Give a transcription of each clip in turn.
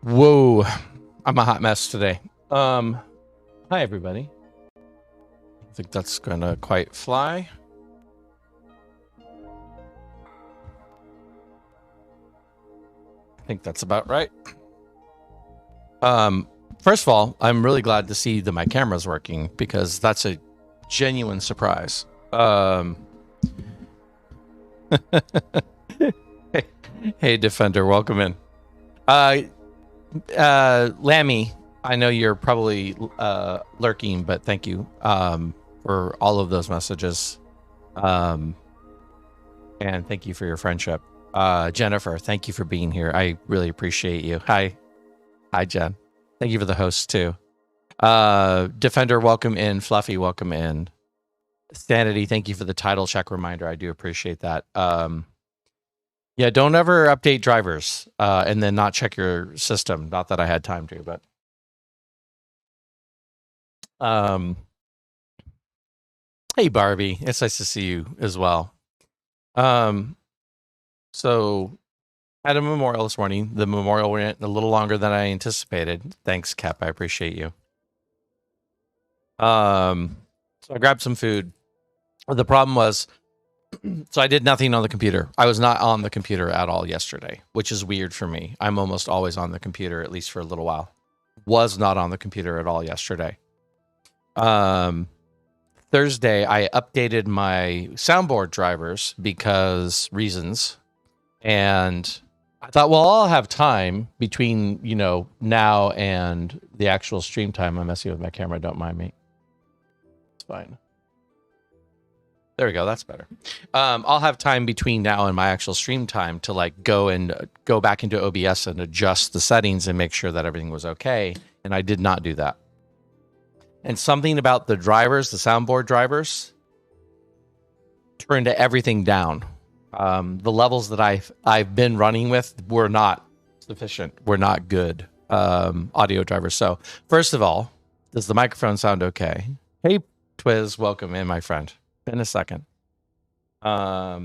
Whoa, I'm a hot mess today. Hi everybody. I think that's gonna quite fly. I think that's about right. First of all, I'm really glad to see that my camera's working because that's a genuine surprise. Hey Defender, welcome in. Lammy, I know you're probably lurking, but thank you for all of those messages. And thank you for your friendship. Jennifer, thank you for being here. I really appreciate you. Hi, Jen. Thank you for the host too. Defender, welcome in. Fluffy, welcome in. Sanity, thank you for the title check reminder. I do appreciate that. Yeah, don't ever update drivers and then not check your system. Not that I had time to, but hey Barbie, it's nice to see you as well. So had a memorial this morning. The memorial went a little longer than I anticipated. Thanks, Cap. I appreciate you. So I grabbed some food. The problem was, so I did nothing on the computer. I was not on the computer at all yesterday, which is weird for me. I'm almost always on the computer, at least for a little while. Was not on the computer at all yesterday. Thursday, I updated my soundboard drivers because reasons. And I thought, well, I'll have time between, now and the actual stream time. I'm messing with my camera. Don't mind me. It's fine. There we go. That's better. I'll have time between now and my actual stream time to go back into OBS and adjust the settings and make sure that everything was okay. And I did not do that. And something about the drivers, the soundboard drivers, turned everything down. The levels that I've been running with were not sufficient. Were not good audio drivers. So first of all, does the microphone sound okay? Hey, Twiz, welcome in, my friend. In a second. I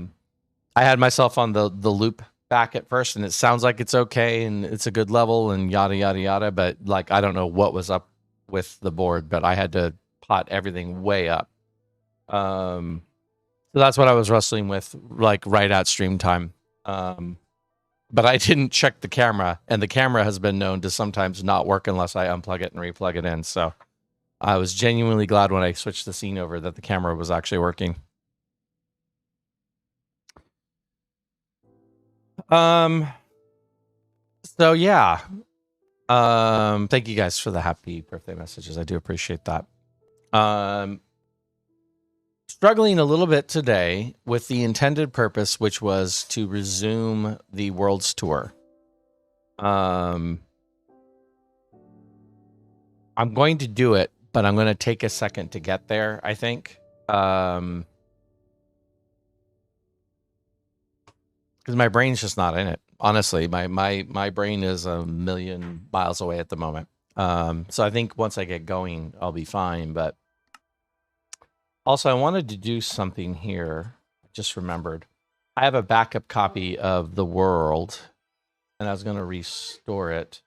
had myself on the loop back at first, and it sounds like it's okay and it's a good level and yada yada yada. But I don't know what was up with the board, but I had to pot everything way up. So that's what I was wrestling with, right at stream time. But I didn't check the camera, and the camera has been known to sometimes not work unless I unplug it and replug it in. So I was genuinely glad when I switched the scene over that the camera was actually working. So yeah. Thank you guys for the happy birthday messages. I do appreciate that. Struggling a little bit today with the intended purpose, which was to resume the World's Tour. I'm going to do it, but I'm going to take a second to get there, I think. Because my brain's just not in it. Honestly, my brain is a million miles away at the moment. So I think once I get going, I'll be fine. But also, I wanted to do something here. I just remembered. I have a backup copy of The World, and I was going to restore it.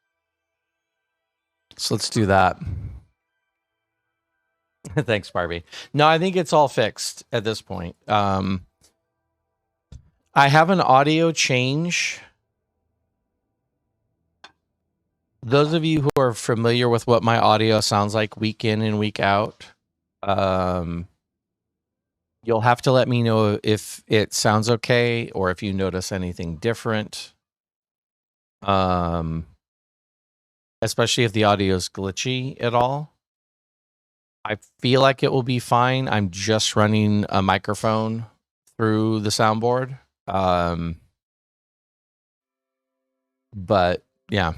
So let's do that. Thanks, Barbie. No, I think it's all fixed at this point. I have an audio change. Those of you who are familiar with what my audio sounds like week in and week out, you'll have to let me know if it sounds okay or if you notice anything different. Especially if the audio is glitchy at all. I feel like it will be fine. I'm just running a microphone through the soundboard. But yeah.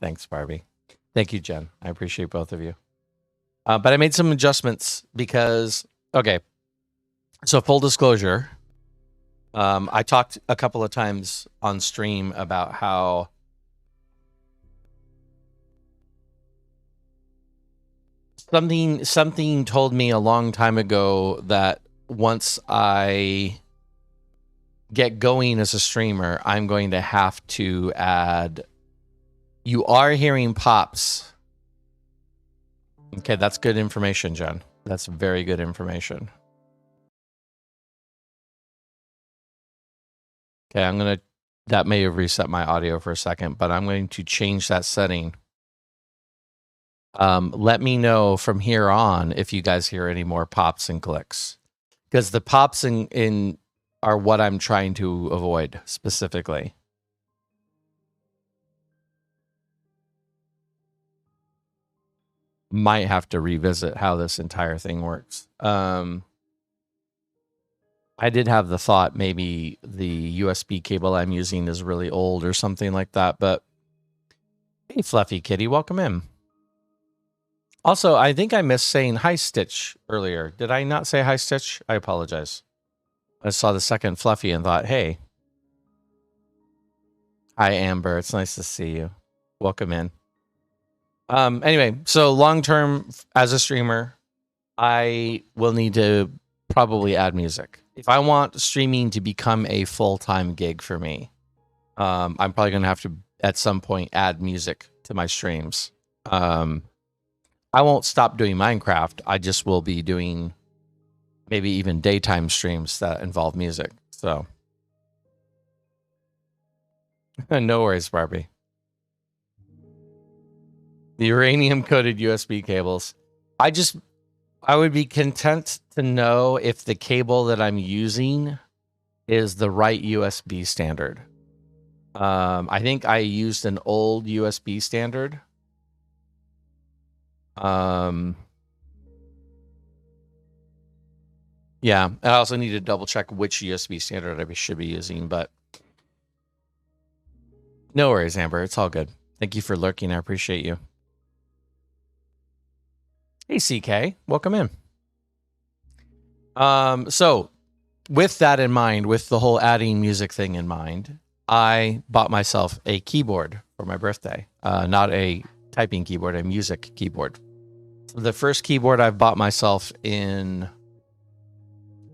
Thanks, Barbie. Thank you, Jen. I appreciate both of you. But I made some adjustments because, okay. So full disclosure, I talked a couple of times on stream about how something told me a long time ago that once I get going as a streamer, I'm going to have to add. You are hearing pops. Okay, that's good information, Jen. That's very good information. Okay, that may have reset my audio for a second, but I'm going to change that setting. Let me know from here on if you guys hear any more pops and clicks, because the pops in are what I'm trying to avoid specifically. Might have to revisit how this entire thing works. I did have the thought maybe the USB cable I'm using is really old or something like that, but hey, Fluffy Kitty, welcome in. Also, I think I missed saying hi, Stitch, earlier. Did I not say hi, Stitch? I apologize. I saw the second Fluffy and thought, hey. Hi, Amber. It's nice to see you. Welcome in. Anyway, so long-term as a streamer, I will need to probably add music. If I want streaming to become a full-time gig for me, I'm probably going to have to, at some point, add music to my streams. I won't stop doing Minecraft. I just will be doing maybe even daytime streams that involve music. So no worries, Barbie. The uranium-coated USB cables. I would be content to know if the cable that I'm using is the right USB standard. I think I used an old USB standard. Yeah, I also need to double check which USB standard I should be using, but no worries, Amber. It's all good. Thank you for lurking. I appreciate you. Hey, CK. Welcome in. So with that in mind, with the whole adding music thing in mind, I bought myself a keyboard for my birthday. Not a typing keyboard, a music keyboard. The first keyboard I've bought myself in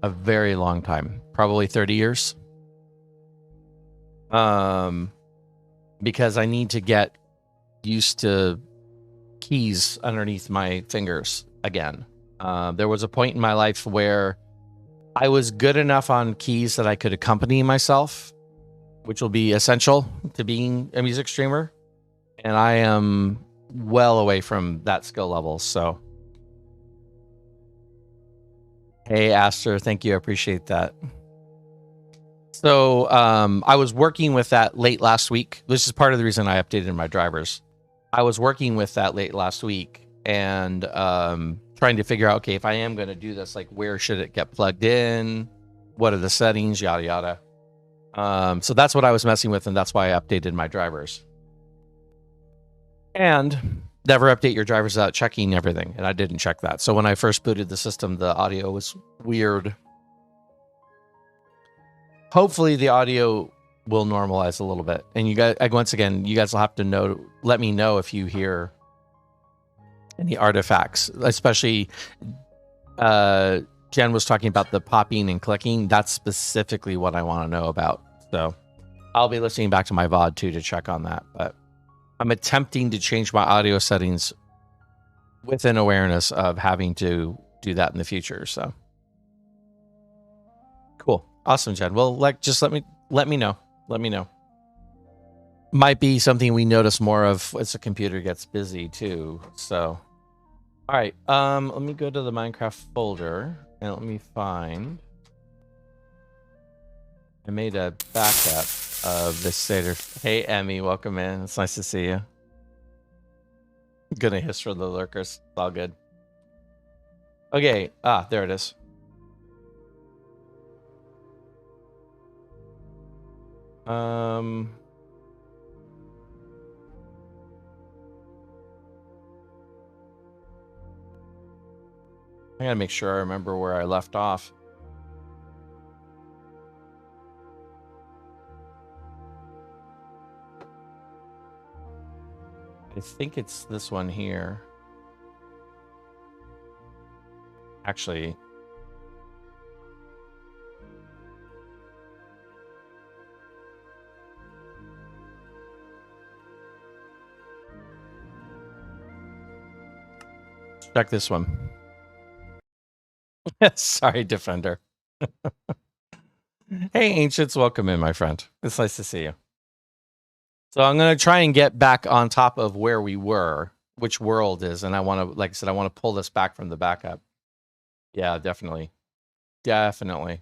a very long time, probably 30 years. Because I need to get used to keys underneath my fingers again. There was a point in my life where I was good enough on keys that I could accompany myself, which will be essential to being a music streamer. And I am well away from that skill level. So, hey, Aster, thank you. I appreciate that. So I was working with that late last week. This is part of the reason I updated my drivers. I was working with that late last week and trying to figure out, okay, if I am going to do this, like where should it get plugged in? What are the settings? Yada, yada. So that's what I was messing with, and that's why I updated my drivers. And never update your drivers without checking everything, and I didn't check that. So when I first booted the system, the audio was weird. Hopefully the audio will normalize a little bit. And you guys, once again, you guys will have to let me know if you hear any artifacts, especially Jen was talking about the popping and clicking. That's specifically what I want to know about. So I'll be listening back to my VOD too to check on that. But I'm attempting to change my audio settings with an awareness of having to do that in the future. So cool. Awesome, Jen. Well, just let me know. Let me know. Might be something we notice more of as the computer gets busy too. So, all right. Let me go to the Minecraft folder and let me find. I made a backup of this Seder. Hey, Emmy, welcome in. It's nice to see you. Gonna hiss for the lurkers. It's all good. Okay. There it is. I gotta make sure I remember where I left off. I think it's this one here. Actually, Check this one. Sorry, Defender. Hey, Ancients, welcome in, my friend. It's nice to see you. So I'm going to try and get back on top of where we were, which world is, and I want to, like I said, I want to pull this back from the backup. Yeah, definitely. Definitely.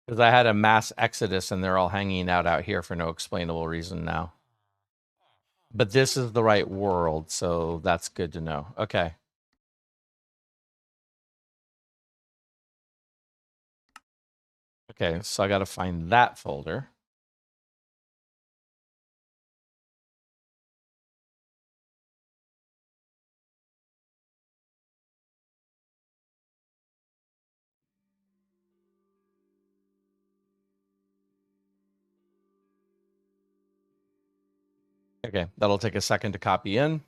Because I had a mass exodus and they're all hanging out here for no explainable reason now. But this is the right world, so that's good to know. Okay. Okay, so I got to find that folder. Okay, that'll take a second to copy in.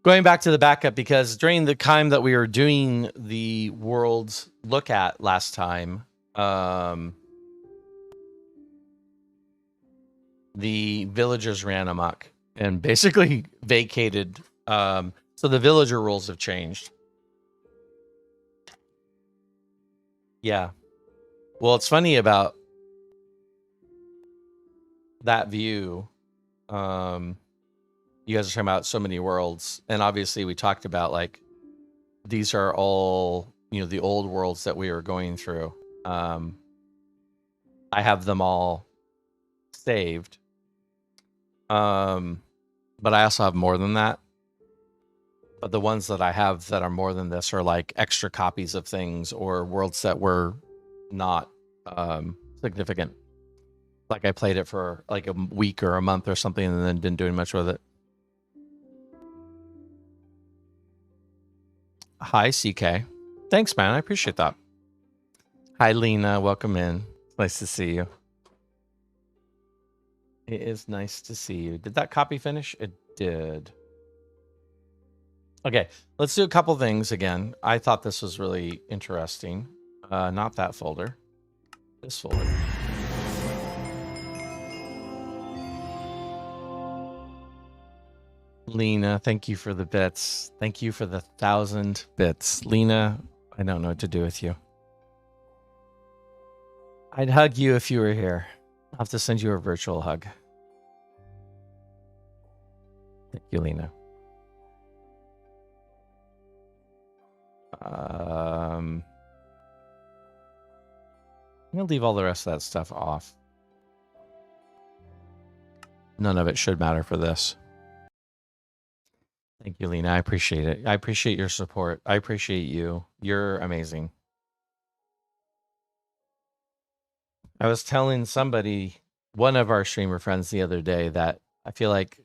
Going back to the backup, because during the time that we were doing the world's look at last time, the villagers ran amok and basically vacated. So the villager rules have changed. Yeah. Well, it's funny about that view. You guys are talking about so many worlds, and obviously we talked about like these are all, you know, the old worlds that we were going through. I have them all saved. But I also have more than that. But the ones that I have that are more than this are like extra copies of things or worlds that were not significant. Like I played it for like a week or a month or something and then didn't do much with it. Hi, CK. Thanks, man. I appreciate that. Hi, Lena. Welcome in. Nice to see you. It is nice to see you. Did that copy finish? It did. Okay, let's do a couple things again. I thought this was really interesting. Not that folder. This folder. Lena, thank you for the bits. Thank you for the 1,000 bits. Lena, I don't know what to do with you. I'd hug you if you were here. I'll have to send you a virtual hug. Thank you, Lena. I'm gonna leave all the rest of that stuff off. None of it should matter for this. Thank you, Lena. I appreciate it. I appreciate your support. I appreciate you. You're amazing. I was telling somebody, one of our streamer friends the other day, that I feel like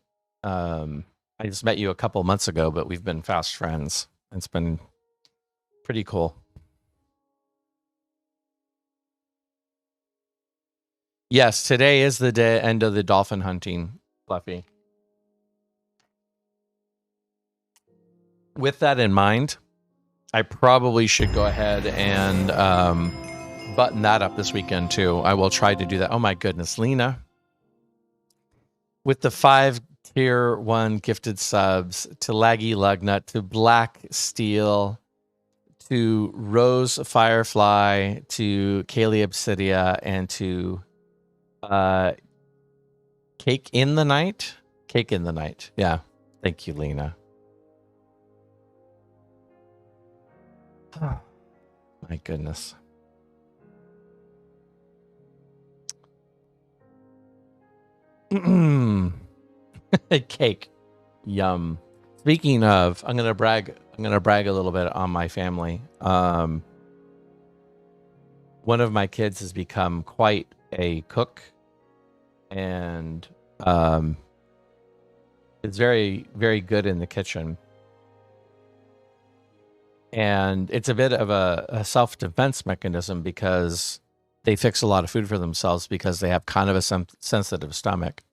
I just met you a couple months ago, but we've been fast friends. It's been pretty cool. Yes, today is the end of the dolphin hunting, Fluffy. With that in mind, I probably should go ahead and button that up this weekend too. I will try to do that. Oh my goodness, Lena. With the 5 tier 1 gifted subs to Laggy Lugnut, to Black Steel, to Rose Firefly, to Kaylee Obsidia, and to Cake in the Night. Cake in the Night. Yeah. Thank you, Lena. Oh, my goodness. Cake. Yum. Speaking of, I'm gonna brag a little bit on my family. One of my kids has become quite a cook, and is very, very good in the kitchen. And it's a bit of a self-defense mechanism because they fix a lot of food for themselves because they have kind of a sensitive stomach.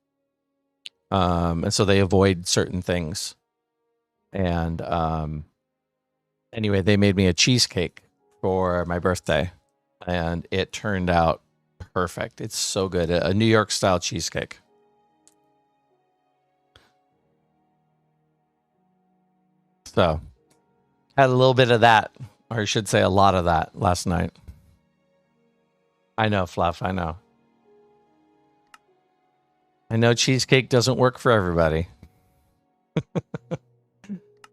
And so they avoid certain things. And anyway, they made me a cheesecake for my birthday, and it turned out perfect. It's so good. A New York style cheesecake. So had a little bit of that, or I should say a lot of that last night. I know, Fluff, I know. I know cheesecake doesn't work for everybody.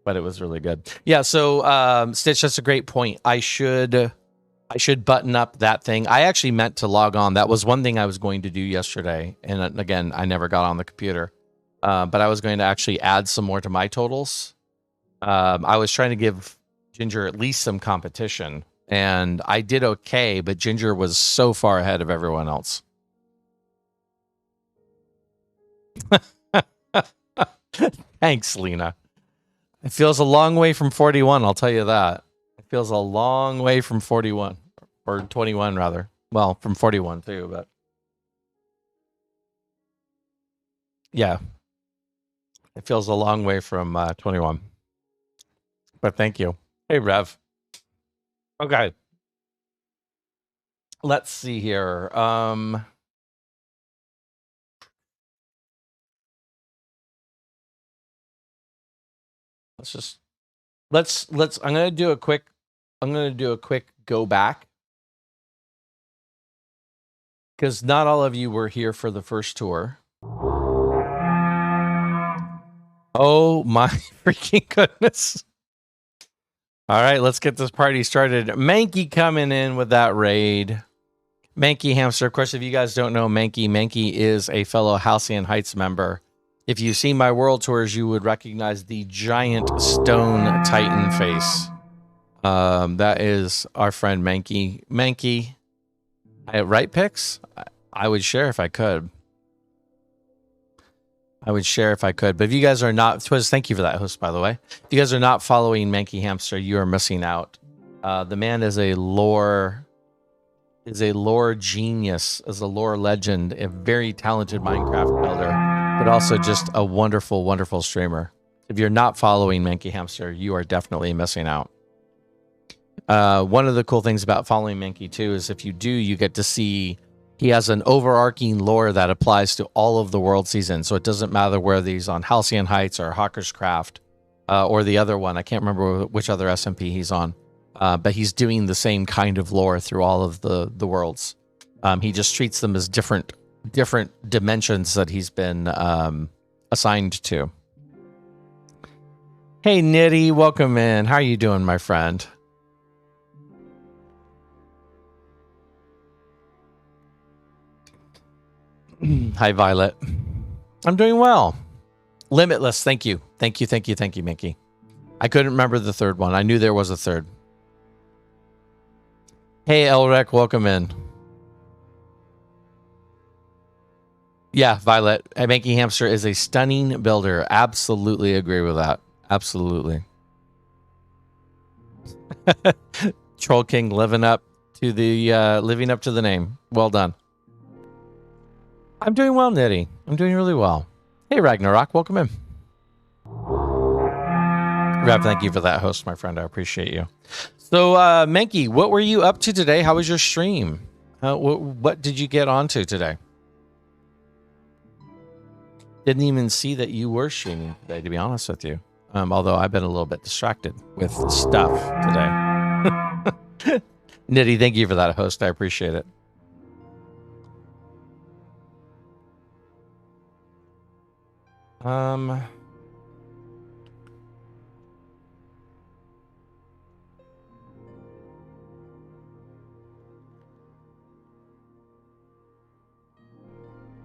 But it was really good. Yeah, so Stitch, that's a great point. I should button up that thing. I actually meant to log on. That was one thing I was going to do yesterday. And again, I never got on the computer. But I was going to actually add some more to my totals. I was trying to give Ginger at least some competition. And I did okay, but Ginger was so far ahead of everyone else. Thanks, Lena. It feels a long way from 41, I'll tell you that. It feels a long way from 41. Or 21, rather. Well, from 41, too, but... yeah. It feels a long way from 21. But thank you. Hey, Rev. Okay. Let's see here. Let's I'm going to do a quick go back, because not all of you were here for the first tour. Oh my freaking goodness. All right, let's get this party started. Mankey coming in with that raid. Mankey Hamster. Of course, if you guys don't know Mankey is a fellow Halcyon Heights member. If you've seen my world tours, you would recognize the giant stone titan face. That is our friend Mankey. Mankey, right picks? I would share if I could. But if you guys are not, Twiz, thank you for that, host, by the way. If you guys are not following Mankey Hamster, you are missing out. The man is a lore genius, is a lore legend, a very talented Minecraft builder, but also just a wonderful, wonderful streamer. If you're not following Mankey Hamster, you are definitely missing out. One of the cool things about following Mankey too is if you do, you get to see he has an overarching lore that applies to all of the world seasons. So it doesn't matter whether he's on Halcyon Heights or Hawker's Craft or the other one. I can't remember which other SMP he's on. But he's doing the same kind of lore through all of the worlds. He just treats them as different dimensions that he's been assigned to. Hey, Nitty, welcome in. How are you doing, my friend? Hi, Violet. I'm doing well. Limitless, thank you. Thank you, Mickey. I couldn't remember the third one. I knew there was a third. Hey, Elrek, welcome in. Yeah, Violet. Mankey Hamster is a stunning builder. Absolutely agree with that. Absolutely. Troll King living up to the name. Well done. I'm doing well, Nitty. I'm doing really well. Hey, Ragnarok, welcome in. Rob, thank you for that, host, my friend. I appreciate you. So, Mankey, what were you up to today? How was your stream? What did you get onto today? Didn't even see that you were streaming today, to be honest with you. Although I've been a little bit distracted with stuff today. Nitty, thank you for that, host. I appreciate it. I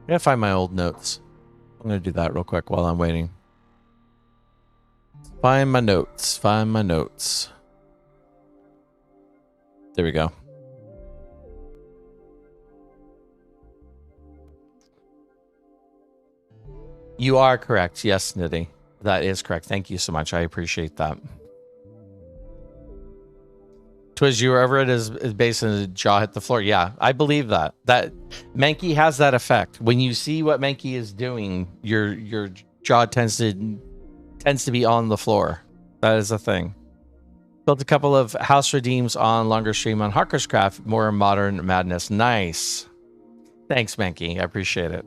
gotta find my old notes. I'm gonna do that real quick while I'm waiting. Find my notes. There we go. You are correct. Yes, Nitty. That is correct. Thank you so much. I appreciate that. Twiz, you were ever at his base and his jaw hit the floor. Yeah, I believe that. That Mankey has that effect. When you see what Mankey is doing, your jaw tends to be on the floor. That is a thing. Built a couple of house redeems on longer stream on Hawker's Craft, more modern madness. Nice. Thanks, Mankey. I appreciate it.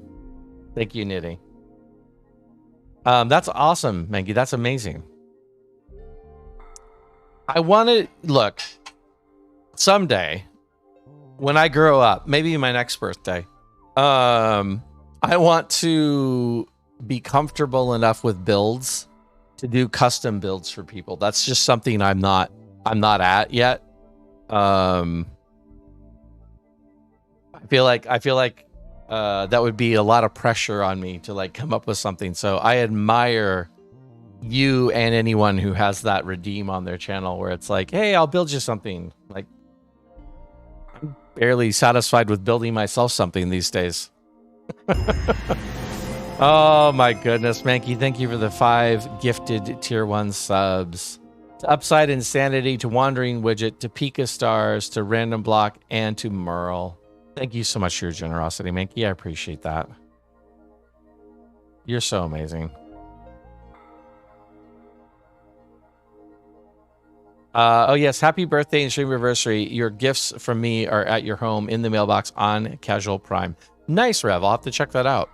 Thank you, Nitty. That's awesome, Mankey. That's amazing. I want to look someday when I grow up, maybe my next birthday. I want to be comfortable enough with builds to do custom builds for people. That's just something I'm not at yet. I feel like that would be a lot of pressure on me to like come up with something. So I admire you and anyone who has that redeem on their channel where it's like, hey, I'll build you something. Like, I'm barely satisfied with building myself something these days. Oh my goodness, Mankey, thank you for the 5 gifted tier 1 subs. To Upside Insanity, to Wandering Widget, to Pika Stars, to Random Block, and to Merle. Thank you so much for your generosity, Mankey. I appreciate that. You're so amazing. Oh yes, happy birthday and stream anniversary. Your gifts from me are at your home in the mailbox on Casual Prime. Nice, Rev. I'll have to check that out.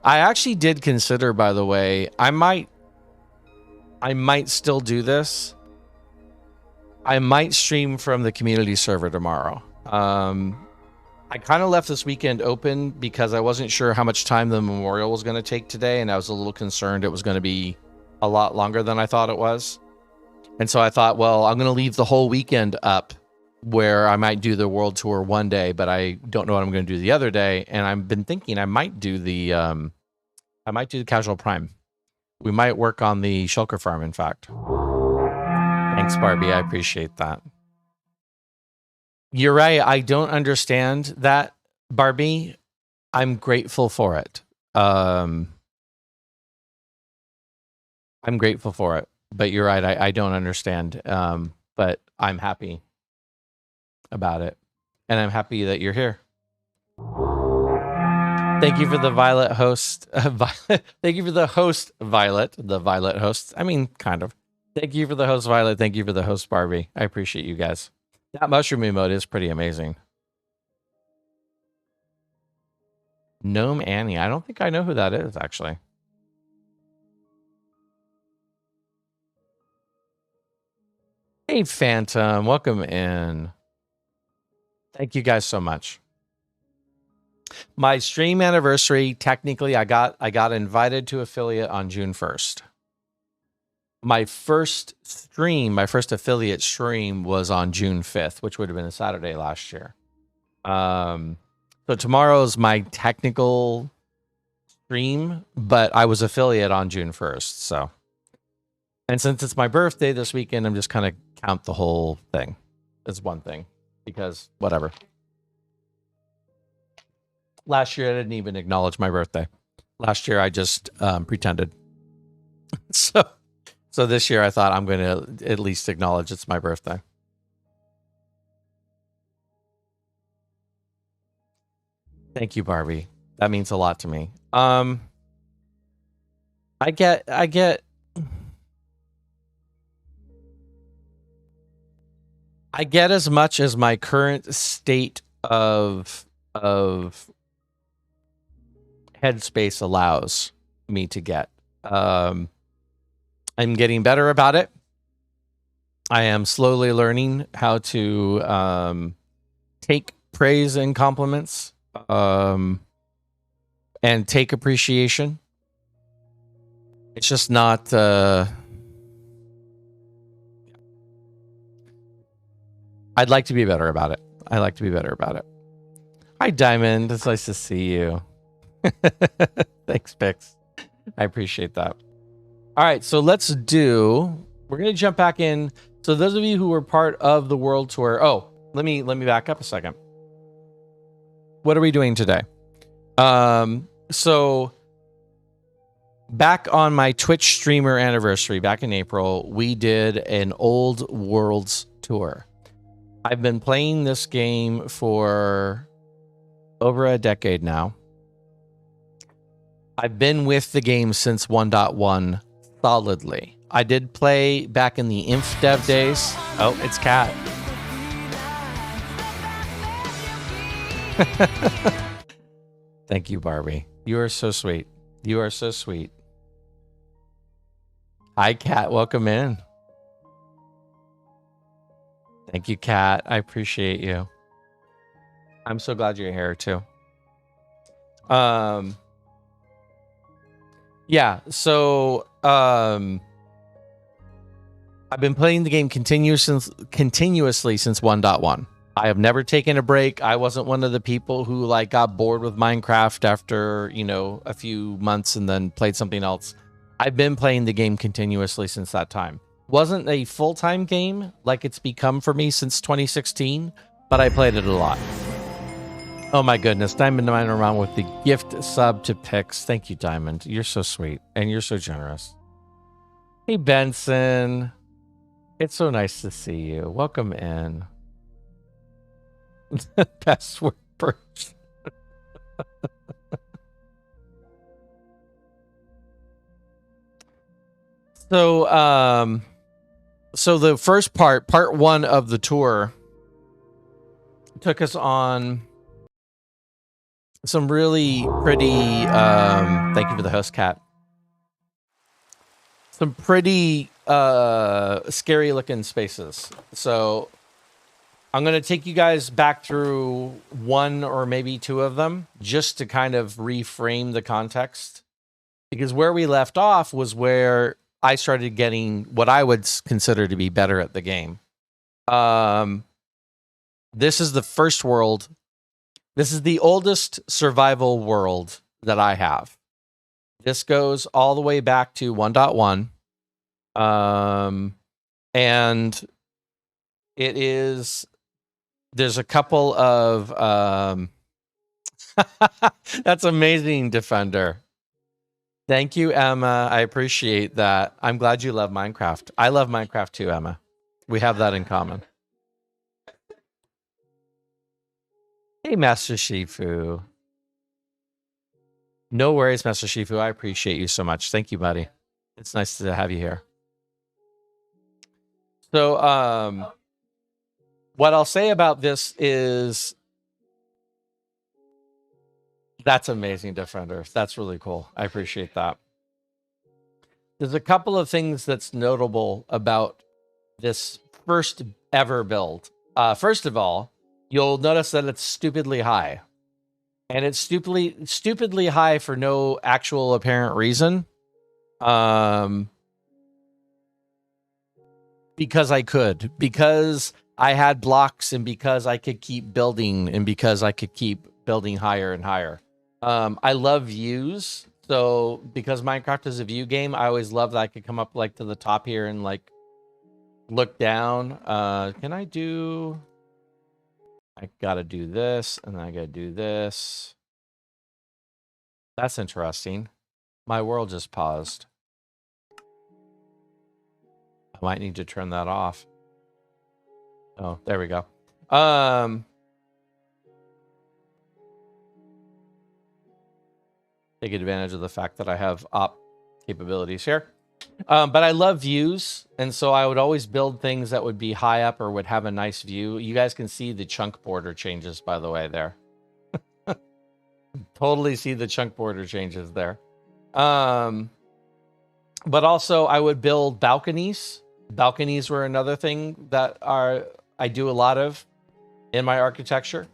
I actually did consider, by the way, I might still do this. I might stream from the community server tomorrow. I kind of left this weekend open because I wasn't sure how much time the memorial was going to take today, and I was a little concerned it was going to be a lot longer than I thought it was. And so I thought, well, I'm going to leave the whole weekend up where I might do the world tour one day, but I don't know what I'm going to do the other day. And I've been thinking I might do the Casual Prime. We might work on the Shulker Farm, in fact. Thanks, Barbie. I appreciate that. You're right. I don't understand that, Barbie. I'm grateful for it. I'm grateful for it. But you're right. I don't understand. But I'm happy about it. And I'm happy that you're here. Thank you for the Violet host. Thank you for the host, Violet. The Violet host. I mean, kind of. Thank you for the host, Violet. Thank you for the host, Barbie. I appreciate you guys. That mushroom emote is pretty amazing. Gnome Annie. I don't think I know who that is, actually. Hey, Phantom. Welcome in. Thank you guys so much. My stream anniversary, technically, I got invited to affiliate on June 1st. My first affiliate stream was on June 5th, which would have been a Saturday last year. So tomorrow's my technical stream, but I was affiliate on June 1st. So, and since it's my birthday this weekend, I'm just kind of count the whole thing as one thing because whatever. Last year, I didn't even acknowledge my birthday. Last year, I just pretended. So this year, I thought I'm going to at least acknowledge it's my birthday. Thank you, Barbie. That means a lot to me. I get as much as my current state of headspace allows me to get. I'm getting better about it. I am slowly learning how to take praise and compliments and take appreciation. It's just not... I'd like to be better about it. I like to be better about it. Hi, Diamond. It's nice to see you. Thanks, Pix. I appreciate that. All right, so we're going to jump back in. So those of you who were part of the world tour. Oh, let me back up a second. What are we doing today? So back on my Twitch streamer anniversary back in April, we did an old worlds tour. I've been playing this game for over a decade now. I've been with the game since 1.1 solidly. I did play back in the InfDev days. Oh, it's Cat. Thank you, Barbie. You are so sweet. You are so sweet. Hi, Cat. Welcome in. Thank you, Kat. I appreciate you. I'm so glad you're here too. Yeah, so I've been playing the game continuously since 1.1. I have never taken a break. I wasn't one of the people who like got bored with Minecraft after, a few months and then played something else. I've been playing the game continuously since that time. Wasn't a full-time game like it's become for me since 2016, but I played it a lot. Oh my goodness, Diamond Mine around with the gift sub to Pix. Thank you, Diamond. You're so sweet and you're so generous. Hey, Benson. It's so nice to see you. Welcome in. Password person. So the first part 1 of the tour took us on some really pretty thank you for the host, Cat. Some pretty scary looking spaces. So I'm going to take you guys back through 1 or maybe 2 of them just to kind of reframe the context, because where we left off was where I started getting what I would consider to be better at the game. This is the first world. This is the oldest survival world that I have. This goes all the way back to 1.1. And it is, there's a couple of, that's amazing, Defender. Thank you, Emma. I appreciate that. I'm glad you love Minecraft. I love Minecraft too, Emma. We have that in common. Hey, Master Shifu. No worries, Master Shifu. I appreciate you so much. Thank you, buddy. It's nice to have you here. So, what I'll say about this is that's amazing, Defender. That's really cool. I appreciate that. There's a couple of things that's notable about this first ever build. First of all, you'll notice that it's stupidly high. And it's stupidly high for no actual apparent reason. Because I could. Because I had blocks and because I could keep building and because I could keep building higher and higher. I love views. So because Minecraft is a view game, I always love that I could come up like to the top here and like look down. Can I do... I gotta do this, and I gotta do this. That's interesting. My world just paused. I might need to turn that off. Oh, there we go. Take advantage of the fact that I have op capabilities here. But I love views, and so I would always build things that would be high up or would have a nice view. You guys can see the chunk border changes, by the way, there. Totally see the chunk border changes there. But also, I would build balconies. Balconies were another thing that I do a lot of in my architecture.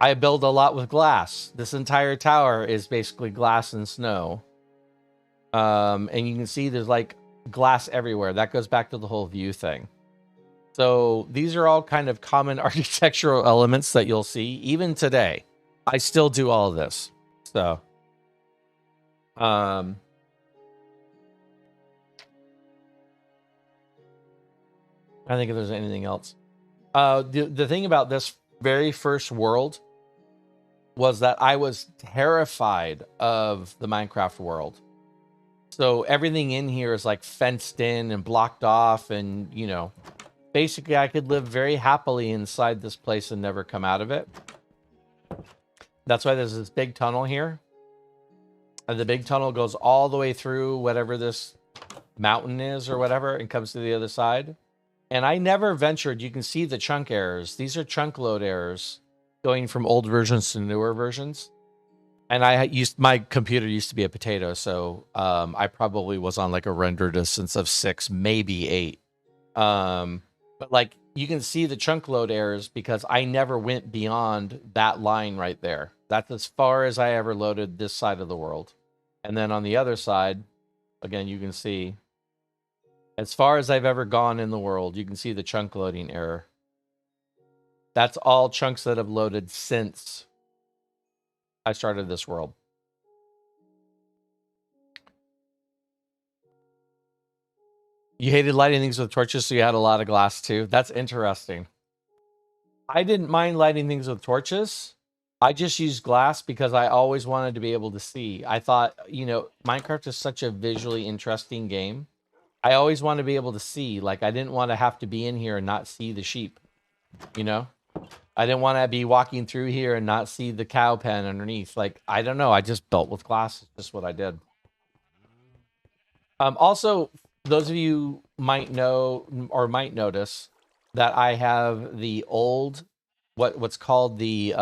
I build a lot with glass. This entire tower is basically glass and snow. And you can see there's like glass everywhere. That goes back to the whole view thing. So these are all kind of common architectural elements that you'll see even today. I still do all of this. So, I think if there's anything else. The thing about this very first world was that I was terrified of the Minecraft world. So everything in here is like fenced in and blocked off, and you know, basically I could live very happily inside this place and never come out of it. That's why there's this big tunnel here. And the big tunnel goes all the way through whatever this mountain is or whatever and comes to the other side. And I never ventured. You can see the chunk errors. These are chunk load errors going from old versions to newer versions. And my computer used to be a potato, so I probably was on like a render distance of 6, maybe 8. But like you can see the chunk load errors because I never went beyond that line right there. That's as far as I ever loaded this side of the world. And then on the other side, again, you can see as far as I've ever gone in the world, you can see the chunk loading error. That's all chunks that have loaded since I started this world. You hated lighting things with torches, so you had a lot of glass too. That's interesting. I didn't mind lighting things with torches. I just used glass because I always wanted to be able to see. I thought, you know, Minecraft is such a visually interesting game. I always want to be able to see. Like, I didn't want to have to be in here and not see the sheep, you know? I didn't want to be walking through here and not see the cow pen underneath. Like, I don't know. I just built with glass. It's just what I did. Also, those of you might know or might notice that I have the old, what's called the,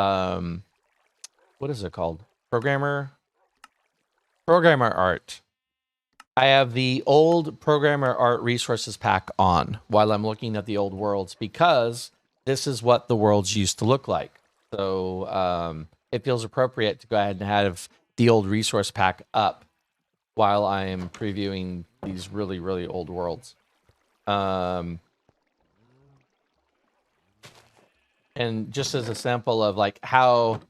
what is it called? Programmer art. I have the old programmer art resources pack on while I'm looking at the old worlds because this is what the worlds used to look like. So it feels appropriate to go ahead and have the old resource pack up while I am previewing these really, really old worlds. And just as a sample of like how,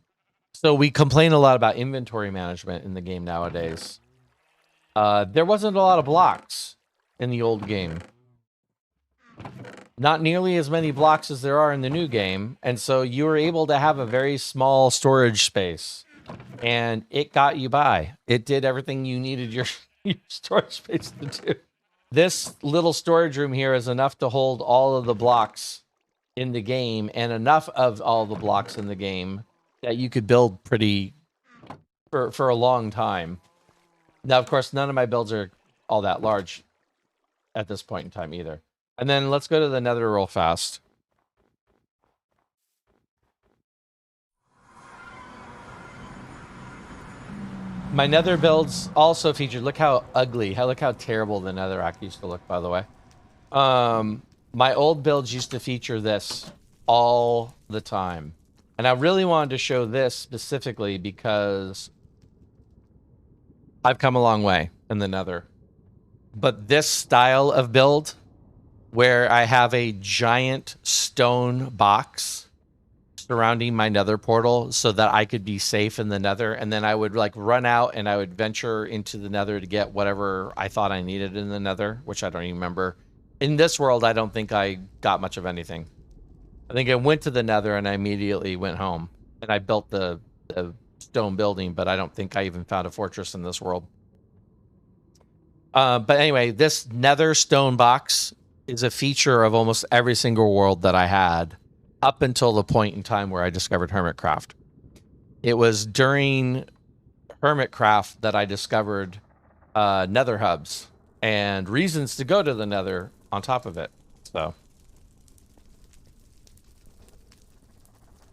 so we complain a lot about inventory management in the game nowadays. There wasn't a lot of blocks in the old game. Not nearly as many blocks as there are in the new game. And so you were able to have a very small storage space. And it got you by. It did everything you needed your storage space to do. This little storage room here is enough to hold all of the blocks in the game and enough of all the blocks in the game that you could build pretty for a long time. Now, of course, none of my builds are all that large at this point in time either. And then let's go to the Nether real fast. My Nether builds also featured, look how ugly, look how terrible the Netherrack used to look, by the way. My old builds used to feature this all the time. And I really wanted to show this specifically because I've come a long way in the Nether. But this style of build, where I have a giant stone box surrounding my Nether portal so that I could be safe in the Nether, and then I would like run out and I would venture into the Nether to get whatever I thought I needed in the Nether, which I don't even remember. In this world, I don't think I got much of anything. I think I went to the Nether and I immediately went home and I built the stone building, but I don't think I even found a fortress in this world. But anyway, this Nether stone box is a feature of almost every single world that I had up until the point in time where I discovered Hermitcraft. It was during Hermitcraft that I discovered Nether hubs and reasons to go to the Nether on top of it. So,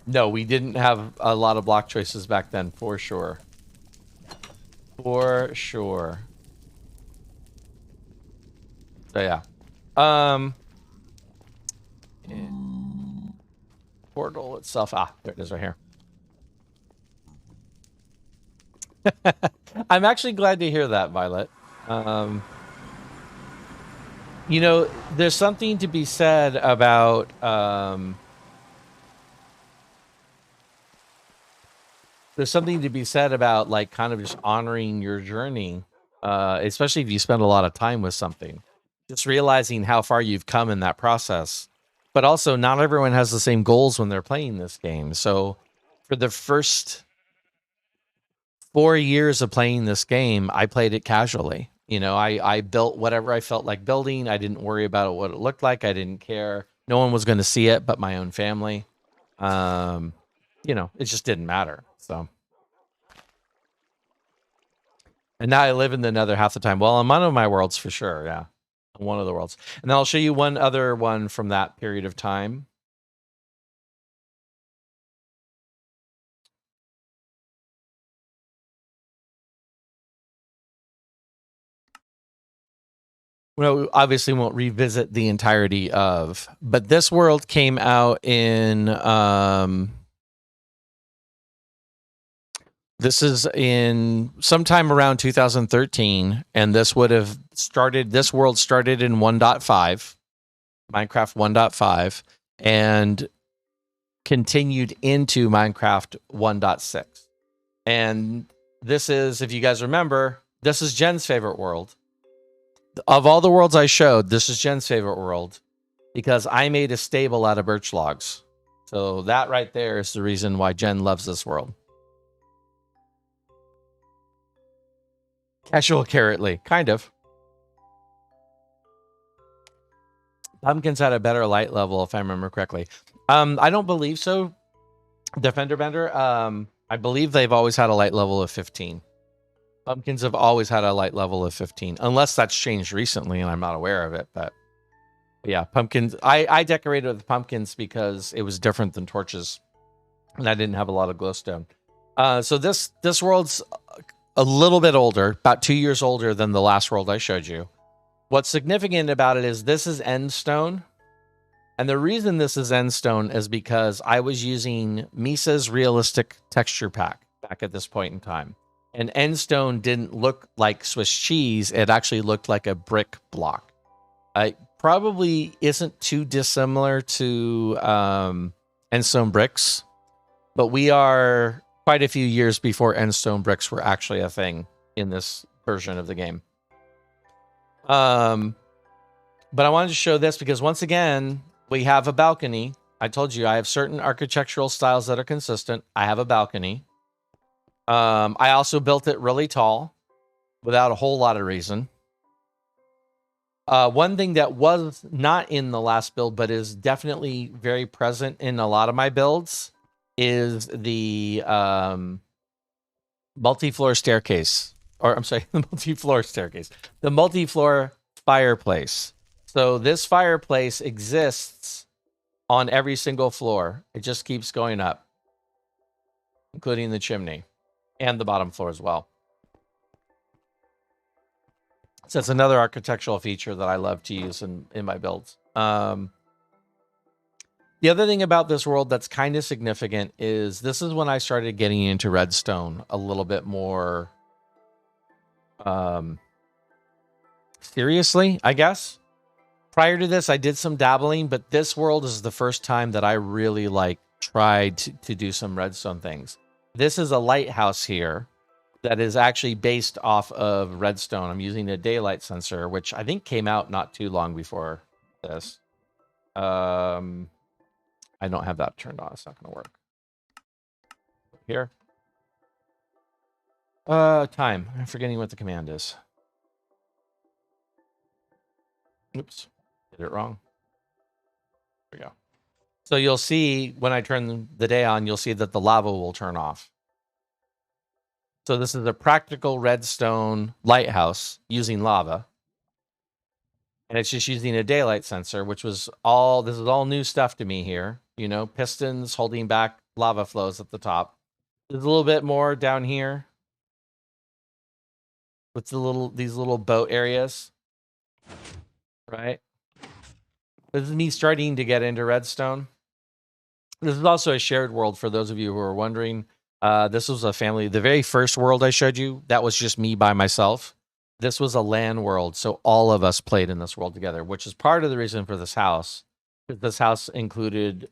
no, we didn't have a lot of block choices back then, for sure. For sure. So yeah. Portal itself. Ah, there it is right here. I'm actually glad to hear that, Violet. You know, there's something to be said about there's something to be said about like kind of just honoring your journey, especially if you spend a lot of time with something. Just realizing how far you've come in that process. But also, not everyone has the same goals when they're playing this game. So, for the first 4 years of playing this game, I played it casually. You know, I built whatever I felt like building. I didn't worry about what it looked like. I didn't care. No one was going to see it but my own family. You know, it just didn't matter. So, and now I live in the Nether half the time. Well, I'm one of my worlds for sure. Yeah, one of the worlds. And then I'll show you one other one from that period of time. Well, we obviously won't revisit the entirety of, but this world came out in this is in sometime around 2013, and this would have started. This world started in 1.5, Minecraft 1.5, and continued into Minecraft 1.6. And this is, if you guys remember, this is Jen's favorite world. Of all the worlds I showed, this is Jen's favorite world because I made a stable out of birch logs. So that right there is the reason why Jen loves this world. Casual carrotly, kind of. Pumpkins had a better light level, if I remember correctly. I don't believe so. Defender Bender, I believe they've always had a light level of 15. Pumpkins have always had a light level of 15, unless that's changed recently and I'm not aware of it. But yeah, pumpkins. I decorated with pumpkins because it was different than torches, and I didn't have a lot of glowstone. So this world's a little bit older, about 2 years older than the last world I showed you. What's significant about it is this is Endstone. And the reason this is Endstone is because I was using Misa's realistic texture pack back at this point in time. And Endstone didn't look like Swiss cheese. It actually looked like a brick block. It probably isn't too dissimilar to Endstone bricks, but we are quite a few years before Endstone bricks were actually a thing in this version of the game. But I wanted to show this because once again, we have a balcony. I told you I have certain architectural styles that are consistent. I have a balcony. I also built it really tall without a whole lot of reason. One thing that was not in the last build, but is definitely very present in a lot of my builds, is the multi-floor staircase. Or I'm sorry, the multi-floor staircase. The multi-floor fireplace. So this fireplace exists on every single floor. It just keeps going up, including the chimney and the bottom floor as well. So it's another architectural feature that I love to use in my builds. The other thing about this world that's kind of significant is this is when I started getting into redstone a little bit more seriously, I guess. Prior to this, I did some dabbling, but this world is the first time that I really tried to do some redstone things. This is a lighthouse here that is actually based off of redstone. I'm using a daylight sensor, which I think came out not too long before this. I don't have that turned on. It's not going to work. Here. Time. I'm forgetting what the command is. Oops. Did it wrong. There we go. So you'll see when I turn the day on, you'll see that the lava will turn off. So this is a practical redstone lighthouse using lava. And it's just using a daylight sensor, which was all, this is all new stuff to me here. You know, pistons holding back lava flows at the top. There's a little bit more down here with these little boat areas, right? This is me starting to get into redstone. This is also a shared world for those of you who are wondering. This was a family. The very first world I showed you, that was just me by myself. This was a LAN world, so all of us played in this world together, which is part of the reason for this house. This house included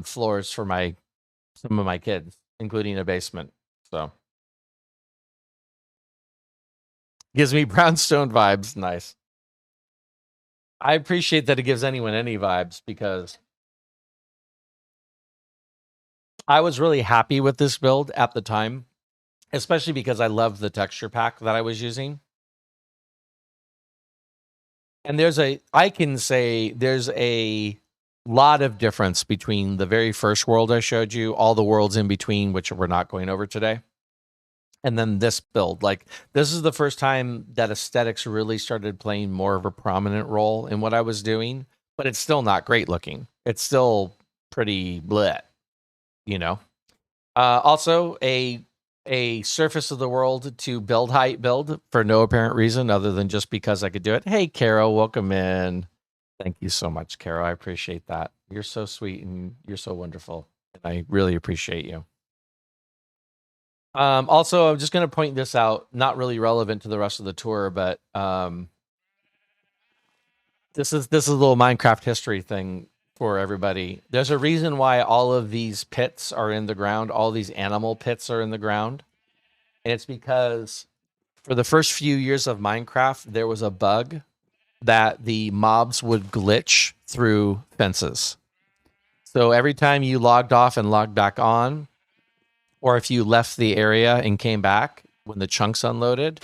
floors for some of my kids, including a basement. So gives me brownstone vibes. Nice. I appreciate that it gives anyone any vibes because I was really happy with this build at the time, especially because I loved the texture pack that I was using. And I can say there's a lot of difference between the very first world I showed you, all the worlds in between, which we're not going over today, and then this build. This is the first time that aesthetics really started playing more of a prominent role in what I was doing, but it's still not great looking. It's still pretty bleh, you know. Also, a a surface of the world to build height build for no apparent reason other than just because I could do it. Hey, Caro, welcome in. Thank you so much, Caro. I appreciate that. You're so sweet and you're so wonderful. And I really appreciate you. Also, I'm just going to point this out, not really relevant to the rest of the tour, but this is a little Minecraft history thing for everybody. There's a reason why all of these pits are in the ground. All these animal pits are in the ground. And it's because for the first few years of Minecraft, there was a bug that the mobs would glitch through fences. So every time you logged off and logged back on, or if you left the area and came back when the chunks unloaded,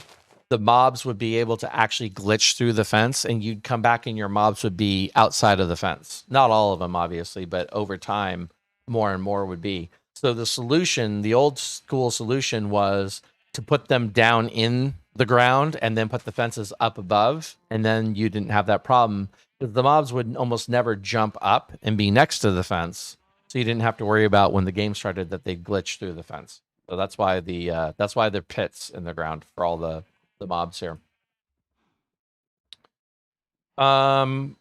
the mobs would be able to actually glitch through the fence, and you'd come back and your mobs would be outside of the fence. Not all of them, obviously, but over time, more and more would be. So the solution, the old school solution, was to put them down in the ground and then put the fences up above, and then you didn't have that problem because the mobs would almost never jump up and be next to the fence. So you didn't have to worry about when the game started that they glitch through the fence. So that's why they're pits in the ground for all the mobs here. The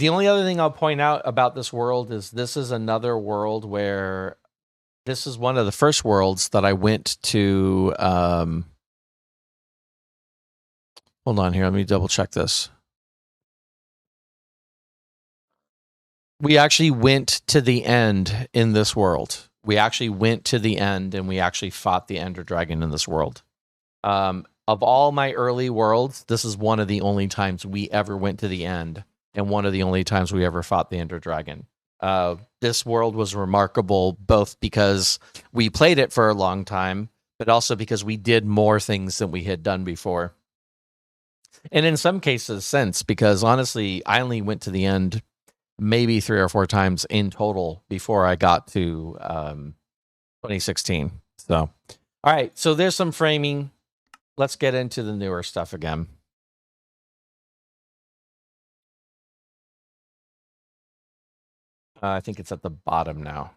only other thing I'll point out about this world is this is another world where this is one of the first worlds that I went to. Hold on here. Let me double check this. We actually went to the end in this world. We actually went to the end and we actually fought the Ender Dragon in this world. Of all my early worlds, this is one of the only times we ever went to the end and one of the only times we ever fought the Ender Dragon. This world was remarkable both because we played it for a long time, but also because we did more things than we had done before. And in some cases since, because honestly, I only went to the end maybe 3 or 4 times in total before I got to 2016. So, all right. So there's some framing. Let's get into the newer stuff again. I think it's at the bottom now.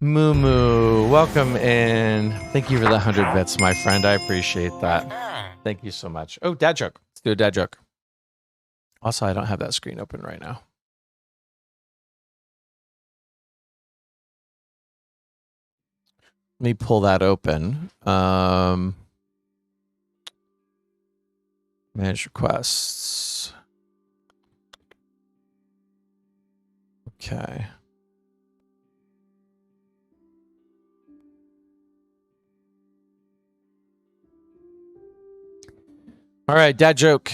Moo Moo, welcome in. Thank you for the 100 bits, my friend. I appreciate that. Thank you so much. Oh, dad joke. Let's do a dad joke. Also, I don't have that screen open right now. Let me pull that open. Manage requests. Okay. All right, dad joke.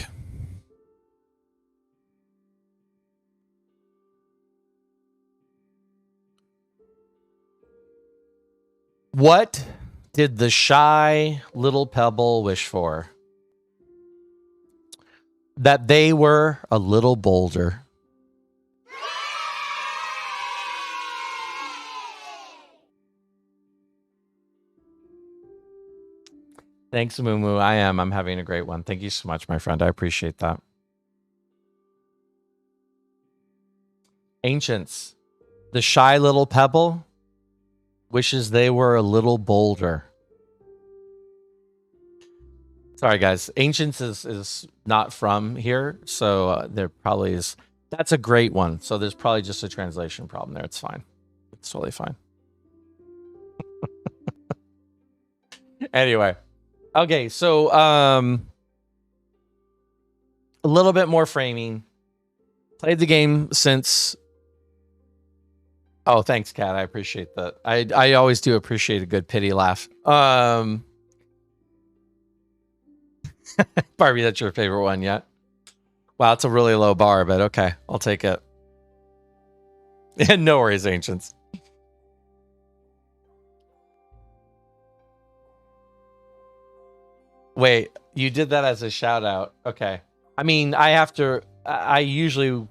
What did the shy little pebble wish for? That they were a little bolder. Thanks, Moo Moo. I'm having a great one. Thank you so much, my friend. I appreciate that. Ancients. The shy little pebble wishes they were a little bolder. Sorry, guys. Ancients is not from here, so there probably is. That's a great one. So there's probably just a translation problem there. It's fine. It's totally fine. Anyway. Okay, so a little bit more framing. Played the game since... Oh, thanks, Kat. I appreciate that. I always do appreciate a good pity laugh. Barbie, that's your favorite one yet? Wow, it's a really low bar, but okay. I'll take it. No worries, Ancients. Wait, you did that as a shout out. Okay. I mean, I usually,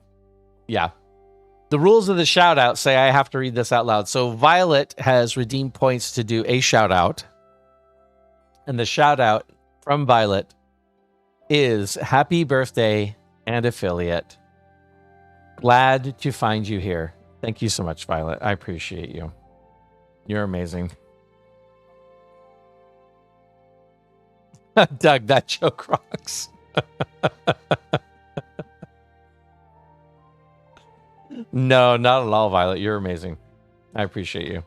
yeah. The rules of the shout out say I have to read this out loud. So Violet has redeemed points to do a shout out. And the shout out from Violet is happy birthday and affiliate. Glad to find you here. Thank you so much, Violet. I appreciate you. You're amazing. Doug, that joke rocks. No, not at all, Violet. You're amazing. I appreciate you.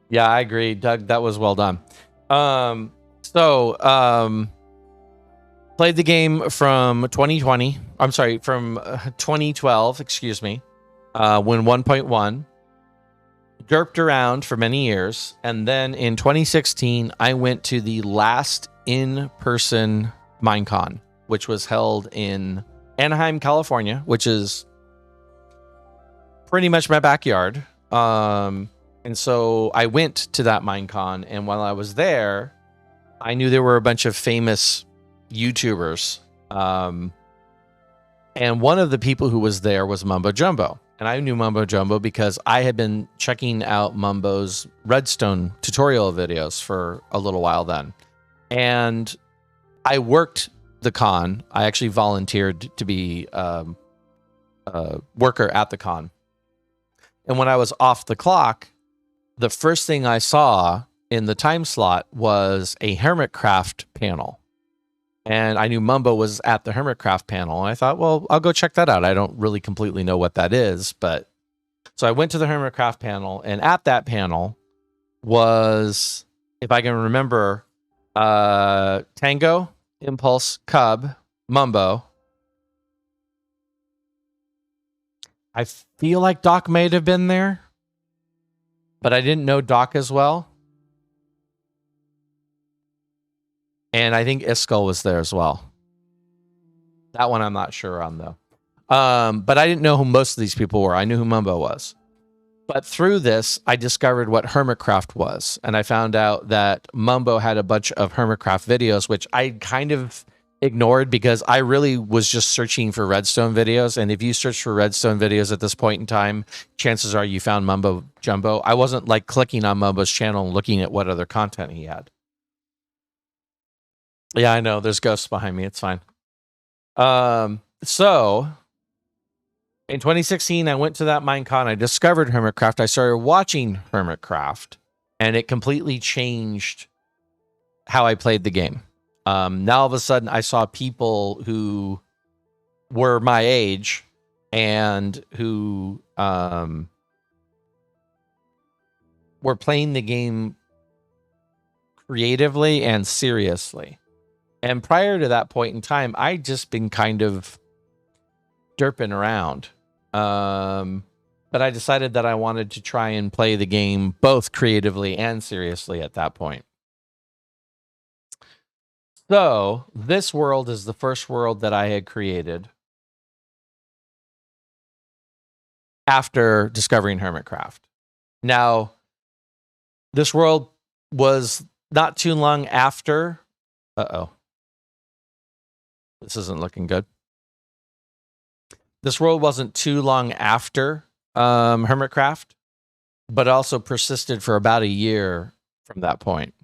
Yeah, I agree, Doug. That was well done. Played the game from 2020. I'm sorry, from 2012. Excuse me. When 1.1. Derped around for many years, and then in 2016, I went to the last in-person Minecon, which was held in Anaheim, California, which is pretty much my backyard. And so I went to that Minecon, and while I was there, I knew there were a bunch of famous YouTubers. And one of the people who was there was Mumbo Jumbo. And I knew Mumbo Jumbo because I had been checking out Mumbo's Redstone tutorial videos for a little while then. And I worked the con. I actually volunteered to be a worker at the con. And when I was off the clock, the first thing I saw in the time slot was a Hermitcraft panel. And I knew Mumbo was at the Hermitcraft panel. And I thought, well, I'll go check that out. I don't really completely know what that is. But so I went to the Hermitcraft panel. And at that panel was, if I can remember, Tango, Impulse, Cub, Mumbo. I feel like Doc may have been there, but I didn't know Doc as well. And I think Iskall was there as well. That one I'm not sure on, though. But I didn't know who most of these people were. I knew who Mumbo was. But through this, I discovered what Hermitcraft was. And I found out that Mumbo had a bunch of Hermitcraft videos, which I kind of ignored because I really was just searching for Redstone videos. And if you search for Redstone videos at this point in time, chances are you found Mumbo Jumbo. I wasn't like clicking on Mumbo's channel and looking at what other content he had. Yeah, I know. There's ghosts behind me. It's fine. So in 2016, I went to that Minecon. I discovered Hermitcraft. I started watching Hermitcraft, and it completely changed how I played the game. Now, all of a sudden, I saw people who were my age and who were playing the game creatively and seriously. And prior to that point in time, I'd just been kind of derping around. But I decided that I wanted to try and play the game both creatively and seriously at that point. So this world is the first world that I had created after discovering Hermitcraft. Now, this world was not too long after... Uh-oh. This isn't looking good. This world wasn't too long after Hermitcraft, but also persisted for about a year from that point.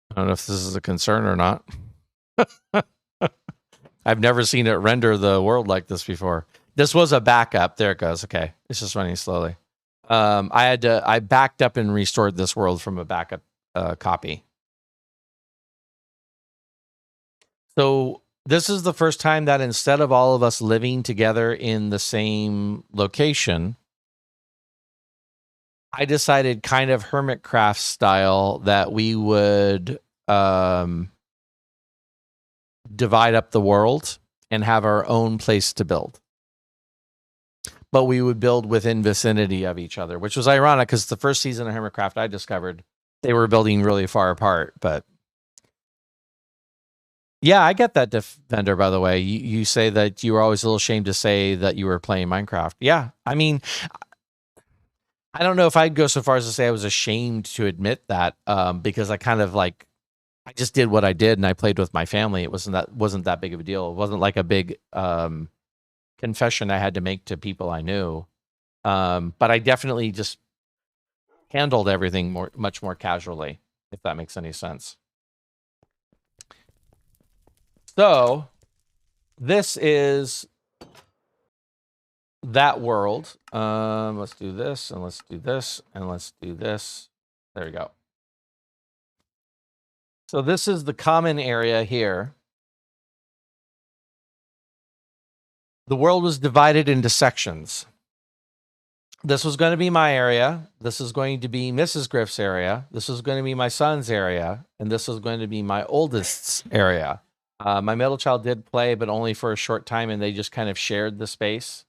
I don't know if this is a concern or not. I've never seen it render the world like this before. This was a backup. There it goes. Okay. It's just running slowly. I backed up and restored this world from a backup copy. So this is the first time that instead of all of us living together in the same location, I decided kind of Hermitcraft style that we would divide up the world and have our own place to build. But we would build within vicinity of each other, which was ironic because the first season of Hermitcraft I discovered they were building really far apart. But yeah, I get that, Defender, by the way. You say that you were always a little ashamed to say that you were playing Minecraft. Yeah, I mean, I don't know if I'd go so far as to say I was ashamed to admit that because I kind of like, I just did what I did and I played with my family. It wasn't that big of a deal. It wasn't like a big confession I had to make to people I knew. But I definitely just handled everything much more casually, if that makes any sense. So this is that world. Let's do this, and let's do this, and let's do this. There we go. So this is the common area here. The world was divided into sections. This was going to be my area. This is going to be Mrs. Griff's area. This is going to be my son's area. And this is going to be my oldest's area. My middle child did play, but only for a short time, and they just kind of shared the space.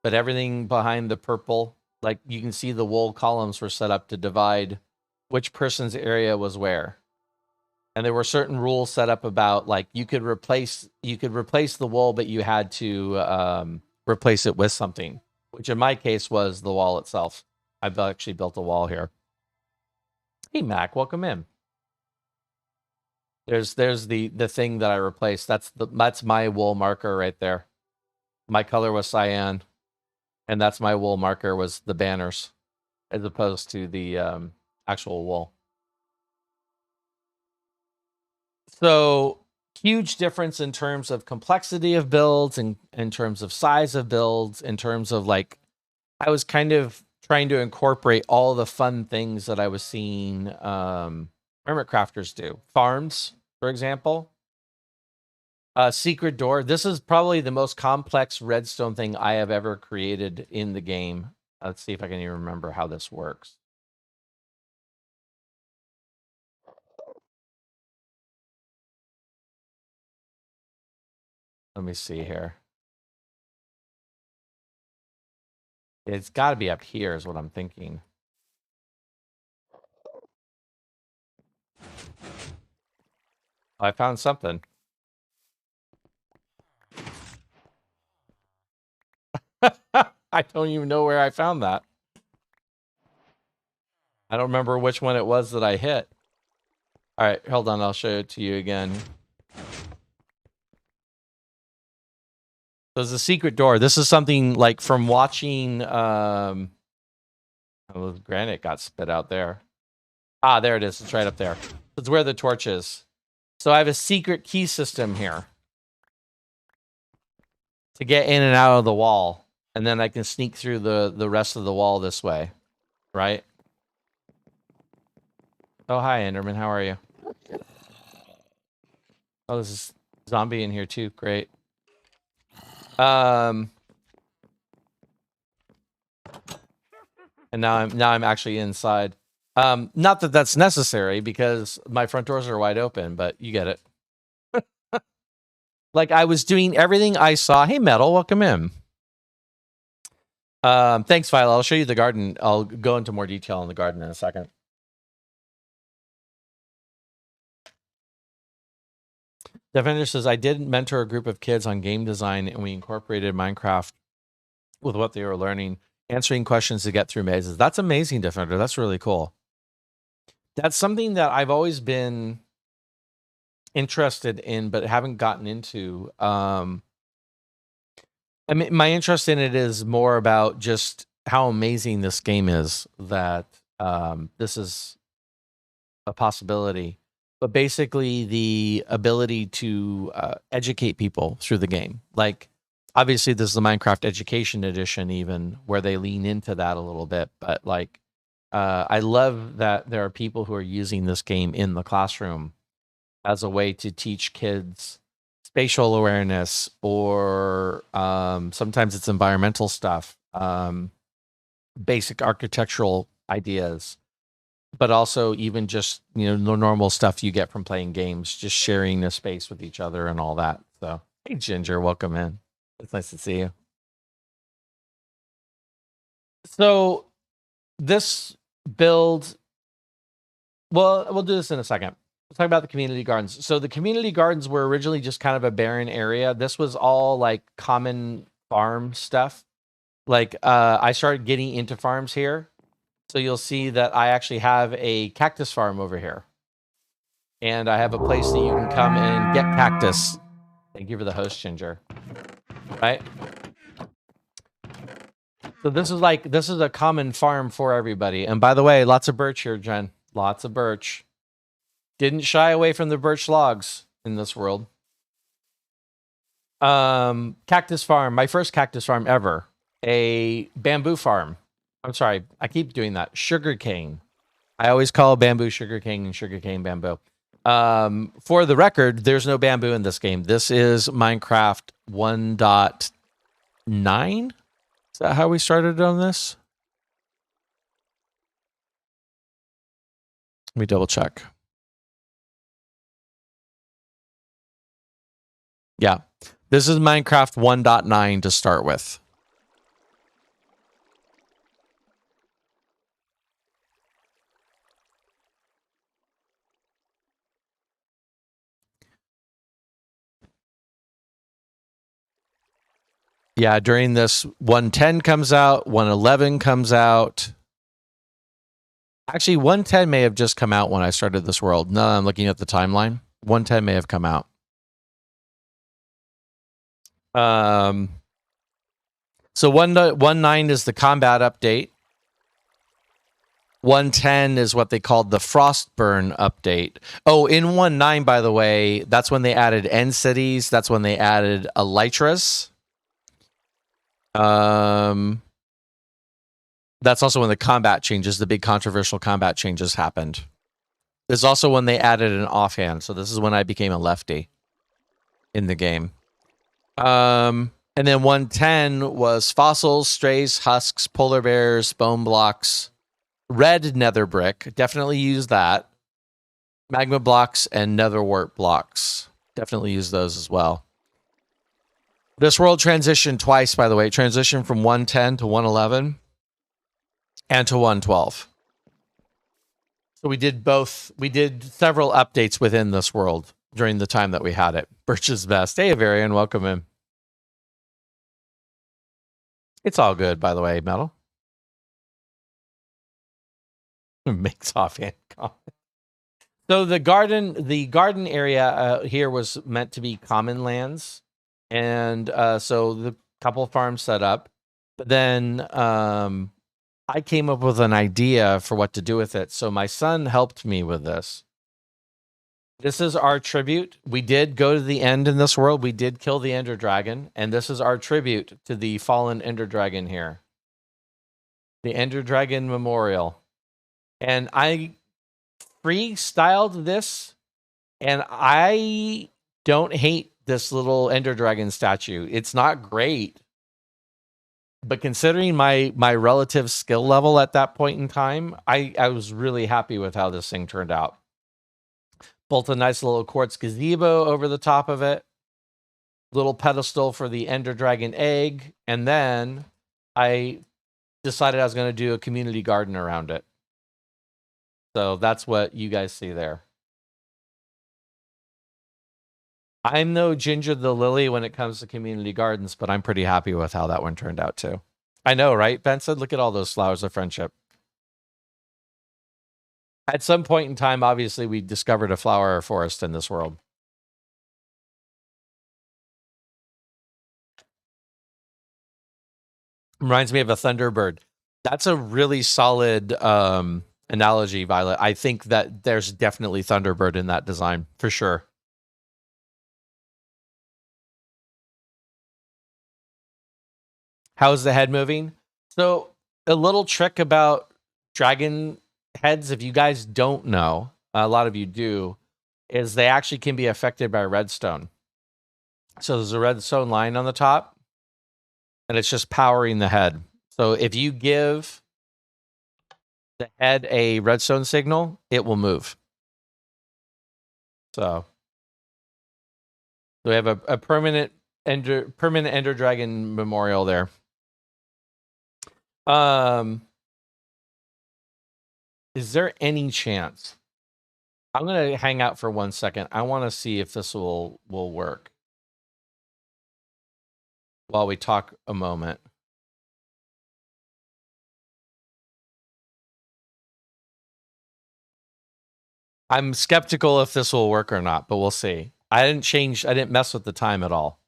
But everything behind the purple, like you can see the wool columns were set up to divide which person's area was where. And there were certain rules set up about, like, you could replace the wool, but you had to replace it with something, which in my case was the wall itself. I've actually built a wall here. Hey, Mac, welcome in. There's the thing that I replaced. That's my wool marker right there. My color was cyan, and that's my wool marker was the banners, as opposed to the actual wool. So huge difference in terms of complexity of builds, and in terms of size of builds, in terms of, like, I was kind of trying to incorporate all the fun things that I was seeing hermit crafters do. Farms, for example. Secret door. This is probably the most complex redstone thing I have ever created in the game. Let's see if I can even remember how this works. Let me see here. It's got to be up here is what I'm thinking. I found something. I don't even know where I found that. I don't remember which one it was that I hit. All right, hold on. I'll show it to you again. There's a secret door. This is something like from watching. Granite got spit out there. Ah, there it is. It's right up there. It's where the torch is. So I have a secret key system here to get in and out of the wall, and then I can sneak through the rest of the wall this way, right? Oh, hi, Enderman. How are you? Oh, this is zombie in here too. Great. And now I'm actually inside. Not that that's necessary because my front doors are wide open, but you get it. Like, I was doing everything I saw. Hey, Metal, welcome in. Thanks, Philo. I'll show you the garden. I'll go into more detail on the garden in a second. Defender says, I did mentor a group of kids on game design, and we incorporated Minecraft with what they were learning, answering questions to get through mazes. That's amazing, Defender. That's really cool. That's something that I've always been interested in, but haven't gotten into. I mean, my interest in it is more about just how amazing this game is, that this is a possibility. But basically, the ability to educate people through the game. Like, obviously, this is the Minecraft Education Edition, even, where they lean into that a little bit. But, like, I love that there are people who are using this game in the classroom as a way to teach kids spatial awareness, or sometimes it's environmental stuff, basic architectural ideas, but also even just, the normal stuff you get from playing games, just sharing a space with each other and all that. So, hey, Ginger, welcome in. It's nice to see you. So this build, well, we'll do this in a second. We'll talk about the community gardens. So the community gardens were originally just kind of a barren area. This was all like common farm stuff. Like, I started getting into farms here. So you'll see that I actually have a cactus farm over here. And I have a place that you can come and get cactus. Thank you for the host, Ginger. Right? So this is a common farm for everybody. And by the way, lots of birch here, Jen. Lots of birch. Didn't shy away from the birch logs in this world. Cactus farm, my first cactus farm ever. A bamboo farm. I'm sorry, I keep doing that. Sugarcane. I always call bamboo sugarcane and sugarcane bamboo. For the record, there's no bamboo in this game. This is Minecraft 1.9. Is that how we started on this? Let me double check. Yeah. This is Minecraft 1.9 to start with. Yeah, during this 110 comes out, 111 comes out. Actually, 110 may have just come out when I started this world. No, I'm looking at the timeline. 110 may have come out. So 1.9 is the combat update. 110 is what they called the Frostburn update. Oh, in 1.9, by the way, that's when they added end cities. That's when they added Elytras. That's also when the combat changes, the big controversial combat changes happened. This is also when they added an offhand. So this is when I became a lefty in the game. And then 110 was fossils, strays, husks, polar bears, bone blocks, red nether brick. Definitely use that. Magma blocks and nether wart blocks. Definitely use those as well. This world transitioned twice, by the way. It transitioned from 110 to 111 and to 112. So we did both. We did several updates within this world during the time that we had it. Birch's best. Hey, Varian, welcome in. It's all good, by the way, Metal. Makes offhand comment. So the garden area here was meant to be common lands. And so the couple farms set up. But then I came up with an idea for what to do with it. So my son helped me with this. This is our tribute. We did go to the end in this world. We did kill the Ender Dragon. And this is our tribute to the fallen Ender Dragon here. The Ender Dragon Memorial. And I freestyled this. And I don't hate this little Ender Dragon statue. It's not great. But considering my relative skill level at that point in time, I was really happy with how this thing turned out. Built a nice little quartz gazebo over the top of it. Little pedestal for the Ender Dragon egg. And then I decided I was going to do a community garden around it. So that's what you guys see there. I'm no Ginger the Lily when it comes to community gardens, but I'm pretty happy with how that one turned out too. I know, right, Benson? Look at all those flowers of friendship. At some point in time, obviously, we discovered a flower forest in this world. Reminds me of a Thunderbird. That's a really solid analogy, Violet. I think that there's definitely Thunderbird in that design, for sure. How's the head moving? So, a little trick about dragon heads, if you guys don't know, a lot of you do, is they actually can be affected by redstone. So there's a redstone line on the top, and it's just powering the head. So if you give the head a redstone signal, it will move. So we have a permanent Ender Dragon memorial there. Is there any chance? I'm gonna hang out for 1 second. I want to see if this will work while we talk a moment. I'm skeptical if this will work or not, but we'll see. I didn't mess with the time at all.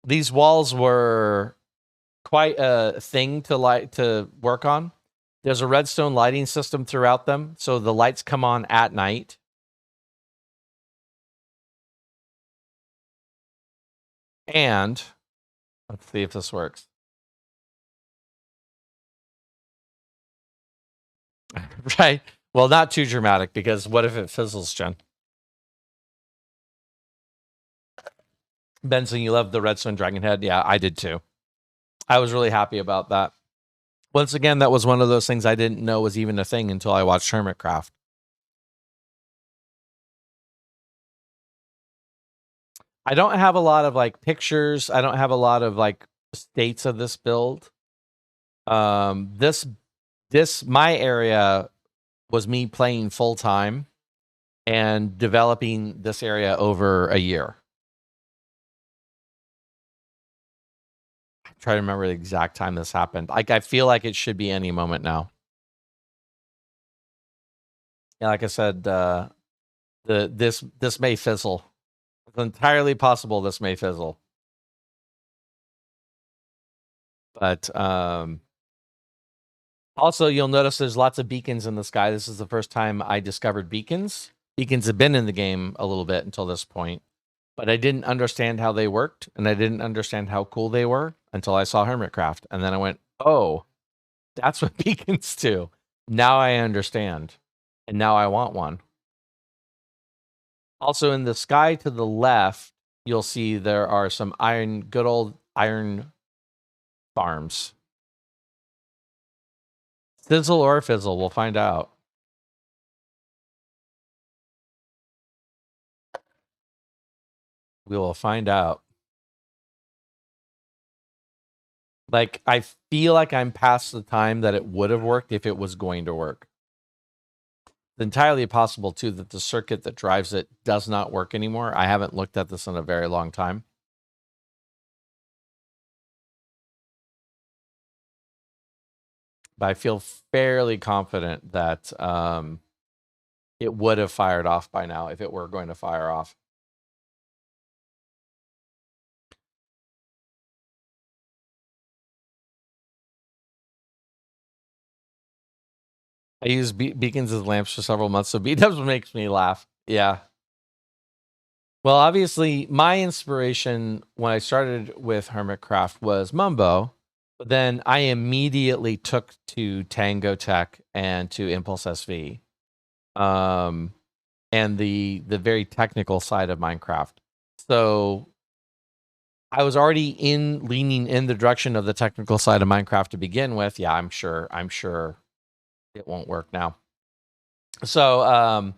These walls were quite a thing to work on. There's a redstone lighting system throughout them, so the lights come on at night. And let's see if this works. Right. Well, not too dramatic, because what if it fizzles, Jen? Benson, you love the Redstone Dragon Head. Yeah, I did too. I was really happy about that. Once again, that was one of those things I didn't know was even a thing until I watched Hermitcraft. I don't have a lot of like pictures. I don't have a lot of like states of this build. This my area was me playing full time and developing this area over a year. I try to remember the exact time this happened. Like, I feel like it should be any moment now. Yeah, like I said, this may fizzle. It's entirely possible this may fizzle. But also, you'll notice there's lots of beacons in the sky. This is the first time I discovered beacons. Beacons have been in the game a little bit until this point, but I didn't understand how they worked, and I didn't understand how cool they were until I saw Hermitcraft. And then I went, oh, that's what beacons do. Now I understand, and now I want one. Also, in the sky to the left, you'll see there are some good old iron farms. Sizzle or fizzle, we'll find out. We will find out. Like, I feel like I'm past the time that it would have worked if it was going to work. It's entirely possible, too, that the circuit that drives it does not work anymore. I haven't looked at this in a very long time. But I feel fairly confident that it would have fired off by now if it were going to fire off. I used beacons as lamps for several months, so B-dubs makes me laugh. Yeah. Well, obviously, my inspiration when I started with Hermitcraft was Mumbo, but then I immediately took to Tango Tech and to Impulse SV, and the very technical side of Minecraft. So I was already leaning in the direction of the technical side of Minecraft to begin with. Yeah, I'm sure it won't work now. So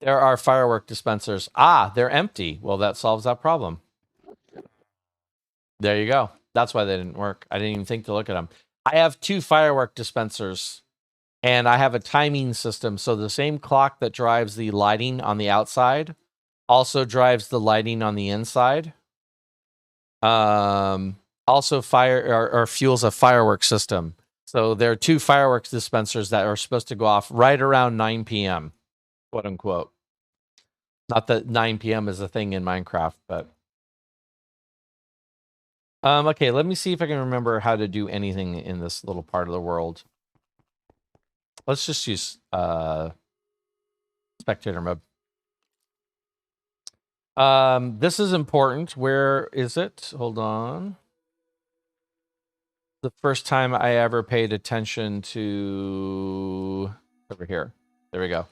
there are firework dispensers. Ah, they're empty. Well, that solves that problem. There you go. That's why they didn't work. I didn't even think to look at them. I have 2 firework dispensers, and I have a timing system. So the same clock that drives the lighting on the outside also drives the lighting on the inside. Also fuels a firework system. So there are 2 fireworks dispensers that are supposed to go off right around 9 p.m., quote unquote. Not that 9 p.m. is a thing in Minecraft, but okay, let me see if I can remember how to do anything in this little part of the world. Let's just use spectator mode. This is important. Where is it? Hold on. The first time I ever paid attention to over here. There we go.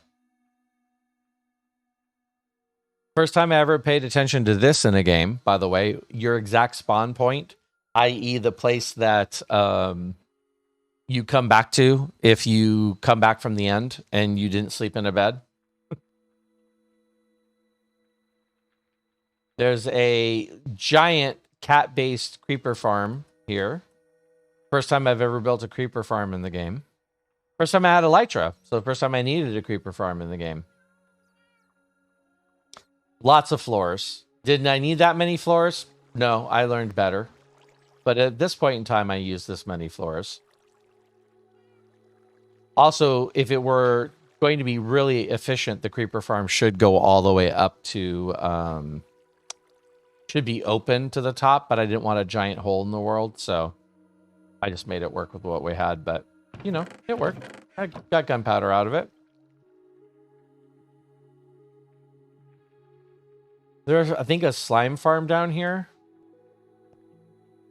First time I ever paid attention to this in a game, by the way, your exact spawn point, i.e. the place that you come back to if you come back from the end and you didn't sleep in a bed. There's a giant cat-based creeper farm here. First time I've ever built a creeper farm in the game. First time I had Elytra, so the first time I needed a creeper farm in the game. Lots of floors. Didn't I need that many floors? No, I learned better. But at this point in time, I used this many floors. Also, if it were going to be really efficient, the creeper farm should go all the way up to... should be open to the top, but I didn't want a giant hole in the world, so I just made it work with what we had. But, you know, it worked. I got gunpowder out of it. There's, I think, a slime farm down here.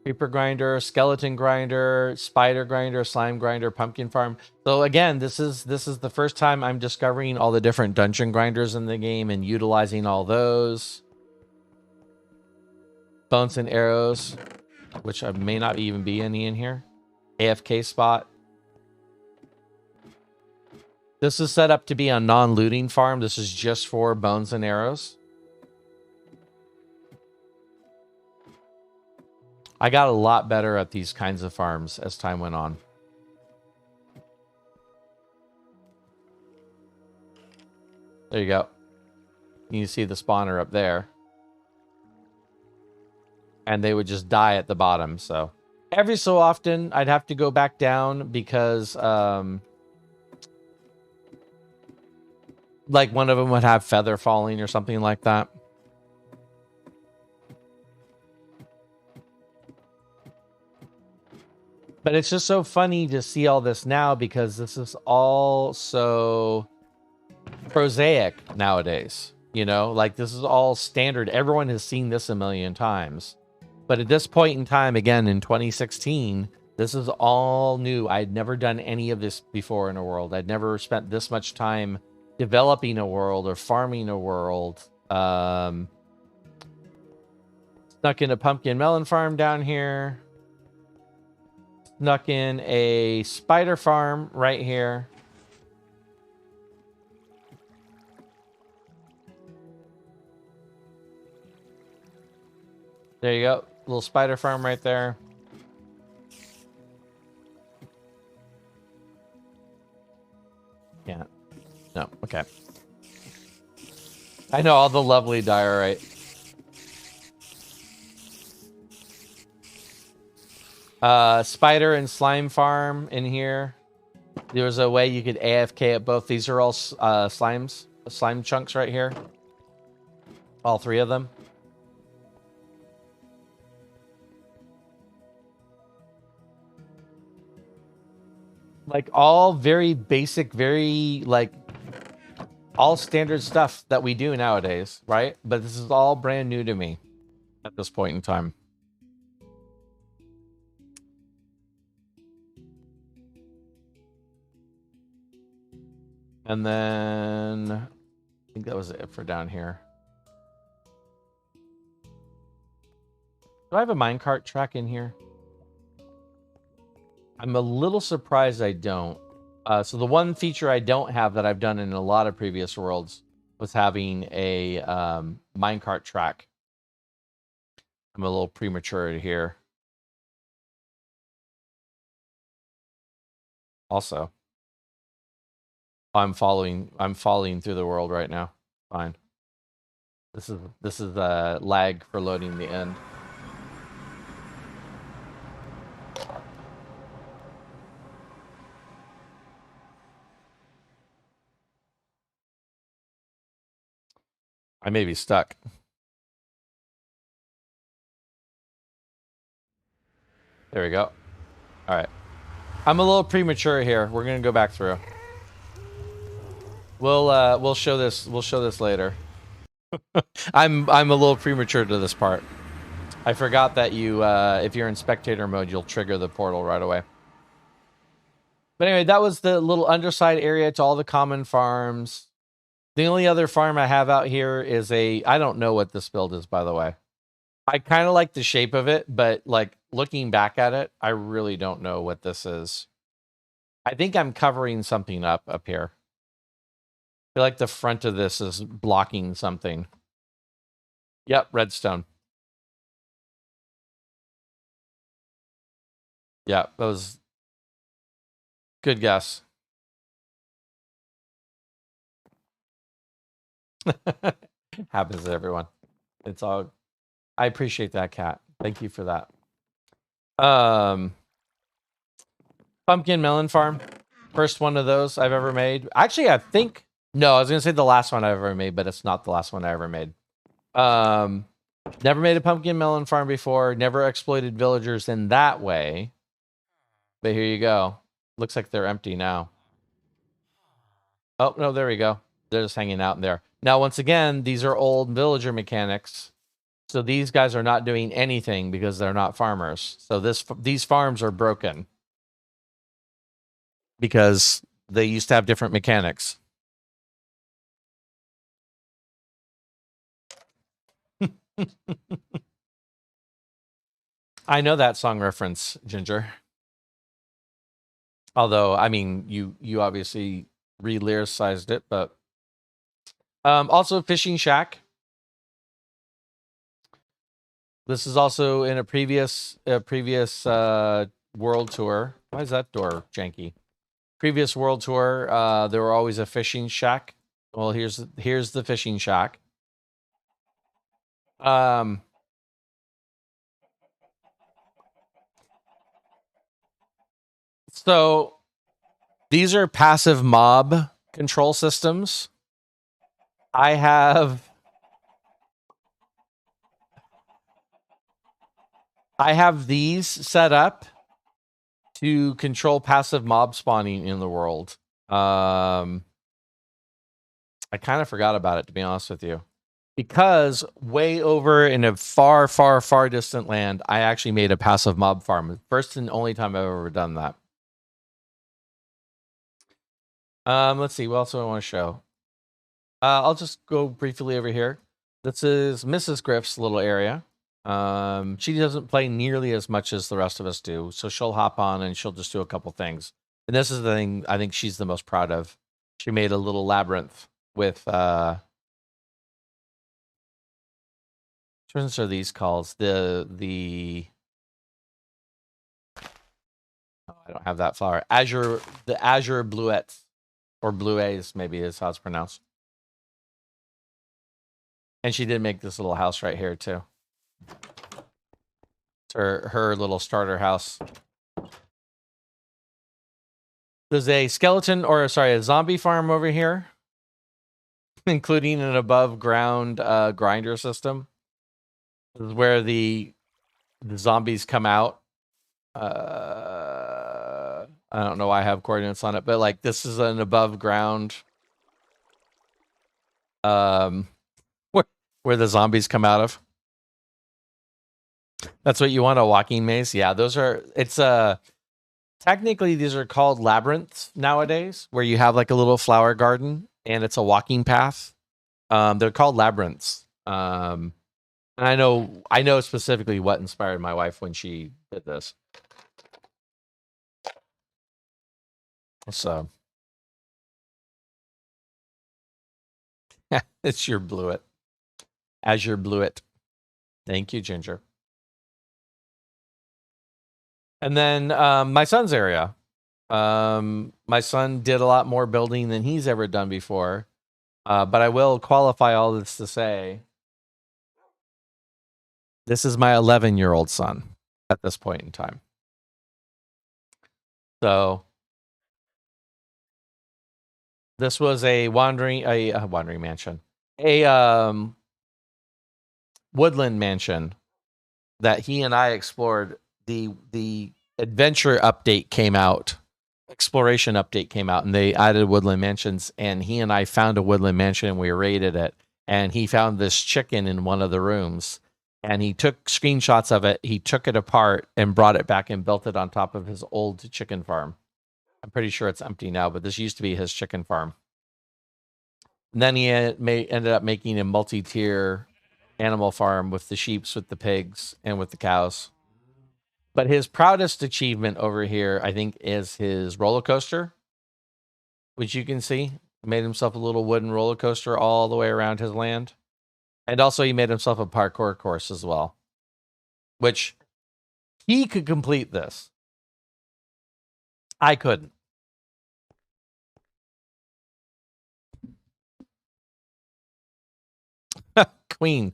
Creeper grinder, skeleton grinder, spider grinder, slime grinder, pumpkin farm. So again, this is the first time I'm discovering all the different dungeon grinders in the game and utilizing all those. Bones and arrows, which may not even be any in here. AFK spot. This is set up to be a non-looting farm. This is just for bones and arrows. I got a lot better at these kinds of farms as time went on. There you go. You can see the spawner up there. And they would just die at the bottom, so. Every so often, I'd have to go back down because, like, one of them would have feather falling or something like that. But it's just so funny to see all this now because this is all so prosaic nowadays. You know, like this is all standard. Everyone has seen this a million times. But at this point in time, again, in 2016, this is all new. I'd never done any of this before in a world. I'd never spent this much time developing a world or farming a world. Snuck in a pumpkin melon farm down here. Snuck in a spider farm right here. There you go. Little spider farm right there. Yeah. No. Okay. I know all the lovely diorite. Spider and slime farm in here. There's a way you could AFK at both. These are all slime chunks right here. All three of them. Like all very basic, very like all standard stuff that we do nowadays, right? But this is all brand new to me at this point in time. And then I think that was it for down here. Do I have a minecart track in here? I'm a little surprised I don't. So the one feature I don't have that I've done in a lot of previous worlds was having a minecart track. I'm a little premature here. Also, I'm falling through the world right now. Fine. This is a lag for loading the end. I may be stuck. There we go. All right. I'm a little premature here. We're gonna go back through. We'll show this. We'll show this later. I'm a little premature to this part. I forgot that you, if you're in spectator mode, you'll trigger the portal right away. But anyway, that was the little underside area to all the common farms. The only other farm I have out here is I don't know what this build is, by the way. I kind of like the shape of it, but like looking back at it, I really don't know what this is. I think I'm covering something up here. I feel like the front of this is blocking something. Yep, redstone. Yeah, that was good guess. Happens to everyone. It's all. I appreciate that, Cat. Thank you for that. Pumpkin melon farm. First one of those I've ever made. Actually, I think no, I was gonna say the last one I ever made, but it's not the last one I ever made. Never made a pumpkin melon farm before. Never exploited villagers in that way. But here you go. Looks like they're empty now. Oh no, there we go. They're just hanging out in there. Now, once again, these are old villager mechanics So these guys are not doing anything because they're not farmers. So these farms are broken because they used to have different mechanics. I know that song reference, Ginger. Although, I mean, you obviously re-lyricized it, but also Fishing Shack. This is also in a previous world tour. Why is that door janky? Previous world tour, there were always a fishing shack. Well, here's the fishing shack. So these are passive mob control systems. I have these set up to control passive mob spawning in the world. I kind of forgot about it, to be honest with you. Because way over in a far, far, far distant land, I actually made a passive mob farm. First and only time I've ever done that. Let's see. What else do I want to show? I'll just go briefly over here. This is Mrs. Griff's little area. She doesn't play nearly as much as the rest of us do, so she'll hop on and she'll just do a couple things. And this is the thing I think she's the most proud of. She made a little labyrinth with what are these called? The oh, I don't have that flower. The Azure Bluettes or Bluets maybe is how it's pronounced. And she did make this little house right here too. It's her little starter house. There's a skeleton, or sorry, a zombie farm over here, including an above ground grinder system. This is where the zombies come out. I don't know why I have coordinates on it, but like this is an above ground where the zombies come out of. That's what you want, a walking maze? Yeah, those are technically these are called labyrinths nowadays, where you have like a little flower garden and it's a walking path. They're called labyrinths. And I know specifically what inspired my wife when she did this. So it's your Bluet. Azure Bluet. Thank you, Ginger. And then my son's area. My son did a lot more building than he's ever done before. But I will qualify all this to say this is my 11-year-old son at this point in time. So this was a wandering mansion, a woodland mansion that he and I explored. The adventure update came out, exploration update came out, and they added woodland mansions. And he and I found a woodland mansion, and we raided it. And he found this chicken in one of the rooms, and he took screenshots of it. He took it apart and brought it back and built it on top of his old chicken farm. I'm pretty sure it's empty now, but this used to be his chicken farm. And then he ended up making a multi-tier animal farm with the sheeps, with the pigs, and with the cows. But his proudest achievement over here, I think, is his roller coaster, which you can see. He made himself a little wooden roller coaster all the way around his land. And also he made himself a parkour course as well, which he could complete this. I couldn't. Queen.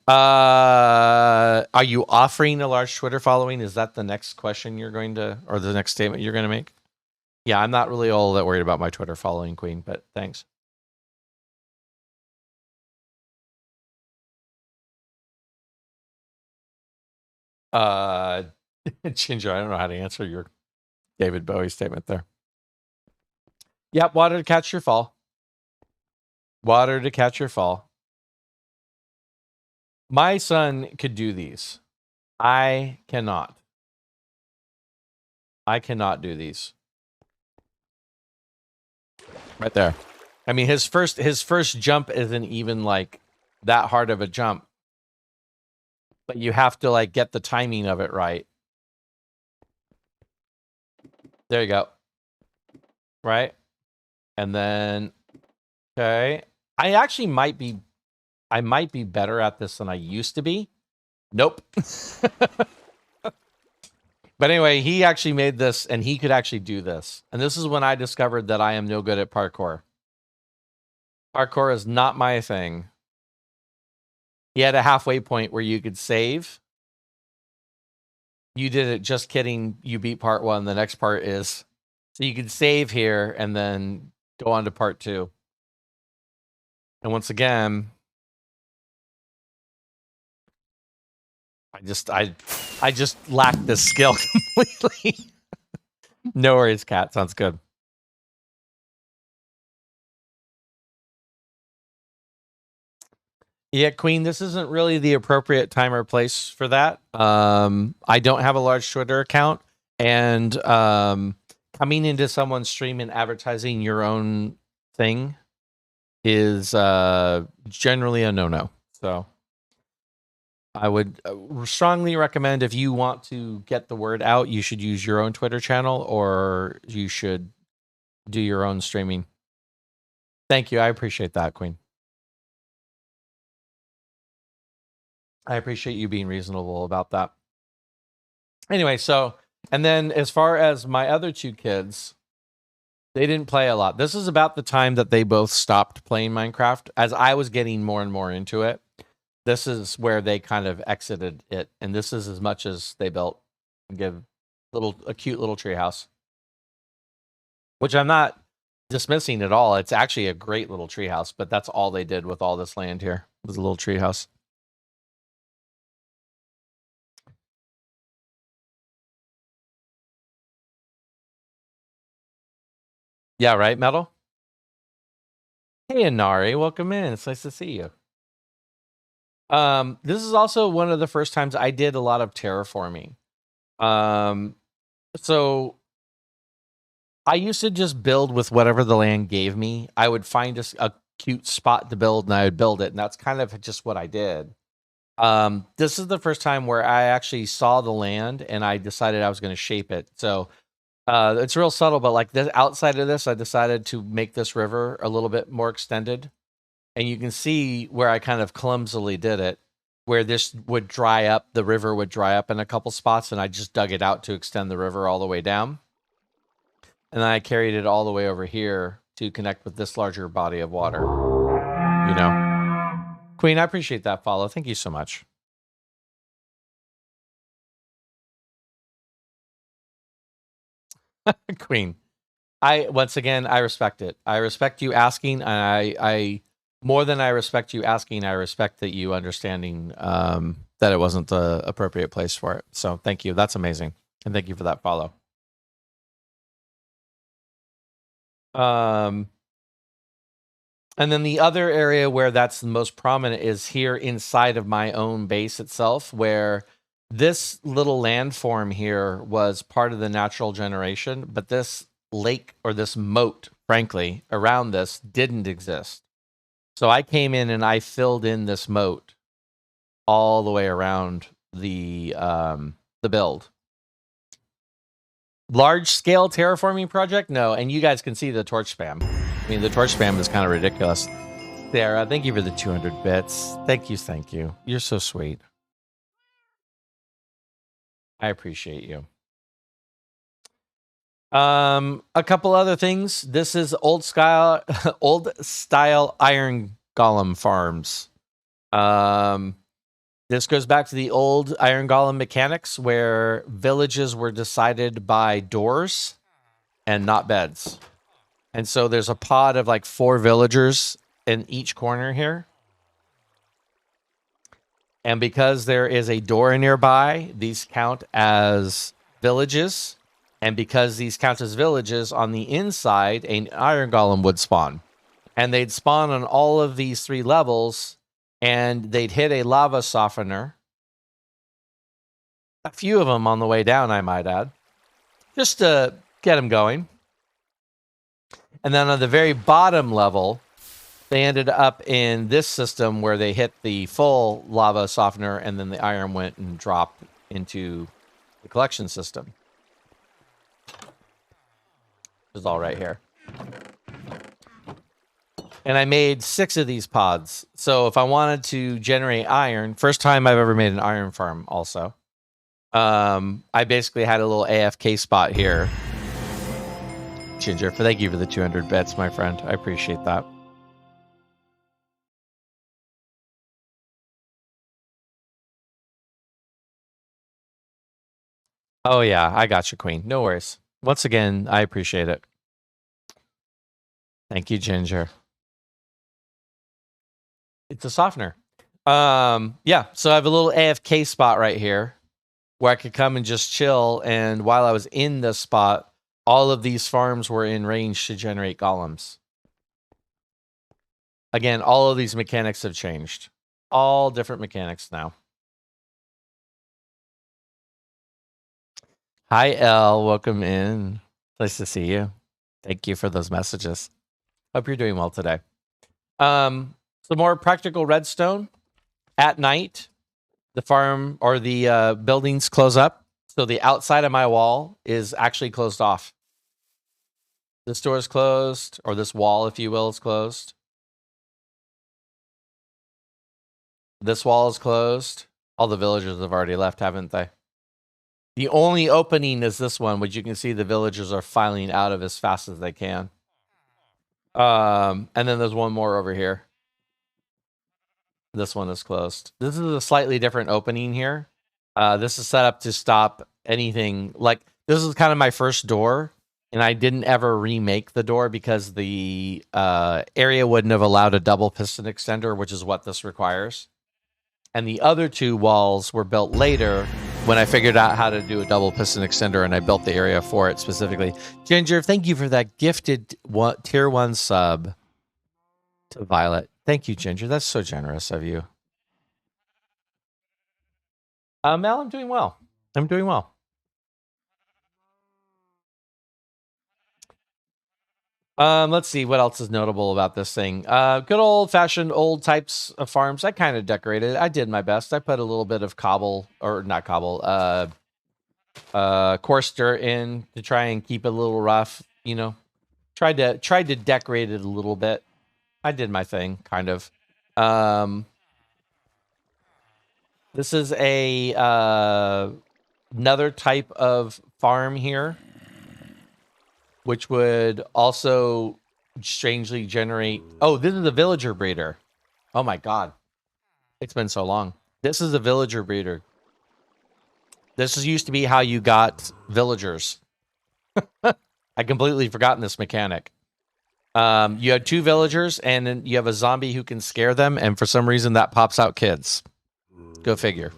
Are you offering a large Twitter following? Is that the next question you're going to, or the next statement you're going to make? Yeah, I'm not really all that worried about my Twitter following, Queen, but thanks. Ginger, I don't know how to answer your David Bowie statement there. Yep, water to catch your fall. Water to catch your fall. My son could do these. I cannot. I cannot do these. Right there. I mean, his first jump isn't even like that hard of a jump. But you have to like get the timing of it right. There you go. Right? And then okay. I actually might be better at this than I used to be. Nope. But anyway, he actually made this and he could actually do this. And this is when I discovered that I am no good at parkour. Parkour is not my thing. He had a halfway point where you could save. You did it, just kidding. You beat part 1. The next part is. So you could save here and then go on to part 2. And once again, I just lack this skill completely. No worries, Cat. Sounds good. Yeah, Queen, this isn't really the appropriate time or place for that. I don't have a large Twitter account, and coming into someone's stream and advertising your own thing is generally a no-no. So I would strongly recommend, if you want to get the word out, you should use your own Twitter channel, or you should do your own streaming. Thank you. I appreciate that, Queen. I appreciate you being reasonable about that. Anyway, so, and then as far as my other 2 kids, they didn't play a lot. This is about the time that they both stopped playing Minecraft. As I was getting more and more into it, this is where they kind of exited it. And this is as much as they built. Give a cute little tree house, which I'm not dismissing at all. It's actually a great little tree house, but that's all they did with all this land here, was a little tree house. Yeah, right, Metal? Hey, Inari, welcome in. It's nice to see you. This is also one of the first times I did a lot of terraforming. So I used to just build with whatever the land gave me. I would find a cute spot to build and I would build it. And that's kind of just what I did. This is the first time where I actually saw the land and I decided I was going to shape it. So it's real subtle, but like this, outside of this, I decided to make this river a little bit more extended. And you can see where I kind of clumsily did it, where this would dry up, the river would dry up in a couple spots, and I just dug it out to extend the river all the way down. And then I carried it all the way over here to connect with this larger body of water. You know? Queen, I appreciate that follow. Thank you so much. Queen, once again, I respect it. I respect you asking, and I more than I respect you asking, I respect that you understanding that it wasn't the appropriate place for it. So thank you. That's amazing. And thank you for that follow. And then the other area where that's the most prominent is here inside of my own base itself, where this little landform here was part of the natural generation, but this lake or this moat, frankly, around this didn't exist. So I came in and I filled in this moat all the way around the build. Large scale terraforming project? No, and you guys can see the torch spam. I mean, the torch spam is kind of ridiculous. Sarah, thank you for the 200 bits. Thank you. You're so sweet. I appreciate you. A couple other things. This is old style iron golem farms. This goes back to the old iron golem mechanics where villages were decided by doors and not beds. And so there's a pod of like 4 villagers in each corner here. And because there is a door nearby, these count as villages. And because these count as villages, on the inside, an iron golem would spawn. And they'd spawn on all of these 3 levels and they'd hit a lava softener. A few of them on the way down, I might add, just to get them going. And then on the very bottom level, they ended up in this system where they hit the full lava softener, and then the iron went and dropped into the collection system. Which is all right here. And I made 6 of these pods. So if I wanted to generate iron, first time I've ever made an iron farm also. I basically had a little AFK spot here. Ginger, thank you for the 200 bits, my friend. I appreciate that. Oh yeah, I got you, Queen. No worries. Once again, I appreciate it. Thank you, Ginger. It's a softener. Yeah, so I have a little AFK spot right here where I could come and just chill. And while I was in this spot, all of these farms were in range to generate golems. Again, all of these mechanics have changed. All different mechanics now. Hi, Elle. Welcome in. Nice to see you. Thank you for those messages. Hope you're doing well today. Some more practical redstone. At night, the farm or the buildings close up. So the outside of my wall is actually closed off. This door is closed, or this wall, if you will, is closed. This wall is closed. All the villagers have already left, haven't they? The only opening is this one, which you can see the villagers are filing out of as fast as they can. And then there's one more over here. This one is closed. This is a slightly different opening here. This is set up to stop anything. Like, this is kind of my first door, and I didn't ever remake the door because the area wouldn't have allowed a double piston extender, which is what this requires. And the other 2 walls were built later when I figured out how to do a double piston extender, and I built the area for it specifically. Ginger, thank you for that gifted tier 1 sub to Violet. Thank you, Ginger. That's so generous of you. Mel, I'm doing well. I'm doing well. Let's see what else is notable about this thing. Good old-fashioned old types of farms. I kind of decorated. I did my best. I put a little bit of cobble, or not cobble, coarse dirt in to try and keep it a little rough. You know, tried to decorate it a little bit. I did my thing, kind of. This is a another type of farm here, which would also strangely generate... Oh, this is a villager breeder. Oh my god. It's been so long. This is a villager breeder. This used to be how you got villagers. I completely forgotten this mechanic. You had 2 villagers, and then you have a zombie who can scare them, and for some reason that pops out kids. Go figure.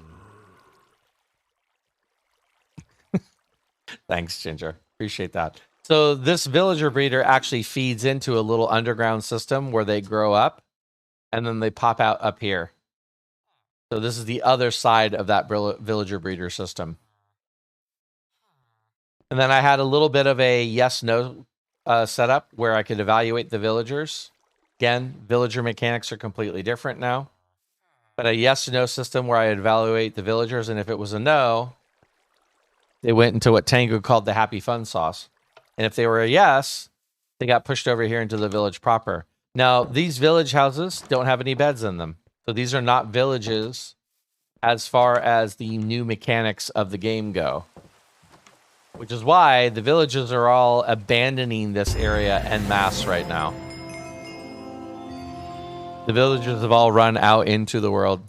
Thanks, Ginger. Appreciate that. So this villager breeder actually feeds into a little underground system where they grow up, and then they pop out up here. So this is the other side of that villager breeder system. And then I had a little bit of a yes-no setup where I could evaluate the villagers. Again, villager mechanics are completely different now. But a yes-no system where I evaluate the villagers, and if it was a no, they went into what Tango called the happy fun sauce. And if they were a yes, they got pushed over here into the village proper. Now, these village houses don't have any beds in them. So these are not villages as far as the new mechanics of the game go. Which is why the villages are all abandoning this area en masse right now. The villagers have all run out into the world.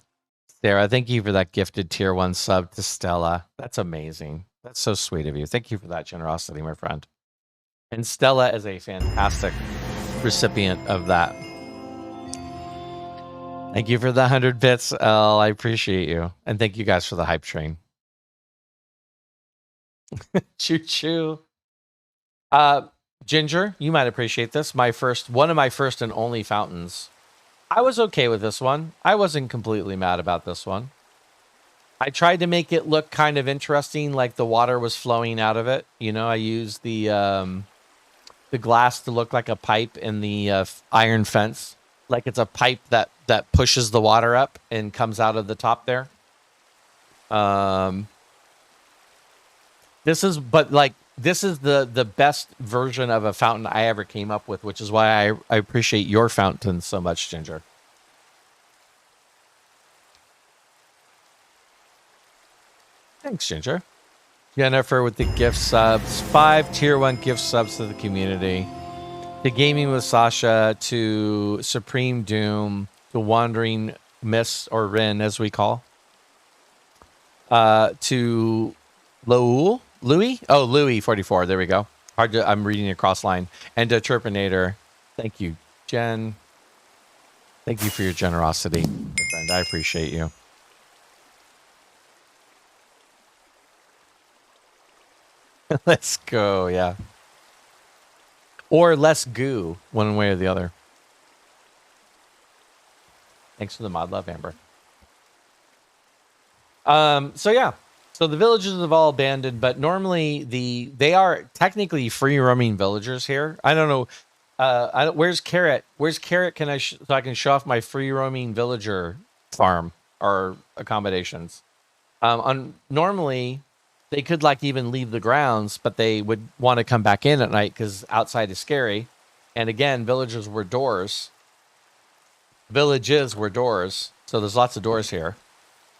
Sarah, thank you for that gifted tier 1 sub to Stella. That's amazing. That's so sweet of you. Thank you for that generosity, my friend. And Stella is a fantastic recipient of that. Thank you for the 100 bits, Elle. I appreciate you. And thank you guys for the hype train. Choo choo. Ginger, you might appreciate this. One of my first and only fountains I was okay with this one. I wasn't completely mad about this one. I tried to make it look kind of interesting, like the water was flowing out of it. You know, I used the glass to look like a pipe in the iron fence, like it's a pipe that pushes the water up and comes out of the top there. This is the best version of a fountain I ever came up with, which is why I appreciate your fountain so much, Ginger. Thanks, Ginger. Jennifer with the gift subs. 5 tier 1 gift subs to the community. To Gaming with Sasha, to Supreme Doom, to Wandering Mist, or Rin as we call. To Louis? Oh, Louis 44. There we go. I'm reading across line. And to Turpinator. Thank you, Jen. Thank you for your generosity, my friend. I appreciate you. Let's go, yeah. Or less goo, one way or the other. Thanks for the mod love, Amber. So yeah. So the villages have all abandoned, but normally they are technically free roaming villagers here. I don't know. Where's Carrot? Where's Carrot? So I can show off my free roaming villager farm or accommodations. Normally they could like even leave the grounds, but they would want to come back in at night because outside is scary. And again, villages were doors. Villages were doors. So there's lots of doors here.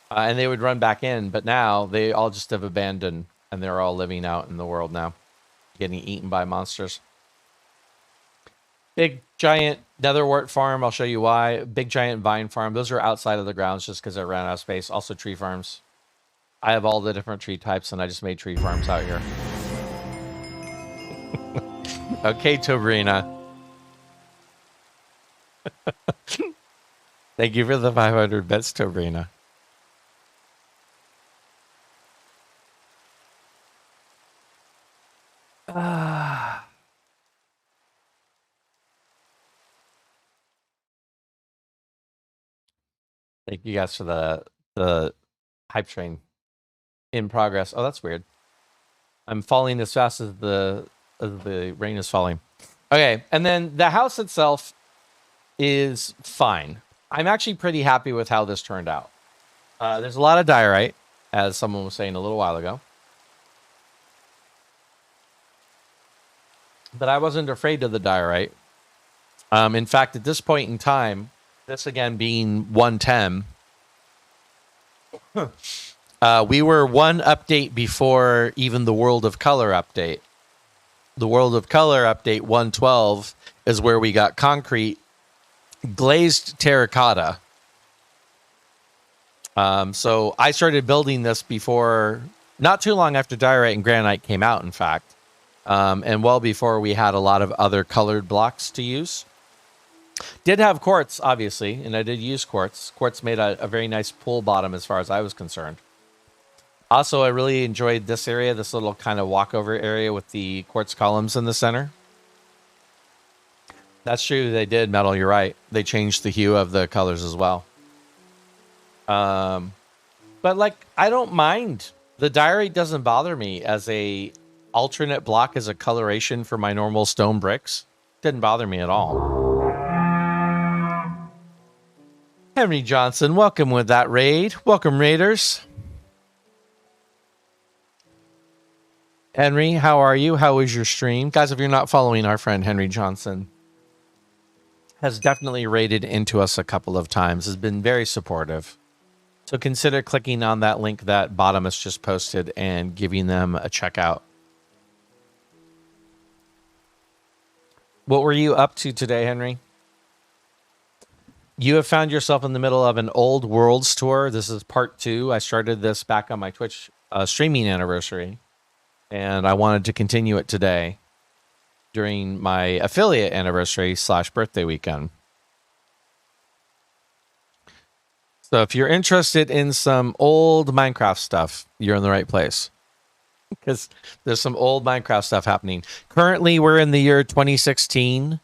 And they would run back in, but now they all just have abandoned and they're all living out in the world now, getting eaten by monsters. Big giant netherwort farm. I'll show you why. Big giant vine farm. Those are outside of the grounds just because I ran out of space. Also tree farms. I have all the different tree types and I just made tree farms out here. Okay, Tobrina. Thank you for the 500 bits, Tobrina. Thank you guys for the hype train in progress. Oh, that's weird. I'm falling as fast as the rain is falling. Okay, and then the house itself is fine. I'm actually pretty happy with how this turned out. There's a lot of diorite, as someone was saying a little while ago. But I wasn't afraid of the diorite. In fact, at this point in time, this again being 110, we were one update before even the World of Color update. The World of Color update 112 is where we got concrete glazed terracotta. So I started building this before, not too long after diorite and granite came out, in fact. And well before we had a lot of other colored blocks to use. Did have quartz, obviously, and I did use quartz. Quartz made a very nice pool bottom as far as I was concerned. Also, I really enjoyed this area, this little kind of walkover area with the quartz columns in the center. That's true, they did, Metal, you're right. They changed the hue of the colors as well. But, like, I don't mind. The diorite doesn't bother me as a alternate block as a coloration for my normal stone bricks. Didn't bother me at all. Henry Johnson, welcome with that raid. Welcome, Raiders. Henry, how are you? How is your stream? Guys, if you're not following our friend Henry Johnson, has definitely raided into us a couple of times, has been very supportive. So consider clicking on that link that Bottomist just posted and giving them a check out. What were you up to today, Henry? You have found yourself in the middle of an old worlds tour. This is part 2. I started this back on my Twitch streaming anniversary, and I wanted to continue it today during my affiliate anniversary / birthday weekend. So if you're interested in some old Minecraft stuff, you're in the right place. Because there's some old Minecraft stuff happening. Currently, we're in the year 2016.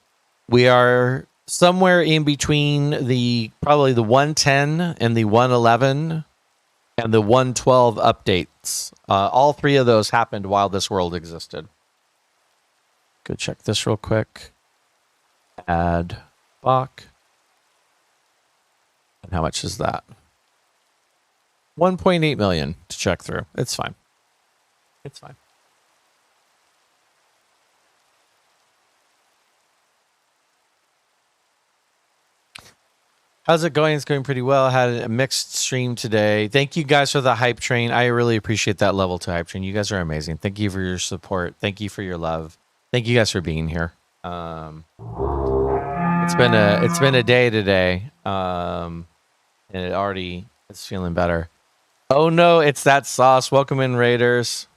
We are somewhere in between probably the 110 and the 111 and the 112 updates. All three of those happened while this world existed. Go check this real quick. Add Bach. And how much is that? 1.8 million to check through. It's fine. It's fine. How's it going? It's going pretty well. Had a mixed stream today. Thank you guys for the hype train. I really appreciate that level 2 hype train. You guys are amazing. Thank you for your support. Thank you for your love. Thank you guys for being here. It's been a day today. And it already is feeling better. Oh no, it's that sauce. Welcome in, Raiders.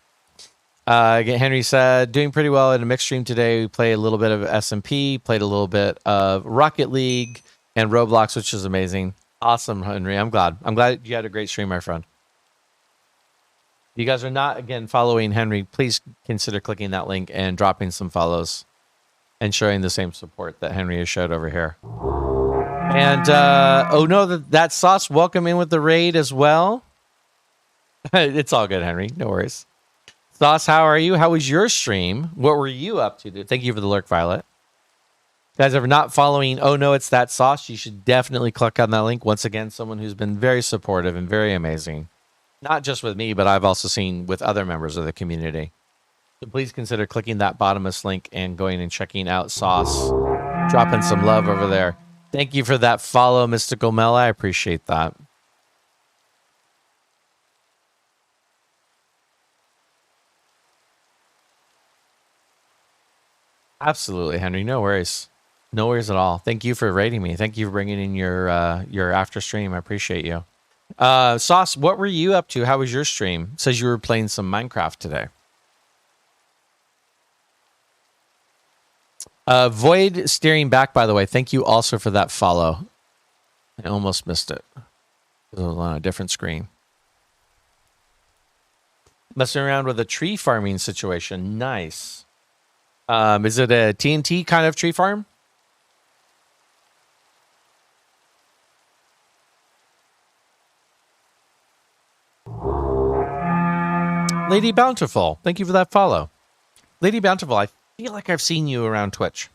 Henry said, doing pretty well in a mixed stream today. We played a little bit of SMP, played a little bit of Rocket League and Roblox, which is amazing. Awesome, Henry. I'm glad you had a great stream, my friend. If you guys are not, again, following Henry, please consider clicking that link and dropping some follows and showing the same support that Henry has showed over here. And, oh no, that sauce, welcome in with the raid as well. It's all good, Henry. No worries. Sauce, how are you? How was your stream? What were you up to? Thank you for the lurk, Violet. Guys, if you're not following Oh No, It's That Sauce, you should definitely click on that link. Once again, someone who's been very supportive and very amazing. Not just with me, but I've also seen with other members of the community. So please consider clicking that bottomless link and going and checking out Sauce. Dropping some love over there. Thank you for that follow, Mystical Mel. I appreciate that. Absolutely, Henry. No worries. No worries at all. Thank you for rating me. Thank you for bringing in your after stream. I appreciate you. Sauce, what were you up to? How was your stream? It says you were playing some Minecraft today. Void steering back, by the way. Thank you also for that follow. I almost missed it. It was on a different screen. Messing around with a tree farming situation. Nice. Is it a TNT kind of tree farm? Lady Bountiful, thank you for that follow. Lady Bountiful, I feel like I've seen you around Twitch.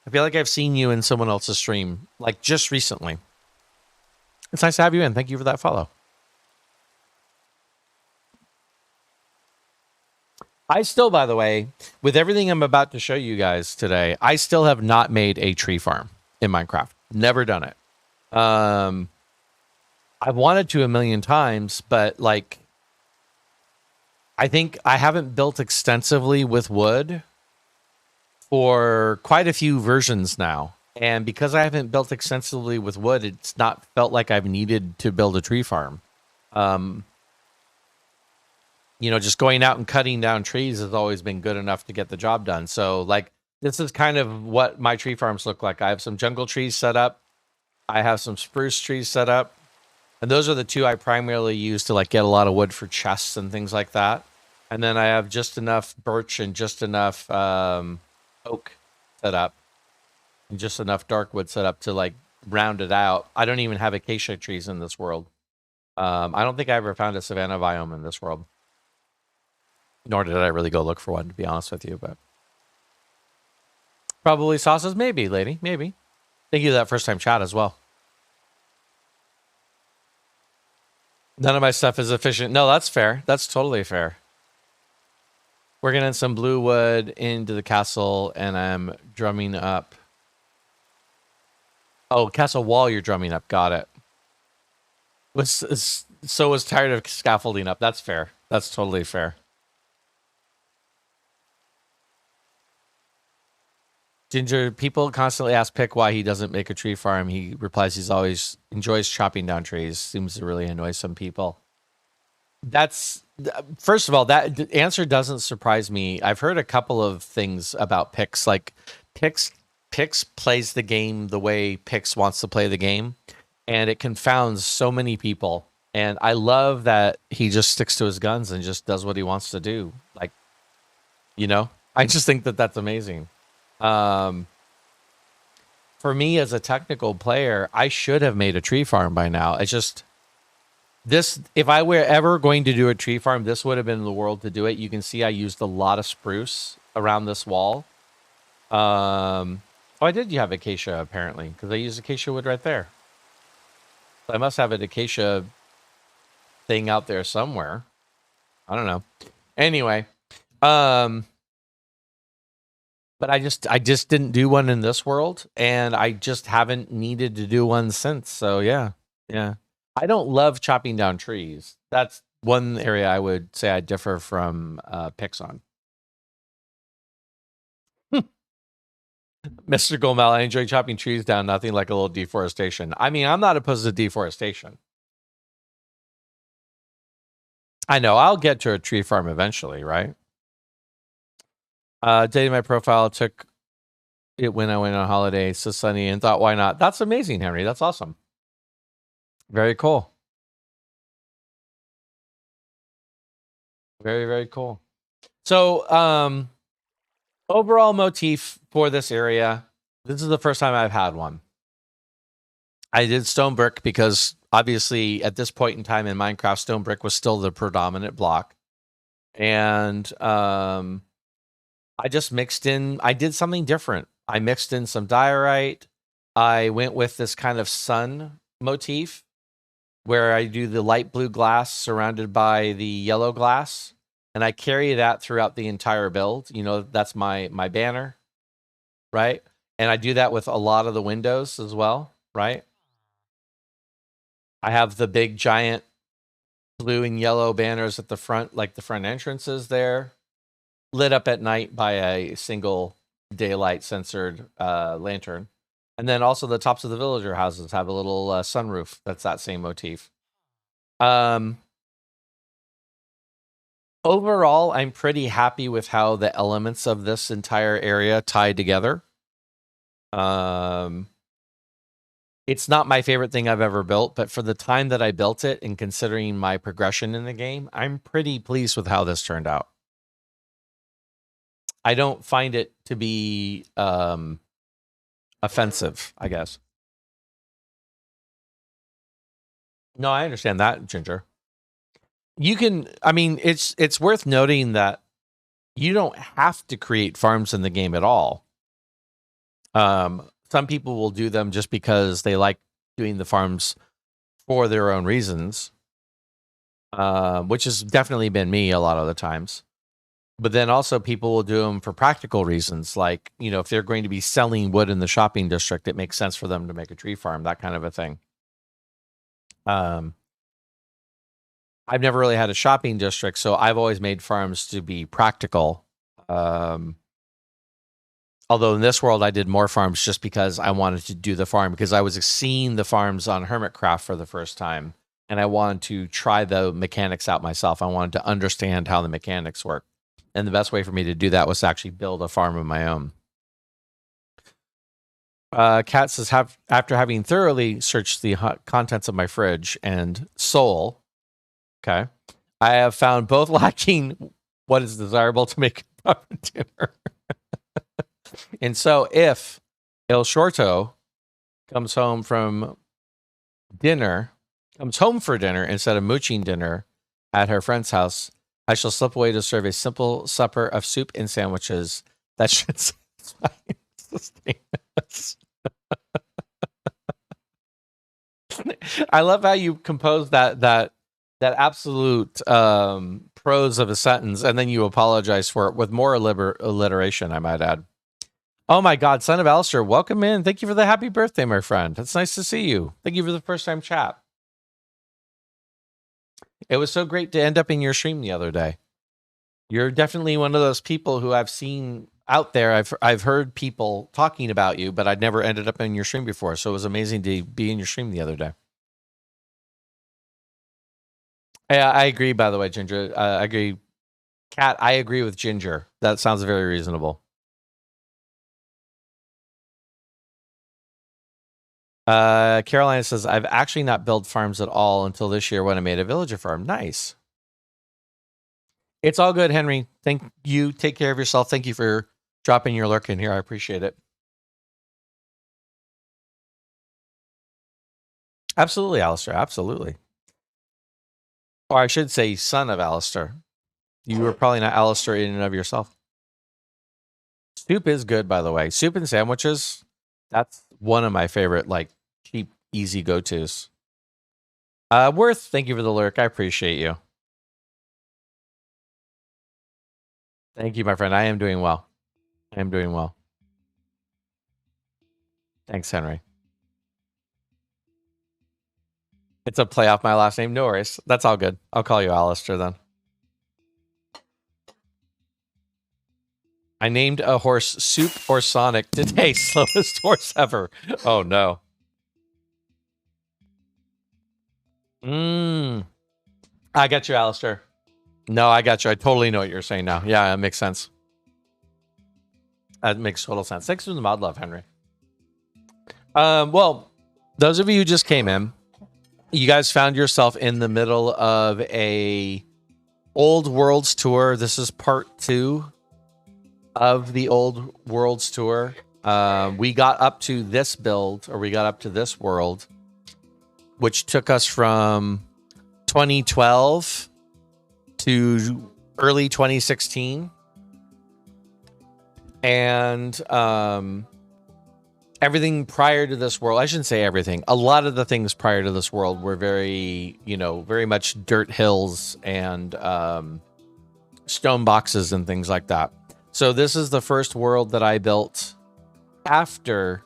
I feel like I've seen you in someone else's stream, like just recently. It's nice to have you in. Thank you for that follow. I still, by the way, with everything I'm about to show you guys today, I still have not made a tree farm in Minecraft. Never done it. I've wanted to a million times, but like, I think I haven't built extensively with wood for quite a few versions now. And because I haven't built extensively with wood, it's not felt like I've needed to build a tree farm. You know, just going out and cutting down trees has always been good enough to get the job done. So like, this is kind of what my tree farms look like. I have some jungle trees set up. I have some spruce trees set up. And those are the two I primarily use to like get a lot of wood for chests and things like that. And then I have just enough birch and just enough oak set up. And just enough dark wood set up to like round it out. I don't even have acacia trees in this world. I don't think I ever found a savanna biome in this world. Nor did I really go look for one, to be honest with you. But probably sauces, maybe, lady, maybe. Thank you for that first time chat as well. None of my stuff is efficient. No, that's fair. That's totally fair. We're getting some blue wood into the castle, and I'm drumming up. Oh, castle wall you're drumming up. Got it. So was tired of scaffolding up. That's fair. That's totally fair. Ginger, people constantly ask Pick why he doesn't make a tree farm. He replies he's always enjoys chopping down trees. Seems to really annoy some people. That's, first of all, that answer doesn't surprise me. I've heard a couple of things about Pix. Like Pix plays the game the way Pix wants to play the game, and it confounds so many people. And I love that he just sticks to his guns and just does what he wants to do. Like, you know, I just think that that's amazing. for me as a technical player, I should have made a tree farm by now. It's just this, if I were ever going to do a tree farm, this would have been the world to do it. You can see I used a lot of spruce around this wall. Oh, I did have acacia apparently, because I used acacia wood right there. So I must have an acacia thing out there somewhere. I don't know. Anyway, but I just didn't do one in this world, and I just haven't needed to do one since. So yeah. I don't love chopping down trees. That's one area I would say I differ from Pix on. Mr. Gomel, I enjoy chopping trees down. Nothing like a little deforestation. I mean, I'm not opposed to deforestation. I know I'll get to a tree farm eventually, right? Dating my profile, took it when I went on holiday, so sunny, and thought, why not? That's amazing, Henry. That's awesome. Very cool. Very, very cool. So, overall motif for this area, this is the first time I've had one. I did stone brick because obviously at this point in time in Minecraft, stone brick was still the predominant block. And I just mixed in, I did something different. I mixed in some diorite. I went with this kind of sun motif where I do the light blue glass surrounded by the yellow glass. And I carry that throughout the entire build. You know, that's my banner, right? And I do that with a lot of the windows as well, right? I have the big giant blue and yellow banners at the front, like the front entrances there, lit up at night by a single daylight censored lantern. And then also the tops of the villager houses have a little sunroof. That's that same motif. Overall, I'm pretty happy with how the elements of this entire area tie together. It's not my favorite thing I've ever built, but for the time that I built it and considering my progression in the game, I'm pretty pleased with how this turned out. I don't find it to be offensive, I guess. No, I understand that, Ginger. You can, I mean, it's worth noting that you don't have to create farms in the game at all. Some people will do them just because they like doing the farms for their own reasons, which has definitely been me a lot of the times. But then also people will do them for practical reasons. Like, you know, if they're going to be selling wood in the shopping district, it makes sense for them to make a tree farm, that kind of a thing. I've never really had a shopping district, so I've always made farms to be practical. Although in this world, I did more farms just because I wanted to do the farm, because I was seeing the farms on Hermitcraft for the first time, and I wanted to try the mechanics out myself. I wanted to understand how the mechanics work. And the best way for me to do that was to actually build a farm of my own. Kat says, after having thoroughly searched the contents of my fridge and soul, okay, I have found both lacking what is desirable to make a proper dinner. And so if El Shorto comes home for dinner instead of mooching dinner at her friend's house, I shall slip away to serve a simple supper of soup and sandwiches that should sustain us. I love how you compose that absolute prose of a sentence, and then you apologize for it with more alliteration, I might add. Oh my God, Son of Alistair, welcome in. Thank you for the happy birthday, my friend. It's nice to see you. Thank you for the first time chat. It was so great to end up in your stream the other day. You're definitely one of those people who I've seen out there. I've heard people talking about you, but I'd never ended up in your stream before. So it was amazing to be in your stream the other day. Yeah, I agree, by the way, Ginger. I agree. Kat, I agree with Ginger. That sounds very reasonable. Carolina says, I've actually not built farms at all until this year when I made a villager farm. Nice. It's all good, Henry. Thank you. Take care of yourself. Thank you for dropping your lurk in here. I appreciate it. Absolutely, Alistair. Absolutely. Or I should say, son of Alistair. You were probably not Alistair in and of yourself. Soup is good, by the way. Soup and sandwiches. That's one of my favorite, like, cheap, easy go-tos. Worth, thank you for the lurk. I appreciate you. Thank you, my friend. I am doing well. I am doing well. Thanks, Henry. It's a play off my last name. No worries. That's all good. I'll call you Alistair then. I named a horse Soup or Sonic today. Slowest horse ever. Oh, no. I got you, Alistair. No, I got you. I totally know what you're saying now. Yeah, it makes sense. That makes total sense. Thanks for the mod love, Henry. Well, those of you who just came in, you guys found yourself in the middle of a Old Worlds tour. This is part 2 of the Old Worlds tour. We got up to this build, or we got up to this world, which took us from 2012 to early 2016. And everything prior to this world, I shouldn't say everything, a lot of the things prior to this world were very, very much dirt hills and stone boxes and things like that. So this is the first world that I built after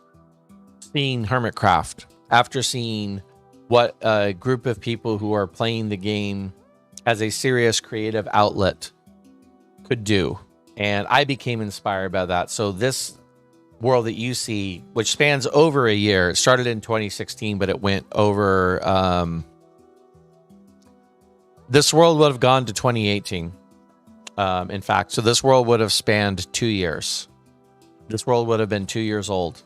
seeing Hermitcraft, after seeing what a group of people who are playing the game as a serious creative outlet could do. And I became inspired by that. So this world that you see, which spans over a year, it started in 2016, but it went over... this world would have gone to 2018. In fact, so this world would have spanned 2 years. This world would have been 2 years old.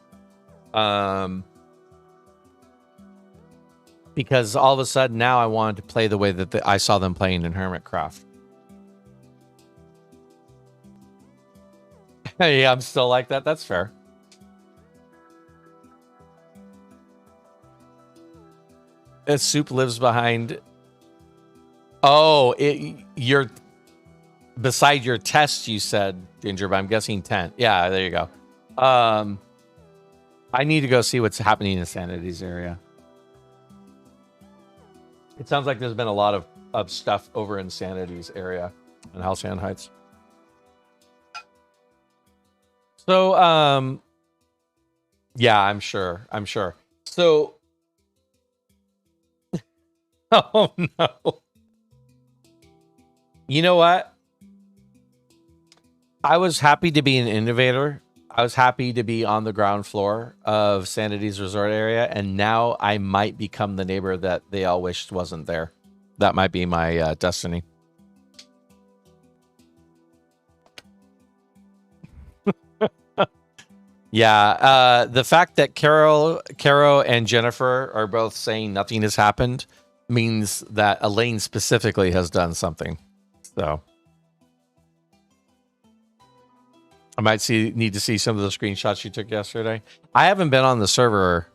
Because all of a sudden now I wanted to play the way that I saw them playing in Hermitcraft. Yeah, I'm still like that. That's fair. This Soup lives behind... Oh, you're... Beside your test, you said, Ginger, but I'm guessing tent. Yeah, there you go. I need to go see what's happening in Sanity's area. It sounds like there's been a lot of stuff over in Sanity's area in Halcyon Heights. So, yeah, I'm sure. So, oh no. You know what? I was happy to be an innovator. I was happy to be on the ground floor of Sanity's resort area, and now I might become the neighbor that they all wished wasn't there. That might be my destiny. Yeah, the fact that Caro and Jennifer are both saying nothing has happened means that Elaine specifically has done something. So I might need to see some of the screenshots you took yesterday. I haven't been on the server.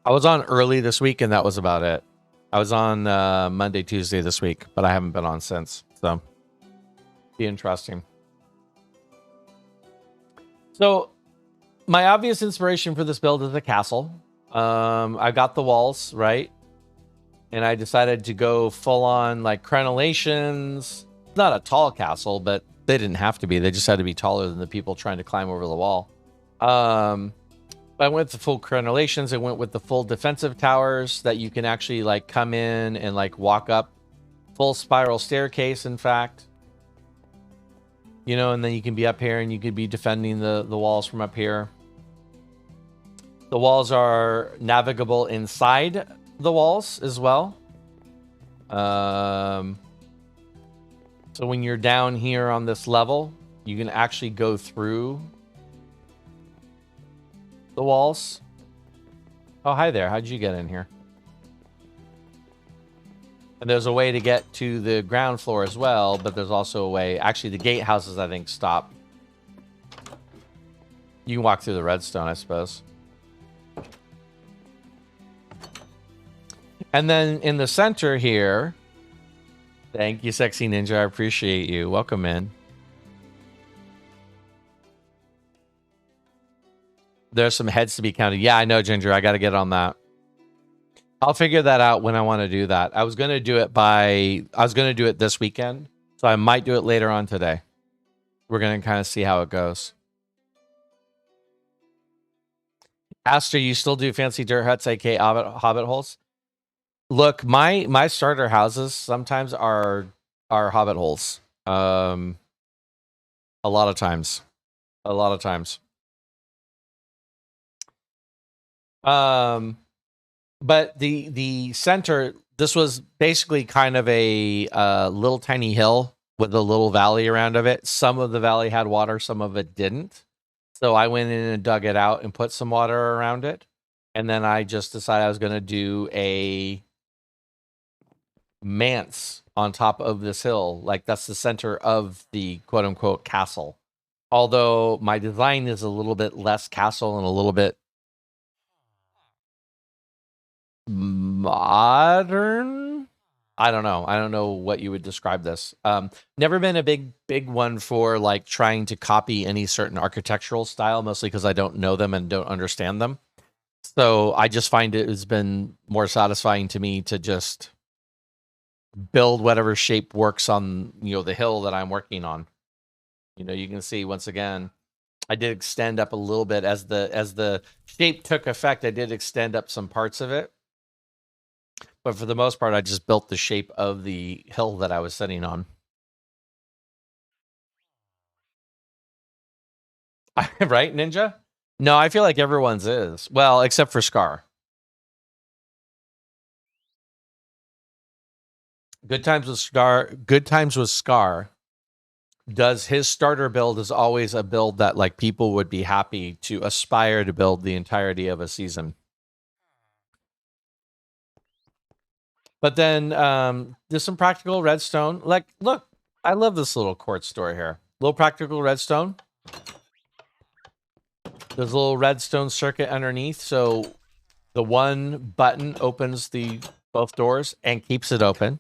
I was on early this week, and that was about it. I was on Monday, Tuesday this week, but I haven't been on since. So be interesting. So my obvious inspiration for this build is a castle. I got the walls, right? And I decided to go full on like crenellations. Not a tall castle, but they didn't have to be. They just had to be taller than the people trying to climb over the wall. I went with the full crenellations. I went with the full defensive towers that you can actually like come in and like walk up. Full spiral staircase, in fact. You know, and then you can be up here and you could be defending the walls from up here. The walls are navigable inside the walls as well. So when you're down here on this level, you can actually go through the walls. Oh, hi there. How'd you get in here? And there's a way to get to the ground floor as well, but there's also a way... Actually, the gatehouses, I think, stop. You can walk through the redstone, I suppose. And then in the center here, thank you, Sexy Ninja. I appreciate you. Welcome in. There's some heads to be counted. Yeah, I know, Ginger. I got to get on that. I'll figure that out when I want to do that. I was going to do it this weekend, so I might do it later on today. We're going to kind of see how it goes. Aster, you still do fancy dirt huts, aka hobbit holes? Look, my starter houses sometimes are hobbit holes. A lot of times. But the center, this was basically kind of a little tiny hill with a little valley around of it. Some of the valley had water, some of it didn't. So I went in and dug it out and put some water around it. And then I just decided I was going to do a manse on top of this hill. Like that's the center of the quote unquote castle. Although my design is a little bit less castle and a little bit modern. I don't know what you would describe this. Never been a big one for like trying to copy any certain architectural style, mostly because I don't know them and don't understand them. So I just find it has been more satisfying to me to just build whatever shape works on, the hill that I'm working on. You can see once again, I did extend up a little bit as the shape took effect. I did extend up some parts of it. But for the most part, I just built the shape of the hill that I was sitting on. Right, Ninja? No, I feel like everyone's is. Well, except for Scar. Good times with Scar. Does his starter build is always a build that like people would be happy to aspire to build the entirety of a season. But then there's some practical redstone. Like, look, I love this little quartz store here. Little practical redstone. There's a little redstone circuit underneath, so the one button opens both doors and keeps it open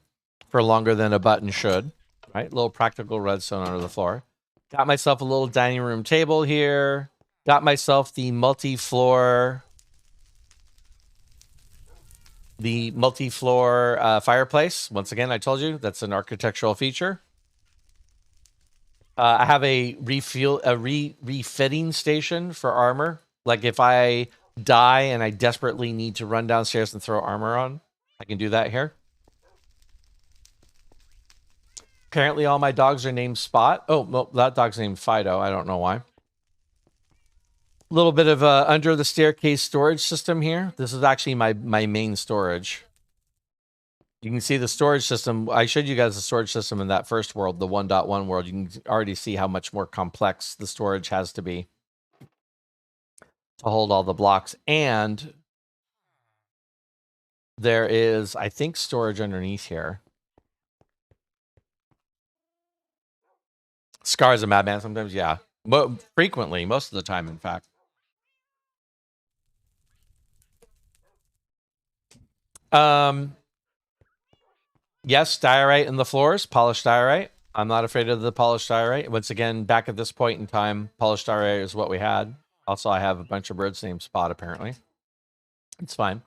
for longer than a button should. Right, little practical redstone under the floor. Got myself a little dining room table here. Got myself the multi-floor fireplace. Once again, I told you that's an architectural feature. I have a refitting station for armor. Like if I die and I desperately need to run downstairs and throw armor on, I can do that here. Apparently all my dogs are named Spot. Oh, well, that dog's named Fido. I don't know why. A little bit of under the staircase storage system here. This is actually my main storage. You can see the storage system. I showed you guys the storage system in that first world, the 1.1 world. You can already see how much more complex the storage has to be to hold all the blocks. And there is, I think, storage underneath here. Scar's a madman sometimes, yeah. Frequently, most of the time, in fact. Yes, diorite in the floors, polished diorite. I'm not afraid of the polished diorite. Once again, back at this point in time, polished diorite is what we had. Also, I have a bunch of birds named Spot, apparently. It's fine.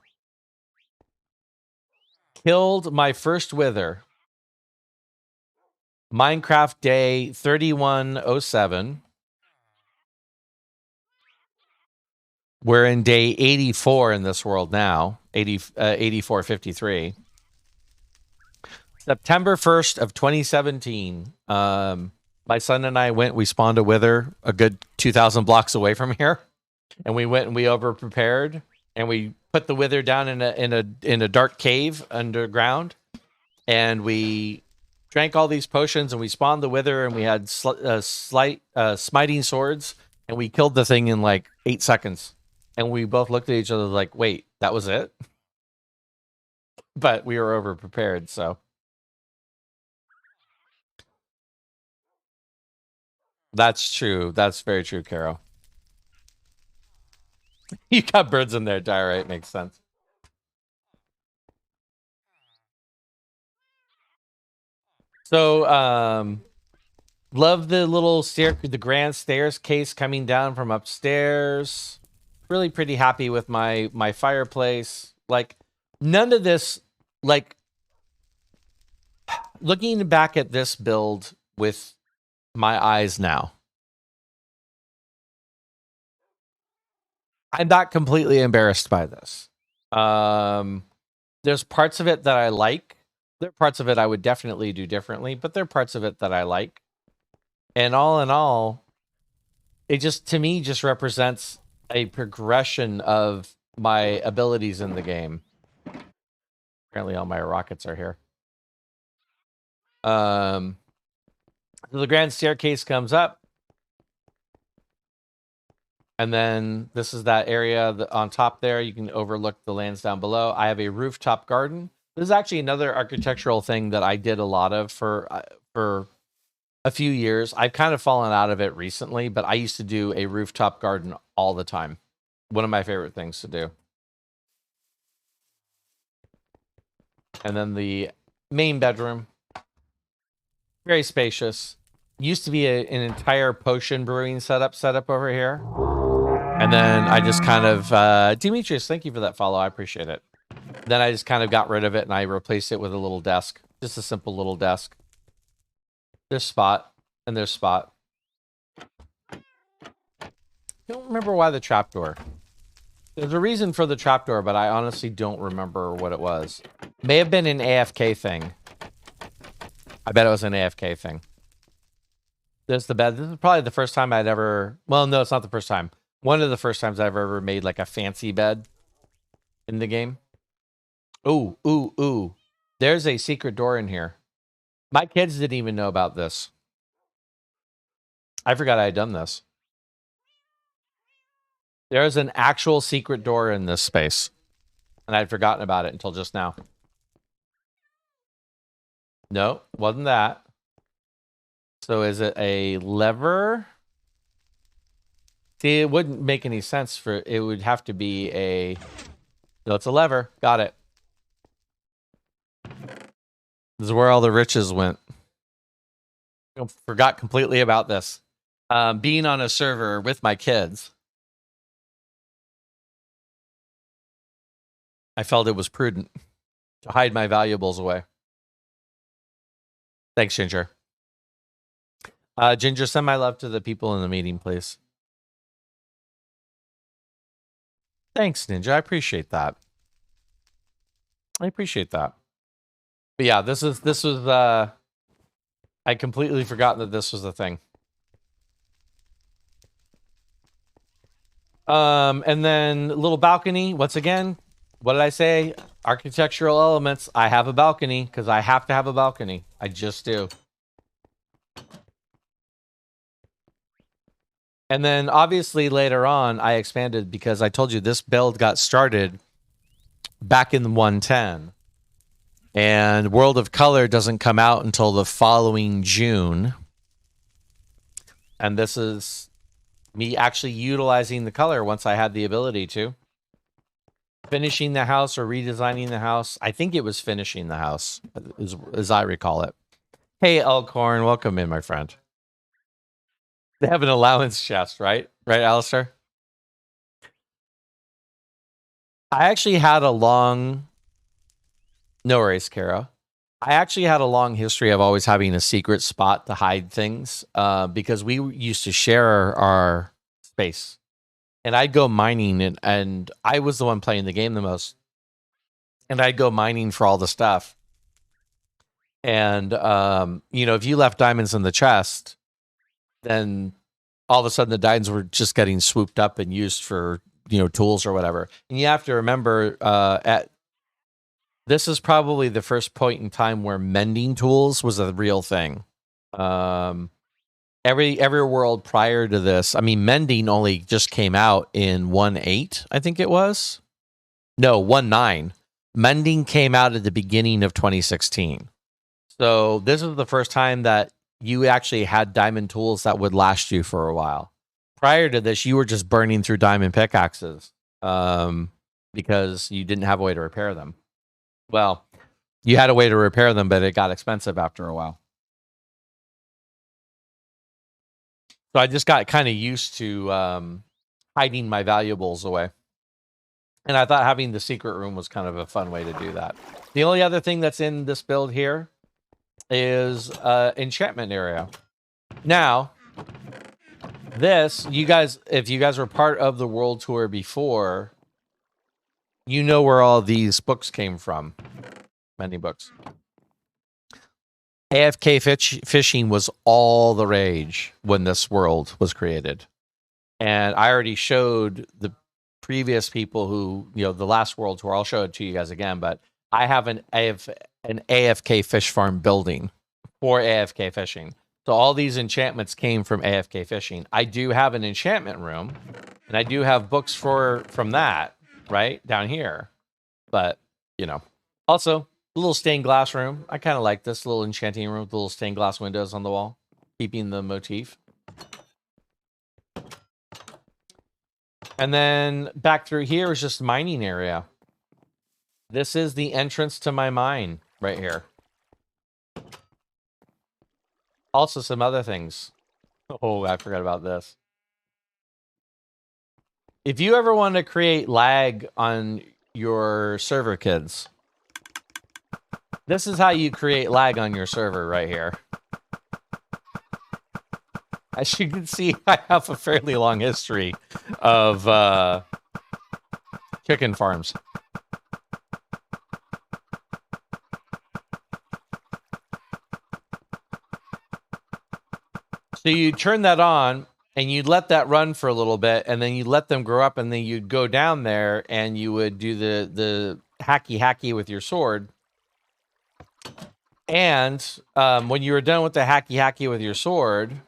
Killed my first wither. Minecraft day 3107. We're in day 84 in this world now. 8453. September 1st of 2017. My son and I we spawned a wither a good 2,000 blocks away from here. And we went and we over prepared and we put the wither down in a dark cave underground. And we drank all these potions and we spawned the wither and we had smiting swords and we killed the thing in like 8 seconds. And we both looked at each other like, wait, that was it? But we were over prepared, so. That's true. That's very true, Caro. You got birds in there, diorite makes sense. So, love the little the grand staircase coming down from upstairs. Really pretty happy with my fireplace. Like, none of this, like, looking back at this build with my eyes now, I'm not completely embarrassed by this. There's parts of it that I like. There are parts of it I would definitely do differently, but there are parts of it that I like. And all in all, it just, to me, just represents a progression of my abilities in the game. Apparently all my rockets are here. So the grand staircase comes up. And then this is that area on top there. You can overlook the lands down below. I have a rooftop garden. This is actually another architectural thing that I did a lot of for a few years. I've kind of fallen out of it recently, but I used to do a rooftop garden all the time. One of my favorite things to do. And then the main bedroom. Very spacious. Used to be an entire potion brewing setup over here. And then I just kind of, Demetrius, thank you for that follow. I appreciate it. Then I just kind of got rid of it and I replaced it with a little desk. Just a simple little desk. There's Spot and there's Spot. I don't remember why the trapdoor. There's a reason for the trapdoor, but I honestly don't remember what it was. May have been an AFK thing. I bet it was an AFK thing. There's the bed. This is probably the first time I'd ever... Well, no, it's not the first time. One of the first times I've ever made like a fancy bed in the game. Ooh, ooh, ooh. There's a secret door in here. My kids didn't even know about this. I forgot I had done this. There's an actual secret door in this space. And I'd forgotten about it until just now. No, wasn't that. So is it a lever? See, it wouldn't make any sense for... It would have to be a... No, it's a lever. Got it. This is where all the riches went. I forgot completely about this. Being on a server with my kids, I felt it was prudent to hide my valuables away. Thanks, Ginger. Ginger, send my love to the people in the meeting, please. Thanks, Ninja. I appreciate that. I appreciate that. But yeah, this was I completely forgot that this was the thing. And then little balcony. Once again, what did I say? Architectural elements. I have a balcony because I have to have a balcony. I just do. And then obviously later on, I expanded because I told you this build got started back in 110. And World of Color doesn't come out until the following June. And this is me actually utilizing the color once I had the ability to. Finishing the house or redesigning the house. I think it was finishing the house, as I recall it. Hey, Elkhorn, welcome in, my friend. They have an allowance chest, right? Right, Alistair? I actually had a long... No worries, Kara. I actually had a long history of always having a secret spot to hide things because we used to share our space. And I'd go mining, and I was the one playing the game the most. And I'd go mining for all the stuff. And, you know, if you left diamonds in the chest, then all of a sudden the diamonds were just getting swooped up and used for, you know, tools or whatever. And you have to remember, this is probably the first point in time where mending tools was a real thing. Every world prior to this, I mean, mending only just came out in 1.8, I think it was. No, 1.9. Mending came out at the beginning of 2016. So this was the first time that you actually had diamond tools that would last you for a while. Prior to this, you were just burning through diamond pickaxes because you didn't have a way to repair them. Well, you had a way to repair them, but it got expensive after a while. So I just got kind of used to hiding my valuables away. And I thought having the secret room was kind of a fun way to do that. The only other thing that's in this build here is enchantment area. Now, this, you guys, if you guys were part of the world tour before, you know where all these books came from. Many books. AFK fishing was all the rage when this world was created. And I already showed the previous people who, you know, the last world tour, I'll show it to you guys again, but I have an AFK fish farm building for AFK fishing. So all these enchantments came from AFK fishing. I do have an enchantment room, and I do have books from that, right, down here. But, you know, also, a little stained glass room. I kind of like this little enchanting room with little stained glass windows on the wall, keeping the motif. And then back through here is just mining area. This is the entrance to my mine right here. Also some other things. Oh, I forgot about this. If you ever want to create lag on your server, kids, this is how you create lag on your server right here. As you can see, I have a fairly long history of chicken farms. So you turn that on, and you'd let that run for a little bit, and then you let them grow up, and then you'd go down there, and you would do the hacky with your sword. And when you were done with the hacky with your sword,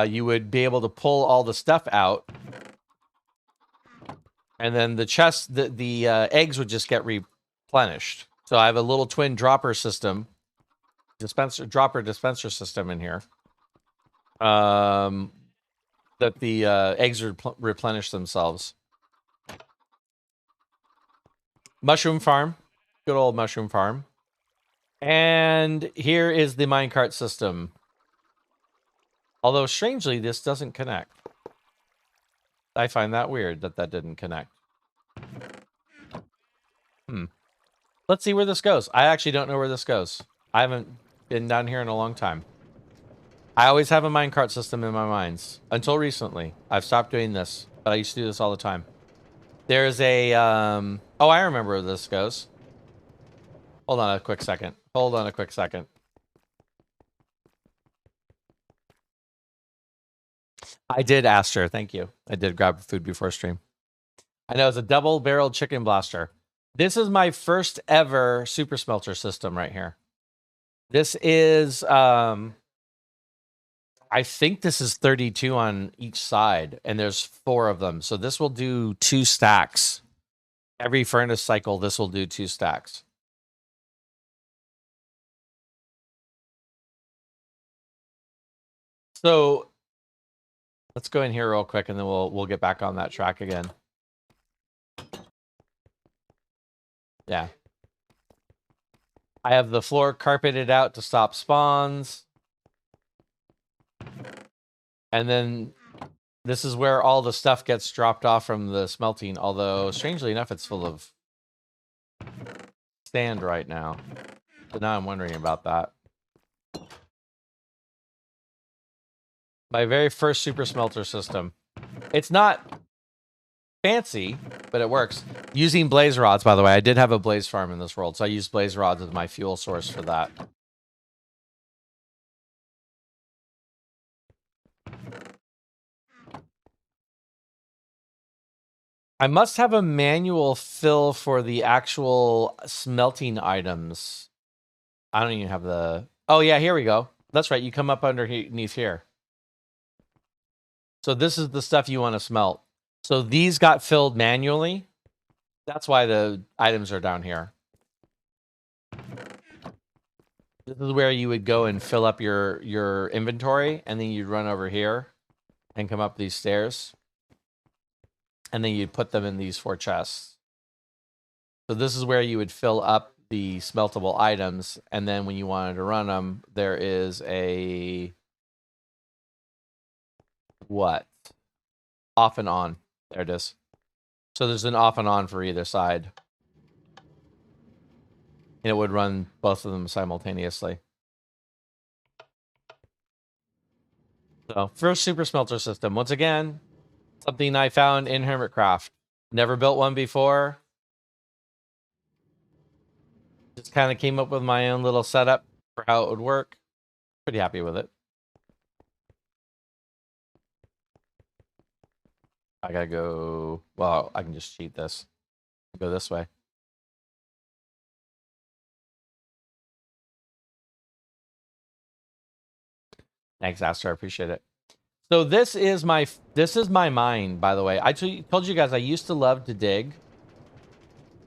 you would be able to pull all the stuff out, and then the chest, the eggs would just get replenished. So I have a little twin dropper system, dropper dispenser system in here. That the eggs replenish themselves. Mushroom farm, good old mushroom farm. And here is the minecart system. Although strangely, this doesn't connect. I find that weird that that didn't connect. Let's see where this goes. I actually don't know where this goes. I haven't been down here in a long time. I always have a minecart system in my mines. Until recently. I've stopped doing this, but I used to do this all the time. There's a, oh, I remember where this goes. Hold on a quick second. Hold on a quick second. I did, Aster. Thank you. I did grab food before stream. I know, it's a double-barreled chicken blaster. This is my first ever super smelter system right here. This is, I think this is 32 on each side, and there's 4 of them. So this will do 2 stacks. Every furnace cycle, this will do 2 stacks. So let's go in here real quick, and then we'll get back on that track again. Yeah. I have the floor carpeted out to stop spawns. And then this is where all the stuff gets dropped off from the smelting, although strangely enough, it's full of sand right now. So now I'm wondering about that. My very first super smelter system. It's not fancy, but it works. Using blaze rods, by the way. I did have a blaze farm in this world, so I used blaze rods as my fuel source for that. I must have a manual fill for the actual smelting items. I don't even have the... Oh, yeah, here we go. That's right. You come up underneath here. So this is the stuff you want to smelt. So these got filled manually. That's why the items are down here. This is where you would go and fill up your inventory, and then you'd run over here and come up these stairs. And then you'd put them in these 4 chests. So this is where you would fill up the smeltable items, and then when you wanted to run them, there is a what? Off and on. There it is. So there's an off and on for either side. And it would run both of them simultaneously. So first super smelter system. Once again, something I found in Hermitcraft. Never built one before. Just kind of came up with my own little setup for how it would work. Pretty happy with it. I gotta go. Well, I can just cheat this. Go this way. Thanks, Aster. I appreciate it. So this is my mine, by the way. I told you guys I used to love to dig.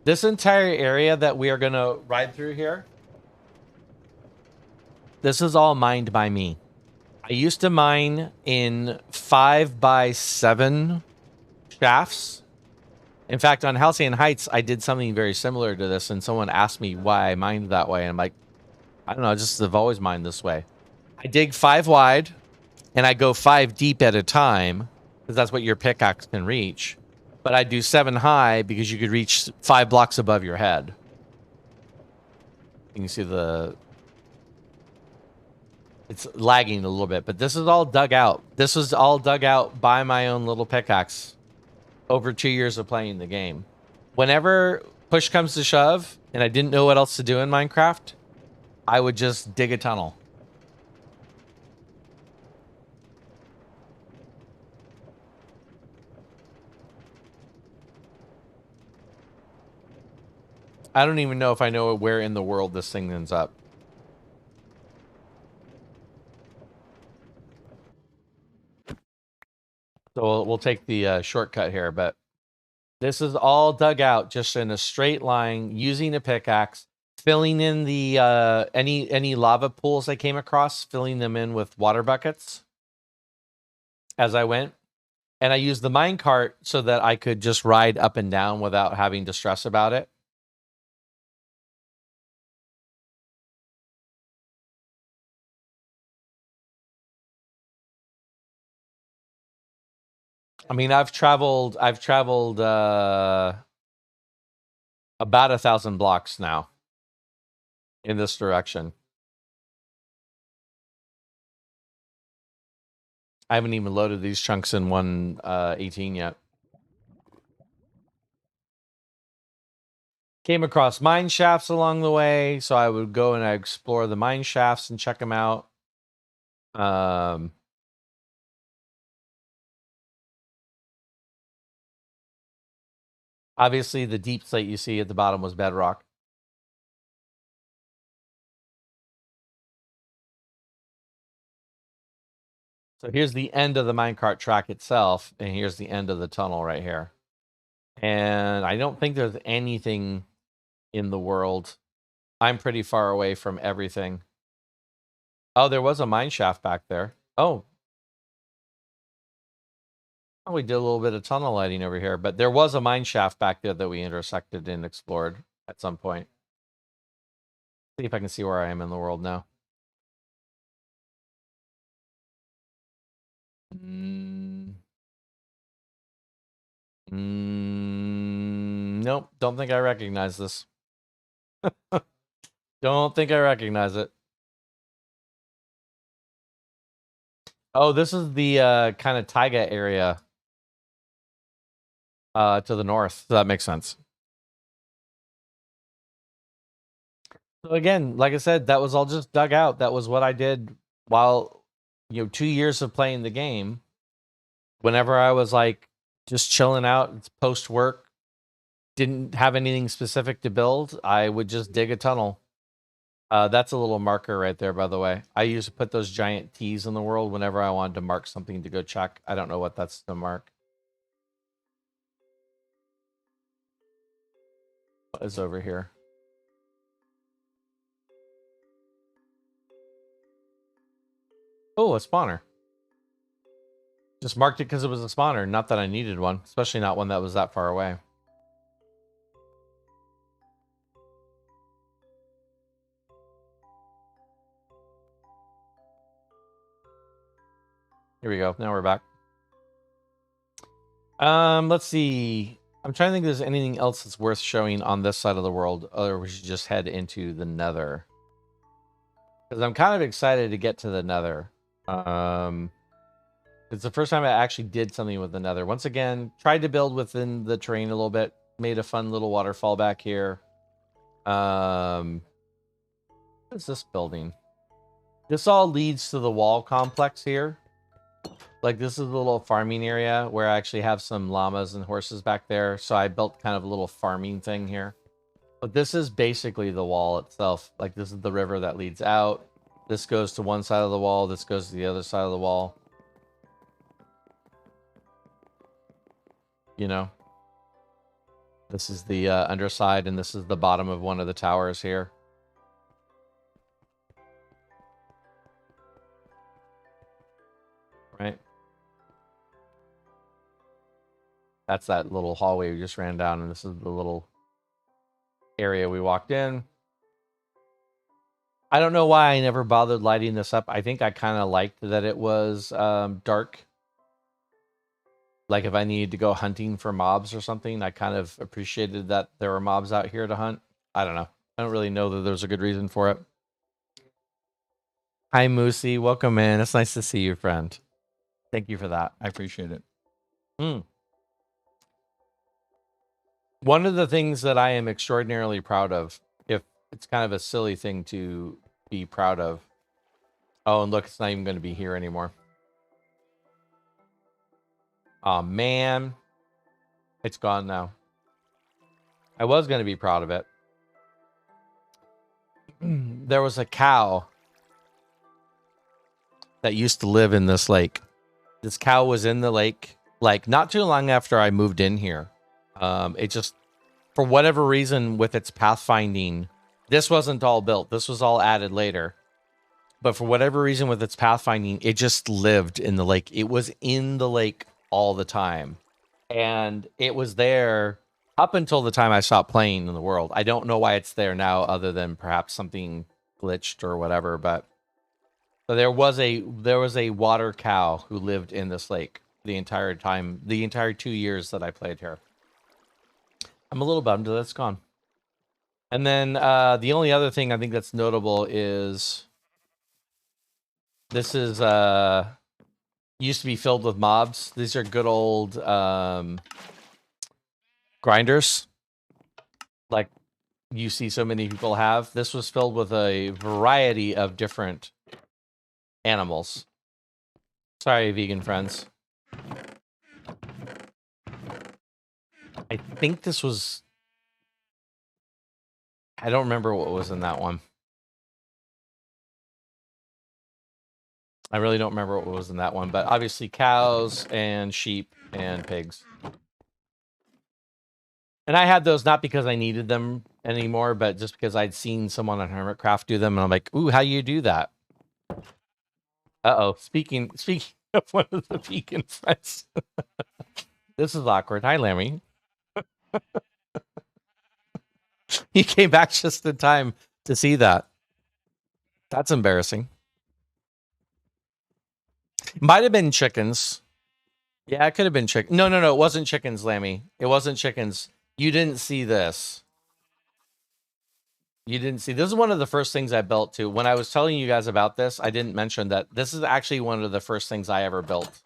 This entire area that we are gonna ride through here. This is all mined by me. I used to mine in 5x7 shafts. In fact, on Halcyon Heights, I did something very similar to this, and someone asked me why I mined that way. And I'm like, I don't know, just have always mined this way. I dig 5 wide, and I go 5 deep at a time, because that's what your pickaxe can reach. But I do 7 high because you could reach 5 blocks above your head. You can see it's lagging a little bit, but this is all dug out. This was all dug out by my own little pickaxe over 2 years of playing the game. Whenever push comes to shove and I didn't know what else to do in Minecraft, I would just dig a tunnel. I don't even know if I know where in the world this thing ends up. So we'll take the shortcut here, but this is all dug out just in a straight line using a pickaxe, filling in the any lava pools I came across, filling them in with water buckets as I went. And I used the minecart so that I could just ride up and down without having to stress about it. I mean, I've traveled about 1,000 blocks now in this direction. I haven't even loaded these chunks in 1.18 yet. Came across mine shafts along the way, so I would go and I explore the mine shafts and check them out. Obviously, the deep slate you see at the bottom was bedrock. So here's the end of the minecart track itself, and here's the end of the tunnel right here. And I don't think there's anything in the world. I'm pretty far away from everything. Oh, there was a mine shaft back there. Oh, we did a little bit of tunnel lighting over here, but there was a mine shaft back there that we intersected and explored at some point. See if I can see where I am in the world now. Nope, don't think I recognize this. Don't think I recognize it. Oh, this is the kind of taiga area to the north. So that makes sense. So again, like I said, that was all just dug out. That was what I did while 2 years of playing the game. Whenever I was like just chilling out, it's post work, didn't have anything specific to build, I would just dig a tunnel. That's a little marker right there, by the way. I used to put those giant T's in the world whenever I wanted to mark something to go check. I don't know what that's to mark. What is over here? Oh, a spawner. Just marked it because it was a spawner. Not that I needed one, especially not one that was that far away. Here we go. Now we're back. Let's see. I'm trying to think if there's anything else that's worth showing on this side of the world, or we should just head into the Nether. Because I'm kind of excited to get to the Nether. It's the first time I actually did something with the Nether. Once again, tried to build within the terrain a little bit. Made a fun little waterfall back here. What is this building? This all leads to the wall complex here. Like, this is a little farming area where I actually have some llamas and horses back there. So I built kind of a little farming thing here. But this is basically the wall itself. Like, this is the river that leads out. This goes to one side of the wall. This goes to the other side of the wall. You know? This is the underside, and this is the bottom of one of the towers here. Right? That's that little hallway we just ran down, and this is the little area we walked in. I don't know why I never bothered lighting this up. I think I kind of liked that it was dark. Like, if I needed to go hunting for mobs or something, I kind of appreciated that there were mobs out here to hunt. I don't know. I don't really know that there's a good reason for it. Hi, Moosey. Welcome in. It's nice to see you, friend. Thank you for that. I appreciate it. One of the things that I am extraordinarily proud of, if it's kind of a silly thing to be proud of. Oh, and look, it's not even going to be here anymore. Oh, man. It's gone now. I was going to be proud of it. There was a cow that used to live in this lake. This cow was in the lake, like, not too long after I moved in here. It just, for whatever reason, with its pathfinding, this wasn't all built. This was all added later. But for whatever reason, with its pathfinding, it just lived in the lake. It was in the lake all the time. And it was there up until the time I stopped playing in the world. I don't know why it's there now, other than perhaps something glitched or whatever. But so there was a water cow who lived in this lake the entire time, the entire 2 years that I played here. I'm a little bummed that it's gone. And then the only other thing I think that's notable is this is used to be filled with mobs. These are good old grinders, like you see so many people have. This was filled with a variety of different animals. Sorry, vegan friends. I think this was... I don't remember what was in that one. I really don't remember what was in that one, but obviously cows and sheep and pigs. And I had those not because I needed them anymore, but just because I'd seen someone on Hermitcraft do them, and I'm like, ooh, how you do that? Uh-oh, speaking of one of the vegan friends. This is awkward. Hi, Lammy. He came back just in time to see that. That's embarrassing. Might have been chickens. Yeah, it could have been chicken. No, it wasn't chickens, Lammy. It wasn't chickens. You didn't see this. You didn't see. This is one of the first things I built too. When I was telling you guys about this, I didn't mention that this is actually one of the first things I ever built.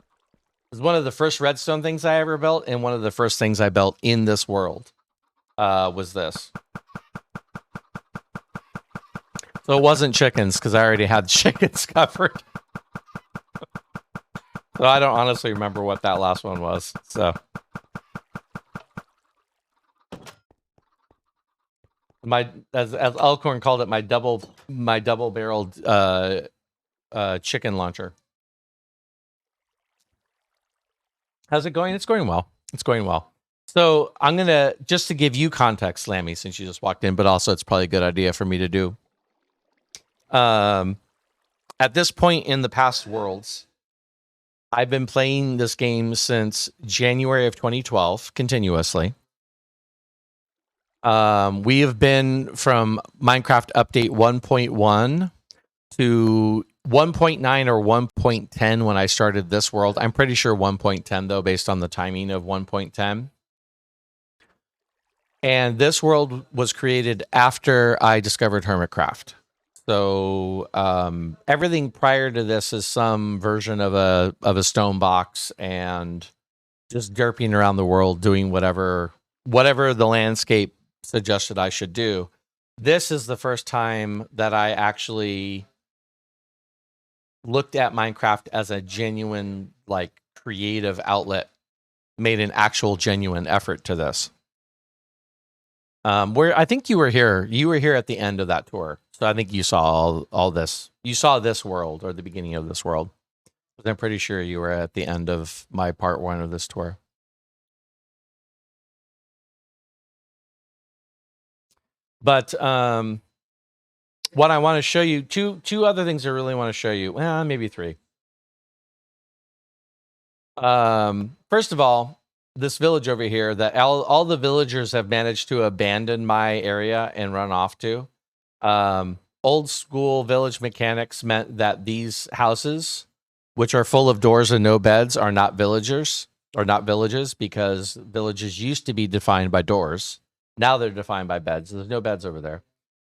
It's one of the first redstone things I ever built, and one of the first things I built in this world was this. So it wasn't chickens, because I already had chickens covered. So I don't honestly remember what that last one was. So as Elkhorn called it, my double-barreled chicken launcher. How's it going? It's going well. It's going well. So I'm gonna, just to give you context, Lammy, since you just walked in, but also it's probably a good idea for me to do. At this point in the past worlds, I've been playing this game since January of 2012 continuously. We have been from Minecraft update 1.1 to 1.9 or 1.10 when I started this world. I'm pretty sure 1.10 though, based on the timing of 1.10. And this world was created after I discovered Hermitcraft. So everything prior to this is some version of a stone box and just derping around the world, doing whatever the landscape suggested I should do. This is the first time that I actually looked at Minecraft as a genuine, like, creative outlet, made an actual genuine effort to this. Where I think you were here at the end of that tour. So I think you saw all this. You saw this world, or the beginning of this world. But I'm pretty sure you were at the end of my part 1 of this tour. But what I want to show you, two other things I really want to show you. Well, maybe 3. First of all, this village over here that all the villagers have managed to abandon my area and run off to. Old school village mechanics meant that these houses, which are full of doors and no beds, are not villagers or not villages, because villages used to be defined by doors. Now they're defined by beds. There's no beds over there.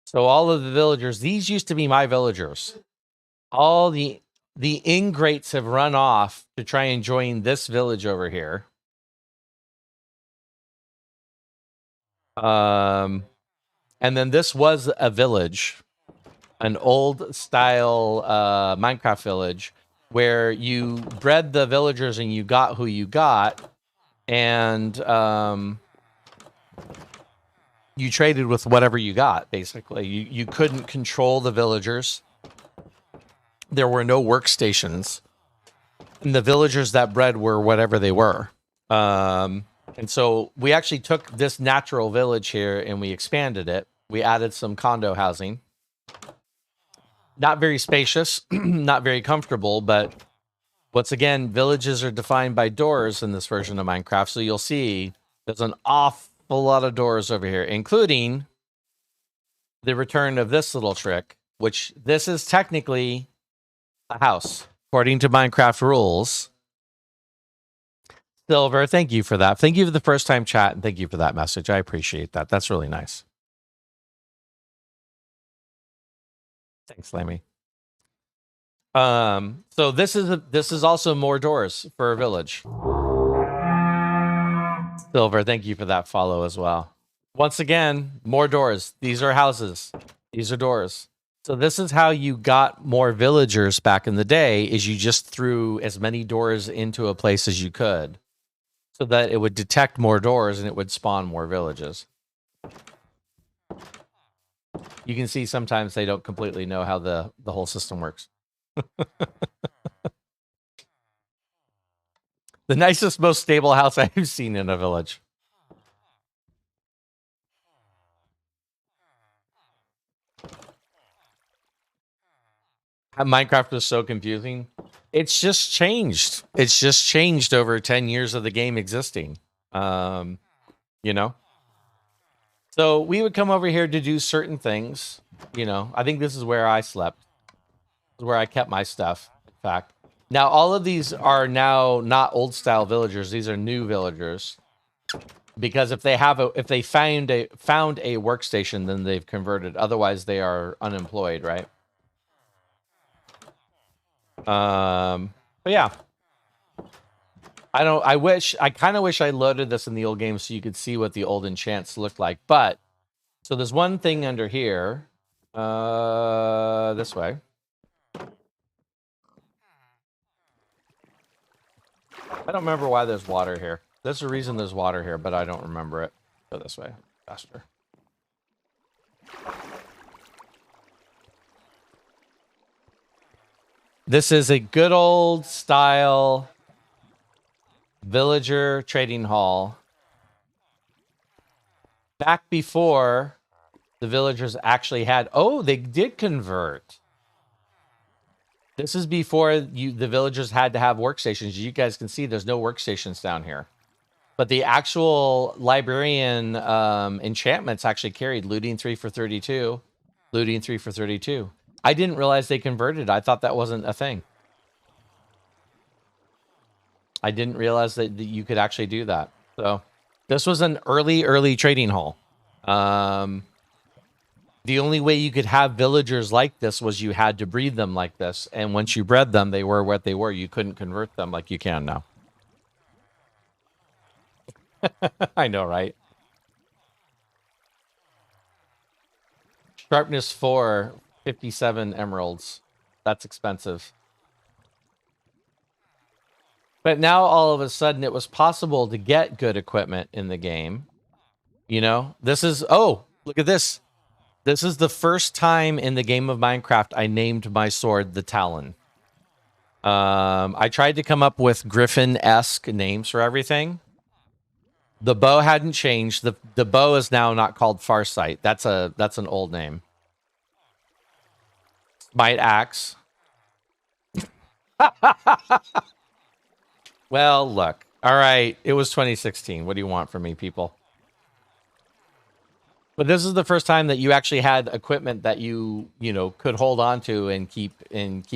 So all of the villagers, these used to be my villagers. All the ingrates have run off to try and join this village over here. And then this was a village, an old style Minecraft village, where you bred the villagers and you got who you got, and you traded with whatever you got, basically. You couldn't control the villagers. There were no workstations. And the villagers that bred were whatever they were. And so we actually took this natural village here and we expanded it. We added some condo housing. Not very spacious, not very comfortable, but once again, villages are defined by doors in this version of Minecraft. So you'll see there's an awful lot of doors over here, including the return of this little trick, which this is technically a house, according to Minecraft rules. Silver, thank you for that. Thank you for the first time chat, and thank you for that message. I appreciate that. That's really nice. Thanks, Lammy. So this is also more doors for a village. Silver, thank you for that follow as well. Once again, more doors. These are houses. These are doors. So this is how you got more villagers back in the day, is you just threw as many doors into a place as you could, so that it would detect more doors and it would spawn more villages. You can see sometimes they don't completely know how the whole system works. The nicest, most stable house I've seen in a village. Minecraft was so confusing. It's just changed. It's just changed over 10 years of the game existing. You know? So we would come over here to do certain things. You know, I think this is where I slept. This is where I kept my stuff, in fact. Now, all of these are now not old style villagers. These are new villagers. Because if they have if they found a workstation, then they've converted. Otherwise, they are unemployed, right? But yeah. I kind of wish I loaded this in the old game so you could see what the old enchants looked like. But so there's one thing under here. This way. I don't remember why there's water here. There's a reason there's water here, but I don't remember it. Go this way. Faster. This is a good old style villager trading hall. Back before the villagers actually had... Oh, they did convert. This is before the villagers had to have workstations. You guys can see there's no workstations down here. But the actual librarian enchantments actually carried looting 3 for 32. Looting 3 for 32. I didn't realize they converted. I thought that wasn't a thing. I didn't realize that you could actually do that. So this was an early trading hall. The only way you could have villagers like this was you had to breed them like this. And once you bred them, they were what they were. You couldn't convert them like you can now. I know, right? Sharpness 4, 57 emeralds. That's expensive. But now all of a sudden it was possible to get good equipment in the game. You know, this is, oh, look at this. This is the first time in the game of Minecraft I named my sword the Talon. I tried to come up with Griffin-esque names for everything. The bow hadn't changed. The bow is now not called Farsight. That's an old name. Smite Axe. Well, look. All right, it was 2016. What do you want from me, people? But this is the first time that you actually had equipment that you know, could hold on to and keep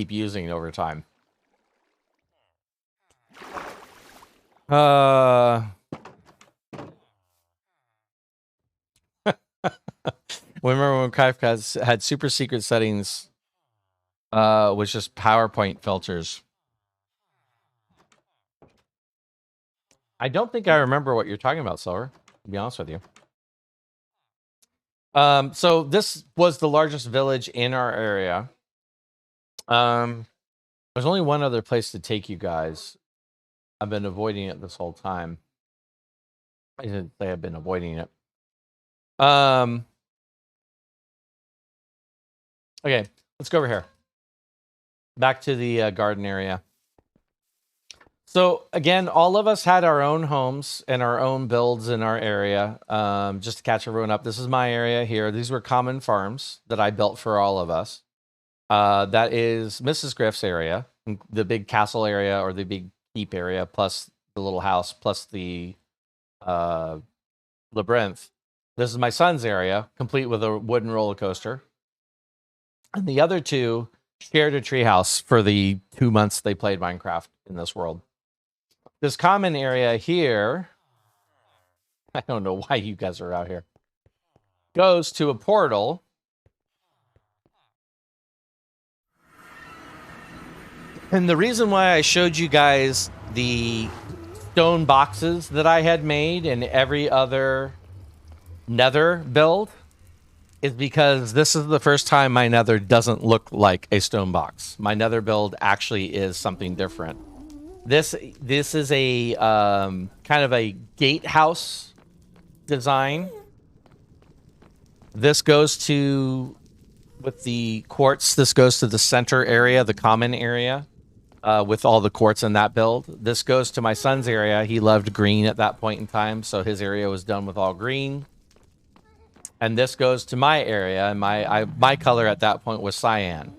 using over time. Remember when Minecraft had super secret settings, with just PowerPoint filters? I don't think I remember what you're talking about, Silver, to be honest with you. So this was the largest village in our area. There's only one other place to take you guys. I've been avoiding it this whole time. I didn't say I've been avoiding it. Okay, let's go over here. Back to the garden area. So again, all of us had our own homes and our own builds in our area. Just to catch everyone up, this is my area here. These were common farms that I built for all of us. That is Mrs. Griff's area, the big castle area or the big keep area, plus the little house, plus the labyrinth. This is my son's area, complete with a wooden roller coaster. And the other two shared a treehouse for the 2 months they played Minecraft in this world. This common area here, I don't know why you guys are out here, goes to a portal. And the reason why I showed you guys the stone boxes that I had made in every other nether build is because this is the first time my nether doesn't look like a stone box. My nether build actually is something different. This is a kind of a gatehouse design. This goes to, with the quartz, this goes to the center area, the common area, with all the quartz in that build. This goes to my son's area. He loved green at that point in time, so his area was done with all green. And this goes to my area, and my color at that point was cyan.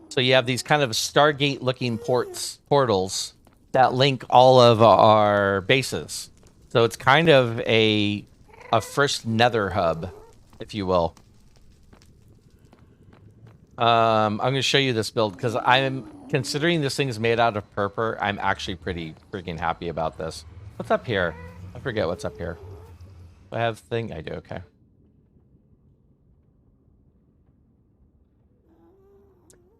So you have these kind of Stargate-looking portals that link all of our bases. So it's kind of a first nether hub, if you will. I'm going to show you this build because I'm considering this thing is made out of purple. I'm actually pretty freaking happy about this. What's up here? I forget what's up here. Do I have thing? I do. Okay.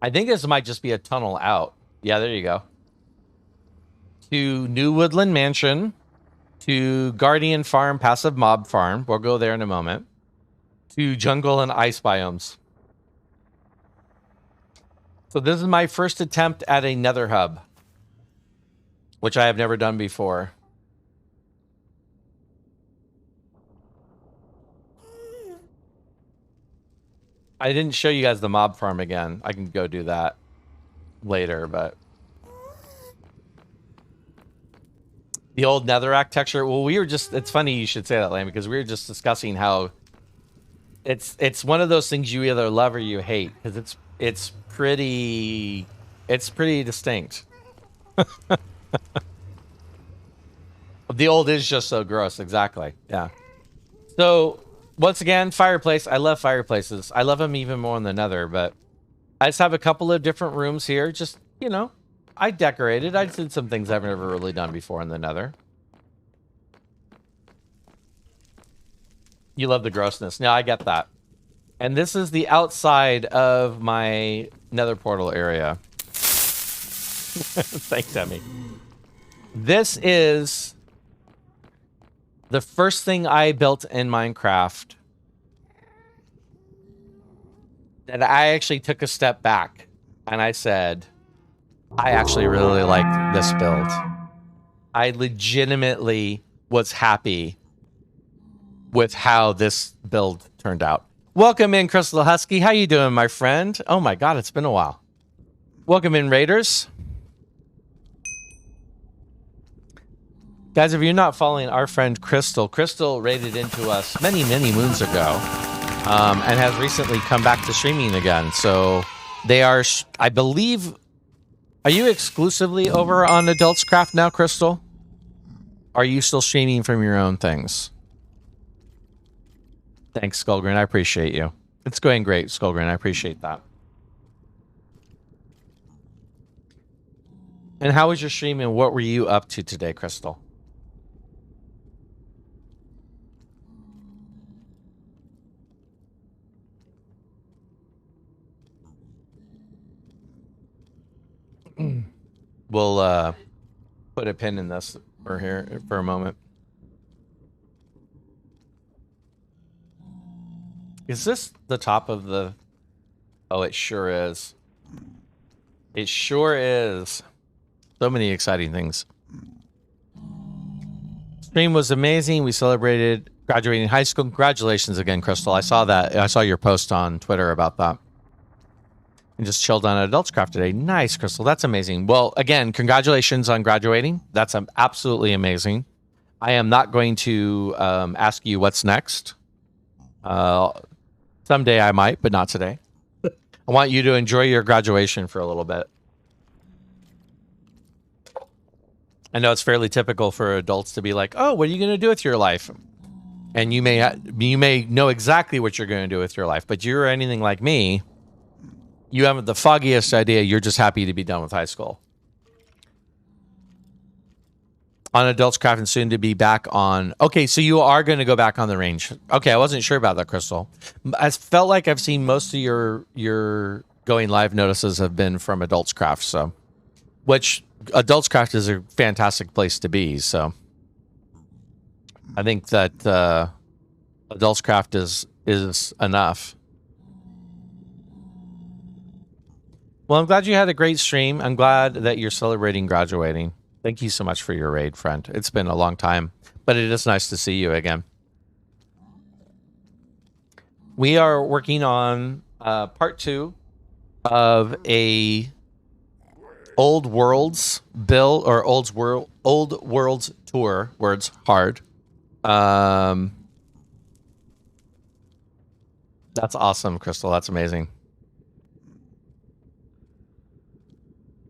I think this might just be a tunnel out. Yeah, there you go. To New Woodland Mansion, to Guardian Farm, Passive Mob Farm. We'll go there in a moment. To Jungle and Ice Biomes. So this is my first attempt at a nether hub, which I have never done before. I didn't show you guys the mob farm again. I can go do that later, but the old netherrack texture. Well, we were just, it's funny you should say that, Lamb, because we were just discussing how it's one of those things you either love or you hate, because it's pretty distinct. The old is just so gross. Exactly. Yeah. So once again, fireplace. I love fireplaces. I love them even more in the nether, but I just have a couple of different rooms here. Just, I decorated. I did some things I've never really done before in the Nether. You love the grossness. Now I get that. And this is the outside of my Nether portal area. Thanks, Emmy. This is the first thing I built in Minecraft that I actually took a step back and I said, I actually really like this build. I legitimately was happy with how this build turned out. Welcome in, Crystal Husky. How you doing, my friend? Oh my God, it's been a while. Welcome in, Raiders. Guys, if you're not following our friend Crystal raided into us many, many moons ago and has recently come back to streaming again. So they are, I believe, are you exclusively over on Adults Craft now, Crystal? Are you still streaming from your own things? Thanks, Skullgrin. I appreciate you. It's going great, Skullgrin. I appreciate that. And how was your stream and what were you up to today, Crystal? We'll put a pin in this for here for a moment. Is this the top of the... Oh, it sure is. It sure is. So many exciting things. Stream was amazing. We celebrated graduating high school. Congratulations again, Crystal. I saw that. I saw your post on Twitter about that. And just chilled on Adults Craft today. Nice, Crystal. That's amazing. Well, again, congratulations on graduating. That's absolutely amazing. I am not going to ask you what's next. Someday I might, but not today. I want you to enjoy your graduation for a little bit. I know it's fairly typical for adults to be like, oh, what are you going to do with your life? And you may know exactly what you're going to do with your life, but you're anything like me, you haven't the foggiest idea. You're just happy to be done with high school. On Adults Craft and soon to be back on... Okay, so you are going to go back on the range. Okay, I wasn't sure about that, Crystal. I felt like I've seen most of your going live notices have been from Adults Craft, so... Which, Adults Craft is a fantastic place to be, so... I think that Adults Craft is enough. Well, I'm glad you had a great stream. I'm glad that you're celebrating graduating. Thank you so much for your raid, friend. It's been a long time, but it is nice to see you again. We are working on part 2 of a Old Worlds build or Old Worlds tour. Words hard. That's awesome, Crystal. That's amazing.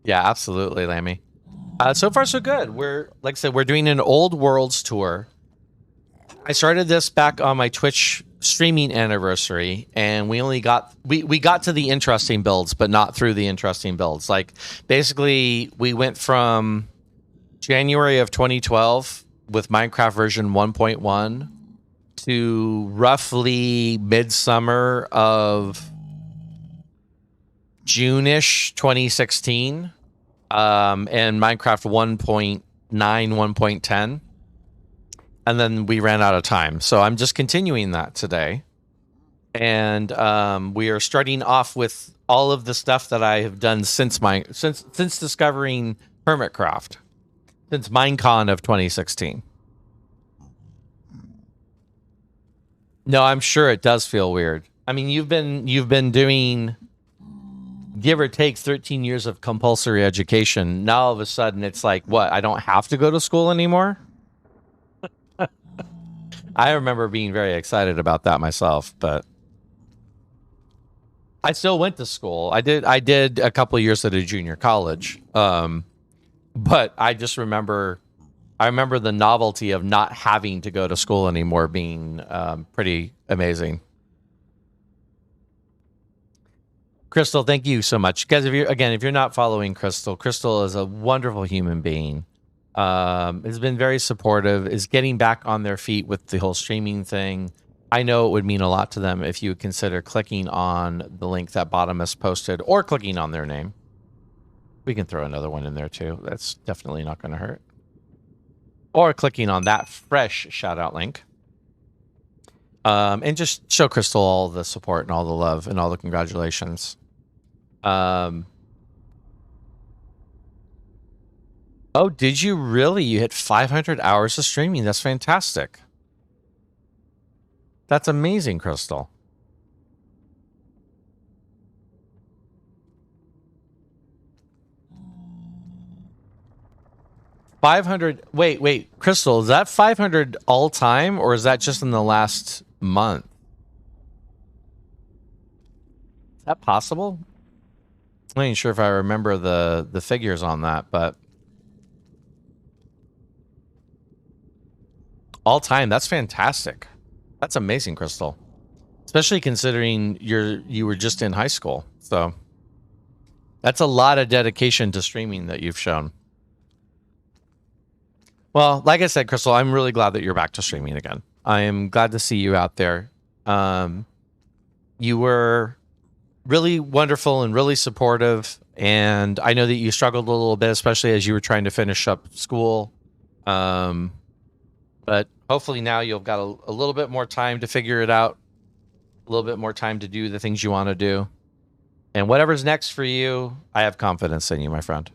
Yeah, absolutely, Lammy. So far, so good. We're, like I said, we're doing an Old Worlds tour. I started this back on my Twitch streaming anniversary, and we only got we got to the interesting builds, but not through the interesting builds. Like, basically, we went from January of 2012 with Minecraft version 1.1 to roughly midsummer of June-ish 2016. And Minecraft 1.9, 1.10. And then we ran out of time. So I'm just continuing that today. And we are starting off with all of the stuff that I have done since discovering Hermitcraft. Since Minecon of 2016. No, I'm sure it does feel weird. I mean, you've been doing... give or take 13 years of compulsory education. Now all of a sudden it's like, what? I don't have to go to school anymore? I remember being very excited about that myself, but I still went to school. I did a couple of years at a junior college. But I just remember, the novelty of not having to go to school anymore being pretty amazing. Crystal, thank you so much, guys. If you're not following Crystal, Crystal is a wonderful human being. Has been very supportive. Is getting back on their feet with the whole streaming thing. I know it would mean a lot to them if you would consider clicking on the link that Bottomist posted, or clicking on their name. We can throw another one in there too. That's definitely not going to hurt. Or clicking on that fresh shout out link. And just show Crystal all the support and all the love and all the congratulations. Oh, did you really? You hit 500 hours of streaming. That's fantastic. That's amazing, Crystal. Wait, Crystal, is that 500 all time, or is that just in the last month? Is that possible? I'm not even sure if I remember the figures on that, but all time, that's fantastic. That's amazing, Crystal. Especially considering you were just in high school. So that's a lot of dedication to streaming that you've shown. Well, like I said, Crystal, I'm really glad that you're back to streaming again. I am glad to see you out there. You were really wonderful and really supportive, and I know that you struggled a little bit, especially as you were trying to finish up school. But hopefully now you've got a little bit more time to figure it out, a little bit more time to do the things you want to do. And whatever's next for you, I have confidence in you, my friend.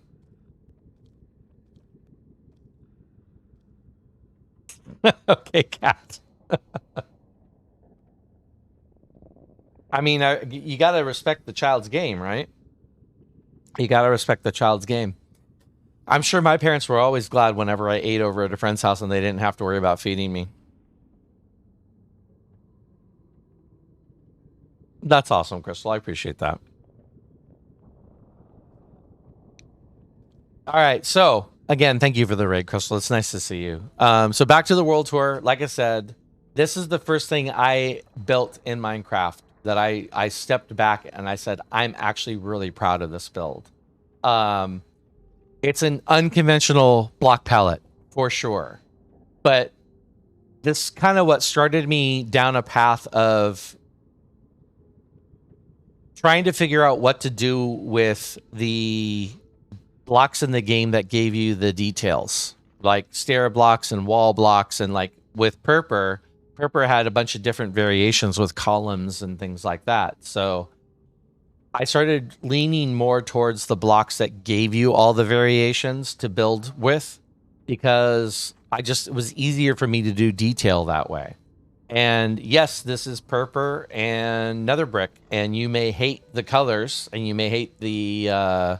Okay, Cat. I mean, you got to respect the child's game, right? You got to respect the child's game. I'm sure my parents were always glad whenever I ate over at a friend's house and they didn't have to worry about feeding me. That's awesome, Crystal. I appreciate that. All right, so again, thank you for the raid, Crystal. It's nice to see you. So back to the world tour. Like I said, this is the first thing I built in Minecraft that I stepped back and I said, I'm actually really proud of this build. It's an unconventional block palette for sure, but this kind of what started me down a path of trying to figure out what to do with the blocks in the game that gave you the details, like stair blocks and wall blocks. And like with Purpur had a bunch of different variations with columns and things like that. So I started leaning more towards the blocks that gave you all the variations to build with, because it was easier for me to do detail that way. And yes, this is Purpur and Nether Brick, and you may hate the colors and you may hate the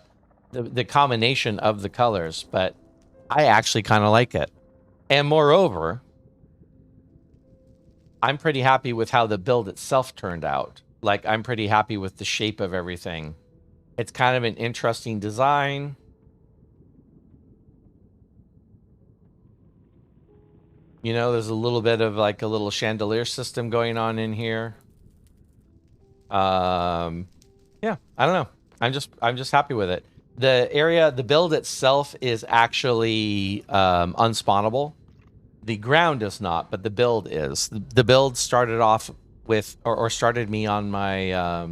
combination of the colors, but I actually kind of like it. And moreover, I'm pretty happy with how the build itself turned out. Like, I'm pretty happy with the shape of everything. It's kind of an interesting design. You know, there's a little bit of like a little chandelier system going on in here. Yeah, I don't know. I'm just happy with it. The build itself is actually unspawnable. The ground is not, but the build is. The build started off with, or started me on my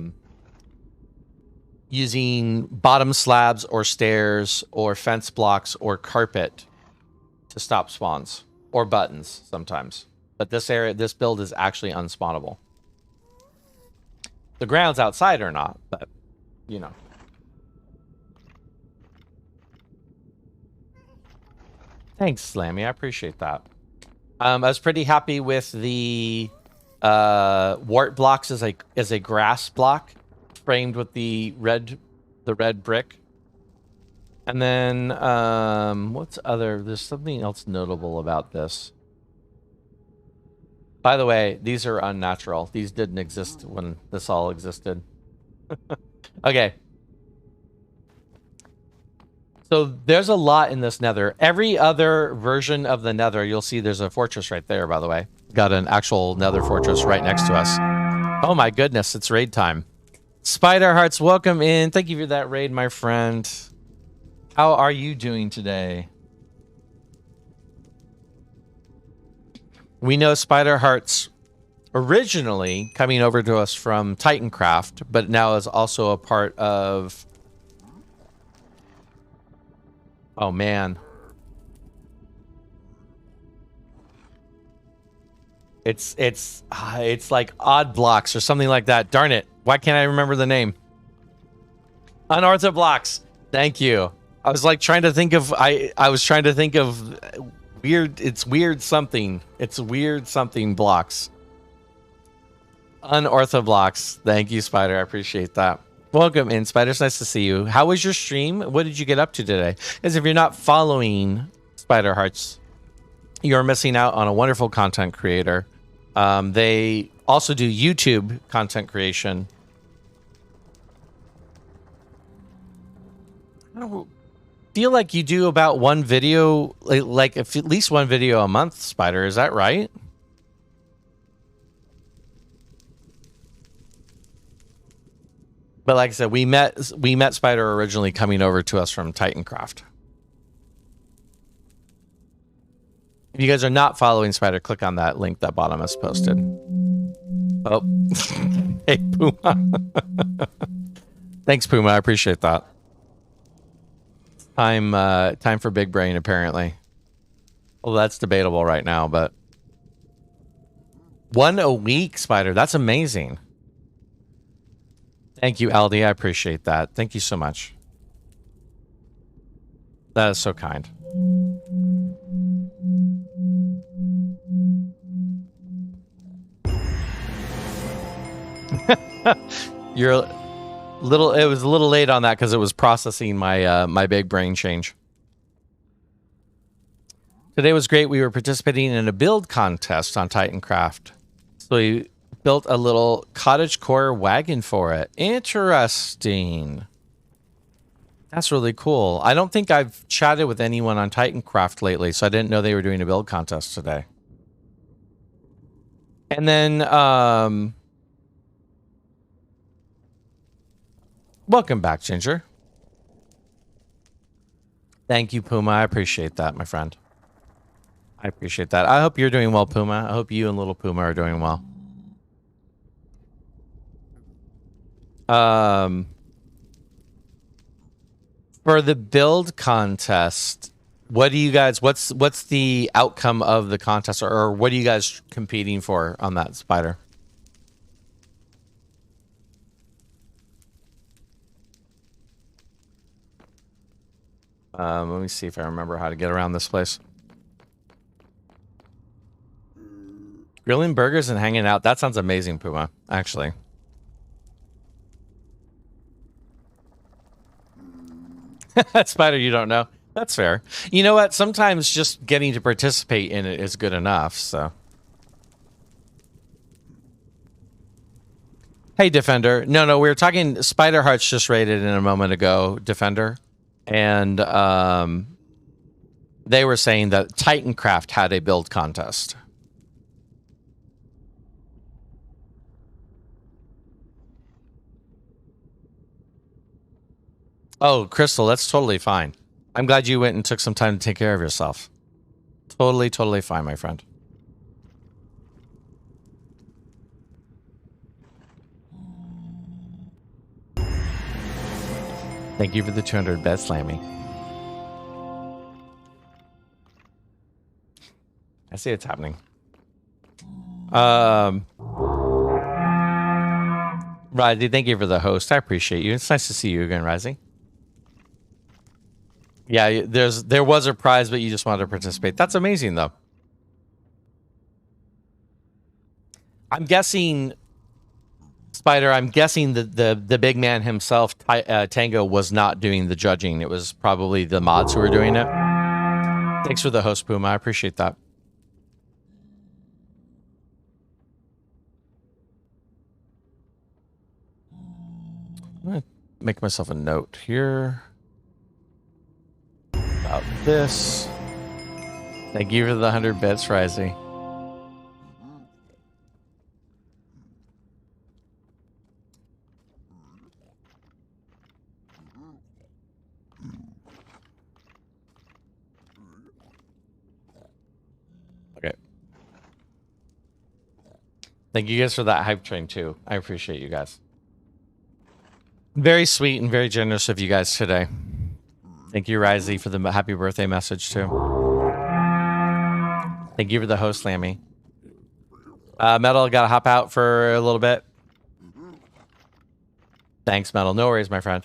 using bottom slabs or stairs or fence blocks or carpet to stop spawns, or buttons sometimes. But this build is actually unspawnable. The grounds outside are not, but you know. Thanks, Slammy. I appreciate that. I was pretty happy with the wart blocks as a grass block, framed with the red brick. And then there's something else notable about this. By the way, these are unnatural. These didn't exist when this all existed. Okay. So there's a lot in this nether. Every other version of the nether, you'll see there's a fortress right there, by the way. Got an actual nether fortress right next to us. Oh my goodness, it's raid time. Spider Hearts, welcome in. Thank you for that raid, my friend. How are you doing today? We know Spider Hearts originally coming over to us from Titancraft, but now is also a part of... Oh, man. It's like Odd Blocks or something like that. Darn it. Why can't I remember the name? Unortho Blocks. Thank you. I was like trying to think of I was trying to think of weird. It's weird something. It's weird something blocks. Unortho Blocks. Thank you, Spider. I appreciate that. Welcome in, Spider. It's nice to see you. How was your stream? What did you get up to today? As if you're not following Spider Hearts, you're missing out on a wonderful content creator. They also do YouTube content creation. I don't feel like you do about one video, like at least one video a month, Spider. Is that right? But like I said, we met Spider originally coming over to us from Titancraft. If you guys are not following Spider, click on that link that Bottom has posted. Oh, hey Puma. Thanks, Puma. I appreciate that. Time for Big Brain, apparently. Well, that's debatable right now, but one a week, Spider. That's amazing. Thank you, Aldi. I appreciate that. Thank you so much. That is so kind. You're little. It was a little late on that because it was processing my my big brain change. Today was great. We were participating in a build contest on Titancraft, so we built a little cottagecore wagon for it. Interesting. That's really cool. I don't think I've chatted with anyone on Titancraft lately, so I didn't know they were doing a build contest today. And then, welcome back, Ginger. Thank you, Puma. I appreciate that, my friend. I appreciate that. I hope you're doing well, Puma. I hope you and little Puma are doing well. For the build contest, what do you guys, what's the outcome of the contest, or what are you guys competing for on that, Spider? Let me see if I remember how to get around this place. Grilling burgers and hanging out. That sounds amazing, Puma, actually. Spider, you don't know. That's fair. You know what? Sometimes just getting to participate in it is good enough, so. Hey, Defender. No, we were talking... Spider Hearts just raided in a moment ago, Defender. And they were saying that Titancraft had a build contest. Oh, Crystal, that's totally fine. I'm glad you went and took some time to take care of yourself. Totally fine, my friend. Thank you for the 200 bed Slammy. I see it's happening. Risey, thank you for the host. I appreciate you. It's nice to see you again, Risey. Yeah, there was a prize, but you just wanted to participate. That's amazing, though. I'm guessing, Spider, I'm guessing that the big man himself, Tango, was not doing the judging. It was probably the mods who were doing it. Thanks for the host, Puma. I appreciate that. I'm going to make myself a note here about this. Thank you for the 100 bits, Risey. Thank you guys for that hype train too. I appreciate you guys. Very sweet and very generous of you guys today. Thank you, Risey, for the happy birthday message too. Thank you for the host, Lammy. Metal, gotta hop out for a little bit. Thanks, Metal. No worries, my friend.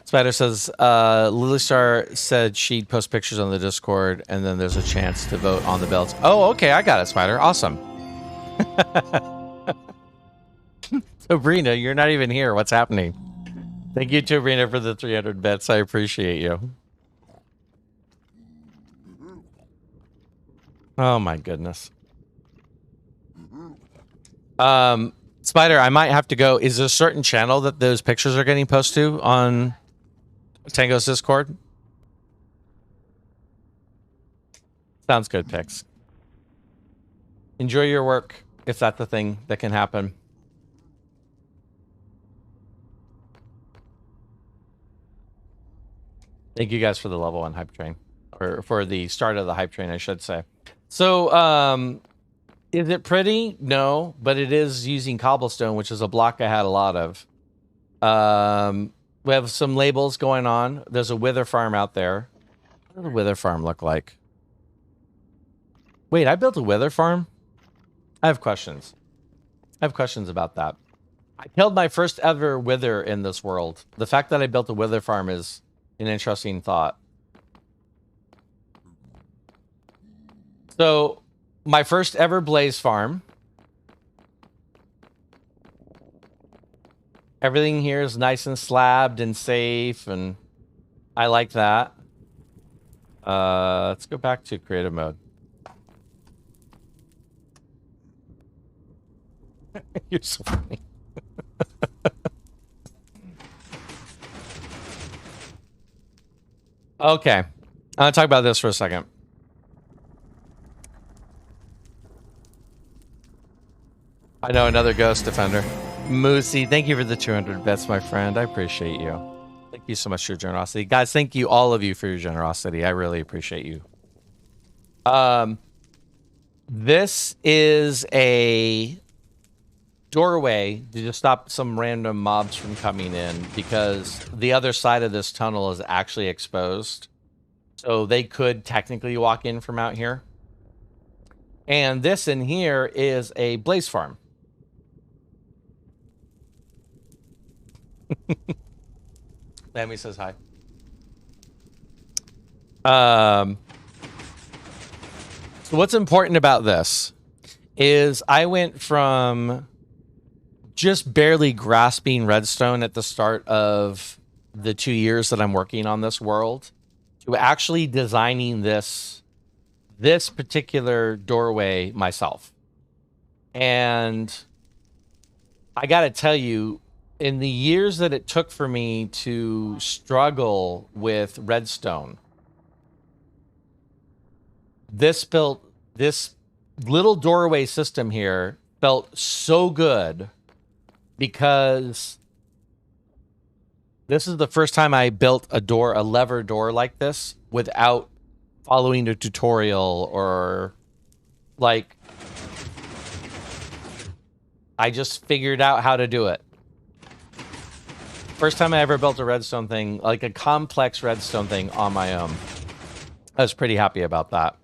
Spider says, Lily Star said she'd post pictures on the Discord, and then there's a chance to vote on the belts. Oh, okay, I got it, Spider. Awesome. Sabrina, you're not even here. What's happening? Thank you, Sabrina, for the 300 bits. I appreciate you. Oh, my goodness. Spider, I might have to go. Is there a certain channel that those pictures are getting posted to on Tango's Discord? Sounds good, Pix. Enjoy your work, if that's the thing that can happen. Thank you guys for the level 1 hype train. Or for the start of the hype train, I should say. So, is it pretty? No, but it is using cobblestone, which is a block I had a lot of. We have some labels going on. There's a wither farm out there. What does a wither farm look like? Wait, I built a wither farm? I have questions. I have questions about that. I killed my first ever wither in this world. The fact that I built a wither farm is an interesting thought. So, my first ever blaze farm. Everything here is nice and slabbed and safe, and I like that. Let's go back to creative mode. You're so funny. Okay. I'm going to talk about this for a second. I know, another Ghost Defender. Moosey, thank you for the 200 bets, my friend. I appreciate you. Thank you so much for your generosity. Guys, thank you, all of you, for your generosity. I really appreciate you. This is a doorway to just stop some random mobs from coming in, because the other side of this tunnel is actually exposed. So they could technically walk in from out here. And this in here is a blaze farm. Lammy says hi. So what's important about this is I went from just barely grasping redstone at the start of the 2 years that I'm working on this world to actually designing this particular doorway myself. And I got to tell you, in the years that it took for me to struggle with redstone, this little doorway system here felt so good, because this is the first time I built a lever door like this without following a tutorial, or like, I just figured out how to do it. First time I ever built a redstone thing, like a complex redstone thing, on my own. I was pretty happy about that.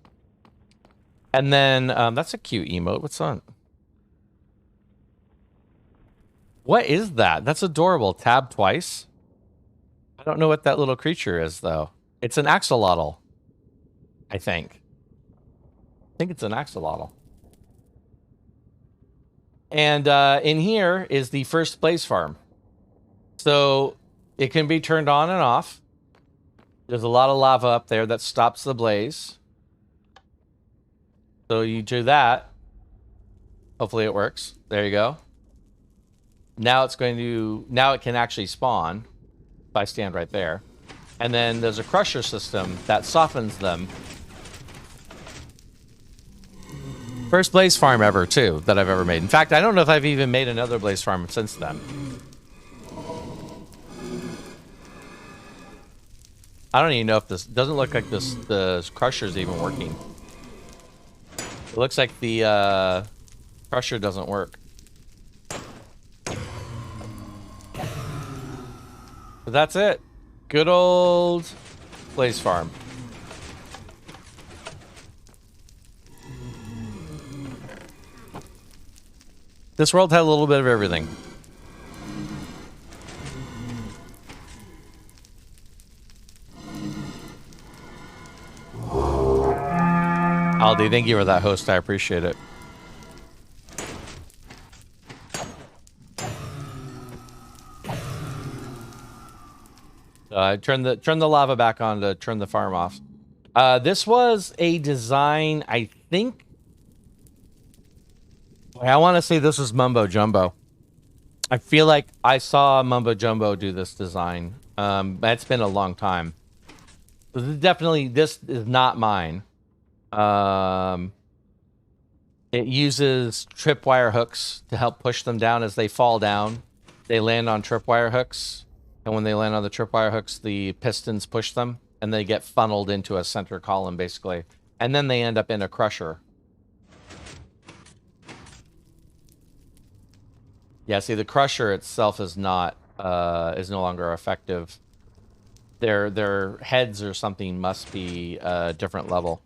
And then, that's a cute emote. What's on? What is that? That's adorable. Tab twice. I don't know what that little creature is, though. It's an axolotl, I think. I think it's an axolotl. And in here is the first blaze farm. So it can be turned on and off. There's a lot of lava up there that stops the blaze. So you do that. Hopefully it works. There you go. Now it can actually spawn if I stand right there. And then there's a crusher system that softens them. First blaze farm ever, too, that I've ever made. In fact, I don't know if I've even made another blaze farm since then. I don't even know if this doesn't look like the crusher's even working. It looks like the crusher doesn't work. But that's it. Good old Blaze Farm. This world had a little bit of everything. Aldi, thank you for that host. I appreciate it. Turn the lava back on to turn the farm off. This was a design, I think. I want to say this was Mumbo Jumbo. I feel like I saw Mumbo Jumbo do this design. It's been a long time. This is not mine. It uses tripwire hooks to help push them down as they fall down. They land on tripwire hooks, and when they land on the tripwire hooks, the pistons push them, and they get funneled into a center column, basically. And then they end up in a crusher. Yeah, see, the crusher itself is not is no longer effective. Their heads or something must be a different level.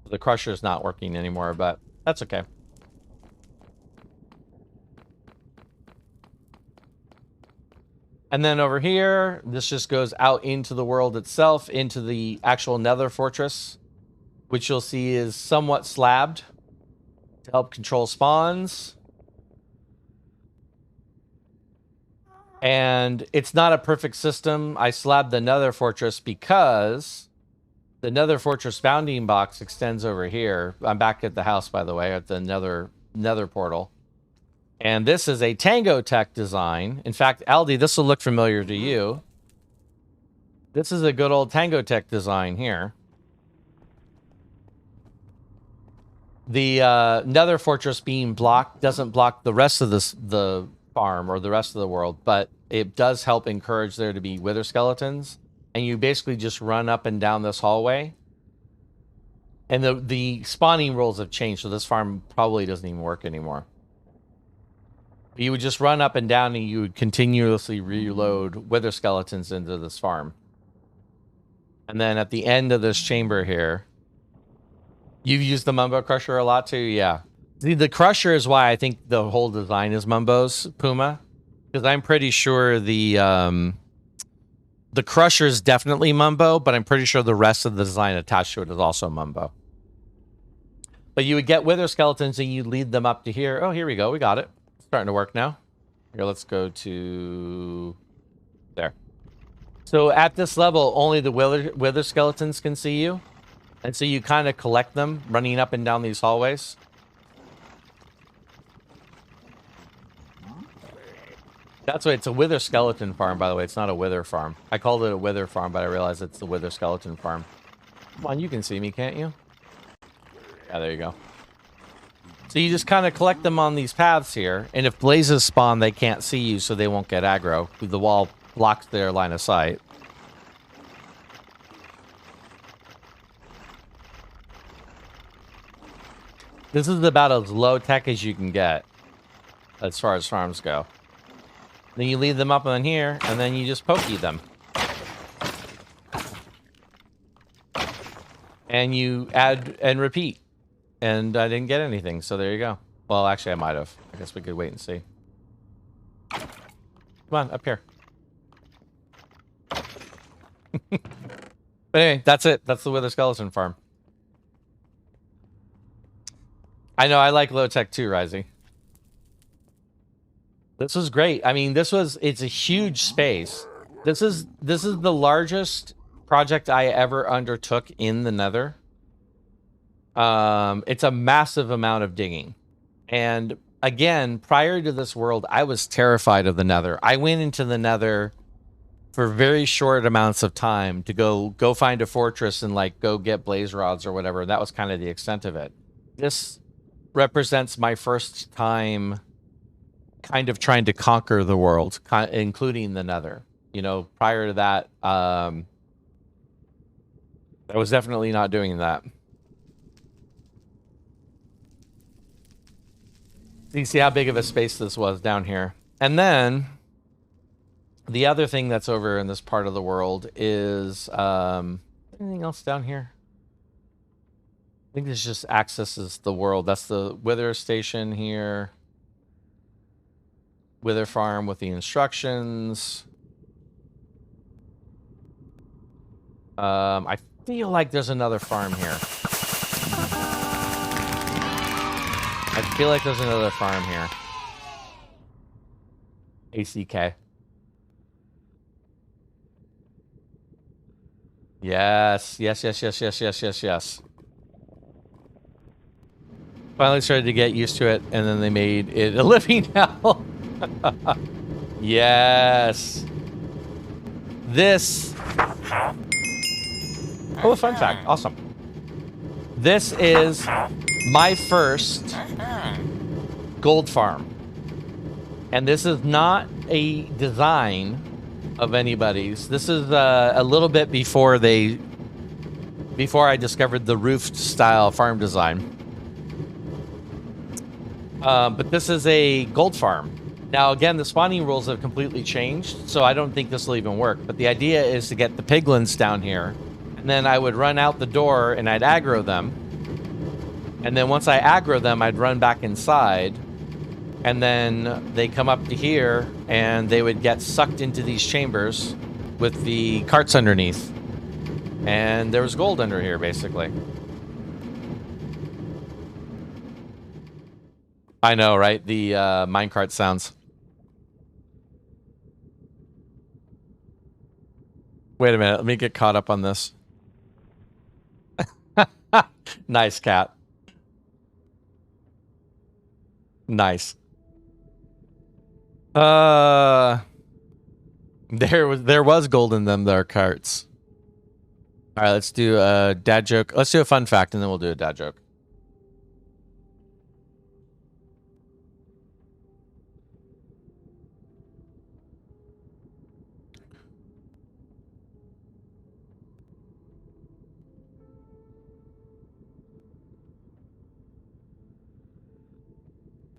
The crusher is not working anymore, but that's okay. And then over here, this just goes out into the world itself, into the actual Nether Fortress, which you'll see is somewhat slabbed to help control spawns. And it's not a perfect system. I slabbed the Nether Fortress because the Nether Fortress bounding box extends over here. I'm back at the house, by the way, at the Nether portal. And this is a Tango Tech design. In fact, Aldi, this will look familiar to you. This is a good old Tango Tech design here. The Nether Fortress being blocked doesn't block the rest of the farm or the rest of the world, but it does help encourage there to be wither skeletons. And you basically just run up and down this hallway. And the spawning rules have changed, so this farm probably doesn't even work anymore. You would just run up and down and you would continuously reload wither skeletons into this farm. And then at the end of this chamber here, you've used the Mumbo Crusher a lot too? Yeah. See, the Crusher is why I think the whole design is Mumbo's, Puma. Because I'm pretty sure the Crusher is definitely Mumbo, but I'm pretty sure the rest of the design attached to it is also Mumbo. But you would get wither skeletons and you'd lead them up to here. Oh, here we go. We got it. It's starting to work now. Here, let's go to there. So at this level, only the wither skeletons can see you. And so you kind of collect them running up and down these hallways. That's why it's a wither skeleton farm, by the way. It's not a wither farm. I called it a wither farm, but I realized it's the wither skeleton farm. Come on, you can see me, can't you? Yeah, there you go. So you just kind of collect them on these paths here. And if blazes spawn, they can't see you, so they won't get aggro. The wall blocks their line of sight. This is about as low tech as you can get as far as farms go. Then you lead them up on here, and then you just pokey them. And you add and repeat. And I didn't get anything, so there you go. Well, actually, I might have. I guess we could wait and see. Come on, up here. But anyway, that's it. That's the Wither Skeleton farm. I know, I like low tech too, Risey. This was great. I mean, it's a huge space. This is the largest project I ever undertook in the Nether. It's a massive amount of digging. And again, prior to this world, I was terrified of the Nether. I went into the Nether for very short amounts of time to go find a fortress and like go get blaze rods or whatever. That was kind of the extent of it. This represents my first time kind of trying to conquer the world, including the Nether. You know, prior to that, I was definitely not doing that. You see how big of a space this was down here. And then the other thing that's over in this part of the world is anything else down here? I think this just accesses the world. That's the Wither station here. Wither farm with the instructions. I feel like there's another farm here. I feel like there's another farm here. ACK. Yes, yes, yes, yes, yes, yes, yes, yes. Finally started to get used to it, and then they made it a living hell. Yes. This. Oh, a fun fact. Awesome. This is my first gold farm. And this is not a design of anybody's. This is a little bit before I discovered the roofed style farm design. But this is a gold farm. Now, again, the spawning rules have completely changed, so I don't think this will even work. But the idea is to get the piglins down here, and then I would run out the door and I'd aggro them. And then once I aggro them, I'd run back inside, and then they come up to here, and they would get sucked into these chambers with the carts underneath. And there was gold under here, basically. I know, right? The minecart sounds. Wait a minute. Let me get caught up on this. Nice, cat. Nice. There was gold in them there carts. All right, let's do a dad joke. Let's do a fun fact, and then we'll do a dad joke.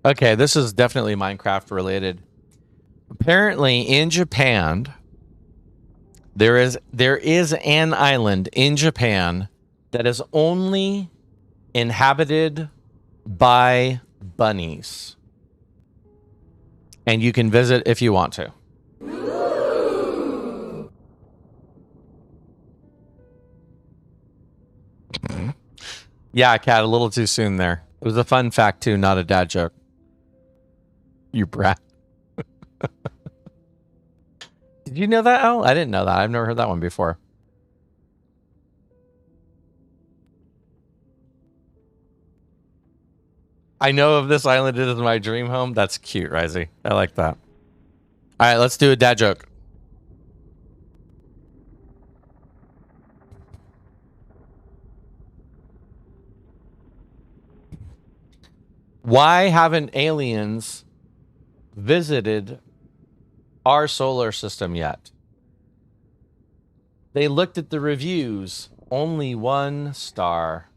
Okay, this is definitely Minecraft related. Apparently, in Japan, there is an island in Japan that is only inhabited by bunnies. And you can visit if you want to. Yeah, cat, a little too soon there. It was a fun fact too, not a dad joke. You brat. Did you know that, Al? I didn't know that. I've never heard that one before. I know of this island. It is my dream home. That's cute, Risey. I like that. All right, let's do a dad joke. Why haven't aliens visited our solar system yet? They looked at the reviews. Only 1 star.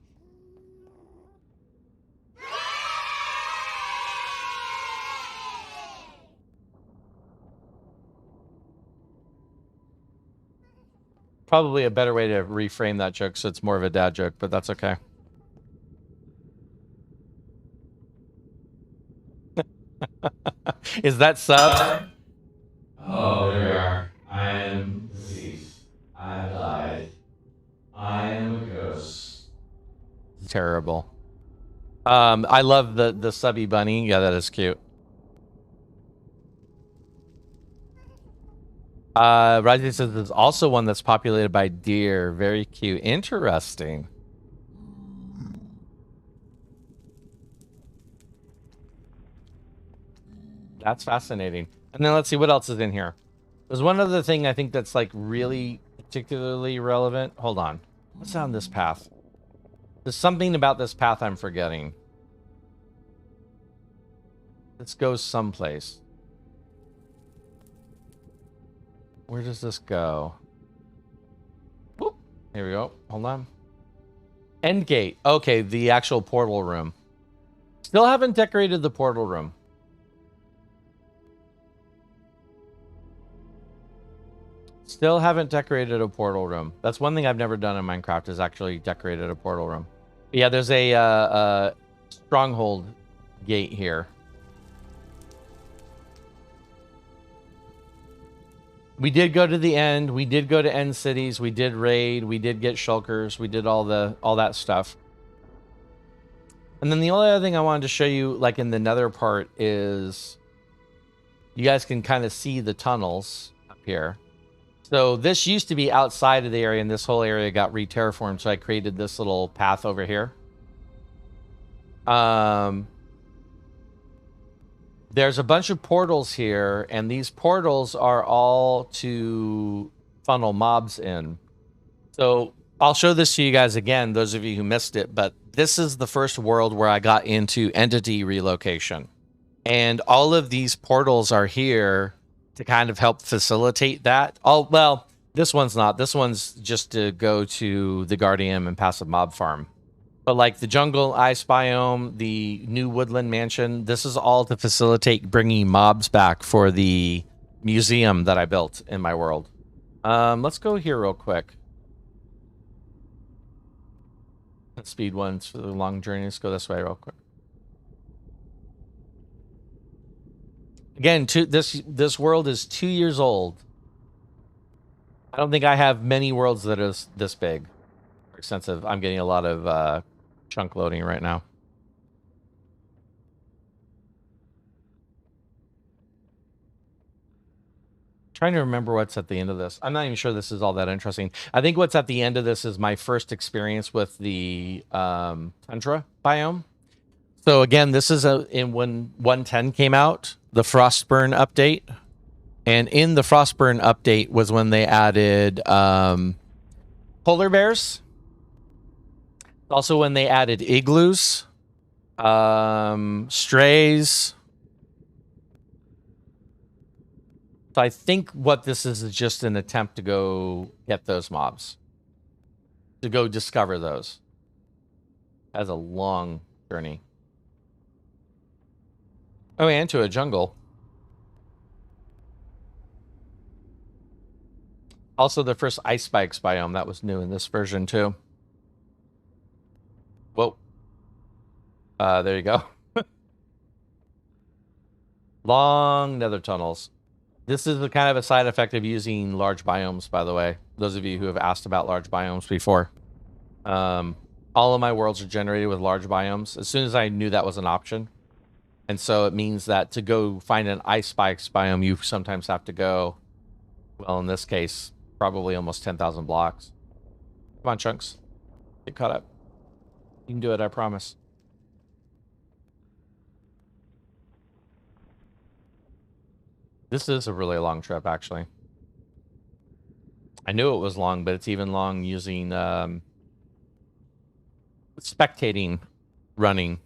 Probably a better way to reframe that joke so it's more of a dad joke, but that's okay. Is that sub? Oh, there we are. I am deceased. I have died. I am a ghost. Terrible. I love the subby bunny. Yeah, that is cute. Risey says there's also one that's populated by deer. Very cute. Interesting. That's fascinating. And then let's see what else is in here. There's one other thing I think that's like really particularly relevant. Hold on. What's on this path? There's something about this path I'm forgetting. Let's go someplace. Where does this go? Whoop. Here we go. Hold on. End gate. Okay, the actual portal room. Still haven't decorated the portal room. Still haven't decorated a portal room. That's one thing I've never done in Minecraft, is actually decorated a portal room. But yeah, there's a stronghold gate here. We did go to the end. We did go to end cities. We did raid. We did get shulkers. We did all that stuff. And then the only other thing I wanted to show you, like in the nether part, is you guys can kind of see the tunnels up here. So this used to be outside of the area, and this whole area got re-terraformed. So I created this little path over here. There's a bunch of portals here, and these portals are all to funnel mobs in. So I'll show this to you guys again, those of you who missed it, but this is the first world where I got into entity relocation. And all of these portals are here to kind of help facilitate that. Oh, well, this one's not. This one's just to go to the Guardian and passive mob farm. But like the jungle ice biome, the new woodland mansion, this is all to facilitate bringing mobs back for the museum that I built in my world. Let's go here real quick. Speed ones for the long journey. Let's go this way real quick. Again, this world is 2 years old. I don't think I have many worlds that is this big or extensive. I'm getting a lot of chunk loading right now. Trying to remember what's at the end of this. I'm not even sure this is all that interesting. I think what's at the end of this is my first experience with the tundra biome. So again, this is in when 110 came out, the Frostburn update. And in the Frostburn update was when they added polar bears. Also when they added igloos, strays. So I think what this is just an attempt to go get those mobs. To go discover those. That's a long journey. Oh, and to a jungle. Also the first ice spikes biome, that was new in this version too. Whoa. There you go. Long nether tunnels. This is the kind of a side effect of using large biomes, by the way. Those of you who have asked about large biomes before. All of my worlds are generated with large biomes. As soon as I knew that was an option. And so it means that to go find an ice spikes biome, you sometimes have to go, well, in this case, probably almost 10,000 blocks. Come on, Chunks. Get caught up. You can do it, I promise. This is a really long trip, actually. I knew it was long, but it's even long using spectating running.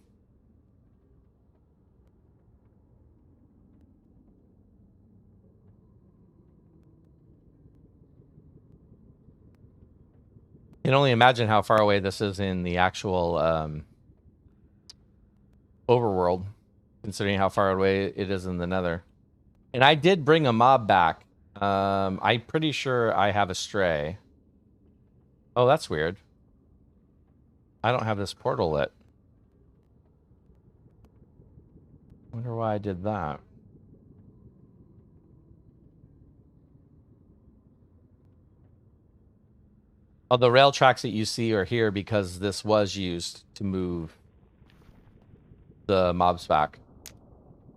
You can only imagine how far away this is in the actual overworld, considering how far away it is in the nether. And I did bring a mob back. I'm pretty sure I have a stray. Oh, that's weird. I don't have this portal lit. Wonder why I did that. Oh, the rail tracks that you see are here because this was used to move the mobs back.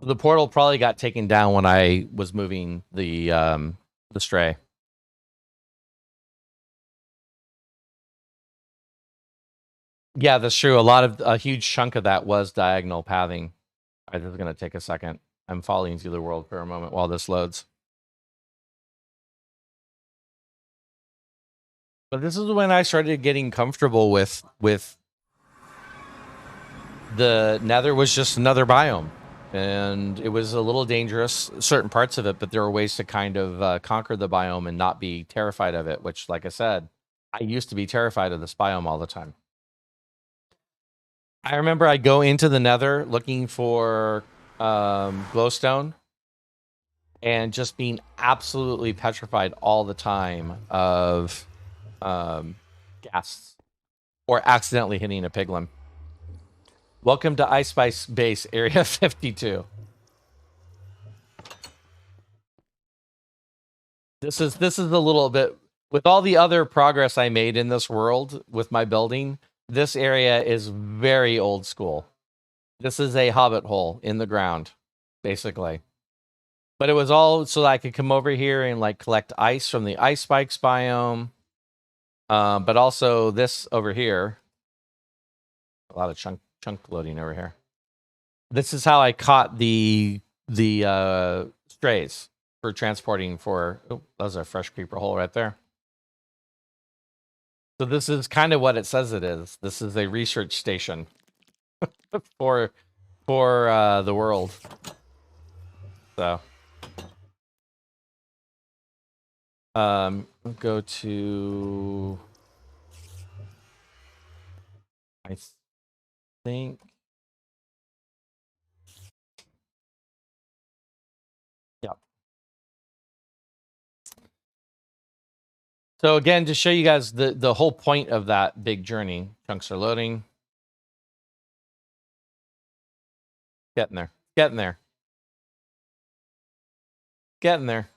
The portal probably got taken down when I was moving the stray. Yeah, that's true. A huge chunk of that was diagonal pathing. All right, this is going to take a second. I'm falling through the world for a moment while this loads. But this is when I started getting comfortable with the nether was just another biome. And it was a little dangerous, certain parts of it, but there were ways to kind of conquer the biome and not be terrified of it, which, like I said, I used to be terrified of this biome all the time. I remember I go into the Nether looking for glowstone and just being absolutely petrified all the time of ghasts or accidentally hitting a piglin. Welcome to Ice Spice Base Area 52. This is a little bit with all the other progress I made in this world with my building. This area is very old school. This is a hobbit hole in the ground, basically. But it was all so that I could come over here and like collect ice from the ice spikes biome. But also this over here. A lot of chunk loading over here. This is how I caught the strays for transporting for. Oh, that was a fresh creeper hole right there. So this is kind of what it says it is. This is a research station for the world. So we'll go to I think yeah. So again, to show you guys the whole point of that big journey, chunks are loading. Getting there. Getting there. Getting there.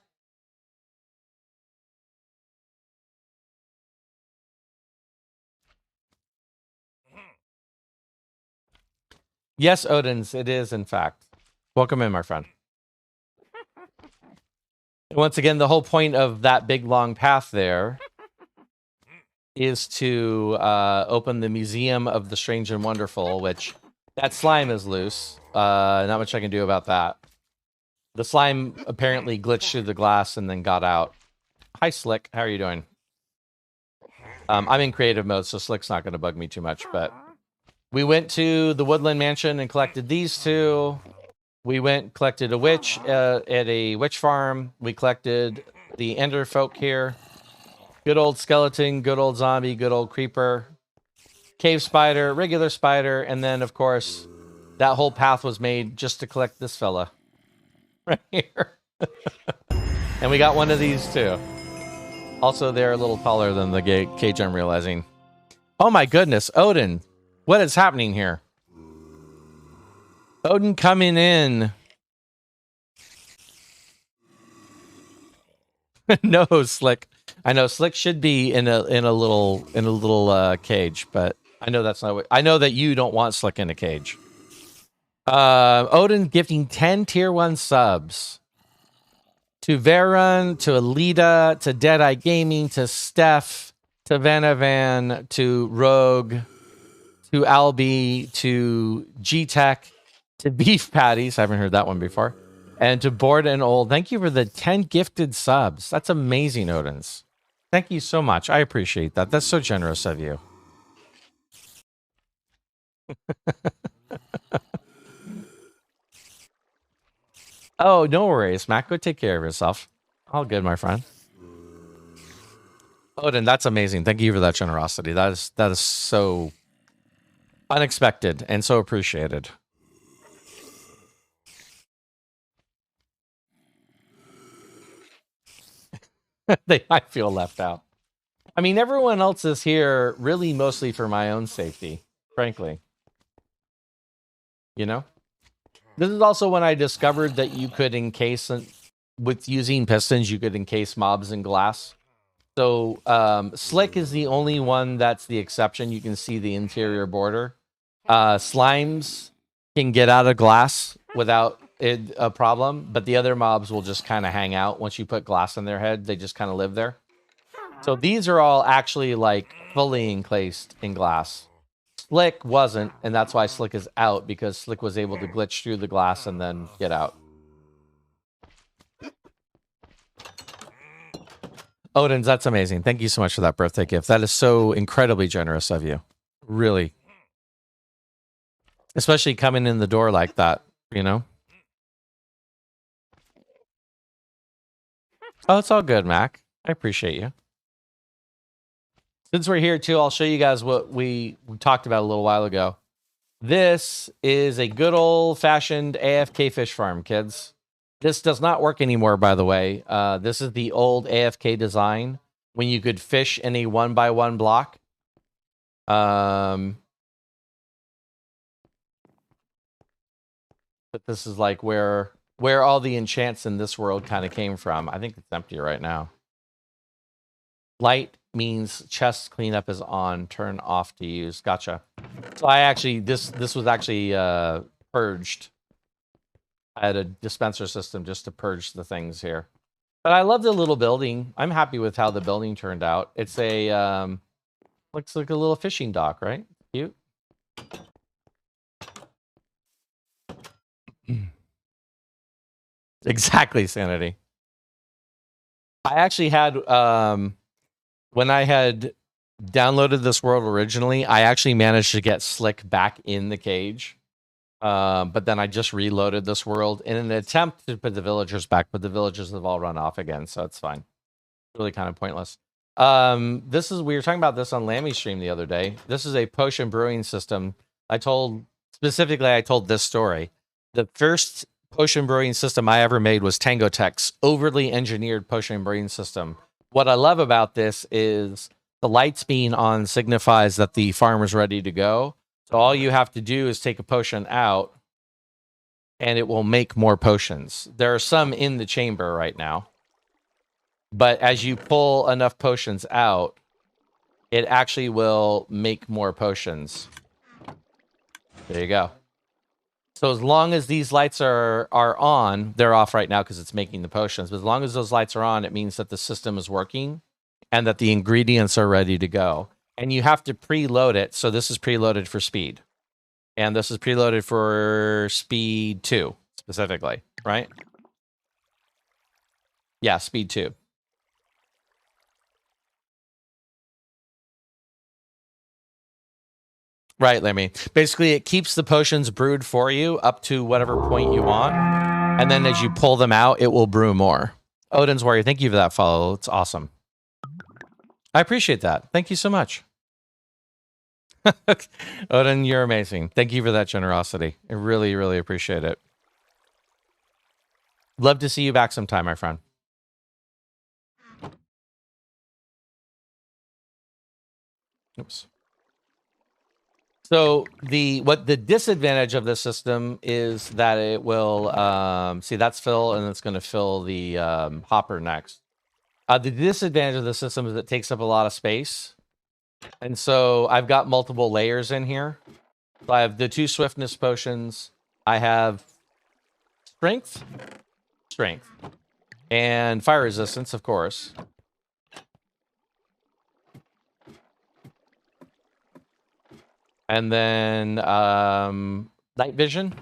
Yes, Odin's, it is, in fact. Welcome in, my friend. And once again, the whole point of that big, long path there is to open the Museum of the Strange and Wonderful, which that slime is loose. Not much I can do about that. The slime apparently glitched through the glass and then got out. Hi, Slick. How are you doing? I'm in creative mode, so Slick's not going to bug me too much, but we went to the Woodland Mansion and collected these two. We went collected a witch at a witch farm. We collected the Ender folk here. Good old skeleton, good old zombie, good old creeper, cave spider, regular spider, and then, of course, that whole path was made just to collect this fella right here. And we got one of these, too. Also, they're a little taller than the cage, I'm realizing. Oh my goodness, Odin. What is happening here? Odin coming in. No, Slick. I know Slick should be in a little cage, but I know that's not what I know that you don't want Slick in a cage. Odin gifting 10 tier 1 subs. To Varun, to Alita, to Deadeye Gaming, to Steph, to Vanavan, to Rogue, to Albi, to G-Tech, to Beef Patties. I haven't heard that one before. And to Bored and Old. Thank you for the 10 gifted subs. That's amazing, Odins. Thank you so much. I appreciate that. That's so generous of you. Oh, no worries, Mac. Go take care of yourself. All good, my friend. Odin, that's amazing. Thank you for that generosity. That is so unexpected and so appreciated. They might feel left out. I mean, everyone else is here really mostly for my own safety, frankly. You know? This is also when I discovered that you could encase, with using pistons, you could encase mobs in glass. So Slick is the only one that's the exception. You can see the interior border. Slimes can get out of glass without a problem, but the other mobs will just kind of hang out. Once you put glass in their head, they just kind of live there. So these are all actually like fully encased in glass. Slick wasn't, and that's why Slick is out, because Slick was able to glitch through the glass and then get out. Odins, that's amazing. Thank you so much for that birthday gift. That is so incredibly generous of you. Really. Especially coming in the door like that, you know? Oh, it's all good, Mac. I appreciate you. Since we're here, too, I'll show you guys what we talked about a little while ago. This is a good old-fashioned AFK fish farm, kids. This does not work anymore, by the way. This is the old AFK design when you could fish in a 1x1 block. But this is like where all the enchants in this world kind of came from. I think it's empty right now. Light means chest cleanup is on, turn off to use. Gotcha. So I actually, this was actually purged. I had a dispenser system just to purge the things here. But I love the little building. I'm happy with how the building turned out. It's a, looks like a little fishing dock, right? Cute. Exactly, Sanity. I actually had, when I had downloaded this world originally, I actually managed to get Slick back in the cage. But then I just reloaded this world in an attempt to put the villagers back, but the villagers have all run off again, so it's fine. Really kind of pointless. We were talking about this on Lammy's stream the other day. This is a potion brewing system. I told this story. The first potion brewing system I ever made was Tango Tech's overly engineered potion brewing system. What I love about this is the lights being on signifies that the farm is ready to go. So all you have to do is take a potion out and it will make more potions. There are some in the chamber right now. But as you pull enough potions out, it actually will make more potions. There you go. So as long as these lights are on, they're off right now because it's making the potions. But as long as those lights are on, it means that the system is working and that the ingredients are ready to go. And you have to preload it. So this is preloaded for speed. And this is preloaded for speed 2, specifically, right? Yeah, speed 2. Right, Lemmy. Basically, it keeps the potions brewed for you up to whatever point you want. And then as you pull them out, it will brew more. Odin's Warrior, thank you for that follow. It's awesome. I appreciate that. Thank you so much. Odin, you're amazing. Thank you for that generosity. I really, really appreciate it. Love to see you back sometime, my friend. Oops. So the disadvantage of this system is that it will see, that's fill, and it's going to fill the hopper next. The disadvantage of the system is it takes up a lot of space, and so I've got multiple layers in here. So I have the 2 swiftness potions. I have strength, and fire resistance, of course. And then night vision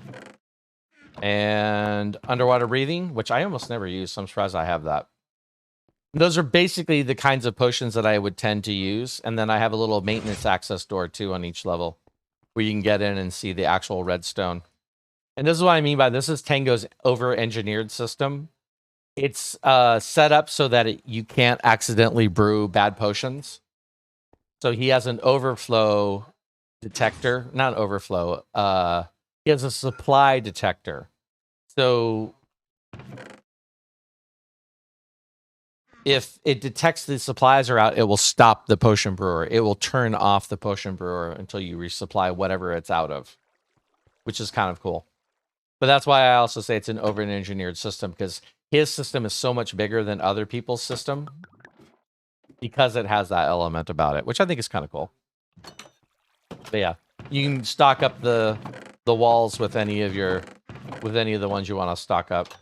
and underwater breathing, which I almost never use, so I'm surprised I have that. Those are basically the kinds of potions that I would tend to use. And then I have a little maintenance access door too on each level where you can get in and see the actual redstone. And this is what I mean by this is Tango's over-engineered system. It's set up so that you can't accidentally brew bad potions. So he has an overflow detector, not overflow. He has a supply detector. So if it detects the supplies are out, it will stop the potion brewer. It will turn off the potion brewer until you resupply whatever it's out of, which is kind of cool. But that's why I also say it's an over-engineered system, because his system is so much bigger than other people's system because it has that element about it, which I think is kind of cool. But yeah, you can stock up the walls with any of the ones you want to stock up.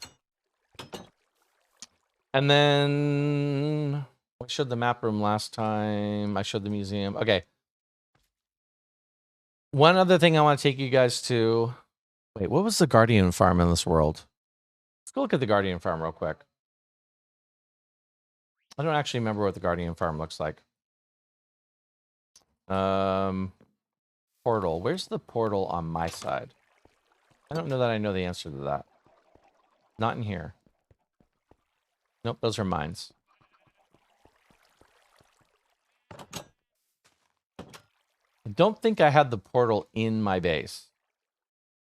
And then I showed the map room last time. I showed the museum. Okay. One other thing I want to take you guys to. Wait, what was the Guardian farm in this world? Let's go look at the Guardian farm real quick. I don't actually remember what the Guardian farm looks like. Portal. Where's the portal on my side? I don't know that I know the answer to that. Not in here. Nope, those are mines. don't think I had the portal in my base.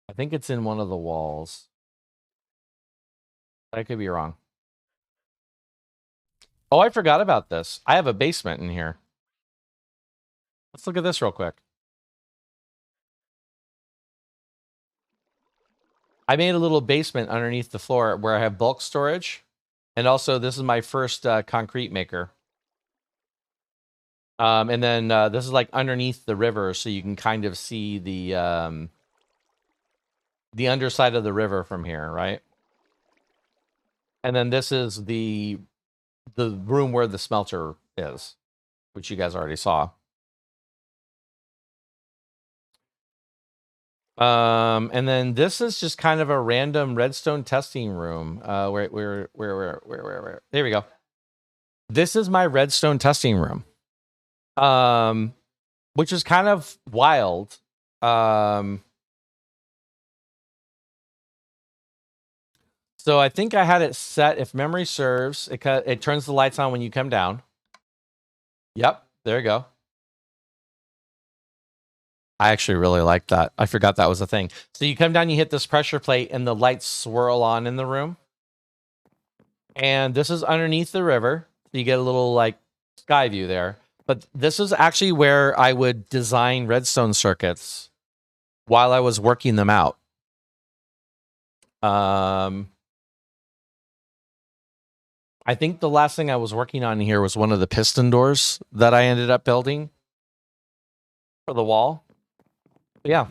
I think it's in one of the walls. I could be wrong. Oh, I forgot about this. I have a basement in here. Let's look at this real quick. I made a little basement underneath the floor where I have bulk storage. And also, this is my first concrete maker. And then this is like underneath the river, so you can kind of see the underside of the river from here, right? And then this is the room where the smelter is, which you guys already saw. And then this is just kind of a random redstone testing room. Where? There we go. This is my redstone testing room. Which is kind of wild. So I think I had it set, if memory serves, it turns the lights on when you come down. Yep, there you go. I actually really like that. I forgot that was a thing. So you come down, you hit this pressure plate, and the lights swirl on in the room. And this is underneath the river. You get a little like sky view there. But this is actually where I would design redstone circuits while I was working them out. I think the last thing I was working on here was one of the piston doors that I ended up building for the wall. But yeah,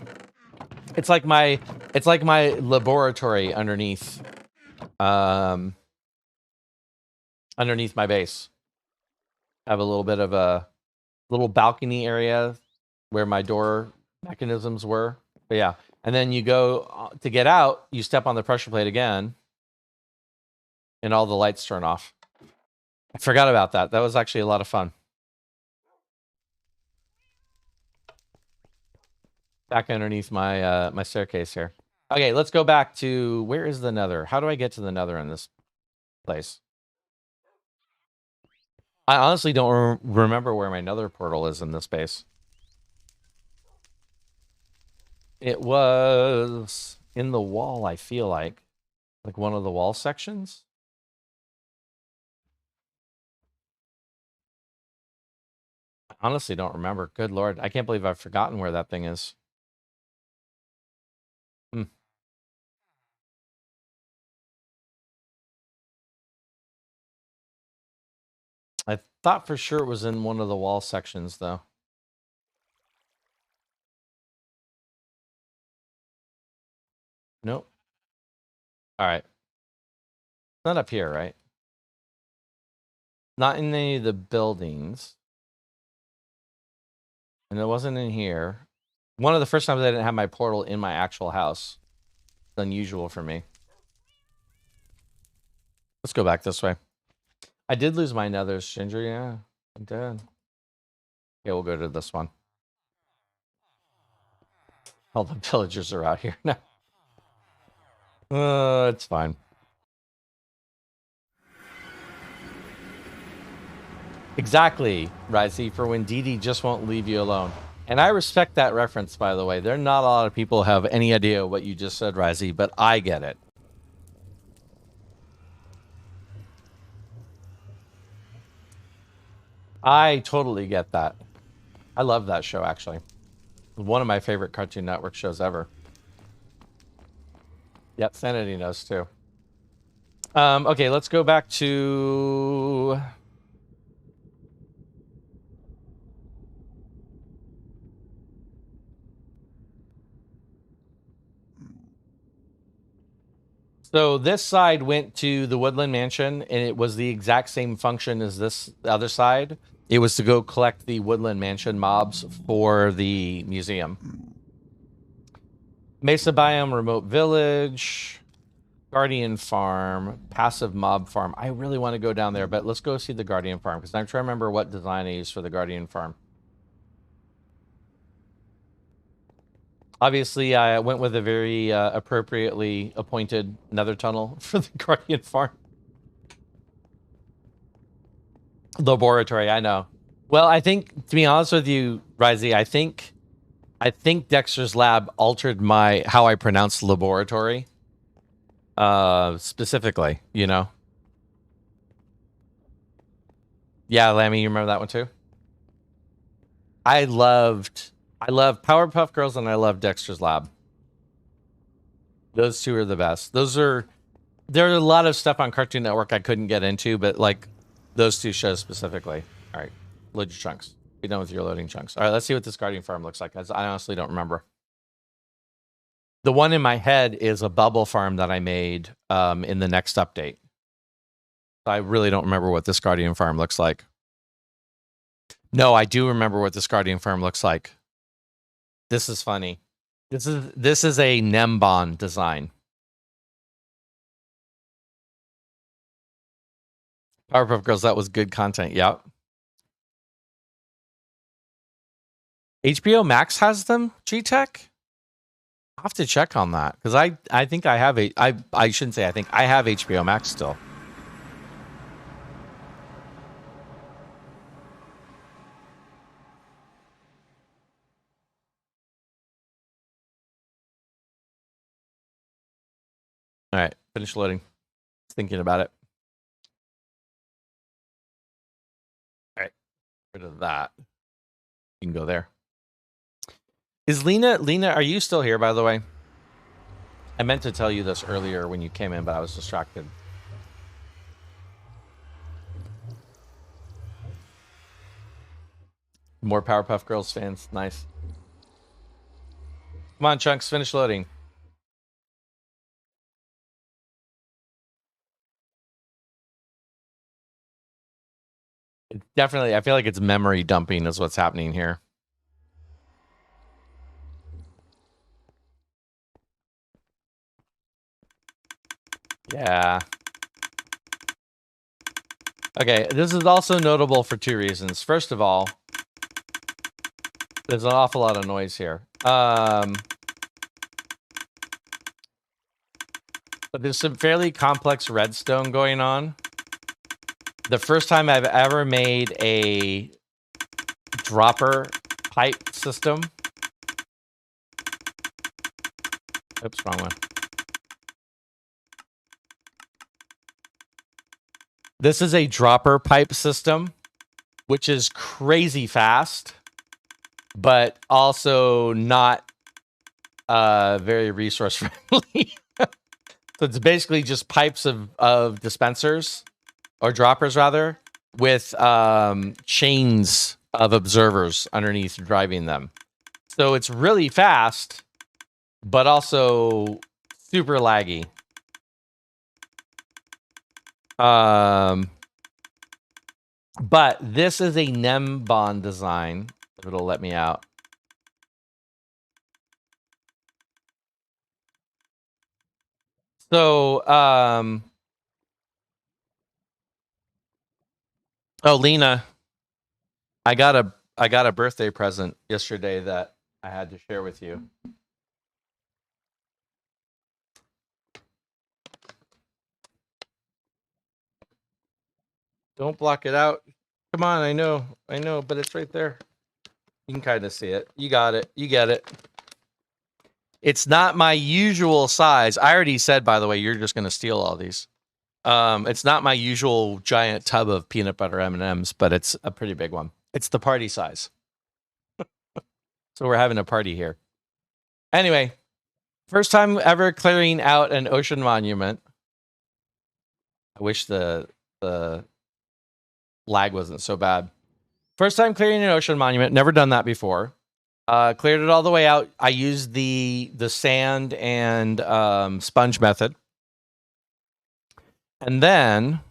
it's like my laboratory underneath underneath my base. I have a little bit of a little balcony area where my door mechanisms were. But yeah, and then you go to get out, you step on the pressure plate again, and all the lights turn off. I forgot about that. That was actually a lot of fun. Back underneath my my staircase here. Okay, let's go back to, where is the nether? How do I get to the nether in this place? I honestly don't remember where my nether portal is in this base. It was in the wall, I feel like one of the wall sections. I honestly don't remember. Good Lord. I can't believe I've forgotten where that thing is. I thought for sure it was in one of the wall sections, though. Nope. All right. Not up here, right? Not in any of the buildings. And it wasn't in here. One of the first times I didn't have my portal in my actual house. It's unusual for me. Let's go back this way. I did lose my nether, Ginger. Yeah, I did. Okay, we'll go to this one. All the villagers are out here now. It's fine. Exactly, Risey, for when Dee Dee just won't leave you alone. And I respect that reference, by the way. There are not a lot of people who have any idea what you just said, Risey, but I get it. I totally get that. I love that show, actually. One of my favorite Cartoon Network shows ever. Yep, Sanity knows too. Okay, let's go back to... So this side went to the Woodland Mansion, and it was the exact same function as this other side. It was to go collect the Woodland Mansion mobs for the museum. Mesa Biome, Remote Village, Guardian Farm, Passive Mob Farm. I really want to go down there, but let's go see the Guardian Farm, because I'm trying to remember what design I used for the Guardian Farm. Obviously, I went with a very appropriately appointed nether tunnel for the Guardian Farm. Laboratory, I know. Well, I think, to be honest with you, Risey, I think I think Dexter's Lab altered how I pronounce laboratory. Specifically, you know. Yeah, Lammy, you remember that one too? I love Powerpuff Girls and I love Dexter's Lab. Those two are the best. There's a lot of stuff on Cartoon Network I couldn't get into, but like those two shows specifically. All right, load your chunks. Be done with your loading chunks. All right, let's see what this Guardian farm looks like. I honestly don't remember. The one in my head is a bubble farm that I made in the next update. I really don't remember what this Guardian farm looks like. No, I do remember what this Guardian farm looks like. This is funny. This is a Nembon design. Powerpuff Girls, that was good content. Yeah. HBO Max has them, G-Tech? I'll have to check on that because I think I have I shouldn't say I think I have HBO Max still. All right, finish loading. Thinking about it. All right, rid of that. You can go there. Is Lena, are you still here, by the way? I meant to tell you this earlier when you came in, but I was distracted. More Powerpuff Girls fans. Nice. Come on, Chunks, finish loading. It's definitely, I feel like it's memory dumping is what's happening here. Yeah. Okay, this is also notable for two reasons. First of all, there's an awful lot of noise here. But there's some fairly complex redstone going on. The first time I've ever made a dropper pipe system. Oops, wrong one. This is a dropper pipe system, which is crazy fast, but also not very resource friendly. So it's basically just pipes of dispensers, or droppers rather, with chains of observers underneath driving them. So it's really fast, but also super laggy. But this is a Nembon design. If it'll let me out. So, oh, Lena, I got a birthday present yesterday that I had to share with you. Don't block it out. Come on, I know, but it's right there. You can kind of see it. You got it. You get it. It's not my usual size. I already said, by the way, you're just going to steal all these. It's not my usual giant tub of peanut butter M&Ms, but it's a pretty big one. It's the party size. So we're having a party here. Anyway, first time ever clearing out an ocean monument. I wish the lag wasn't so bad. First time clearing an ocean monument. Never done that before. Cleared it all the way out. I used the sand and sponge method. And then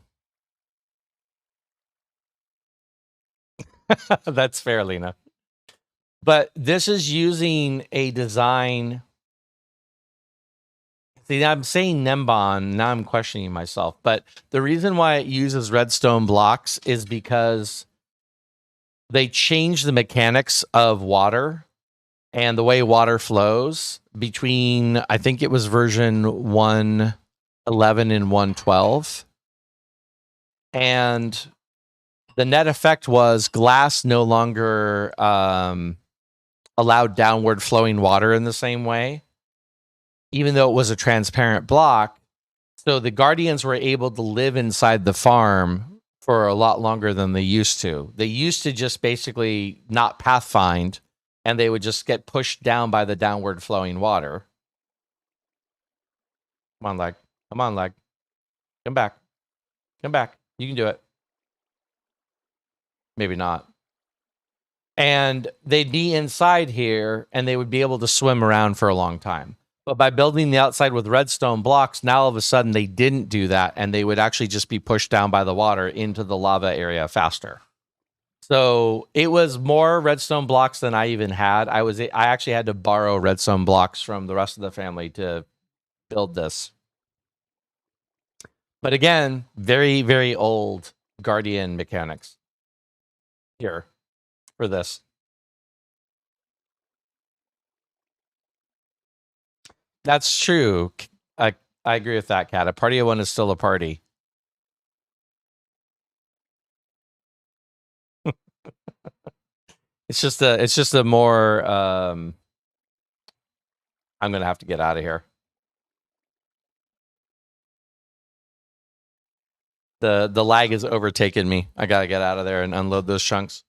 that's fair, Lena. But this is using a design. See, I'm saying Nembon. Now I'm questioning myself. But the reason why it uses redstone blocks is because they changed the mechanics of water and the way water flows between, I think it was version 1.11 and 1.12. And the net effect was glass no longer allowed downward flowing water in the same way, even though it was a transparent block. So the Guardians were able to live inside the farm for a lot longer than they used to. They used to just basically not pathfind, and they would just get pushed down by the downward flowing water. Come on, leg. Come on, leg. Come back. Come back. You can do it. Maybe not. And they'd be inside here, and they would be able to swim around for a long time. But by building the outside with redstone blocks, now all of a sudden they didn't do that, and they would actually just be pushed down by the water into the lava area faster. So it was more redstone blocks than I even had. I actually had to borrow redstone blocks from the rest of the family to build this. But again, very, very old Guardian mechanics here for this. That's true. I agree with that, Cat. A party of one is still a party. It's just a more I'm gonna have to get out of here. The lag has overtaken me. I gotta get out of there and unload those chunks.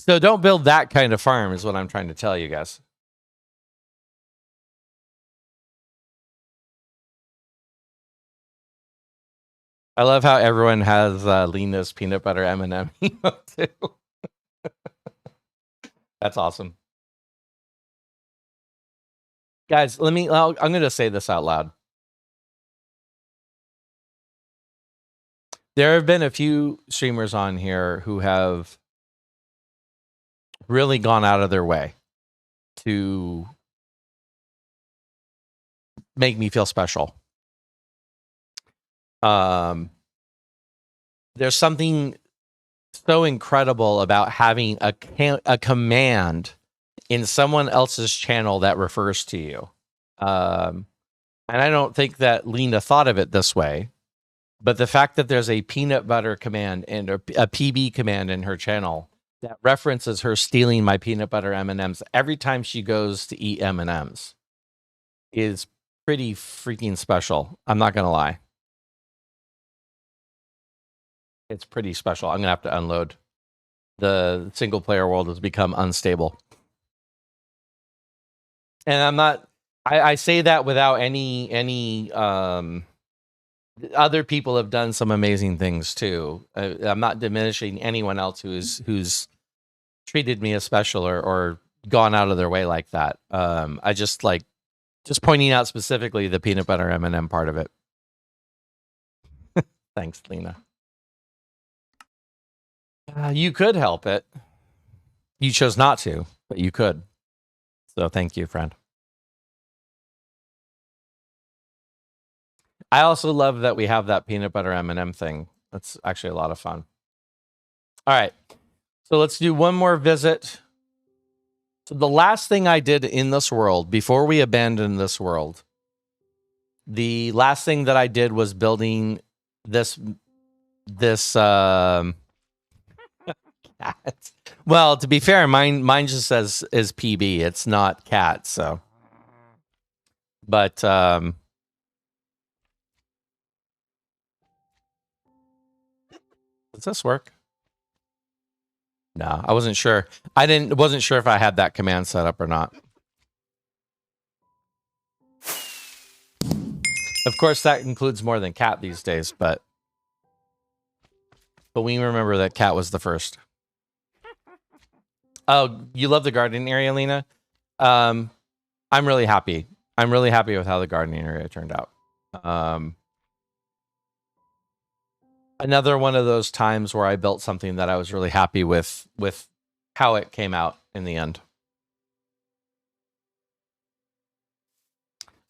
So don't build that kind of farm is what I'm trying to tell you guys. I love how everyone has Lena's peanut butter M&M emote too. That's awesome. Guys, I'm going to say this out loud. There have been a few streamers on here who have really gone out of their way to make me feel special. There's something so incredible about having a command in someone else's channel that refers to you. And I don't think that Lena thought of it this way, but the fact that there's a peanut butter command and a PB command in her channel that references her stealing my peanut butter M&Ms every time she goes to eat M&Ms is pretty freaking special. I'm not going to lie. It's pretty special. I'm going to have to unload. The single player world has become unstable. And I'm not, I say that without any other people have done some amazing things too. I'm not diminishing anyone else who's treated me as special or gone out of their way like that. I just pointing out specifically the peanut butter M&M part of it. Thanks, Lena. You could help it. You chose not to, but you could. So thank you, friend. I also love that we have that peanut butter M&M thing. That's actually a lot of fun. All right. So let's do one more visit. So the last thing I did in this world, before we abandoned this world, the last thing that I did was building this cat. Well, to be fair, mine just says is PB. It's not cat, so. But does this work? No, I wasn't sure. Wasn't sure if I had that command set up or not. Of course, that includes more than cat these days, but we remember that cat was the first. Oh, you love the garden area, Lena? I'm really happy. I'm really happy with how the gardening area turned out. Another one of those times where I built something that I was really happy with how it came out in the end.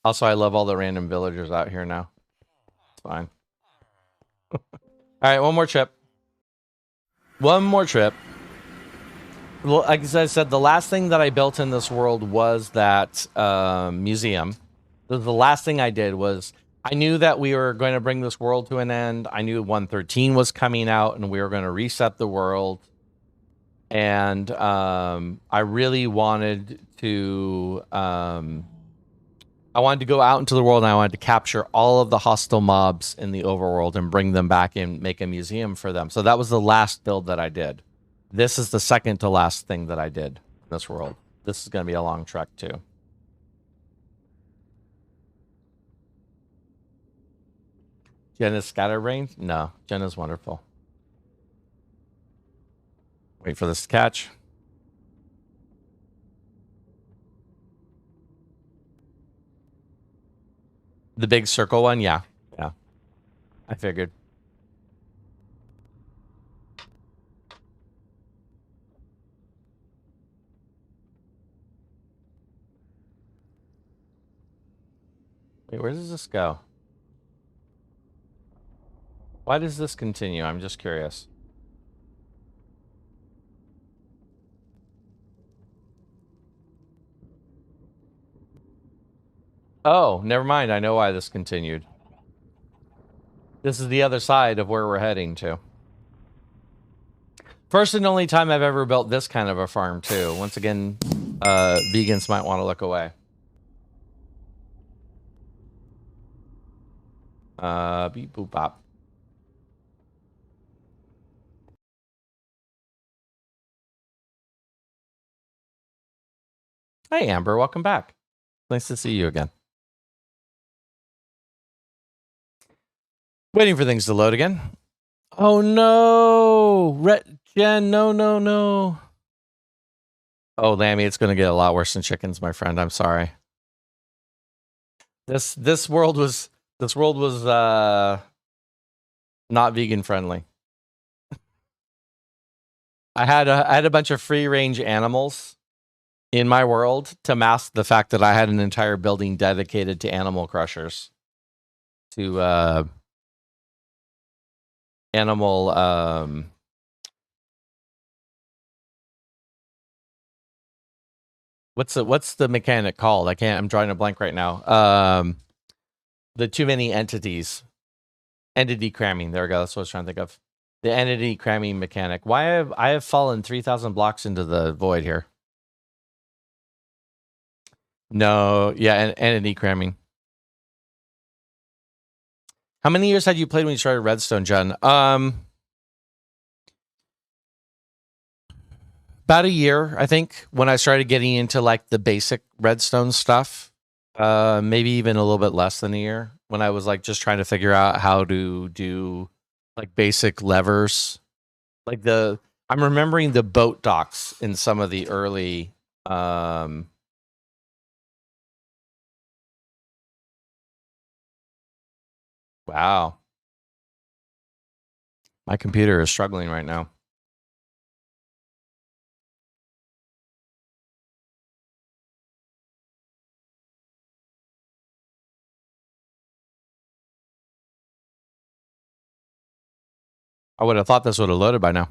Also, I love all the random villagers out here now. It's fine. All right, one more trip. One more trip. Well, like I said, the last thing that I built in this world was that museum. The last thing I did was I knew that we were going to bring this world to an end. I knew 1.13 was coming out and we were going to reset the world. and I really wanted to. I wanted to go out into the world, and I wanted to capture all of the hostile mobs in the overworld and bring them back and make a museum for them. So that was the last build that I did. This is the second to last thing that I did in this world. This is going to be a long trek too. Jenna's scatterbrained? No, Jenna's wonderful. Wait for this to catch. The big circle one? Yeah. Yeah. I figured. Wait, where does this go? Why does this continue? I'm just curious. Oh, never mind. I know why this continued. This is the other side of where we're heading to. First and only time I've ever built this kind of a farm, too. Once again, vegans might want to look away. Beep boop bop. Hey, Amber, welcome back. Nice to see you again. Waiting for things to load again. Oh no, Jen, no. Oh, Lammy, it's going to get a lot worse than chickens, my friend. I'm sorry. This world was not vegan friendly. I had a bunch of free range animals in my world to mask the fact that I had an entire building dedicated to animal crushers. To animal what's the mechanic called? I'm drawing a blank right now. The too many entities. Entity cramming. There we go. That's what I was trying to think of. The entity cramming mechanic. Why I have fallen 3,000 blocks into the void here? No, yeah, entity cramming. How many years had you played when you started Redstone, Jen? About a year, I think, when I started getting into like the basic Redstone stuff. Maybe even a little bit less than a year, when I was like just trying to figure out how to do like basic levers. Like I'm remembering the boat docks in some of the early wow. My computer is struggling right now. I would have thought this would have loaded by now.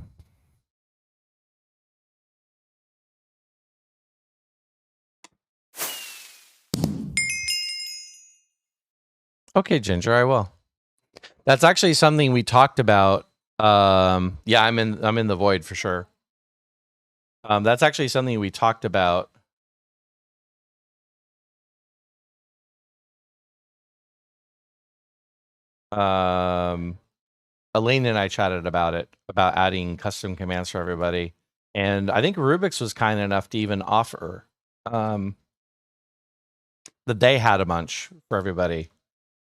Okay, Ginger, I will. That's actually something we talked about. Yeah, I'm in the void for sure. That's actually something we talked about. Elaine and I chatted about it, about adding custom commands for everybody. And I think Rubik's was kind enough to even offer that they had a bunch for everybody.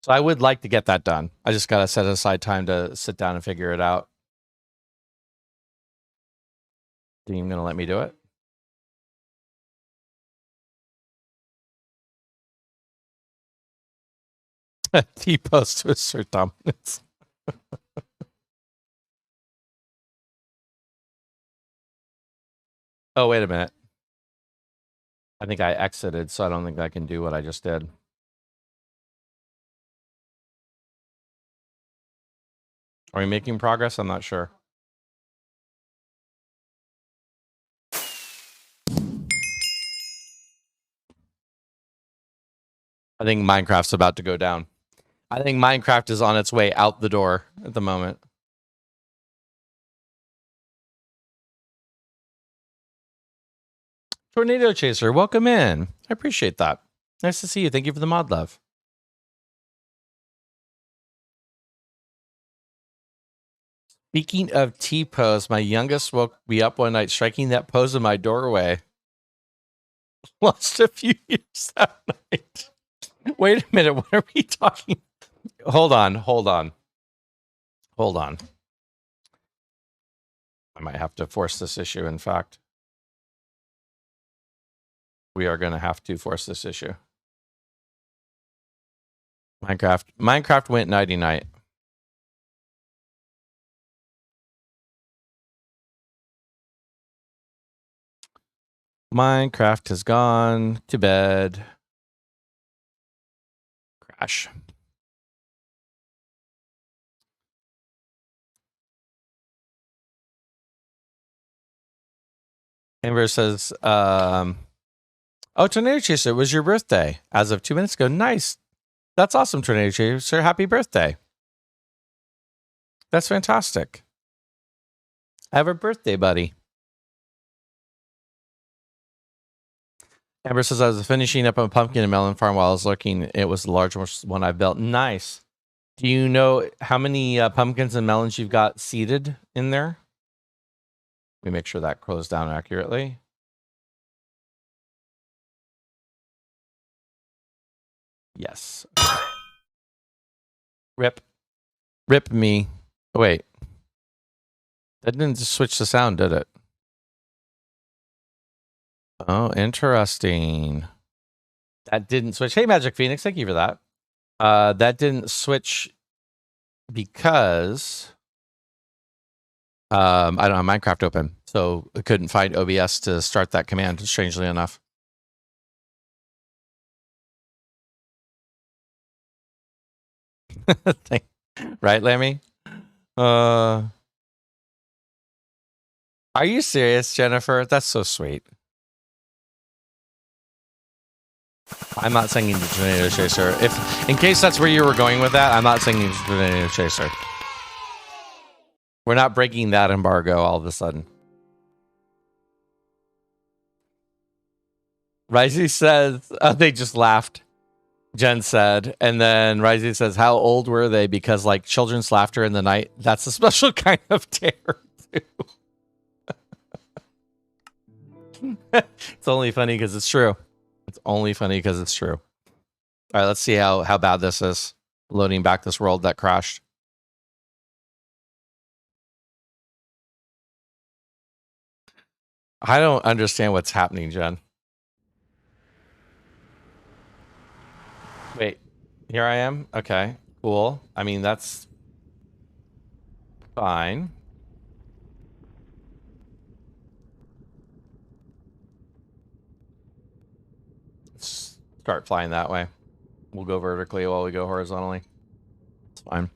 So I would like to get that done. I just got to set aside time to sit down and figure it out. Are you going to let me do it? T-post to assert dominance. Oh, wait a minute. I think I exited, so I don't think I can do what I just did. Are we making progress? I'm not sure. I think Minecraft's about to go down. I think Minecraft is on its way out the door at the moment. Tornado Chaser, welcome in. I appreciate that. Nice to see you. Thank you for the mod love. Speaking of T-pose, my youngest woke me up one night striking that pose in my doorway. Lost a few years that night. Wait a minute, what are we talking? Hold on. I might have to force this issue, in fact. We are going to have to force this issue. Minecraft went nighty-night. Minecraft has gone to bed. Crash. Amber says, oh, Tornado Chaser, it was your birthday as of 2 minutes ago. Nice. That's awesome, Tornado Chaser. Happy birthday. That's fantastic. Have a birthday, buddy. Amber says, I was finishing up a pumpkin and melon farm while I was looking. It was the largest one I've built. Nice. Do you know how many pumpkins and melons you've got seeded in there? Let me make sure that closed down accurately. Yes. Rip me. Oh, wait. That didn't just switch the sound, did it? Oh, interesting. That didn't switch. Hey, Magic Phoenix, thank you for that. That didn't switch because I don't have Minecraft open, so I couldn't find OBS to start that command, strangely enough. Right, Lammy? Are you serious, Jennifer? That's so sweet. I'm not singing the Tornado Chaser. In case that's where you were going with that, I'm not singing the Tornado Chaser. We're not breaking that embargo all of a sudden. Risey says, they just laughed. Jen said, and then Risey says, how old were they? Because like children's laughter in the night, that's a special kind of terror too. It's only funny because it's true. It's only funny because it's true. All right, let's see how bad this is. Loading back this world that crashed. I don't understand what's happening, Jen. Wait, here I am? Okay, cool. I mean, that's fine. Let's start flying that way. We'll go vertically while we go horizontally. It's fine.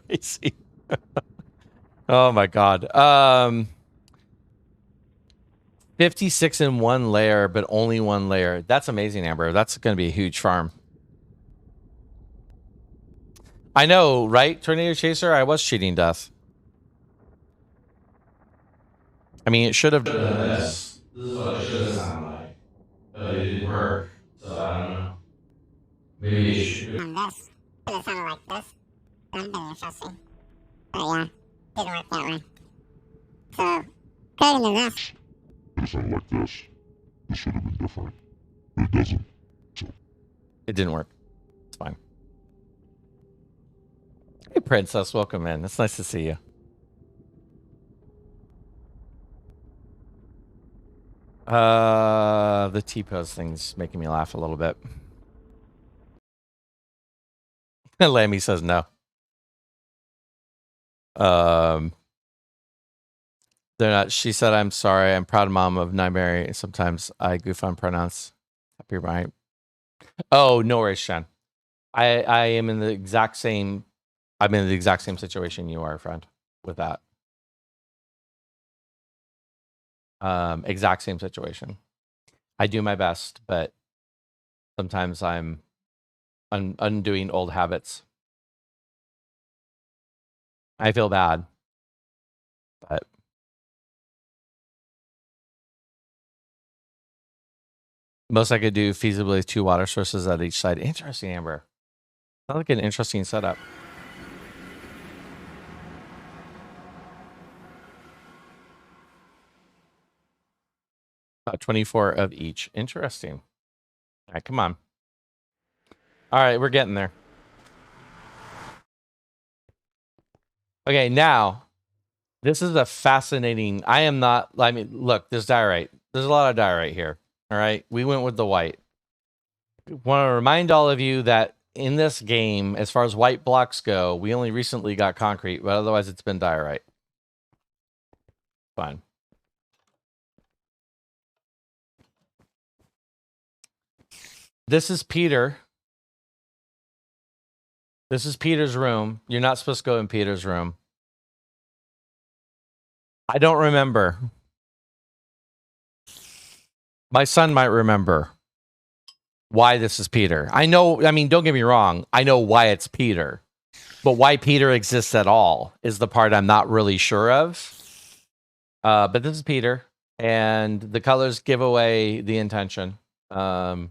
Racy. Oh my god. 56 in one layer, but only one layer. That's amazing, Amber. That's going to be a huge farm. I know, right? Tornado Chaser, I was cheating death. I mean, it should have... This is what it should sound like. But it didn't work, so I don't know. Maybe it should... On this, it would have sounded like this. That would have been interesting. But yeah, didn't work that way. So, going to this. It sounded like this. This should have been different. But it doesn't. So. It didn't work. It's fine. Hey, Princess. Welcome in. It's nice to see you. The T-pose thing's making me laugh a little bit. Lammy says no. They're not. She said, I'm sorry. I'm proud mom of Nightmare. Sometimes I goof on pronouns. Happy right. Oh, no worries, Shen. I am in the exact same. I'm in the exact same situation you are, friend, with that. Exact same situation. I do my best, but sometimes I'm undoing old habits. I feel bad, but Most I could do feasibly 2 water sources at each side. Interesting, Amber. Sounds like an interesting setup. About 24 of each. Interesting. All right, come on. All right, we're getting there. Okay, now, this is a fascinating... I mean, look, there's diorite. There's a lot of diorite here. All right, we went with the white. Want to remind all of you that in this game, as far as white blocks go, we only recently got concrete, but otherwise it's been diorite. Fine. This is Peter. This is Peter's room. You're not supposed to go in Peter's room. I don't remember. My son might remember why this is Peter. I mean, don't get me wrong. I know why it's Peter. But why Peter exists at all is the part I'm not really sure of. But this is Peter. And the colors give away the intention. Hey,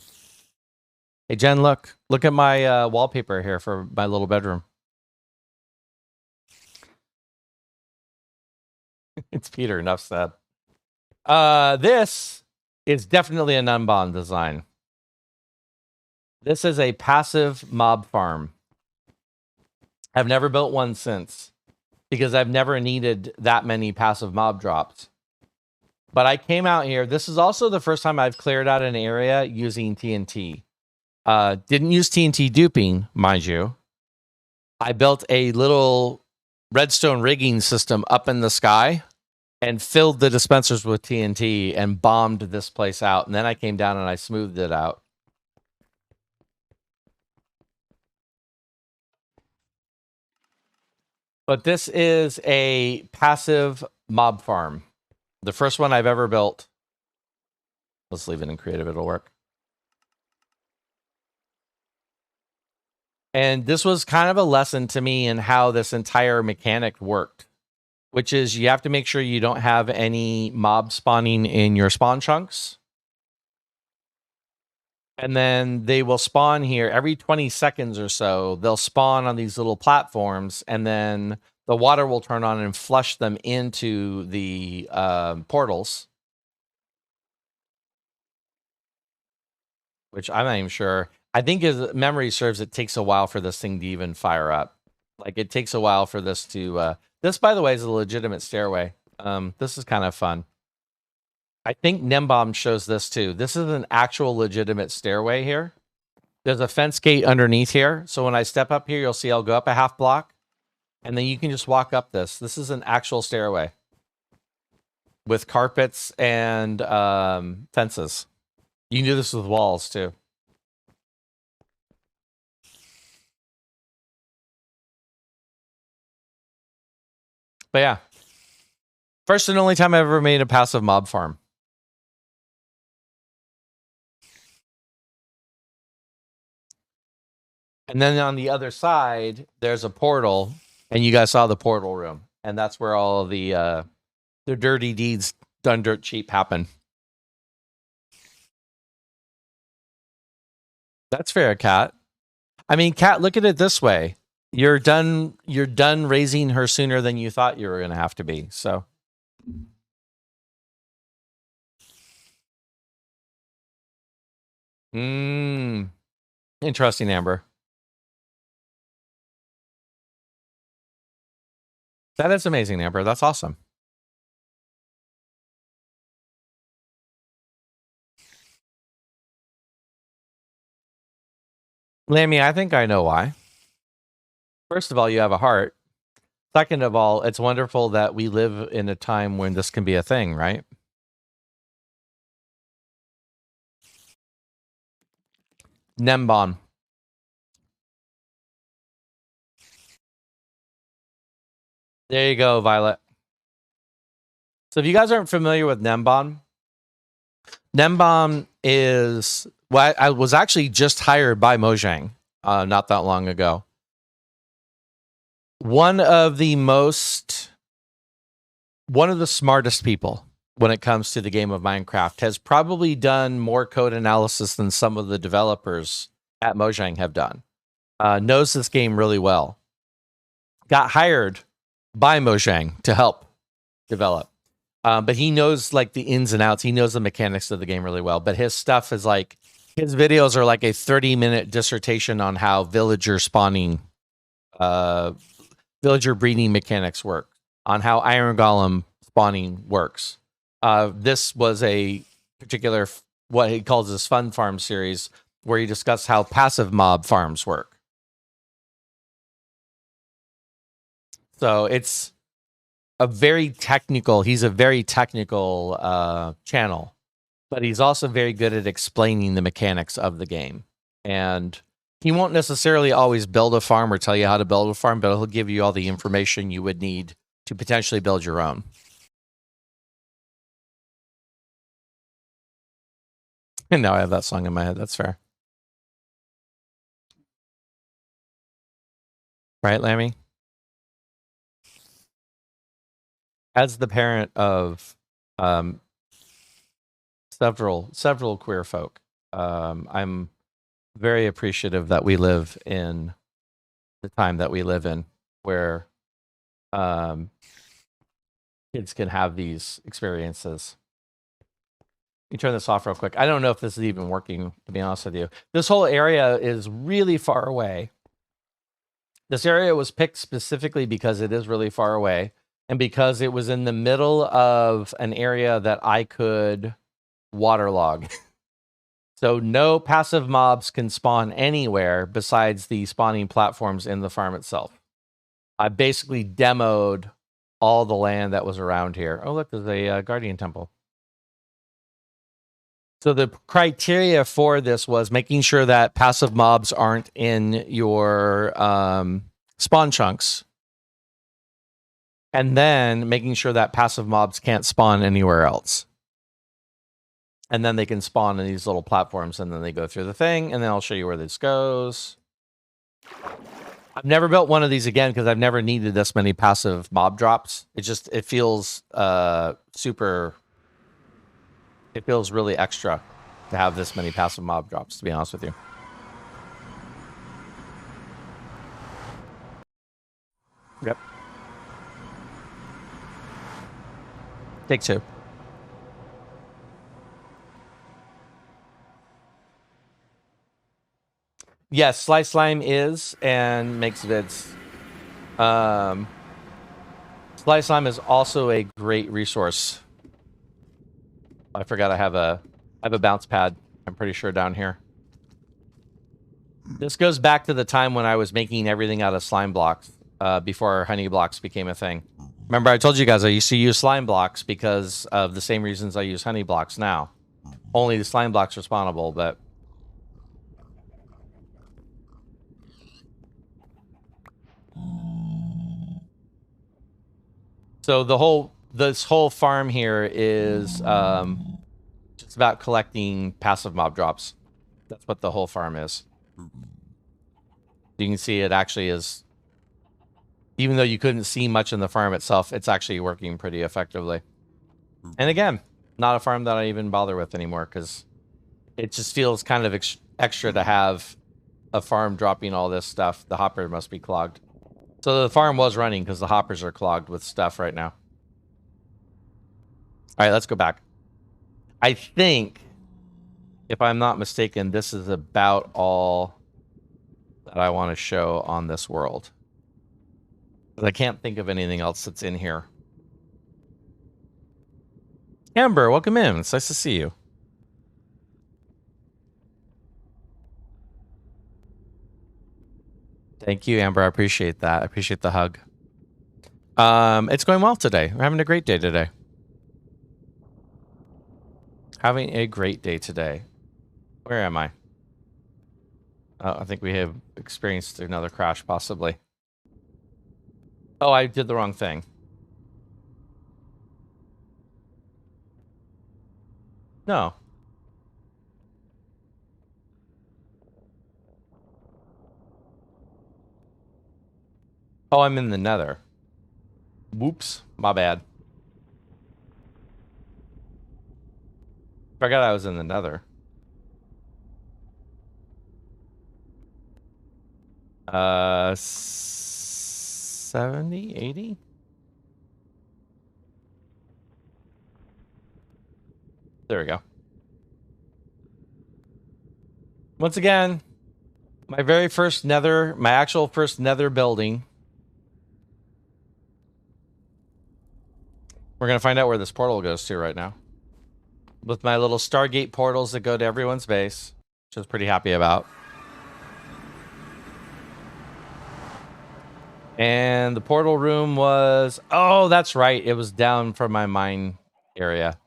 Jen, look at my wallpaper here for my little bedroom. It's Peter, enough said. This is definitely a Numbon design. This is a passive mob farm. I've never built one since because I've never needed that many passive mob drops. But I came out here. This is also the first time I've cleared out an area using TNT. Didn't use TNT duping, mind you. I built a little redstone rigging system up in the sky and filled the dispensers with TNT and bombed this place out. And then I came down and I smoothed it out. But this is a passive mob farm. The first one I've ever built. Let's leave it in creative, it'll work. And this was kind of a lesson to me in how this entire mechanic worked, which is you have to make sure you don't have any mob spawning in your spawn chunks. And then they will spawn here every 20 seconds or so. They'll spawn on these little platforms, and then the water will turn on and flush them into the portals. Which I'm not even sure. I think as memory serves, it takes a while for this thing to even fire up. Like, it takes a while for this to... this, by the way, is a legitimate stairway. This is kind of fun. I think Nembomb shows this, too. This is an actual legitimate stairway here. There's a fence gate underneath here. So when I step up here, you'll see I'll go up a half block. And then you can just walk up this. This is an actual stairway. With carpets and fences. You can do this with walls, too. But yeah, first and only time I ever made a passive mob farm. And then on the other side, there's a portal, and you guys saw the portal room, and that's where all of the dirty deeds done dirt cheap happen. That's fair, Kat. I mean, Kat, look at it this way. You're done raising her sooner than you thought you were going to have to be. So interesting, Amber. That is amazing, Amber. That's awesome. Lammy, I think I know why. First of all, you have a heart. Second of all, it's wonderful that we live in a time when this can be a thing, right? Nembon. There you go, Violet. So if you guys aren't familiar with Nembon, Nembon is... Well, I was actually just hired by Mojang not that long ago. One of the smartest people when it comes to the game of Minecraft, has probably done more code analysis than some of the developers at Mojang have done. Knows this game really well. Got hired by Mojang to help develop. But he knows like the ins and outs. He knows the mechanics of the game really well. But his stuff is like, his videos are like a 30-minute dissertation on how villager spawning, villager breeding mechanics work, on how Iron Golem spawning works. This was a particular, what he calls his fun farm series, where he discussed how passive mob farms work. So it's a very technical, he's a very technical channel, but he's also very good at explaining the mechanics of the game. And he won't necessarily always build a farm or tell you how to build a farm, but he'll give you all the information you would need to potentially build your own. And now I have that song in my head. That's fair. Right, Lammy? As the parent of several queer folk, I'm very appreciative that we live in the time that we live in, where kids can have these experiences. Let me turn this off real quick. I don't know if this is even working, to be honest with you. This whole area is really far away. This area was picked specifically because it is really far away, and because it was in the middle of an area that I could waterlog. So no passive mobs can spawn anywhere besides the spawning platforms in the farm itself. I basically demoed all the land that was around here. Oh, look, there's a guardian temple. So the criteria for this was making sure that passive mobs aren't in your spawn chunks, and then making sure that passive mobs can't spawn anywhere else. And then they can spawn in these little platforms, and then they go through the thing, and then I'll show you where this goes. I've never built one of these again because I've never needed this many passive mob drops. It feels super. It feels really extra to have this many passive mob drops, to be honest with you. Yep. Take two. Yes, Slice Slime is and makes vids. Slice Slime is also a great resource. I forgot I have a bounce pad, I'm pretty sure, down here. This goes back to the time when I was making everything out of slime blocks before honey blocks became a thing. Remember, I told you guys I used to use slime blocks because of the same reasons I use honey blocks now. Only the slime blocks are spawnable, but... So this whole farm here is just about collecting passive mob drops. That's what the whole farm is. You can see it actually is, even though you couldn't see much in the farm itself, it's actually working pretty effectively. And again, not a farm that I even bother with anymore because it just feels kind of extra to have a farm dropping all this stuff. The hopper must be clogged. So the farm was running because the hoppers are clogged with stuff right now. All right, let's go back. I think, if I'm not mistaken, this is about all that I want to show on this world. I can't think of anything else that's in here. Amber, welcome in. It's nice to see you. Thank you, Amber. I appreciate that. I appreciate the hug. It's going well today. We're having a great day today. Having a great day today. Where am I? I think we have experienced another crash, possibly. Oh, I did the wrong thing. No. Oh, I'm in the nether. Whoops, my bad. Forgot I was in the nether. 70, 80? There we go. Once again, my very first nether, my actual first nether building. We're going to find out where this portal goes to right now. With my little Stargate portals that go to everyone's base, which I was pretty happy about. And the portal room was... Oh, that's right. It was down from my mine area.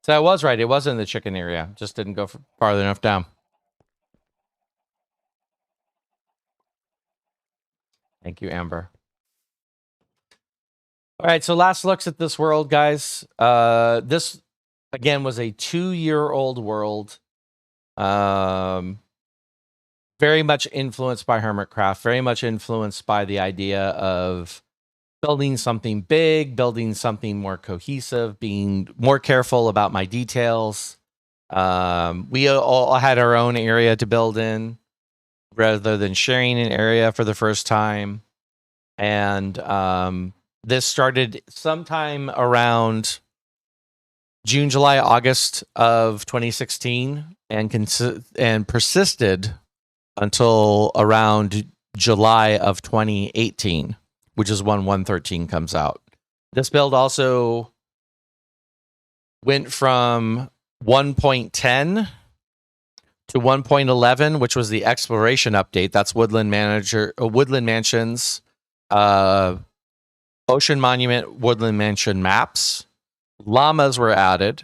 So I was right. It was in the chicken area. Just didn't go farther enough down. Thank you, Amber. All right, so last looks at this world, guys. This, again, was a 2-year-old world. Very much influenced by Hermitcraft. Very much influenced by the idea of building something big, building something more cohesive, being more careful about my details. We all had our own area to build in rather than sharing an area for the first time. And this started sometime around June, July, August of 2016 and persisted until around July of 2018, which is when 1.13 comes out. This build also went from 1.10 to 1.11, which was the exploration update. That's Woodland Mansions, Ocean Monument, Woodland Mansion maps. Llamas were added.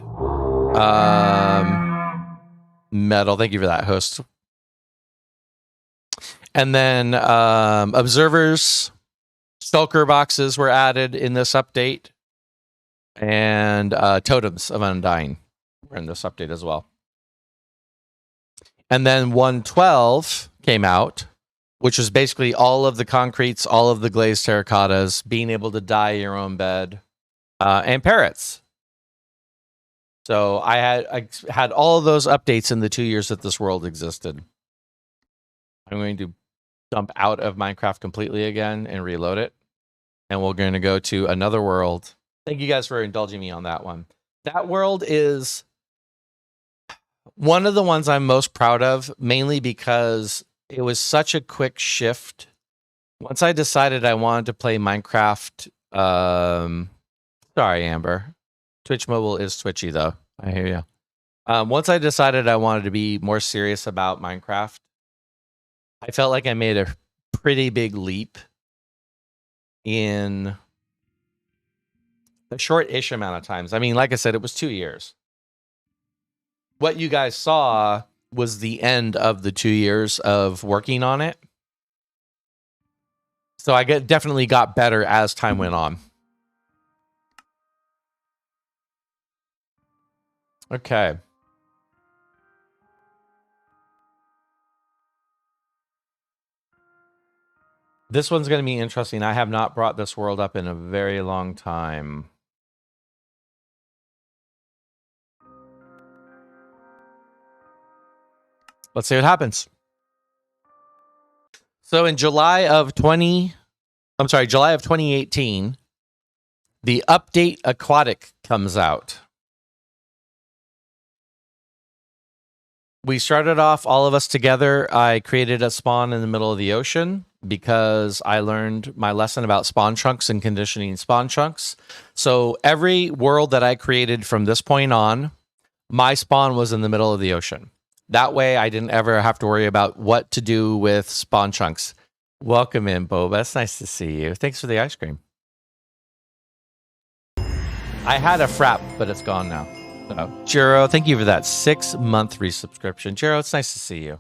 Metal, thank you for that, host. And then observers, Stalker boxes were added in this update. And totems of Undying were in this update as well. And then 1.12 came out, which was basically all of the concretes, all of the glazed terracottas, being able to dye your own bed, and parrots. So I had all of those updates in the 2 years that this world existed. I'm going to jump out of Minecraft completely again and reload it. And we're going to go to another world. Thank you guys for indulging me on that one. That world is one of the ones I'm most proud of, mainly because it was such a quick shift. Once I decided I wanted to play Minecraft, sorry, Amber. Twitch Mobile is twitchy, though. I hear you. Once I decided I wanted to be more serious about Minecraft, I felt like I made a pretty big leap in a short-ish amount of times. I mean, like I said, it was 2 years. What you guys saw was the end of the 2 years of working on it. So I definitely got better as time went on. Okay. This one's going to be interesting. I have not brought this world up in a very long time. Let's see what happens. So in July of 2018, the update Aquatic comes out. We started off, all of us together. I created a spawn in the middle of the ocean because I learned my lesson about spawn chunks and conditioning spawn chunks. So every world that I created from this point on, my spawn was in the middle of the ocean. That way I didn't ever have to worry about what to do with spawn chunks. Welcome in, Boba. It's nice to see you. Thanks for the ice cream. I had a frap, but it's gone now. So, Jiro, thank you for that 6-month resubscription. Jiro, it's nice to see you.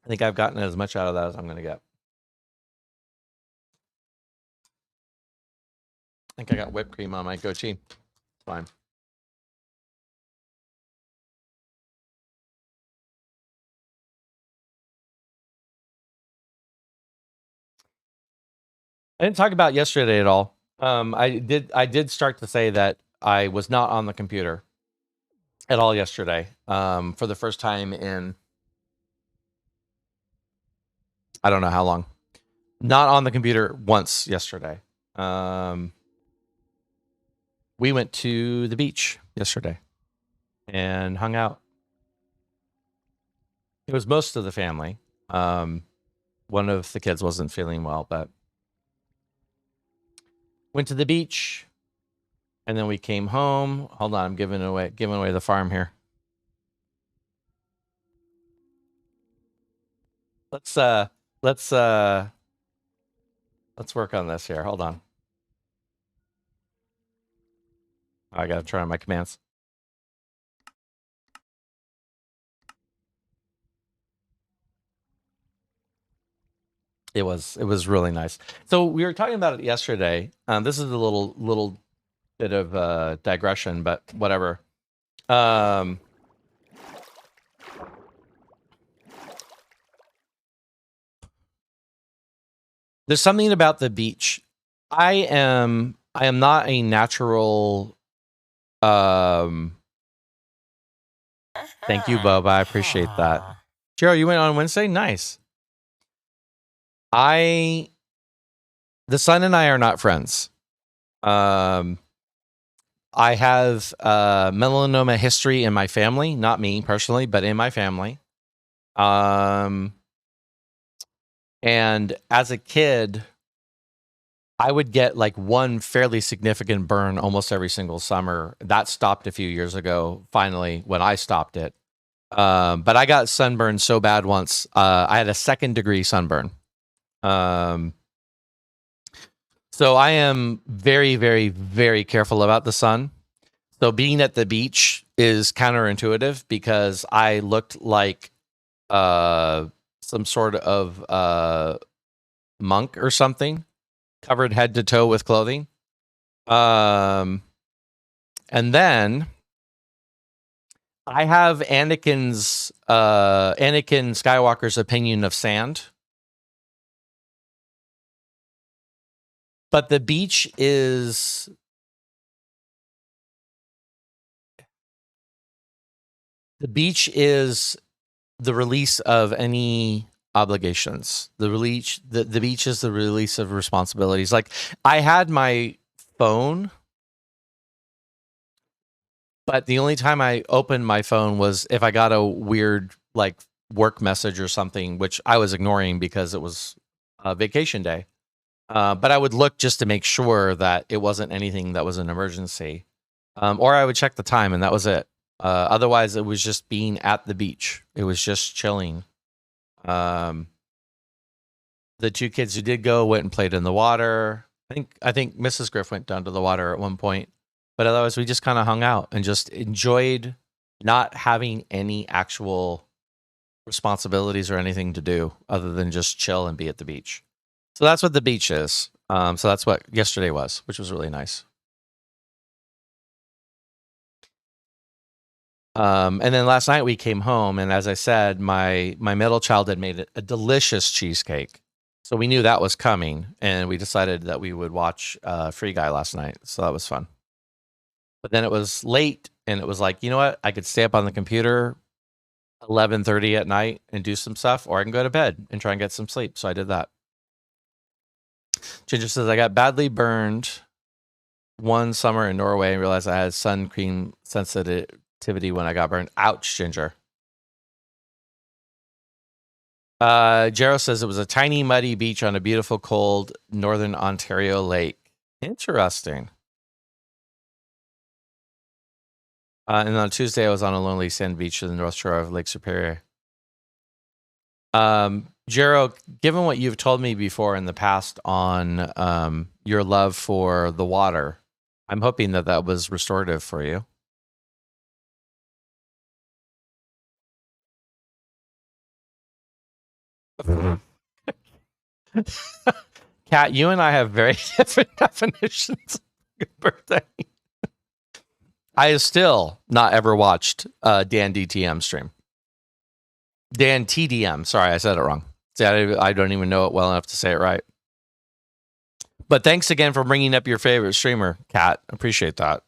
I think I've gotten as much out of that as I'm going to get. I think I got whipped cream on my goatee. It's fine. I didn't talk about yesterday at all. I did start to say that I was not on the computer at all yesterday. For the first time in I don't know how long. Not on the computer once yesterday. We went to the beach yesterday and hung out. It was most of the family. One of the kids wasn't feeling well, but went to the beach, and then we came home. Hold on, I'm giving away the farm here. Let's work on this here. Hold on. I gotta try on my commands. It was really nice. So we were talking about it yesterday. This is a little bit of digression, but whatever. There's something about the beach. I am not a natural. Thank you, Bubba. I appreciate that. Jero, you went on Wednesday? Nice. The son and I are not friends. I have melanoma history in my family, not me personally, but in my family. And as a kid, I would get like one fairly significant burn almost every single summer. That stopped a few years ago, finally, when I stopped it. But I got sunburned so bad once. I had a 2nd-degree sunburn. So I am very, very, very careful about the sun. So being at the beach is counterintuitive because I looked like some sort of monk or something, covered head to toe with clothing. And then I have Anakin Skywalker's opinion of sand. But the beach is the release of any obligations. The beach is the release of responsibilities. Like I had my phone, but the only time I opened my phone was if I got a weird like work message or something, which I was ignoring because it was a vacation day. But I would look just to make sure that it wasn't anything that was an emergency. Or I would check the time and that was it. Otherwise, it was just being at the beach. It was just chilling. The 2 kids who did go went and played in the water. I think Mrs. Griff went down to the water at one point. But otherwise, we just kind of hung out and just enjoyed not having any actual responsibilities or anything to do other than just chill and be at the beach. So that's what the beach is. So that's what yesterday was, which was really nice. And then last night we came home, and as I said, my middle child had made a delicious cheesecake. So we knew that was coming, and we decided that we would watch Free Guy last night. So that was fun. But then it was late, and it was like, you know what? I could stay up on the computer 11:30 at night and do some stuff, or I can go to bed and try and get some sleep. So I did that. Ginger says, I got badly burned one summer in Norway and realized I had sun cream sensitivity when I got burned. Ouch, Ginger. Jero says it was a tiny muddy beach on a beautiful cold northern Ontario lake. Interesting. And on Tuesday, I was on a lonely sand beach in the North Shore of Lake Superior. Jero, given what you've told me before in the past on your love for the water, I'm hoping that that was restorative for you. Kat, you and I have very different definitions of your birthday. I have still not ever watched Dan DTM stream. Dan TDM. Sorry, I said it wrong. See, I don't even know it well enough to say it right. But thanks again for bringing up your favorite streamer, Kat. Appreciate that.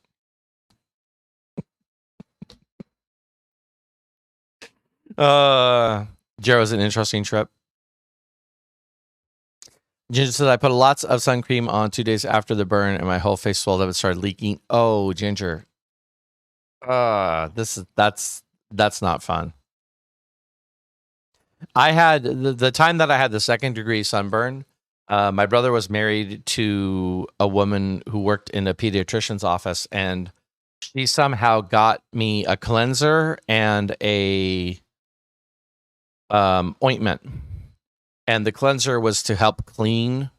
Jero's an interesting trip. Ginger said, I put lots of sun cream on 2 days after the burn and my whole face swelled up and started leaking. Oh, Ginger. That's not fun. I had the time that I had the 2nd degree sunburn. My brother was married to a woman who worked in a pediatrician's office, and she somehow got me a cleanser and a ointment. And the cleanser was to help clean.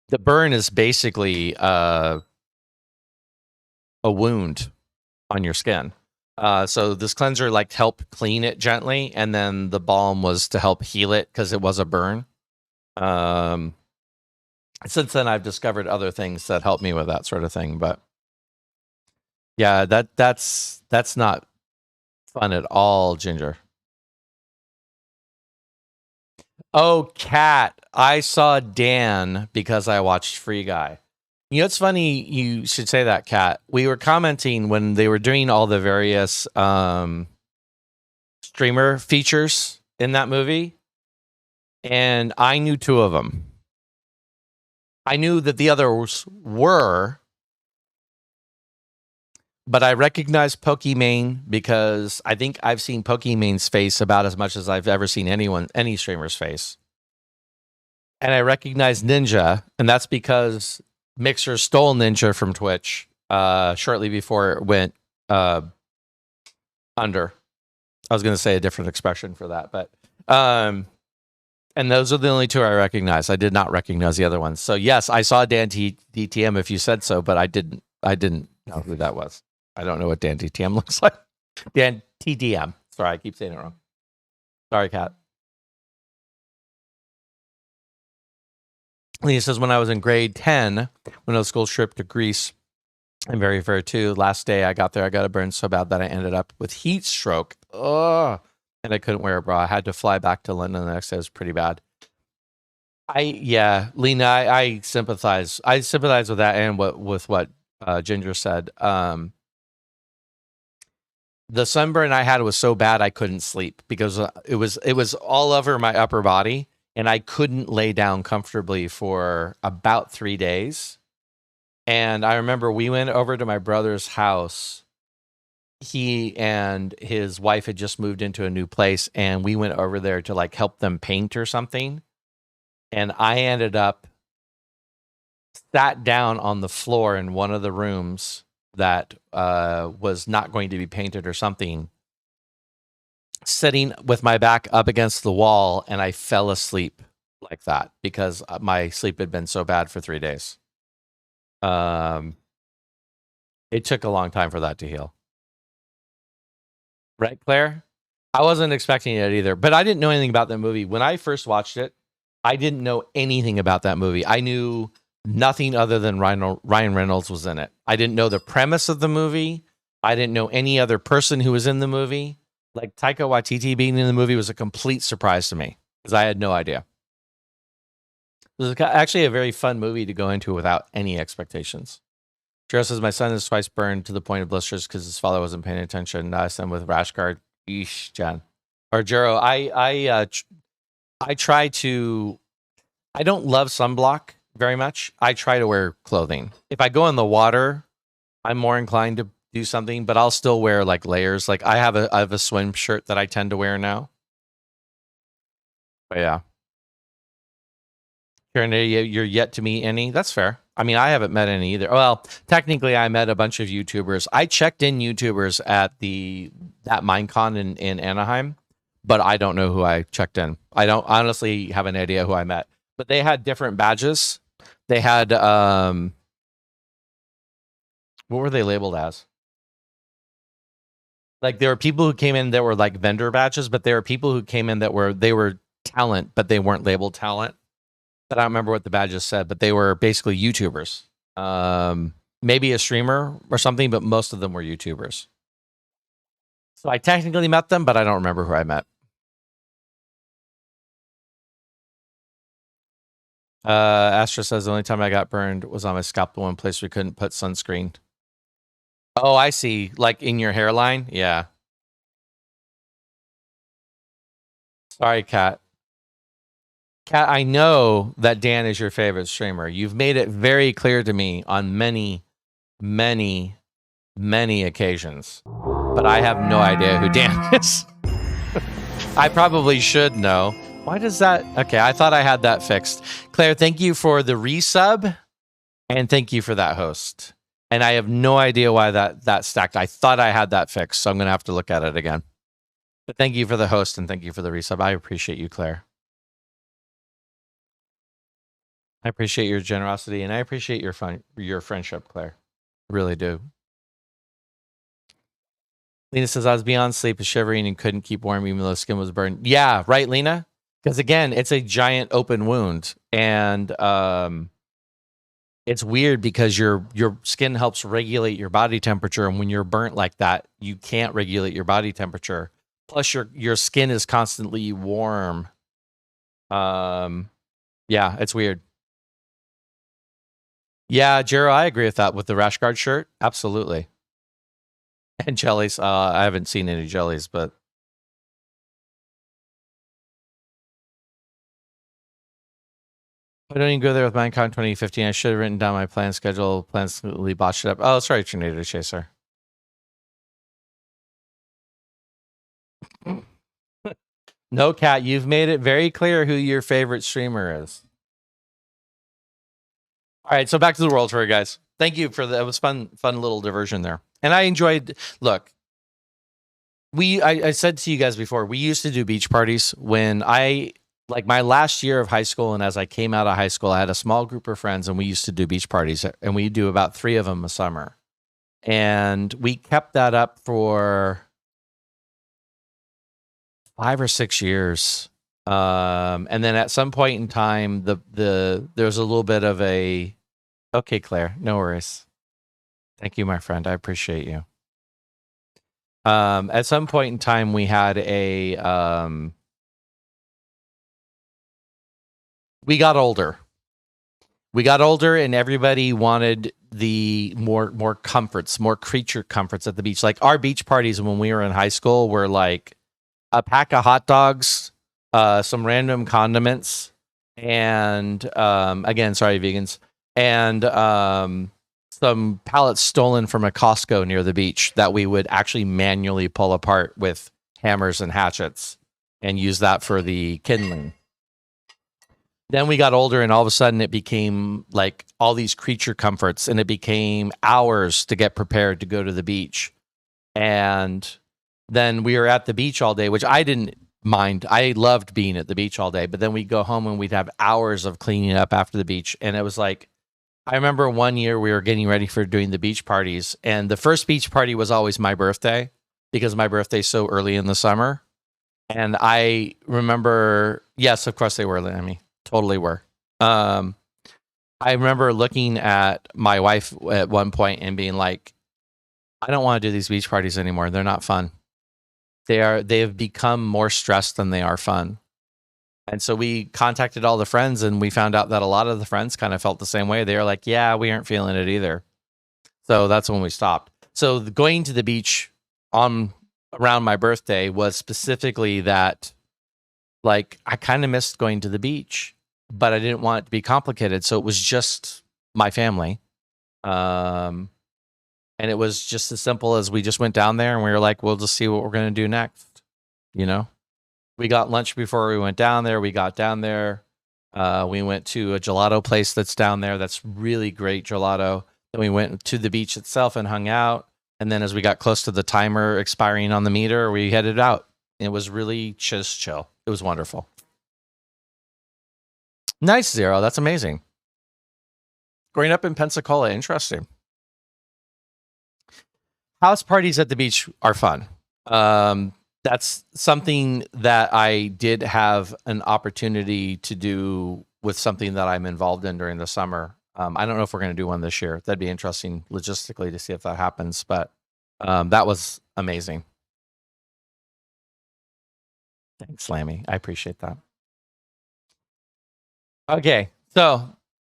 The burn is basically a wound on your skin. So this cleanser like helped clean it gently, and then the balm was to help heal it because it was a burn. Since then, I've discovered other things that help me with that sort of thing. But yeah, that's not fun at all, Ginger. Oh, Kat, I saw Dan because I watched Free Guy. You know, it's funny you should say that, Kat. We were commenting when they were doing all the various streamer features in that movie, and I knew 2 of them. I knew that the others were, but I recognized Pokimane because I think I've seen Pokimane's face about as much as I've ever seen any streamer's face. And I recognized Ninja, and that's because Mixer stole Ninja from Twitch shortly before it went under. I was going to say a different expression for that, but and those are the only 2 I recognized. I did not recognize the other ones. So yes, I saw Dan DTM if you said so, but I didn't know who that was. I don't know what Dan DTM looks like. Dan TDM. Sorry, I keep saying it wrong. Sorry, Kat. Leah says, when I was in grade 10, when I was school trip to Greece, I'm very fair too. Last day I got there, I got a burn so bad that I ended up with heat stroke. Ugh. And I couldn't wear a bra. I had to fly back to London the next day. It was pretty bad. Lena, I sympathize. I sympathize with that and with what Ginger said. The sunburn I had was so bad I couldn't sleep because it was all over my upper body, and I couldn't lay down comfortably for about 3 days. And I remember we went over to my brother's house. He and his wife had just moved into a new place, and we went over there to like help them paint or something. And I ended up sat down on the floor in one of the rooms that was not going to be painted or something, sitting with my back up against the wall, and I fell asleep like that because my sleep had been so bad for 3 days. It took a long time for that to heal. Right, Claire? I wasn't expecting it either, but I didn't know anything about that movie. When I first watched it, I didn't know anything about that movie. I knew nothing other than Ryan Reynolds was in it. I didn't know the premise of the movie. I didn't know any other person who was in the movie. Like Taika Waititi being in the movie was a complete surprise to me because I had no idea. It was actually a very fun movie to go into without any expectations. Jero says, my son is twice burned to the point of blisters because his father wasn't paying attention. Now I sent him with rash guard. Eesh, Jen. Or Jero, I try to... I don't love sunblock very much. I try to wear clothing. If I go in the water, I'm more inclined to do something, but I'll still wear like layers. Like I have a swim shirt that I tend to wear now. But yeah. Karen, you're yet to meet any? That's fair. I mean, I haven't met any either. Well, technically, I met a bunch of YouTubers. I checked in YouTubers at that Minecon in Anaheim, but I don't know who I checked in. I don't honestly have an idea who I met. But they had different badges. They had what were they labeled as? Like there were people who came in that were like vendor badges, but there were people who came in that were talent, but they weren't labeled talent. But I don't remember what the badges said, but they were basically YouTubers. Maybe a streamer or something, but most of them were YouTubers. So I technically met them, but I don't remember who I met. Astra says the only time I got burned was on my scalp, the one place we couldn't put sunscreen. Oh, I see. Like in your hairline? Yeah. Sorry, Kat. Kat, I know that Dan is your favorite streamer. You've made it very clear to me on many, many, many occasions. But I have no idea who Dan is. I probably should know. Why does that? Okay, I thought I had that fixed. Claire, thank you for the resub, and thank you for that host. And I have no idea why that stacked. I thought I had that fixed, so I'm going to have to look at it again. But thank you for the host, and thank you for the resub. I appreciate you, Claire. I appreciate your generosity, and I appreciate your friendship, Claire. I really do. Lena says, I was beyond sleep, shivering, and couldn't keep warm even though the skin was burned. Yeah, right, Lena? Because again, it's a giant open wound, and it's weird because your skin helps regulate your body temperature, and when you're burnt like that, you can't regulate your body temperature. Plus, your skin is constantly warm. Yeah, it's weird. Yeah, Jero, I agree with that with the rash guard shirt. Absolutely. And jellies. I haven't seen any jellies, but I don't even go there with Minecon 2015. I should have written down my plan schedule. Plans completely botched it up. Oh, sorry, Tornado Chaser. No, Cat, you've made it very clear who your favorite streamer is. All right, so back to the world tour, guys. Thank you for that. It was fun little diversion there. And I enjoyed, look, I said to you guys before, we used to do beach parties when like my last year of high school, and as I came out of high school, I had a small group of friends, and we used to do beach parties, and we do about 3 of them a summer. And we kept that up for 5 or 6 years. And then at some point in time, there's a little bit of a, okay, Claire, no worries. Thank you, my friend. I appreciate you. At some point in time, we had we got older. We got older, and everybody wanted the more comforts, more creature comforts at the beach. Like our beach parties when we were in high school were like a pack of hot dogs, some random condiments, and again, sorry, vegans, and some pallets stolen from a Costco near the beach that we would actually manually pull apart with hammers and hatchets and use that for the kindling. Then we got older, and all of a sudden it became like all these creature comforts, and it became hours to get prepared to go to the beach. And then we were at the beach all day, which I didn't mind. I loved being at the beach all day, but then we'd go home and we'd have hours of cleaning up after the beach. And it was like, I remember one year we were getting ready for doing the beach parties, and the first beach party was always my birthday because my birthday's so early in the summer. And I remember, yes, of course they were, Lammy. Totally were. I remember looking at my wife at one point and being like, I don't want to do these beach parties anymore. They're not fun. They have become more stressed than they are fun. And so we contacted all the friends, and we found out that a lot of the friends kind of felt the same way. They were like, yeah, we aren't feeling it either. So that's when we stopped. So going to the beach around my birthday was specifically that, like, I kind of missed going to the beach, but I didn't want it to be complicated. So it was just my family. And it was just as simple as we just went down there and we were like, we'll just see what we're going to do next. You know, we got lunch before we went down there. We got down there. We went to a gelato place that's down there. That's really great gelato. Then we went to the beach itself and hung out. And then as we got close to the timer expiring on the meter, we headed out. It was really just chill. It was wonderful. Nice, Zero. That's amazing. Growing up in Pensacola, interesting. House parties at the beach are fun. That's something that I did have an opportunity to do with something that I'm involved in during the summer. I don't know if we're going to do one this year. That'd be interesting logistically to see if that happens, but that was amazing. Thanks, Lammy. I appreciate that. Okay, So,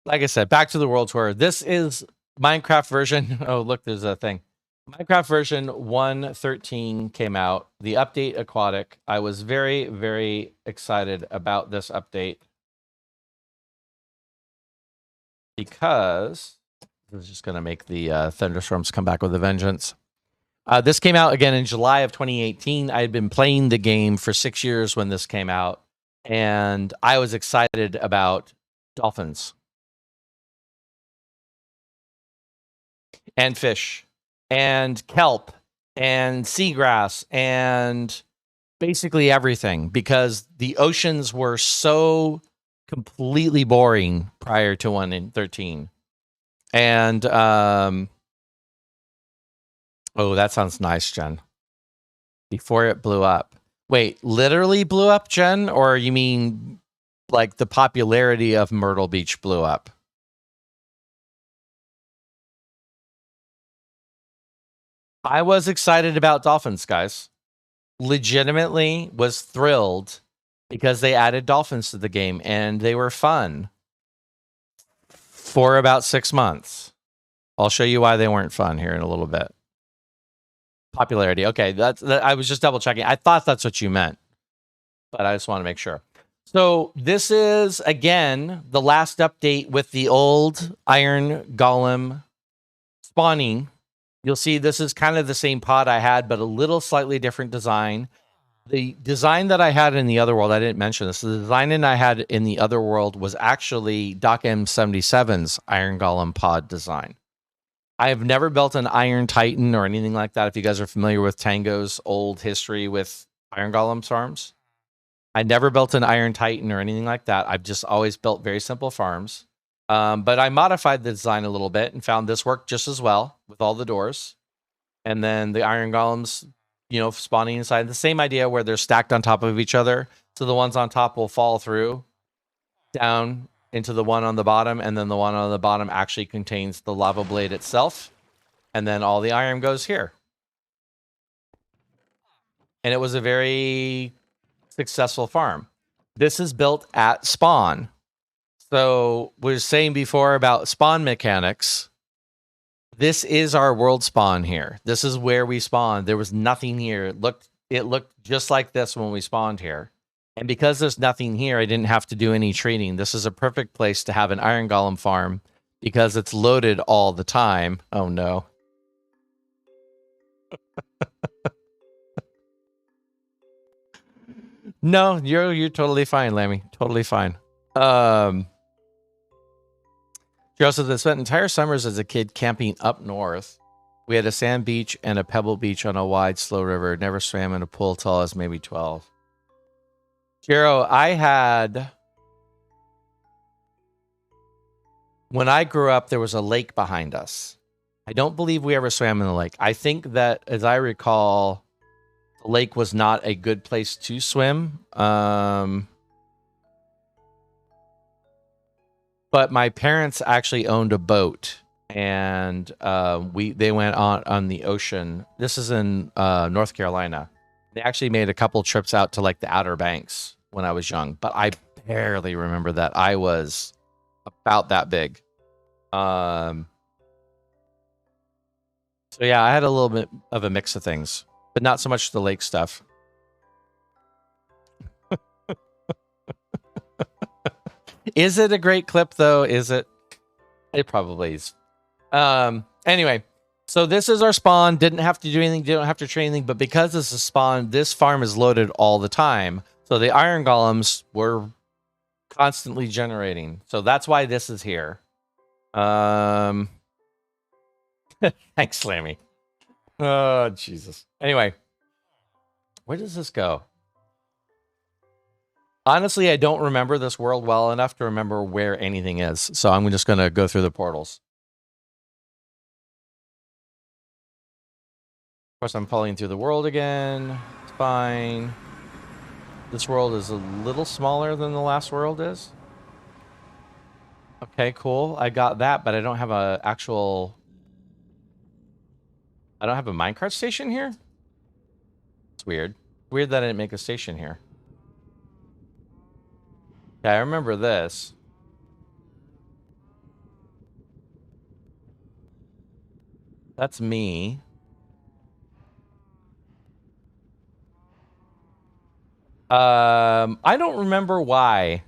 like I said, back to the world tour. This is Minecraft version. Oh, look, there's a thing. Minecraft version 1.13 came out. The update Aquatic. I was very, very excited about this update because this is just going to make the thunderstorms come back with a vengeance. This came out again in July of 2018. I had been playing the game for 6 years when this came out, and I was excited about dolphins and fish and kelp and seagrass and basically everything, because the oceans were so completely boring prior to 1.13. And oh, that sounds nice, Jen. Before it blew up. Wait, literally blew up, Jen? Or you mean like the popularity of Myrtle Beach blew up? I was excited about dolphins, guys. Legitimately was thrilled because they added dolphins to the game and they were fun for about 6 months. I'll show you why they weren't fun here in a little bit. Popularity. Okay, I was just double checking. I thought that's what you meant, but I just want to make sure. So this is, again, the last update with the old Iron Golem spawning. You'll see this is kind of the same pod I had, but a little slightly different design. The design that I had in the other world, I didn't mention this. The design that I had in the other world was actually Doc M77's Iron Golem pod design. I have never built an Iron Titan or anything like that. If you guys are familiar with Tango's old history with Iron Golem farms, I never built an Iron Titan or anything like that. I've just always built very simple farms. But I modified the design a little bit and found this worked just as well with all the doors. And then the Iron Golems, you know, spawning inside. The same idea where they're stacked on top of each other. So the ones on top will fall through down into the one on the bottom, and then the one on the bottom actually contains the lava blade itself, and then all the iron goes here. And it was a very successful farm. This is built at spawn. So we were saying before about spawn mechanics. This is our world spawn here. This is where we spawned. There was nothing here. It looked just like this when we spawned here. And because there's nothing here, I didn't have to do any trading. This is a perfect place to have an Iron Golem farm because it's loaded all the time. Oh, no. No, you're totally fine, Lammy. Totally fine. Joseph, I spent entire summers as a kid camping up north. We had a sand beach and a pebble beach on a wide, slow river. Never swam in a pool till I was maybe 12. Jero, when I grew up, there was a lake behind us. I don't believe we ever swam in the lake. I think that, as I recall, the lake was not a good place to swim. But my parents actually owned a boat, and they went on the ocean. This is in North Carolina. They actually made a couple trips out to like the Outer Banks when I was young, but I barely remember that. I was about that big. So yeah, I had a little bit of a mix of things, but not so much the lake stuff. Is it a great clip though? Is it? It probably is. Anyway, so this is our spawn. Didn't have to do anything. Didn't have to train anything. But because this is spawn, this farm is loaded all the time. So the iron golems were constantly generating. So that's why this is here. Thanks, Slammy. Oh, Jesus. Anyway, where does this go? Honestly, I don't remember this world well enough to remember where anything is. So I'm just going to go through the portals. Of course, I'm falling through the world again. It's fine. This world is a little smaller than the last world is. Okay, cool. I got that, but I don't have a actual... I don't have a minecart station here? It's weird. Weird that I didn't make a station here. Yeah, I remember this. That's me. I don't remember why.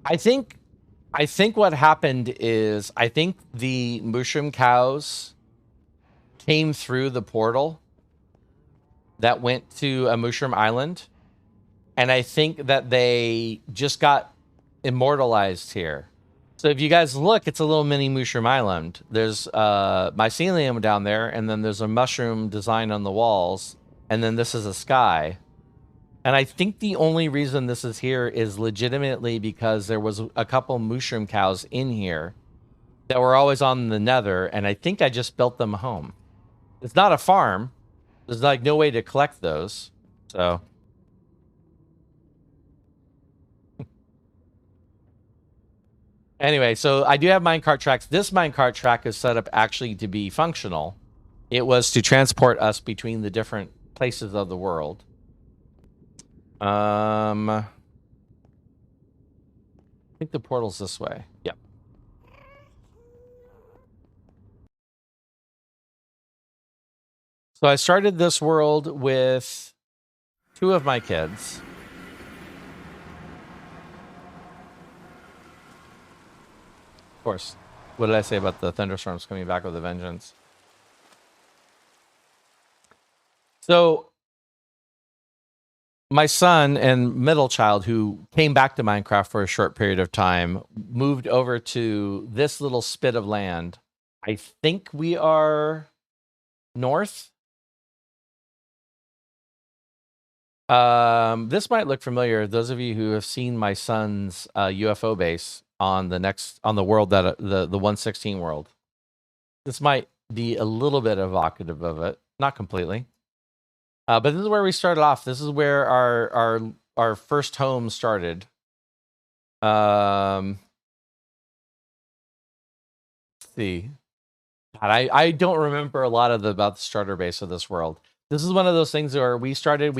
I think what happened is I think the mushroom cows came through the portal that went to a mushroom island, and I think that they just got immortalized here. So if you guys look, it's a little mini mushroom island. There's mycelium down there, and then there's a mushroom design on the walls, and then this is a sky. And I think the only reason this is here is legitimately because there was a couple mushroom cows in here that were always on the nether, and I think I just built them a home. It's not a farm. There's like no way to collect those. So anyway, so I do have minecart tracks. This minecart track is set up actually to be functional. It was to transport us between the different places of the world. I think the portal's this way. Yep. So I started this world with 2 of my kids. Of course. What did I say about the thunderstorms coming back with a vengeance? So my son and middle child, who came back to Minecraft for a short period of time, moved over to this little spit of land. I think we are north. This might look familiar. Those of you who have seen my son's UFO base on the world that the 116 world. This might be a little bit evocative of it, not completely. But this is where we started off. This is where our first home started. Let's see. God, I don't remember a lot about the starter base of this world. This is one of those things where we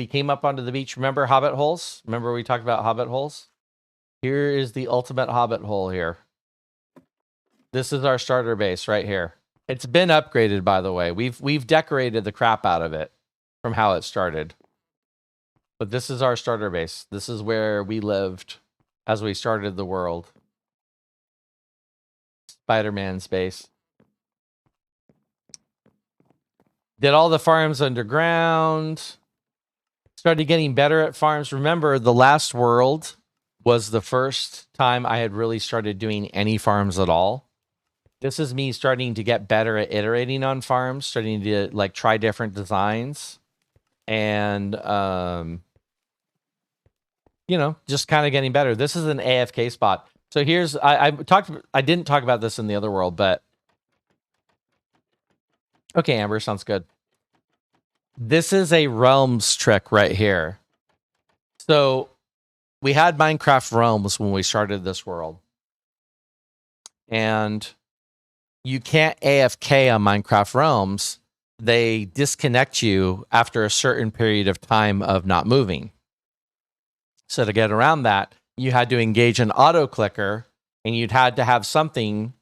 came up onto the beach. Remember hobbit holes? Remember we talked about hobbit holes? Here is the ultimate hobbit hole here. This is our starter base right here. It's been upgraded, by the way. We've decorated the crap out of it from how it started. But this is our starter base. This is where we lived as we started the world. Spider-Man's base. Did all the farms underground. Started getting better at farms. Remember, the last world was the first time I had really started doing any farms at all. This is me starting to get better at iterating on farms, starting to like try different designs. And, you know, just kind of getting better. This is an AFK spot. So here's, I didn't talk about this in the other world, but okay, Amber, sounds good. This is a realms trick right here. So we had Minecraft realms when we started this world. And you can't AFK on Minecraft realms. They disconnect you after a certain period of time of not moving. So to get around that, you had to engage an auto clicker, and you'd had to have something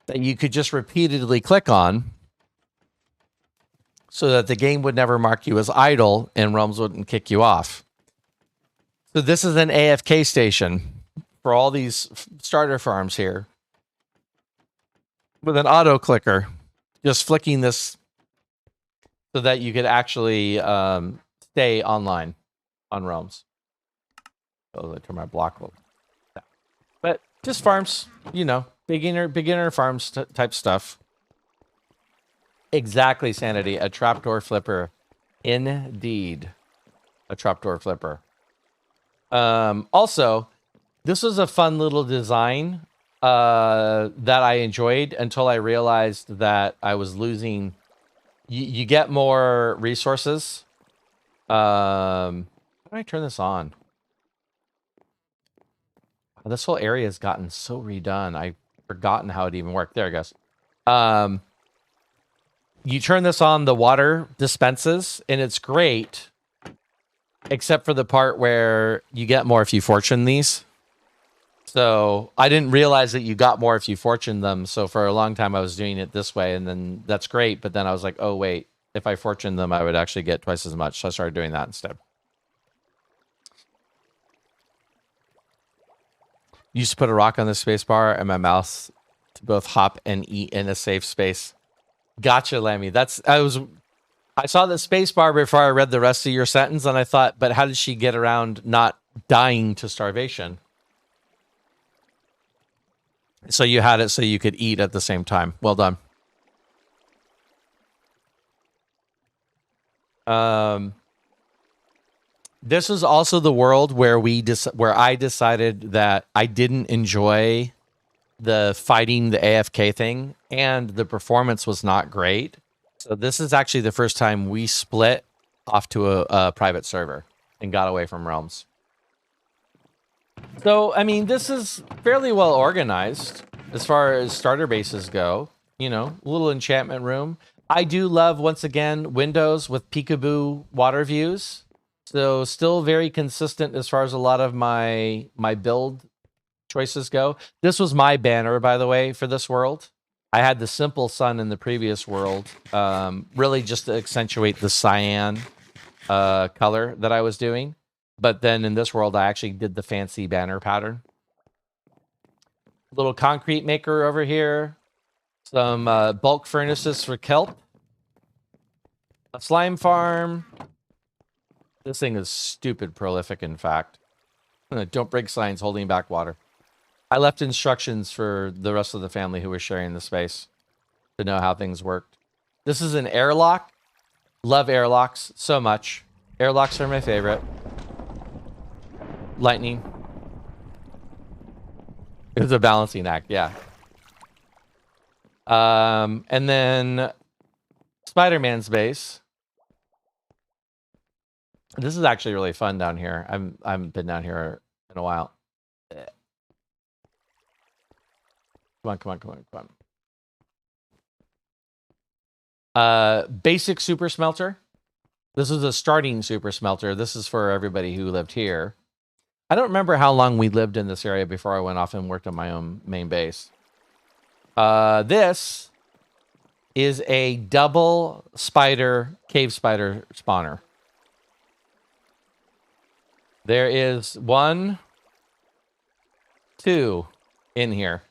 that you could just repeatedly click on so that the game would never mark you as idle and realms wouldn't kick you off. So this is an AFK station for all these starter farms here with an auto clicker. Just flicking this so that you could actually stay online on realms. Oh, I turn my block over. But just farms, you know, beginner farms type stuff. Exactly, Sanity. A trapdoor flipper. Indeed. A trapdoor flipper. Also, this was a fun little design that I enjoyed until I realized that I was losing. You get more resources. How do I turn this on? This whole area has gotten so redone. I've forgotten how it even worked. There it goes. You turn this on, the water dispenses, and it's great, except for the part where you get more if you fortune these. So I didn't realize that you got more if you fortuned them. So for a long time, I was doing it this way, and then that's great. But then I was like, oh wait, if I fortuned them, I would actually get twice as much. So I started doing that instead. Used to put a rock on the space bar and my mouse to both hop and eat in a safe space. Gotcha, Lammy. I saw the space bar before I read the rest of your sentence, and I thought, but how did she get around not dying to starvation? So you had it so you could eat at the same time. Well done. This is also the world where where I decided that I didn't enjoy the fighting the AFK thing, and the performance was not great. So this is actually the first time we split off to a private server and got away from Realms. So, I mean, this is fairly well organized as far as starter bases go. You know, little enchantment room. I do love, once again, windows with peekaboo water views. So still very consistent as far as a lot of my build choices go. This was my banner, by the way, for this world. I had the simple sun in the previous world, really just to accentuate the cyan color that I was doing. But then in this world, I actually did the fancy banner pattern. Little concrete maker over here. Some bulk furnaces for kelp. A slime farm. This thing is stupid prolific, in fact. Don't break signs holding back water. I left instructions for the rest of the family who was sharing the space to know how things worked. This is an airlock. Love airlocks so much. Airlocks are my favorite. Lightning. It was a balancing act, yeah. And then Spider-Man's base. This is actually really fun down here. I haven't been down here in a while. Come on. Basic super smelter. This is a starting super smelter. This is for everybody who lived here. I don't remember how long we lived in this area before I went off and worked on my own main base. This is a double cave spider spawner. There is 1, 2 in here.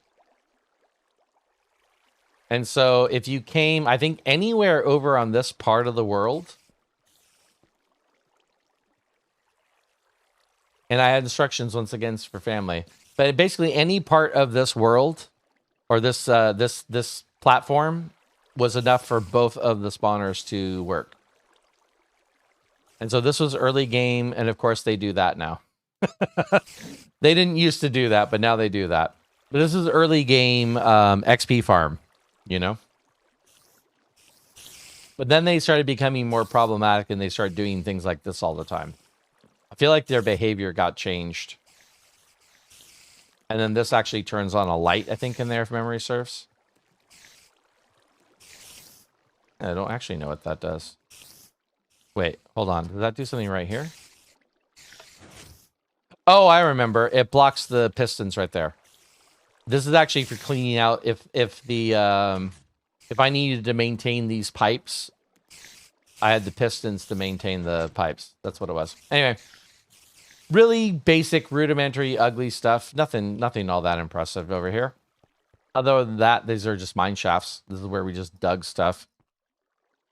And so if you came, I think, anywhere over on this part of the world, and I had instructions once again for family, but basically any part of this world or this this platform was enough for both of the spawners to work. And so this was early game, and of course they do that now. They didn't used to do that, but now they do that. But this is early game XP farm, you know? But then they started becoming more problematic, and they started doing things like this all the time. I feel like their behavior got changed. And then this actually turns on a light, I think, in there, if memory serves. I don't actually know what that does. Wait, hold on. Does that do something right here? Oh, I remember. It blocks the pistons right there. This is actually for cleaning out if I needed to maintain these pipes, I had the pistons to maintain the pipes. That's what it was. Anyway, really basic, rudimentary, ugly stuff. Nothing all that impressive over here. Other than that, these are just mine shafts. This is where we just dug stuff.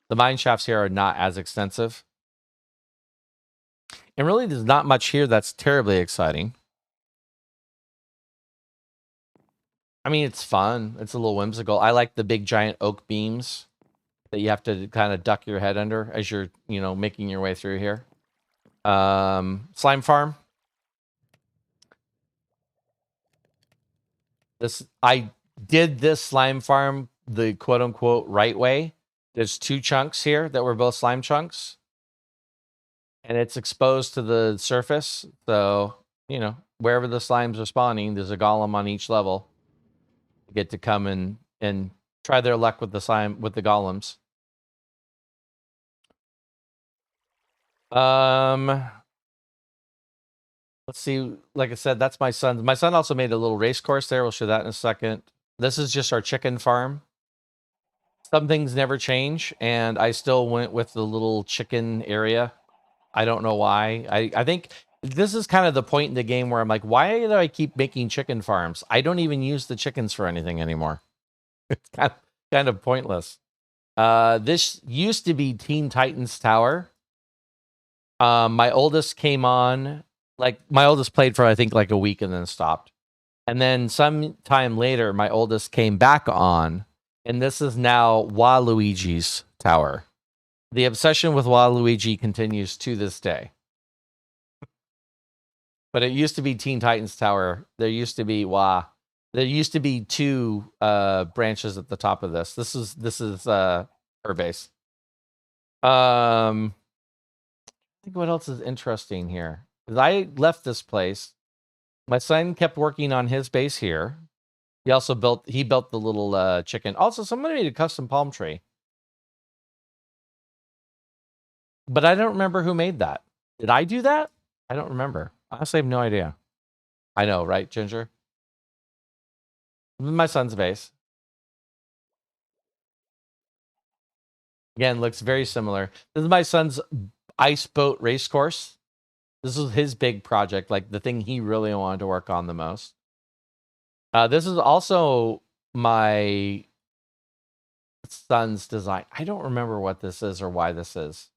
The mine shafts here are not as extensive. And really, there's not much here that's terribly exciting. I mean, it's fun. It's a little whimsical. I like the big giant oak beams that you have to kind of duck your head under as you're, you know, making your way through here. Slime farm. I did this slime farm the quote unquote right way. There's 2 chunks here that were both slime chunks. And it's exposed to the surface. So, you know, wherever the slimes are spawning, there's a golem on each level. You get to come and try their luck with the slime, with the golems. Let's see. Like I said, that's my son. My son also made a little race course there. We'll show that in a second. This is just our chicken farm. Some things never change, and I still went with the little chicken area. I don't know why. I think this is kind of the point in the game where I'm like, why do I keep making chicken farms? I don't even use the chickens for anything anymore. It's kind of pointless. This used to be Teen Titans Tower. My oldest came on, like my oldest played for I think like a week and then stopped. And then some time later, my oldest came back on, and this is now Waluigi's Tower. The obsession with Waluigi continues to this day. But it used to be Teen Titans Tower. There used to be There used to be two branches at the top of this. This is her base. I think what else is interesting here? Because I left this place. My son kept working on his base here. He also built the little chicken. Also, somebody made a custom palm tree. But I don't remember who made that. Did I do that? I don't remember. Honestly, I have no idea. I know, right, Ginger? My son's base. Again, looks very similar. This is my son's ice boat race course. This is his big project, like the thing he really wanted to work on the most. This is also my son's design. I don't remember what this is or why this is.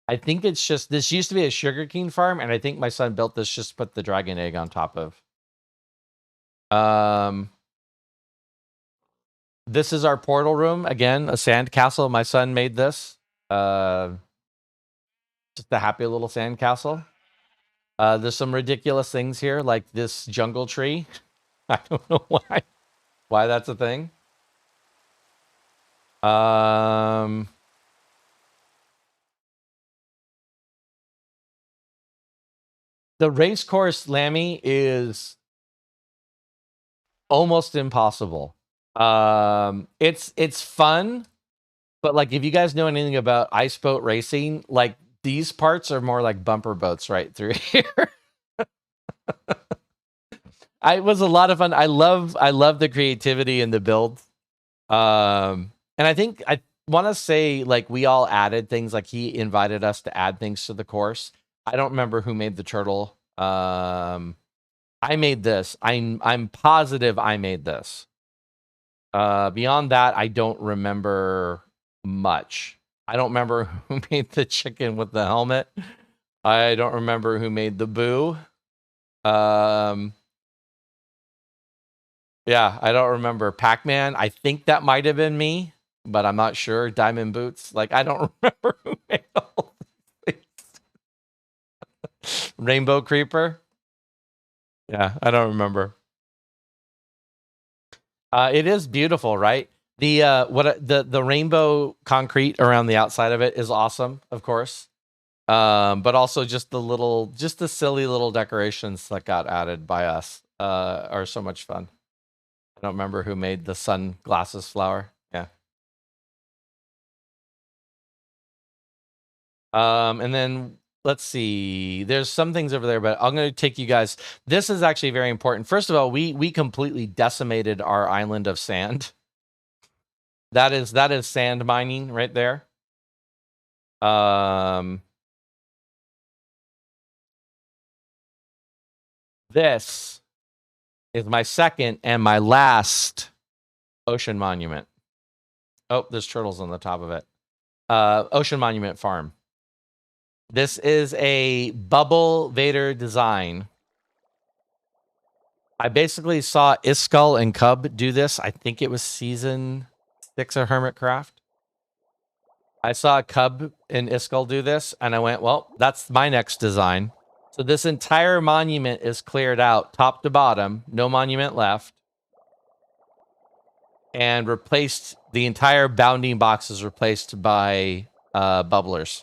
I think it's just, this used to be a sugarcane farm, and I think my son built this just to put the dragon egg on top of. This is our portal room. Again, a sand castle. My son made this. Just a happy little sand castle. There's some ridiculous things here, like this jungle tree. I don't know why that's a thing. The race course, Lammy, is almost impossible. It's fun, but like if you guys know anything about ice boat racing, like these parts are more like bumper boats right through here. It was a lot of fun. I love the creativity in the build. And I think I want to say like we all added things, like he invited us to add things to the course. I don't remember who made the turtle. I made this. I'm positive I made this. Beyond that, I don't remember much. I don't remember who made the chicken with the helmet. I don't remember who made the boo. Yeah, I don't remember. Pac-Man, I think that might have been me, but I'm not sure. Diamond Boots, like I don't remember who made all these things. Rainbow Creeper. Yeah, I don't remember. It is beautiful, right? The rainbow concrete around the outside of it is awesome, of course. But also just the silly little decorations that got added by us are so much fun. I don't remember who made the sunglasses flower. Yeah. And then let's see. There's some things over there, but I'm going to take you guys. This is actually very important. First of all, we completely decimated our island of sand. That is sand mining right there. This is my second and my last ocean monument. Oh, there's turtles on the top of it. Ocean Monument Farm. This is a Bubble Vader design. I basically saw Iskall and Cub do this. I think it was season 6 of Hermitcraft. I saw Cub and Iskall do this, and I went, well, that's my next design. So this entire monument is cleared out, top to bottom, no monument left. And replaced, the entire bounding box is replaced by bubblers.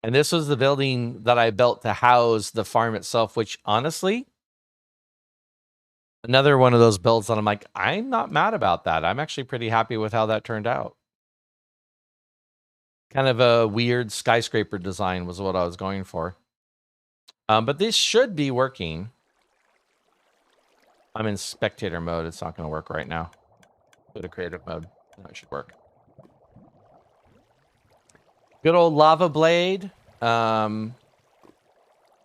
And this was the building that I built to house the farm itself, which honestly, another one of those builds that I'm like, I'm not mad about that. I'm actually pretty happy with how that turned out. Kind of a weird skyscraper design was what I was going for. But this should be working. I'm in spectator mode. It's not going to work right now. Go to creative mode. No, it should work. Good old lava blade. So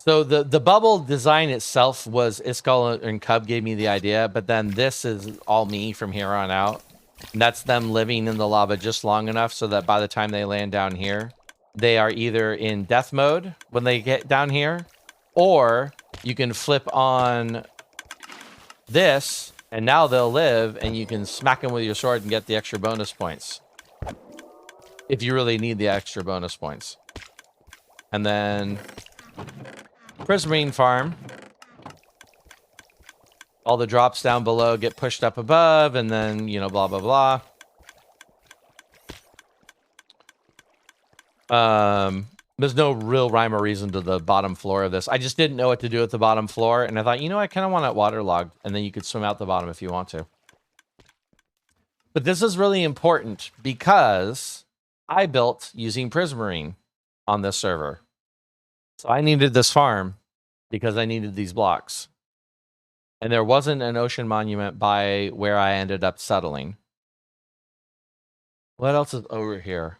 the bubble design itself was Iskall and Cub gave me the idea, but then this is all me from here on out. And that's them living in the lava just long enough so that by the time they land down here, they are either in death mode when they get down here, or you can flip on this, and now they'll live, and you can smack them with your sword and get the extra bonus points. If you really need the extra bonus points. And then Prismarine farm. All the drops down below get pushed up above, and then, you know, blah, blah, blah. There's no real rhyme or reason to the bottom floor of this. I just didn't know what to do with the bottom floor, and I thought, you know, I kind of want it waterlogged, and then you could swim out the bottom if you want to. But this is really important because I built using Prismarine on this server. So I needed this farm because I needed these blocks. And there wasn't an ocean monument by where I ended up settling. What else is over here?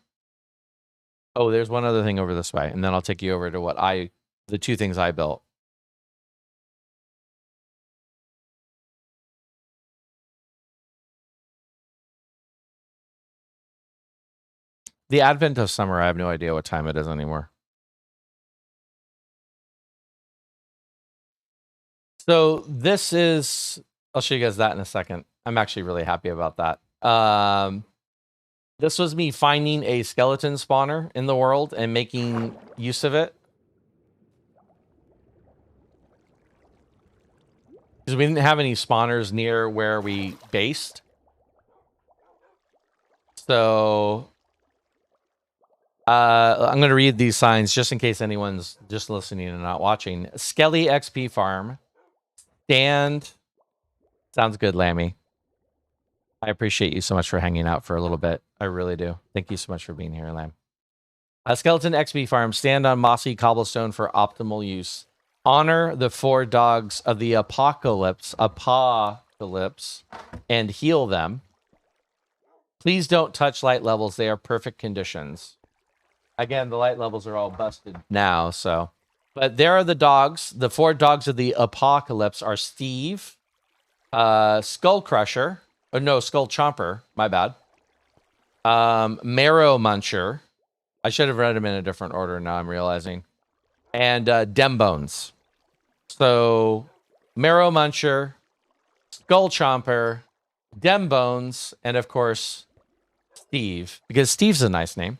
Oh, there's one other thing over this way. And then I'll take you over to the two things I built. The advent of summer, I have no idea what time it is anymore. So this is, I'll show you guys that in a second. I'm actually really happy about that. This was me finding a skeleton spawner in the world and making use of it. Because we didn't have any spawners near where we based. So I'm going to read these signs just in case anyone's just listening and not watching. Skelly XP Farm. Stand. Sounds good, Lammy. I appreciate you so much for hanging out for a little bit. I really do. Thank you so much for being here, Lamb. Skeleton XP Farm. Stand on mossy cobblestone for optimal use. Honor the 4 dogs of the apocalypse, and heal them. Please don't touch light levels. They are perfect conditions. Again, the light levels are all busted now, so. But there are the dogs. The 4 dogs of the apocalypse are Steve, Skull Crusher. Oh, no, Skull Chomper. My bad. Marrow Muncher. I should have read them in a different order now, I'm realizing. And Dembones. So, Marrow Muncher, Skull Chomper, Dembones, and of course, Steve. Because Steve's a nice name,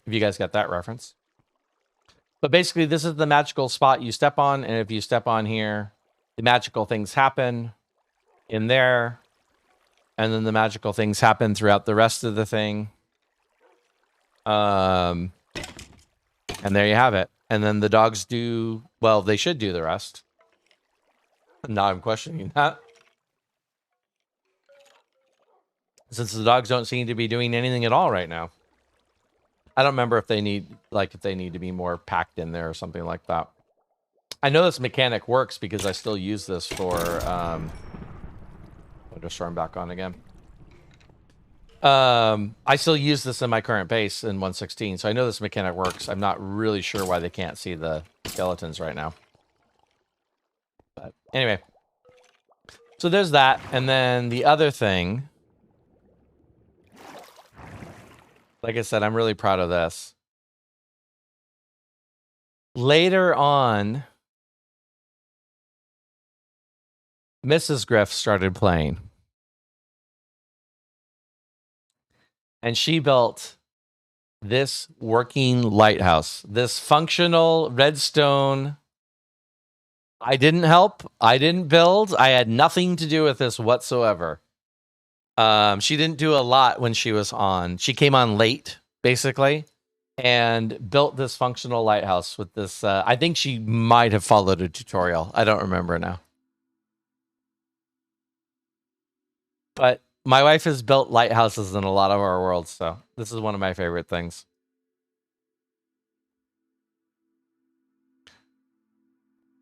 if you guys got that reference. But basically, this is the magical spot you step on, and if you step on here, the magical things happen in there, and then the magical things happen throughout the rest of the thing. And there you have it. And then the dogs do, well, they should do the rest. Now I'm questioning that. Since the dogs don't seem to be doing anything at all right now. I don't remember if they need to be more packed in there or something like that. I know this mechanic works because I still use this for, I'll just turn back on again. I still use this in my current base in 1.16, so I know this mechanic works. I'm not really sure why they can't see the skeletons right now. But anyway. So there's that, and then the other thing... Like I said, I'm really proud of this. Later on, Mrs. Griff started playing. And she built this working lighthouse, this functional redstone. I didn't help. I didn't build. I had nothing to do with this whatsoever. She didn't do a lot when she was on. She came on late, basically, and built this functional lighthouse with this. I think she might have followed a tutorial. I don't remember now. But my wife has built lighthouses in a lot of our worlds, so this is one of my favorite things.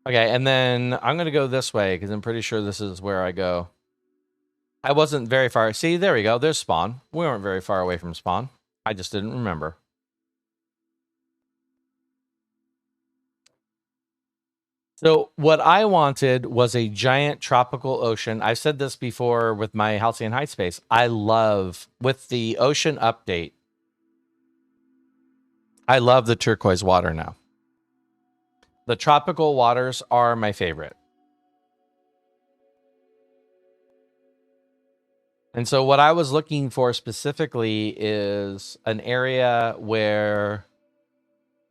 Okay, and then I'm going to go this way because I'm pretty sure this is where I go. I wasn't very far. See, there we go. There's spawn. We weren't very far away from spawn. I just didn't remember. So what I wanted was a giant tropical ocean. I've said this before with my Halcyon Heights space. I love, with the ocean update, I love the turquoise water now. The tropical waters are my favorite. And so what I was looking for specifically is an area where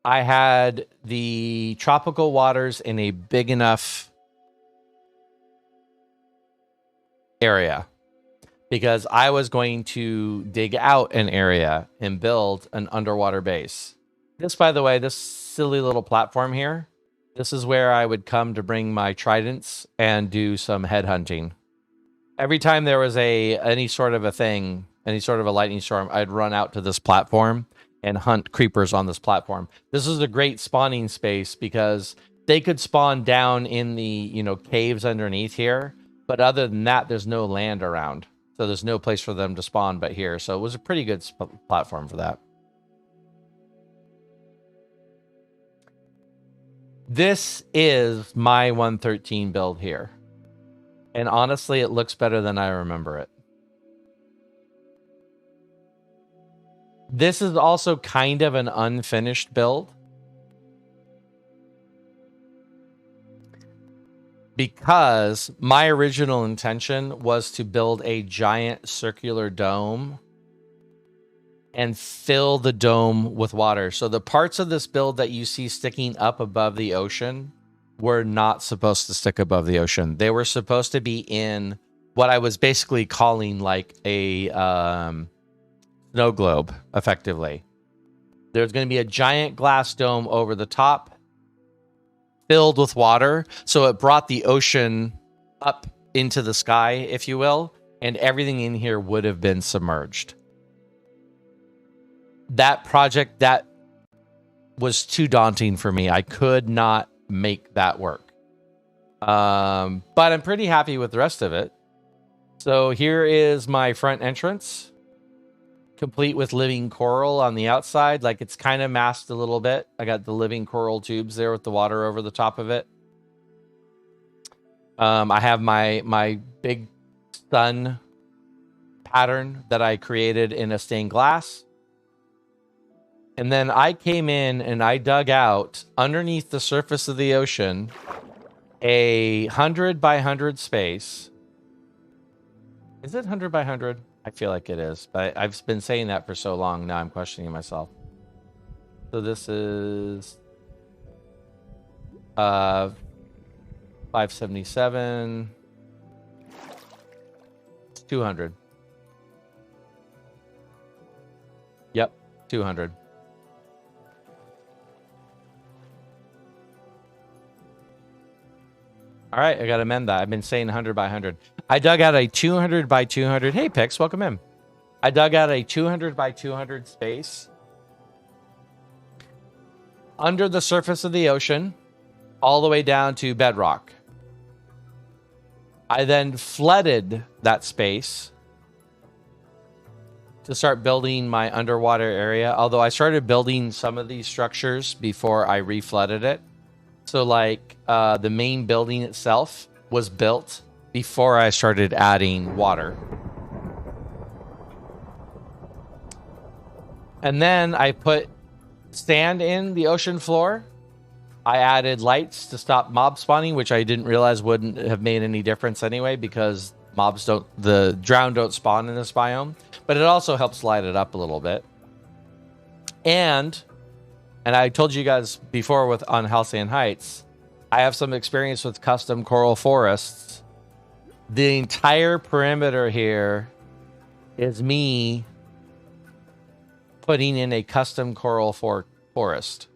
I had the tropical waters in a big enough area, because I was going to dig out an area and build an underwater base. This, by the way, this silly little platform here, this is where I would come to bring my tridents and do some head hunting. Every time there was any sort of a thing, any sort of a lightning storm, I'd run out to this platform and hunt creepers on this platform. This is a great spawning space because they could spawn down in the, caves underneath here. But other than that, there's no land around. So there's no place for them to spawn but here. So it was a pretty good platform for that. This is my 113 build here. And honestly, it looks better than I remember it. This is also kind of an unfinished build, because my original intention was to build a giant circular dome and fill the dome with water. So the parts of this build that you see sticking up above the ocean were not supposed to stick above the ocean. They were supposed to be in what I was basically calling like a snow globe, effectively. There's going to be a giant glass dome over the top filled with water. So it brought the ocean up into the sky, if you will, and everything in here would have been submerged. That project, that was too daunting for me. I could not make that work. But I'm pretty happy with the rest of it. So here is my front entrance, complete with living coral on the outside. Like, it's kind of masked a little bit. I got the living coral tubes there with the water over the top of it. I have my big sun pattern that I created in a stained glass. And then I came in and I dug out underneath the surface of the ocean a 100 by 100 space. Is it 100 by 100? I feel like it is, but I've been saying that for so long. Now I'm questioning myself. So this is 577. 200. Yep, 200. All right, I got to amend that. I've been saying 100 by 100. I dug out a 200 by 200. Hey, Pix, welcome in. I dug out a 200 by 200 space under the surface of the ocean, all the way down to bedrock. I then flooded that space to start building my underwater area. Although I started building some of these structures before I reflooded it. So like the main building itself was built before I started adding water. And then I put sand in the ocean floor. I added lights to stop mob spawning, which I didn't realize wouldn't have made any difference anyway, because the drown don't spawn in this biome. But it also helps light it up a little bit. And I told you guys before on Halcyon Heights, I have some experience with custom coral forests. The entire perimeter here is me putting in a custom coral forest.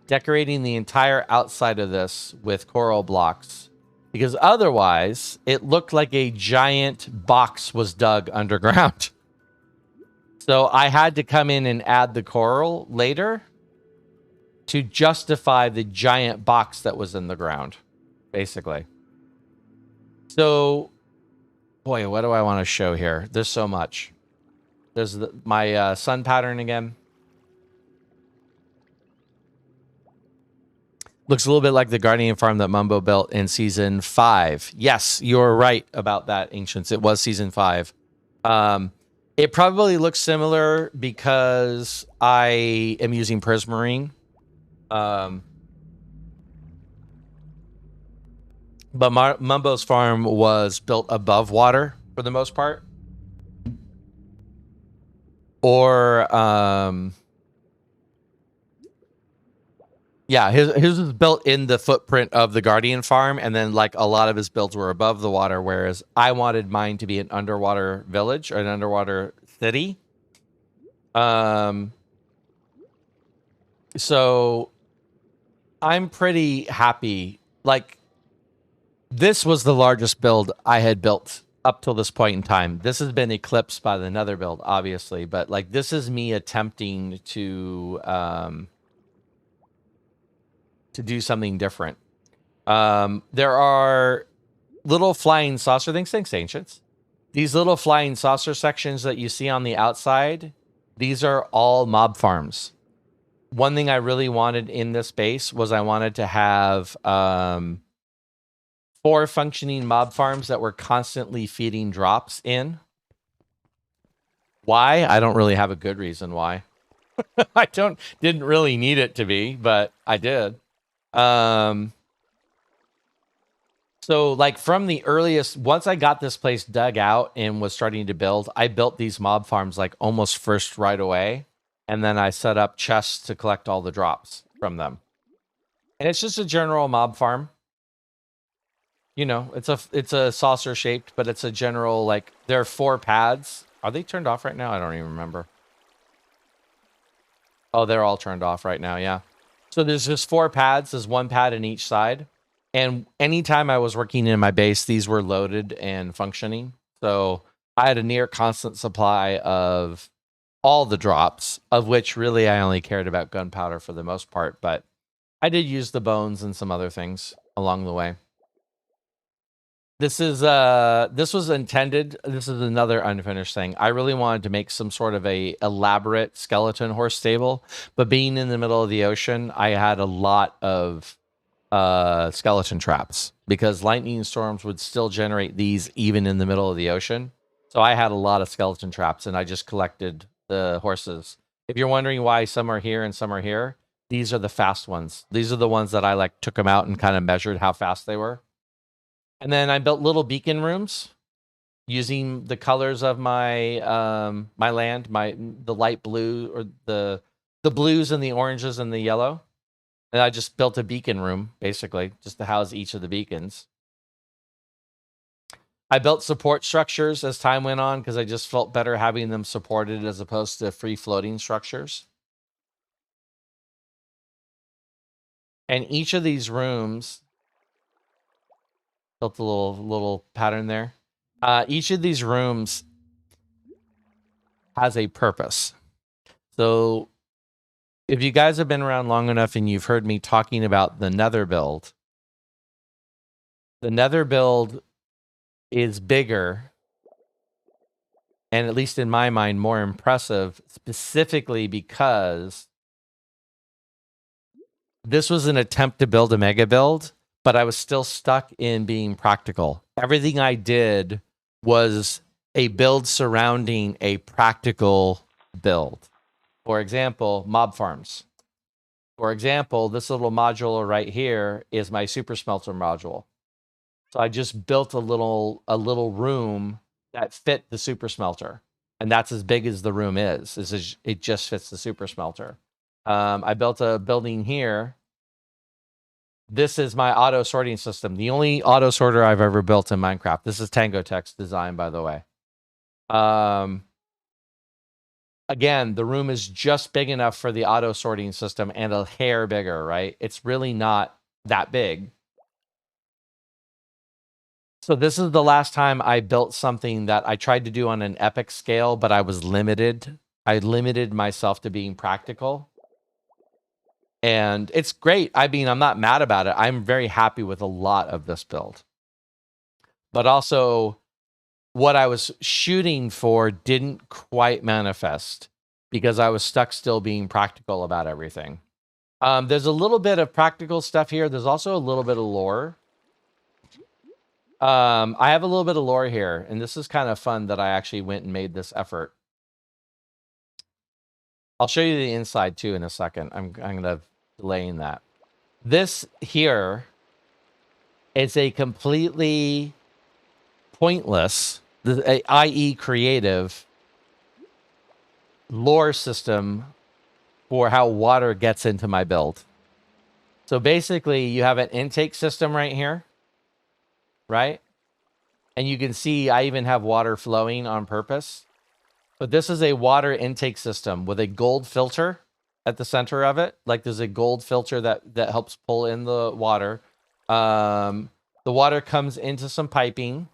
Decorating the entire outside of this with coral blocks. Because otherwise, it looked like a giant box was dug underground. So I had to come in and add the coral later to justify the giant box that was in the ground, basically. So, boy, what do I want to show here? There's so much. There's my sun pattern again. Looks a little bit like the Guardian farm that Mumbo built in season 5. Yes, you're right about that, Ancients. It was season 5. It probably looks similar because I am using Prismarine. But Mumbo's farm was built above water for the most part. Or, yeah, his was built in the footprint of the Guardian farm, and then like a lot of his builds were above the water, whereas I wanted mine to be an underwater village or an underwater city. So I'm pretty happy. Like, this was the largest build I had built up till this point in time. This has been eclipsed by the Nether build, obviously, but like this is me attempting to do something different. There are little flying saucer things. Thanks, Ancients. These little flying saucer sections that you see on the outside, these are all mob farms. One thing I really wanted in this base was I wanted to have 4 functioning mob farms that were constantly feeding drops in. Why? I don't really have a good reason why. I didn't really need it to be, but I did. So like from the earliest, once I got this place dug out and was starting to build, I built these mob farms like almost first right away. And then I set up chests to collect all the drops from them. And it's just a general mob farm. You know, it's a saucer shaped, but it's a general, like, there are 4 pads. Are they turned off right now? I don't even remember. Oh, they're all turned off right now, yeah. So there's just 4 pads. There's 1 pad in each side. And anytime I was working in my base, these were loaded and functioning. So I had a near constant supply of all the drops, of which really I only cared about gunpowder for the most part. But I did use the bones and some other things along the way. This was intended. This is another unfinished thing. I really wanted to make some sort of a elaborate skeleton horse stable, but being in the middle of the ocean, I had a lot of skeleton traps because lightning storms would still generate these even in the middle of the ocean. So I had a lot of skeleton traps, and I just collected the horses. If you're wondering why some are here and some are here, these are the fast ones. These are the ones that I like took them out and kind of measured how fast they were. And then I built little beacon rooms using the colors of my my land, the light blue or the blues and the oranges and the yellow. And I just built a beacon room, basically, just to house each of the beacons. I built support structures as time went on because I just felt better having them supported as opposed to free-floating structures. And each of these rooms... Built a little pattern there. Each of these rooms has a purpose. So if you guys have been around long enough and you've heard me talking about the Nether build is bigger and, at least in my mind, more impressive specifically because this was an attempt to build a mega build, but I was still stuck in being practical. Everything I did was a build surrounding a practical build. For example, mob farms. For example, this little module right here is my super smelter module. So I just built a little room that fit the super smelter. And that's as big as the room is. It just fits the super smelter. I built a building here. This is my auto sorting system. The only auto sorter I've ever built in Minecraft. This is Tango Tech's design, by the way. Again, the room is just big enough for the auto sorting system and a hair bigger, right? It's really not that big. So this is the last time I built something that I tried to do on an epic scale, but I was limited. I limited myself to being practical. And it's great. I mean, I'm not mad about it. I'm very happy with a lot of this build. But also, what I was shooting for didn't quite manifest because I was stuck still being practical about everything. There's a little bit of practical stuff here. There's also a little bit of lore. I have a little bit of lore here, and this is kind of fun that I actually went and made this effort. I'll show you the inside too in a second. I'm gonna delaying that. This here is a completely pointless, i.e. creative lore system for how water gets into my build. So basically you have an intake system right here, right? And you can see I even have water flowing on purpose. But this is a water intake system with a gold filter at the center of it. Like there's a gold filter that helps pull in the water. The water comes into some piping,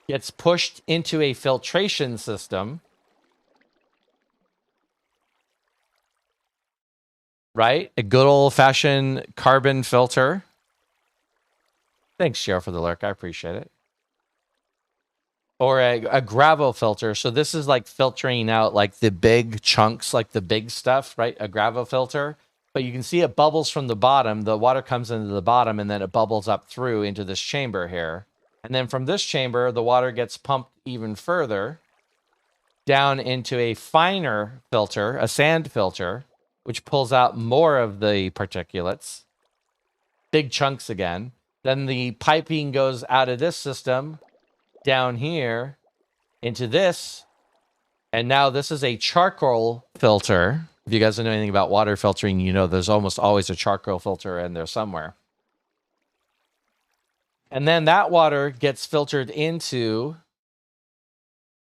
gets pushed into a filtration system, right? A good old-fashioned carbon filter. Thanks, Cheryl, for the lurk. I appreciate it. Or a gravel filter. So this is like filtering out like the big chunks, like the big stuff, right? A gravel filter. But you can see it bubbles from the bottom. The water comes into the bottom and then it bubbles up through into this chamber here. And then from this chamber, the water gets pumped even further down into a finer filter, a sand filter, which pulls out more of the particulates, big chunks again. Then the piping goes out of this system down here into this. And now this is a charcoal filter. If you guys know anything about water filtering, you know there's almost always a charcoal filter in there somewhere. And then that water gets filtered into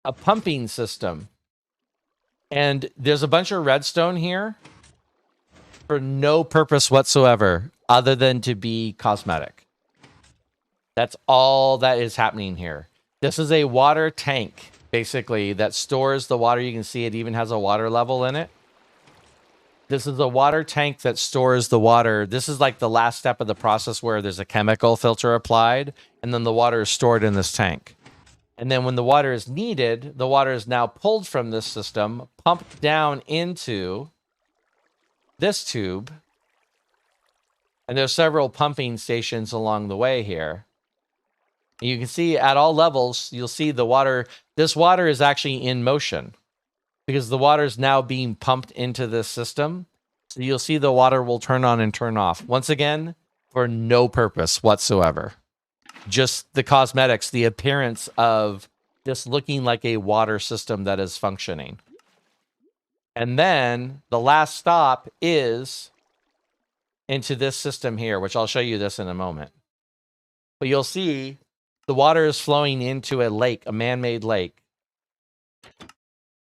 a pumping system. And there's a bunch of redstone here for no purpose whatsoever other than to be cosmetic. That's all that is happening here. This is a water tank, basically, that stores the water. You can see it even has a water level in it. This is a water tank that stores the water. This is like the last step of the process where there's a chemical filter applied, and then the water is stored in this tank. And then when the water is needed, the water is now pulled from this system, pumped down into this tube. And there's several pumping stations along the way here. And you can see at all levels, you'll see the water. This water is actually in motion because the water is now being pumped into this system. So you'll see the water will turn on and turn off. Once again, for no purpose whatsoever. Just the cosmetics, the appearance of this looking like a water system that is functioning. And then the last stop is into this system here, which I'll show you this in a moment. But you'll see the water is flowing into a lake, a man-made lake,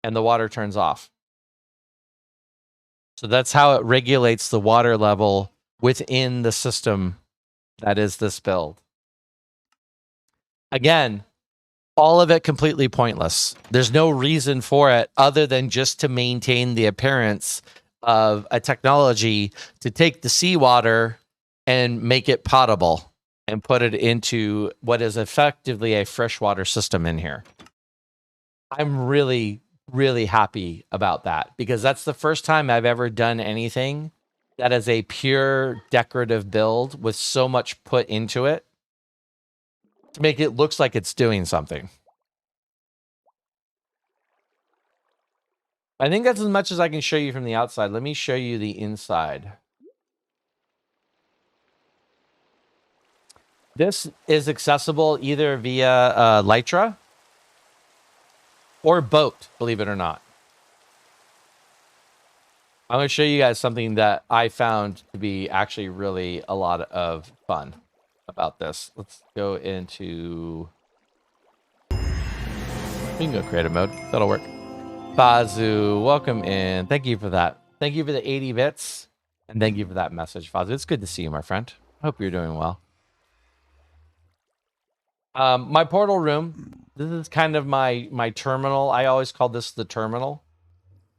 and the water turns off. So that's how it regulates the water level within the system that is this build. Again, all of it completely pointless. There's no reason for it other than just to maintain the appearance of a technology to take the seawater and make it potable and put it into what is effectively a freshwater system in here. I'm really, really happy about that because that's the first time I've ever done anything that is a pure decorative build with so much put into it to make it look like it's doing something. I think that's as much as I can show you from the outside. Let me show you the inside. This is accessible either via Lytra or boat, believe it or not. I'm going to show you guys something that I found to be actually really a lot of fun about this. Let's go into... We can go creative mode. That'll work. Fazu, welcome in. Thank you for that. Thank you for the 80 bits. And thank you for that message, Fazu. It's good to see you, my friend. Hope you're doing well. My portal room, this is kind of my terminal. I always call this the terminal.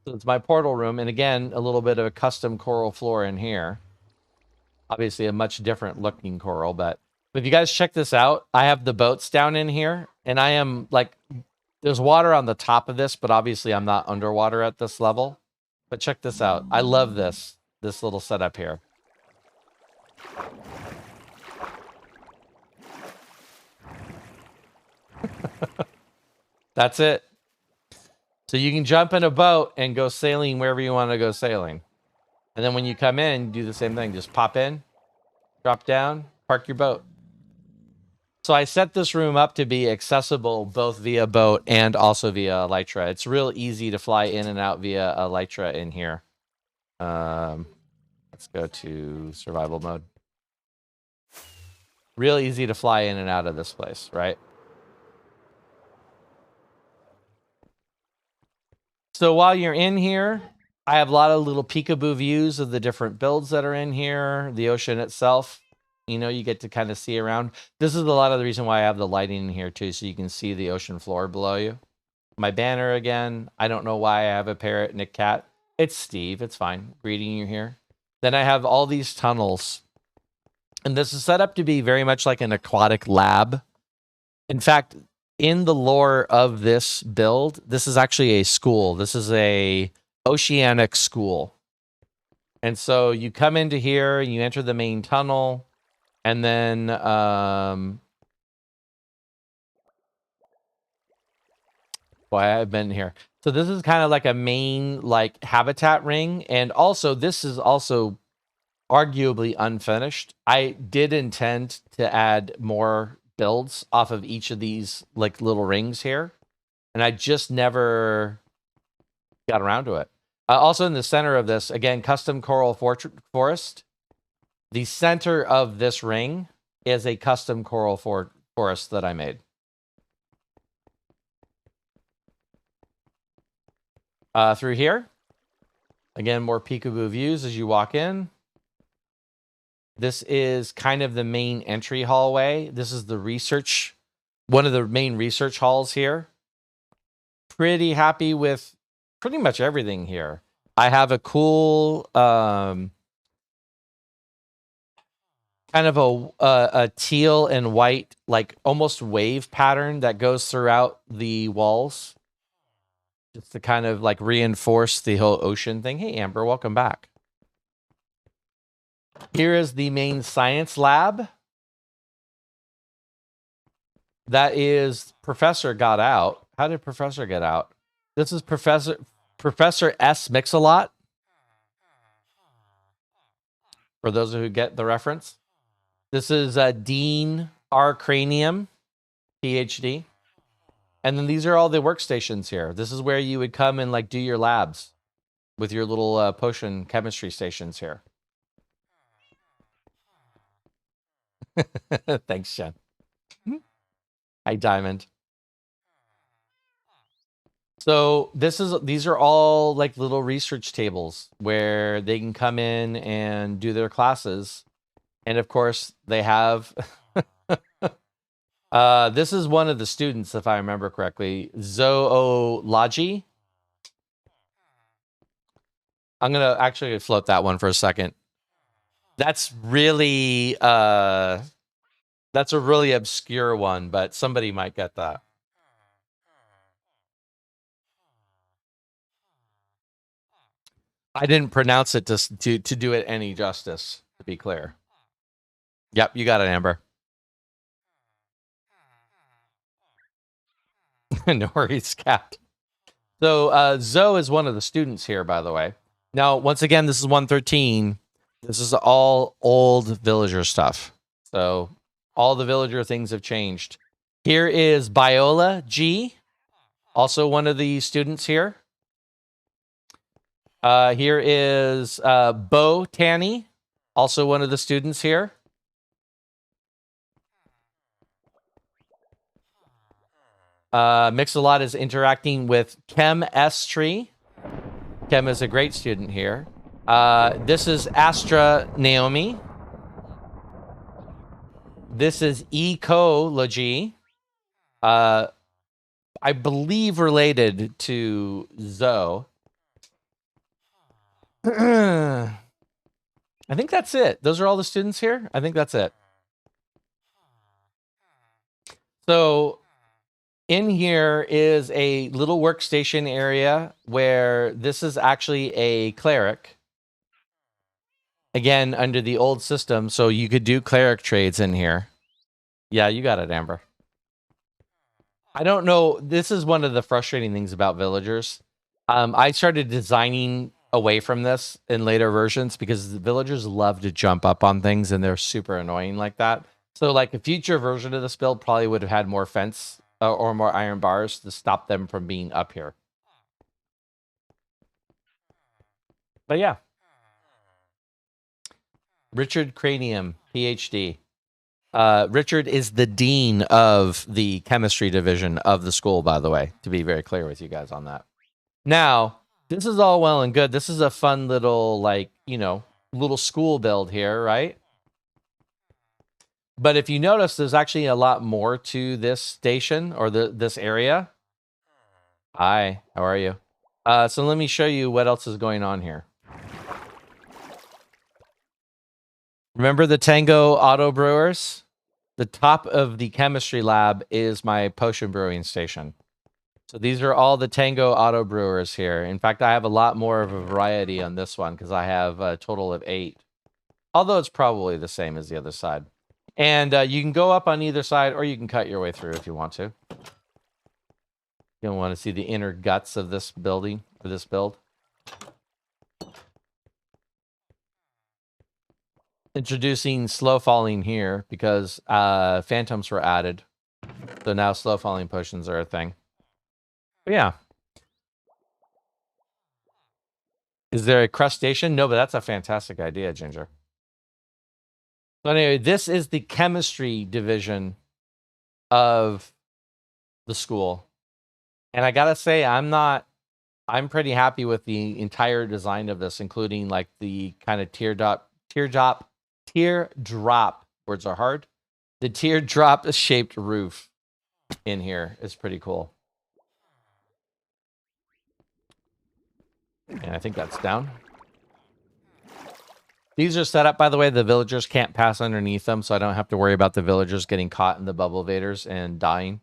So it's my portal room, and again, a little bit of a custom coral floor in here. Obviously, a much different looking coral, but if you guys check this out, I have the boats down in here, and I am like, there's water on the top of this, but obviously I'm not underwater at this level. But check this out. I love this little setup here. That's it. So you can jump in a boat and go sailing wherever you want to go sailing. And then when you come in, do the same thing. Just pop in, drop down, park your boat. So I set this room up to be accessible both via boat and also via Elytra. It's real easy to fly in and out via Elytra in here. Let's go to survival mode. Real easy to fly in and out of this place, right? So while you're in here, I have a lot of little peekaboo views of the different builds that are in here, the ocean itself. You know, you get to kind of see around. This is a lot of the reason why I have the lighting in here too, so you can see the ocean floor below you. My banner again. I don't know why I have a parrot and a cat. It's Steve. It's fine. Greeting you here. Then I have all these tunnels. And this is set up to be very much like an aquatic lab. In fact, in the lore of this build, this is actually a school. This is a oceanic school. And so you come into here, you enter the main tunnel, and then boy, I've been here. So this is kind of like a main like habitat ring, and also this is also arguably unfinished. I did intend to add more builds off of each of these like little rings here, and I just never got around to it. Also in the center of this, again, custom coral forest. The center of this ring is a custom coral forest that I made. Through here, again, more peekaboo views as you walk in. This is kind of the main entry hallway. This is the research, one of the main research halls here. Pretty happy with pretty much everything here. I have a cool kind of a teal and white, like almost wave pattern that goes throughout the walls, just to kind of like reinforce the whole ocean thing. Hey, Amber, welcome back. Here is the main science lab. That is Professor got out. How did Professor get out? This is Professor S. Mix-a-Lot. For those who get the reference. This is Dean R. Cranium, PhD. And then these are all the workstations here. This is where you would come and like do your labs with your little potion chemistry stations here. Thanks, Jen. Hi, Diamond. So these are all like little research tables where they can come in and do their classes. And of course, they have this is one of the students, if I remember correctly, zoology. I'm gonna actually float that one for a second. That's really that's a really obscure one, but somebody might get that. I didn't pronounce it to do it any justice, to be clear. Yep, you got it, Amber. No worries, Cat. So Zoe is one of the students here, by the way. Now, once again, this is 113. This is all old villager stuff. So all the villager things have changed. Here is Biola G, also one of the students here. Here is Bo Tanny, also one of the students here. Mix-a-Lot is interacting with Chem S Tree. Chem is a great student here. This is Astra Naomi. This is Ecology. I believe related to Zoe. I think that's it. Those are all the students here. I think that's it. So in here is a little workstation area where this is actually a cleric. Again, under the old system, so you could do cleric trades in here. Yeah, you got it, Amber. I don't know. This is one of the frustrating things about villagers. I started designing away from this in later versions because the villagers love to jump up on things and they're super annoying like that. So like a future version of this build probably would have had more fence or more iron bars to stop them from being up here. But yeah. Richard Cranium, PhD. Richard is the dean of the chemistry division of the school, by the way, to be very clear with you guys on that. Now, this is all well and good. This is a fun little, like, you know, little school build here, right? But if you notice, there's actually a lot more to this station or this area. Hi, how are you? So let me show you what else is going on here. Remember the Tango Auto Brewers? The top of the chemistry lab is my potion brewing station. So these are all the Tango Auto Brewers here. In fact, I have a lot more of a variety on this one because I have a total of 8. Although it's probably the same as the other side. And you can go up on either side or you can cut your way through if you want to. You don't want to see the inner guts of this building, or this build. Introducing slow falling here because phantoms were added. So now slow falling potions are a thing. But yeah. Is there a crustacean? No, but that's a fantastic idea, Ginger. So anyway, this is the chemistry division of the school. And I gotta say, I'm pretty happy with the entire design of this, including like the kind of teardrop, words are hard. The teardrop shaped roof in here is pretty cool. And I think that's down. These are set up, by the way, the villagers can't pass underneath them, so I don't have to worry about the villagers getting caught in the bubble vaders and dying.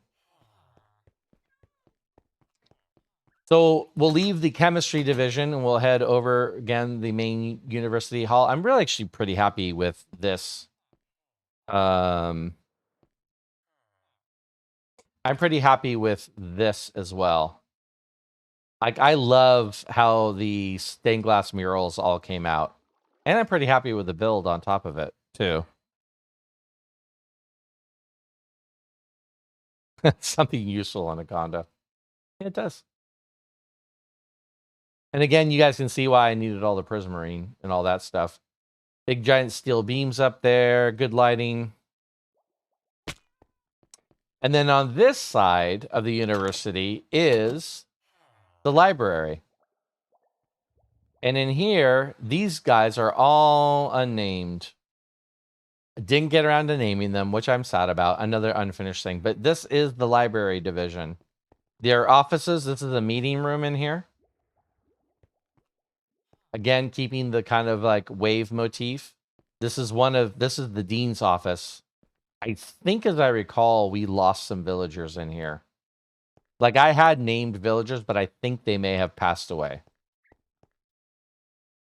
So we'll leave the chemistry division and we'll head over, again, the main university hall. I'm really actually pretty happy with this. I'm pretty happy with this as well. Like, I love how the stained glass murals all came out. And I'm pretty happy with the build on top of it, too. Something useful on a condo. It does. And again, you guys can see why I needed all the prismarine and all that stuff. Big giant steel beams up there, good lighting. And then on this side of the university is the library. And in here, these guys are all unnamed. Didn't get around to naming them, which I'm sad about. Another unfinished thing. But this is the library division. Their offices, this is a meeting room in here. Again, keeping the kind of like wave motif. This is the dean's office. I think, as I recall, we lost some villagers in here. Like, I had named villagers, but I think they may have passed away.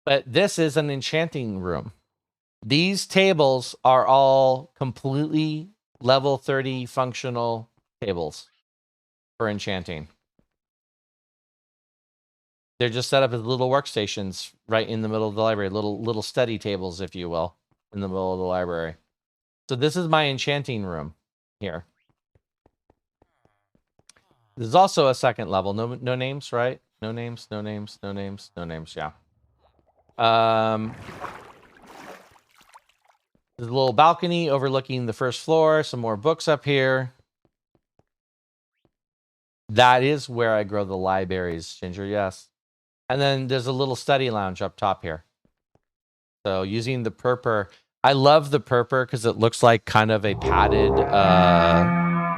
But this is an enchanting room. These tables are all completely level 30 functional tables for enchanting. They're just set up as little workstations right in the middle of the library, little study tables, if you will, in the middle of the library. So this is my enchanting room here. There's also a second level. No names, right? No names, no names, no names, no names, yeah. There's a little balcony overlooking the first floor. Some more books up here. That is where I grow the libraries, Ginger, yes. And then there's a little study lounge up top here. So using the purpur. I love the purpur because it looks like kind of a padded,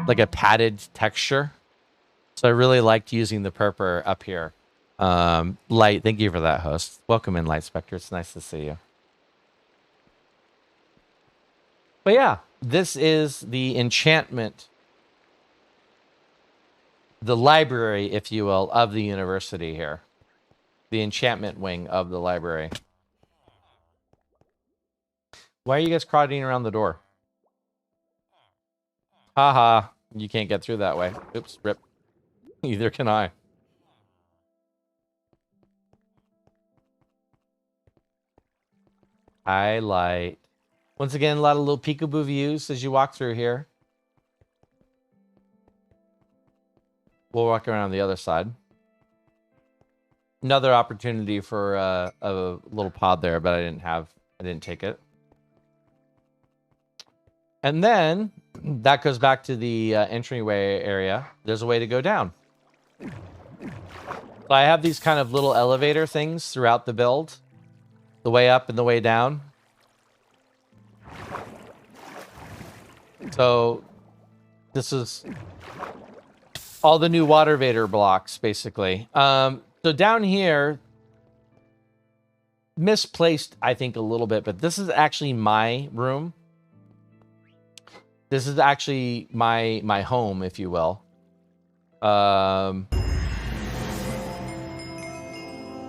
like a padded texture. So I really liked using the purpur up here. Light, thank you for that, host. Welcome in, Light Spectre. It's nice to see you. But yeah, this is the enchantment, the library, if you will, of the university here. The enchantment wing of the library. Why are you guys crowding around the door? Haha, you can't get through that way. Oops, rip. Neither can I. Highlight. Once again, a lot of little peekaboo views as you walk through here. We'll walk around the other side. Another opportunity for a little pod there, but I didn't take it. And then that goes back to the entryway area. There's a way to go down. So I have these kind of little elevator things throughout the build. The way up and the way down. So this is all the new Water Vader blocks, basically. So down here, misplaced, I think, a little bit, but this is actually my room. This is actually my home, if you will.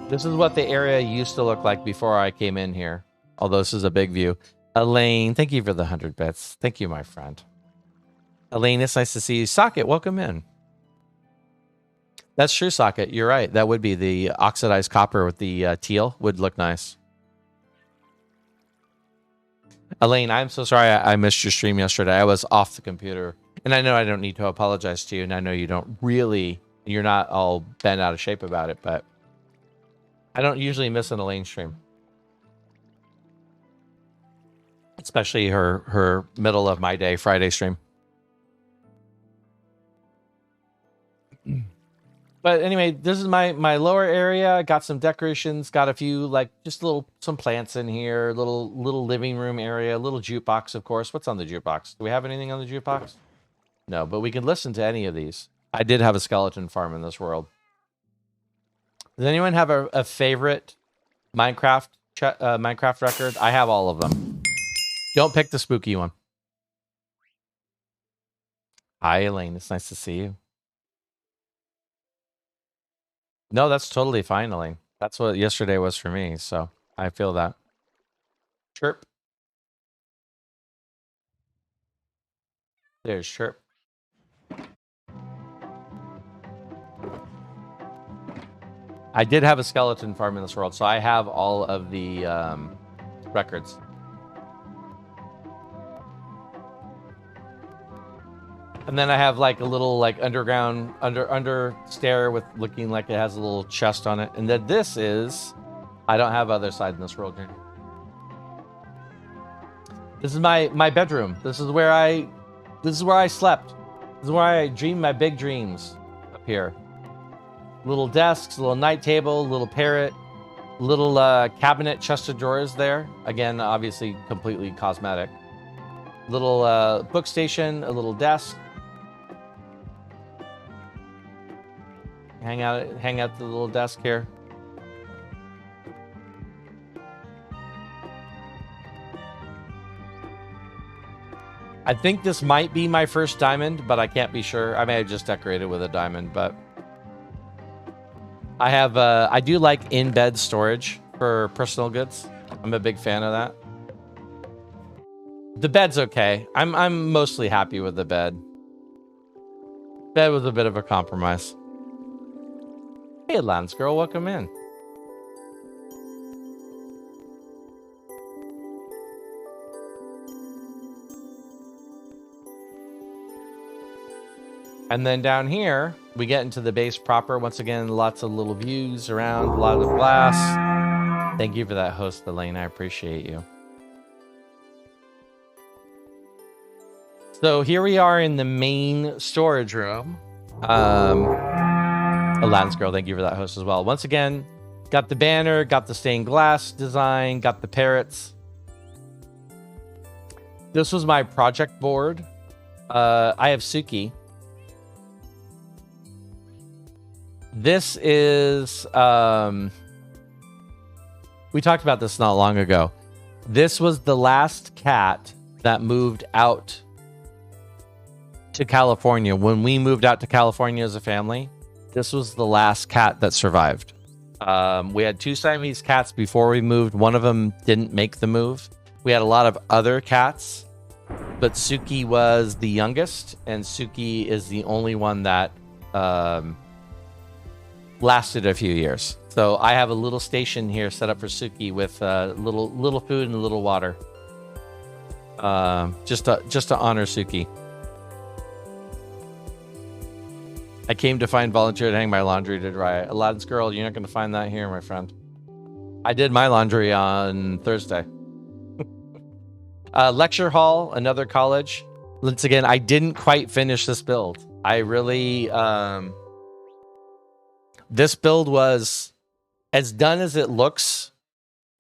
This is what the area used to look like before I came in here. Although this is a big view. Elaine, thank you for the 100 bits. Thank you, my friend. Elaine, it's nice to see you. Socket, welcome in. That's true, Socket. You're right. That would be the oxidized copper with the teal. Would look nice. Elaine, I'm so sorry I missed your stream yesterday. I was off the computer. And I know I don't need to apologize to you. And I know you don't really, you're not all bent out of shape about it. But I don't usually miss an Elaine stream. Especially her middle of my day Friday stream. But anyway, this is my lower area. Got some decorations. Got a few, like, just some plants in here. Little living room area. Little jukebox, of course. What's on the jukebox? Do we have anything on the jukebox? No, but we can listen to any of these. I did have a skeleton farm in this world. Does anyone have a favorite Minecraft record? I have all of them. Don't pick the spooky one. Hi, Elaine. It's nice to see you. No, that's totally fine, Elaine. That's what yesterday was for me, so I feel that. Chirp. There's Chirp. I did have a skeleton farm in this world, so I have all of the records. And then I have like a little like underground under stair with looking like it has a little chest on it. And then this is, I don't have other side in this world here. This is my bedroom. This is where I slept. This is where I dreamed my big dreams up here. Little desks, little night table, little parrot, little cabinet, chest of drawers there. Again, obviously completely cosmetic. Little book station, a little desk. Hang out at the little desk here. I think this might be my first diamond, but I can't be sure. I may have just decorated with a diamond, but I have I do like in-bed storage for personal goods. I'm a big fan of that. The bed's okay. I'm mostly happy with the bed. Bed was a bit of a compromise. Hey, Lance Girl, welcome in. And then down here, we get into the base proper. Once again, lots of little views around, a lot of glass. Thank you for that host, Elaine. I appreciate you. So here we are in the main storage room. Lance Girl, thank you for that host as well. Once again, got the banner, got the stained glass design, got the parrots. This was my project board. I have Suki. This is we talked about this not long ago. This was the last cat that moved out to California. When we moved out to California as a family, this was the last cat that survived. We had 2 Siamese cats before we moved. One of them didn't make the move. We had a lot of other cats, but Suki was the youngest, and Suki is the only one that lasted a few years. So I have a little station here set up for Suki with little food and a little water, just to honor Suki. I came to find volunteer to hang my laundry to dry. Aladdin's girl, you're not going to find that here, my friend. I did my laundry on Thursday. Lecture hall, another college. Once again, I didn't quite finish this build. I really, this build was as done as it looks.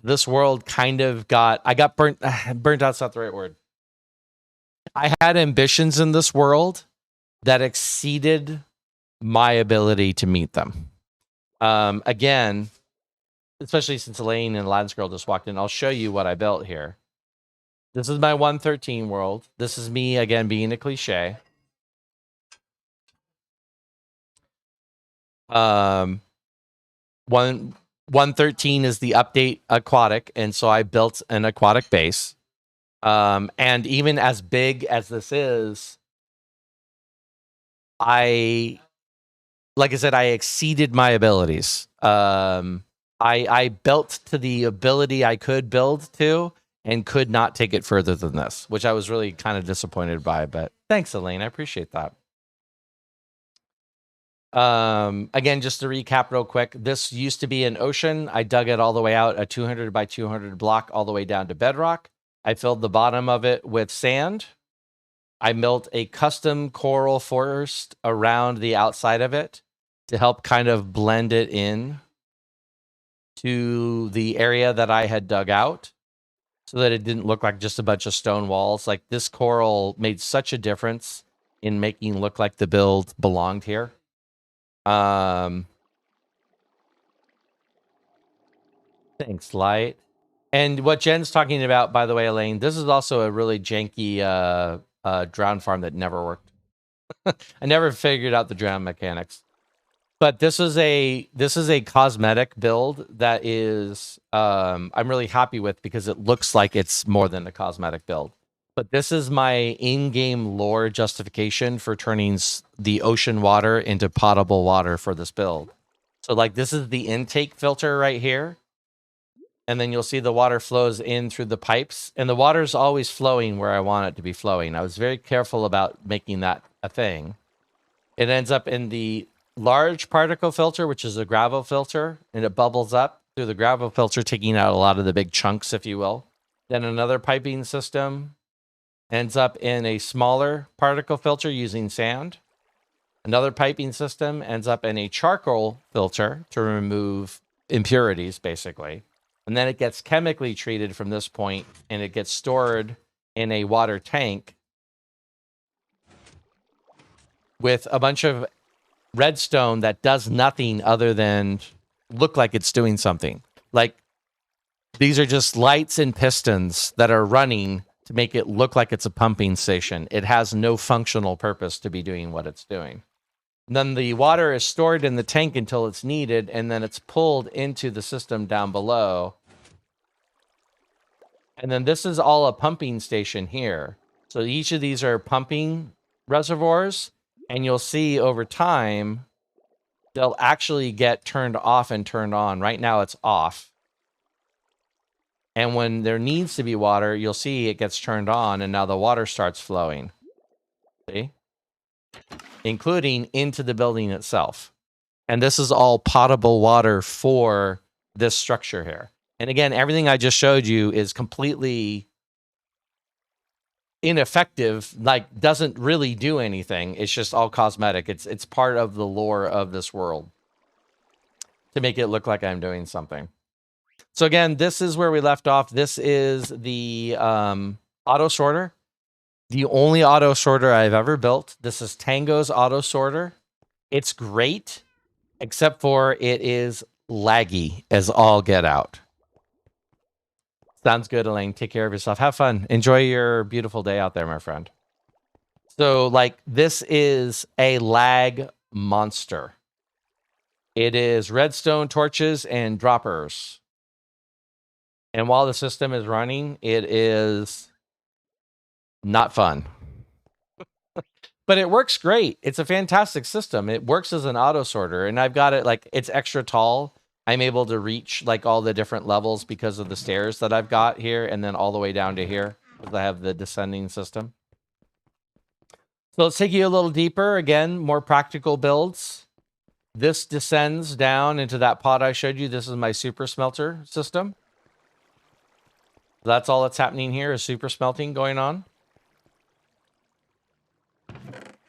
This world kind of I got burnt out's not the right word. I had ambitions in this world that exceeded my ability to meet them. Again, especially since Elaine and Aladdin's girl just walked in, I'll show you what I built here. This is my 113 world. This is me, again, being a cliche. 113 is the update aquatic, and so I built an aquatic base. And even as big as this is, like I said, I exceeded my abilities. I built to the ability I could build to, and could not take it further than this, which I was really kind of disappointed by. But thanks, Elaine. I appreciate that. Again, just to recap real quick, this used to be an ocean. I dug it all the way out, a 200 by 200 block, all the way down to bedrock. I filled the bottom of it with sand. I built a custom coral forest around the outside of it to help kind of blend it in to the area that I had dug out, so that it didn't look like just a bunch of stone walls. Like, this coral made such a difference in making look like the build belonged here. Thanks, Light. And what Jen's talking about, by the way, Elaine, this is also a really janky drown farm that never worked. I never figured out the drown mechanics. But this is a cosmetic build that is I'm really happy with, because it looks like it's more than a cosmetic build. But this is my in-game lore justification for turning the ocean water into potable water for this build. So, like, this is the intake filter right here. And then you'll see the water flows in through the pipes. And the water's always flowing where I want it to be flowing. I was very careful about making that a thing. It ends up in the large particle filter, which is a gravel filter, and it bubbles up through the gravel filter, taking out a lot of the big chunks, if you will. Then another piping system ends up in a smaller particle filter using sand. Another piping system ends up in a charcoal filter to remove impurities, basically. And then it gets chemically treated from this point, and it gets stored in a water tank with a bunch of redstone that does nothing other than look like it's doing something. Like, these are just lights and pistons that are running to make it look like it's a pumping station. It has no functional purpose to be doing what it's doing. And then the water is stored in the tank until it's needed, and then it's pulled into the system down below. And then this is all a pumping station here. So each of these are pumping reservoirs. And you'll see over time, they'll actually get turned off and turned on. Right now, it's off. And when there needs to be water, you'll see it gets turned on, and now the water starts flowing. See? Including into the building itself. And this is all potable water for this structure here. And again, everything I just showed you is completely ineffective, like, doesn't really do anything. It's just all cosmetic. It's part of the lore of this world to make it look like I'm doing something. So again, this is where we left off. This is the auto sorter, the only auto sorter I've ever built. This is Tango's auto sorter. It's great. except for it is laggy as all get out. Sounds good, Elaine. Take care of yourself. Have fun. Enjoy your beautiful day out there, my friend. So, like, this is a lag monster. It is redstone torches and droppers. And while the system is running, it is not fun. But it works great. It's a fantastic system. It works as an auto sorter, and I've got it like it's extra tall. I'm able to reach like all the different levels because of the stairs that I've got here, and then all the way down to here because I have the descending system. So let's take you a little deeper. Again, more practical builds. This descends down into that pod I showed you. This is my super smelter system. That's all that's happening here is super smelting going on.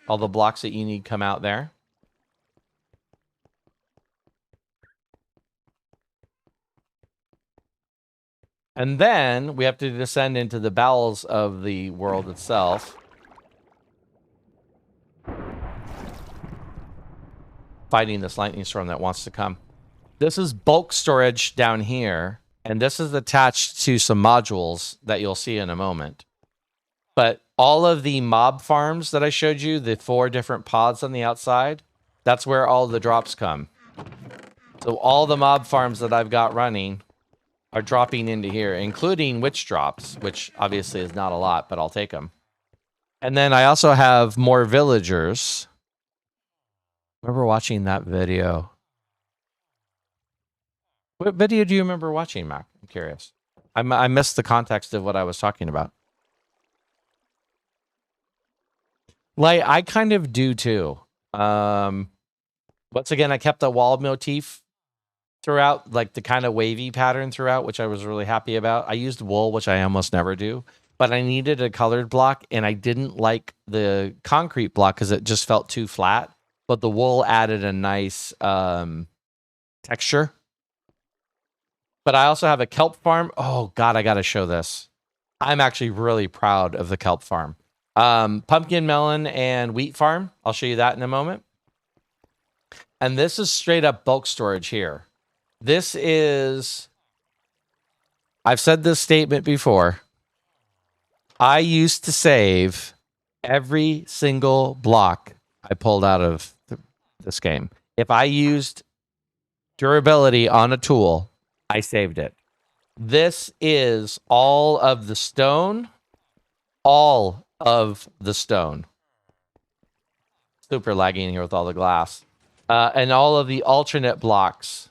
All the blocks that you need come out there. And then we have to descend into the bowels of the world itself. Fighting this lightning storm that wants to come. This is bulk storage down here, and this is attached to some modules that you'll see in a moment. But all of the mob farms that I showed you, the 4 different pods on the outside, that's where all the drops come. So all the mob farms that I've got running are dropping into here, including witch drops, which obviously is not a lot, but I'll take them. And then I also have more villagers. Remember watching that video? What video do you remember watching, Mac? I'm curious. I missed the context of what I was talking about. Like, I kind of do too. Once again, I kept the wall motif throughout, like the kind of wavy pattern throughout, which I was really happy about. I used wool, which I almost never do, but I needed a colored block, and I didn't like the concrete block because it just felt too flat. But the wool added a nice texture. But I also have a kelp farm. Oh, God, I got to show this. I'm actually really proud of the kelp farm. Pumpkin, melon, and wheat farm. I'll show you that in a moment. And this is straight up bulk storage here. This is... I've said this statement before. I used to save every single block I pulled out of this game. If I used durability on a tool, I saved it. This is all of the stone. All of the stone. Super laggy in here with all the glass. And all of the alternate blocks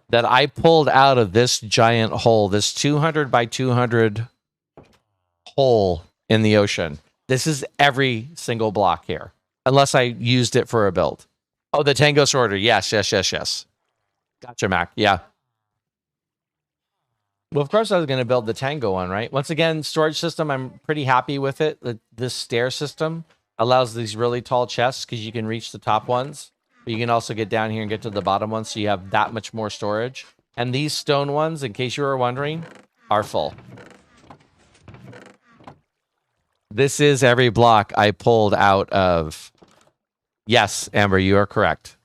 that I pulled out of this giant hole, this 200 by 200 hole in the ocean. This is every single block here, unless I used it for a build. Oh, the Tango sorter. Yes. Gotcha, Mac. Yeah. Well, of course I was going to build the Tango one, right? Once again, storage system, I'm pretty happy with it. This stair system allows these really tall chests because you can reach the top ones. But you can also get down here and get to the bottom ones, so you have that much more storage. And these stone ones, in case you were wondering, are full. This is every block I pulled out of... Yes, Amber, you are correct.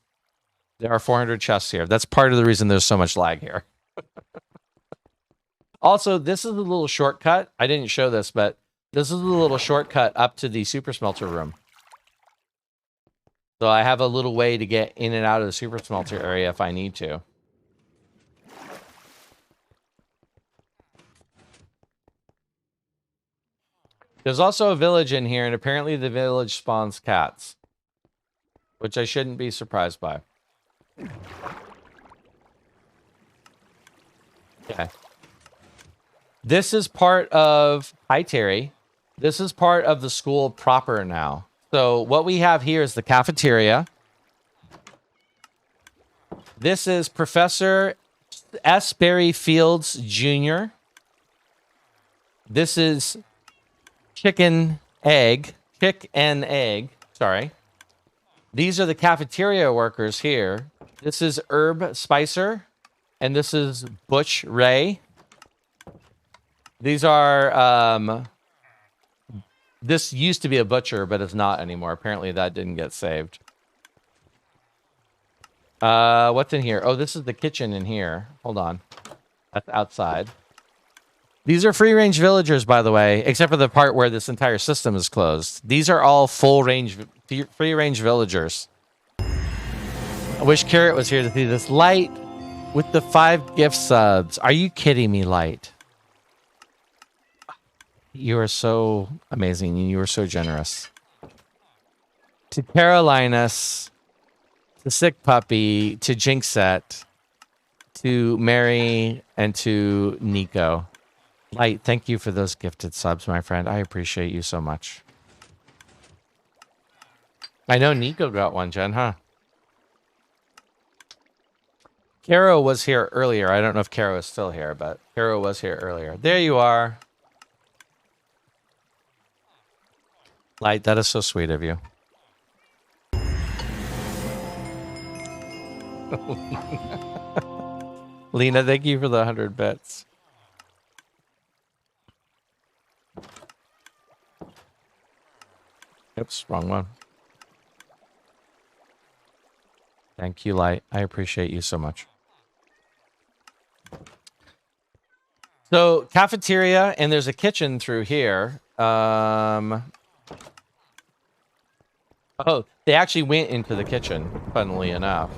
There are 400 chests here. That's part of the reason there's so much lag here. Also, this is a little shortcut. I didn't show this, but this is a little shortcut up to the super smelter room. So I have a little way to get in and out of the super smelter area if I need to. There's also a village in here, and apparently the village spawns cats, which I shouldn't be surprised by. Okay. This is part of... Hi, Terry. This is part of the school proper now. So what we have here is the cafeteria. This is Professor S. Barry Fields, Jr. This is Chick and Egg. Sorry. These are the cafeteria workers here. This is Herb Spicer. And this is Butch Ray. These are... This used to be a butcher, but it's not anymore. Apparently that didn't get saved. What's in here? Oh, this is the kitchen in here. Hold on. That's outside. These are free-range villagers, by the way, except for the part where this entire system is closed. These are all full-range, free-range villagers. I wish Carrot was here to see this. Light with the 5 gift subs. Are you kidding me, Light? You are so amazing. You are so generous. To Carolinas, to Sick Puppy, to Jinxet, to Mary, and to Nico. Light, thank you for those gifted subs, my friend. I appreciate you so much. I know Nico got one, Jen, huh? Caro was here earlier. I don't know if Caro is still here, but Caro was here earlier. There you are. Light, that is so sweet of you. Lena, thank you for the 100 bits. Oops, wrong one. Thank you, Light. I appreciate you so much. So, cafeteria, and there's a kitchen through here. Oh, they actually went into the kitchen, funnily enough.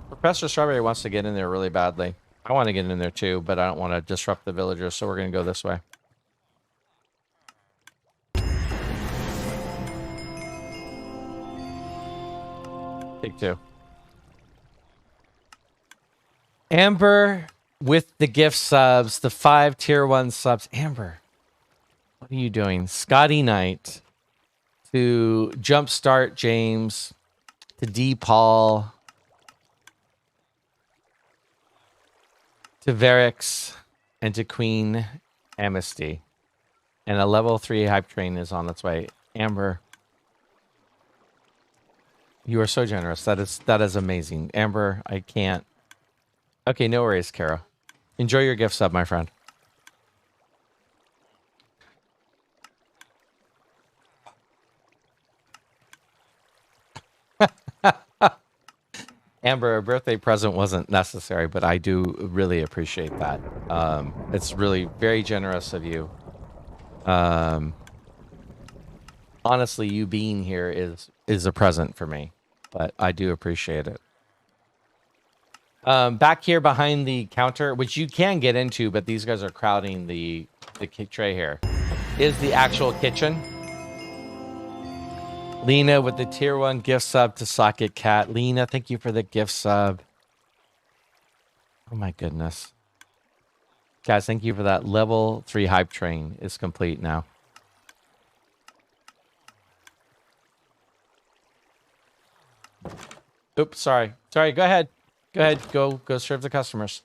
Professor Strawberry wants to get in there really badly. I want to get in there too, but I don't want to disrupt the villagers, so we're going to go this way. Take 2. Amber with the gift subs, the 5 tier 1 subs. Amber, what are you doing? Scotty Knight, to Jumpstart James, to D Paul, to Verix, and to Queen Amnesty. And a level 3 hype train is on its way. Amber, you are so generous. That is amazing. Amber, I can't. Okay, no worries, Kara. Enjoy your gift sub, my friend. Amber, a birthday present wasn't necessary, but I do really appreciate that. It's really very generous of you. Honestly, you being here is a present for me, but I do appreciate it. Back here behind the counter, which you can get into, but these guys are crowding the tray here, is the actual kitchen. Lena with the tier 1 gift sub to Socket Cat. Lena, thank you for the gift sub. Oh my goodness. Guys, thank you for that. Level 3 hype train is complete now. Oops, sorry. Sorry, go ahead. Go ahead. Go serve the customers.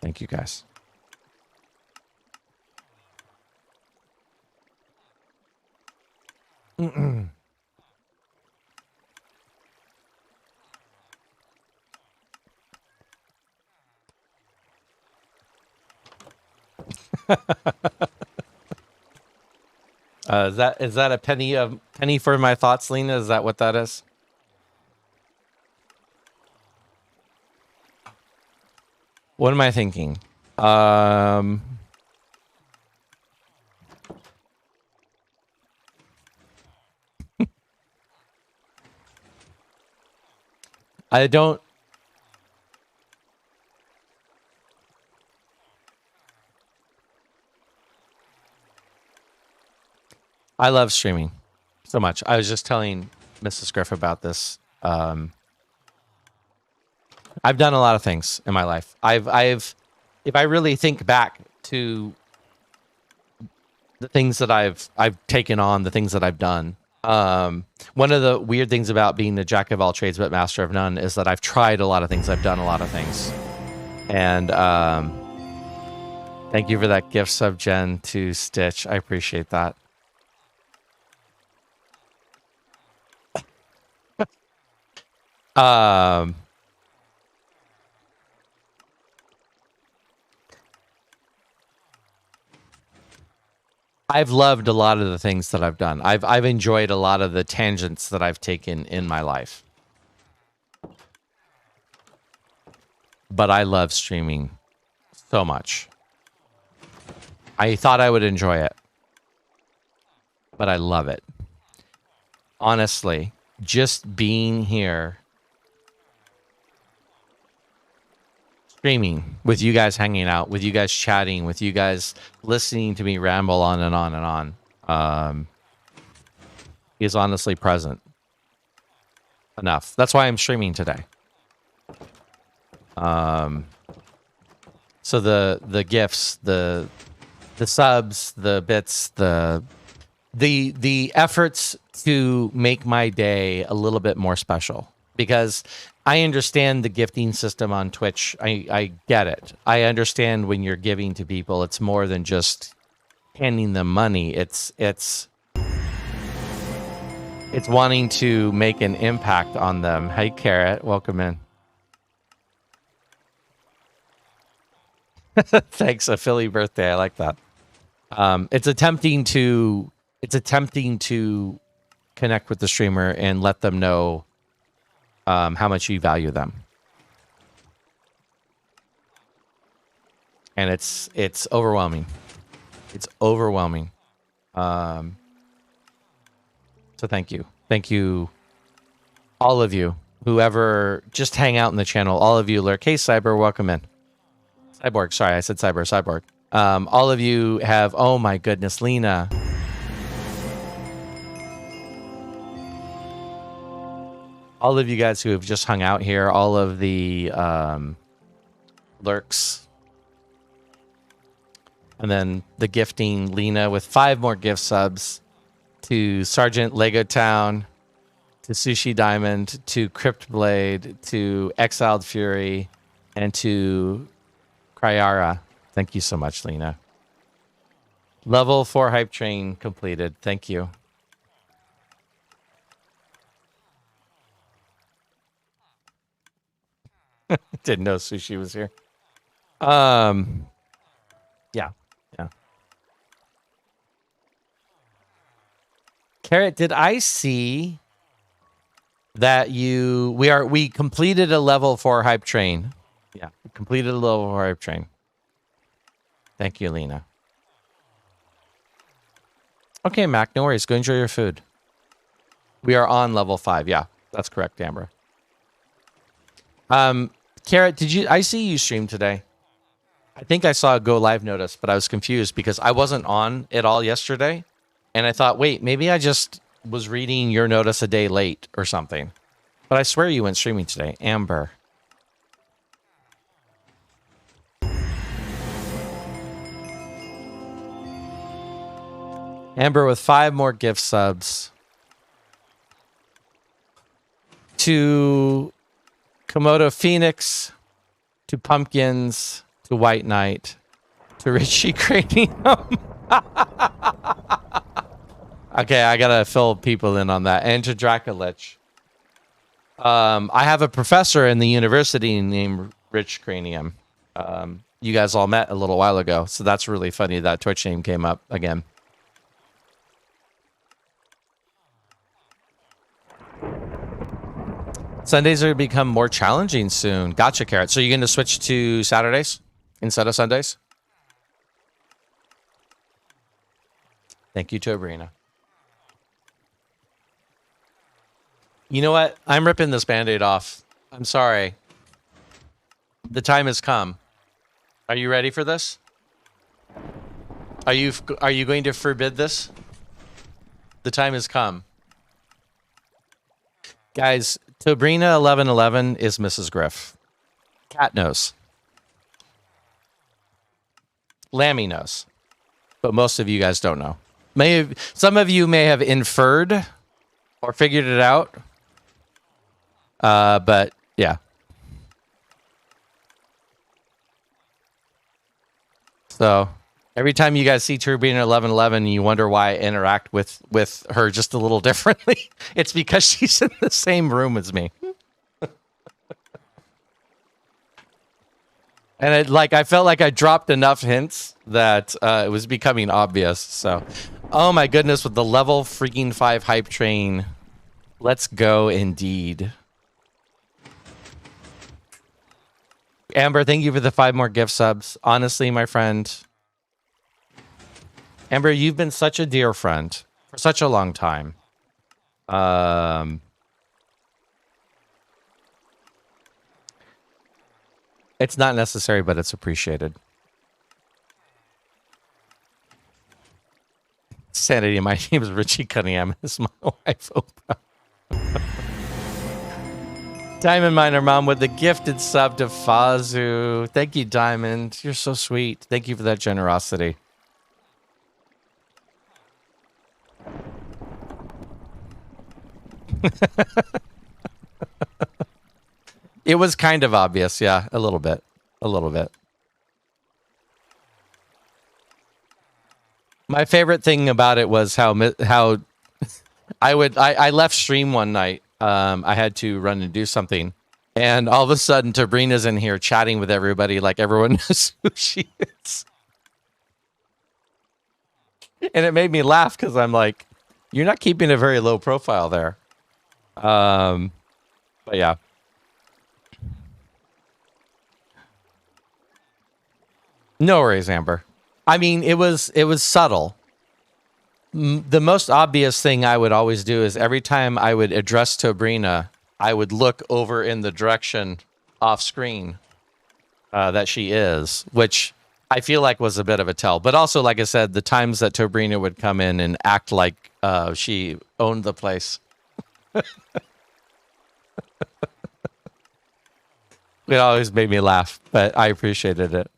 Thank you, guys. Is that a penny for my thoughts, Lena? Is that what that is? What am I thinking? I don't. I love streaming so much. I was just telling Mrs. Griff about this. I've done a lot of things in my life. If I really think back to the things that I've taken on, the things that I've done. One of the weird things about being the jack of all trades but master of none is that I've tried a lot of things. I've done a lot of things. And thank you for that gift sub, Jen, to Stitch. I appreciate that. I've loved a lot of the things that I've done. I've enjoyed a lot of the tangents that I've taken in my life. But I love streaming so much. I thought I would enjoy it, but I love it. Honestly, just being here, streaming with you guys, hanging out with you guys, chatting with you guys, listening to me ramble on and on and on, is honestly present enough. That's why I'm streaming today. So the gifts, the subs, the bits, the efforts to make my day a little bit more special, because I understand the gifting system on Twitch. I get it. I understand when you're giving to people, it's more than just handing them money. It's wanting to make an impact on them. Hey, Carrot, welcome in. Thanks, a Philly birthday. I like that. It's attempting to connect with the streamer and let them know how much you value them. And it's overwhelming. It's overwhelming. So thank you. Thank you, all of you, whoever just hang out in the channel, all of you lurk. Hey, Cyber, welcome in. Cyborg, sorry, I said Cyborg. All of you have, oh my goodness, Lena. All of you guys who have just hung out here, all of the lurks. And then the gifting, Lena, with 5 more gift subs, to Sergeant Lego Town, to Sushi Diamond, to Crypt Blade, to Exiled Fury, and to Kryara. Thank you so much, Lena. Level 4 hype train completed. Thank you. Didn't know Sushi was here. Yeah. Carrot, did I see that we completed a level 4 hype train? Yeah, we completed a level 4 hype train. Thank you, Lena. Okay, Mac, no worries. Go enjoy your food. We are on level 5. Yeah, that's correct, Amber. Carrot, I see you stream today? I think I saw a go live notice, but I was confused because I wasn't on at all yesterday. And I thought, wait, maybe I just was reading your notice a day late or something. But I swear you went streaming today. Amber. Amber with 5 more gift subs. To Komodo Phoenix. To Pumpkins. To White Knight. To Richie Cranium. Okay, I gotta fill people in on that. And to Dracolich. I have a professor in the university named Rich Cranium. You guys all met a little while ago, so that's really funny that Twitch name came up again. Sundays are going to become more challenging soon. Gotcha, Carrot. So you're going to switch to Saturdays instead of Sundays? Thank you to Abrina. You know what? I'm ripping this Band-Aid off. I'm sorry. The time has come. Are you ready for this? Are you going to forbid this? The time has come. Guys, Tobrina 1111 is Mrs. Griff. Cat knows. Lammy knows. But most of you guys don't know. Some of you may have inferred or figured it out. But yeah. So every time you guys see Turbina 1111, you wonder why I interact with her just a little differently. It's because she's in the same room as me. And I felt like I dropped enough hints that it was becoming obvious. So, oh my goodness, with the level freaking 5 hype train. Let's go indeed. Amber, thank you for the 5 more gift subs. Honestly, my friend. Amber, you've been such a dear friend for such a long time. It's not necessary, but it's appreciated. Sanity, my name is Richie Cunningham. This is my wife, Oprah. Diamond Miner Mom with the gifted sub to Fazu. Thank you, Diamond. You're so sweet. Thank you for that generosity. It was kind of obvious, yeah, a little bit. A little bit. My favorite thing about it was how I left stream one night. I had to run and do something, and all of a sudden Tabrina's in here chatting with everybody like everyone knows who she is. And it made me laugh because I'm like, you're not keeping a very low profile there. But yeah. No worries, Amber. I mean, it was subtle. The most obvious thing I would always do is every time I would address Tabrina, I would look over in the direction off screen that she is, which I feel like was a bit of a tell. But also, like I said, the times that Tabrina would come in and act like she owned the place. It always made me laugh, but I appreciated it.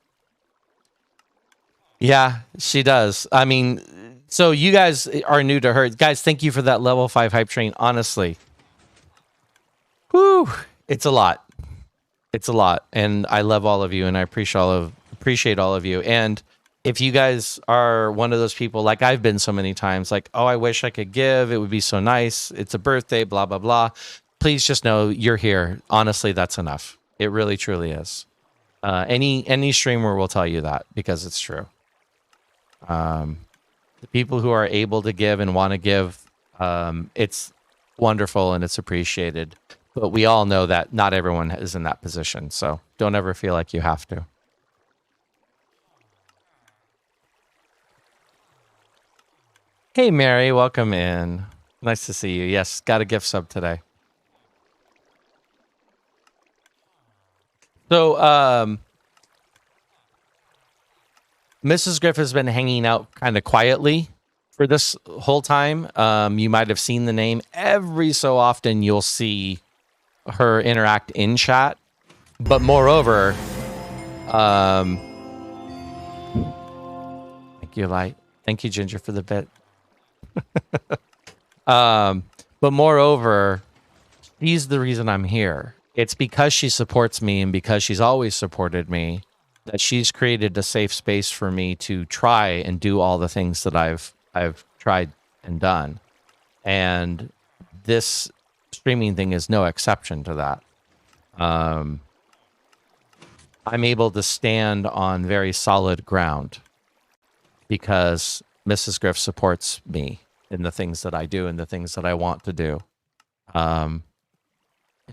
Yeah, she does. I mean, so you guys are new to her. Guys, thank you for that level 5 hype train, honestly. Whew, it's a lot. It's a lot. And I love all of you, and I appreciate all of you. And if you guys are one of those people, like I've been so many times, like, oh, I wish I could give. It would be so nice. It's a birthday, blah, blah, blah. Please just know you're here. Honestly, that's enough. It really, truly is. Any streamer will tell you that because it's true. The people who are able to give and want to give, it's wonderful and it's appreciated. But we all know that not everyone is in that position. So don't ever feel like you have to. Hey, Mary, welcome in. Nice to see you. Yes, got a gift sub today. So, Mrs. Griff has been hanging out kind of quietly for this whole time. You might have seen the name. Every so often, you'll see her interact in chat. But moreover, thank you, Light. Thank you, Ginger, for the bit. But moreover, she's the reason I'm here. It's because she supports me and because she's always supported me that she's created a safe space for me to try and do all the things that I've tried and done. And this streaming thing is no exception to that. I'm able to stand on very solid ground because Mrs. Griff supports me in the things that I do and the things that I want to do.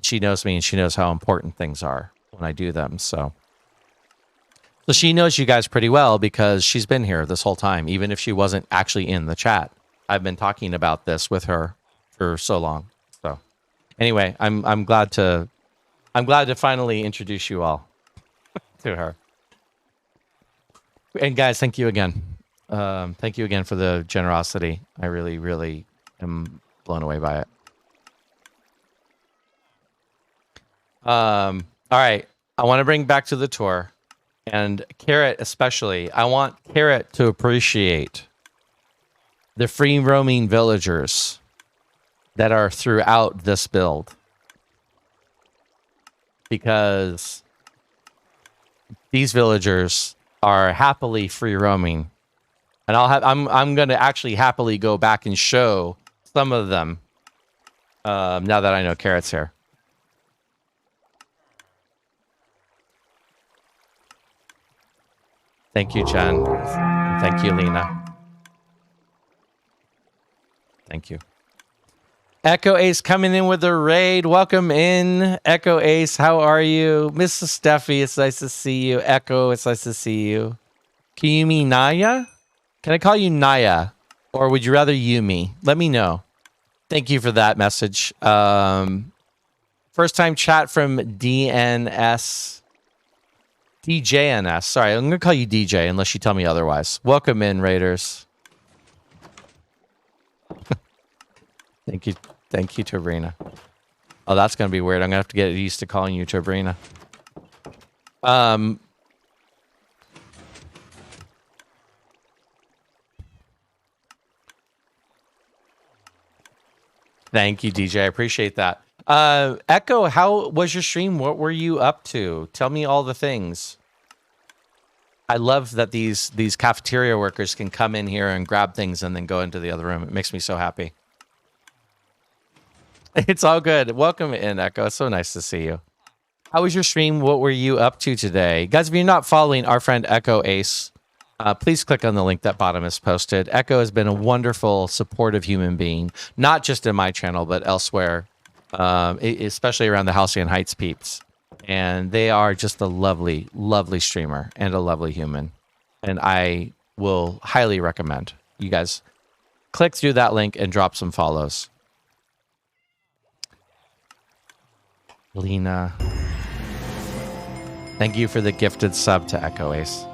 She knows me and she knows how important things are when I do them. So she knows you guys pretty well because she's been here this whole time, even if she wasn't actually in the chat. I've been talking about this with her for so long. So anyway, I'm glad to finally introduce you all to her. And guys, thank you again. Thank you again for the generosity. I really, really am blown away by it. All right. I want to bring back to the tour, and Carrot especially. I want Carrot to appreciate the free roaming villagers that are throughout this build, because these villagers are happily free roaming, and I'm going to actually happily go back and show some of them now that I know Carrot's here. Thank you, Jen. Thank you, Lena. Thank you. Echo Ace coming in with a raid. Welcome in, Echo Ace. How are you? Mrs. Steffi, it's nice to see you. Echo, it's nice to see you. Can you mean Naya? Can I call you Naya? Or would you rather Yumi? Let me know. Thank you for that message. First time chat from DNS. DJNS. Sorry, I'm going to call you DJ unless you tell me otherwise. Welcome in, Raiders. Thank you. Thank you, Tabrina. Oh, that's going to be weird. I'm going to have to get used to calling you Tabrina. Thank you, DJ. I appreciate that. Echo, how was your stream? What were you up to? Tell me all the things. I love that these cafeteria workers can come in here and grab things and then go into the other room. It makes me so happy. It's all good. Welcome in, Echo. It's so nice to see you. How was your stream? What were you up to today? Guys, if you're not following our friend Echo Ace, please click on the link that Bottom has posted. Echo has been a wonderful, supportive human being, not just in my channel, but elsewhere, especially around the Halcyon Heights peeps. And they are just a lovely, lovely streamer and a lovely human. And I will highly recommend you guys click through that link and drop some follows. Lena, thank you for the gifted sub to Echo Ace.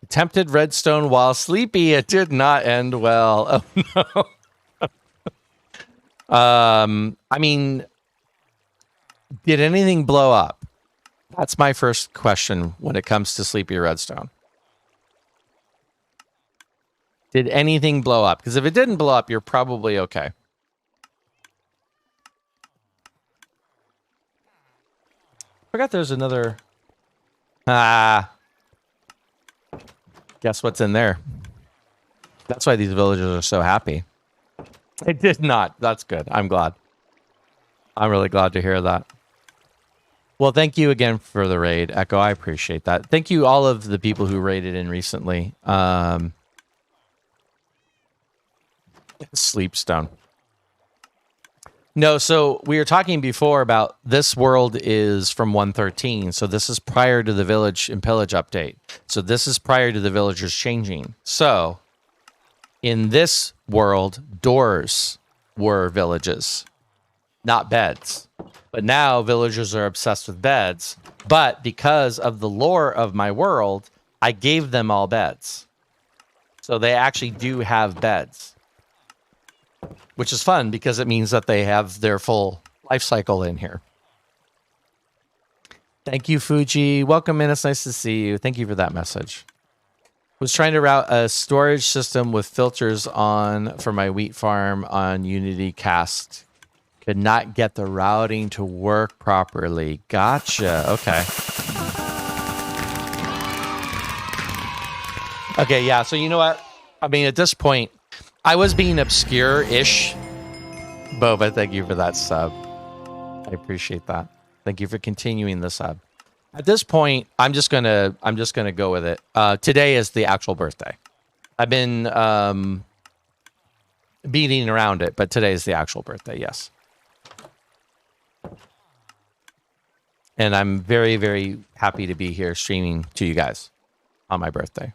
Attempted redstone while sleepy. It did not end well. Oh no. I mean, did anything blow up? That's my first question when it comes to sleepy redstone. Did anything blow up? Because if it didn't blow up, you're probably okay. Forgot there's another. Guess what's in there? That's why these villagers are so happy. It did not. That's good. I'm glad. I'm really glad to hear that. Well, thank you again for the raid, Echo. I appreciate that. Thank you all of the people who raided in recently. Sleepstone. No, so we were talking before about this world is from 1.13. So this is prior to the village and pillage update. So this is prior to the villagers changing. So in this world, doors were villages, not beds. But now villagers are obsessed with beds. But because of the lore of my world, I gave them all beds. So they actually do have beds. Which is fun because it means that they have their full life cycle in here. Thank you, Fuji. Welcome in. It's nice to see you. Thank you for that message. Was trying to route a storage system with filters on for my wheat farm on Unity Cast. Could not get the routing to work properly. Gotcha. Okay. Okay, yeah. So you know what? I mean, at this point, I was being obscure-ish. Boba, thank you for that sub. I appreciate that. Thank you for continuing the sub. At this point, I'm just gonna go with it. Today is the actual birthday. I've been beating around it, but today is the actual birthday. Yes. And I'm very, very happy to be here streaming to you guys on my birthday.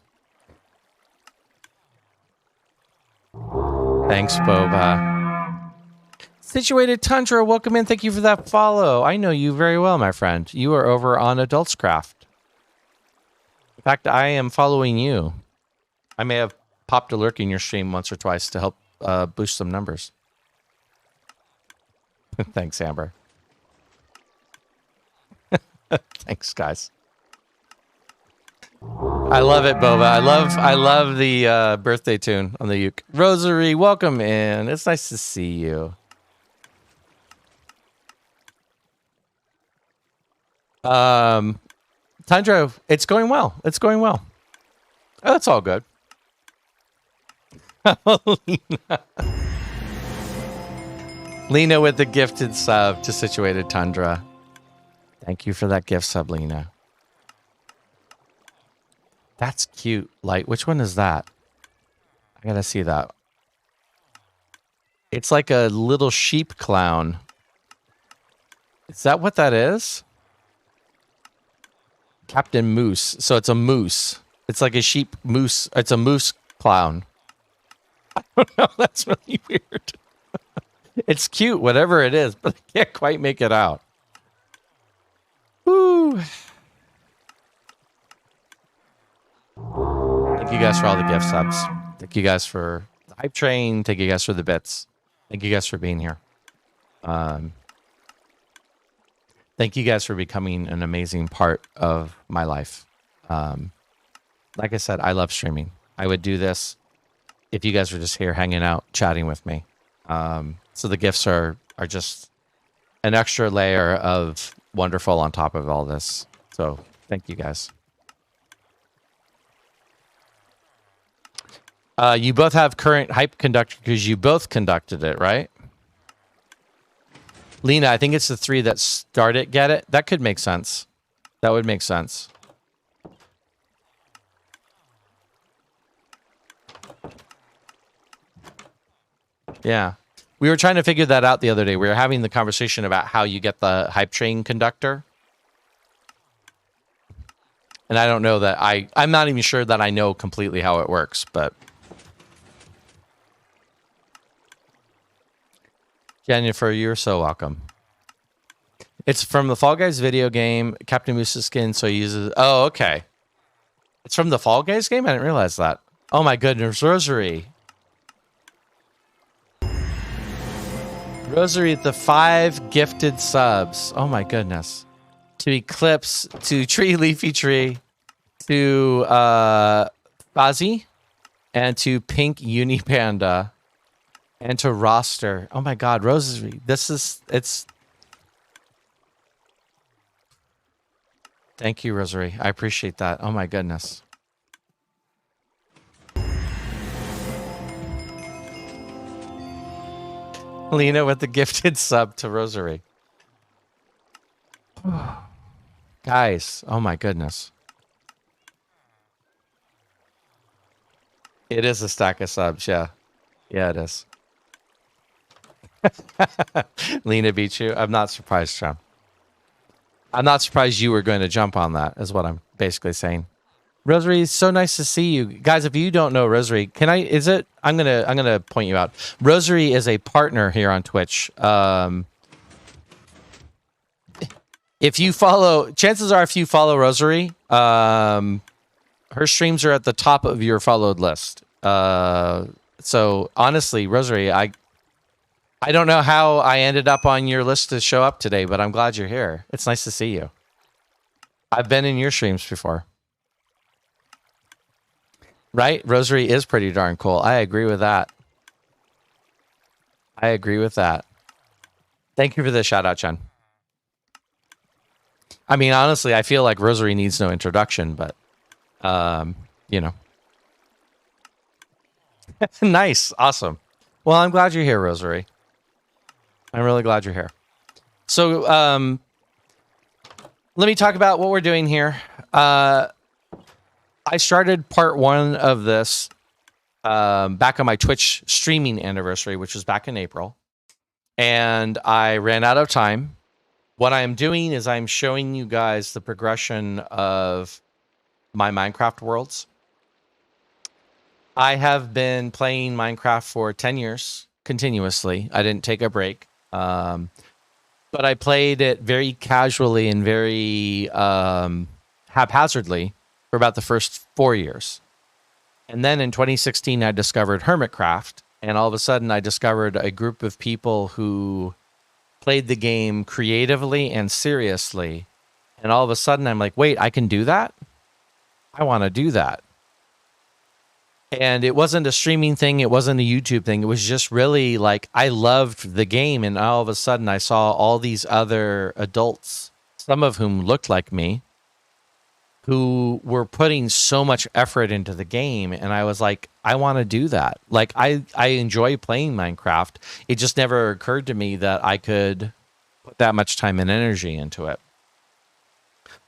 Thanks, Boba. Situated Tundra, welcome in. Thank you for that follow. I know you very well, my friend. You are over on Adultscraft. In fact, I am following you. I may have popped a lurk in your stream once or twice to help boost some numbers. Thanks, Amber. Thanks, guys. I love it, Boba. I love the birthday tune on the uke. Rosary, welcome in. It's nice to see you. Tundra, it's going well. It's going well. Oh, that's all good. Lena with the gifted sub to Situated Tundra. Thank you for that gift, Sublina. That's cute. Like, which one is that? I gotta see that. It's like a little sheep clown. Is that what that is? Captain Moose. So it's a moose. It's like a sheep moose. It's a moose clown. I don't know. That's really weird. It's cute, whatever it is, but I can't quite make it out. Woo. Thank you guys for all the gift subs. Thank you guys for the hype train. Thank you guys for the bits. Thank you guys for being here. Thank you guys for becoming an amazing part of my life. Like I said, I love streaming. I would do this if you guys were just here hanging out, chatting with me. So the gifts are just an extra layer of wonderful on top of all this. So thank you guys. You both have current hype conductor because you both conducted it, right? Lena, I think it's the 3 that start it, get it. That could make sense. That would make sense. Yeah. We were trying to figure that out the other day. We were having the conversation about how you get the hype train conductor. And I don't know that I'm not even sure that I know completely how it works, but Jennifer, you're so welcome. It's from the Fall Guys video game, Captain Moose's skin, so he uses... Oh, okay. It's from the Fall Guys game? I didn't realize that. Oh my goodness, Rosary. Rosary, the 5 gifted subs. Oh my goodness. To Eclipse, to Tree Leafy Tree, to Fuzzy, and to Pink Uni Panda, and to Roster. Oh my god, Rosary. It's... Thank you, Rosary. I appreciate that. Oh my goodness. Lena with the gifted sub to Rosary. Guys, oh my goodness. It is a stack of subs, yeah. Yeah, it is. Lena beat you. I'm not surprised, John. I'm not surprised you were going to jump on that, is what I'm basically saying. Rosary, it's so nice to see you. Guys, if you don't know Rosary, I'm gonna point you out. Rosary is a partner here on Twitch. If you follow, chances are if you follow Rosary, her streams are at the top of your followed list. So honestly, Rosary, I don't know how I ended up on your list to show up today, but I'm glad you're here. It's nice to see you. I've been in your streams before. Right? Rosary is pretty darn cool. I agree with that. I agree with that. Thank you for the shout out, Jen. I mean, honestly, I feel like Rosary needs no introduction, but, you know. Nice. Awesome. Well, I'm glad you're here, Rosary. I'm really glad you're here. So, let me talk about what we're doing here. I started part 1 of this back on my Twitch streaming anniversary, which was back in April. And I ran out of time. What I am doing is I'm showing you guys the progression of my Minecraft worlds. I have been playing Minecraft for 10 years continuously. I didn't take a break. But I played it very casually and very haphazardly for about the first 4 years. And then in 2016, I discovered Hermitcraft. And all of a sudden, I discovered a group of people who played the game creatively and seriously. And all of a sudden, I'm like, wait, I can do that? I want to do that. And it wasn't a streaming thing. It wasn't a YouTube thing. It was just really like I loved the game. And all of a sudden, I saw all these other adults, some of whom looked like me, who were putting so much effort into the game. And I was like, I want to do that. Like, I enjoy playing Minecraft. It just never occurred to me that I could put that much time and energy into it.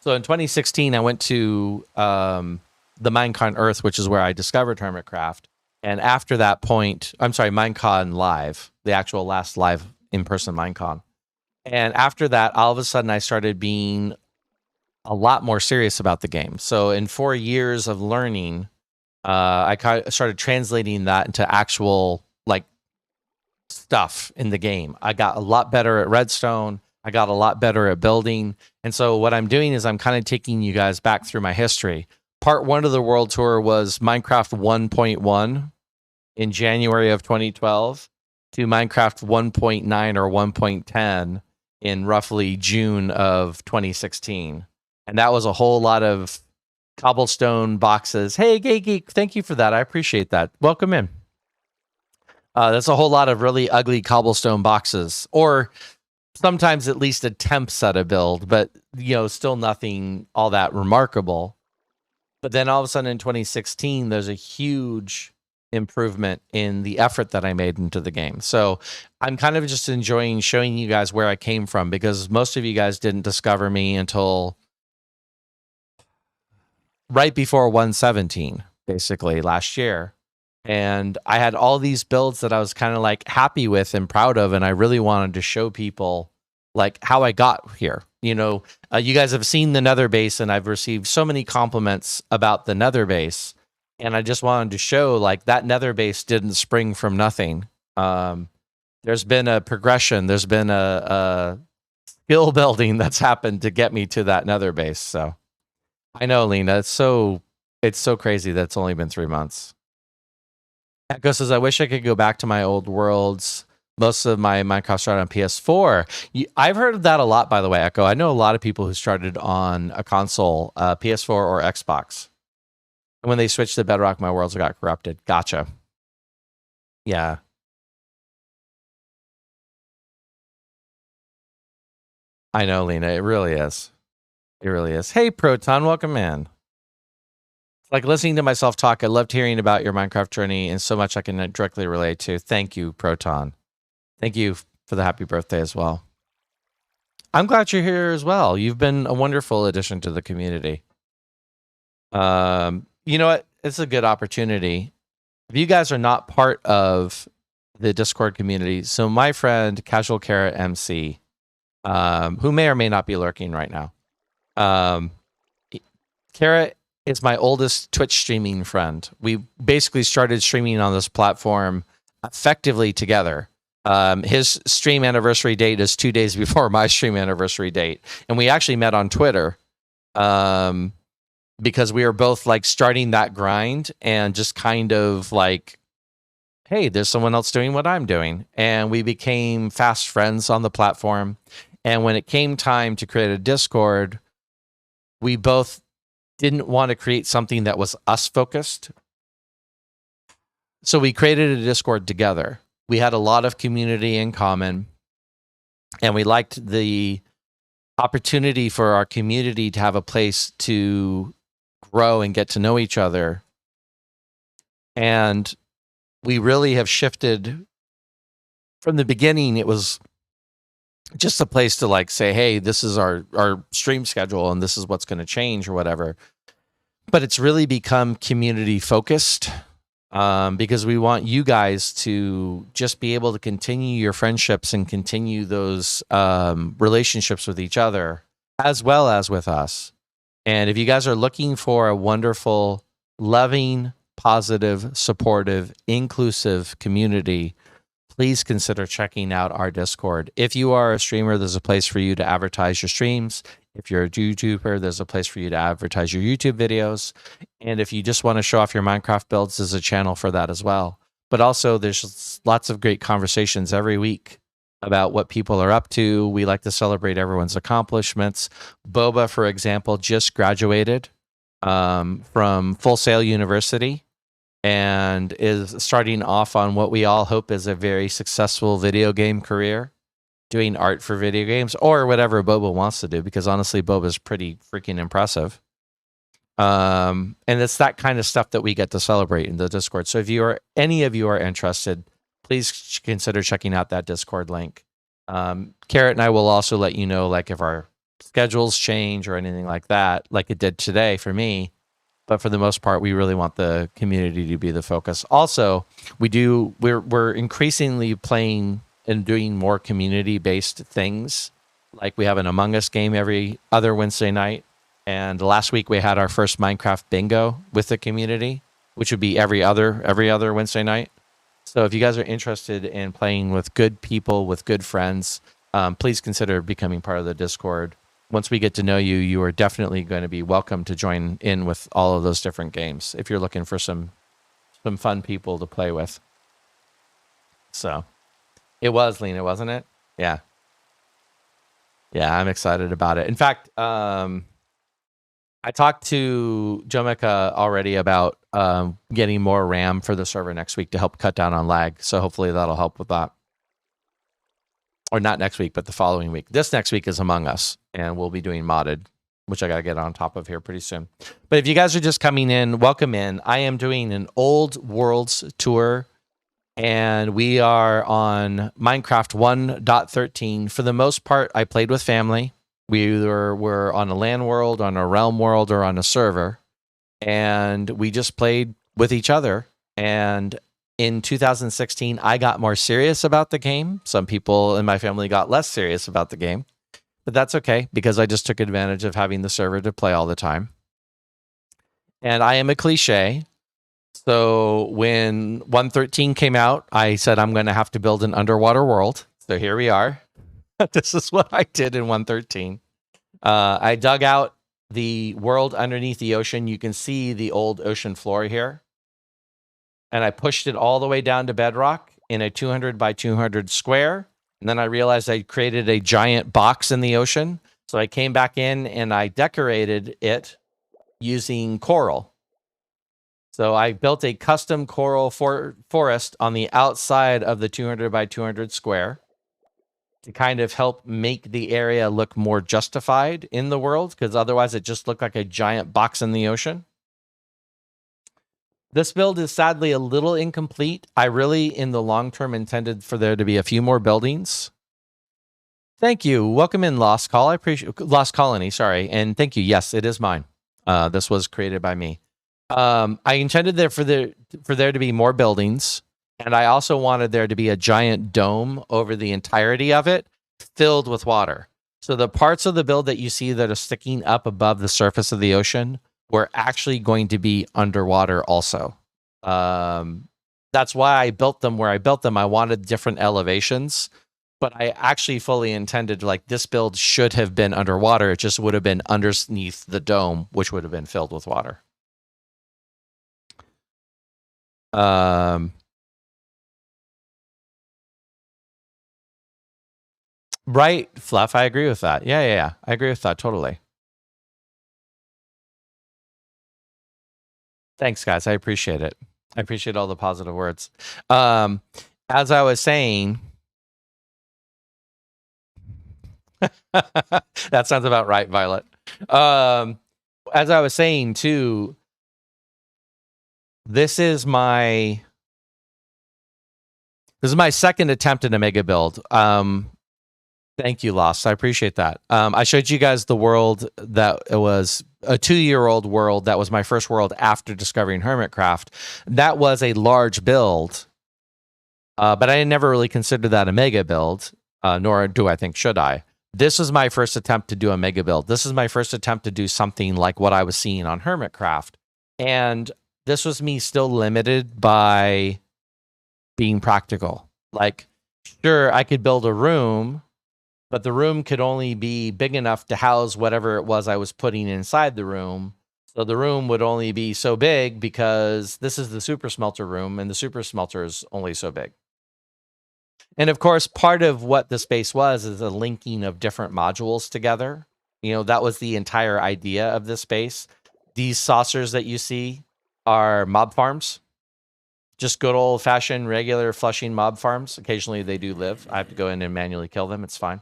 So in 2016, I went to the Minecon Earth, which is where I discovered Hermitcraft. And after that point, I'm sorry, Minecon Live, the actual last live in-person Minecon. And after that, all of a sudden, I started being a lot more serious about the game. So in 4 years of learning, I started translating that into actual like stuff in the game. I got a lot better at Redstone. I got a lot better at building. And so what I'm doing is I'm kind of taking you guys back through my history. Part 1 of the world tour was Minecraft 1.1 in January of 2012 to Minecraft 1.9 or 1.10 in roughly June of 2016. And that was a whole lot of cobblestone boxes. Hey, Gay Geek, thank you for that. I appreciate that. Welcome in. That's a whole lot of really ugly cobblestone boxes, or sometimes at least attempts at a build, but still nothing all that remarkable. But then all of a sudden in 2016, there's a huge improvement in the effort that I made into the game. So I'm kind of just enjoying showing you guys where I came from, because most of you guys didn't discover me until right before 117, basically last year. And I had all these builds that I was kind of like happy with and proud of, and I really wanted to show people like how I got here. You guys have seen the Nether base, and I've received so many compliments about the Nether base, and I just wanted to show like that Nether base didn't spring from nothing. There's been a progression. There's been a skill building that's happened to get me to that Nether base. So I know, Lena, it's so crazy that it's only been 3 months. Echo says, I wish I could go back to my old worlds. Most of my Minecraft started on PS4. I've heard of that a lot, by the way, Echo. I know a lot of people who started on a console, PS4 or Xbox. And when they switched to Bedrock, my worlds got corrupted. Gotcha. Yeah. I know, Lena. It really is. It really is. Hey, Proton, welcome in. Like listening to myself talk, I loved hearing about your Minecraft journey and so much I can directly relate to. Thank you, Proton. Thank you for the happy birthday as well. I'm glad you're here as well. You've been a wonderful addition to the community. You know what? It's a good opportunity. If you guys are not part of the Discord community, so my friend Casual Carrot MC, who may or may not be lurking right now, Carrot is my oldest Twitch streaming friend. We basically started streaming on this platform effectively together. His stream anniversary date is 2 days before my stream anniversary date. And we actually met on Twitter because we were both like starting that grind and just kind of like, hey, there's someone else doing what I'm doing. And we became fast friends on the platform. And when it came time to create a Discord, we both didn't want to create something that was us focused. So we created a Discord together. We had a lot of community in common, and we liked the opportunity for our community to have a place to grow and get to know each other. And we really have shifted from the beginning. It was just a place to like say, hey, this is our stream schedule and this is what's going to change or whatever. But it's really become community focused because we want you guys to just be able to continue your friendships and continue those relationships with each other as well as with us. And if you guys are looking for a wonderful, loving, positive, supportive, inclusive community, please consider checking out our Discord. If you are a streamer, there's a place for you to advertise your streams. If you're a YouTuber, there's a place for you to advertise your YouTube videos. And if you just want to show off your Minecraft builds, there's a channel for that as well. But also, there's lots of great conversations every week about what people are up to. We like to celebrate everyone's accomplishments. Boba, for example, just graduated from Full Sail University and is starting off on what we all hope is a very successful video game career, doing art for video games or whatever Boba wants to do, because honestly, Boba's pretty freaking impressive. And it's that kind of stuff that we get to celebrate in the Discord. So if any of you are interested, please consider checking out that Discord link. Carrot and I will also let you know, like, if our schedules change or anything like that, like it did today for me. But for the most part, we really want the community to be the focus. Also, we're increasingly playing and doing more community-based things. Like we have an Among Us game every other Wednesday night. And last week we had our first Minecraft bingo with the community, which would be every other Wednesday night. So if you guys are interested in playing with good people, with good friends, please consider becoming part of the Discord. Once we get to know you, you are definitely going to be welcome to join in with all of those different games if you're looking for some fun people to play with. So it was, Lena, wasn't it? Yeah. Yeah, I'm excited about it. In fact, I talked to Jomika already about getting more RAM for the server next week to help cut down on lag. So hopefully that'll help with that. Or not next week, but the following week. This next week is Among Us, and we'll be doing modded, which I got to get on top of here pretty soon. But if you guys are just coming in, welcome in. I am doing an Old Worlds tour, and we are on Minecraft 1.13. For the most part, I played with family. We either were on a LAN world, on a realm world, or on a server, and we just played with each other. And in 2016, I got more serious about the game. Some people in my family got less serious about the game, but that's okay because I just took advantage of having the server to play all the time. And I am a cliche. So when 1.13 came out, I said, I'm going to have to build an underwater world. So here we are. This is what I did in 1.13. I dug out the world underneath the ocean. You can see the old ocean floor here. And I pushed it all the way down to bedrock in a 200 by 200 square. And then I realized I created a giant box in the ocean. So I came back in and I decorated it using coral. So I built a custom coral forest on the outside of the 200 by 200 square to kind of help make the area look more justified in the world, because otherwise it just looked like a giant box in the ocean. This build is sadly a little incomplete. I really, in the long term, intended for there to be a few more buildings. Thank you. Welcome in, Lost Call. I appreciate Lost Colony. Sorry, and thank you. Yes, it is mine. This was created by me. I intended there for there to be more buildings, and I also wanted there to be a giant dome over the entirety of it, filled with water. So the parts of the build that you see that are sticking up above the surface of the ocean were actually going to be underwater also. That's why I built them where I built them. I wanted different elevations, but I actually fully intended, like, this build should have been underwater. It just would have been underneath the dome, which would have been filled with water. Right, Fluff, I agree with that. Yeah. I agree with that totally. Thanks, guys. I appreciate it. I appreciate all the positive words. As I was saying, that sounds about right, Violet. As I was saying, too, this is my second attempt at a mega build. Thank you, Lost. I appreciate that. I showed you guys the world that it was a 2-year-old world. That was my first world after discovering Hermitcraft. That was a large build, but I never really considered that a mega build, nor do I think should I. This was my first attempt to do a mega build. This is my first attempt to do something like what I was seeing on Hermitcraft. And this was me still limited by being practical. Like, sure, I could build a room, but the room could only be big enough to house whatever it was I was putting inside the room. So the room would only be so big because this is the super smelter room, and the super smelter is only so big. And of course, part of what the space was is a linking of different modules together. You know, that was the entire idea of this space. These saucers that you see are mob farms. Just good old-fashioned, regular flushing mob farms. Occasionally they do live. I have to go in and manually kill them. It's fine.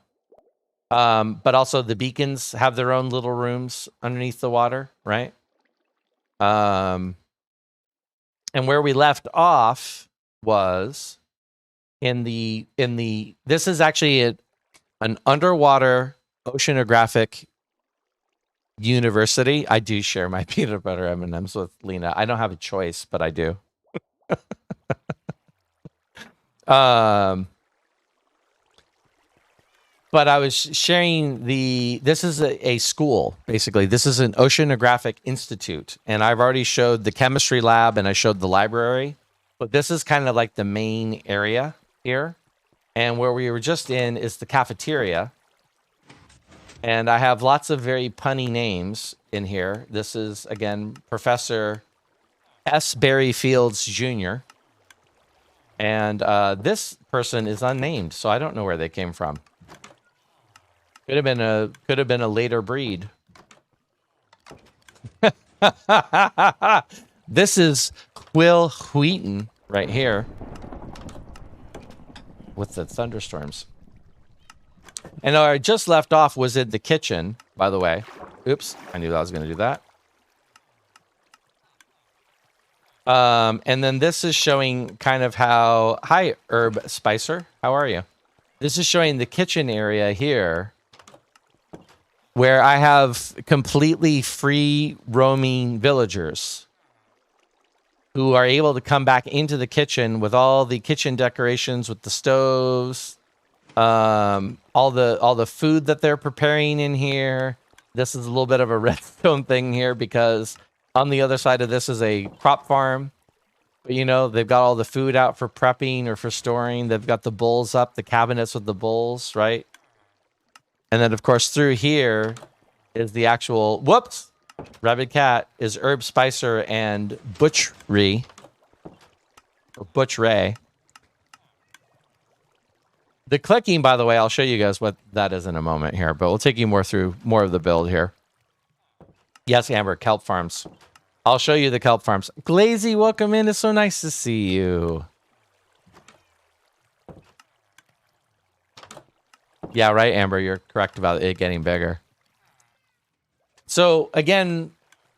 But also the beacons have their own little rooms underneath the water, right? And where we left off was in the this is actually an underwater Oceanographic University. I do share my peanut butter M&Ms with Lena. I don't have a choice, but I do. But I was sharing this is a school, basically. This is an oceanographic institute. And I've already showed the chemistry lab and I showed the library. But this is kind of like the main area here. And where we were just in is the cafeteria. And I have lots of very punny names in here. This is, again, Professor S. Barry Fields Jr. And this person is unnamed, so I don't know where they came from. Could have been a later breed. This is Quill Wheaton right here with the thunderstorms. And I just left off was in the kitchen, by the way. Oops, I knew I was going to do that. And then this is showing kind of how... Hi, Herb Spicer. How are you? This is showing the kitchen area here, where I have completely free roaming villagers who are able to come back into the kitchen with all the kitchen decorations, with the stoves, all the food that they're preparing in here. This is a little bit of a redstone thing here because on the other side of this is a crop farm. But, you know, they've got all the food out for prepping or for storing. They've got the bowls up, the cabinets with the bowls, right? And then, of course, through here is the actual... Whoops! Rabid Cat is Herb Spicer and Butchery. Or Butch Ray. The clicking, by the way, I'll show you guys what that is in a moment here, but we'll take you through more of the build here. Yes, Amber, kelp farms. I'll show you the kelp farms. Glazy, welcome in. It's so nice to see you. Yeah, right, Amber. You're correct about it getting bigger. So again,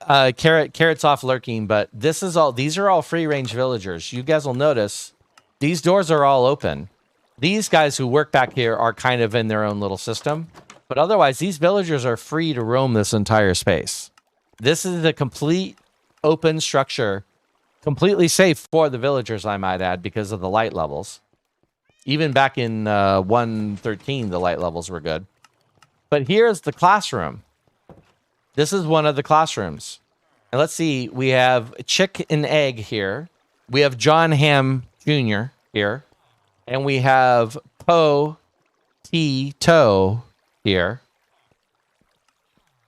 Carrot's off lurking, but these are all free range villagers. You guys will notice these doors are all open. These guys who work back here are kind of in their own little system, but otherwise these villagers are free to roam this entire space. This is a complete open structure, completely safe for the villagers, I might add, because of the light levels. Even back in 1.13, the light levels were good. But here's the classroom. This is one of the classrooms. And let's see, we have Chick and Egg here. We have John Ham Jr. here. And we have Po T Toe here.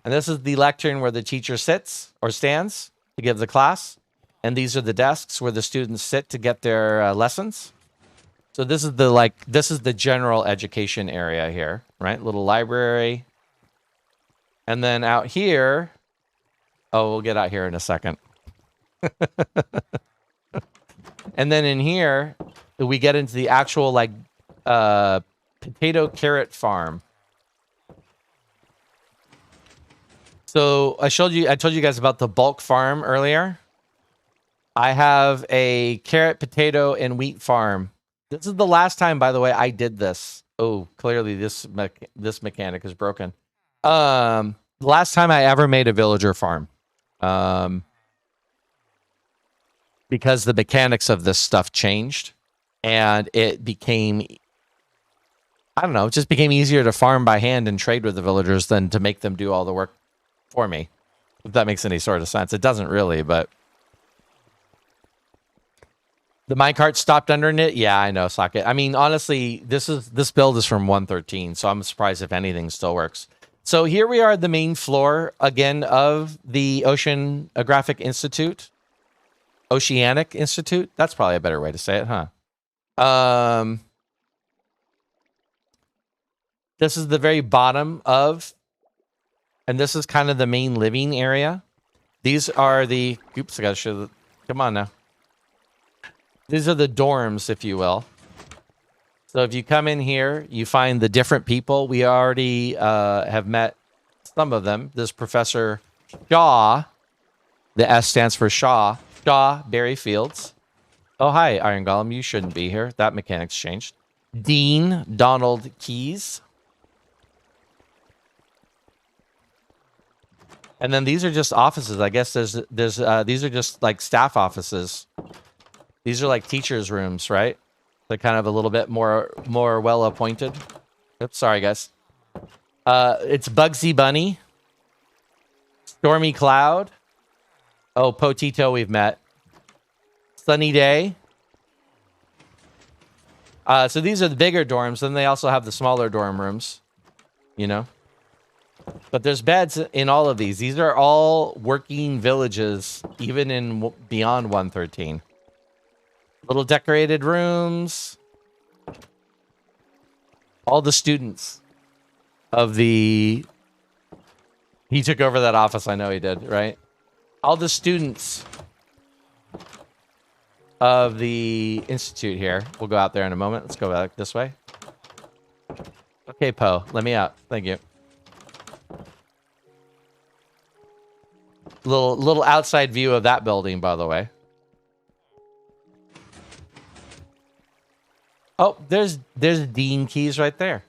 And this is the lectern where the teacher sits or stands to give the class. And these are the desks where the students sit to get their lessons. So this is the general education area here, right? Little library. And then out here, oh, we'll get out here in a second. And then in here, we get into the actual potato carrot farm. So I told you guys about the bulk farm earlier. I have a carrot, potato, and wheat farm. This is the last time, by the way, I did this. Oh, clearly this mechanic is broken. The last time I ever made a villager farm. Because the mechanics of this stuff changed. And it became, I don't know, it just became easier to farm by hand and trade with the villagers than to make them do all the work for me. If that makes any sort of sense. It doesn't really, but... The minecart stopped under it? Yeah, I know, Socket. I mean, honestly, this build is from 1.13, so I'm surprised if anything still works. So here we are at the main floor, again, of the Oceanographic Institute. Oceanic Institute? That's probably a better way to say it, huh? This is the very bottom of, and this is kind of the main living area. These are the, oops, I gotta show the, come on now. These are the dorms, if you will. So if you come in here, you find the different people. We already have met some of them. This Professor Shaw, the S stands for Shaw Barry Fields. Oh, hi, Iron Golem. You shouldn't be here. That mechanic's changed. Dean Donald Keys. And then these are just offices. I guess there's these are just like staff offices. These are like teachers' rooms, right? They're kind of a little bit more well appointed. Oops, sorry guys. It's Bugsy Bunny, Stormy Cloud. Oh, Potito, we've met. Sunny Day. So these are the bigger dorms. Then they also have the smaller dorm rooms, you know. But there's beds in all of these. These are all working villages, even in beyond 113. Little decorated rooms. All the students of the... He took over that office, I know he did, right? All the students of the institute here. We'll go out there in a moment. Let's go back this way. Okay, Poe, let me out. Thank you. Little outside view of that building, by the way. Oh, there's Dean Keys right there.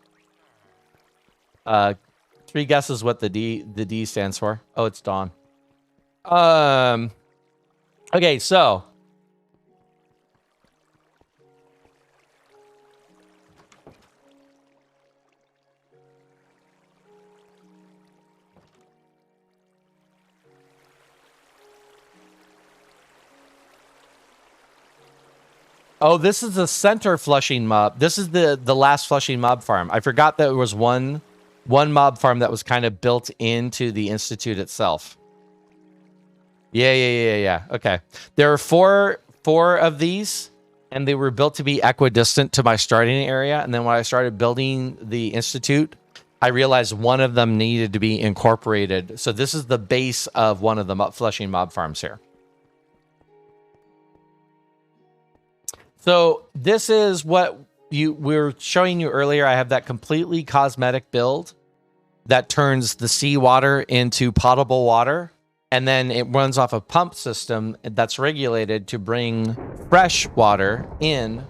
3 guesses what the D stands for. Oh, it's Dawn. Okay, so oh, this is the center Flushing mob. This is the last Flushing mob farm. I forgot that there was one mob farm that was kind of built into the institute itself. Yeah. Okay. There are four of these, and they were built to be equidistant to my starting area. And then when I started building the institute, I realized one of them needed to be incorporated. So this is the base of one of the Flushing mob farms here. So this is what we were showing you earlier. I have that completely cosmetic build that turns the seawater into potable water. And then it runs off a pump system that's regulated to bring fresh water in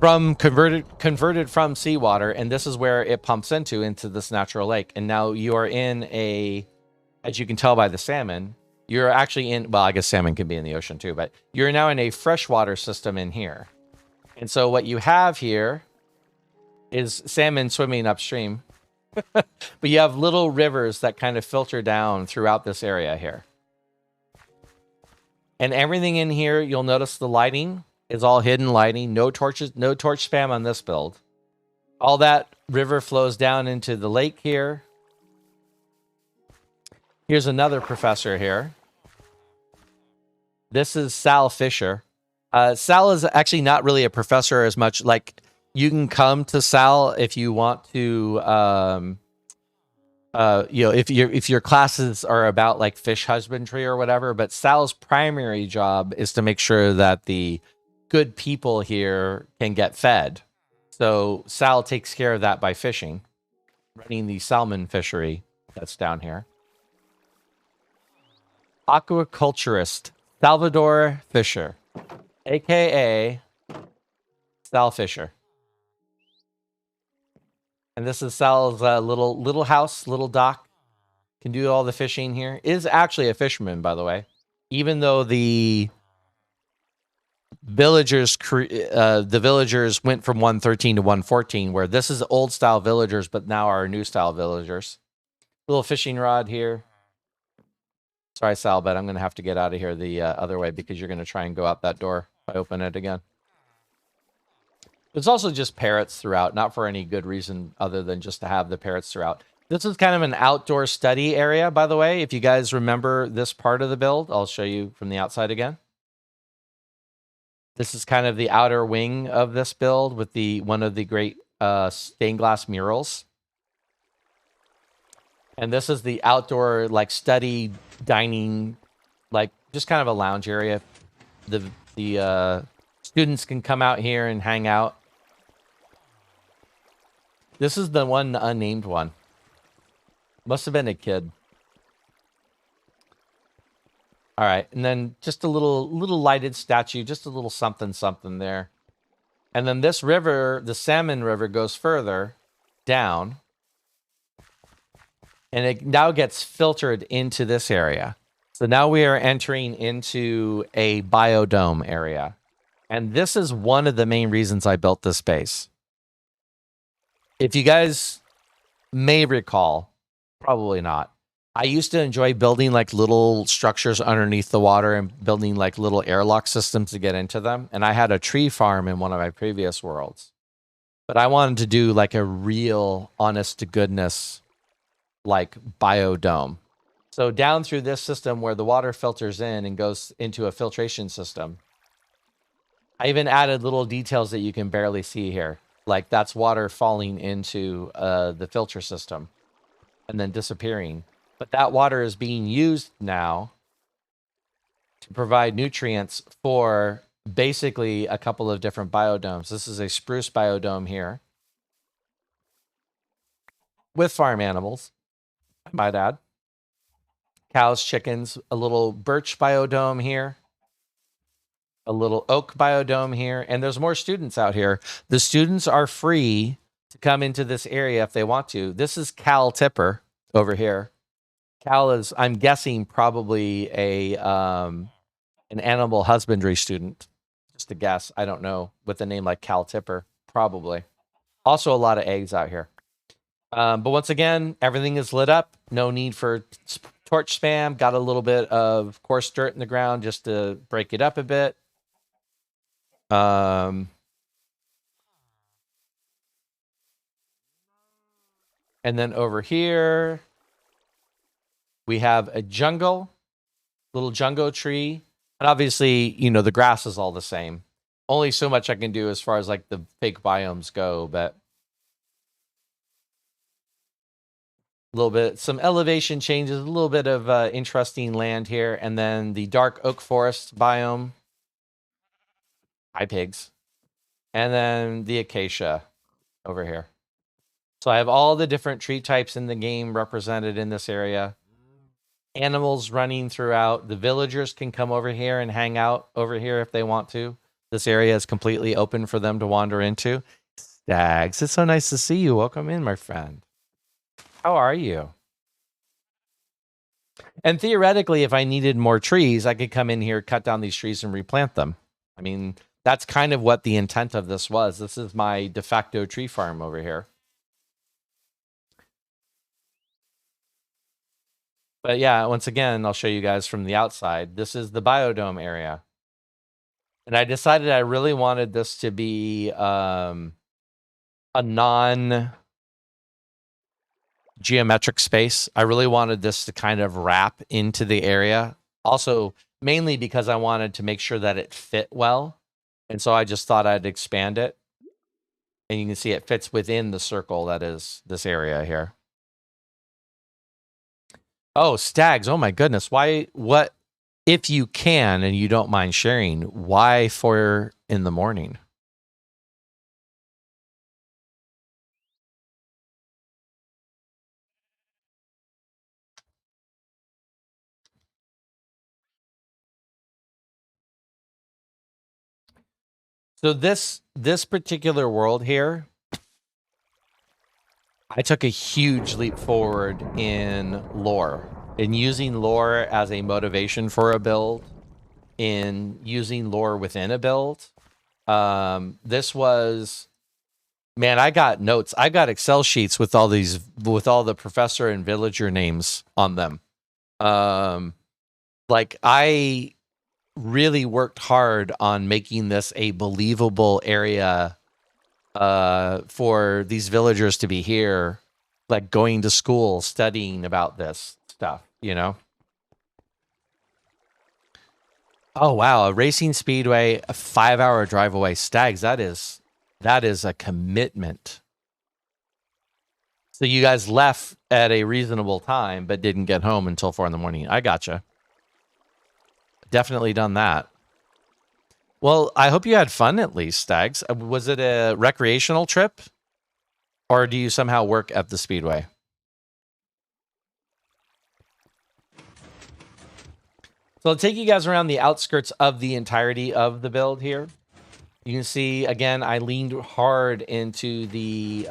from converted from seawater. And this is where it pumps into this natural lake. And now you are in a, as you can tell by the salmon, you're actually in, well, I guess salmon can be in the ocean too, but you're now in a freshwater system in here. And so what you have here is salmon swimming upstream. But you have little rivers that kind of filter down throughout this area here. And everything in here, you'll notice the lighting is all hidden lighting. No torches, no torch spam on this build. All that river flows down into the lake here. Here's another professor here. This is Sal Fisher. Sal is actually not really a professor as much. Like, you can come to Sal if you want to, you know, if your classes are about like fish husbandry or whatever. But Sal's primary job is to make sure that the good people here can get fed. So Sal takes care of that by fishing, running the salmon fishery that's down here. Aquaculturist Salvador Fisher, aka Sal Fisher. And this is Sal's little house, little dock. Can do all the fishing here. Is actually a fisherman, by the way. Even though the villagers went from 113 to 114, where this is old style villagers, but now are new style villagers. Little fishing rod here. Sorry, Sal, but I'm going to have to get out of here the other way because you're going to try and go out that door if I open it again. There's also just parrots throughout, not for any good reason other than just to have the parrots throughout. This is kind of an outdoor study area, by the way. If you guys remember this part of the build, I'll show you from the outside again. This is kind of the outer wing of this build with one of the great stained glass murals. And this is the outdoor, like, study, dining, like, just kind of a lounge area. The students can come out here and hang out. This is the one, the unnamed one. Must have been a kid. All right, and then just a little lighted statue, just a little something there. And then this river, the Salmon River, goes further down. and it now gets filtered into this area. So now we are entering into a biodome area. And this is one of the main reasons I built this base. If you guys may recall, probably not, I used to enjoy building like little structures underneath the water and building like little airlock systems to get into them. And I had a tree farm in one of my previous worlds. But I wanted to do like a real honest to goodness like biodome. So down through this system where the water filters in and goes into a filtration system, I even added little details that you can barely see here. Like that's water falling into the filter system and then disappearing. But that water is being used now to provide nutrients for basically a couple of different biodomes. This is a spruce biodome here with farm animals, I might add. Cows, chickens, a little birch biodome here, a little oak biodome here, and there's more students out here. The students are free to come into this area if they want to. This is Cal Tipper over here. Cal is, I'm guessing, probably an animal husbandry student. Just a guess. I don't know. With a name like Cal Tipper, probably. Also a lot of eggs out here. But once again, everything is lit up. No need for torch spam. Got a little bit of coarse dirt in the ground just to break it up a bit. And then over here, we have a jungle, little jungle tree. And obviously, you know, the grass is all the same. Only so much I can do as far as like the fake biomes go, but a little bit, some elevation changes, a little bit of interesting land here. And then the dark oak forest biome. Hi, pigs. And then the acacia over here. So I have all the different tree types in the game represented in this area. Animals running throughout. The villagers can come over here and hang out over here if they want to. This area is completely open for them to wander into. Stags, it's so nice to see you. Welcome in, my friend. How are you? And theoretically, if I needed more trees, I could come in here, cut down these trees, and replant them. I mean, that's kind of what the intent of this was. This is my de facto tree farm over here. But yeah, once again, I'll show you guys from the outside. This is the biodome area. And I decided I really wanted this to be a non-geometric space. I really wanted this to kind of wrap into the area. Also, mainly because I wanted to make sure that it fit well. And so I just thought I'd expand it. And you can see it fits within the circle that is this area here. Oh, stags. Oh my goodness. Why, what, if you can and you don't mind sharing, why 4 in the morning? So this particular world here, I took a huge leap forward in lore, in using lore as a motivation for a build, in using lore within a build. This was, man, I got notes. I got Excel sheets with all these, with all the professor and villager names on them. Like I really worked hard on making this a believable area for these villagers to be here, like going to school, studying about this stuff, you know? Oh, wow. A racing speedway, a 5-hour drive away. Stags, that is a commitment. So you guys left at a reasonable time, but didn't get home until 4 in the morning. I gotcha. Definitely done that. Well, I hope you had fun at least, Stags. Was it a recreational trip? Or do you somehow work at the Speedway? So I'll take you guys around the outskirts of the entirety of the build here. You can see, again, I leaned hard into the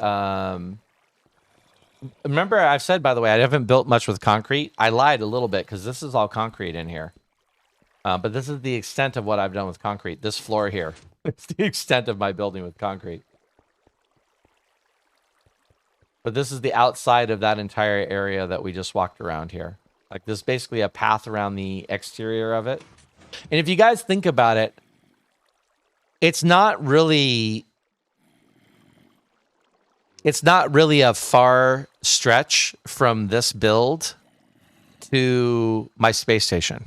remember I've said, by the way, I haven't built much with concrete. I lied a little bit because this is all concrete in here. But this is the extent of what I've done with concrete. This floor here. It's the extent of my building with concrete. But this is the outside of that entire area that we just walked around here. Like, this is basically a path around the exterior of it. And if you guys think about it, it's not really a far stretch from this build to my space station.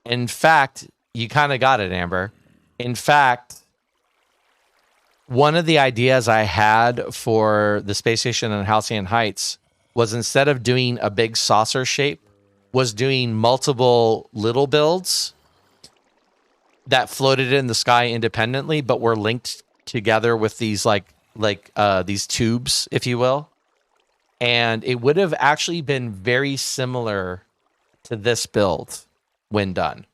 In fact, you kind of got it, Amber. In fact, one of the ideas I had for the space station in Halcyon Heights was, instead of doing a big saucer shape, was doing multiple little builds that floated in the sky independently, but were linked together with these these tubes, if you will. And it would have actually been very similar to this build when done.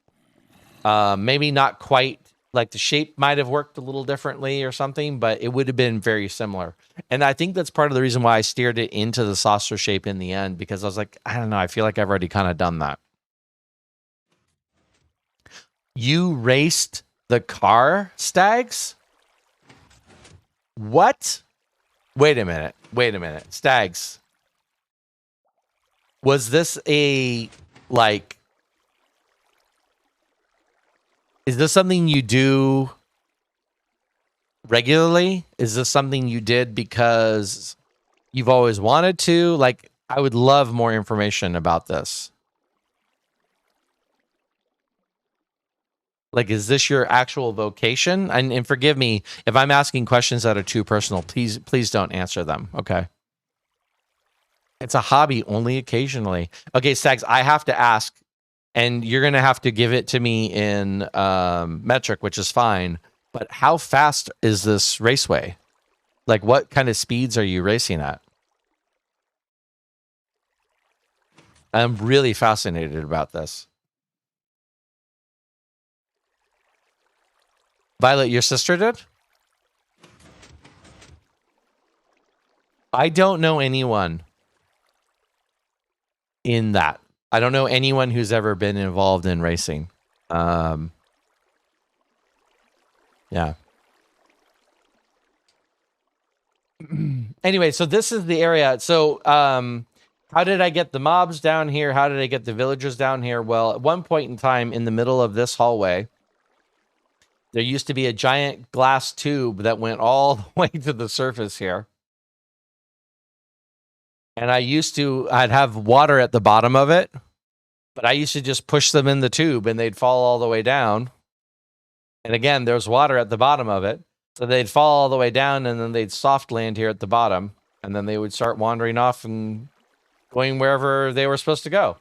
Maybe not quite, like the shape might have worked a little differently or something, but it would have been very similar. And I think that's part of the reason why I steered it into the saucer shape in the end, because I was like, I don't know, I feel like I've already kind of done that. You raced the car, Stags? What? Wait a minute. Stags. Was this is this something you do regularly? Is this something you did because you've always wanted to? Like, I would love more information about this. Like, is this your actual vocation? And forgive me if I'm asking questions that are too personal. Please don't answer them. Okay. It's a hobby only occasionally. Okay, Stags, I have to ask, and you're going to have to give it to me in metric, which is fine. But how fast is this raceway? Like, what kind of speeds are you racing at? I'm really fascinated about this. Violet, your sister did? I don't know anyone in that. I don't know anyone who's ever been involved in racing. Yeah. Anyway, so this is the area. So how did I get the mobs down here? How did I get the villagers down here? Well, at one point in time, in the middle of this hallway, there used to be a giant glass tube that went all the way to the surface here. And I'd have water at the bottom of it, but I used to just push them in the tube and they'd fall all the way down. And again, there's water at the bottom of it. So they'd fall all the way down and then they'd soft land here at the bottom. And then they would start wandering off and going wherever they were supposed to go.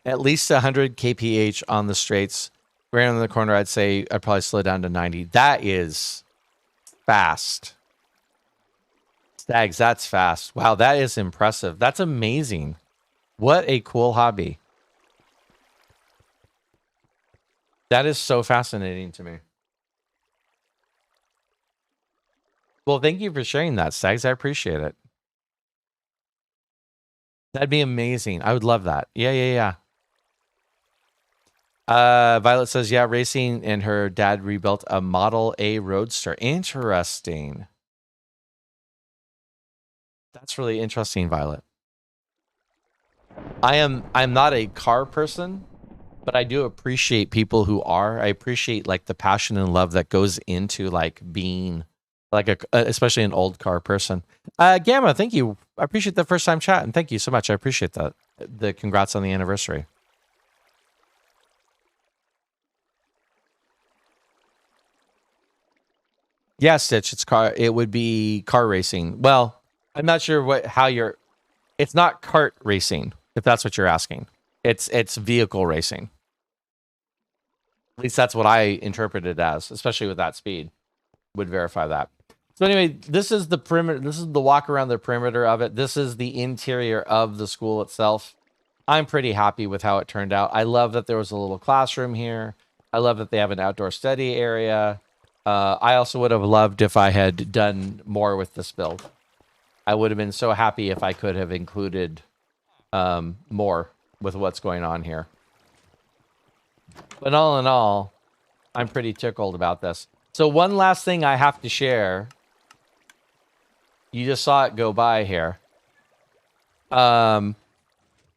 At least 100 kph on the straights. Right on the corner, I'd say I'd probably slow down to 90. That is fast. Stags, that's fast. Wow, that is impressive. That's amazing. What a cool hobby. That is so fascinating to me. Well, thank you for sharing that, Stags. I appreciate it. That'd be amazing. I would love that. Yeah. Violet says, yeah, racing, and her dad rebuilt a Model A Roadster. Interesting. That's really interesting, Violet. I'm not a car person, but I do appreciate people who are. I appreciate like the passion and love that goes into like being like especially an old car person. Gamma, thank you. I appreciate the first time chat, and thank you so much. I appreciate that. The congrats on the anniversary. Yeah, Stitch, it would be car racing. Well, I'm not sure it's not kart racing, if that's what you're asking. It's vehicle racing. At least that's what I interpreted it as, especially with that speed. Would verify that. So anyway, this is the perimeter. This is the walk around the perimeter of it. This is the interior of the school itself. I'm pretty happy with how it turned out. I love that there was a little classroom here. I love that they have an outdoor study area. I also would have loved if I had done more with this build. I would have been so happy if I could have included more with what's going on here. But all in all, I'm pretty tickled about this. So one last thing I have to share. You just saw it go by here. All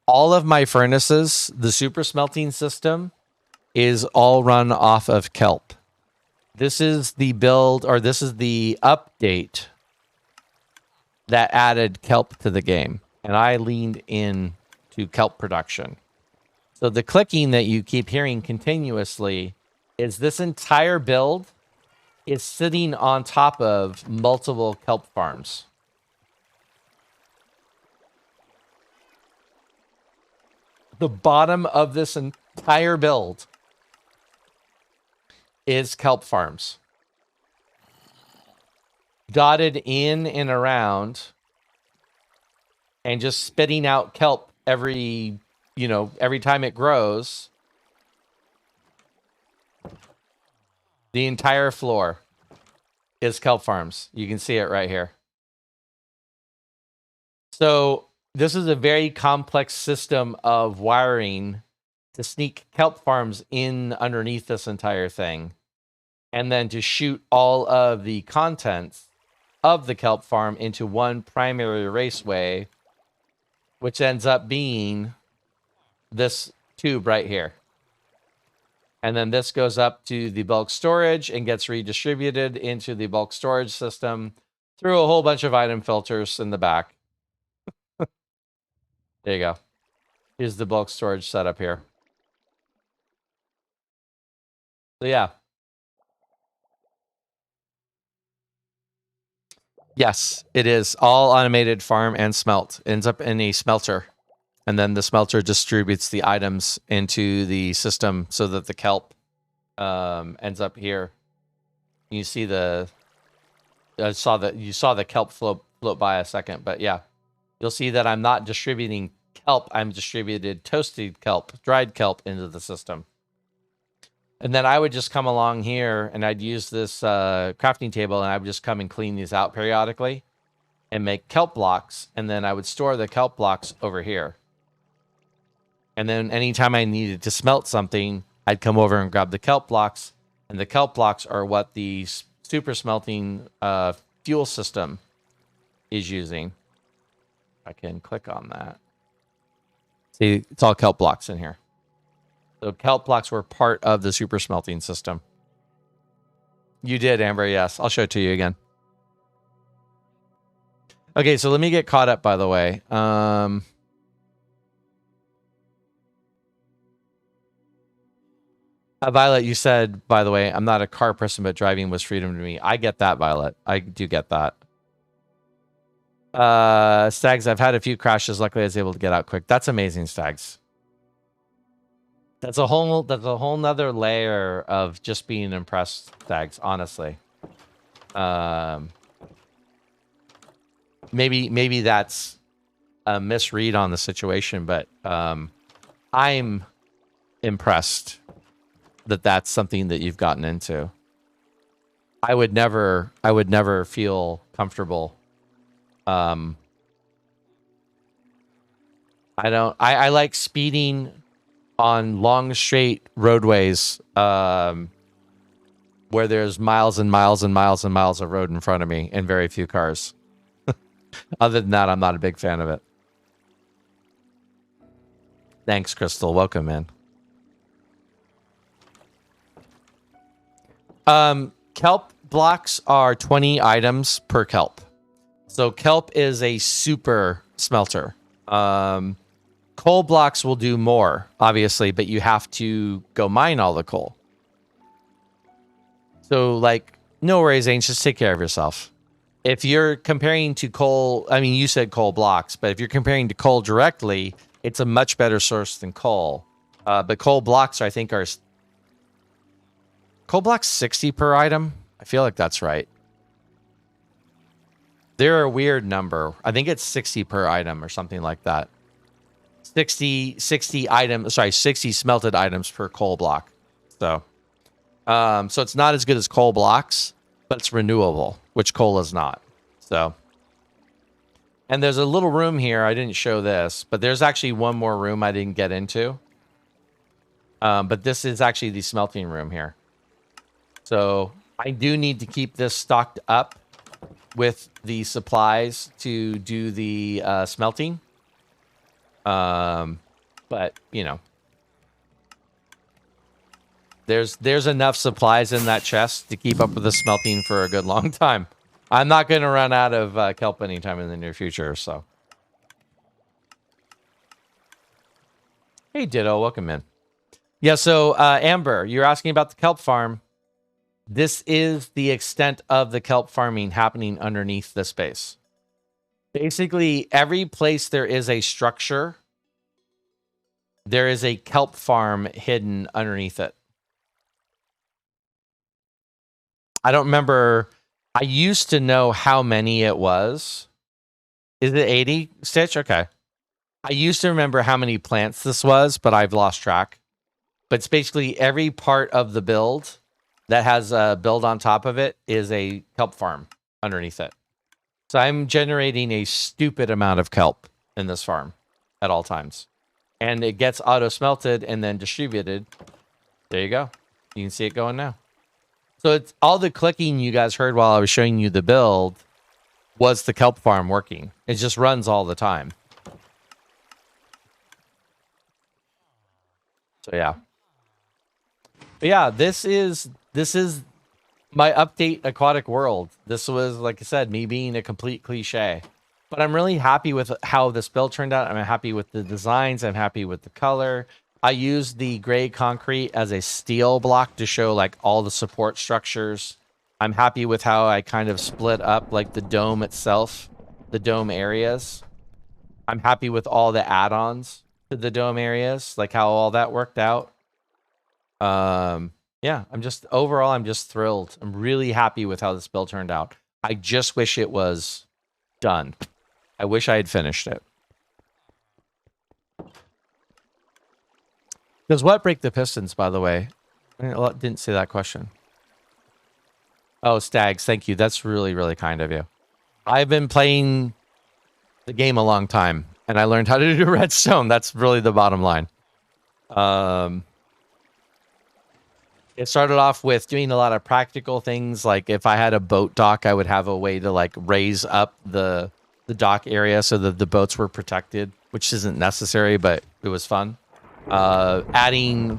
of my furnaces, the super smelting system, is all run off of kelp. This is the build, or this is the update that added kelp to the game. And I leaned in to kelp production. So the clicking that you keep hearing continuously is this entire build is sitting on top of multiple kelp farms. The bottom of this entire build is kelp farms. Dotted in and around and just spitting out kelp every time it grows. The entire floor is kelp farms. You can see it right here. So this is a very complex system of wiring to sneak kelp farms in underneath this entire thing. And then to shoot all of the contents of the kelp farm into one primary raceway, which ends up being this tube right here. And then this goes up to the bulk storage and gets redistributed into the bulk storage system through a whole bunch of item filters in the back. There you go. Here's the bulk storage setup here. So yeah. Yes, it is all automated farm and smelt. Ends up in a smelter. And then the smelter distributes the items into the system so that the kelp ends up here. You see you saw the kelp float by a second, but yeah. You'll see that I'm not distributing kelp. I'm distributed toasted kelp, dried kelp into the system. And then I would just come along here and I'd use this crafting table and I would just come and clean these out periodically and make kelp blocks. And then I would store the kelp blocks over here. And then anytime I needed to smelt something, I'd come over and grab the kelp blocks. And the kelp blocks are what the super smelting fuel system is using. I can click on that. See, it's all kelp blocks in here. So kelp blocks were part of the super smelting system. You did, Amber, yes. I'll show it to you again. Okay, so let me get caught up, by the way. Violet, you said, by the way, I'm not a car person, but driving was freedom to me. I get that, Violet. I do get that. Stags, I've had a few crashes. Luckily, I was able to get out quick. That's amazing, Stags. That's a whole nother layer of just being impressed, Stags, honestly. Maybe that's a misread on the situation, but I'm impressed that that's something that you've gotten into. I would never feel comfortable. I like speeding on long straight roadways where there's miles and miles and miles and miles of road in front of me and very few cars. Other than that, I'm not a big fan of it. Thanks, Crystal. Welcome in. Kelp blocks are 20 items per kelp. So kelp is a super smelter. Coal blocks will do more, obviously, but you have to go mine all the coal. So, like, no worries, Ains, just take care of yourself. If you're comparing to coal, I mean, you said coal blocks, but if you're comparing to coal directly, it's a much better source than coal. But coal blocks, I think, are... Coal blocks 60 per item? I feel like that's right. They're a weird number. I think it's 60 per item or something like that. 60 items, sorry, 60 smelted items per coal block. So, So it's not as good as coal blocks, but it's renewable, which coal is not. So, and there's a little room here. I didn't show this, but there's actually one more room I didn't get into. But this is actually the smelting room here. So I do need to keep this stocked up with the supplies to do the smelting. But you know, there's enough supplies in that chest to keep up with the smelting for a good long time. I'm not going to run out of kelp anytime in the near future. So, hey Ditto, welcome in. Yeah, so Amber, you're asking about the kelp farm. This is the extent of the kelp farming happening underneath the space. Basically, every place there is a structure, there is a kelp farm hidden underneath it. I don't remember. I used to know how many it was. Is it 80, Stitch? Okay. I used to remember how many plants this was, but I've lost track. But it's basically every part of the build that has a build on top of it is a kelp farm underneath it. So I'm generating a stupid amount of kelp in this farm at all times. And it gets auto-smelted and then distributed. There you go. You can see it going now. So it's all the clicking you guys heard while I was showing you the build was the kelp farm working. It just runs all the time. So yeah. But yeah, this is my update Aquatic World. This was, like I said, me being a complete cliche. But I'm really happy with how this build turned out. I'm happy with the designs. I'm happy with the color. I used the gray concrete as a steel block to show like all the support structures. I'm happy with how I kind of split up like the dome itself, the dome areas. I'm happy with all the add-ons to the dome areas, like how all that worked out. Yeah, I'm just thrilled. I'm really happy with how this build turned out. I just wish it was done. I wish I had finished it. Does what break the pistons, by the way? I didn't see that question. Oh, Stags, thank you. That's really, really kind of you. I've been playing the game a long time, and I learned how to do redstone. That's really the bottom line. It started off with doing a lot of practical things. Like if I had a boat dock, I would have a way to like raise up the dock area so that the boats were protected, which isn't necessary, but it was fun. Adding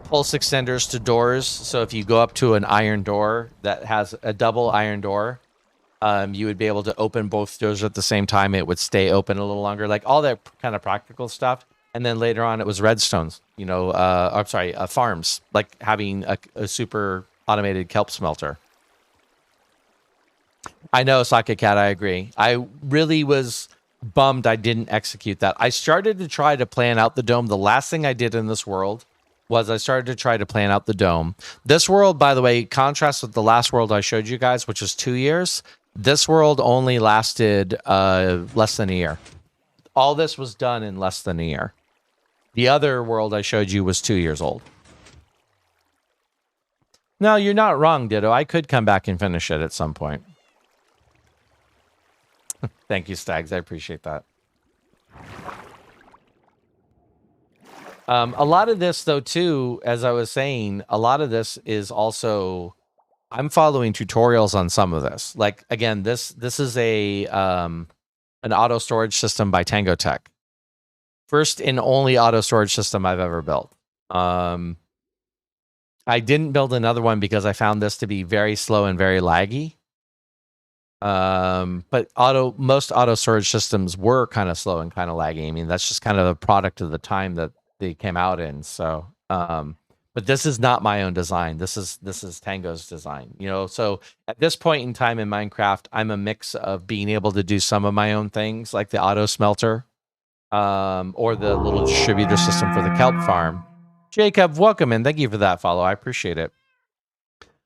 pulse extenders to doors. So if you go up to an iron door that has a double iron door, you would be able to open both doors at the same time. It would stay open a little longer, like all that kind of practical stuff. And then later on, it was redstones, you know, farms, like having a super automated kelp smelter. I know, Socket Cat, I agree. I really was bummed I didn't execute that. I started to try to plan out the dome. The last thing I did in this world was I started to try to plan out the dome. This world, by the way, contrasts with the last world I showed you guys, which was 2 years. This world only lasted less than a year. All this was done in less than a year. The other world I showed you was 2 years old. No, you're not wrong, Ditto. I could come back and finish it at some point. Thank you, Stags. I appreciate that. A lot of this, though, too, as I was saying, a lot of this is also... I'm following tutorials on some of this. Like, again, this is an auto storage system by Tango Tech. First and only auto storage system I've ever built. I didn't build another one because I found this to be very slow and very laggy. But most auto storage systems were kind of slow and kind of laggy. I mean, that's just kind of a product of the time that they came out in. So, but this is not my own design. This is Tango's design. You know, so at this point in time in Minecraft, I'm a mix of being able to do some of my own things, like the auto smelter, or the little distributor system for the kelp farm. Jacob, welcome in. Thank you for that follow. I appreciate it.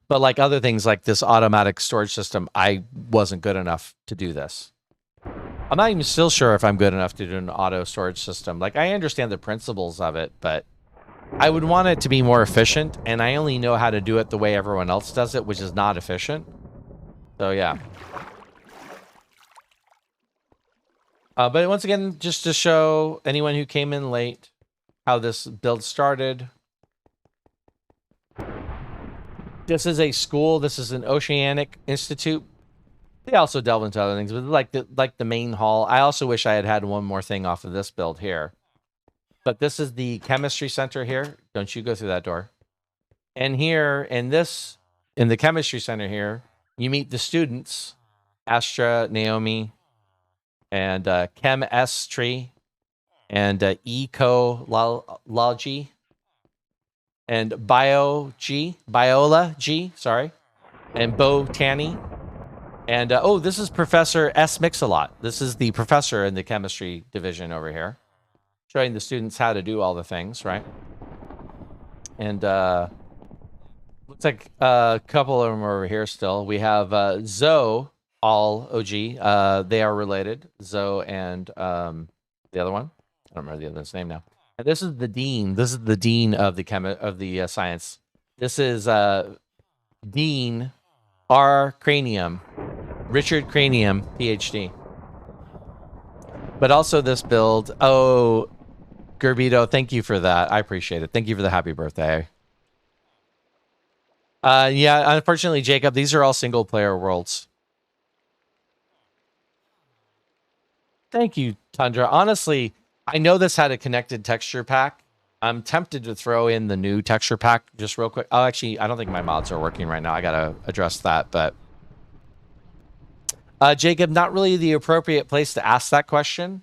But like other things like this automatic storage system, I wasn't good enough to do this. I'm not even still sure if I'm good enough to do an auto storage system. Like I understand the principles of it, but I would want it to be more efficient, and I only know how to do it the way everyone else does it, which is not efficient. So yeah. But once again, just to show anyone who came in late how this build started. This is a school. This is an Oceanic Institute. They also delve into other things, but like the main hall. I also wish I had one more thing off of this build here. But this is the chemistry center here. Don't you go through that door. And here in the chemistry center here, you meet the students, Astra, Naomi, and Chem S Tree, and Ecology, and Biola G, sorry, and Botany. And oh, this is Professor S. Mix-a-Lot. This is the professor in the chemistry division over here, showing the students how to do all the things, right? And looks like a couple of them are over here still. We have Zoe, all OG. They are related, Zoe and the other one. I don't remember the other's name now. And this is the dean. This is the dean of the science. This is Dean R. Cranium, Richard Cranium, PhD. But also this build. Oh, Gerbito, thank you for that. I appreciate it. Thank you for the happy birthday. Yeah, unfortunately, Jacob, these are all single player worlds. Thank you, Tundra. Honestly, I know this had a connected texture pack. I'm tempted to throw in the new texture pack just real quick. Oh, actually, I don't think my mods are working right now. I gotta address that, but Jacob, not really the appropriate place to ask that question.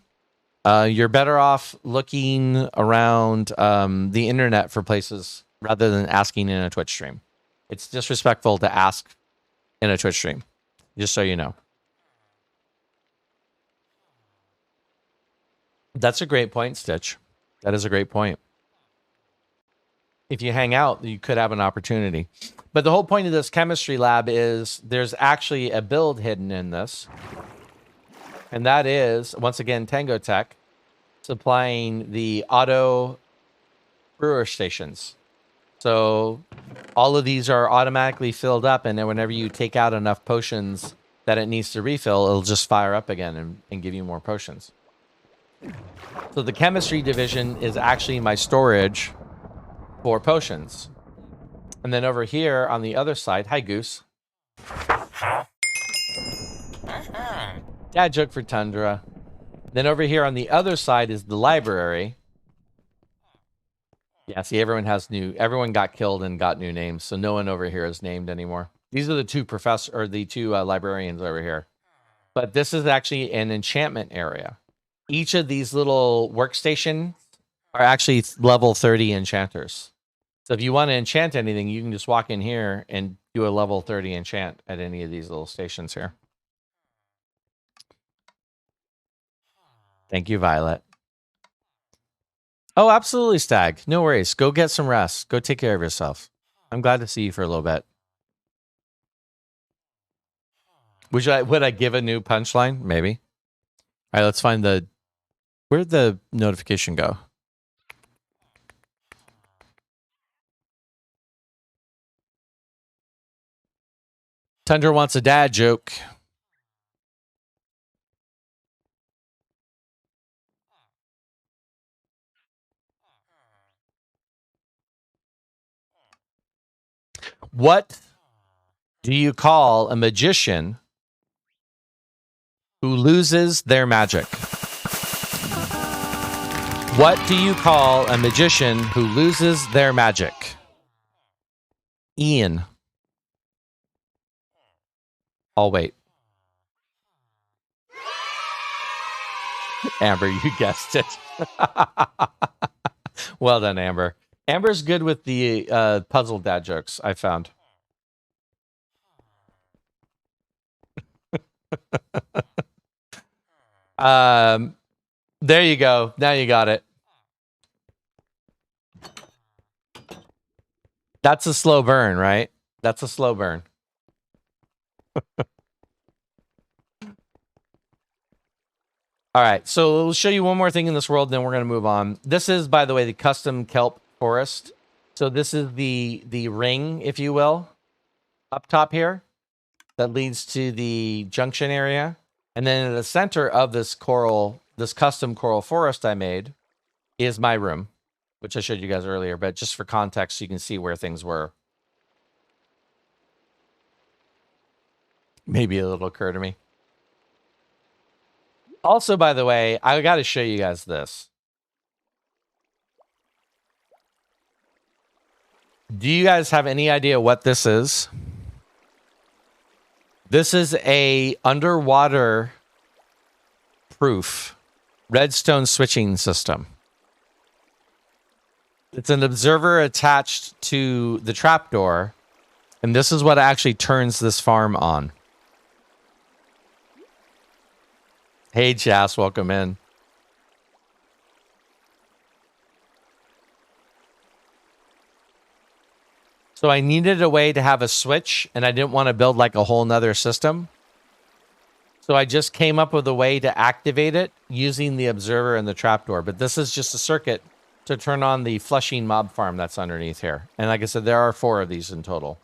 You're better off looking around the internet for places rather than asking in a Twitch stream. It's disrespectful to ask in a Twitch stream, just so you know. That's a great point, Stitch. That is a great point. If you hang out, you could have an opportunity. But the whole point of this chemistry lab is there's actually a build hidden in this. And that is, once again, Tango Tech supplying the auto brewer stations. So all of these are automatically filled up, and then whenever you take out enough potions that it needs to refill, it'll just fire up again and give you more potions. So the chemistry division is actually my storage for potions. And then over here on the other side, hi Goose. Dad joke for Tundra. Then over here on the other side is the library. Yeah, see, everyone got killed and got new names, so no one over here is named anymore. These are the two librarians over here. But this is actually an enchantment area. Each of these little workstations are actually level 30 enchanters. So if you want to enchant anything, you can just walk in here and do a level 30 enchant at any of these little stations here. Thank you, Violet. Oh, absolutely, Stag. No worries. Go get some rest. Go take care of yourself. I'm glad to see you for a little bit. Would I give a new punchline? Maybe. All right, let's find where'd the notification go? Tundra wants a dad joke. What do you call a magician who loses their magic? What do you call a magician who loses their magic? Ian. I'll wait. Amber, you guessed it. Well done, Amber. Amber's good with the puzzle dad jokes, I found. There you go. Now you got it. That's a slow burn, right? That's a slow burn. All right, so we'll show you one more thing in this world, then we're going to move on. This is, by the way, the custom kelp forest. So this is the ring, if you will, up top here that leads to the junction area. And then in the center of this custom coral forest I made is my room, which I showed you guys earlier, but just for context, so you can see where things were. Maybe a little occur to me. Also, by the way, I got to show you guys this. Do you guys have any idea what this is? This is a underwater proof redstone switching system. It's an observer attached to the trapdoor, and this is what actually turns this farm on. Hey, Jas, welcome in. So I needed a way to have a switch, and I didn't want to build like a whole nother system. So I just came up with a way to activate it using the observer and the trapdoor. But this is just a circuit to turn on the flushing mob farm that's underneath here. And like I said, there are 4 of these in total.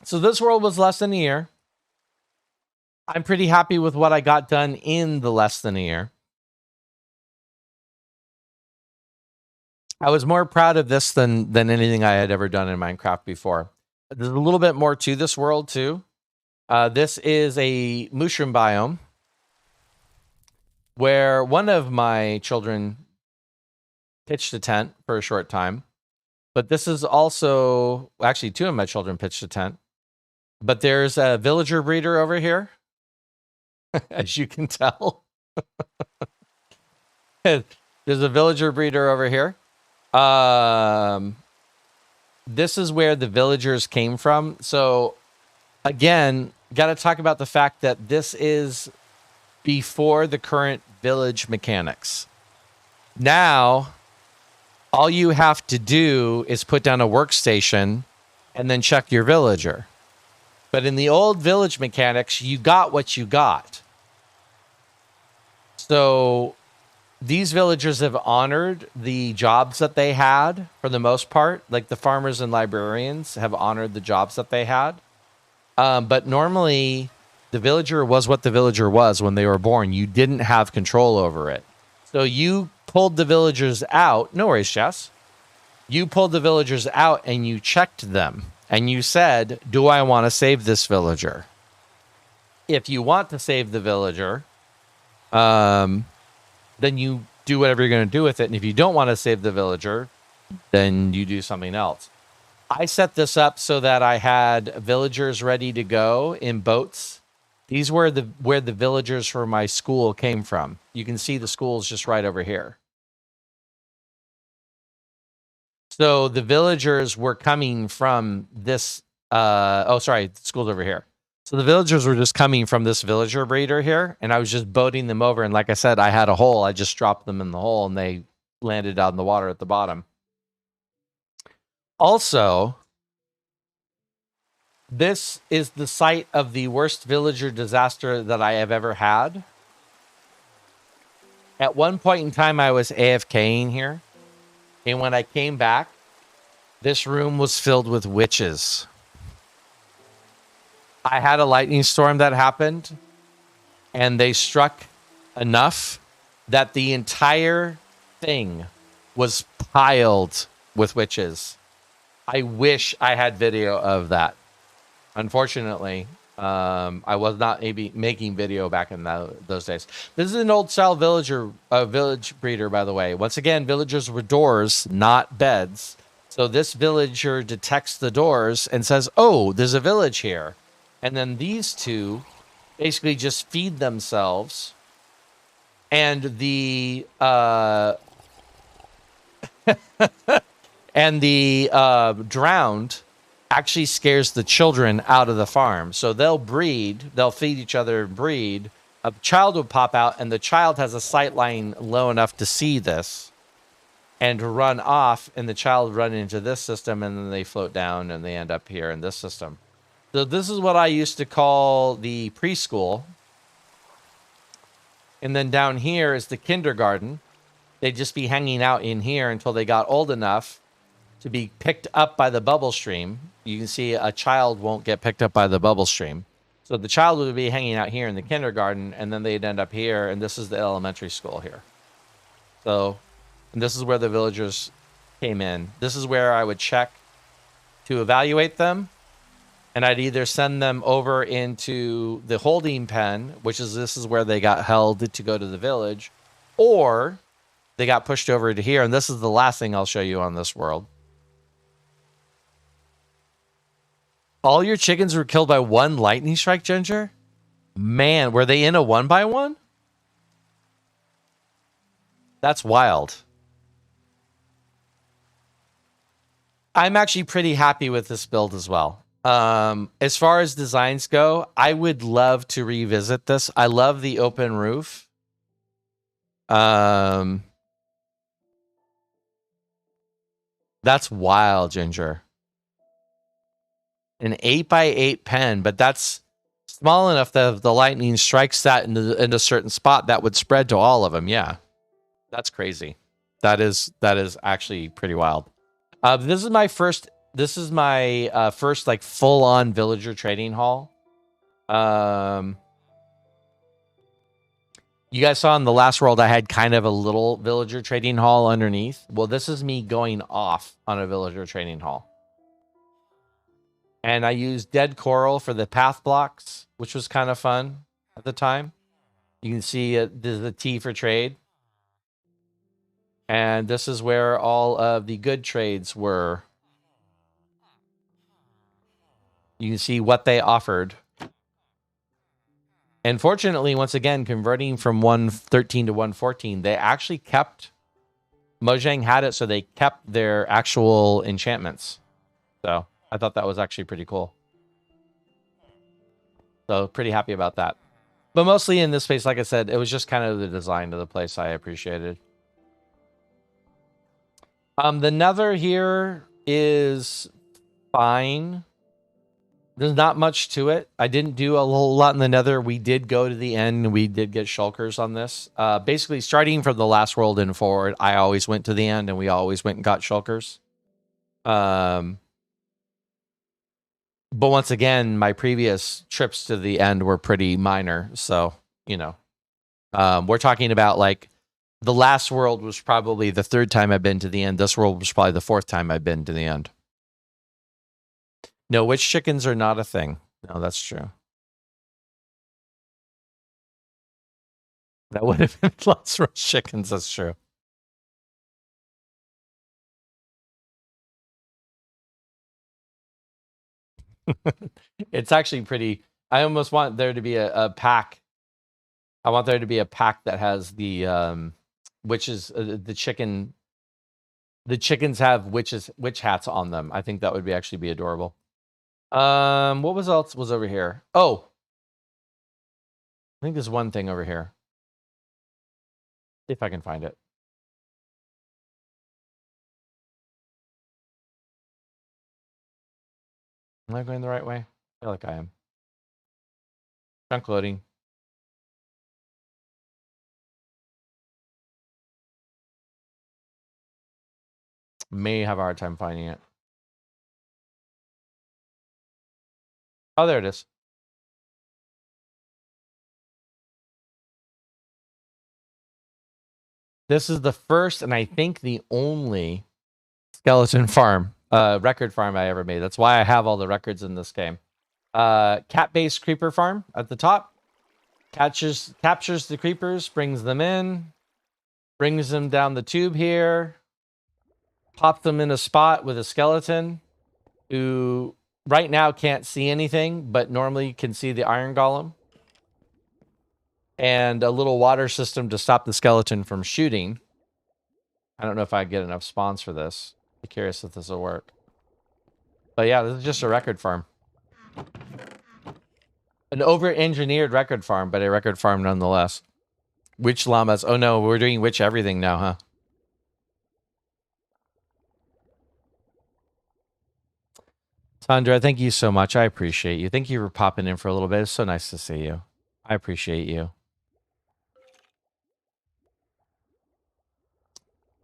So this world was less than a year. I'm pretty happy with what I got done in the less than a year. I was more proud of this than anything I had ever done in Minecraft before. There's a little bit more to this world too. This is a mushroom biome where one of my children pitched a tent for a short time. But this is also, actually 2 of my children pitched a tent. But there's a villager breeder over here, as you can tell. There's a villager breeder over here. This is where the villagers came from. So, again, got to talk about the fact that this is before the current village mechanics. Now, all you have to do is put down a workstation and then check your villager. But in the old village mechanics, you got what you got. So these villagers have honored the jobs that they had for the most part. Like the farmers and librarians have honored the jobs that they had. But normally the villager was what the villager was when they were born. You didn't have control over it. So you pulled the villagers out. No worries, Jess. You pulled the villagers out and you checked them. And you said, do I want to save this villager? If you want to save the villager, then you do whatever you're going to do with it. And if you don't want to save the villager, then you do something else. I set this up so that I had villagers ready to go in boats. These were where the villagers for my school came from. You can see the school's just right over here. So the villagers were coming from this, the school's over here. So the villagers were just coming from this villager breeder here, and I was just boating them over. And like I said, I had a hole. I just dropped them in the hole, and they landed out in the water at the bottom. Also, this is the site of the worst villager disaster that I have ever had. At one point in time, I was AFKing here. And when I came back, this room was filled with witches. I had a lightning storm that happened, and they struck enough that the entire thing was piled with witches. I wish I had video of that. Unfortunately, I was not making video back in those days. This is an old style village breeder, by the way. Once again, villagers were doors, not beds. So this villager detects the doors and says, oh, there's a village here. And then these two basically just feed themselves. And the drowned actually scares the children out of the farm. So they'll breed, they'll feed each other and breed. A child will pop out, and the child has a sight line low enough to see this and to run off, and the child run into this system, and then they float down and they end up here in this system. So this is what I used to call the preschool. And then down here is the kindergarten. They'd just be hanging out in here until they got old enough to be picked up by the bubble stream. You can see a child won't get picked up by the bubble stream. So the child would be hanging out here in the kindergarten, and then they'd end up here, and this is the elementary school here. So, and this is where the villagers came in. This is where I would check to evaluate them, and I'd either send them over into the holding pen, which is this is where they got held to go to the village, or they got pushed over to here, and this is the last thing I'll show you on this world. All your chickens were killed by one lightning strike, Ginger? Man, were they in a 1x1? That's wild. I'm actually pretty happy with this build as well. As far as designs go, I would love to revisit this. I love the open roof. That's wild, Ginger. An 8x8 pen, but that's small enough that if the lightning strikes that in a certain spot, that would spread to all of them. Yeah, that's crazy. That is actually pretty wild. This is my first like full on villager trading hall. You guys saw in the last world I had kind of a little villager trading hall underneath. Well, this is me going off on a villager trading hall. And I used dead coral for the path blocks, which was kind of fun at the time. You can see the T for trade. And this is where all of the good trades were. You can see what they offered. And fortunately, once again, converting from 113 to 114, they actually kept... Mojang had it, so they kept their actual enchantments. So I thought that was actually pretty cool. So pretty happy about that. But mostly in this space, like I said, it was just kind of the design of the place I appreciated. The nether here is fine. There's not much to it. I didn't do a whole lot in the nether. We did go to the end, and we did get shulkers on this. Basically, starting from the last world and forward, I always went to the end, and we always went and got shulkers. But once again, my previous trips to the end were pretty minor. So, you know, we're talking about like the last world was probably the third time I've been to the end. This world was probably the fourth time I've been to the end. No, witch chickens are not a thing. No, that's true. That would have been lots of chickens. That's true. It's actually pretty. I almost want there to be a pack. I want there to be a pack that has the witches, the chicken. The chickens have witch hats on them. I think that would actually be adorable. What was else was over here? Oh, I think there's one thing over here. If I can find it. Am I going the right way? I feel like I am. Chunk loading. May have a hard time finding it. Oh, there it is. This is the first and I think the only skeleton farm, record farm I ever made. That's why I have all the records in this game. Cat-based creeper farm at the top. Captures the creepers, brings them in, brings them down the tube here, pops them in a spot with a skeleton who right now can't see anything, but normally can see the iron golem. And a little water system to stop the skeleton from shooting. I don't know if I get enough spawns for this. I'm curious if this will work. But yeah, this is just a record farm. An over-engineered record farm, but a record farm nonetheless. Witch llamas. Oh no, we're doing witch everything now, huh? Tundra, thank you so much. I appreciate you. Thank you for popping in for a little bit. It's so nice to see you. I appreciate you.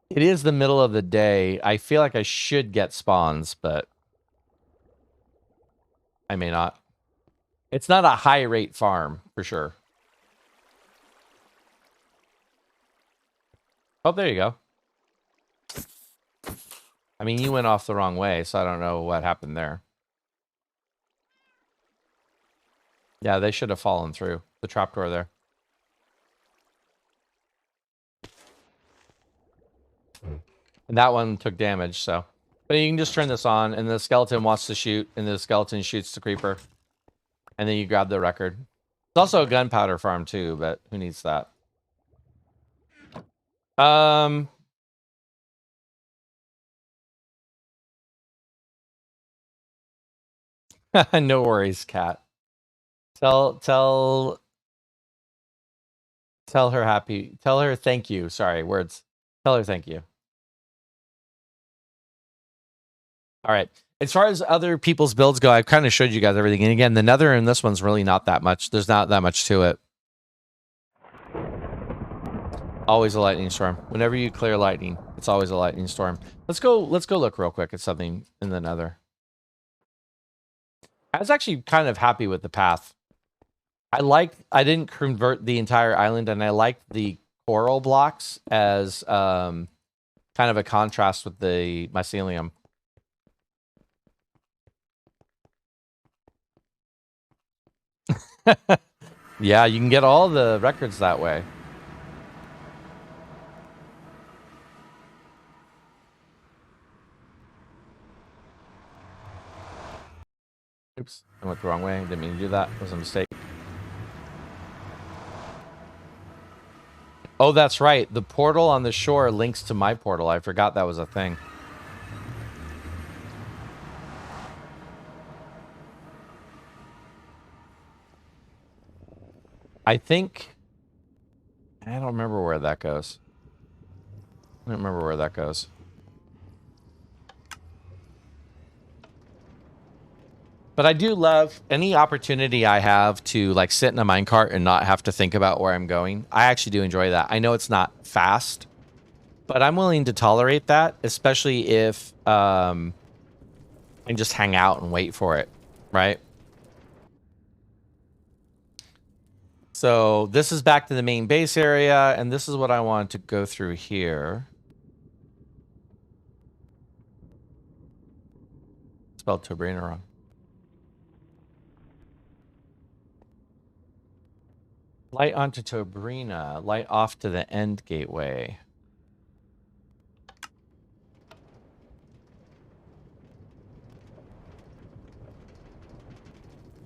It is the middle of the day. I feel like I should get spawns, but I may not. It's not a high rate farm for sure. Oh, there you go. I mean, you went off the wrong way, so I don't know what happened there. Yeah, they should have fallen through the trapdoor there. And that one took damage, so. But you can just turn this on, and the skeleton wants to shoot, and the skeleton shoots the creeper. And then you grab the record. It's also a gunpowder farm, too, but who needs that? No worries, Kat. Tell her happy. Tell her thank you. Sorry, words. Tell her thank you. All right. As far as other people's builds go, I've kind of showed you guys everything. And again, the nether in this one's really not that much. There's not that much to it. Always a lightning storm. Whenever you clear lightning, it's always a lightning storm. Let's go look real quick at something in the nether. I was actually kind of happy with the path. I didn't convert the entire island, and I liked the coral blocks as kind of a contrast with the mycelium. Yeah, you can get all the records that way. Oops, I went the wrong way. Didn't mean to do that. It was a mistake. Oh, that's right. The portal on the shore links to my portal. I forgot that was a thing. I think... I don't remember where that goes. I don't remember where that goes. But I do love any opportunity I have to like sit in a minecart and not have to think about where I'm going. I actually do enjoy that. I know it's not fast, but I'm willing to tolerate that, especially if I can just hang out and wait for it, right? So this is back to the main base area, and this is what I want to go through here. Spelled Tobrina wrong. Light onto Tobrina. Light off to the end gateway.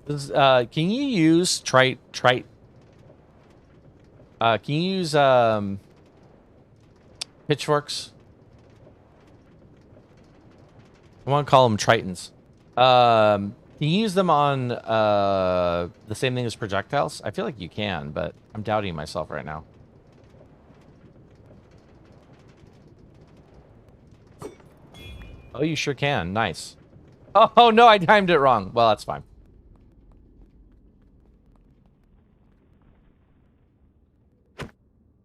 This, can you use can you use pitchforks? I want to call them tritons. Can you use them on the same thing as projectiles? I feel like you can, but I'm doubting myself right now. Oh, you sure can. Nice. Oh, no, I timed it wrong. Well, that's fine.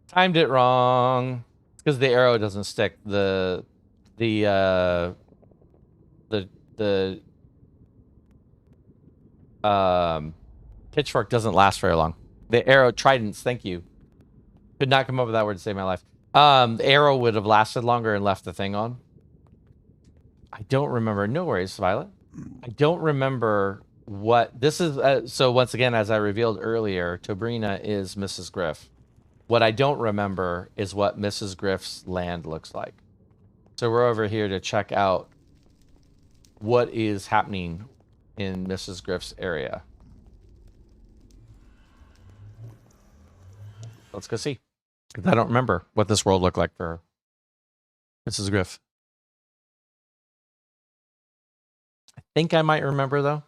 Timed it wrong. It's because the arrow doesn't stick. The pitchfork doesn't last very long. The arrow tridents, thank you. Could not come up with that word to save my life. The arrow would have lasted longer and left the thing on. I don't remember. No worries, Violet. I don't remember what this is. So once again, as I revealed earlier, Tobrina is Mrs. Griff. What I don't remember is what Mrs. Griff's land looks like. So we're over here to check out what is happening in Mrs. Griff's area. Let's go see. I don't remember what this world looked like for Mrs. Griff. I think I might remember, though.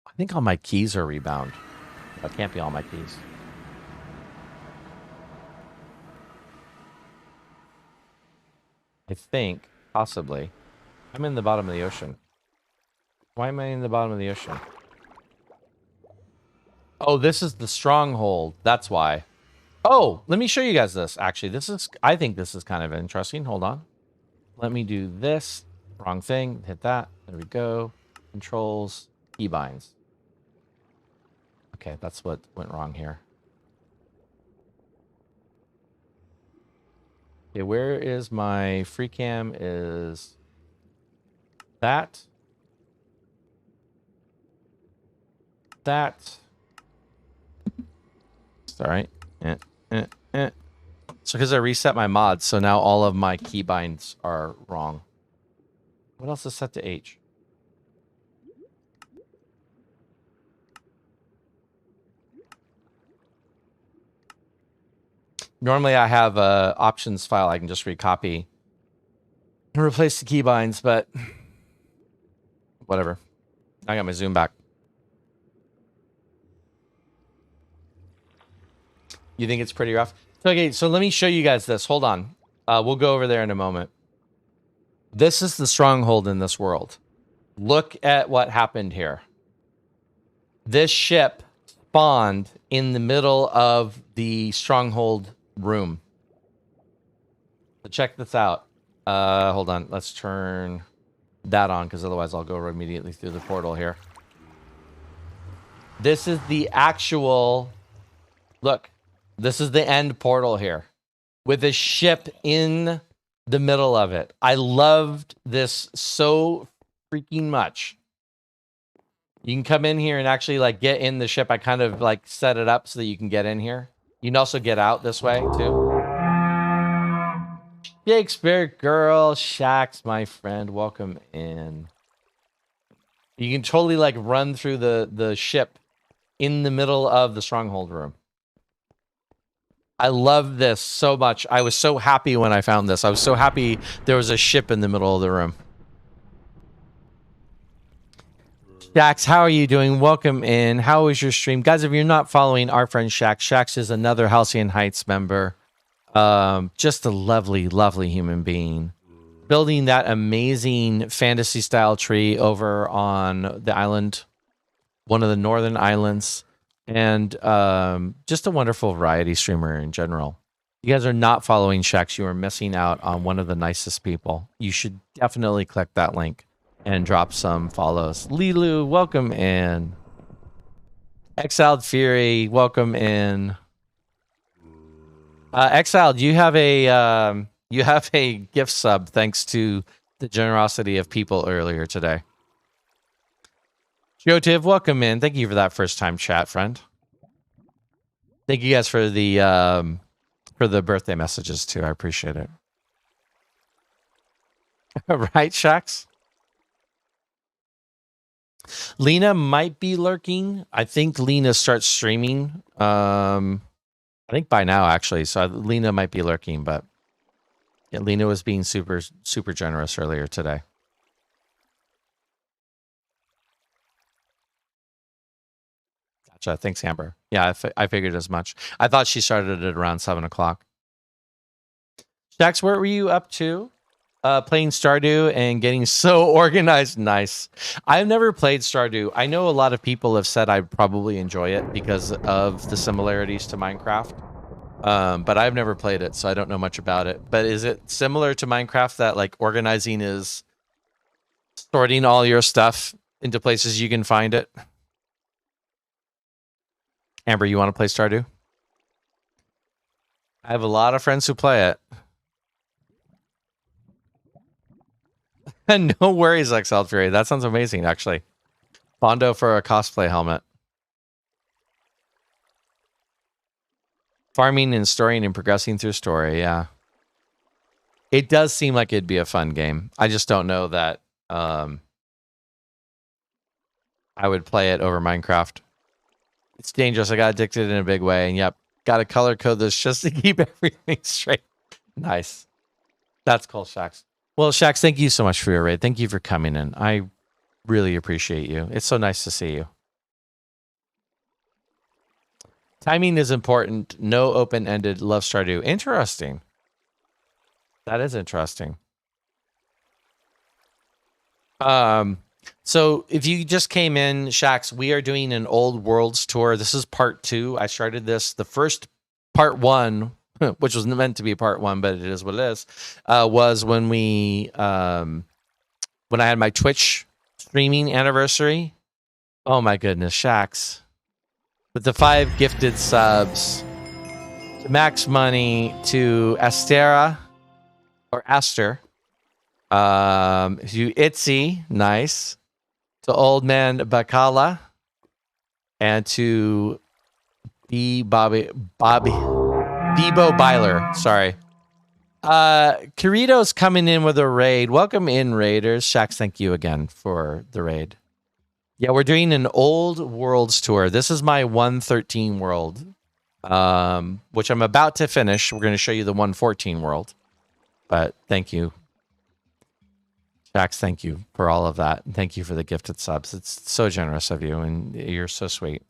I think all my keys are rebound. That can't be all my keys. I think, possibly. I'm in the bottom of the ocean. Why am I in the bottom of the ocean? Oh, this is the stronghold. That's why. Oh, let me show you guys this. Actually, I think this is kind of interesting. Hold on. Let me do this. Wrong thing. Hit that. There we go. Controls. Keybinds. Okay, that's what went wrong here. Okay, where is my free cam? Is that? That. All right. So because I reset my mods, so now all of my keybinds are wrong. What else is set to H? Normally I have a options file I can just recopy and replace the keybinds, but whatever. I got my zoom back. You think it's pretty rough? Okay, so let me show you guys this. Hold on. We'll go over there in a moment. This is the stronghold in this world. Look at what happened here. This ship spawned in the middle of the stronghold room. So check this out. Hold on. Let's turn that on because otherwise I'll go immediately through the portal here. This is the actual... Look. This is the end portal here with a ship in the middle of it. I loved this so freaking much. You can come in here and actually like get in the ship. I kind of like set it up so that you can get in here. You can also get out this way too. Shakespeare girl, Shax, my friend, welcome in. You can totally like run through the ship in the middle of the stronghold room. I love this so much. I was so happy when I found this. I was so happy there was a ship in the middle of the room. Shax, how are you doing? Welcome in. How was your stream? Guys, if you're not following our friend Shax, Shax is another Halcyon Heights member. Just a lovely, lovely human being. Building that amazing fantasy-style tree over on the island, one of the northern islands. And just a wonderful variety streamer in general. You guys are not following Shax. You are missing out on one of the nicest people. You should definitely click that link and drop some follows. Lilu, welcome in. Exiled Fury, welcome in. Exiled, you have a gift sub thanks to the generosity of people earlier today. Jotiv, welcome in. Thank you for that first time chat, friend. Thank you guys for the birthday messages too. I appreciate it. Right, Shax? Lena might be lurking. I think Lena starts streaming. I think by now actually. So Lena might be lurking, but yeah, Lena was being super generous earlier today. Thanks, Amber. Yeah, I figured as much. I thought she started at around 7 o'clock. Shax, what were you up to? Playing Stardew and getting so organized. Nice. I've never played Stardew. I know a lot of people have said I'd probably enjoy it because of the similarities to Minecraft. But I've never played it, so I don't know much about it. But is it similar to Minecraft that like organizing is sorting all your stuff into places you can find it? Amber, you want to play Stardew? I have a lot of friends who play it. No worries, Exiled Fury. That sounds amazing, actually. Bondo for a cosplay helmet. Farming and storing and progressing through story, yeah. It does seem like it'd be a fun game. I just don't know that I would play it over Minecraft. It's dangerous. I got addicted in a big way. And yep, got to color code this just to keep everything straight. Nice. That's cool, Shax. Well, Shax, thank you so much for your raid. Thank you for coming in. I really appreciate you. It's so nice to see you. Timing is important. No open-ended. Love Stardew. Interesting. That is interesting. So if you just came in, Shax, we are doing an old worlds tour. This is part 2. I started this. The first part 1, which was meant to be part 1, but it is what it is, was when we when I had my Twitch streaming anniversary. Oh my goodness, Shax. With the 5 gifted subs, to Max Money, to Astera or Aster, to Itzy, nice, to Old Man Bacala, and to Bebo Byler. Sorry. Kirito's coming in with a raid. Welcome in, Raiders. Shax, thank you again for the raid. Yeah, we're doing an old worlds tour. This is my 113 world, which I'm about to finish. We're going to show you the 114 world. But thank you. Shax, thank you for all of that. And thank you for the gifted subs. It's so generous of you, and you're so sweet.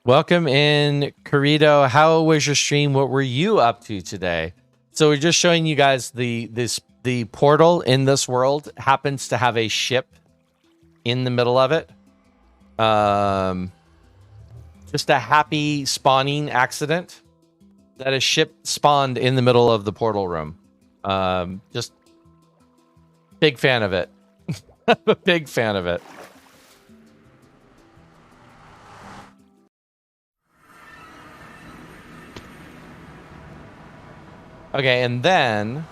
Welcome in, Corrido. How was your stream? What were you up to today? So we're just showing you guys the portal in this world happens to have a ship in the middle of it. Just a happy spawning accident that a ship spawned in the middle of the portal room. Just big fan of it. A big fan of it. Okay, and then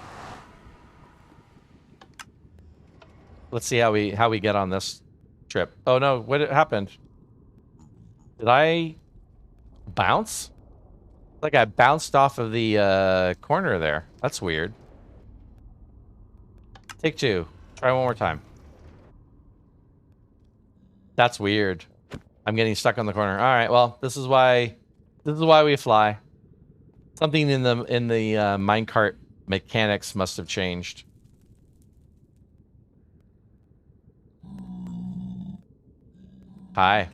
let's see how we get on this trip. Oh no, what happened? Did I bounce? Like I bounced off of the corner there. That's weird. Take 2. Try one more time. That's weird. I'm getting stuck on the corner. All right, well, this is why we fly. Something in the minecart mechanics must have changed. Hi.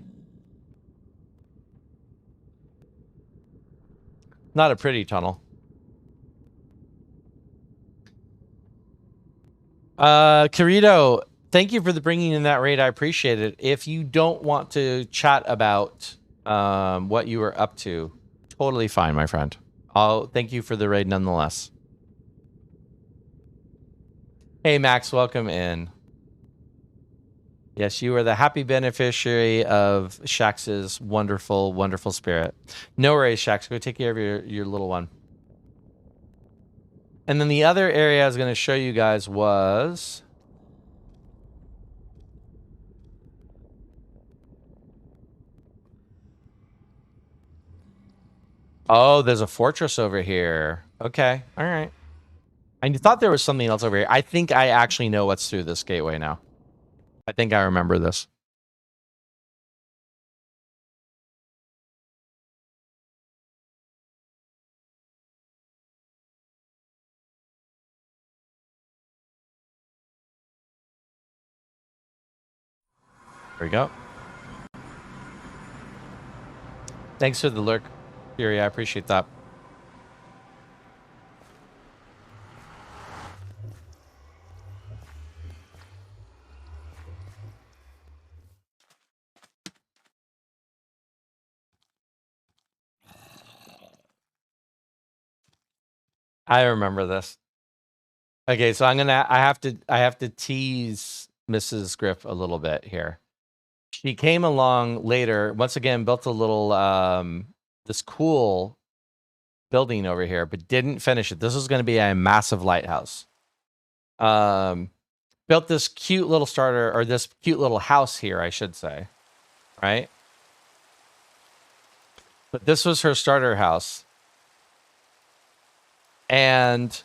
Not a pretty tunnel. Kirito, thank you for the bringing in that raid. I appreciate it. If you don't want to chat about what you were up to, totally fine, my friend. I'll thank you for the raid nonetheless. Hey, Max, welcome in. Yes, you are the happy beneficiary of Shax's wonderful, wonderful spirit. No worries, Shax. Go take care of your little one. And then the other area I was going to show you guys was... Oh, there's a fortress over here. Okay, all right. I thought there was something else over here. I think I actually know what's through this gateway now. I think I remember this. There we go. Thanks for the lurk, Fury. I appreciate that. I remember this. Okay, so I have to tease Mrs. Griff a little bit here. She came along later, once again, built a little this cool building over here, but didn't finish it. This was going to be a massive lighthouse. Built this cute little starter, or this cute little house here, I should say. Right? But this was her starter house. And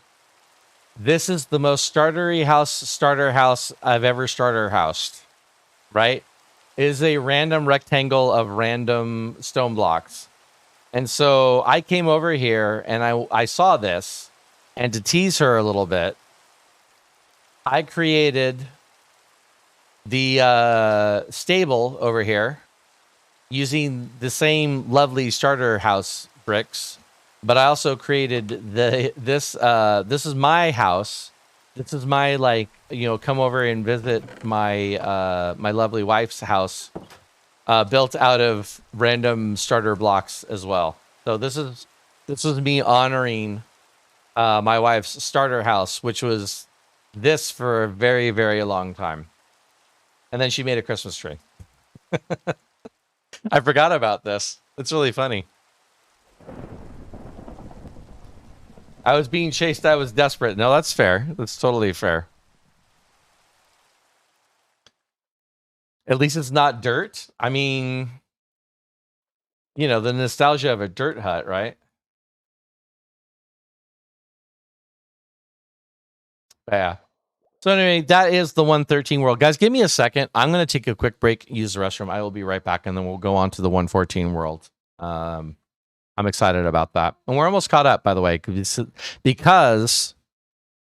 this is the most starter house I've ever starter housed. Right? It is a random rectangle of random stone blocks. And so I came over here and I saw this, and to tease her a little bit, I created the stable over here using the same lovely starter house bricks, but I also created this is my house This is my like, come over and visit my my lovely wife's house, built out of random starter blocks as well. So this is me honoring my wife's starter house, which was this for a very, very long time. And then she made a Christmas tree. I forgot about this. It's really funny. I was being chased. I was desperate. No, that's fair. That's totally fair. At least it's not dirt. I mean, the nostalgia of a dirt hut, right? Yeah. So anyway, that is the 113 world. Guys, give me a second. I'm going to take a quick break, use the restroom. I will be right back, and then we'll go on to the 114 world. I'm excited about that. And we're almost caught up, by the way, because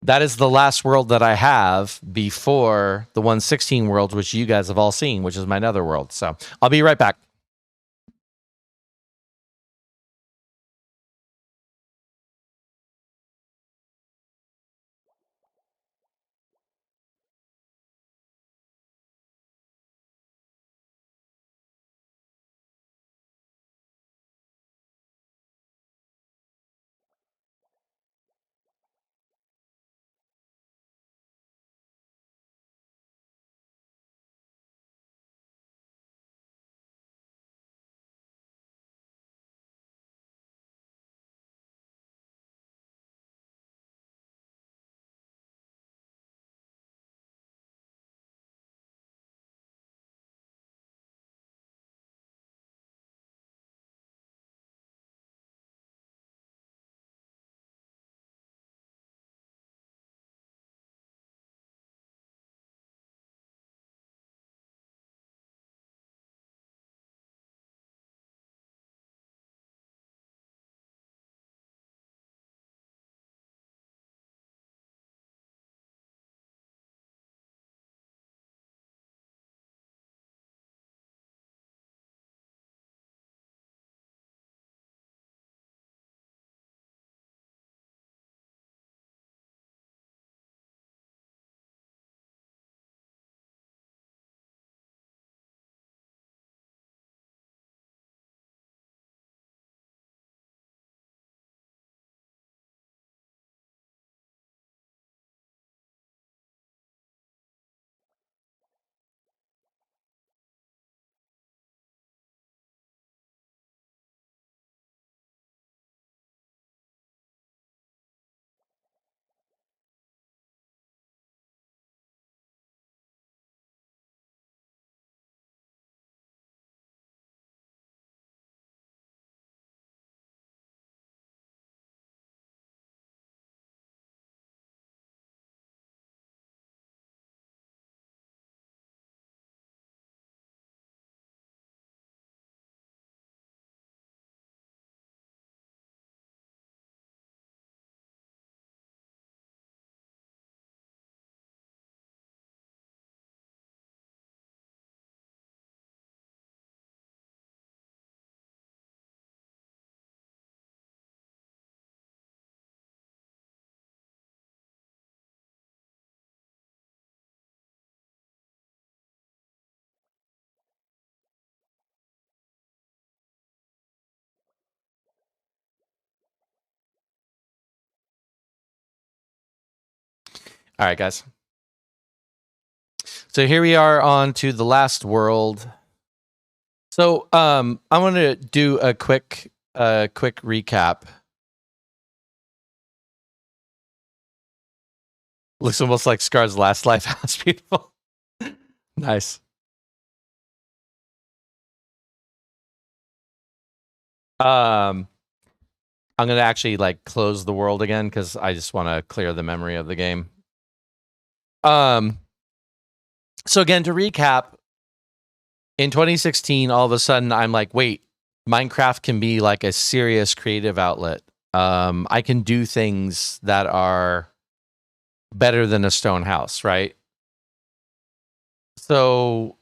that is the last world that I have before the 116 world, which you guys have all seen, which is my nether world. So I'll be right back. All right, guys. So here we are on to the last world. So I'm going to do a quick recap. Looks almost like Scar's last life house. Beautiful. Nice. I'm going to actually like close the world again because I just want to clear the memory of the game. So again, to recap, in 2016, all of a sudden I'm like, wait, Minecraft can be like a serious creative outlet. I can do things that are better than a stone house, right? So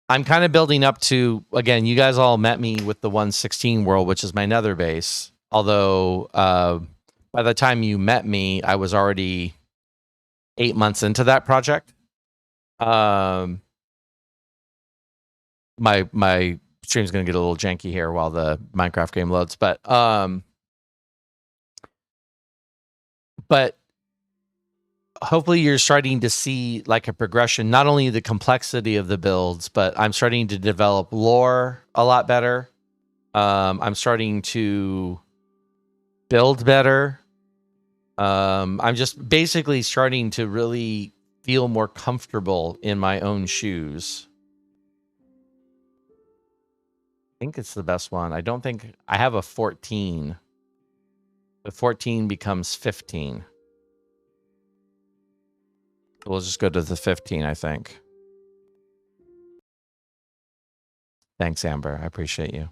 I'm kind of building up to, again, you guys all met me with the 116 world, which is my nether base. Although by by the time you met me, I was already 8 months into that project. My stream's gonna get a little janky here while the Minecraft game loads, but hopefully you're starting to see like a progression, not only the complexity of the builds, but I'm starting to develop lore a lot better. I'm starting to build better. I'm just basically starting to really feel more comfortable in my own shoes. I think it's the best one. I don't think I have a 14. The 14 becomes 15. We'll just go to the 15, I think. Thanks, Amber. I appreciate you.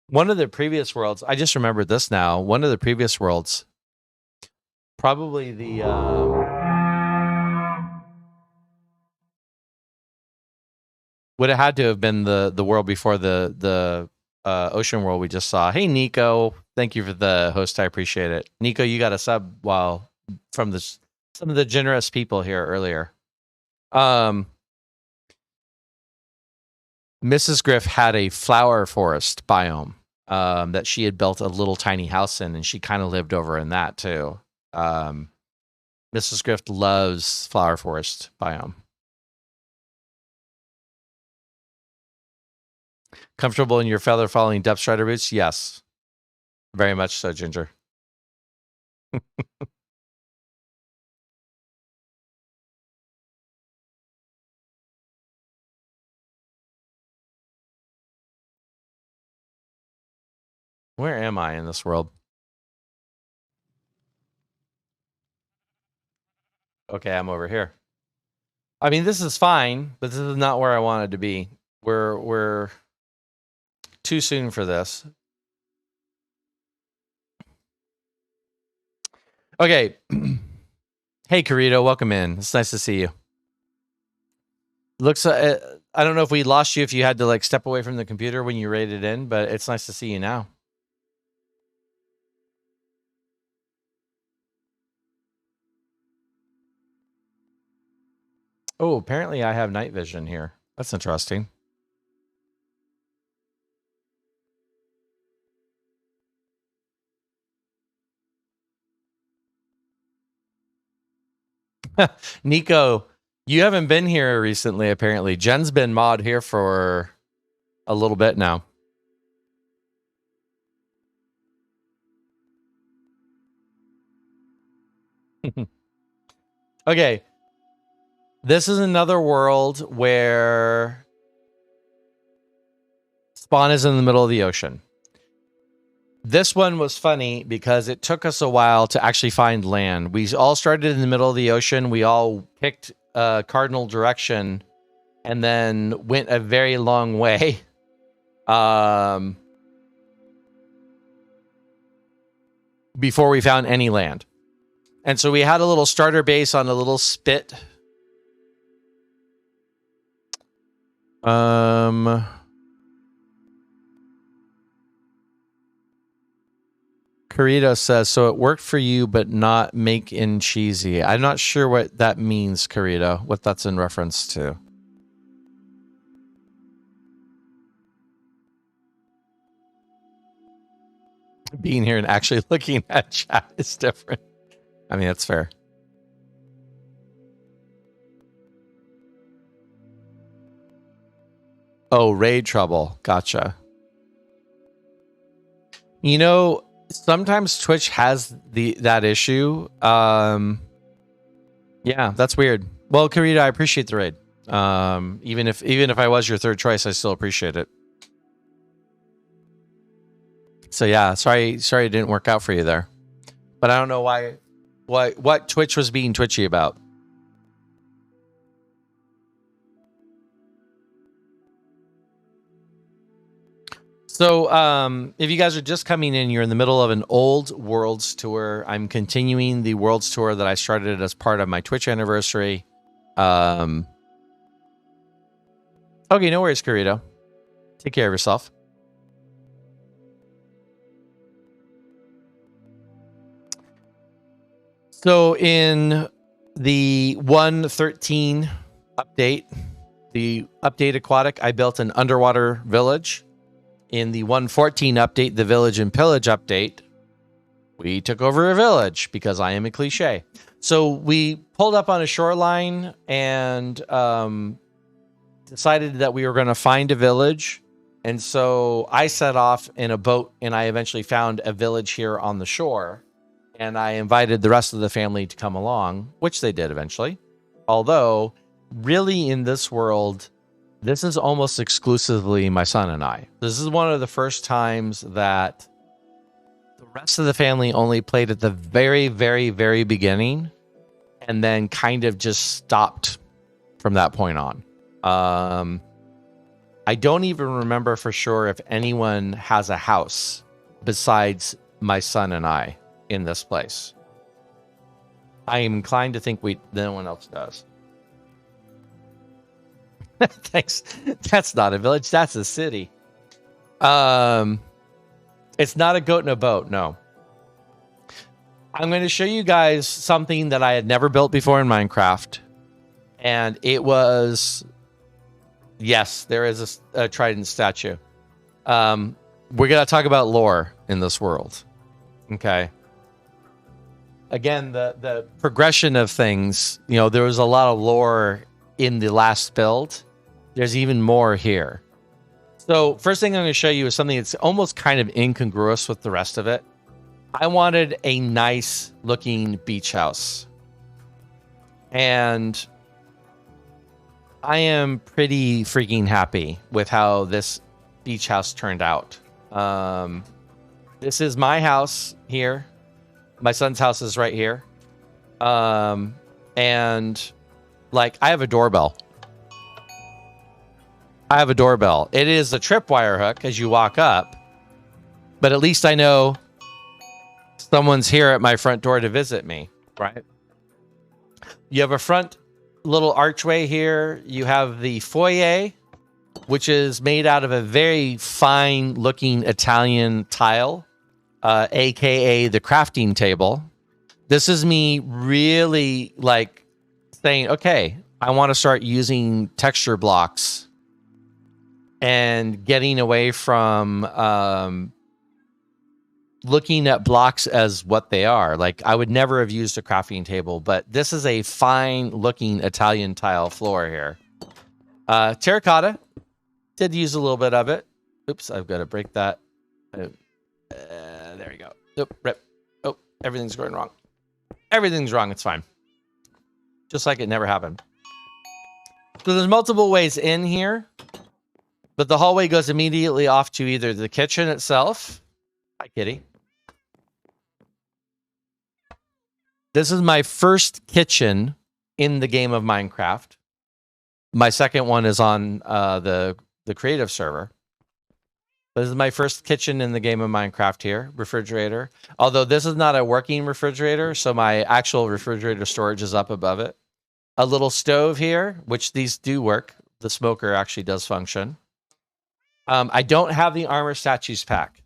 One of the previous worlds, I just remembered this now. One of the previous worlds, probably the would have had to have been the world before the ocean world we just saw. Hey, Nico, thank you for the host. I appreciate it. Nico, you got a sub from some of the generous people here earlier. Mrs. Griff had a flower forest biome that she had built a little tiny house in, and she kind of lived over in that too. Mrs. Griff loves flower forest biome. Comfortable in your feather falling depth strider boots? Yes. Very much so, Ginger. Where am I in this world? Okay, I'm over here. I mean, this is fine, but this is not where I wanted to be. We're too soon for this. Okay. Hey, Carito, welcome in. It's nice to see you. Looks I don't know if we lost you, if you had to like step away from the computer when you raided in, but it's nice to see you now. Oh, apparently I have night vision here. That's interesting. Nico, you haven't been here recently, apparently. Jen's been mod here for a little bit now. Okay. This is another world where spawn is in the middle of the ocean. This one was funny because it took us a while to actually find land. We all started in the middle of the ocean. We all picked a cardinal direction and then went a very long way. Before we found any land. And so we had a little starter base on a little spit. Carito says, so it worked for you, but not make in cheesy. I'm not sure what that means, Carito, what that's in reference to. Being here and actually looking at chat is different. I mean, that's fair. Oh, raid trouble. Gotcha. You know, sometimes Twitch has that issue. Yeah, that's weird. Well, Carita, I appreciate the raid. Even if I was your third choice, I still appreciate it. So yeah, sorry it didn't work out for you there. But I don't know what Twitch was being twitchy about. So if you guys are just coming in, you're in the middle of an old Worlds tour. I'm continuing the Worlds tour that I started as part of my Twitch anniversary. Okay, no worries, Carito. Take care of yourself. So in the 1.13 update, the update aquatic, I built an underwater village. In the 1.14 update, the village and pillage update, we took over a village because I am a cliche. So we pulled up on a shoreline and decided that we were going to find a village. And so I set off in a boat and I eventually found a village here on the shore. And I invited the rest of the family to come along, which they did eventually. Although, really in this world, this is almost exclusively my son and I. This is one of the first times that the rest of the family only played at the very, very, very beginning and then kind of just stopped from that point on. I don't even remember for sure if anyone has a house besides my son and I in this place. I am inclined to think no one else does. Thanks. That's not a village. That's a city. It's not a goat in a boat. No. I'm going to show you guys something that I had never built before in Minecraft. And it was, yes, there is a trident statue. We're going to talk about lore in this world. Okay. Again, the progression of things, there was a lot of lore in the last build. There's even more here. So first thing I'm going to show you is something that's almost kind of incongruous with the rest of it. I wanted a nice looking beach house. And I am pretty freaking happy with how this beach house turned out. This is my house here. My son's house is right here. And like I have a doorbell. It is a tripwire hook as you walk up, but at least I know someone's here at my front door to visit me, right? You have a front little archway here. You have the foyer, which is made out of a very fine looking Italian tile, aka the crafting table. This is me really like saying, okay, I want to start using texture blocks and getting away from looking at blocks as what they are. Like I would never have used a crafting table, but this is a fine looking Italian tile floor here. Terracotta, did use a little bit of it. Oops, I've got to break that. There we go. Oop, rip. Oh, everything's going wrong. Everything's wrong. It's fine. Just like it never happened. So there's multiple ways in here, but the hallway goes immediately off to either the kitchen itself. Hi, kitty. This is my first kitchen in the game of Minecraft. My second one is on the creative server. This is my first kitchen in the game of Minecraft here. Refrigerator. Although this is not a working refrigerator, so my actual refrigerator storage is up above it. A little stove here, which these do work. The smoker actually does function. I don't have the armor statues pack.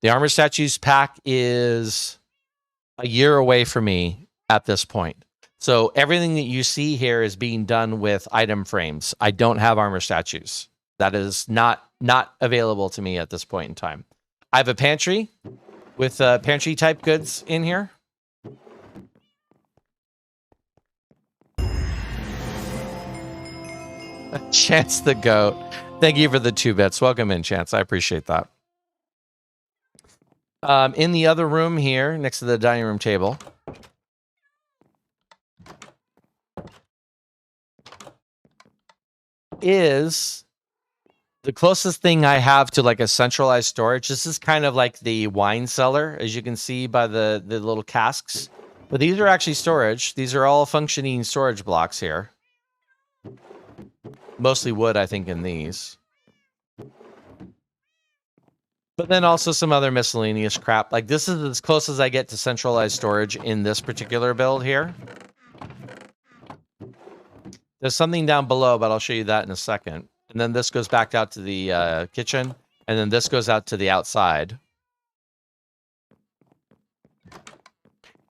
The armor statues pack is a year away from me at this point. So everything that you see here is being done with item frames. I don't have armor statues. That is not available to me at this point in time. I have a pantry with pantry type goods in here. Chance the goat. Thank you for the 2 bits. Welcome in, Chance. I appreciate that. In the other room here, next to the dining room table, is the closest thing I have to like a centralized storage. This is kind of like the wine cellar, as you can see by the little casks. But these are actually storage. These are all functioning storage blocks here. Mostly wood, I think, in these. But then also some other miscellaneous crap. Like this is as close as I get to centralized storage in this particular build here. There's something down below, but I'll show you that in a second. and then this goes back out to the kitchen, and then this goes out to the outside.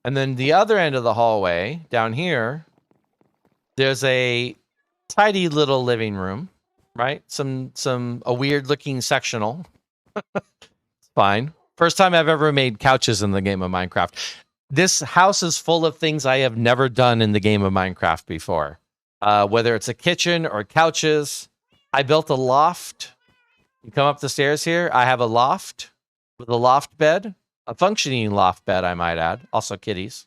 And then the other end of the hallway, down here, there's a tidy little living room, right? A weird-looking sectional. It's fine. First time I've ever made couches in the game of Minecraft. This house is full of things I have never done in the game of Minecraft before. Whether it's a kitchen or couches. I built a loft. You come up the stairs here. I have a loft with a loft bed. A functioning loft bed, I might add. Also kitties.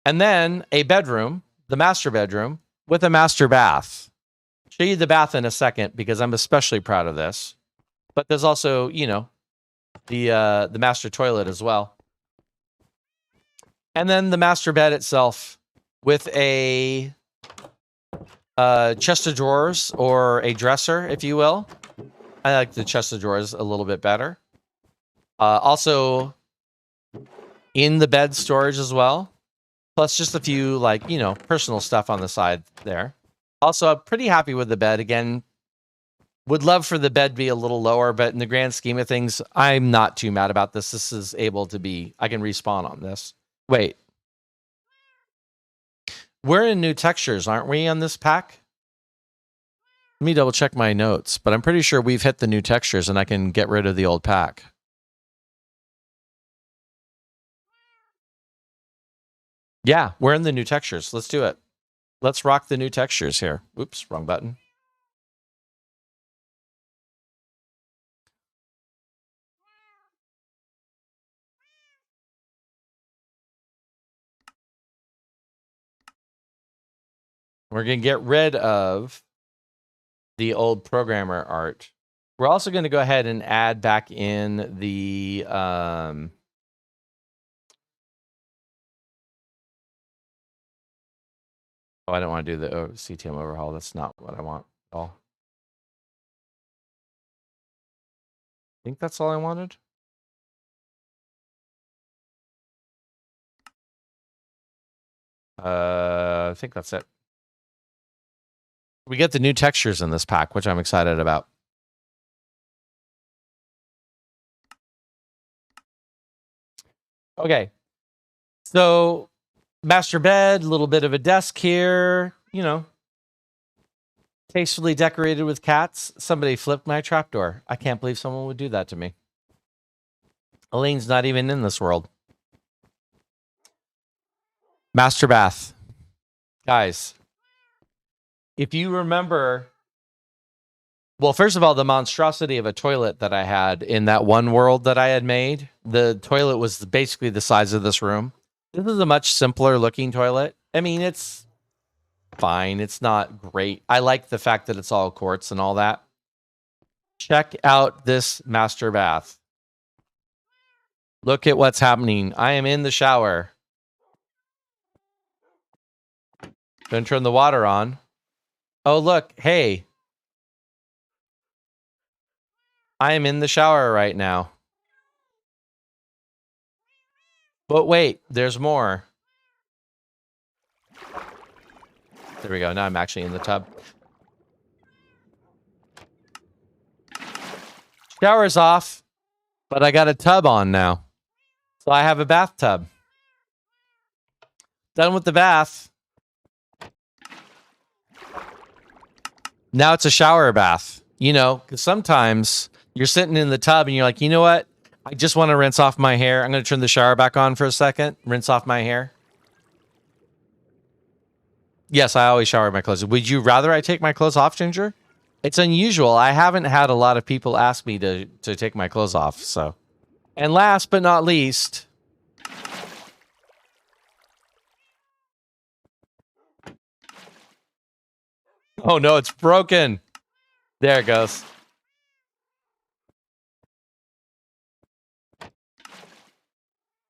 And then a bedroom, the master bedroom, with a master bath. I'll show you the bath in a second because I'm especially proud of this. But there's also, you know, the master toilet as well. And then the master bed itself with a chest of drawers or a dresser, if you will. I like the chest of drawers a little bit better. Also in the bed storage as well. Plus just a few, like, you know, personal stuff on the side there. Also, I'm pretty happy with the bed. Again, would love for the bed to be a little lower, but in the grand scheme of things, I'm not too mad about this. This is able to be, I can respawn on this. Wait. We're in new textures, aren't we, on this pack? Let me double check my notes, but I'm pretty sure we've hit the new textures and I can get rid of the old pack. Yeah, we're in the new textures. Let's do it. Let's rock the new textures here. Oops, wrong button. We're going to get rid of the old programmer art. We're also going to go ahead and add back in the oh, I don't want to do the CTM overhaul. That's not what I want at all. I think that's all I wanted. I think that's it. We get the new textures in this pack, which I'm excited about. Okay. So, master bed, a little bit of a desk here, you know. Tastefully decorated with cats. Somebody flipped my trapdoor. I can't believe someone would do that to me. Elaine's not even in this world. Master bath. Guys, if you remember, well, first of all, the monstrosity of a toilet that I had in that one world that I had made, the toilet was basically the size of this room. This is a much simpler looking toilet. I mean, it's fine. It's not great. I like the fact that it's all quartz and all that. Check out this master bath. Look at what's happening. I am in the shower. Gonna turn the water on. Oh, look. Hey. I am in the shower right now. But wait, there's more. There we go. Now I'm actually in the tub. Shower's off, but I got a tub on now. So I have a bathtub. Done with the bath. Now it's a shower bath. You know, because sometimes you're sitting in the tub and you're like, you know what? I just want to rinse off my hair. I'm going to turn the shower back on for a second. Rinse off my hair. Yes, I always shower my clothes. Would you rather I take my clothes off, Ginger? It's unusual. I haven't had a lot of people ask me to take my clothes off. So, and last but not least, oh no, it's broken. There it goes.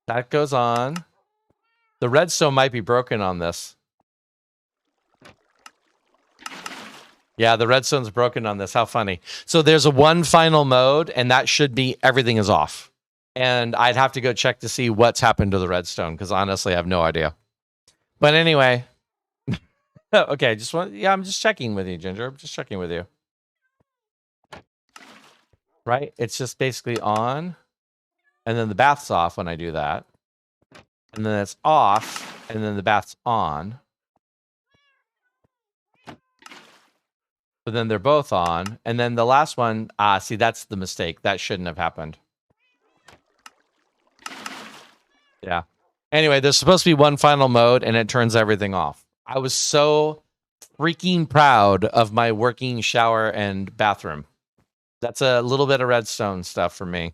That goes on. The redstone might be broken on this. Yeah, the redstone's broken on this. How funny. So there's a one final mode, and that should be everything is off. And I'd have to go check to see what's happened to the redstone, because honestly, I have no idea. But anyway, Okay, I'm just checking with you, Ginger. I'm just checking with you. Right? It's just basically on, and then the bath's off when I do that. And then it's off, and then the bath's on. But then they're both on. And then the last one, see, that's the mistake. That shouldn't have happened. Yeah. Anyway, there's supposed to be one final mode, and it turns everything off. I was so freaking proud of my working shower and bathroom. That's a little bit of redstone stuff for me.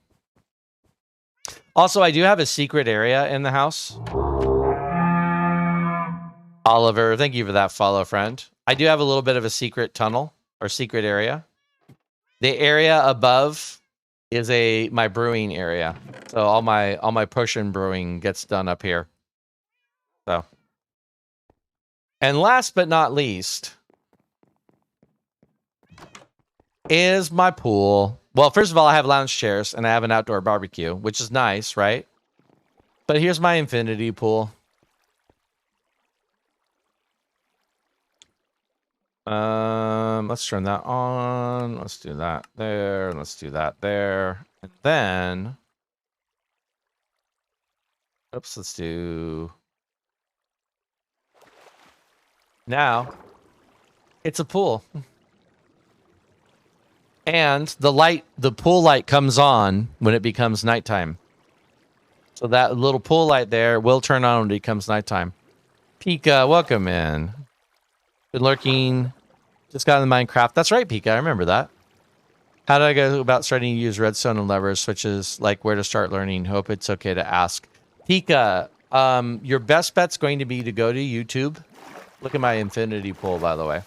Also, I do have a secret area in the house. Oliver, thank you for that follow, friend. I do have a little bit of a secret tunnel or secret area. The area above is my brewing area. So all my potion brewing gets done up here. So. And last but not least is my pool. Well, first of all, I have lounge chairs and I have an outdoor barbecue, which is nice, right? But here's my infinity pool. Let's turn that on. Let's do that there. Let's do that there. And then, oops, let's do. Now, it's a pool. And the pool light comes on when it becomes nighttime. So that little pool light there will turn on when it becomes nighttime. Pika, welcome in. Been lurking. Just got in Minecraft. That's right, Pika. I remember that. How did I go about starting to use redstone and levers, switches, like where to start learning? Hope it's okay to ask. Pika, your best bet's going to be to go to YouTube. Look at my infinity pool, by the way.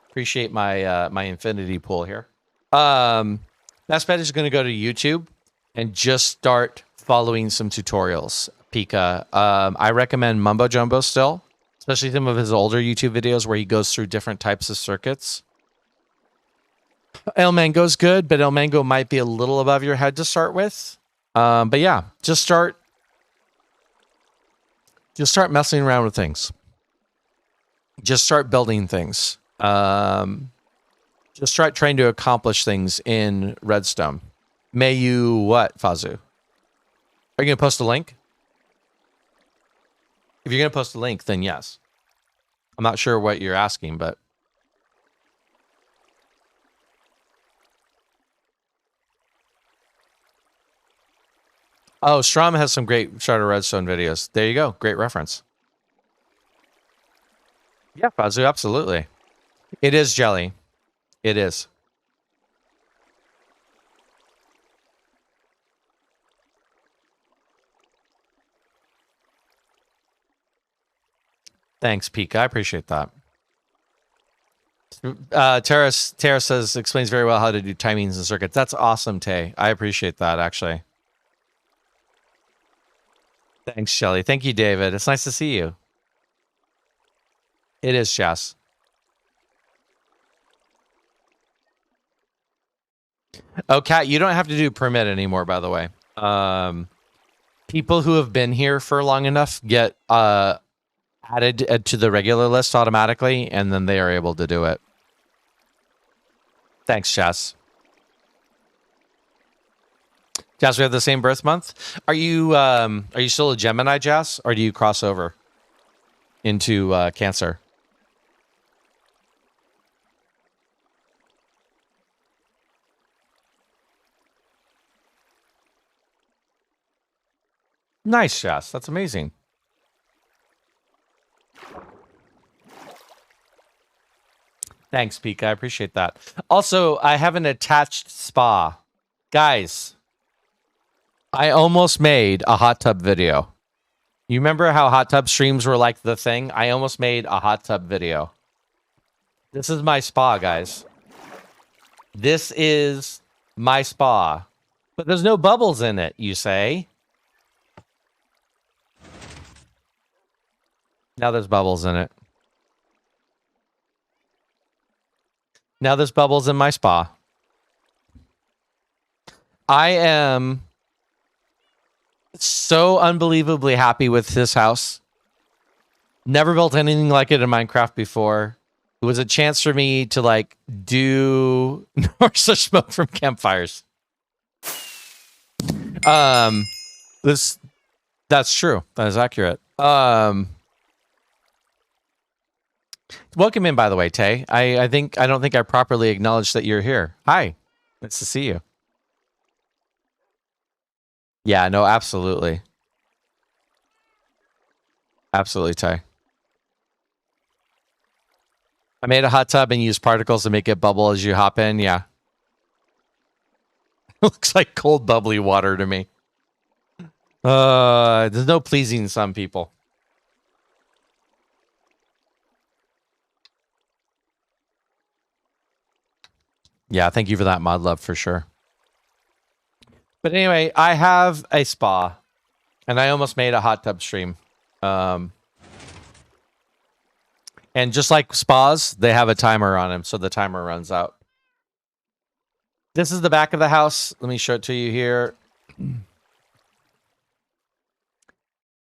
Appreciate my my infinity pool here. Best bet is going to go to YouTube and just start following some tutorials. Pika, I recommend Mumbo Jumbo still, especially some of his older YouTube videos where he goes through different types of circuits. El Mango's good, but El Mango might be a little above your head to start with. But yeah, just start messing around with things. Just start building things. Just start trying to accomplish things in Redstone. May you what, Fazu? Are you going to post a link? If you're going to post a link, then yes. I'm not sure what you're asking, but... Oh, Strom has some great Shard of Redstone videos. There you go. Great reference. Yeah, Fazu, absolutely. It is jelly. It is. Thanks, Pika. I appreciate that. Tara says, explains very well how to do timings and circuits. That's awesome, Tay. I appreciate that, actually. Thanks, Shelly. Thank you, David. It's nice to see you. It is, Chas. Oh, Kat, you don't have to do permit anymore, by the way. People who have been here for long enough get added to the regular list automatically, and then they are able to do it. Thanks, Chas. Jas, we have the same birth month. Are you still a Gemini, Jas, or do you cross over into Cancer? Nice, Jas. That's amazing. Thanks, Pika. I appreciate that. Also, I have an attached spa. Guys, I almost made a hot tub video. You remember how hot tub streams were like the thing? I almost made a hot tub video. This is my spa, guys. This is my spa. But there's no bubbles in it, you say? Now there's bubbles in it. Now there's bubbles in my spa. I am so unbelievably happy with this house. Never built anything like it in Minecraft before. It was a chance for me to like do Norse smoke from campfires. That's true. That is accurate. Welcome in, by the way, Tay. I don't think I properly acknowledged that you're here. Hi. Nice to see you. Yeah, no, absolutely. Absolutely, Tay. I made a hot tub and used particles to make it bubble as you hop in. Yeah. Looks like cold, bubbly water to me. There's no pleasing some people. Yeah, thank you for that, Mod Love, for sure. But anyway, I have a spa, and I almost made a hot tub stream. And just like spas, they have a timer on them, so the timer runs out. This is the back of the house. Let me show it to you here.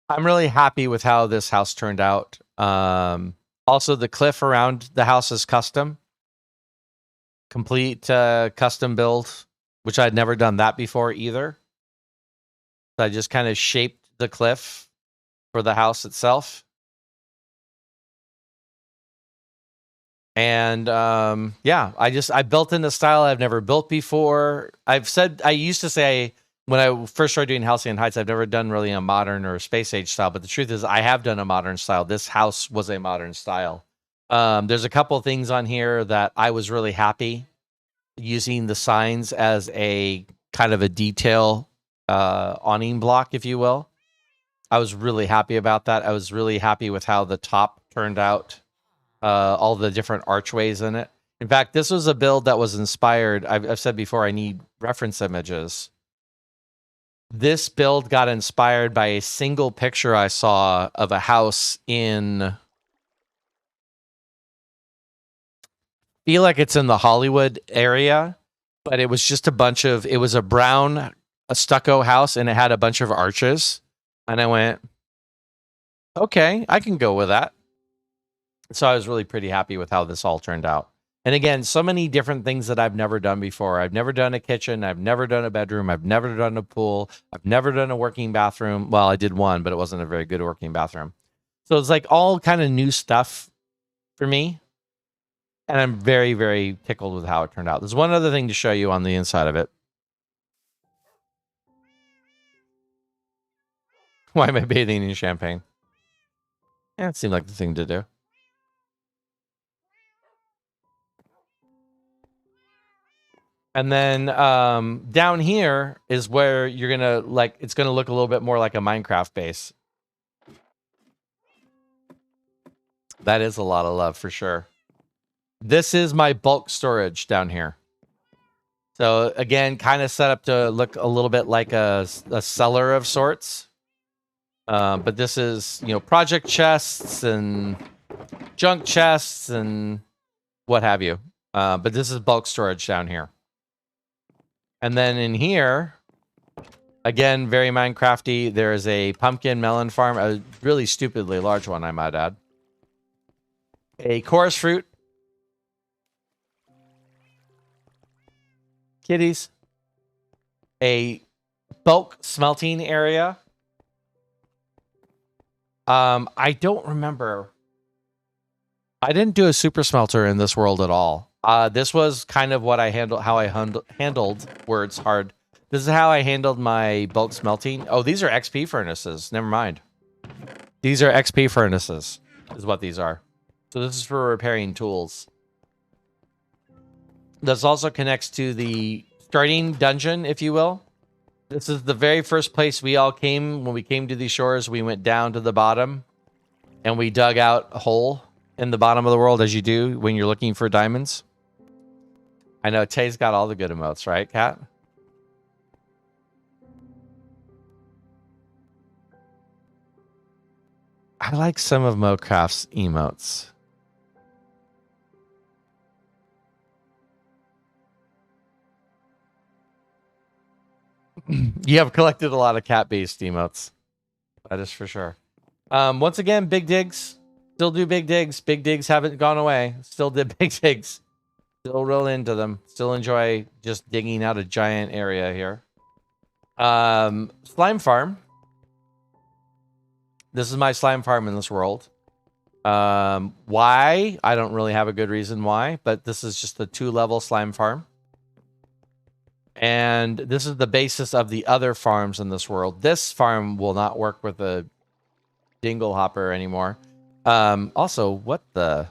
I'm really happy with how this house turned out. Also, the cliff around the house is custom. Complete custom build, which I'd never done that before either. So I just kind of shaped the cliff for the house itself. And yeah, I built in a style I've never built before. I used to say when I first started doing Halcyon Heights, I've never done really a modern or space age style, but the truth is I have done a modern style. This house was a modern style. There's a couple of things on here that I was really happy using the signs as a kind of a detail awning block, if you will. I was really happy about that. I was really happy with how the top turned out. All the different archways in it. In fact, this was a build that was inspired. I've said before, I need reference images. This build got inspired by a single picture I saw of a house in, feel like it's in the Hollywood area, but it was just it was a brown, a stucco house, and it had a bunch of arches. And I went, okay, I can go with that. So I was really pretty happy with how this all turned out. And again, so many different things that I've never done before. I've never done a kitchen. I've never done a bedroom. I've never done a pool. I've never done a working bathroom. Well, I did one, but it wasn't a very good working bathroom. So it's like all kind of new stuff for me. And I'm very, very tickled with how it turned out. There's one other thing to show you on the inside of it. Why am I bathing in champagne? Yeah, it seemed like the thing to do. And then down here is where you're gonna it's gonna look a little bit more like a Minecraft base. That is a lot of love for sure. This is my bulk storage down here. So again, kind of set up to look a little bit like a cellar of sorts. But this is, project chests and junk chests and what have you. But this is bulk storage down here. And then in here, again, very Minecrafty, there is a pumpkin melon farm, a really stupidly large one, I might add. A chorus fruit. Kitties. A bulk smelting area. I don't remember. I didn't do a super smelter in this world at all. This was kind of what I handled words hard. This is how I handled my bulk smelting. Oh, these are XP furnaces. Never mind. These are XP furnaces, is what these are. So this is for repairing tools. This also connects to the starting dungeon, if you will. This is the very first place we all came. When we came to these shores, we went down to the bottom and we dug out a hole in the bottom of the world, as you do when you're looking for diamonds. I know Tay's got all the good emotes, right, Kat? I like some of Mocraft's emotes. You have collected a lot of cat-based emotes. That is for sure. Once again, big digs. Still do big digs. Big digs haven't gone away. Still did big digs. Still roll into them. Still enjoy just digging out a giant area here. Slime farm. This is my slime farm in this world. Why? I don't really have a good reason why, but this is just a 2-level slime farm. And this is the basis of the other farms in this world. This farm will not work with a dingle hopper anymore. Also, what the...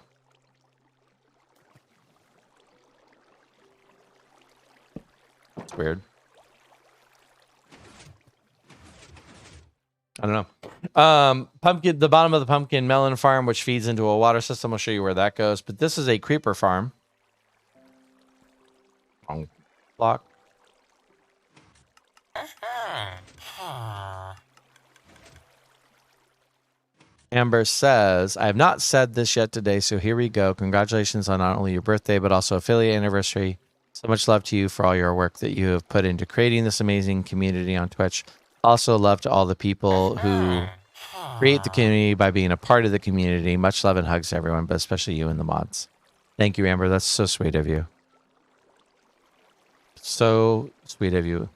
That's weird. I don't know. Pumpkin, the bottom of the pumpkin melon farm, which feeds into a water system. I'll show you where that goes. But this is a creeper farm. Wrong block. Amber says, I have not said this yet today, so here we go. Congratulations on not only your birthday, but also affiliate anniversary. So much love to you for all your work that you have put into creating this amazing community on Twitch. Also love to all the people who create the community by being a part of the community. Much love and hugs to everyone, but especially you and the mods. Thank you, Amber. That's so sweet of you. So sweet of you.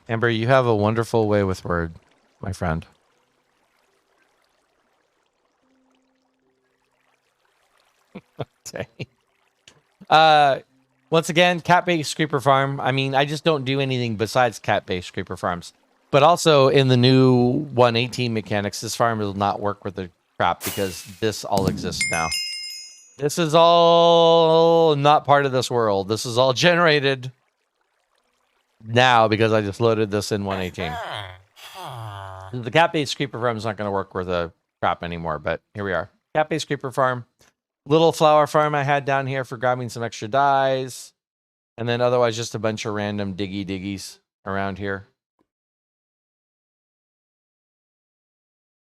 Amber, you have a wonderful way with word, my friend. Okay. Once again, cat-based creeper farm. I mean, I just don't do anything besides cat-based creeper farms. But also in the new 118 mechanics, this farm will not work with the crap because this all exists now. This is all not part of this world. This is all generated now because I just loaded this in 118. The cat-based creeper farm is not going to work with the crap anymore, but here we are. Cat-based creeper farm. Little flower farm I had down here for grabbing some extra dyes. And then otherwise just a bunch of random diggies around here.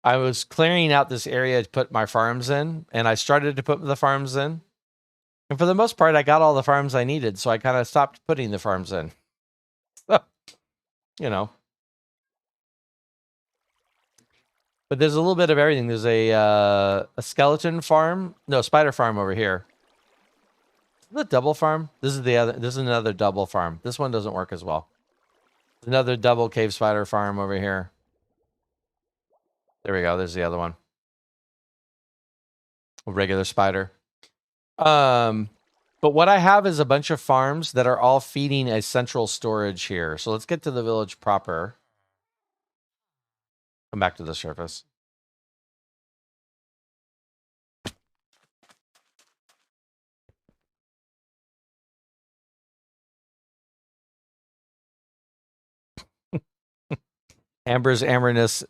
I was clearing out this area to put my farms in, and I started to put the farms in. And for the most part, I got all the farms I needed, so I kind of stopped putting the farms in. So, you know. But there's a little bit of everything. There's a skeleton farm. No, spider farm over here. Is this a double farm? This is the other. This is another double farm. This one doesn't work as well. There's another double cave spider farm over here. There we go. There's the other one. A regular spider. But what I have is a bunch of farms that are all feeding a central storage here. So let's get to the village proper. Come back to the surface. Amber's amberness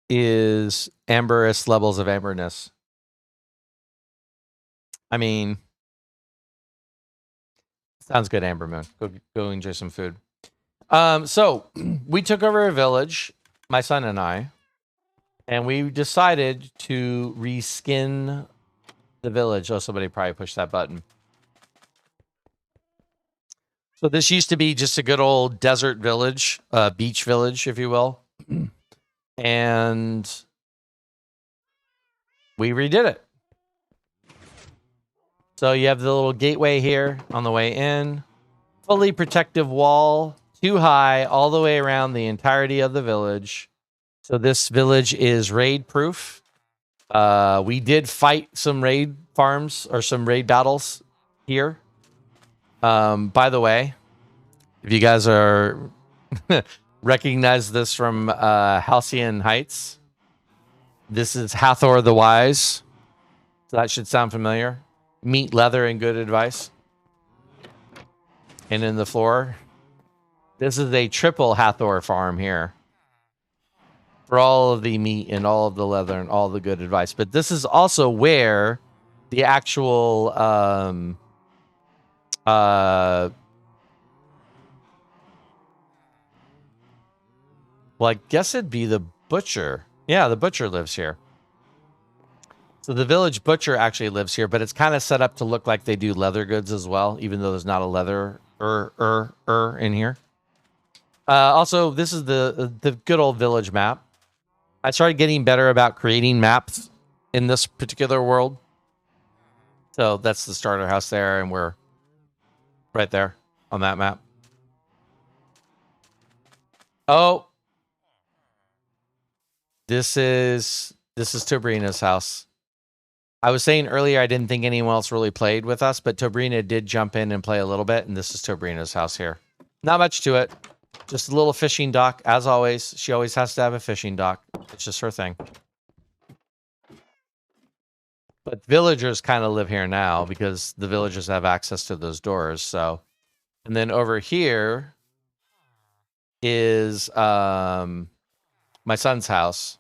is amberous levels of amberness. I mean, sounds good, Amber Moon. Go enjoy some food. So we took over a village, my son and I, and we decided to reskin the village. Oh, somebody probably pushed that button. So this used to be just a good old desert village, beach village, if you will. And we redid it. So you have the little gateway here on the way in. Fully protective wall, 2 high, all the way around the entirety of the village. So this village is raid proof. We did fight some raid farms or some raid battles here. By the way, if you guys are recognize this from Halcyon Heights, this is Hathor the Wise. So that should sound familiar. Meat, leather, and good advice. And in the floor, this is a triple Hathor farm here. For all of the meat and all of the leather and all the good advice. But this is also where the actual well, I guess it'd be the butcher. Yeah, the butcher lives here. So the village butcher actually lives here, but it's kind of set up to look like they do leather goods as well, even though there's not a leather in here. Also, this is the good old village map. I started getting better about creating maps in this particular world. So that's the starter house there, and we're right there on that map. Oh, this is Tobrina's house. I was saying earlier I didn't think anyone else really played with us, but Tobrina did jump in and play a little bit, and this is Tobrina's house here. Not much to it. Just a little fishing dock, as always. She always has to have a fishing dock. It's just her thing. But villagers kind of live here now because the villagers have access to those doors. So, and then over here is my son's house,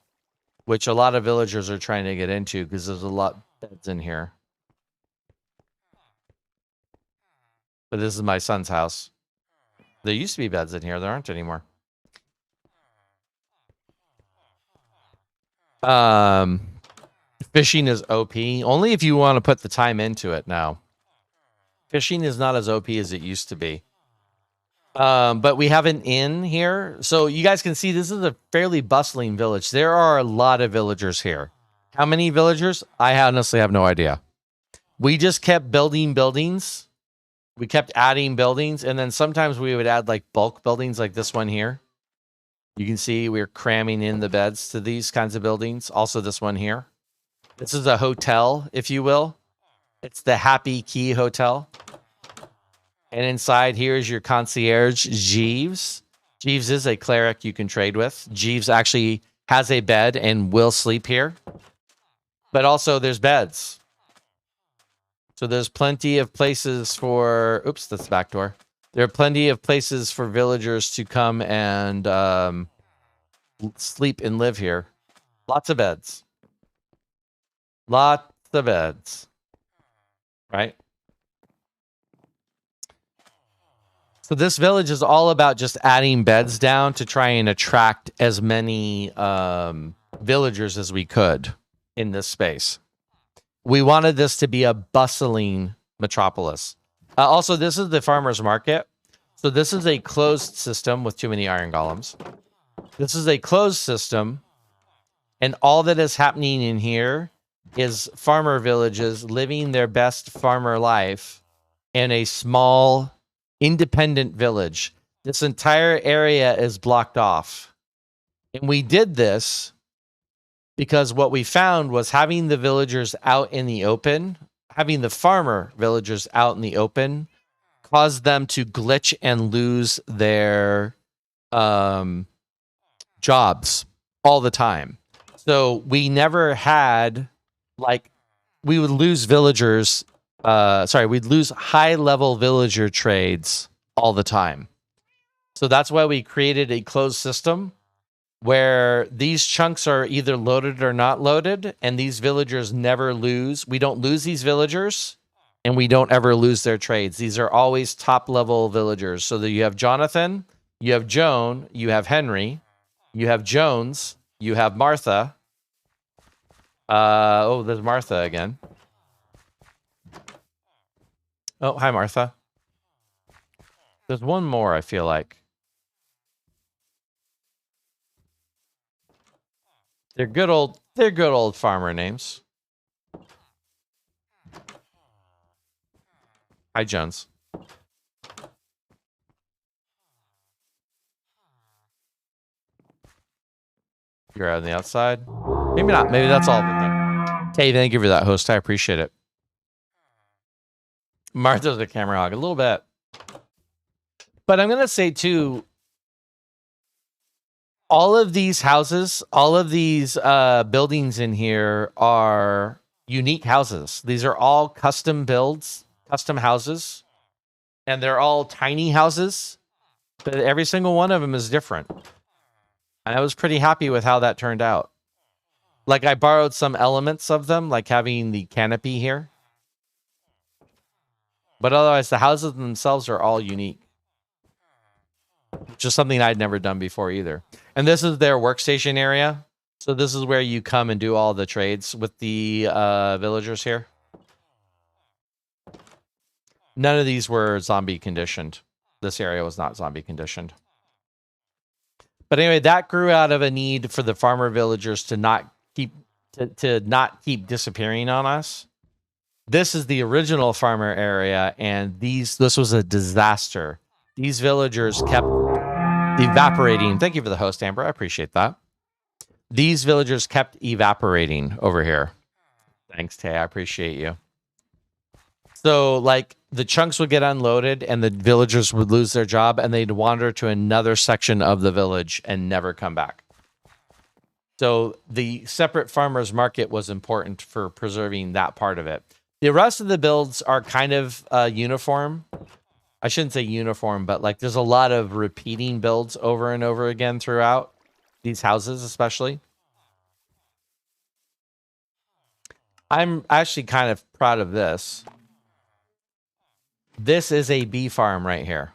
which a lot of villagers are trying to get into because there's a lot of beds in here. But this is my son's house. There used to be beds in here. There aren't anymore. Fishing is OP. Only if you want to put the time into it now. Fishing is not as OP as it used to be. But we have an inn here. So you guys can see this is a fairly bustling village. There are a lot of villagers here. How many villagers? I honestly have no idea. We just kept building buildings. We kept adding buildings. And then sometimes we would add like bulk buildings like this one here. You can see we're cramming in the beds to these kinds of buildings. Also this one here. This is a hotel, if you will. It's the Happy Key Hotel. And inside here is your concierge, Jeeves. Jeeves is a cleric you can trade with. Jeeves actually has a bed and will sleep here. But also there's beds. So there's plenty of places for... Oops, that's the back door. There are plenty of places for villagers to come and sleep and live here. Lots of beds. Lots of beds. Right? So this village is all about just adding beds down to try and attract as many villagers as we could in this space. We wanted this to be a bustling metropolis. Also, this is the farmer's market. So this is a closed system with too many iron golems. This is a closed system. And all that is happening in here is farmer villages living their best farmer life in a small, independent village. This entire area is blocked off. And we did this because what we found was having the villagers out in the open, having the farmer villagers out in the open, caused them to glitch and lose their jobs all the time. So we never had, like, we would lose villagers, we'd lose high-level villager trades all the time. So that's why we created a closed system where these chunks are either loaded or not loaded, and these villagers never lose. We don't lose these villagers, and we don't ever lose their trades. These are always top-level villagers. So that you have Jonathan, you have Joan, you have Henry, you have Jones, you have Martha. Oh, there's Martha again. Oh, hi, Martha. There's one more, I feel like. They're good old farmer names. Hi, Jones. You're out on the outside. Maybe not. Maybe that's all of them then. Hey, thank you for that, host. I appreciate it. Martha's a camera hog. A little bit. But I'm going to say, too, all of these houses, all of these buildings in here are unique houses. These are all custom builds, custom houses. And they're all tiny houses. But every single one of them is different. And I was pretty happy with how that turned out. Like, I borrowed some elements of them, like having the canopy here. But otherwise, the houses themselves are all unique. Which is something I'd never done before either. And this is their workstation area. So this is where you come and do all the trades with the villagers here. None of these were zombie conditioned. This area was not zombie conditioned. But anyway, that grew out of a need for the farmer villagers to not keep to not keep disappearing on us. This is the original farmer area, and this was a disaster. These villagers kept evaporating. Thank you for the host, Amber. I appreciate that. These villagers kept evaporating over here. Thanks, Tay. I appreciate you. So, like, the chunks would get unloaded, and the villagers would lose their job, and they'd wander to another section of the village and never come back. So the separate farmers market was important for preserving that part of it. The rest of the builds are kind of uniform. I shouldn't say uniform, but like there's a lot of repeating builds over and over again throughout these houses, especially. I'm actually kind of proud of this. This is a bee farm right here.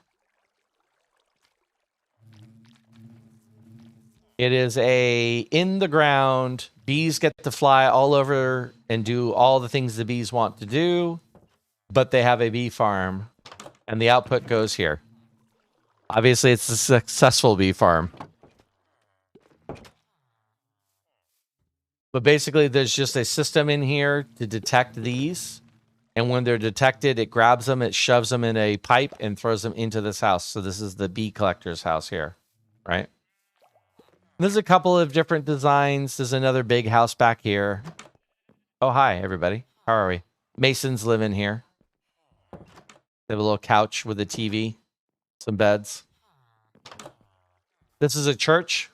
It is a in the ground. Bees get to fly all over and do all the things the bees want to do, but they have a bee farm, and the output goes here. Obviously, it's a successful bee farm. But basically, there's just a system in here to detect these, and when they're detected, it grabs them, it shoves them in a pipe, and throws them into this house. So this is the bee collector's house here, right? There's a couple of different designs. There's another big house back here. Oh, hi, everybody. How are we? Masons live in here. They have a little couch with a TV, some beds. This is a church.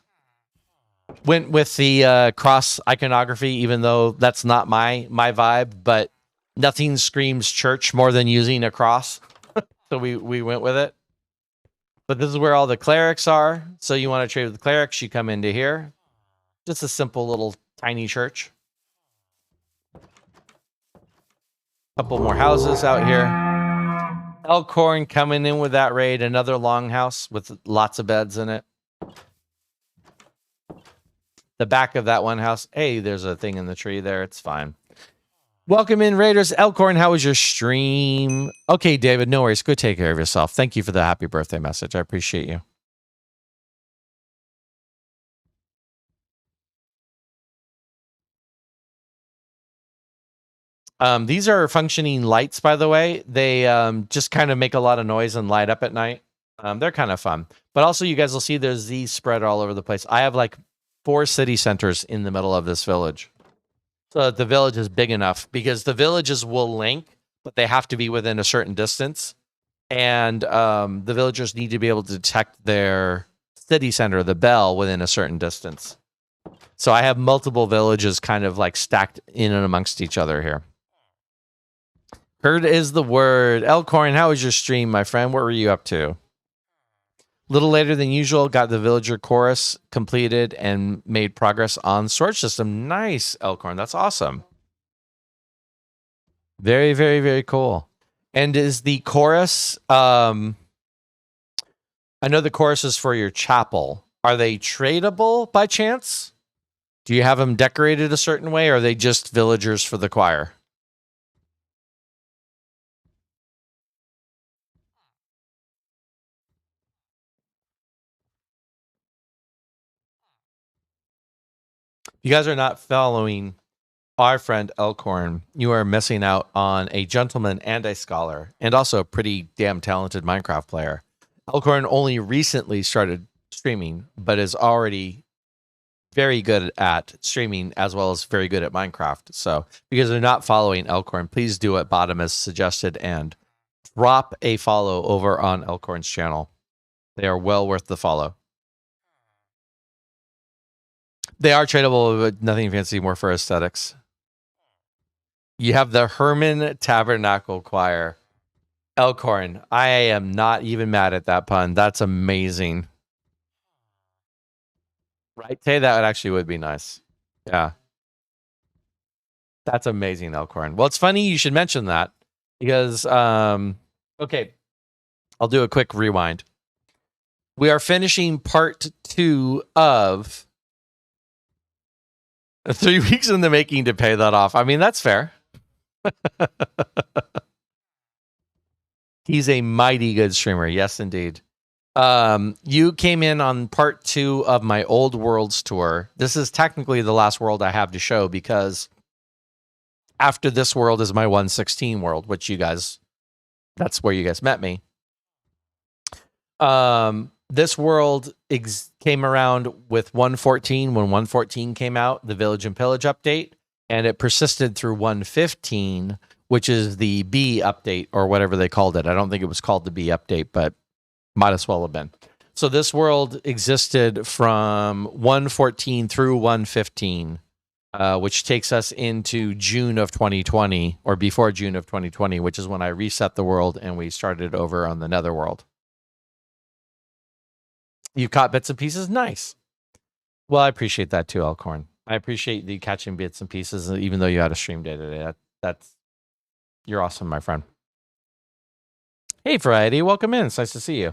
Went with the cross iconography, even though that's not my vibe, but nothing screams church more than using a cross. So we went with it. But this is where all the clerics are. So you want to trade with the clerics, you come into here. Just a simple little tiny church. Couple more houses out here. Elkhorn coming in with that raid. Another longhouse with lots of beds in it. The back of that one house. Hey, there's a thing in the tree there. It's fine. Welcome in, Raiders. Elkhorn, how was your stream? Okay, David, no worries. Go take care of yourself. Thank you for the happy birthday message. I appreciate you. These are functioning lights, by the way. They just kind of make a lot of noise and light up at night. They're kind of fun. But also, you guys will see there's these spread all over the place. I have like 4 city centers in the middle of this village. So that the village is big enough, because the villages will link, but they have to be within a certain distance. And the villagers need to be able to detect their city center, the bell, within a certain distance. So I have multiple villages kind of like stacked in and amongst each other here. Heard is the word. Elkhorn, how was your stream, my friend? What were you up to? Little later than usual, got the villager chorus completed and made progress on storage system. Nice, Elkhorn. That's awesome. Very, very, very cool. And is the chorus, I know the chorus is for your chapel. Are they tradable by chance? Do you have them decorated a certain way, or are they just villagers for the choir? You guys are not following our friend Elkhorn. You are missing out on a gentleman and a scholar, and also a pretty damn talented Minecraft player. Elkhorn only recently started streaming, but is already very good at streaming as well as very good at Minecraft. So, because they're not following Elkhorn, please do what Bottom has suggested and drop a follow over on Elkhorn's channel. They are well worth the follow. They are tradable, but nothing fancy, more for aesthetics. You have the Herman Tabernacle Choir. Elkhorn, I am not even mad at that pun. That's amazing. Right, Tay? That actually would be nice. Yeah. That's amazing, Elkhorn. Well, it's funny you should mention that, because, okay, I'll do a quick rewind. We are finishing part 2 of 3 weeks in the making to pay that off. I mean, that's fair. He's a mighty good streamer. Yes, indeed. You came in on part 2 of my Old Worlds tour. This is technically the last world I have to show because after this world is my 116 world, which that's where you guys met me. This world came around with 114 when 114 came out, the Village and Pillage update, and it persisted through 115, which is the B update or whatever they called it. I don't think it was called the B update, but might as well have been. So this world existed from 114 through 115, which takes us into June of 2020, or before June of 2020, which is when I reset the world and we started over on the Netherworld. You caught bits and pieces? Nice. Well, I appreciate that too, Elkhorn. I appreciate the catching bits and pieces, even though you had a stream day today. You're awesome, my friend. Hey, Variety, welcome in. It's nice to see you.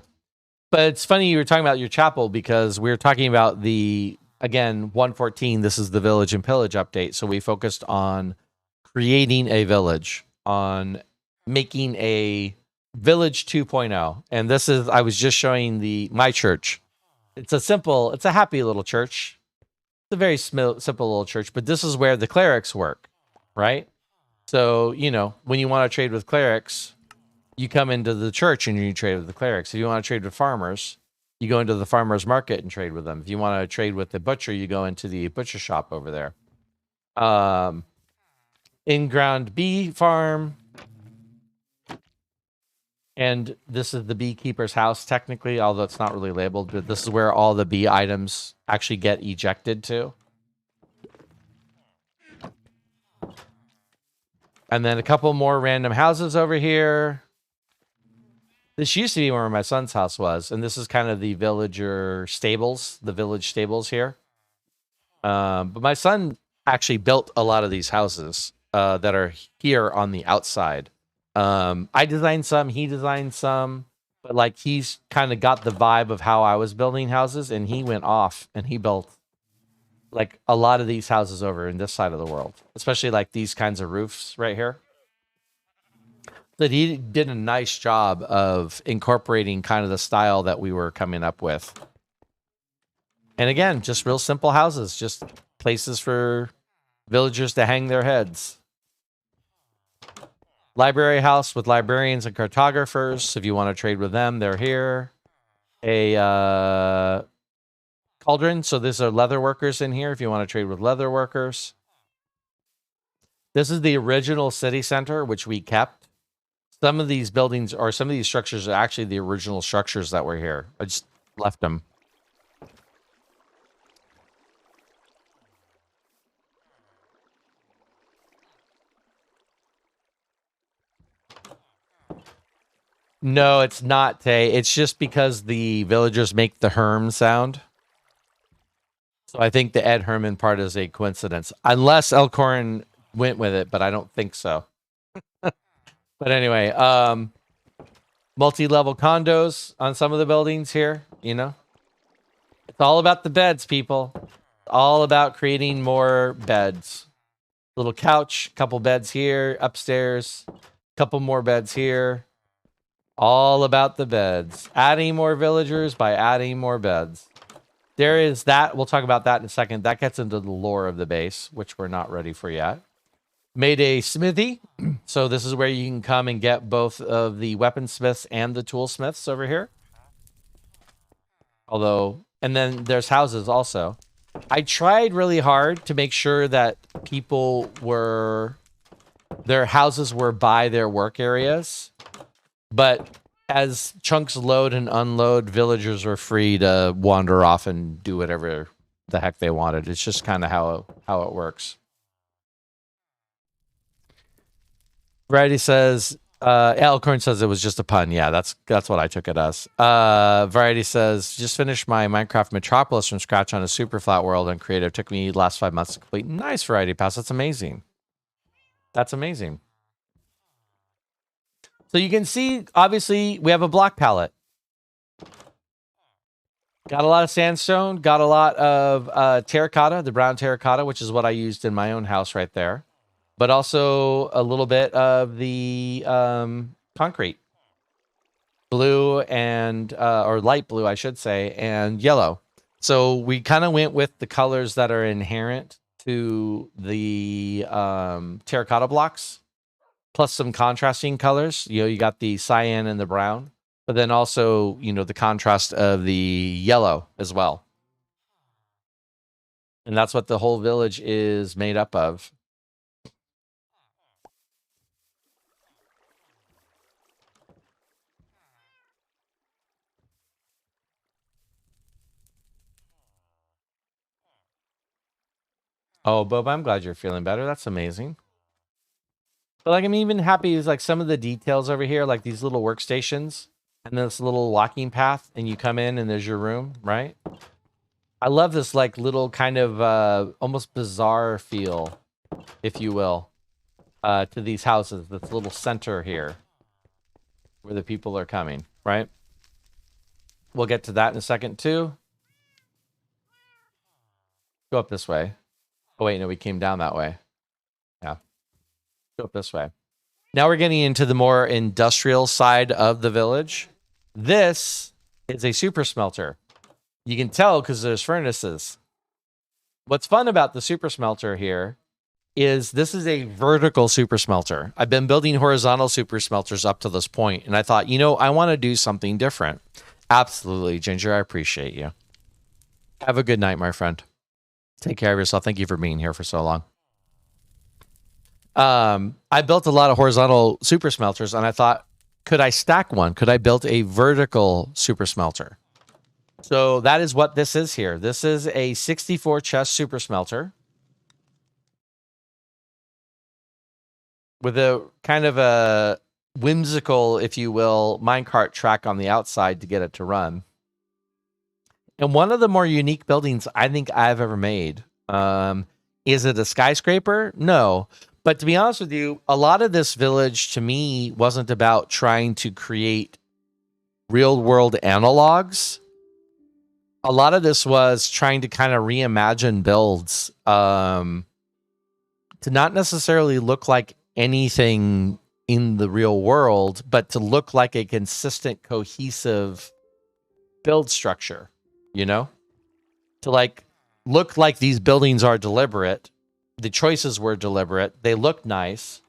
But it's funny you were talking about your chapel because we were talking about again, 114, this is the Village and Pillage update. So we focused on creating a village, on making a village 2.0. And I was just showing my church. It's a happy little church. It's a very simple little church, but this is where the clerics work, right? So, when you want to trade with clerics, you come into the church and you trade with the clerics. If you want to trade with farmers, you go into the farmer's market and trade with them. If you want to trade with the butcher, you go into the butcher shop over there. In-ground bee farm. And this is the beekeeper's house, technically, although it's not really labeled, but this is where all the bee items actually get ejected to. And then a couple more random houses over here. This used to be where my son's house was, and this is kind of the villager stables, the village stables here. But my son actually built a lot of these houses that are here on the outside. I designed some, he designed some, but he's kind of got the vibe of how I was building houses, and he went off and he built a lot of these houses over in this side of the world, especially these kinds of roofs right here. That he did a nice job of incorporating kind of the style that we were coming up with. And again, just real simple houses, just places for villagers to hang their heads. Library house with librarians and cartographers. If you want to trade with them, they're here. A cauldron. So these are leather workers in here if you want to trade with leather workers. This is the original city center, which we kept. Some of these buildings or some of these structures are actually the original structures that were here. I just left them. No, it's not, Tay. It's just because the villagers make the Herm sound. So I think the Ed Herman part is a coincidence. Unless Elkhorn went with it, but I don't think so. But anyway, multi-level condos on some of the buildings here, It's all about the beds, people. All about creating more beds. Little couch, couple beds here, upstairs, couple more beds here. All about the beds. Adding more villagers by adding more beds. There is that. We'll talk about that in a second. That gets into the lore of the base, which we're not ready for yet. Made a smithy. So this is where you can come and get both of the weaponsmiths and the toolsmiths over here. And then there's houses also. I tried really hard to make sure that their houses were by their work areas. But as chunks load and unload, villagers are free to wander off and do whatever the heck they wanted. It's just kind of how it works. Variety says, Elkhorn says it was just a pun. Yeah, that's what I took it as. Variety says, just finished my Minecraft Metropolis from scratch on a super flat world and creative. Took me last 5 months to complete. Nice, Variety Pass. That's amazing. That's amazing. So you can see, obviously, we have a block palette. Got a lot of sandstone. Got a lot of terracotta, the brown terracotta, which is what I used in my own house right there. But also a little bit of the concrete. blue and or light blue, I should say, and yellow. So we kind of went with the colors that are inherent to the terracotta blocks, plus some contrasting colors. You know, you got the cyan and the brown, but then also, you know, the contrast of the yellow as well. And that's what the whole village is made up of. Oh, Bob, I'm glad you're feeling better. That's amazing. But like, I'm even happy is like some of the details over here, like these little workstations and this little walking path, and you come in and there's your room, right? I love this like little kind of almost bizarre feel, if you will, to these houses. This little center here where the people are coming, right? We'll get to that in a second too. Go up this way. Oh wait, no, we came down that way. Yeah. Go up this way. Now we're getting into the more industrial side of the village. This is a super smelter. You can tell because there's furnaces. What's fun about the super smelter here is this is a vertical super smelter. I've been building horizontal super smelters up to this point, and I thought, you know, I want to do something different. Absolutely, Ginger. I appreciate you. Have a good night, my friend. Take care of yourself. Thank you for being here for so long. I built a lot of horizontal super smelters, and I thought, could I stack one? Could I build a vertical super smelter? So that is what this is here. This is a 64 chest super smelter with a kind of a whimsical, if you will, minecart track on the outside to get it to run. And one of the more unique buildings I think I've ever made. Is it a skyscraper? No. But to be honest with you, a lot of this village to me wasn't about trying to create real world analogs. A lot of this was trying to kind of reimagine builds to not necessarily look like anything in the real world, but to look like a consistent, cohesive build structure, you know? To like look like these buildings are deliberate. The choices were deliberate. They look nice,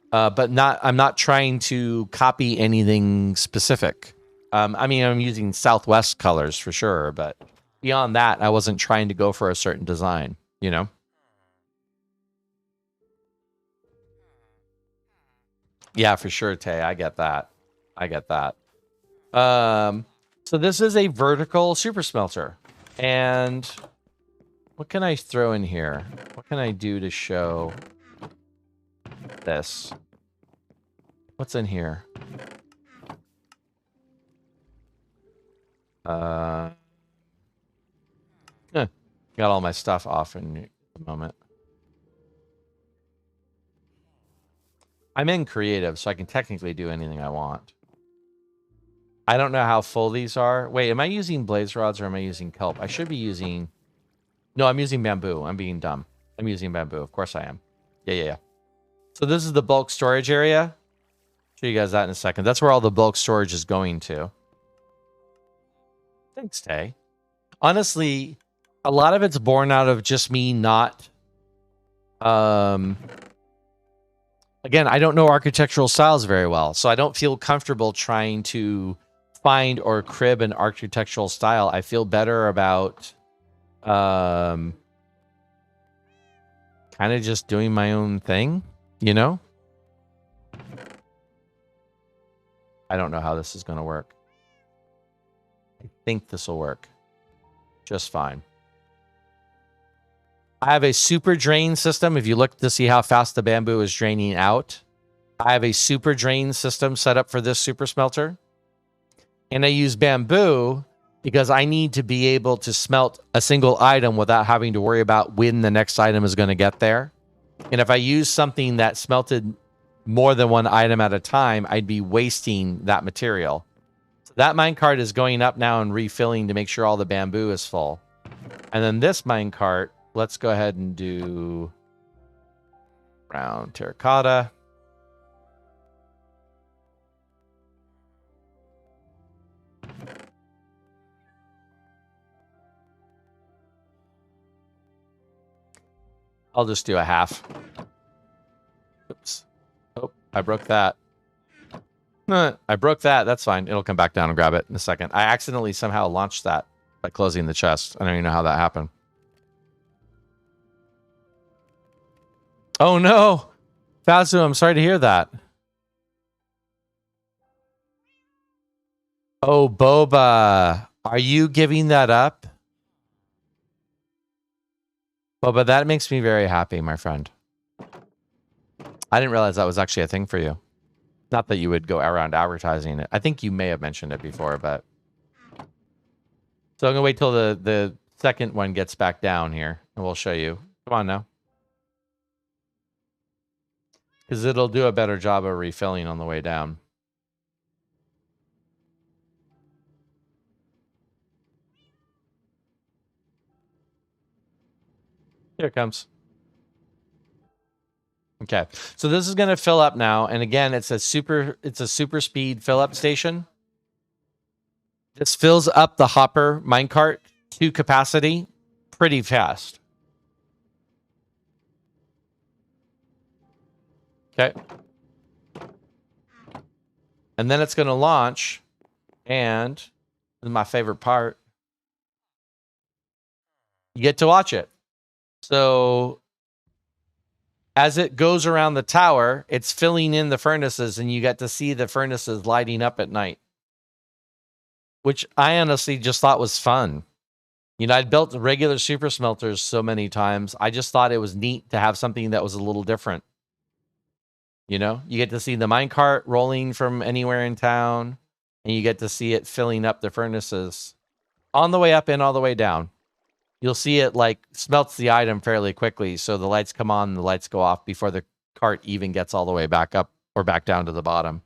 but I'm not trying to copy anything specific. I mean, I'm using Southwest colors for sure, but beyond that, I wasn't trying to go for a certain design, you know? Yeah, for sure, Tay. I get that. I get that. So this is a vertical super smelter. And what can I throw in here? What can I do to show this? What's in here? Got all my stuff off in a moment. I'm in creative, so I can technically do anything I want. I don't know how full these are. Wait, am I using blaze rods or am I using kelp? I should be using... No, I'm using bamboo. I'm being dumb. I'm using bamboo. Of course I am. Yeah. So this is the bulk storage area. Show you guys that in a second. That's where all the bulk storage is going to. Thanks, Tay. Honestly, a lot of it's born out of just me not... Again, I don't know architectural styles very well, so I don't feel comfortable trying to find or crib an architectural style. I feel better about kind of just doing my own thing, you know? I don't know how this is going to work. I think this will work just fine. I have a super drain system. If you look to see how fast the bamboo is draining out, I have a super drain system set up for this super smelter. And I use bamboo because I need to be able to smelt a single item without having to worry about when the next item is going to get there. And if I use something that smelted more than one item at a time, I'd be wasting that material. So that minecart is going up now and refilling to make sure all the bamboo is full. And then this minecart, let's go ahead and do brown terracotta. I'll just do a half. Oops. Oh, I broke that. I broke that. That's fine. It'll come back down and grab it in a second. I accidentally somehow launched that by closing the chest. I don't even know how that happened. Oh no! Fazu, I'm sorry to hear that. Oh, Boba. Are you giving that up? Boba, that makes me very happy, my friend. I didn't realize that was actually a thing for you. Not that you would go around advertising it. I think you may have mentioned it before, but... So I'm going to wait till the second one gets back down here, and we'll show you. Come on now. Because it'll do a better job of refilling on the way down. Here it comes. Okay, so this is going to fill up now, and again, it's a super speed fill up station. This fills up the hopper minecart to capacity pretty fast. Okay, and then it's going to launch, and this is my favorite part. You get to watch it. So as it goes around the tower, it's filling in the furnaces, and you get to see the furnaces lighting up at night, which I honestly just thought was fun. You know, I'd built regular super smelters so many times. I just thought it was neat to have something that was a little different. You know, you get to see the minecart rolling from anywhere in town, and you get to see it filling up the furnaces on the way up and all the way down. You'll see it like smelts the item fairly quickly. So the lights come on, the lights go off before the cart even gets all the way back up or back down to the bottom.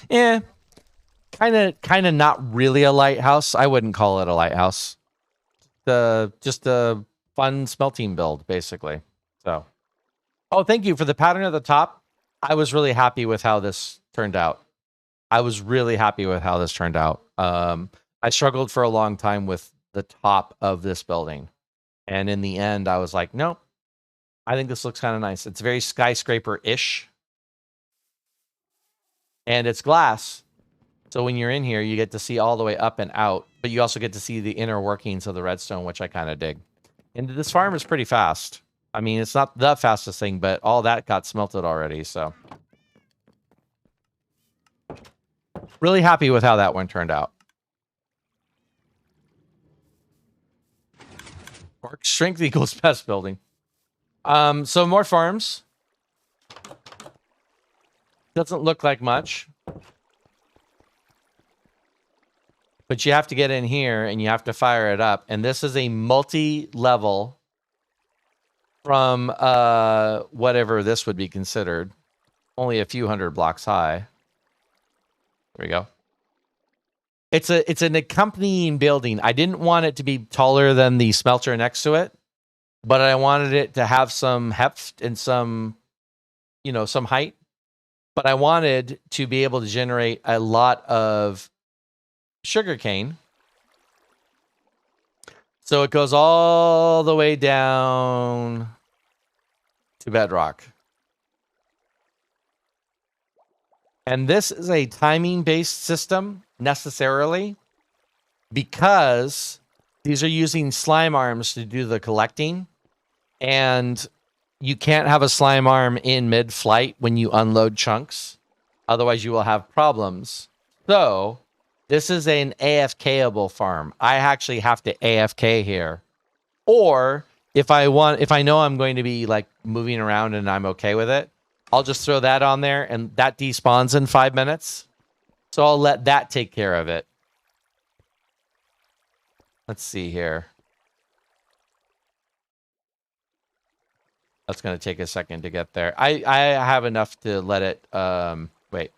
Yeah, kind of not really a lighthouse. I wouldn't call it a lighthouse. Just a fun smelting build, basically. So, oh, thank you for the pattern at the top. I was really happy with how this turned out. I struggled for a long time with the top of this building, and in the end I was like, nope, I think this looks kind of nice. It's very skyscraper-ish, and it's glass, so when you're in here you get to see all the way up and out, but you also get to see the inner workings of the redstone, which I kind of dig. And this farm is pretty fast. I mean, it's not the fastest thing, but all that got smelted already, so really happy with how that one turned out. Bark strength equals best building. So more farms. Doesn't look like much. But you have to get in here and you have to fire it up. And this is a multi-level from whatever this would be considered. Only a few hundred blocks high. There we go. It's an accompanying building. I didn't want it to be taller than the smelter next to it, but I wanted it to have some heft and some, you know, some height. But I wanted to be able to generate a lot of sugarcane. So it goes all the way down to bedrock. And this is a timing-based system, necessarily, because these are using slime arms to do the collecting, and you can't have a slime arm in mid-flight when you unload chunks. Otherwise, you will have problems. So, this is an AFK-able farm. I actually have to AFK here. Or, if I know I'm going to be, like, moving around and I'm okay with it, I'll just throw that on there, and that despawns in 5 minutes. So I'll let that take care of it. Let's see here. That's going to take a second to get there. I have enough to let it... wait.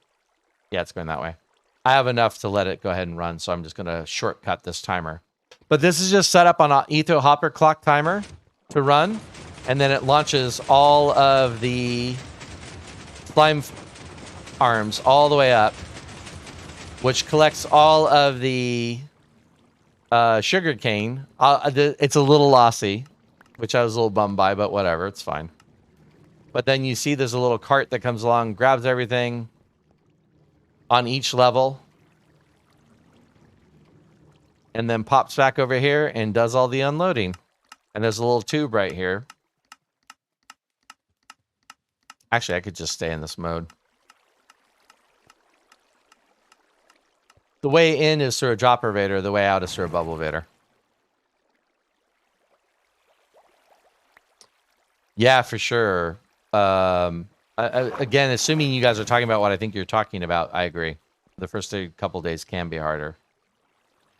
Yeah, it's going that way. I have enough to let it go ahead and run, so I'm just going to shortcut this timer. But this is just set up on an Etho Hopper clock timer to run, and then it launches all of the slime arms all the way up, which collects all of the sugar cane. It's a little lossy, which I was a little bummed by, but whatever, it's fine. But then you see there's a little cart that comes along, grabs everything on each level, and then pops back over here and does all the unloading. And there's a little tube right here. Actually, I could just stay in this mode. The way in is through a dropper vader. The way out is through a bubble vader. Yeah, for sure. Again, assuming you guys are talking about what I think you're talking about, I agree. The first couple days can be harder.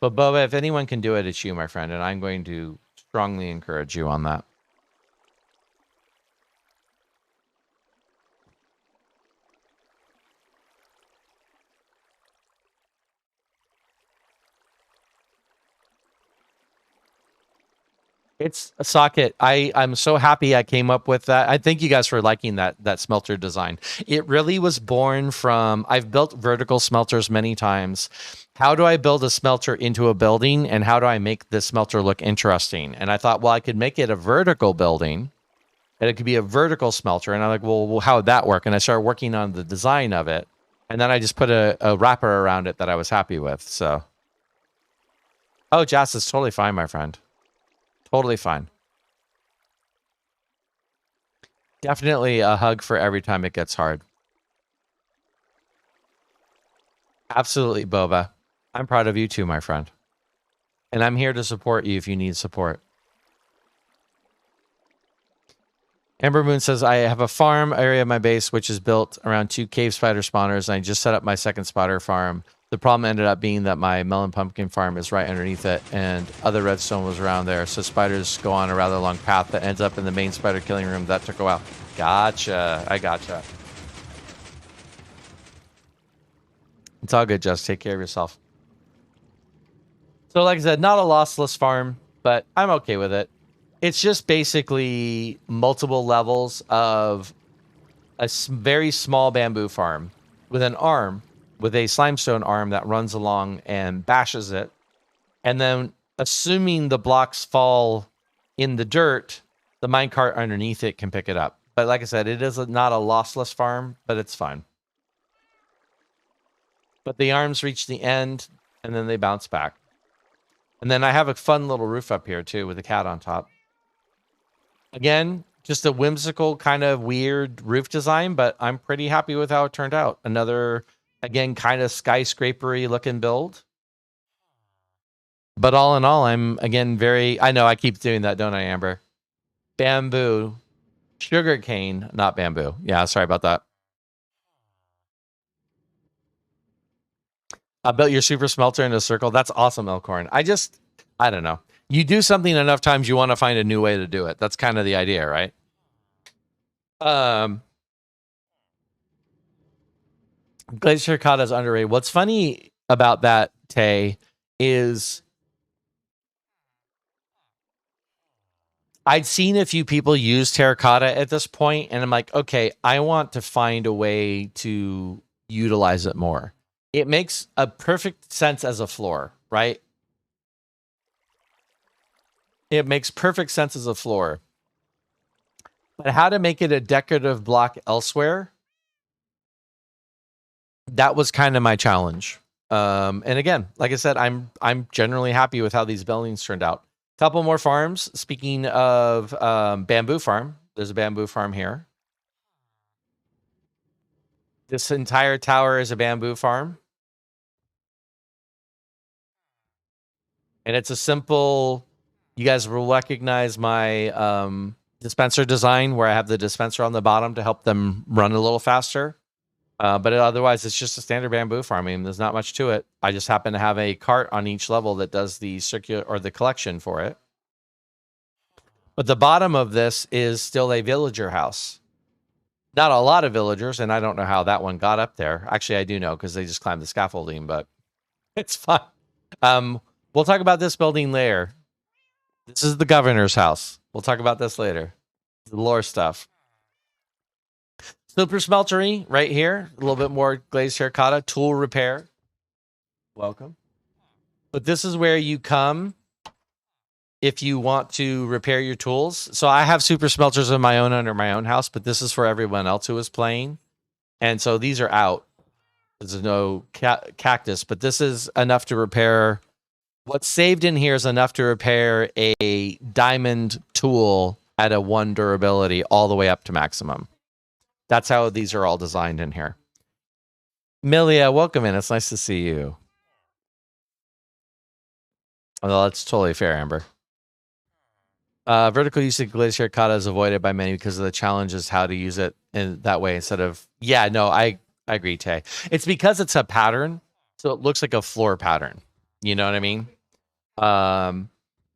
But Boba, if anyone can do it, it's you, my friend. And I'm going to strongly encourage you on that. It's a socket. I'm so happy I came up with that. I thank you guys for liking that smelter design. It really was born from, I've built vertical smelters many times. How do I build a smelter into a building, and how do I make this smelter look interesting? And I thought, well, I could make it a vertical building, and it could be a vertical smelter. And I'm like, well, how would that work? And I started working on the design of it. And then I just put a wrapper around it that I was happy with. So, oh, Jas is totally fine, my friend. Totally fine. Definitely a hug for every time it gets hard. Absolutely, Boba. I'm proud of you too, my friend. And I'm here to support you if you need support. Amber Moon says, I have a farm area of my base which is built around 2 cave spider spawners, and I just set up my second spider farm. The problem ended up being that my melon pumpkin farm is right underneath it, and other redstone was around there. So spiders go on a rather long path that ends up in the main spider killing room. That took a while. Gotcha. I gotcha. It's all good, Just take care of yourself. So like I said, not a lossless farm, but I'm okay with it. It's just basically multiple levels of a very small bamboo farm with an arm, with a slimestone arm that runs along and bashes it. And then assuming the blocks fall in the dirt, the minecart underneath it can pick it up. But like I said, it is not a lossless farm, but it's fine. But the arms reach the end and then they bounce back. And then I have a fun little roof up here too with a cat on top. Again, just a whimsical kind of weird roof design, but I'm pretty happy with how it turned out. Another, again, kind of skyscrapery looking build. But all in all, I'm, again, I know I keep doing that, don't I, Amber? Bamboo, sugarcane, not bamboo. Yeah, sorry about that. I built your super smelter in a circle. That's awesome, Elkhorn. I don't know. You do something enough times, you want to find a new way to do it. That's kind of the idea, right? Glacier Terracotta is underrated. What's funny about that, Tay, is I'd seen a few people use terracotta at this point, and I'm like, okay, I want to find a way to utilize it more. It makes a perfect sense as a floor, right? It makes perfect sense as a floor. But how to make it a decorative block elsewhere, that was kind of my challenge. And again, like I said, I'm generally happy with how these buildings turned out. Couple more farms. Speaking of bamboo farm, there's a bamboo farm here. This entire tower is a bamboo farm. And it's a simple, you guys will recognize my dispenser design where I have the dispenser on the bottom to help them run a little faster. But otherwise, it's just a standard bamboo farm. I mean, there's not much to it. I just happen to have a cart on each level that does the circular or the collection for it. But the bottom of this is still a villager house. Not a lot of villagers, and I don't know how that one got up there. Actually, I do know because they just climbed the scaffolding, but it's fine. We'll talk about this building later. This is the governor's house. We'll talk about this later. The lore stuff. Super smeltery right here. A little bit more glazed terracotta. Tool repair. Welcome. But this is where you come if you want to repair your tools. So I have super smelters of my own under my own house, but this is for everyone else who is playing. And so these are out. There's no cactus, but this is enough to repair. What's saved in here is enough to repair a diamond tool at a 1 durability all the way up to maximum. That's how these are all designed in here. Milia, welcome in. It's nice to see you. Well, that's totally fair, Amber. Vertical use of Glacier Kata is avoided by many because of the challenge is how to use it in that way instead of... Yeah, no, I agree, Tay. It's because it's a pattern, so it looks like a floor pattern. You know what I mean?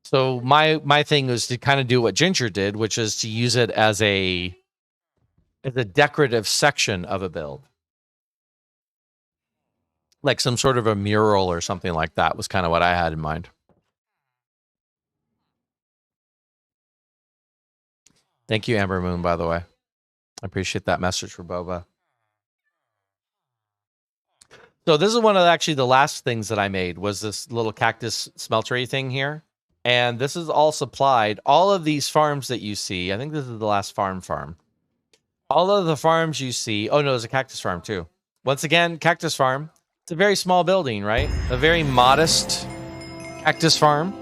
So my thing was to kind of do what Ginger did, which is to use it as a decorative section of a build. Like some sort of a mural or something like that was kind of what I had in mind. Thank you, Amber Moon, by the way. I appreciate that message for Boba. So this is one of actually the last things that I made was this little cactus smeltery thing here. And this is all supplied. All of these farms that you see, I think this is the last farm. All of the farms you see, oh no, there's a cactus farm too. Once again, cactus farm. It's a very small building, right? A very modest cactus farm.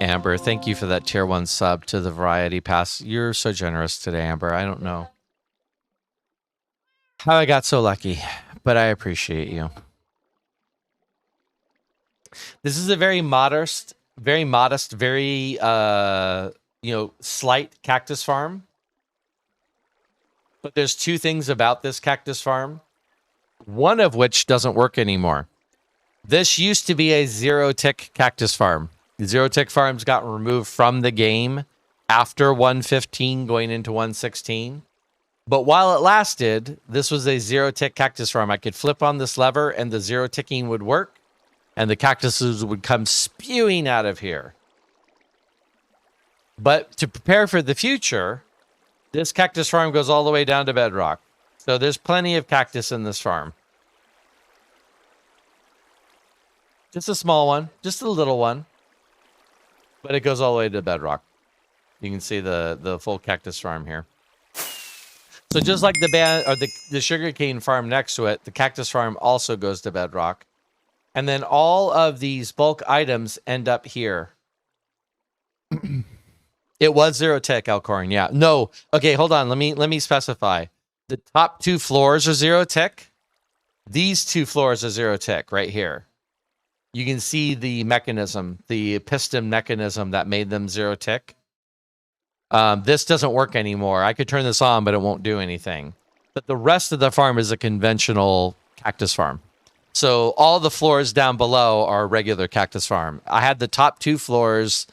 Amber, thank you for that tier 1 sub to the Variety Pass. You're so generous today, Amber. I don't know how I got so lucky, but I appreciate you. This is a very modest, very slight cactus farm. But there's 2 things about this cactus farm, one of which doesn't work anymore. This used to be a 0-tick cactus farm. 0-tick farms got removed from the game after 1.15 going into 1.16. But while it lasted, this was a 0-tick cactus farm. I could flip on this lever and the 0-ticking would work and the cactuses would come spewing out of here. But to prepare for the future, this cactus farm goes all the way down to bedrock. So there's plenty of cactus in this farm. Just a small one, just a little one. But it goes all the way to bedrock. You can see the full cactus farm here. So just like the sugarcane farm next to it, the cactus farm also goes to bedrock. And then all of these bulk items end up here. It was 0-tick, Elcorn, yeah. No, okay, hold on. Let me specify. The top 2 floors are 0-tick. These 2 floors are 0-tick right here. You can see the mechanism, the piston mechanism that made them 0-tick. This doesn't work anymore. I could turn this on, but it won't do anything. But the rest of the farm is a conventional cactus farm. So all the floors down below are regular cactus farm. I had the top 2 floors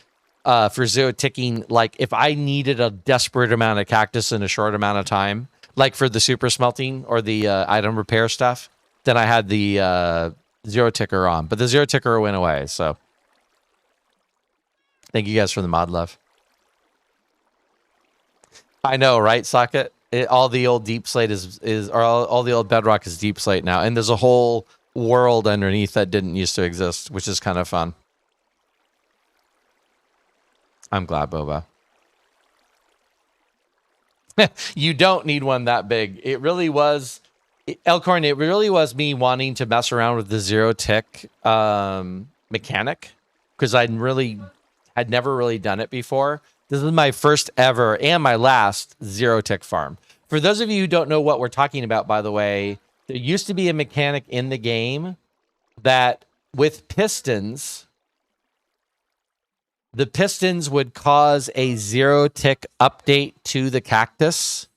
for 0-ticking. Like if I needed a desperate amount of cactus in a short amount of time, like for the super smelting or the item repair stuff, then I had the 0-ticker on. But the 0-ticker went away, so thank you guys for the mod love. I know, right, Socket? All the old deep slate all the old bedrock is deep slate now, and there's a whole world underneath that didn't used to exist, which is kind of fun. I'm glad, Boba. You don't need one that big. It really was, Elcorn, it really was me wanting to mess around with the 0-tick mechanic, because I had never really done it before. This is my first ever and my last 0-tick farm. For those of you who don't know what we're talking about, by the way, there used to be a mechanic in the game that with pistons, the pistons would cause a 0-tick update to the cactus.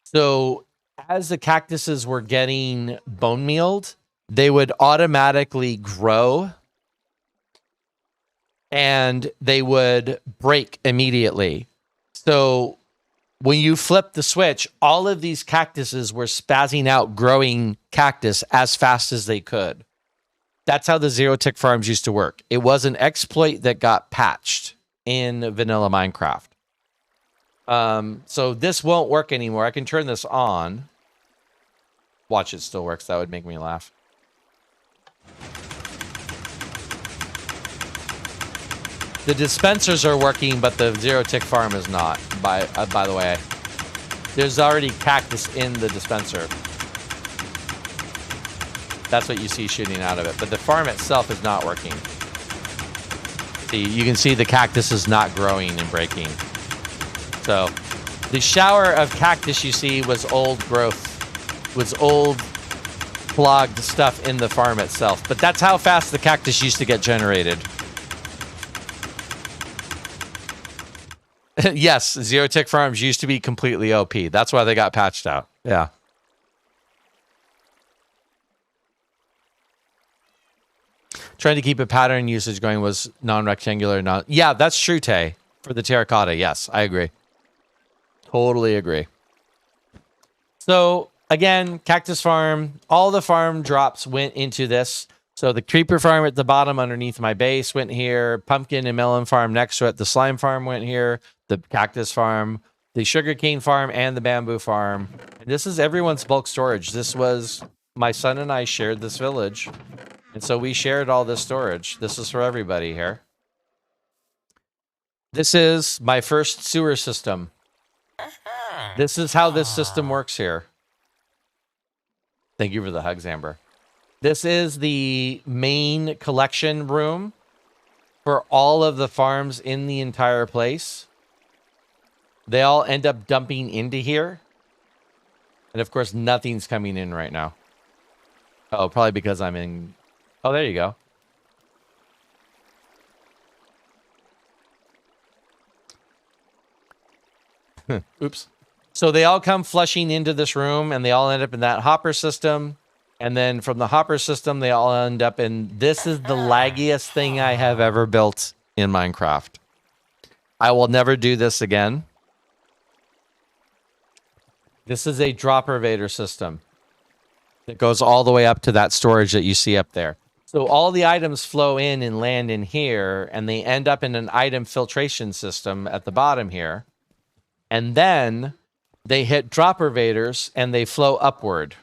So as the cactuses were getting bone mealed, they would automatically grow and they would break immediately. So when you flip the switch, all of these cactuses were spazzing out, growing cactus as fast as they could. That's how the 0-tick farms used to work. It was an exploit that got patched in vanilla Minecraft. So this won't work anymore. I can turn this on. Watch, it still works. That would make me laugh. The dispensers are working, but the zero tick farm is not. By the way, there's already cactus in the dispenser. That's what you see shooting out of it. But the farm itself is not working. See, you can see the cactus is not growing and breaking. So the shower of cactus you see was old growth, was old clogged stuff in the farm itself. But that's how fast the cactus used to get generated. Yes, zero tick farms used to be completely OP. That's why they got patched out. Yeah. Trying to keep a pattern usage going was non-rectangular. Yeah, that's true, Tay. For the terracotta, yes, I agree. Totally agree. So, again, cactus farm, all the farm drops went into this. So the creeper farm at the bottom underneath my base went here. Pumpkin and melon farm next to it. The slime farm went here. The cactus farm, the sugarcane farm, and the bamboo farm. And this is everyone's bulk storage. This was, my son and I shared this village. And so we shared all this storage. This is for everybody here. This is my first sewer system. This is how this system works here. Thank you for the hugs, Amber. This is the main collection room for all of the farms in the entire place. They all end up dumping into here. And of course, nothing's coming in right now. Oh, probably because I'm in... Oh, there you go. Oops. So they all come flushing into this room, and they all end up in that hopper system. And then from the hopper system, they all end up in... This is the laggiest thing I have ever built in Minecraft. I will never do this again. This is a dropper vader system that goes all the way up to that storage that you see up there. So all the items flow in and land in here, and they end up in an item filtration system at the bottom here. And then they hit dropper vaders, and they flow upward.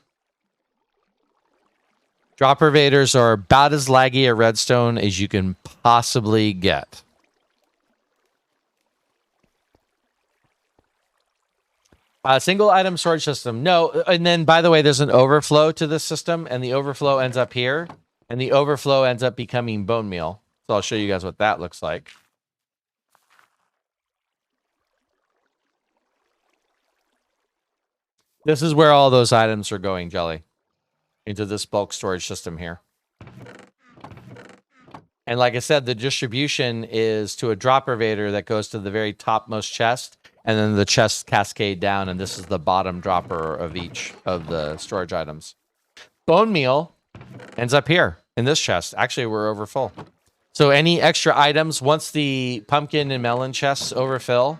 Dropper vaders are about as laggy a redstone as you can possibly get. A single item storage system. No, and then, by the way, there's an overflow to this system, and the overflow ends up here, and the overflow ends up becoming bone meal. So I'll show you guys what that looks like. This is where all those items are going, Jelly. Into this bulk storage system here. And like I said, the distribution is to a dropper vader that goes to the very topmost chest, and then the chests cascade down, and this is the bottom dropper of each of the storage items. Bone meal ends up here in this chest. Actually, we're over full. So any extra items, once the pumpkin and melon chests overfill,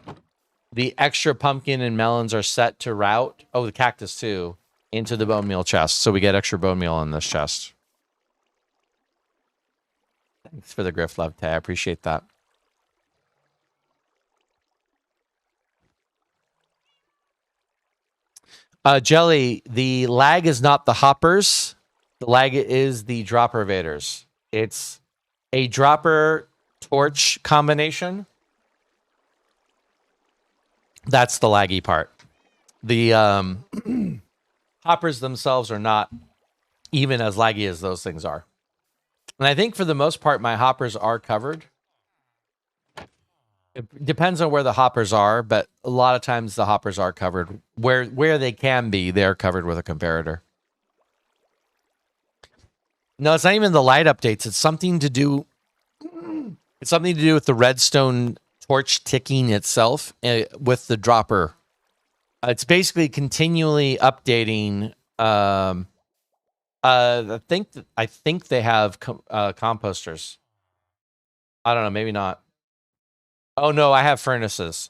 the extra pumpkin and melons are set to route, oh, the cactus too, into the bone meal chest. So we get extra bone meal in this chest. Thanks for the grift, love, Tay. I appreciate that. Jelly, the lag is not the hoppers. The lag is the dropper vaders. It's a dropper torch combination. That's the laggy part. The hoppers themselves are not even as laggy as those things are. And I think for the most part, my hoppers are covered. It depends on where the hoppers are, but a lot of times the hoppers are covered. Where they can be, they're covered with a comparator. No, it's not even the light updates. It's something to do. It's something to do with the redstone torch ticking itself with the dropper. It's basically continually updating. I think they have composters. I don't know, maybe not. Oh no, I have furnaces.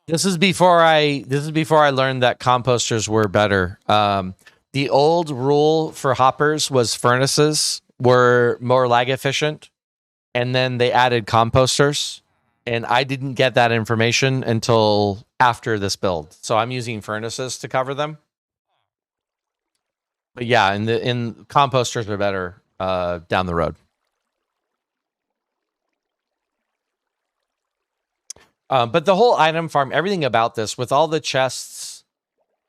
This is before I learned that composters were better. The old rule for hoppers was furnaces were more lag efficient, and then they added composters, and I didn't get that information until after this build. So I'm using furnaces to cover them. But yeah, in composters are better down the road. But the whole item farm, everything about this, with all the chests,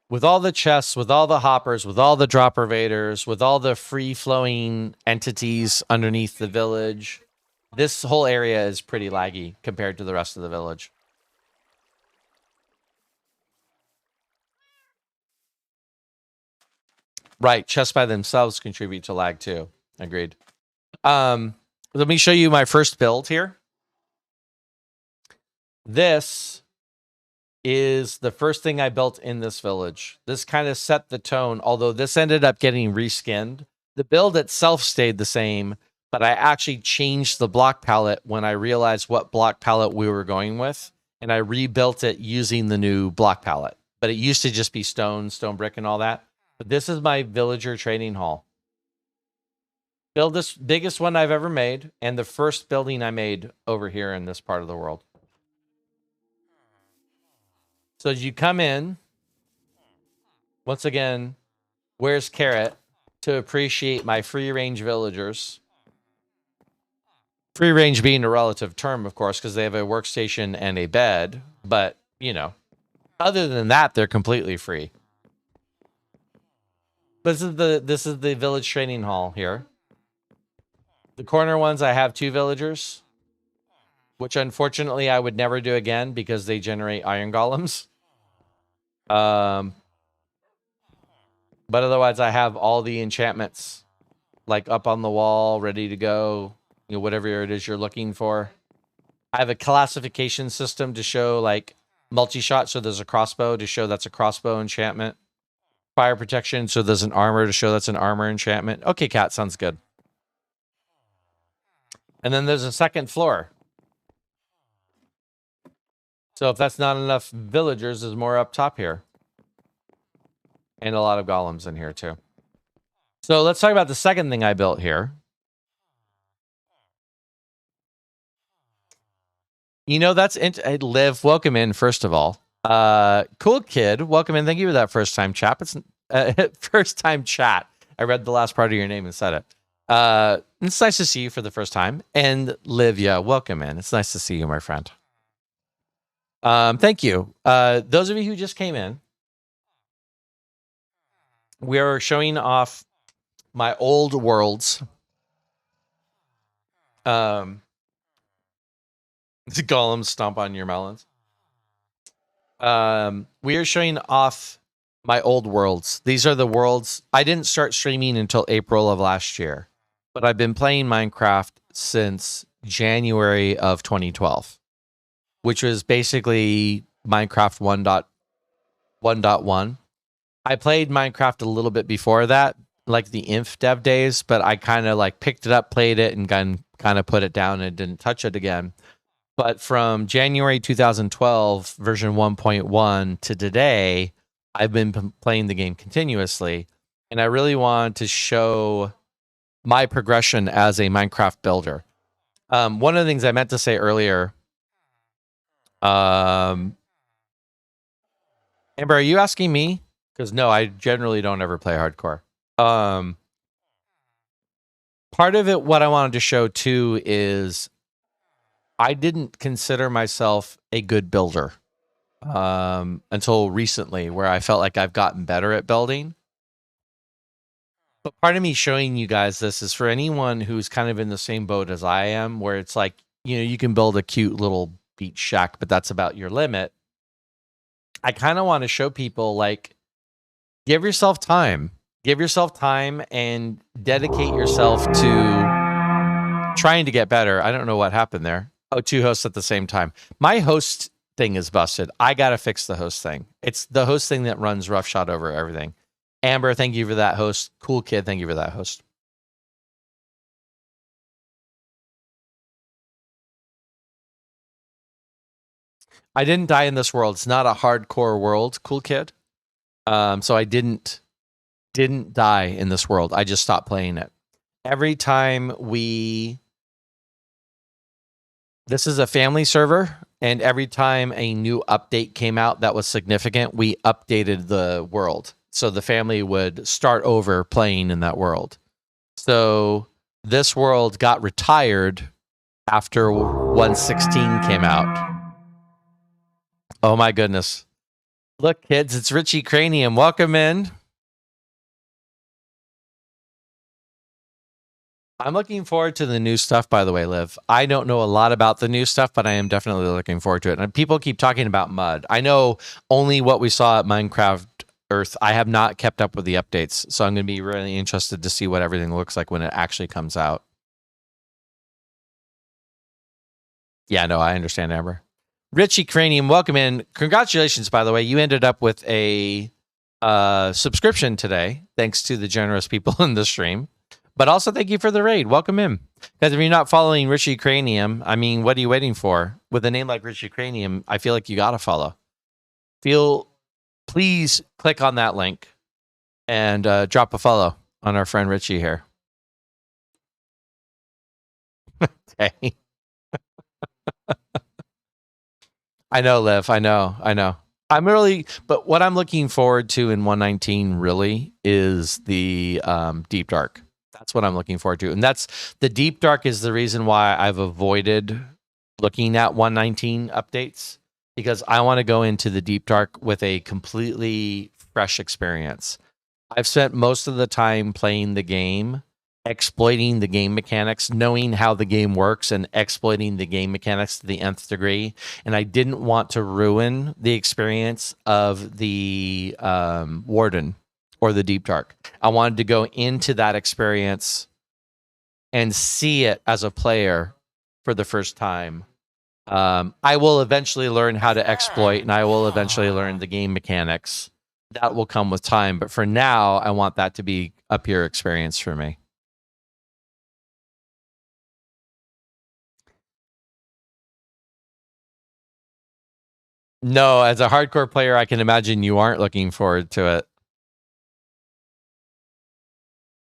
with all the hoppers, with all the dropper vaders, with all the free-flowing entities underneath the village, this whole area is pretty laggy compared to the rest of the village. Right, chests by themselves contribute to lag too. Agreed. Let me show you my first build here. This is the first thing I built in this village. This kind of set the tone, although this ended up getting reskinned. The build itself stayed the same, but I actually changed the block palette when I realized what block palette we were going with, and I rebuilt it using the new block palette. But it used to just be stone brick, and all that. But this is my villager training hall. Build this biggest one I've ever made, and the first building I made over here in this part of the world. So as you come in, once again, where's Carrot to appreciate my free-range villagers? Free range being a relative term, of course, because they have a workstation and a bed. But, you know, other than that, they're completely free. This is the village training hall here. The corner ones, I have 2 villagers, which unfortunately I would never do again because they generate iron golems. But otherwise, I have all the enchantments like up on the wall, ready to go. You know, whatever it is you're looking for. I have a classification system to show like multi-shot, so there's a crossbow to show that's a crossbow enchantment. Fire protection, so there's an armor to show that's an armor enchantment. Okay, cat, sounds good. And then there's a second floor. So if that's not enough villagers, there's more up top here. And a lot of golems in here too. So let's talk about the second thing I built here. You know, that's Liv, welcome in, first of all. Cool kid, welcome in. Thank you for that first time chat. It's first time chat. I read the last part of your name and said it. It's nice to see you for the first time. And Livia, welcome in. It's nice to see you, my friend. Thank you. Those of you who just came in, we are showing off my old worlds. The golems stomp on your melons. We are showing off my old worlds. These are the worlds. I didn't start streaming until April of last year, but I've been playing Minecraft since January of 2012, which was basically Minecraft 1.1. I played Minecraft a little bit before that, like the Inf dev days, but I kind of like picked it up, played it, and kind of put it down and didn't touch it again. But from January 2012, version 1.1 to today, I've been playing the game continuously. And I really want to show my progression as a Minecraft builder. One of the things I meant to say earlier, Amber, are you asking me? Because no, I generally don't ever play hardcore. Part of it, what I wanted to show too, is I didn't consider myself a good builder until recently, where I felt like I've gotten better at building. But part of me showing you guys this is for anyone who's kind of in the same boat as I am, where it's like, you know, you can build a cute little beach shack, but that's about your limit. I kind of want to show people, like, give yourself time. Give yourself time and dedicate yourself to trying to get better. I don't know what happened there. Oh, 2 hosts at the same time. My host thing is busted. I got to fix the host thing. It's the host thing that runs roughshod over everything. Amber, thank you for that host. Cool kid, thank you for that host. I didn't die in this world. It's not a hardcore world, cool kid. So I didn't die in this world. I just stopped playing it. Every time this is a family server, and every time a new update came out that was significant, we updated the world. So the family would start over playing in that world. So this world got retired after 1.16 came out. Oh my goodness. Look, kids, it's Richie Cranium. Welcome in. I'm looking forward to the new stuff, by the way, Liv. I don't know a lot about the new stuff, but I am definitely looking forward to it. And people keep talking about mud. I know only what we saw at Minecraft Earth. I have not kept up with the updates, so I'm going to be really interested to see what everything looks like when it actually comes out. Yeah, no, I understand, Amber. Richie Cranium, welcome in. Congratulations, by the way. You ended up with a subscription today, thanks to the generous people in the stream. But also, thank you for the raid. Welcome in. Because if you're not following Richie Cranium, I mean, what are you waiting for? With a name like Richie Cranium, I feel like you got to follow. Please click on that link and drop a follow on our friend Richie here. Okay. I know, Liv. I know. But what I'm looking forward to in 119 really is the Deep Dark. That's what I'm looking forward to. And the Deep Dark is the reason why I've avoided looking at 119 updates, because I want to go into the Deep Dark with a completely fresh experience. I've spent most of the time playing the game, exploiting the game mechanics, knowing how the game works and exploiting the game mechanics to the nth degree. And I didn't want to ruin the experience of the Warden or the Deep Dark. I wanted to go into that experience and see it as a player for the first time. I will eventually learn how to exploit, and I will eventually learn the game mechanics. That will come with time. But for now, I want that to be a pure experience for me. No, as a hardcore player, I can imagine you aren't looking forward to it.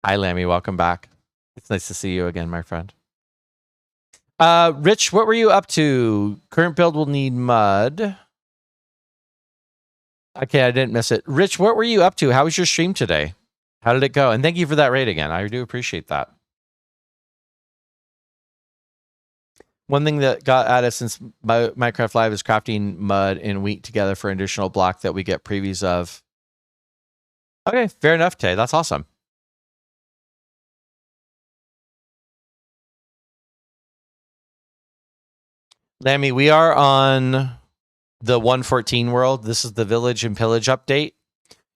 Hi, Lammy. Welcome back. It's nice to see you again, my friend. Rich, what were you up to? Current build will need mud. Okay, I didn't miss it. Rich, what were you up to? How was your stream today? How did it go? And thank you for that raid again. I do appreciate that. One thing that got added since Minecraft Live is crafting mud and wheat together for an additional block that we get previews of. Okay, fair enough, Tay. That's awesome. Lammy, we are on the 114 world. This is the Village and Pillage update.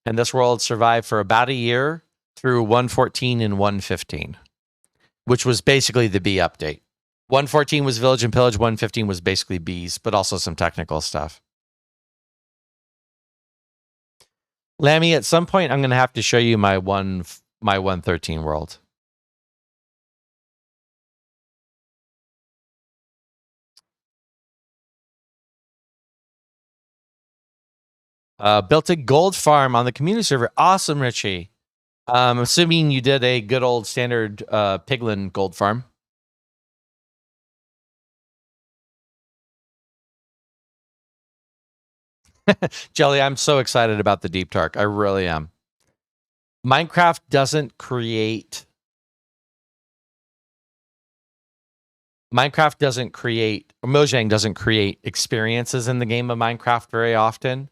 And this world survived for about a year through 114 and 115, which was basically the bee update. 114 was Village and Pillage, 115 was basically bees, but also some technical stuff. Lammy, at some point I'm going to have to show you my 113 world. Built a gold farm on the community server. Awesome, Richie. I'm assuming you did a good old standard piglin gold farm. Jelly, I'm so excited about the Deep Dark. I really am. Minecraft doesn't create... Mojang doesn't create experiences in the game of Minecraft very often.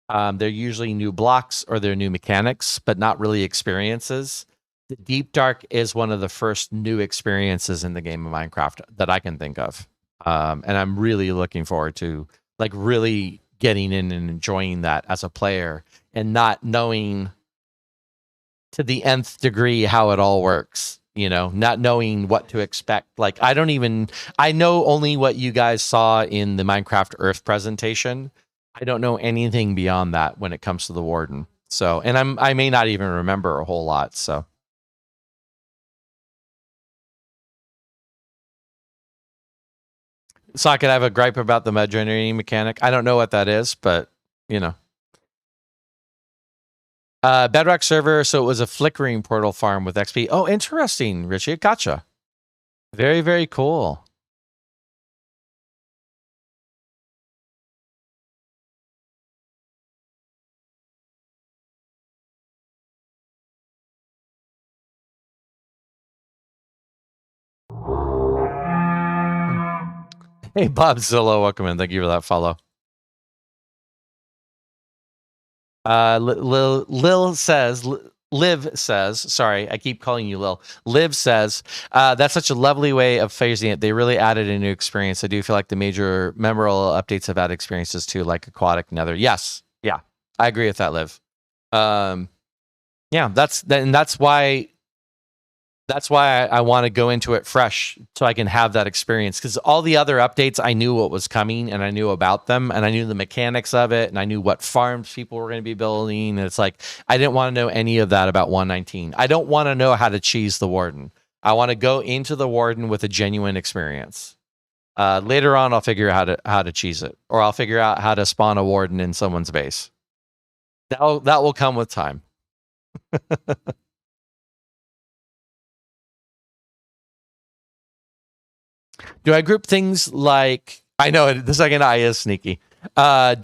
They're usually new blocks or they're new mechanics, but not really experiences. The Deep Dark is one of the first new experiences in the game of Minecraft that I can think of. And I'm really looking forward to really getting in and enjoying that as a player and not knowing to the nth degree how it all works, not knowing what to expect. I know only what you guys saw in the Minecraft Earth presentation. I don't know anything beyond that when it comes to the Warden. So, and I may not even remember a whole lot. So, I could have a gripe about the mud generating mechanic. I don't know what that is, but Bedrock server. So it was a flickering portal farm with XP. Oh, interesting, Richie. Gotcha. Very, very cool. Hey, Bob Zillow, welcome in. Thank you for that follow. Lil says, Liv says, sorry, I keep calling you Lil. Liv says, that's such a lovely way of phrasing it. They really added a new experience. I do feel like the major memorable updates have added experiences too, like Aquatic Nether. Yes. Yeah. I agree with that, Liv. Yeah, that's why I want to go into it fresh so I can have that experience, because all the other updates I knew what was coming and I knew about them and I knew the mechanics of it and I knew what farms people were going to be building. And it's like, I didn't want to know any of that about 119. I don't want to know how to cheese the Warden. I want to go into the Warden with a genuine experience. Later on, I'll figure out how to cheese it, or I'll figure out how to spawn a Warden in someone's base. That will come with time. Do I group things like, I know the second I is sneaky. Oh,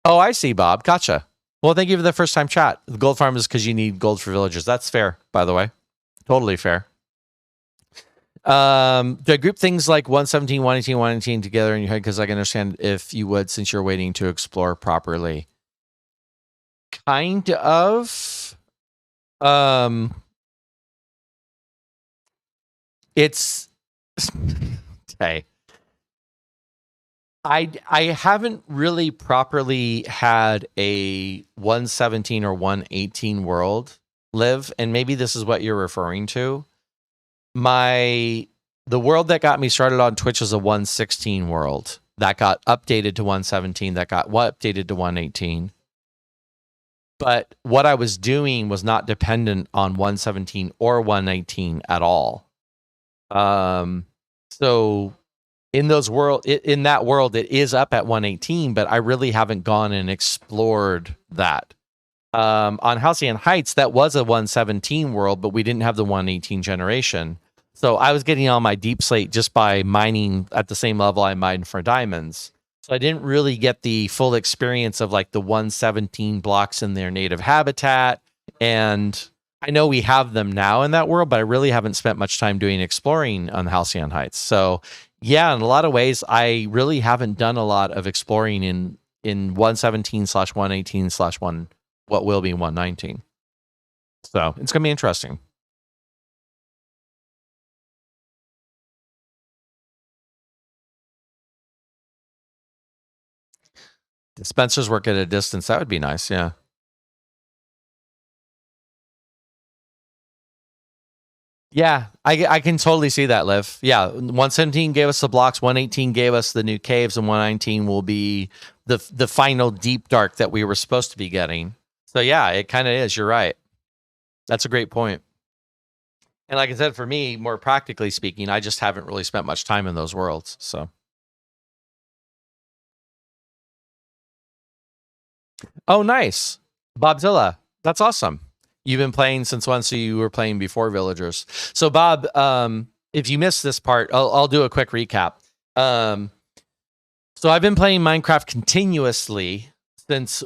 I see, Bob. Gotcha. Well, thank you for the first time chat. The gold farm is because you need gold for villagers. That's fair, by the way. Totally fair. Do I group things like 117, 118, 119 together in your head? Because I can understand if you would, since you're waiting to explore properly. Kind of. It's okay. I haven't really properly had a 117 or 118 world live, and maybe this is what you're referring to. The world that got me started on Twitch is a 116 world that got updated to 117, that got updated to 118. But what I was doing was not dependent on 117 or 118 at all. So in that world, it is up at 118, but I really haven't gone and explored that. On Halcyon Heights, that was a 117 world, but we didn't have the 118 generation. So I was getting on my deep slate just by mining at the same level I mined for diamonds. So I didn't really get the full experience of like the 117 blocks in their native habitat. And I know we have them now in that world, but I really haven't spent much time doing exploring on Halcyon Heights. So yeah, in a lot of ways, I really haven't done a lot of exploring in 117/118/1, what will be 119. So it's going to be interesting. Dispensers work at a distance. That would be nice. Yeah. Yeah, I can totally see that, Liv. Yeah, 117 gave us the blocks, 118 gave us the new caves, and 119 will be the final deep dark that we were supposed to be getting. So yeah, it kind of is. You're right. That's a great point. And like I said, for me, more practically speaking, I just haven't really spent much time in those worlds. So. Oh, nice. Bobzilla. That's awesome. You've been playing since when? So you were playing before Villagers. So Bob, if you missed this part, I'll do a quick recap. So I've been playing Minecraft continuously since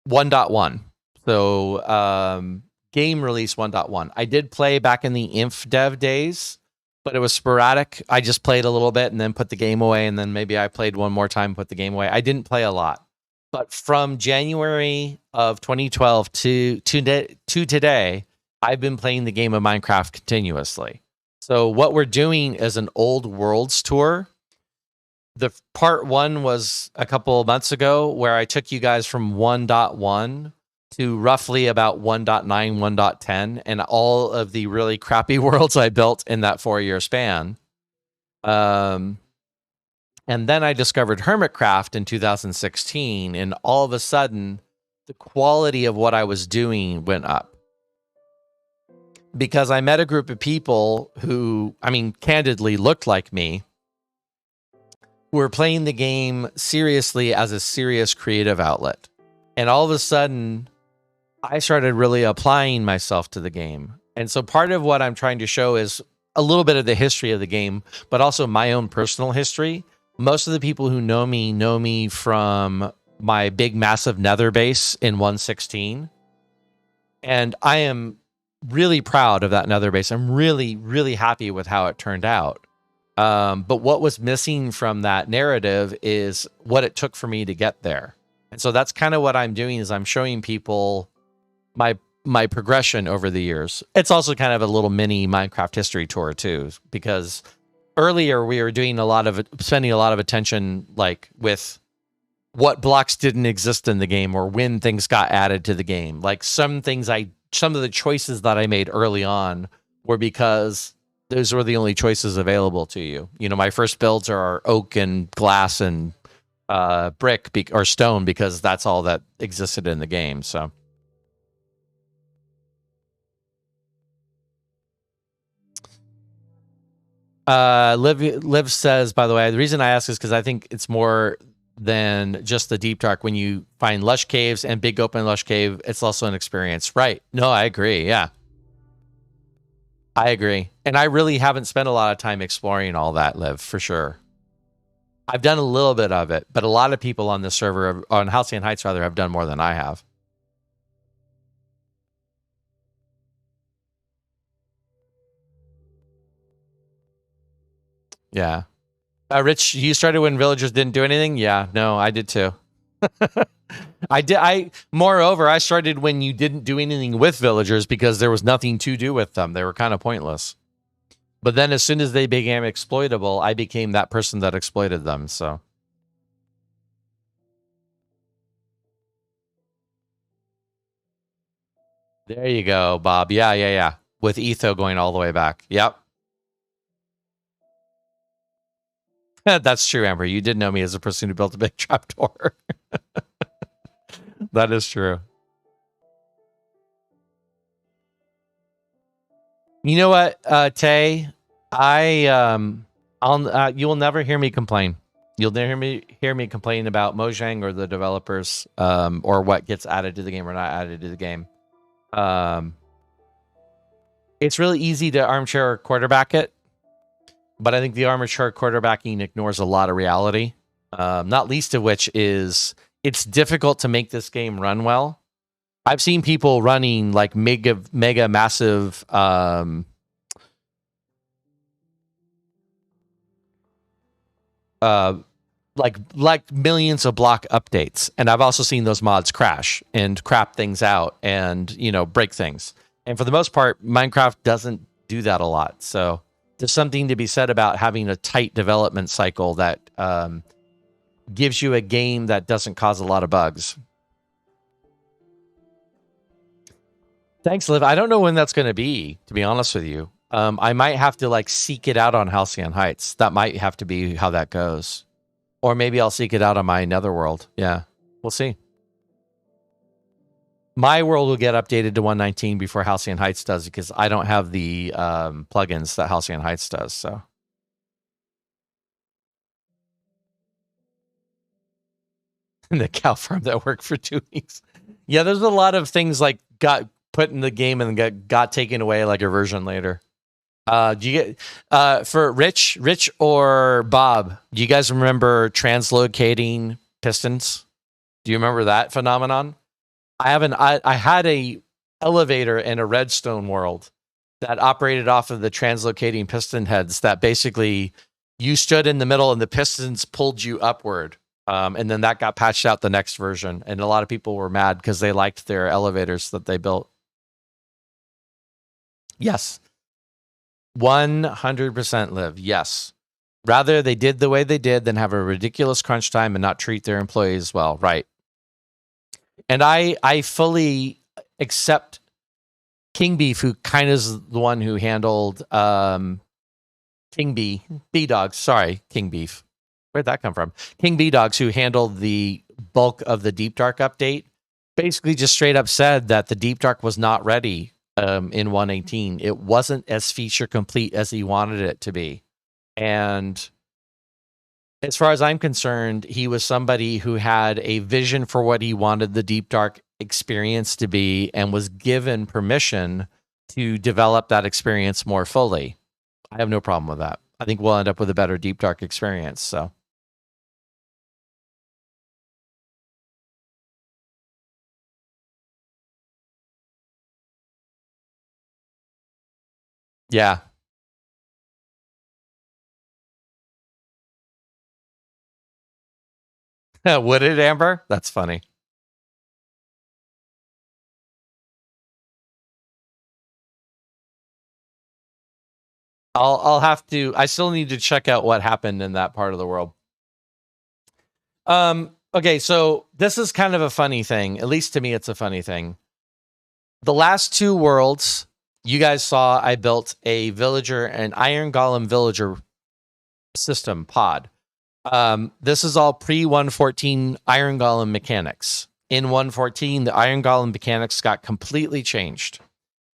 1.1. So game release 1.1. I did play back in the Inf dev days, but it was sporadic. I just played a little bit and then put the game away, and then maybe I played one more time, put the game away. I didn't play a lot. But from January of 2012 to today, I've been playing the game of Minecraft continuously. So what we're doing is an old worlds tour. The part 1 was a couple of months ago, where I took you guys from 1.1 to roughly about 1.9, 1.10, and all of the really crappy worlds I built in that 4-year span. And then I discovered Hermitcraft in 2016, and all of a sudden, the quality of what I was doing went up. Because I met a group of people who, I mean, candidly looked like me, who were playing the game seriously as a serious creative outlet. And all of a sudden, I started really applying myself to the game. And so part of what I'm trying to show is a little bit of the history of the game, but also my own personal history. Most of the people who know me from my big, massive nether base in 116. And I am really proud of that nether base. I'm really, really happy with how it turned out. But what was missing from that narrative is what it took for me to get there. And so that's kind of what I'm doing is I'm showing people my progression over the years. It's also kind of a little mini Minecraft history tour too, because earlier we were doing spending a lot of attention like with what blocks didn't exist in the game or when things got added to the game. Like some of the choices that I made early on were because those were the only choices available to you. You know, my first builds are oak and glass and brick or stone because that's all that existed in the game. So Liv says, by the way, the reason I ask is because I think it's more than just the deep dark. When you find lush caves and big open lush cave, it's also an experience. Right. No, I agree. Yeah. I agree. And I really haven't spent a lot of time exploring all that, Liv, for sure. I've done a little bit of it, but a lot of people on this server, on Halcyon Heights rather, have done more than I have. Yeah. Rich, you started when villagers didn't do anything? Yeah, no, I did too. Moreover, I started when you didn't do anything with villagers because there was nothing to do with them. They were kind of pointless. But then as soon as they became exploitable, I became that person that exploited them, so. There you go, Bob. Yeah. With Etho going all the way back. Yep. That's true, Amber. You did know me as a person who built a big trapdoor. That is true. You know what, Tay? You will never hear me complain. You'll never hear me complain about Mojang or the developers, or what gets added to the game or not added to the game. It's really easy to armchair quarterback it, but I think the armchair quarterbacking ignores a lot of reality. Not least of which is it's difficult to make this game run well. I've seen people running like mega massive like millions of block updates, and I've also seen those mods crash and crap things out and, you know, break things. And for the most part, Minecraft doesn't do that a lot. So there's something to be said about having a tight development cycle that gives you a game that doesn't cause a lot of bugs. Thanks, Liv. I don't know when that's going to be, to be honest with you. I might have to like seek it out on Halcyon Heights. That might have to be how that goes. Or maybe I'll seek it out on my Netherworld. Yeah, we'll see. My world will get updated to 119 before Halcyon Heights does because I don't have the plugins that Halcyon Heights does. So. The cow farm that worked for 2 weeks. Yeah, there's a lot of things like got put in the game and got taken away like a version later. Do you get for Rich or Bob? Do you guys remember translocating pistons? Do you remember that phenomenon? I had a elevator in a redstone world that operated off of the translocating piston heads that basically you stood in the middle and the pistons pulled you upward. And then that got patched out the next version. And a lot of people were mad because they liked their elevators that they built. Yes. 100% Liv. Yes. Rather, they did the way they did than have a ridiculous crunch time and not treat their employees well. Right. And I fully accept King Beef, who kind of is the one who handled King B-Dogs. Sorry, King Beef. Where'd that come from? King B-Dogs, who handled the bulk of the Deep Dark update, basically just straight up said that the Deep Dark was not ready in 118. It wasn't as feature complete as he wanted it to be. And as far as I'm concerned, he was somebody who had a vision for what he wanted the Deep Dark experience to be and was given permission to develop that experience more fully. I have no problem with that. I think we'll end up with a better Deep Dark experience. So. Yeah. Would it, Amber? That's funny. I'll have to. I still need to check out what happened in that part of the world. Okay, so this is kind of a funny thing. At least to me, it's a funny thing. The last two worlds, you guys saw I built a villager, an Iron Golem villager system pod. This is all pre 114 Iron Golem mechanics. In 114, the Iron Golem mechanics got completely changed.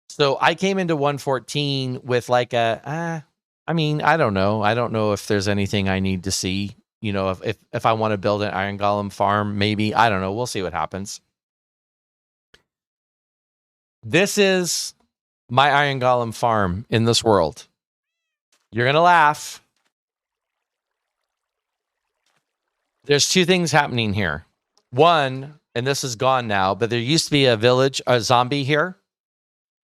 So I came into 114 with like I don't know. I don't know if there's anything I need to see. You know, if I want to build an Iron Golem farm, maybe. I don't know. We'll see what happens. This is my Iron Golem farm in this world. You're going to laugh. There's two things happening here. One, and this is gone now, but there used to be a zombie here.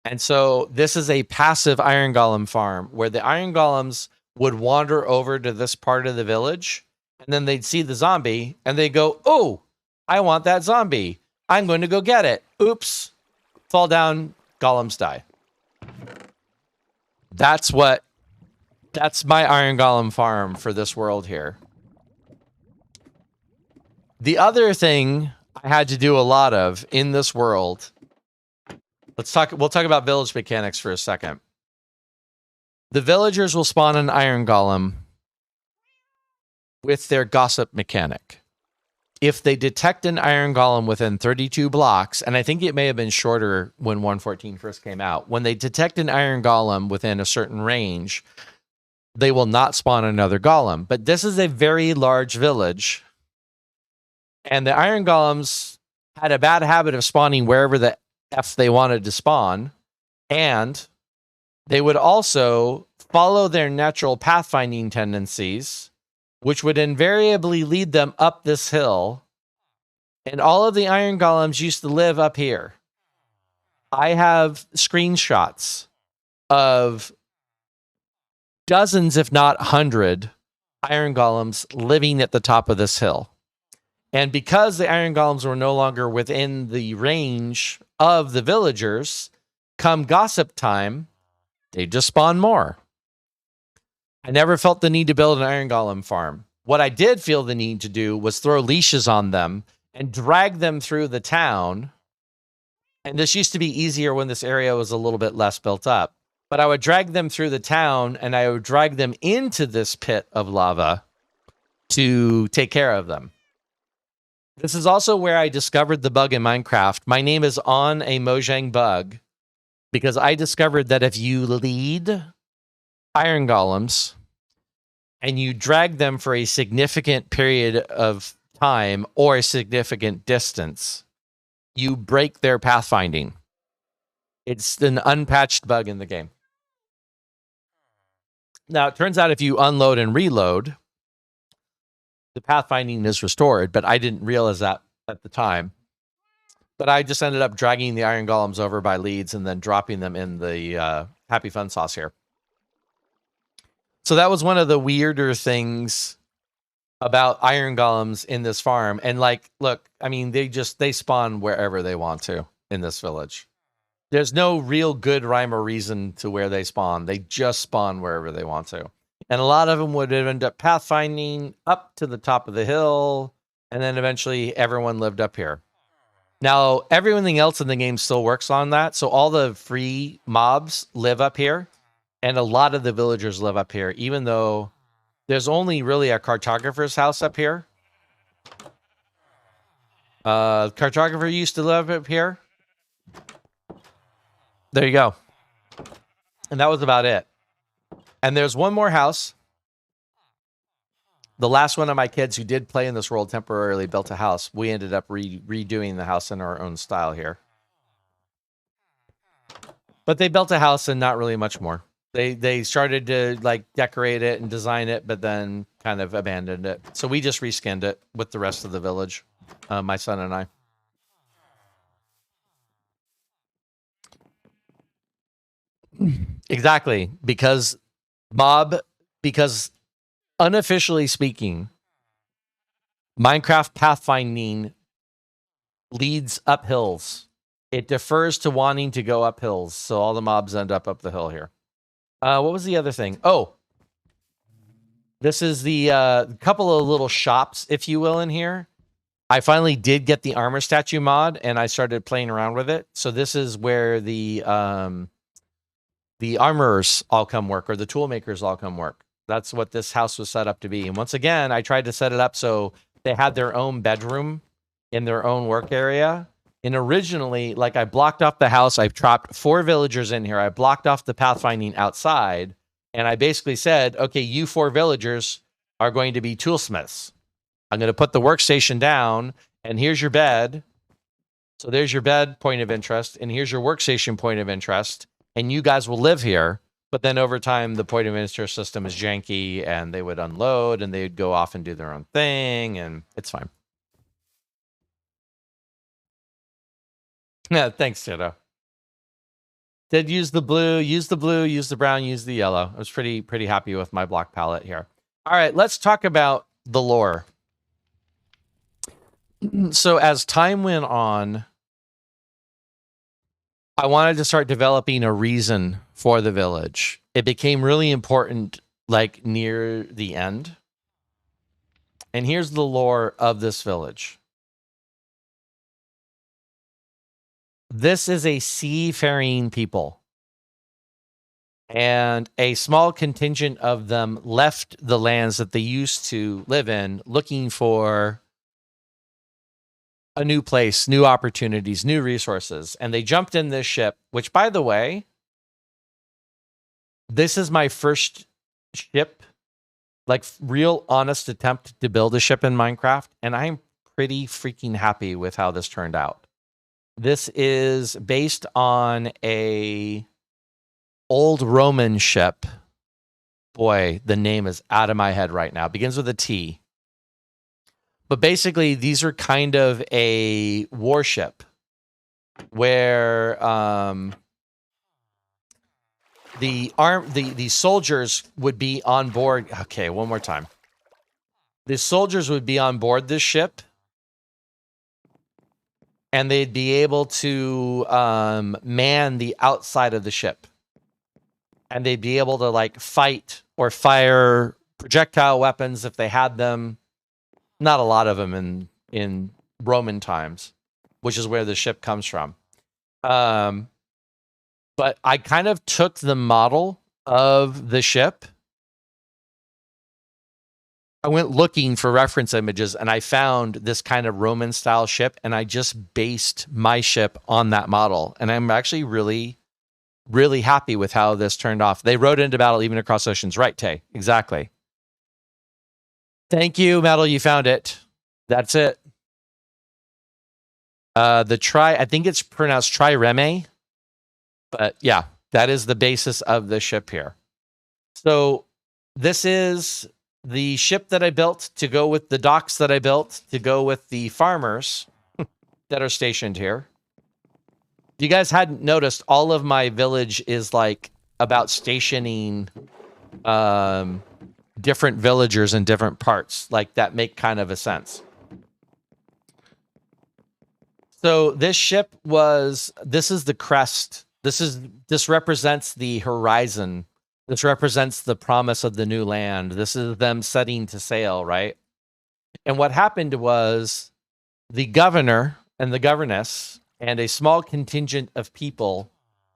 And so this is a passive Iron Golem farm where the Iron Golems would wander over to this part of the village, and then they'd see the zombie and they go, "Oh, I want that zombie. I'm going to go get it." Oops. Fall down, golems die. That's my Iron Golem farm for this world here. The other thing I had to do a lot of in this world, we'll talk about village mechanics for a second. The villagers will spawn an Iron Golem with their gossip mechanic. If they detect an Iron Golem within 32 blocks, and I think it may have been shorter when 114 first came out, when they detect an Iron Golem within a certain range, they will not spawn another Golem. But this is a very large village, and the Iron Golems had a bad habit of spawning wherever the F they wanted to spawn, and they would also follow their natural pathfinding tendencies, which would invariably lead them up this hill. And all of the Iron Golems used to live up here. I have screenshots of dozens, if not 100, Iron Golems living at the top of this hill. And because the Iron Golems were no longer within the range of the villagers, come gossip time, they just spawn more. I never felt the need to build an Iron Golem farm. What I did feel the need to do was throw leashes on them and drag them through the town. And this used to be easier when this area was a little bit less built up. But I would drag them through the town and I would drag them into this pit of lava to take care of them. This is also where I discovered the bug in Minecraft. My name is On a Mojang Bug because I discovered that if you lead Iron Golems and you drag them for a significant period of time or a significant distance, you break their pathfinding. It's an unpatched bug in the game. Now, it turns out if you unload and reload, the pathfinding is restored, but I didn't realize that at the time. But I just ended up dragging the Iron Golems over by leads and then dropping them in the Happy Fun sauce here. So that was one of the weirder things about Iron Golems in this farm. And like, look, I mean, they spawn wherever they want to in this village. There's no real good rhyme or reason to where they spawn. They just spawn wherever they want to. And a lot of them would end up pathfinding up to the top of the hill. And then eventually everyone lived up here. Now, everything else in the game still works on that. So all the free mobs live up here. And a lot of the villagers live up here, even though there's only really a cartographer's house up here. Cartographer used to live up here. There you go. And that was about it. And there's one more house. The last one of my kids who did play in this world temporarily built a house. We ended up redoing the house in our own style here. But they built a house and not really much more. They started to like decorate it and design it, but then kind of abandoned it. So we just reskinned it with the rest of the village, my son and I. Exactly, because unofficially speaking, Minecraft pathfinding leads up hills. It defers to wanting to go up hills, so all the mobs end up the hill here. What was the other thing? Oh, this is the couple of little shops, if you will, in here. I finally did get the armor statue mod, and I started playing around with it. So this is where the armorers all come work, or the tool makers all come work. That's what this house was set up to be. And once again, I tried to set it up so they had their own bedroom in their own work area. And originally, like, I blocked off the house. I trapped 4 villagers in here. I blocked off the pathfinding outside. And I basically said, okay, you 4 villagers are going to be toolsmiths. I'm going to put the workstation down, and here's your bed. So there's your bed point of interest, and here's your workstation point of interest. And you guys will live here. But then over time, the point of interest system is janky, and they would unload, and they'd go off and do their own thing, and it's fine. Yeah, thanks, Tito. Did use the blue, use the brown, use the yellow. I was pretty happy with my block palette here. All right, let's talk about the lore. So as time went on, I wanted to start developing a reason for the village. It became really important, like, near the end. And here's the lore of this village. This is a seafaring people. And a small contingent of them left the lands that they used to live in, looking for a new place, new opportunities, new resources. And they jumped in this ship, which, by the way, this is my first ship, like, real honest attempt to build a ship in Minecraft. And I'm pretty freaking happy with how this turned out. This is based on a old Roman ship. Boy, the name is out of my head right now. It begins with a T. But basically, these are kind of a warship where the soldiers would be on board. Okay, one more time. The soldiers would be on board this ship, and they'd be able to man the outside of the ship. And they'd be able to, like, fight or fire projectile weapons if they had them. Not a lot of them in Roman times, which is where the ship comes from. But I kind of took the model of the ship. I went looking for reference images, and I found this kind of Roman style ship, and I just based my ship on that model. And I'm actually really, really happy with how this turned off. They rode into battle even across oceans. Right, Tay? Exactly. Thank you, Metal. You found it. That's it. I think it's pronounced trireme. But yeah, that is the basis of the ship here. So this is the ship that I built to go with the docks that I built to go with the farmers that are stationed here. If you guys hadn't noticed, all of my village is like about stationing different villagers in different parts, like that make kind of a sense. So this ship this is the crest. This represents the horizon. This represents the promise of the new land. This is them setting to sail, right? And what happened was the governor and the governess and a small contingent of people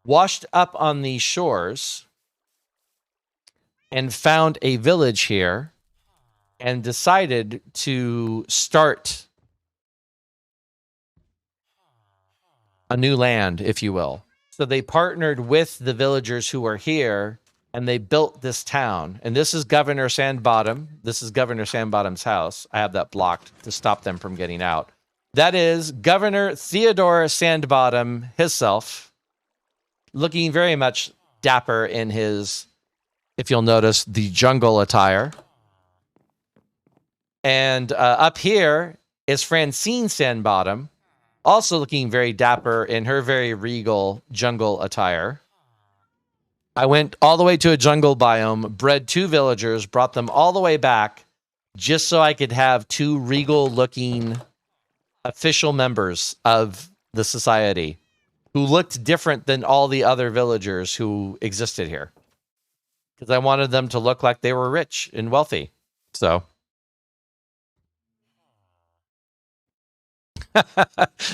washed up on these shores and found a village here and decided to start a new land, if you will. So they partnered with the villagers who are here, and they built this town. And this is Governor Sandbottom. This is Governor Sandbottom's house. I have that blocked to stop them from getting out. That is Governor Theodore Sandbottom himself, looking very much dapper in his, if you'll notice, the jungle attire. And up here is Francine Sandbottom, also looking very dapper in her very regal jungle attire. I went all the way to a jungle biome, bred 2 villagers, brought them all the way back, just so I could have 2 regal-looking official members of the society who looked different than all the other villagers who existed here. Because I wanted them to look like they were rich and wealthy. So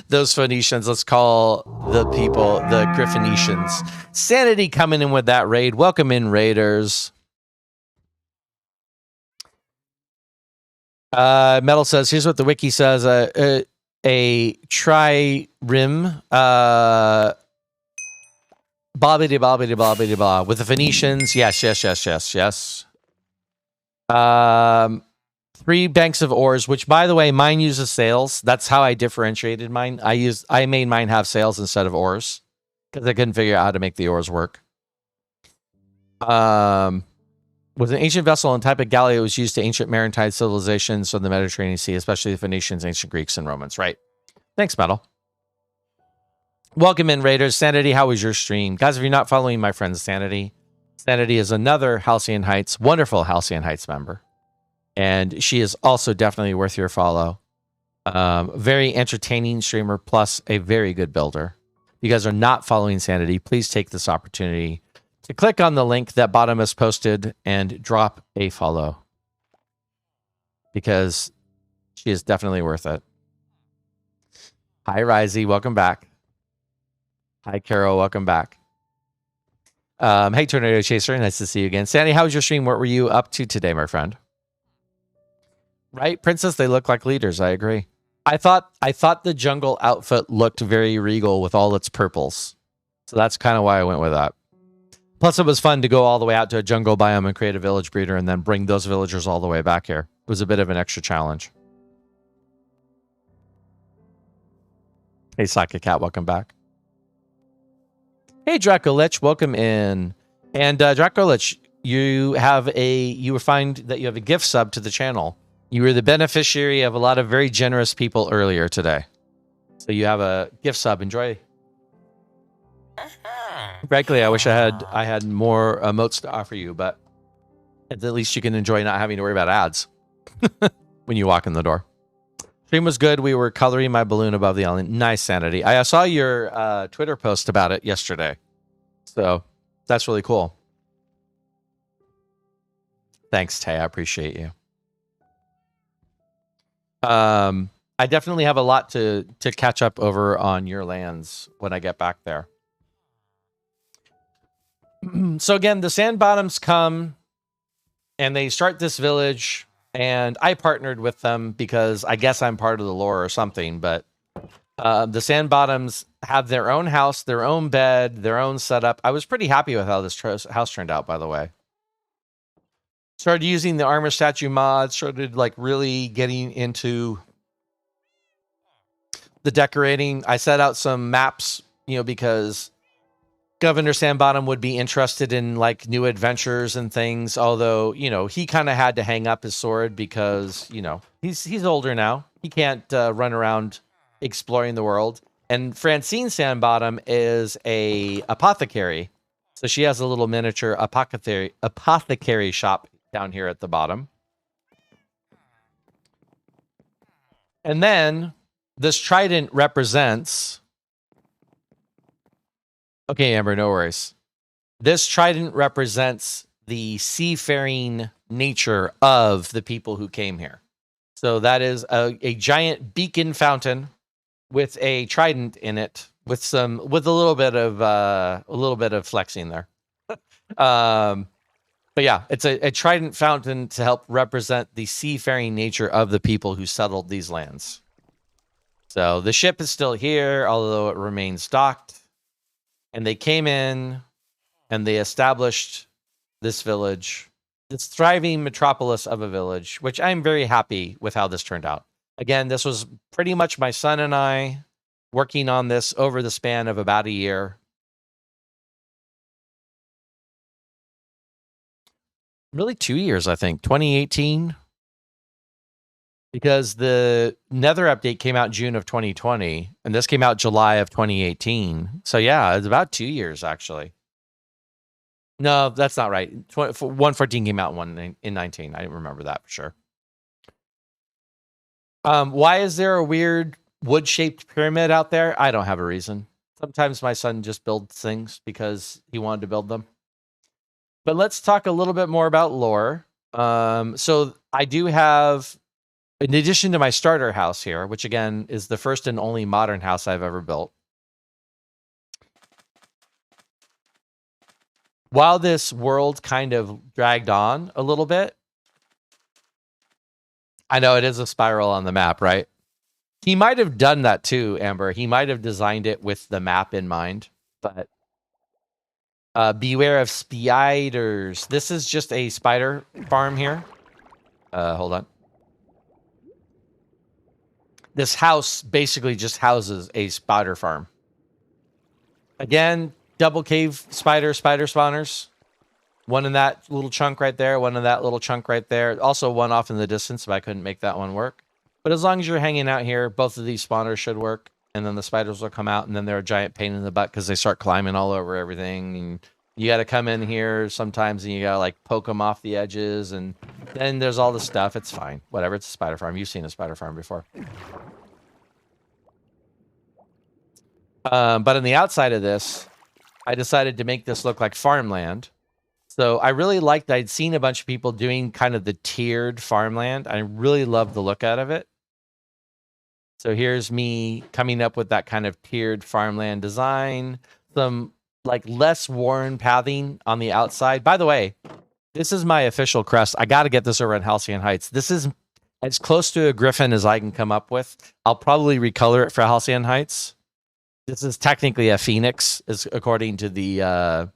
those Phoenicians, let's call the people the Griffinicians. Sanity coming in with that raid. Welcome in, Raiders. Metal says, here's what the wiki says. A trireme, bobbity bobbity bobbity blah with the Phoenicians. Yes. 3 banks of ores, which by the way, mine uses sails. That's how I differentiated mine. I made mine have sails instead of oars because I couldn't figure out how to make the oars work. Was an ancient vessel and type of galley that was used to ancient maritime civilizations from the Mediterranean Sea, especially the Phoenicians, ancient Greeks, and Romans. Right. Thanks, Metal. Welcome in, Raiders. Sanity, how was your stream? Guys, if you're not following my friend Sanity, Sanity is another Halcyon Heights, wonderful Halcyon Heights member. And she is also definitely worth your follow. Very entertaining streamer, plus a very good builder. If you guys are not following Sanity, please take this opportunity to click on the link that Bottom has posted and drop a follow. Because she is definitely worth it. Hi, Risey. Welcome back. Hi, Carol. Welcome back. Hey, Tornado Chaser. Nice to see you again. Sandy, how was your stream? What were you up to today, my friend? Right, Princess? They look like leaders. I agree. I thought the jungle outfit looked very regal with all its purples. So that's kind of why I went with that. Plus, it was fun to go all the way out to a jungle biome and create a village breeder and then bring those villagers all the way back here. It was a bit of an extra challenge. Hey, Saka Cat, welcome back. Hey, Dracolich, welcome in. And Dracolich, you will find that you have a gift sub to the channel. You were the beneficiary of a lot of very generous people earlier today. So you have a gift sub. Enjoy. Frankly, I wish I had more emotes to offer you, but at least you can enjoy not having to worry about ads when you walk in the door. Stream was good. We were coloring my balloon above the island. Nice, Sanity. I saw your Twitter post about it yesterday. So that's really cool. Thanks, Tay. I appreciate you. I definitely have a lot to catch up over on your lands when I get back there. So again, the Sand Bottoms come and they start this village, and I partnered with them because I guess I'm part of the lore or something, but the Sand Bottoms have their own house, their own bed, their own setup. I was pretty happy with how this house turned out, by the way. Started using the armor statue mod, started like really getting into the decorating. I set out some maps, because Governor Sandbottom would be interested in like new adventures and things. Although, he kind of had to hang up his sword because, he's older now. He can't run around exploring the world. And Francine Sandbottom is a apothecary. So she has a little miniature apothecary shop down here at the bottom. And then this trident represents... Okay, Amber, no worries. This trident represents the seafaring nature of the people who came here. So that is a giant beacon fountain with a trident in it, with a little bit of flexing there. But yeah, it's a trident fountain to help represent the seafaring nature of the people who settled these lands. So the ship is still here, although it remains docked. And they came in and they established this village, this thriving metropolis of a village, which I'm very happy with how this turned out. Again, this was pretty much my son and I working on this over the span of about a year. Really 2 years, I think. 2018. Because the Nether update came out June of 2020, and this came out July of 2018. So yeah, it's about 2 years, actually. No, that's not right. 114 came out in 19. I didn't remember that for sure. Why is there a weird wood-shaped pyramid out there? I don't have a reason. Sometimes my son just builds things because he wanted to build them. But let's talk a little bit more about lore. So I do have, in addition to my starter house here, which again is the first and only modern house I've ever built. While this world kind of dragged on a little bit, I know it is a spiral on the map, right? He might have done that too, Amber. He might have designed it with the map in mind, but beware of spiders. This is just a spider farm here. Hold on. This house basically just houses a spider farm. Again, double cave spider spawners. One in that little chunk right there, one in that little chunk right there. Also one off in the distance, but I couldn't make that one work. But as long as you're hanging out here, both of these spawners should work. And then the spiders will come out, and then they're a giant pain in the butt because they start climbing all over everything. And you got to come in here sometimes, and you got to like poke them off the edges. And then there's all the stuff. It's fine. Whatever. It's a spider farm. You've seen a spider farm before. But on the outside of this, I decided to make this look like farmland. So I really liked, I'd seen a bunch of people doing kind of the tiered farmland. I really love the look out of it. So here's me coming up with that kind of tiered farmland design. Some like less worn pathing on the outside. By the way, this is my official crest. I got to get this over in Halcyon Heights. This is as close to a griffin as I can come up with. I'll probably recolor it for Halcyon Heights. This is technically a phoenix, is according to the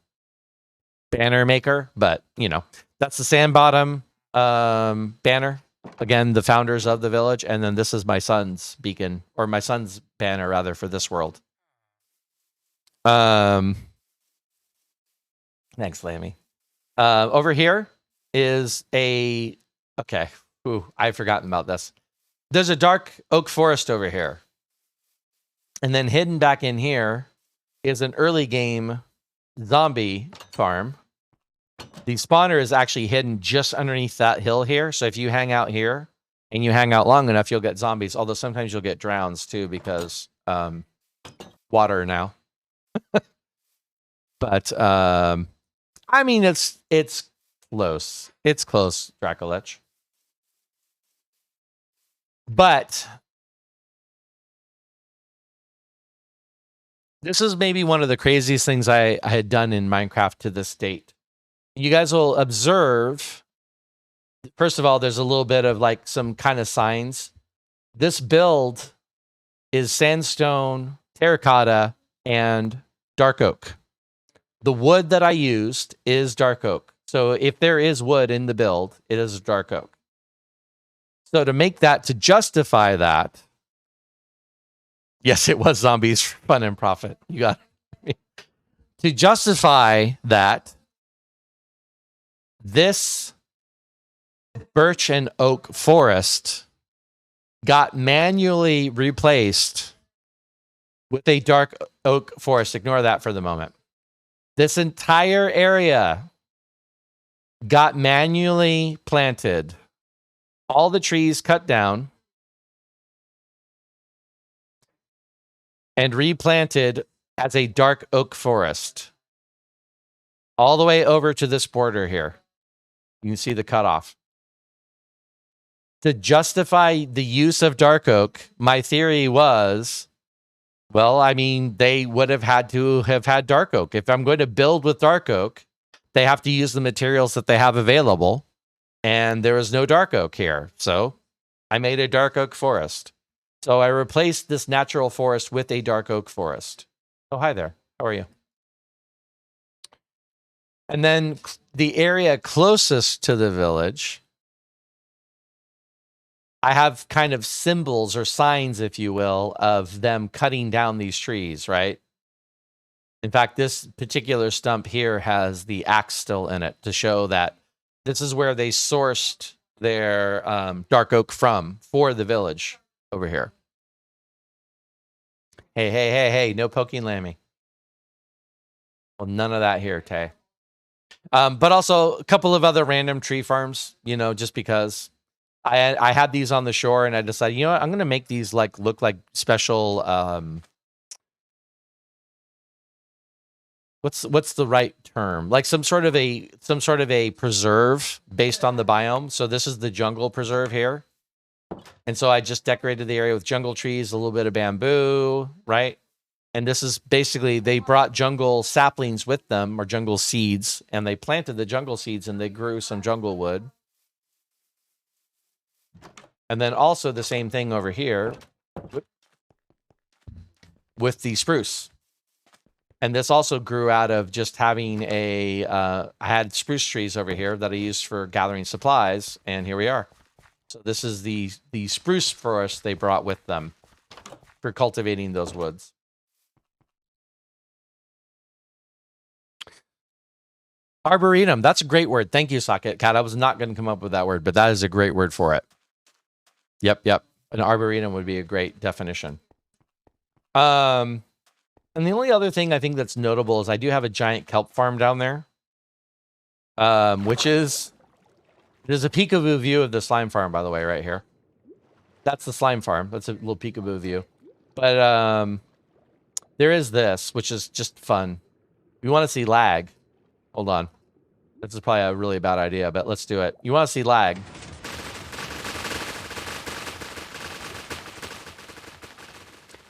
banner maker, but you know, that's the Sandbottom banner. Again, the founders of the village, and then this is my son's beacon, or my son's banner rather, for this world. Thanks, Lammy. Over here is a okay. Ooh, I've forgotten about this. There's a dark oak forest over here. And then hidden back in here is an early game zombie farm. The spawner is actually hidden just underneath that hill here. So if you hang out here and you hang out long enough, you'll get zombies. Although sometimes you'll get drowns too because water now. But I mean, it's close. It's close, Dracolich. But this is maybe one of the craziest things I had done in Minecraft to this date. You guys will observe, first of all, there's a little bit of like some kind of signs. This build is sandstone, terracotta, and dark oak. The wood that I used is dark oak. So if there is wood in the build, it is dark oak. So to make that, to justify that, yes, it was zombies, fun and profit. You got it. To justify that, this birch and oak forest got manually replaced with a dark oak forest. Ignore that for the moment. This entire area got manually planted. All the trees cut down and replanted as a dark oak forest. All the way over to this border here. You can see the cutoff. To justify the use of dark oak, my theory was, well, I mean, they would have had to have had dark oak. If I'm going to build with dark oak, they have to use the materials that they have available. And there is no dark oak here. So I made a dark oak forest. So I replaced this natural forest with a dark oak forest. Oh, hi there. How are you? And then the area closest to the village, I have kind of symbols or signs, if you will, of them cutting down these trees, right? In fact, this particular stump here has the axe still in it to show that this is where they sourced their dark oak from for the village over here. Hey, no poking Lammy. Well, none of that here, Tay. But also a couple of other random tree farms, you know, just because. I had these on the shore, and I decided, you know what, I'm gonna make these like look like special. What's the right term? Like some sort of a preserve based on the biome. So this is the jungle preserve here, and so I just decorated the area with jungle trees, a little bit of bamboo, right? And this is basically, they brought jungle saplings with them, or jungle seeds, and they planted the jungle seeds and they grew some jungle wood. And then also the same thing over here with the spruce. And this also grew out of just having I had spruce trees over here that I used for gathering supplies, and here we are. So this is the spruce forest they brought with them for cultivating those woods. Arboretum, that's a great word. Thank you, Socket Cat. I was not going to come up with that word, but that is a great word for it. Yep. An arboretum would be a great definition. And the only other thing I think that's notable is I do have a giant kelp farm down there, which is, there's a peekaboo view of the slime farm, by the way, right here. That's the slime farm. That's a little peekaboo view. But there is this, which is just fun. We want to see lag. Hold on. This is probably a really bad idea, but let's do it. You want to see lag.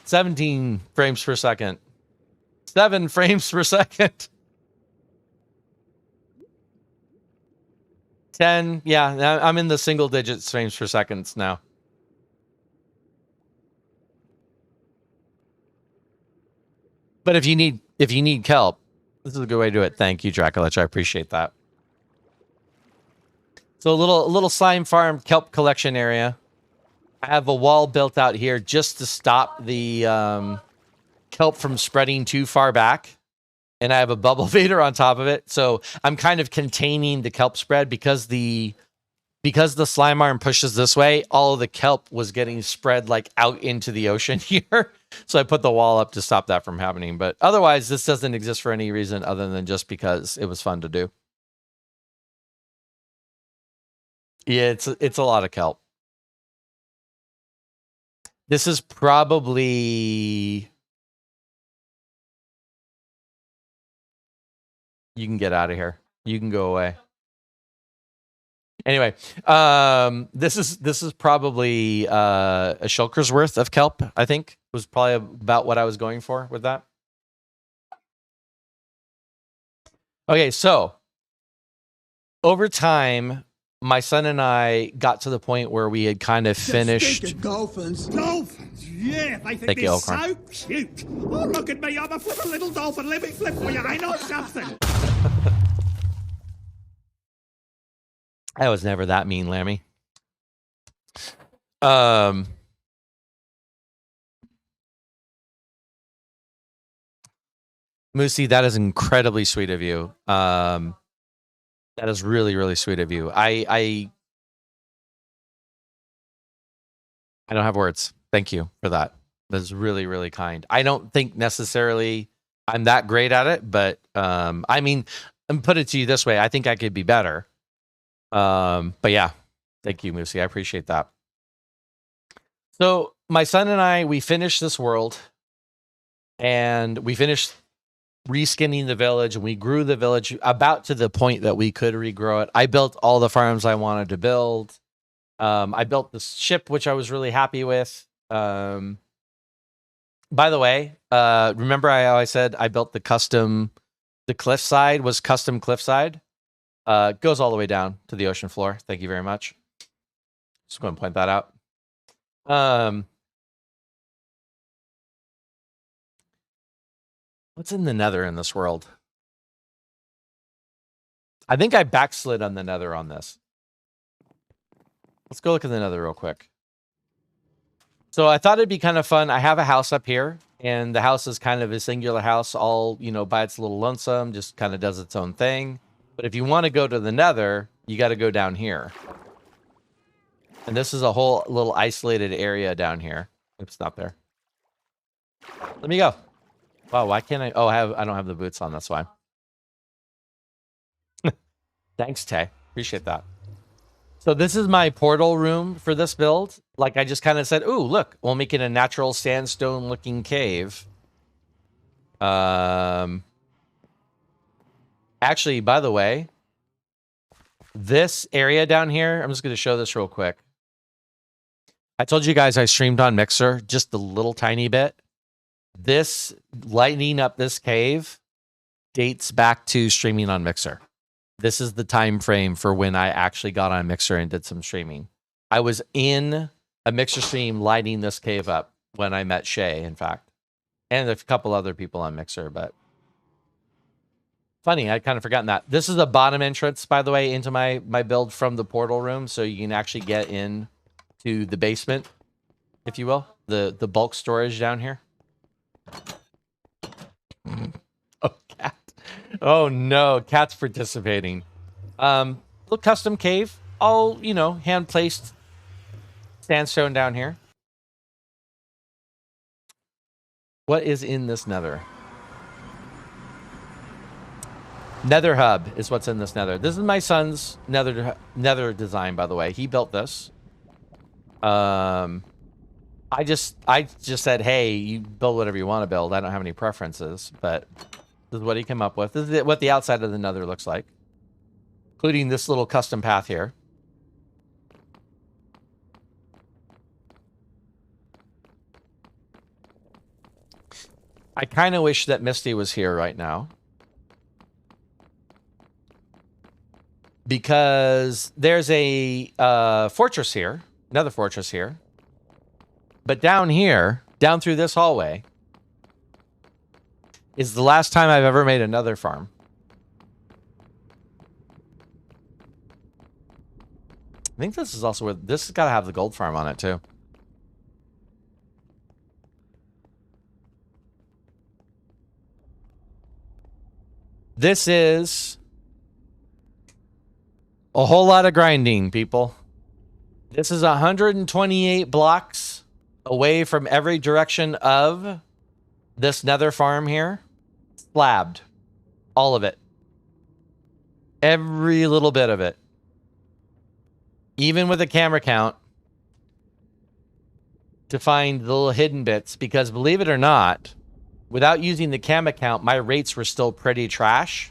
"17 frames per second. 7 frames per second. 10. Yeah, I'm in the single digits frames per second now. But if you need kelp, this is a good way to do it. Thank you, Dracolich. I appreciate that. So a little slime farm kelp collection area. I have a wall built out here just to stop the kelp from spreading too far back. And I have a bubble vader on top of it. So I'm kind of containing the kelp spread because the slime arm pushes this way, all of the kelp was getting spread like out into the ocean here. So I put the wall up to stop that from happening. But otherwise, this doesn't exist for any reason other than just because it was fun to do. Yeah, it's a lot of kelp. This is probably... You can get out of here. You can go away. Anyway, this is probably a shulker's worth of kelp, I think. Was probably about what I was going for with that. Okay, so over time, my son and I got to the point where we had kind of finished. Dolphins. Dolphins, yeah, they think they're so cute. Oh, look at me, I'm a flippin' little dolphin. Let me flip for you, ain't I something? I was never that mean, Lammy. Moosey, that is incredibly sweet of you. That is really, really sweet of you. I don't have words. Thank you for that. That's really, really kind. I don't think necessarily I'm that great at it, but I mean, and put it to you this way, I think I could be better. But yeah, thank you, Moosey. I appreciate that. So my son and I, we finished this world, and we finished reskinning the village, and we grew the village about to the point that we could regrow it. I built all the farms I wanted to build. I built this ship, which I was really happy with. By the way, remember how I said I built the cliffside was custom cliffside? Goes all the way down to the ocean floor. Thank you very much. Just going to point that out. What's in the nether in this world? I think I backslid on the nether on this. Let's go look at the nether real quick. So I thought it'd be kind of fun. I have a house up here, and the house is kind of a singular house, all, by its little lonesome, just kind of does its own thing. But if you want to go to the nether, you got to go down here. And this is a whole little isolated area down here. Oops, not there. Let me go. Wow, why can't I? Oh, I don't have the boots on. That's why. Thanks, Tay. Appreciate that. So this is my portal room for this build. Like I just kind of said, ooh, look, we'll make it a natural sandstone looking cave. Actually, by the way, this area down here, I'm just going to show this real quick. I told you guys I streamed on Mixer just a little tiny bit. This lighting up this cave dates back to streaming on Mixer. This is the time frame for when I actually got on Mixer and did some streaming. I was in a Mixer stream lighting this cave up when I met Shay, in fact. And a couple other people on Mixer, but funny, I'd kind of forgotten that. This is the bottom entrance, by the way, into my build from the portal room, so you can actually get in to the basement, if you will, the bulk storage down here. Oh, cat. Oh no, cat's participating. Little custom cave, all, you know, hand placed sandstone down here. What is in this nether? Nether hub is what's in this nether. This is my son's nether design, by the way. He built this. I just said, hey, you build whatever you want to build. I don't have any preferences, but this is what he came up with. This is what the outside of the nether looks like, including this little custom path here. I kind of wish that Misty was here right now, because there's a fortress here, another fortress here. But down here, down through this hallway, is the last time I've ever made another farm. I think this is also where this has got to have the gold farm on it too. This is a whole lot of grinding, people. This is 128 blocks away from every direction of this nether farm here. Slabbed. All of it. Every little bit of it. Even with a camera count. To find the little hidden bits. Because believe it or not, without using the camera count, my rates were still pretty trash.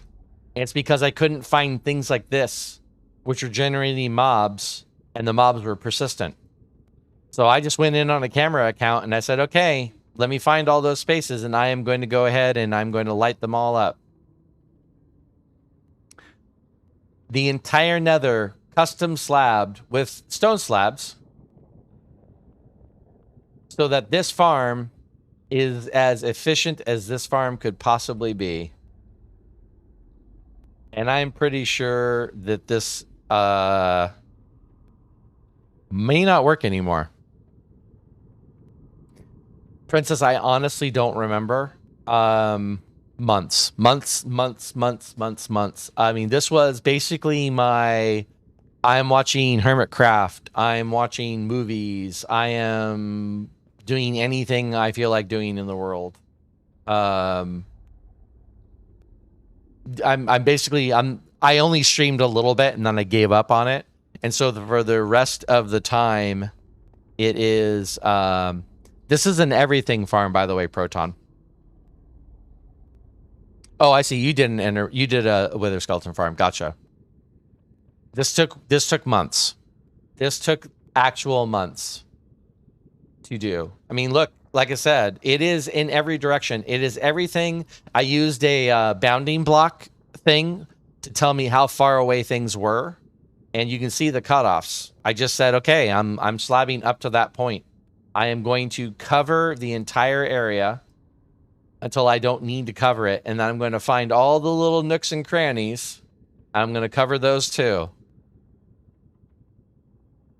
And it's because I couldn't find things like this, which are generating mobs, and the mobs were persistent. So I just went in on a camera account and I said, okay, let me find all those spaces, and I am going to go ahead and I'm going to light them all up. The entire nether custom slabbed with stone slabs so that this farm is as efficient as this farm could possibly be. And I'm pretty sure that this may not work anymore. Princess, I honestly don't remember. Months. I mean, this was basically my... I'm watching Hermitcraft. I'm watching movies. I am doing anything I feel like doing in the world. I only streamed a little bit and then I gave up on it. And so for the rest of the time, it is... this is an everything farm, by the way, Proton. Oh, I see. You didn't enter. You did a Wither Skeleton farm. Gotcha. This took months. This took actual months to do. I mean, look, like I said, it is in every direction. It is everything. I used a bounding block thing to tell me how far away things were, and you can see the cutoffs. I just said, okay, I'm slabbing up to that point. I am going to cover the entire area until I don't need to cover it, and then I'm going to find all the little nooks and crannies. I'm going to cover those too.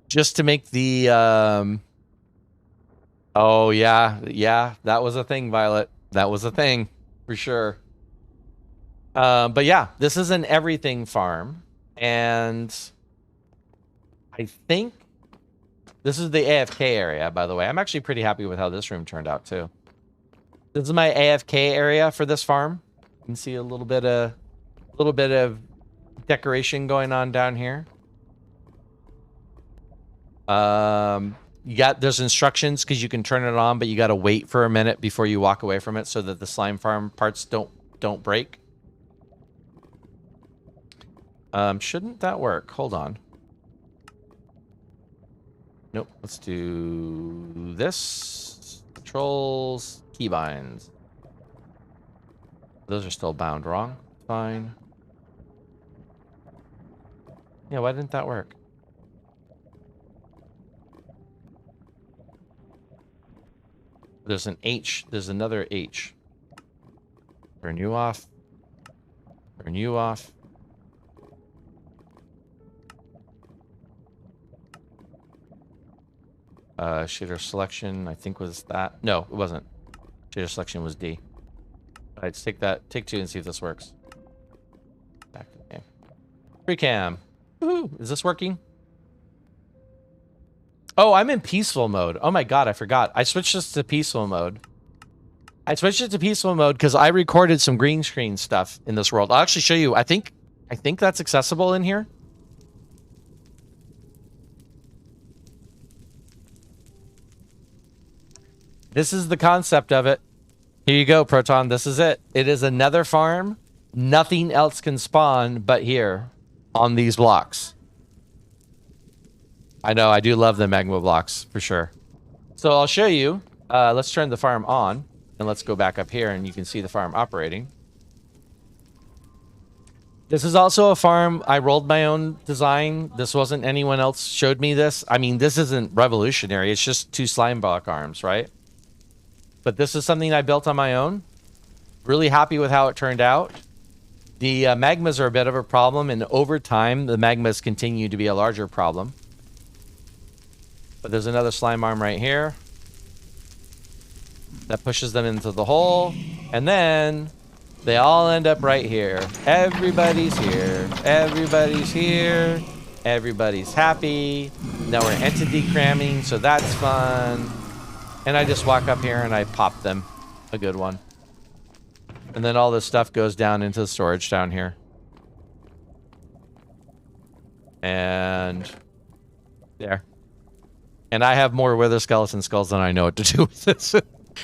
Just to make the... Oh, yeah, that was a thing, Violet. That was a thing, for sure. But yeah, this is an everything farm, and I think this is the AFK area, by the way. I'm actually pretty happy with how this room turned out, too. This is my AFK area for this farm. You can see a little bit of decoration going on down here. There's instructions because you can turn it on, but you got to wait for a minute before you walk away from it so that the slime farm parts don't break. Shouldn't that work? Hold on. Nope. Let's do this. Controls, keybinds. Those are still bound wrong. Fine. Yeah, why didn't that work? There's an H. There's another H. Turn you off. Turn you off. Shader selection, I think was that. No, it wasn't. Shader selection was D. All right, let's take that. Take 2 and see if this works. Back to the game. Free cam. Woohoo! Is this working? Oh, I'm in peaceful mode. Oh my god, I forgot. I switched this to peaceful mode. I switched it to peaceful mode because I recorded some green screen stuff in this world. I'll actually show you. I think that's accessible in here. This is the concept of it. Here you go, Proton. This is it. It is another farm. Nothing else can spawn but here on these blocks. I know, I do love the magma blocks, for sure. So I'll show you. Let's turn the farm on, and let's go back up here, and you can see the farm operating. This is also a farm. I rolled my own design. This wasn't anyone else showed me this. I mean, this isn't revolutionary. It's just 2 slime block arms, right? But this is something I built on my own. Really happy with how it turned out. The magmas are a bit of a problem, and over time, the magmas continue to be a larger problem. But there's another slime arm right here that pushes them into the hole, and then they all end up right here. Everybody's here. Everybody's here. Everybody's happy. Now we're entity cramming, so that's fun. And I just walk up here and I pop them. A good one. And then all this stuff goes down into the storage down here. And there. And I have more wither skeleton skulls than I know what to do with this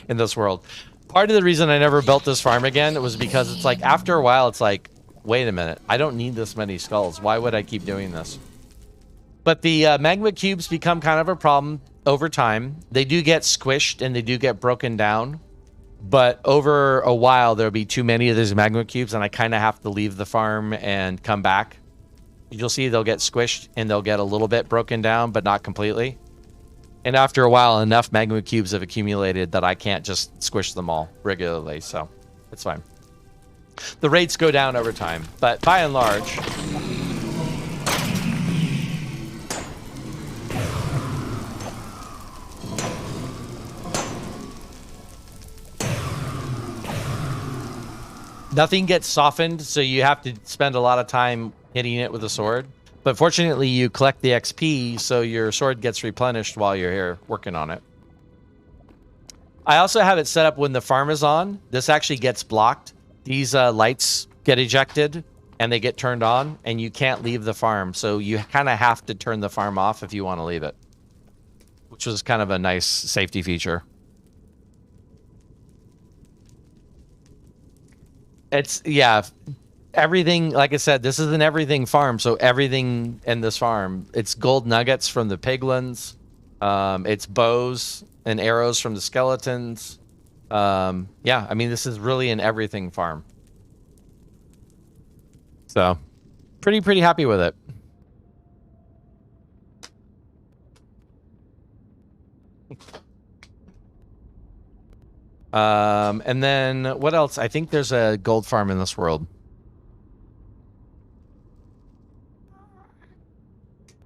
in this world. Part of the reason I never built this farm again was because it's like, after a while, it's like, wait a minute. I don't need this many skulls. Why would I keep doing this? But the magma cubes become kind of a problem over time. They do get squished and they do get broken down. But over a while, there'll be too many of these magma cubes, and I kind of have to leave the farm and come back. You'll see they'll get squished and they'll get a little bit broken down, but not completely. And after a while, enough magma cubes have accumulated that I can't just squish them all regularly, so it's fine. The rates go down over time, but by and large... Nothing gets softened, so you have to spend a lot of time hitting it with a sword. But fortunately, you collect the XP, so your sword gets replenished while you're here working on it. I also have it set up when the farm is on. This actually gets blocked. These lights get ejected, and they get turned on, and you can't leave the farm. So you kind of have to turn the farm off if you want to leave it, which was kind of a nice safety feature. It's, yeah, everything, like I said, this is an everything farm, so everything in this farm, it's gold nuggets from the piglins, it's bows and arrows from the skeletons. Yeah, I mean, this is really an everything farm. So, pretty happy with it. And then what else? I think there's a gold farm in this world.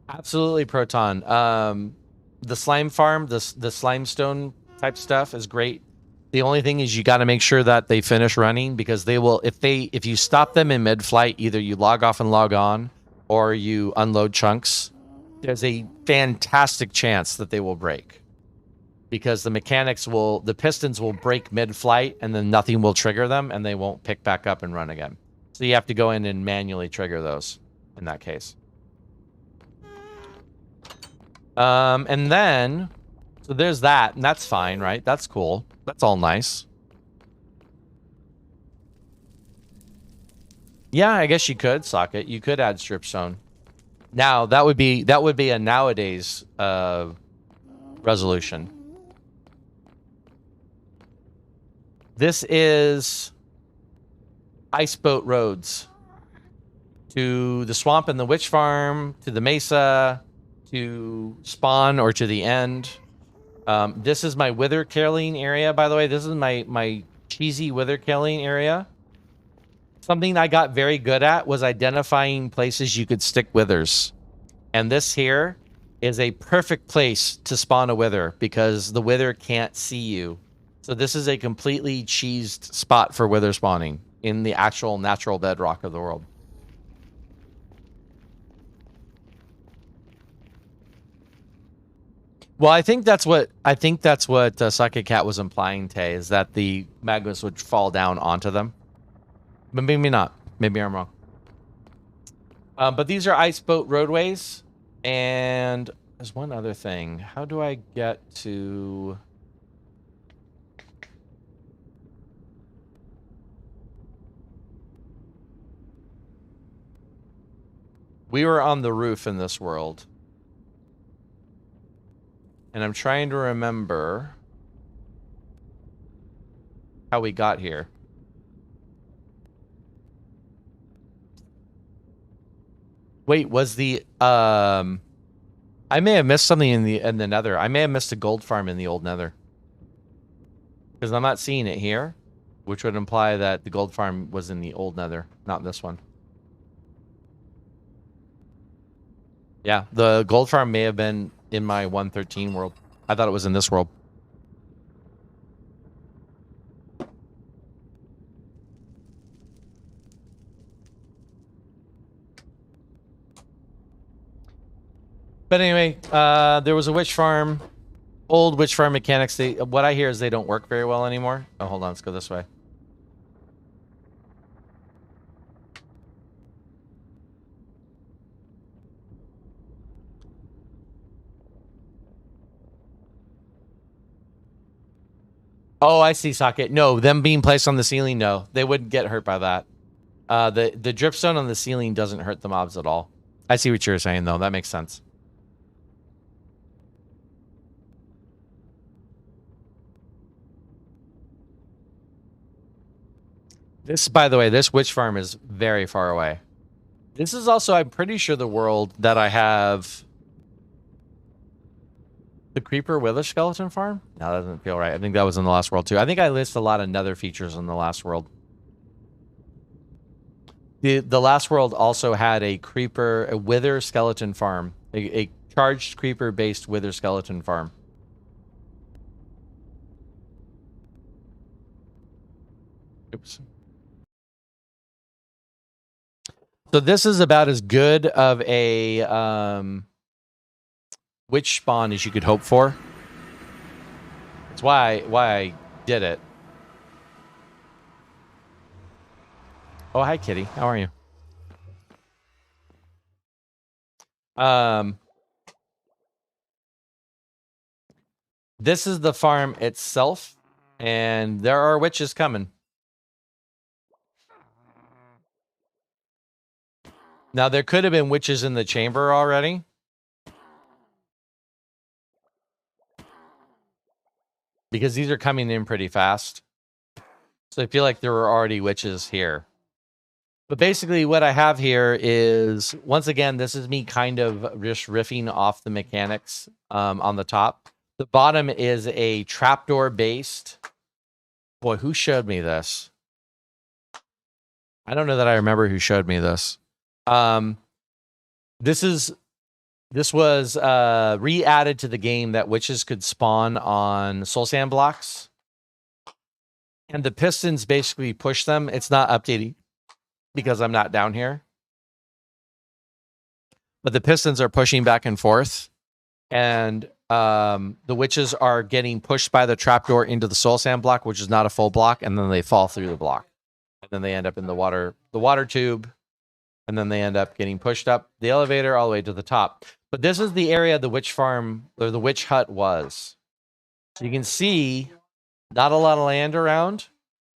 Absolutely, Proton. The slime farm, the slimestone type stuff is great. The only thing is you got to make sure that they finish running, because they will, if you stop them in mid-flight, either you log off and log on, or you unload chunks, there's a fantastic chance that they will break. Because the pistons will break mid-flight, and then nothing will trigger them, and they won't pick back up and run again. So you have to go in and manually trigger those in that case. And then, so there's that, and that's fine, right? That's cool. That's all nice. Yeah, I guess you could, Socket. You could add strip zone. Now, that would be a nowadays resolution. This is ice boat roads to the swamp and the witch farm, to the mesa, to spawn or to the end. This is my wither killing area, by the way. This is my cheesy wither killing area. Something I got very good at was identifying places you could stick withers. And this here is a perfect place to spawn a wither because the wither can't see you. So this is a completely cheesed spot for wither spawning in the actual natural bedrock of the world. Well, I think that's what Sake Cat was implying, Tay, is that the magmas would fall down onto them. But maybe not. Maybe I'm wrong. But these are ice boat roadways. And there's one other thing. How do I get to... We were on the roof in this world. And I'm trying to remember how we got here. Wait, was the I may have missed something in the nether. I may have missed a gold farm in the old nether. Because I'm not seeing it here, which would imply that the gold farm was in the old nether, not this one. Yeah, the gold farm may have been in my 113 world. I thought it was in this world. But anyway, there was a witch farm. Old witch farm mechanics. What I hear is they don't work very well anymore. Oh, hold on. Let's go this way. Oh, I see, Socket. No, them being placed on the ceiling, no. They wouldn't get hurt by that. The dripstone on the ceiling doesn't hurt the mobs at all. I see what you're saying, though. That makes sense. This, by the way, this witch farm is very far away. This is also, I'm pretty sure, the world that I have... The Creeper Wither Skeleton Farm? No, that doesn't feel right. I think that was in the last world, too. I think I list a lot of nether features in the last world. The last world also had a Wither Skeleton Farm. A charged creeper-based Wither Skeleton Farm. Oops. So this is about as good of a witch spawn as you could hope for. That's why I did it. Oh, hi, Kitty. How are you? This is the farm itself, and there are witches coming. Now, there could have been witches in the chamber already. Because these are coming in pretty fast. So I feel like there were already witches here. But basically what I have here is, once again, this is me kind of just riffing off the mechanics on the top. The bottom is a trapdoor based. Boy, who showed me this? I don't know that I remember who showed me this. This was re-added to the game that witches could spawn on soul sand blocks. And the pistons basically push them. It's not updating because I'm not down here. But the pistons are pushing back and forth. And the witches are getting pushed by the trapdoor into the soul sand block, which is not a full block, and then they fall through the block. And then they end up in the water tube. And then they end up getting pushed up the elevator all the way to the top. But this is the area the witch farm or the witch hut was. So you can see not a lot of land around.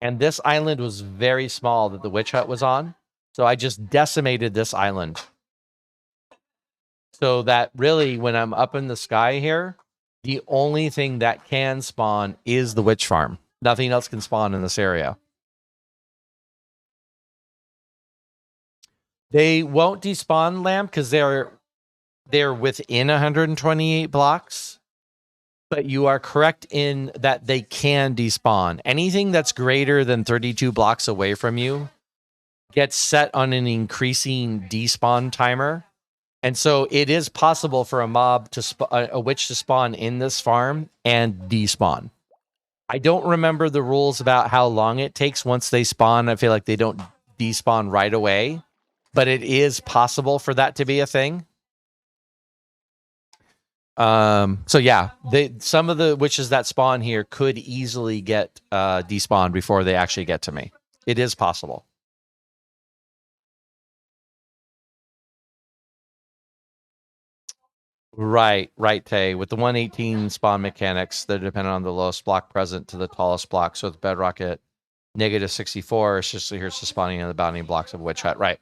And this island was very small that the witch hut was on. So I just decimated this island. So that really, when I'm up in the sky here, the only thing that can spawn is the witch farm. Nothing else can spawn in this area. They won't despawn, Lamb, because they're within 128 blocks. But you are correct in that they can despawn. Anything that's greater than 32 blocks away from you gets set on an increasing despawn timer. And so it is possible for a mob to a witch to spawn in this farm and despawn. I don't remember the rules about how long it takes once they spawn. I feel like they don't despawn right away, but it is possible for that to be a thing. So yeah, some of the witches that spawn here could easily get despawned before they actually get to me. It is possible. Right, Tay. With the 118 spawn mechanics, they're dependent on the lowest block present to the tallest block. So with Bedrock at -64, it's just here's the spawning of the bounding blocks of Witch Hut. Right.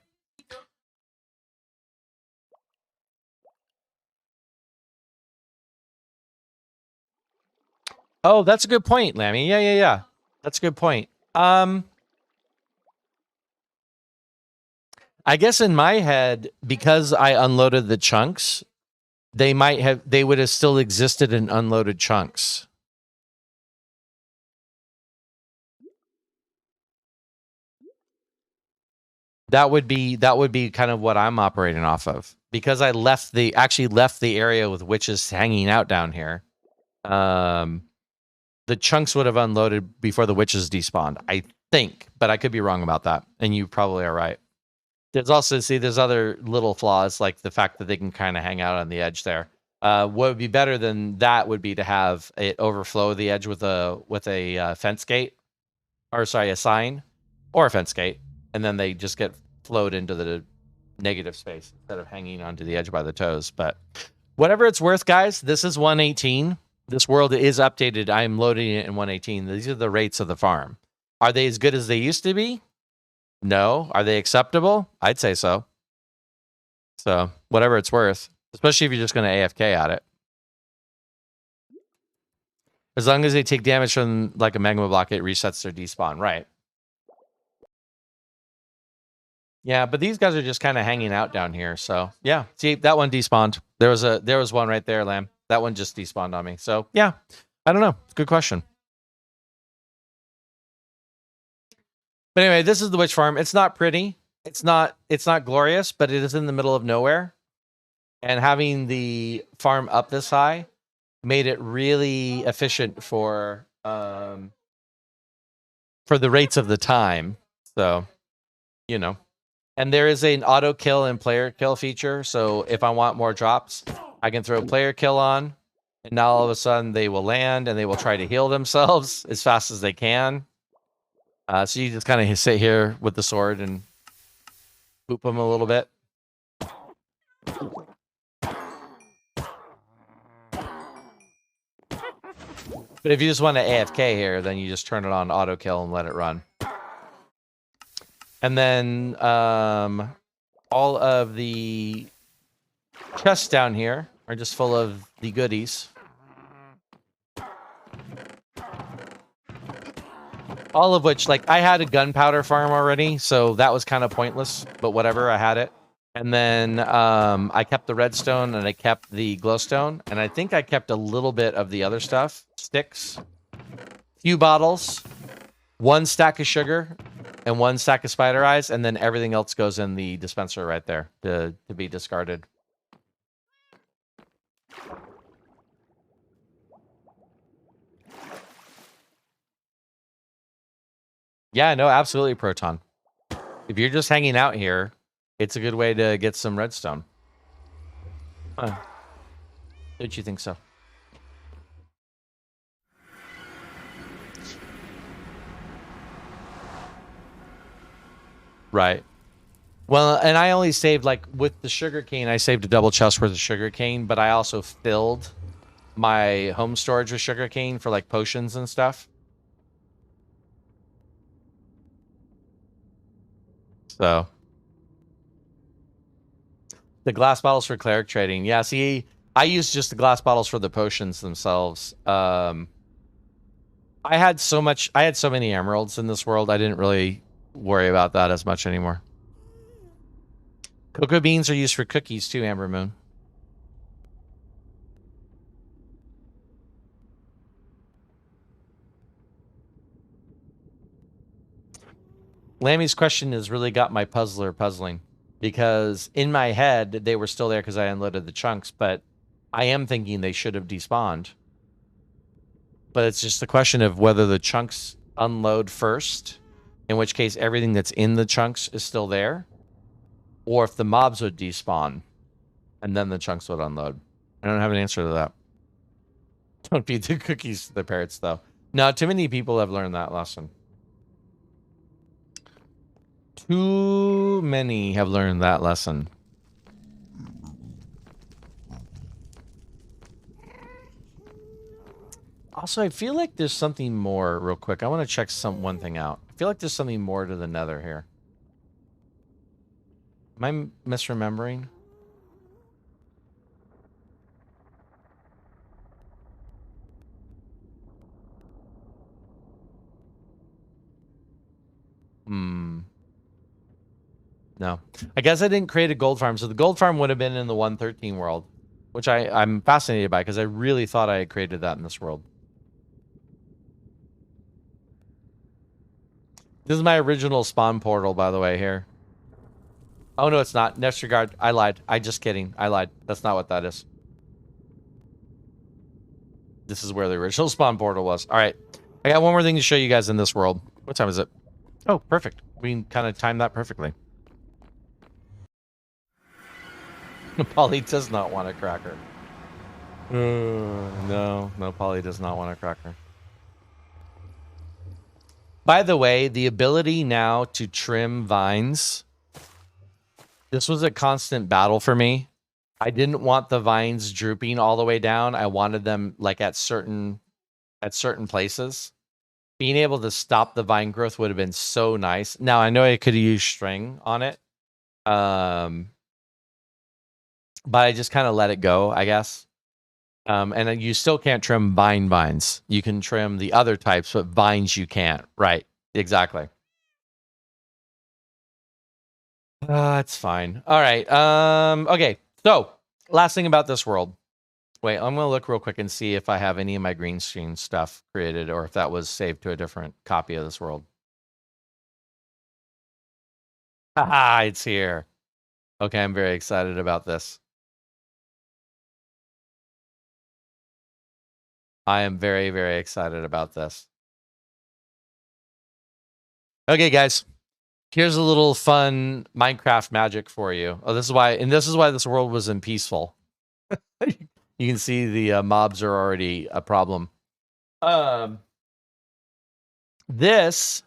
Oh, that's a good point, Lammy. Yeah. That's a good point. I guess in my head, because I unloaded the chunks, they would have still existed in unloaded chunks. That would be kind of what I'm operating off of, because I actually left the area with witches hanging out down here. The chunks would have unloaded before the witches despawned, I think, but I could be wrong about that, and you probably are right. There's also, there's other little flaws, like the fact that they can kind of hang out on the edge there. What would be better than that would be to have it overflow the edge with a fence gate, or sorry, a sign or a fence gate, and then they just get flowed into the negative space instead of hanging onto the edge by the toes. But whatever it's worth, guys, this is 118. This world is updated. I'm loading it in 118. These are the rates of the farm. Are they as good as they used to be? No. Are they acceptable? I'd say so. So whatever it's worth, especially if you're just going to AFK at it. As long as they take damage from like a magma block, it resets their despawn. Right. Yeah, but these guys are just kind of hanging out down here. So yeah, see, that one despawned. There was one right there, Lamb. That one just despawned on me. So yeah, I don't know. Good question. But anyway, this is the witch farm. It's not pretty. It's not glorious, but it is in the middle of nowhere. And having the farm up this high made it really efficient for the rates of the time. So, you know. And there is an auto kill and player kill feature. So if I want more drops, I can throw player kill on, and now all of a sudden they will land and they will try to heal themselves as fast as they can. So you just kind of sit here with the sword and boop them a little bit. But if you just want to AFK here, then you just turn it on auto kill and let it run. And then all of the chests down here are just full of the goodies. All of which, like, I had a gunpowder farm already, so that was kind of pointless, but whatever, I had it. And then I kept the redstone and I kept the glowstone, and I think I kept a little bit of the other stuff. Sticks, few bottles, 1 stack of sugar, and 1 stack of spider eyes, and then everything else goes in the dispenser right there to be discarded. Yeah, no, absolutely, Proton. If you're just hanging out here, it's a good way to get some redstone. Don't you think so? Right. Well, and I only saved, like, with the sugar cane, I saved a double chest worth of sugar cane, but I also filled my home storage with sugar cane for, like, potions and stuff. So the glass bottles for cleric trading. Yeah, see, I use just the glass bottles for the potions themselves. I had so many emeralds in this world, I didn't really worry about that as much anymore. Cocoa beans are used for cookies too, Amber Moon. Lammy's question has really got my puzzler puzzling, because in my head they were still there because I unloaded the chunks, but I am thinking they should have despawned. But it's just the question of whether the chunks unload first, in which case everything that's in the chunks is still there, or if the mobs would despawn and then the chunks would unload. I don't have an answer to that. Don't feed the cookies to the parrots, though. No, too many people have learned that lesson. Too many have learned that lesson. Also, I feel like there's something more real quick. I want to check one thing out. I feel like there's something more to the nether here. Am I misremembering? No. I guess I didn't create a gold farm. So the gold farm would have been in the 113 world, which I'm fascinated by because I really thought I had created that in this world. This is my original spawn portal, by the way, here. Oh, no, it's not. Nestergaard, I lied. I'm just kidding. I lied. That's not what that is. This is where the original spawn portal was. All right. I got one more thing to show you guys in this world. What time is it? Oh, perfect. We can kind of time that perfectly. Polly does not want a cracker. No, Polly does not want a cracker. By the way, the ability now to trim vines, this was a constant battle for me. I didn't want the vines drooping all the way down. I wanted them like at certain places. Being able to stop the vine growth would have been so nice. Now, I know I could use string on it. But I just kind of let it go, I guess. And you still can't trim vines. You can trim the other types, but vines you can't. Right. Exactly. It's fine. All right. Okay. So, last thing about this world. Wait, I'm going to look real quick and see if I have any of my green screen stuff created or if that was saved to a different copy of this world. Haha, it's here. Okay, I'm very excited about this. I am very, very excited about this. Okay, guys. Here's a little fun Minecraft magic for you. Oh, this is why this world was peaceful. You can see the mobs are already a problem. This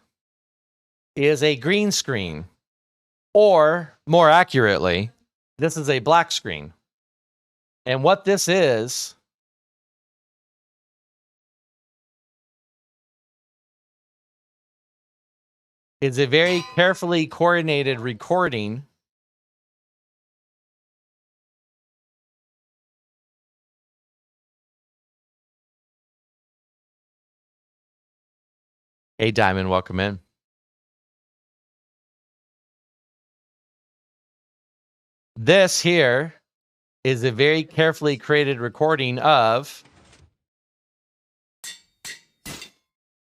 is a green screen, or more accurately, this is a black screen. And what this is a very carefully coordinated recording Hey, Diamond, welcome in. This here is a very carefully created recording of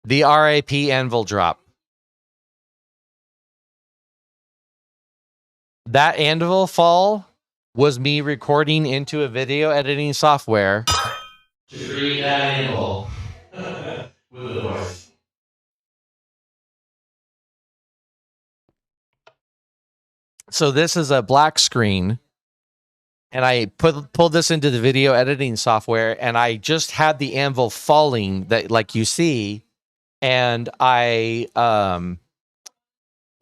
the RAP anvil drop. That anvil fall was me recording into a video editing software. To create that anvil with a voice. So this is a black screen, and I pulled this into the video editing software, and I just had the anvil falling that like you see, and I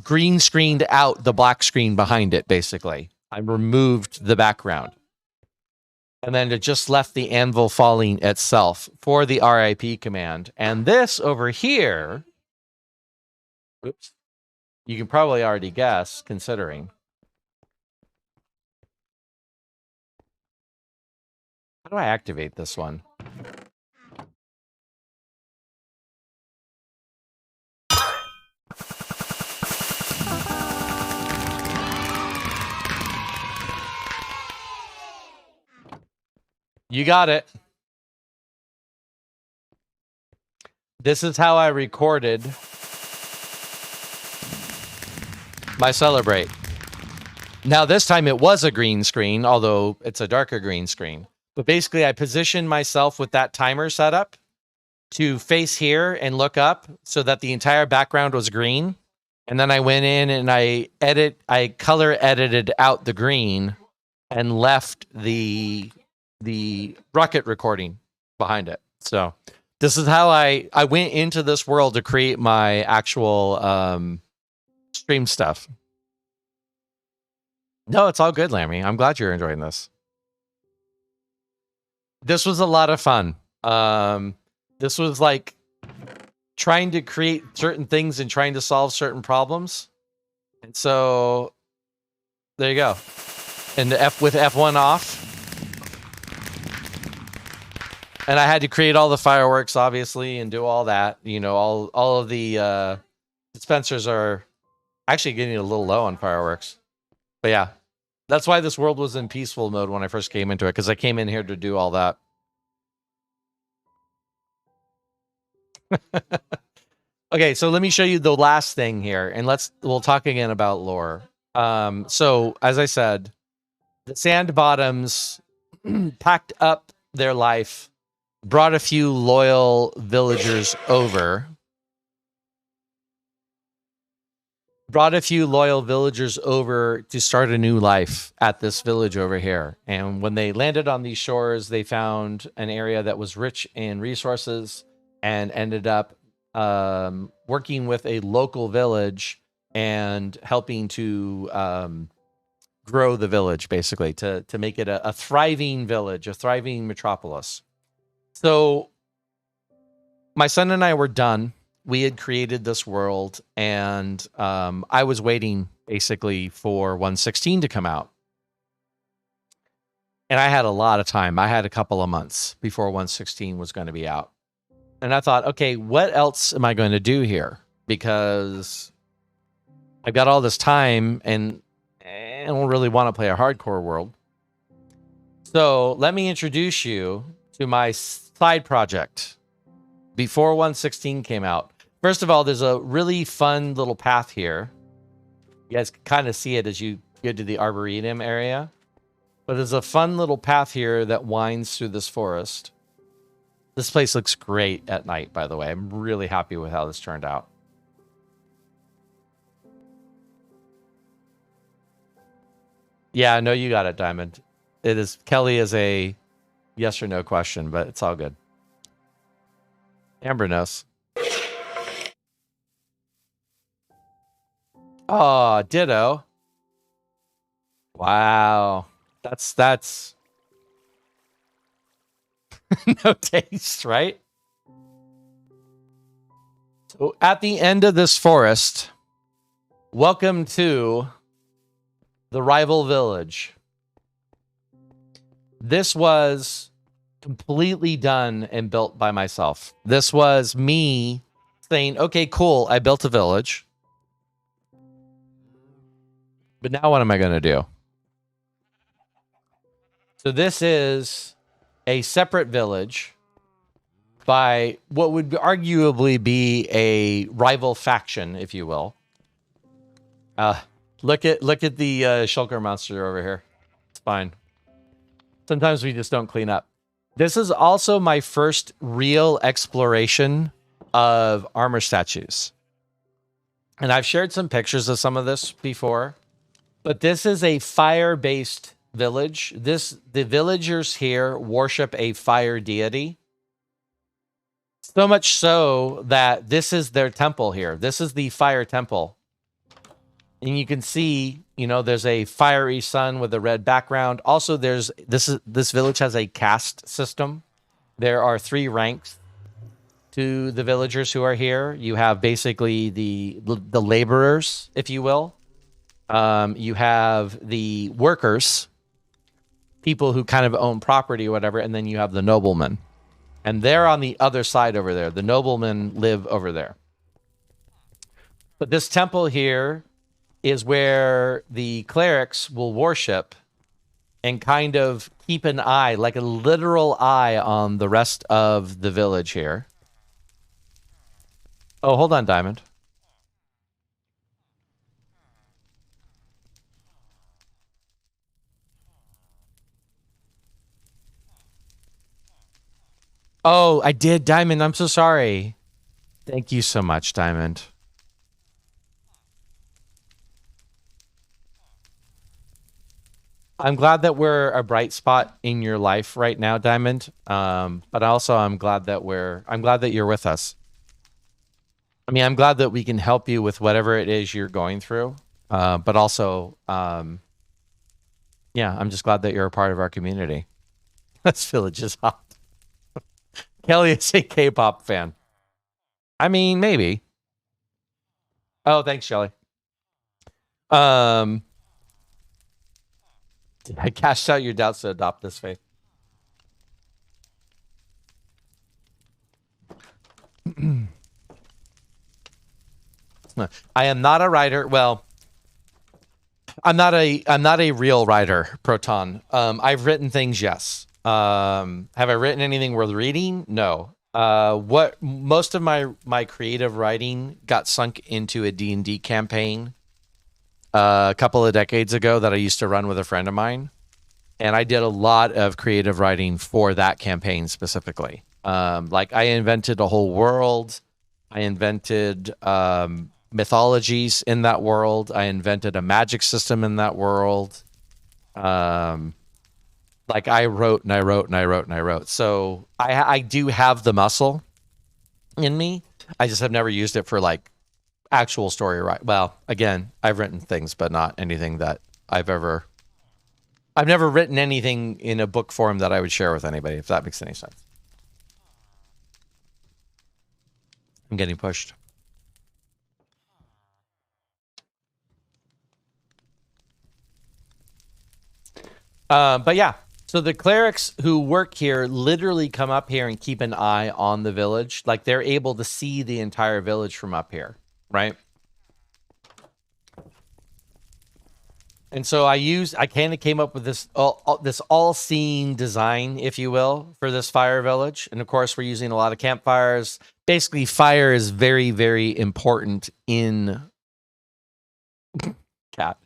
green screened out the black screen behind it, basically. I removed the background. And then it just left the anvil falling itself for the RIP command. And this over here, oops, you can probably already guess, considering. How do I activate this one? You got it. This is how I recorded my Celebrate. Now, this time it was a green screen, although it's a darker green screen. But basically, I positioned myself with that timer set up to face here and look up so that the entire background was green. And then I went in and I color edited out the green and left the rocket recording behind it. So this is how I went into this world to create my actual stream stuff. No, it's all good, Lammy. I'm glad you're enjoying this. This was a lot of fun. This was like trying to create certain things and trying to solve certain problems. And so there you go. And with F1 off. And I had to create all the fireworks, obviously, and do all that. You know, all of the dispensers are actually getting a little low on fireworks. But yeah, that's why this world was in peaceful mode when I first came into it, because I came in here to do all that. Okay, so let me show you the last thing here, and we'll talk again about lore. So as I said, the Sand Bottoms packed up their life, brought a few loyal villagers over. To start a new life at this village over here. And when they landed on these shores, they found an area that was rich in resources and ended up working with a local village and helping to grow the village, basically, to make it a thriving village, a thriving metropolis. So my son and I were done. We had created this world, and I was waiting basically for 1.16 to come out. And I had a lot of time. I had a couple of months before 1.16 was going to be out. And I thought, okay, what else am I going to do here? Because I've got all this time and I don't really want to play a hardcore world. So let me introduce you to my side project before 1.16 came out. First of all, there's a really fun little path here. You guys can kind of see it as you get to the Arboretum area. But there's a fun little path here that winds through this forest. This place looks great at night, by the way. I'm really happy with how this turned out. Yeah, I know you got it, Diamond. Kelly is a yes or no question, but it's all good. Amber knows. Oh, ditto. Wow. That's no taste, right? So at the end of this forest, welcome to the rival village. This was completely done and built by myself. This was me saying, okay, cool, I built a village. But now what am I going to do? So this is a separate village by what would arguably be a rival faction, if you will. Look at the shulker monster over here. It's fine. Sometimes we just don't clean up. This is also my first real exploration of armor statues. And I've shared some pictures of some of this before. But this is a fire-based village. The villagers here worship a fire deity. So much so that this is their temple here. This is the fire temple. And you can see, you know, there's a fiery sun with a red background. Also, this village has a caste system. There are 3 ranks to the villagers who are here. You have basically the laborers, if you will. You have the workers, people who kind of own property or whatever, and then you have the noblemen. And they're on the other side over there. The noblemen live over there. But this temple here is where the clerics will worship and kind of keep an eye, like a literal eye, on the rest of the village here. Oh, hold on, Diamond. Oh, I did, Diamond. I'm so sorry. Thank you so much, Diamond. I'm glad that we're a bright spot in your life right now, Diamond. But also I'm glad that you're with us. I mean, I'm glad that we can help you with whatever it is you're going through. But also, yeah, I'm just glad that you're a part of our community. This village is hot. Kelly is a K-pop fan. I mean, maybe. Oh, thanks, Shelly. I cashed out your doubts to adopt this faith. I am not a writer. Well, I'm not a real writer, Proton. I've written things, yes. Have I written anything worth reading? No. What most of my creative writing got sunk into a D&D campaign a couple of decades ago that I used to run with a friend of mine. And I did a lot of creative writing for that campaign specifically. Like I invented a whole world. I invented mythologies in that world. I invented a magic system in that world. Like I wrote and I wrote and I wrote and I wrote. So I do have the muscle in me. I just have never used it for like actual story right. Well, again, I've written things, but not anything that I've never written anything in a book form that I would share with anybody, if that makes any sense. I'm getting pushed. But yeah, so the clerics who work here literally come up here and keep an eye on the village. Like they're able to see the entire village from up here, right? And so I kind of came up with this all-seeing design, if you will, for this fire village. And of course, we're using a lot of campfires. Basically, fire is very, very important in cat.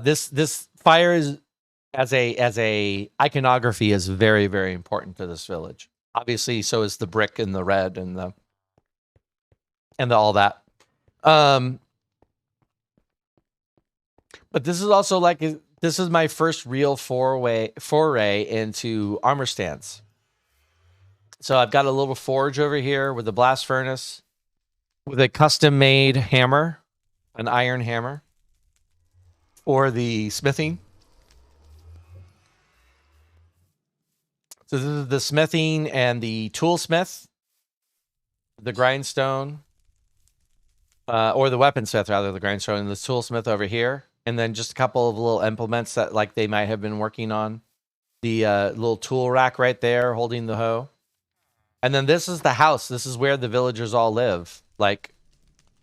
This fire is as a iconography is very, very important to this village. Obviously, so is the brick and the red and the all that. But this is also like this is my first real foray into armor stands. So I've got a little forge over here with a blast furnace, with a custom-made hammer, an iron hammer, for the smithing. So this is the smithing and the toolsmith, the grindstone, or the weaponsmith rather, the grindstone, and the toolsmith over here. And then just a couple of little implements that like they might have been working on. The little tool rack right there holding the hoe. And then this is the house. This is where the villagers all live. Like,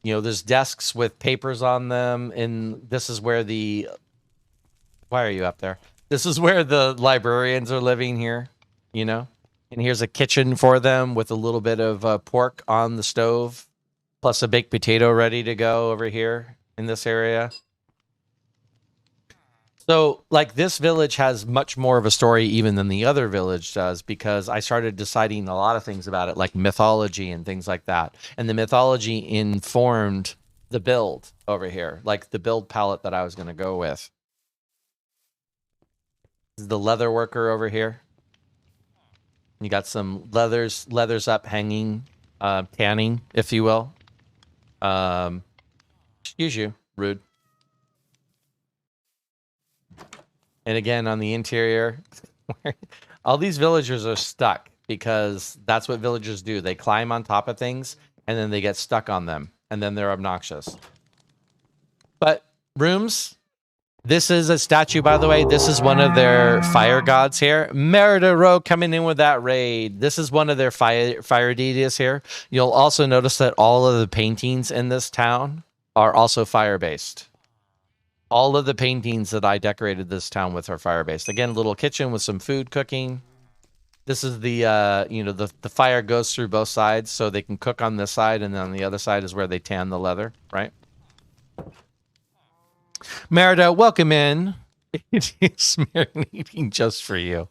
you know, there's desks with papers on them. And this is where why are you up there? This is where the librarians are living here, you know? And here's a kitchen for them with a little bit of pork on the stove, plus a baked potato ready to go over here in this area. So, like, this village has much more of a story even than the other village does, because I started deciding a lot of things about it, like mythology and things like that. And the mythology informed the build over here, like the build palette that I was going to go with. This is the leather worker over here. You got some leathers up hanging, tanning, if you will. Excuse you, rude. And again, on the interior, all these villagers are stuck because that's what villagers do. They climb on top of things and then they get stuck on them and then they're obnoxious. But rooms, this is a statue, by the way. This is one of their fire gods here. Merida Row coming in with that raid. This is one of their fire deities here. You'll also notice that all of the paintings in this town are also fire-based. All of the paintings that I decorated this town with are fire-based. Again, little kitchen with some food cooking. This is the, you know, the fire goes through both sides so they can cook on this side, and then on the other side is where they tan the leather, right? Merida, welcome in. It is marinating just for you.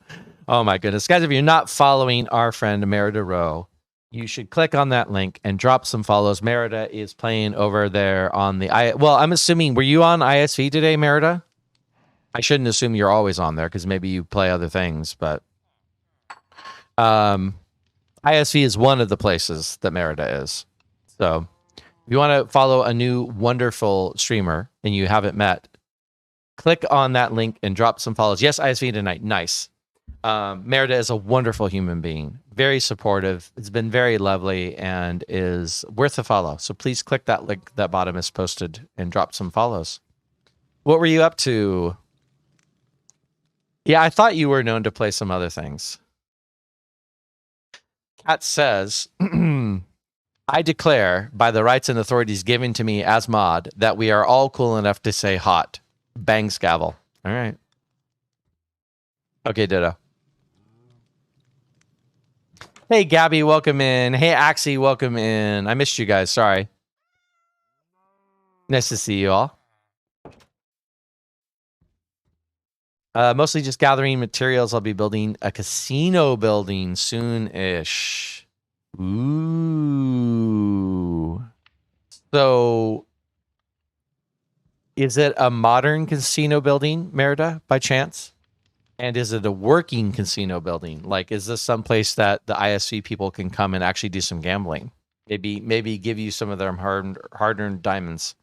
Oh my goodness. Guys, if you're not following our friend Merida Row, you should click on that link and drop some follows. Merida is playing over there on the well, I'm assuming, were you on ISV today, Merida? I shouldn't assume you're always on there because maybe you play other things, but ISV is one of the places that Merida is. So if you want to follow a new wonderful streamer and you haven't met, click on that link and drop some follows. Yes, ISV tonight. Nice. Merida is a wonderful human being, very supportive. It's been very lovely and is worth a follow. So please click that link that bottom is posted and drop some follows. What were you up to? Yeah, I thought you were known to play some other things. Kat says, I declare by the rights and authorities given to me as mod that we are all cool enough to say hot. Bang Scavel. All right. Okay, Ditto. Hey, Gabby, welcome in. Hey, Axie, welcome in. I missed you guys. Sorry. Nice to see you all. Mostly just gathering materials. I'll be building a casino building soon-ish. Ooh. So, is it a modern casino building, Merida, by chance? And is it a working casino building? Like, is this someplace that the ISV people can come and actually do some gambling? Maybe give you some of their hard-earned diamonds.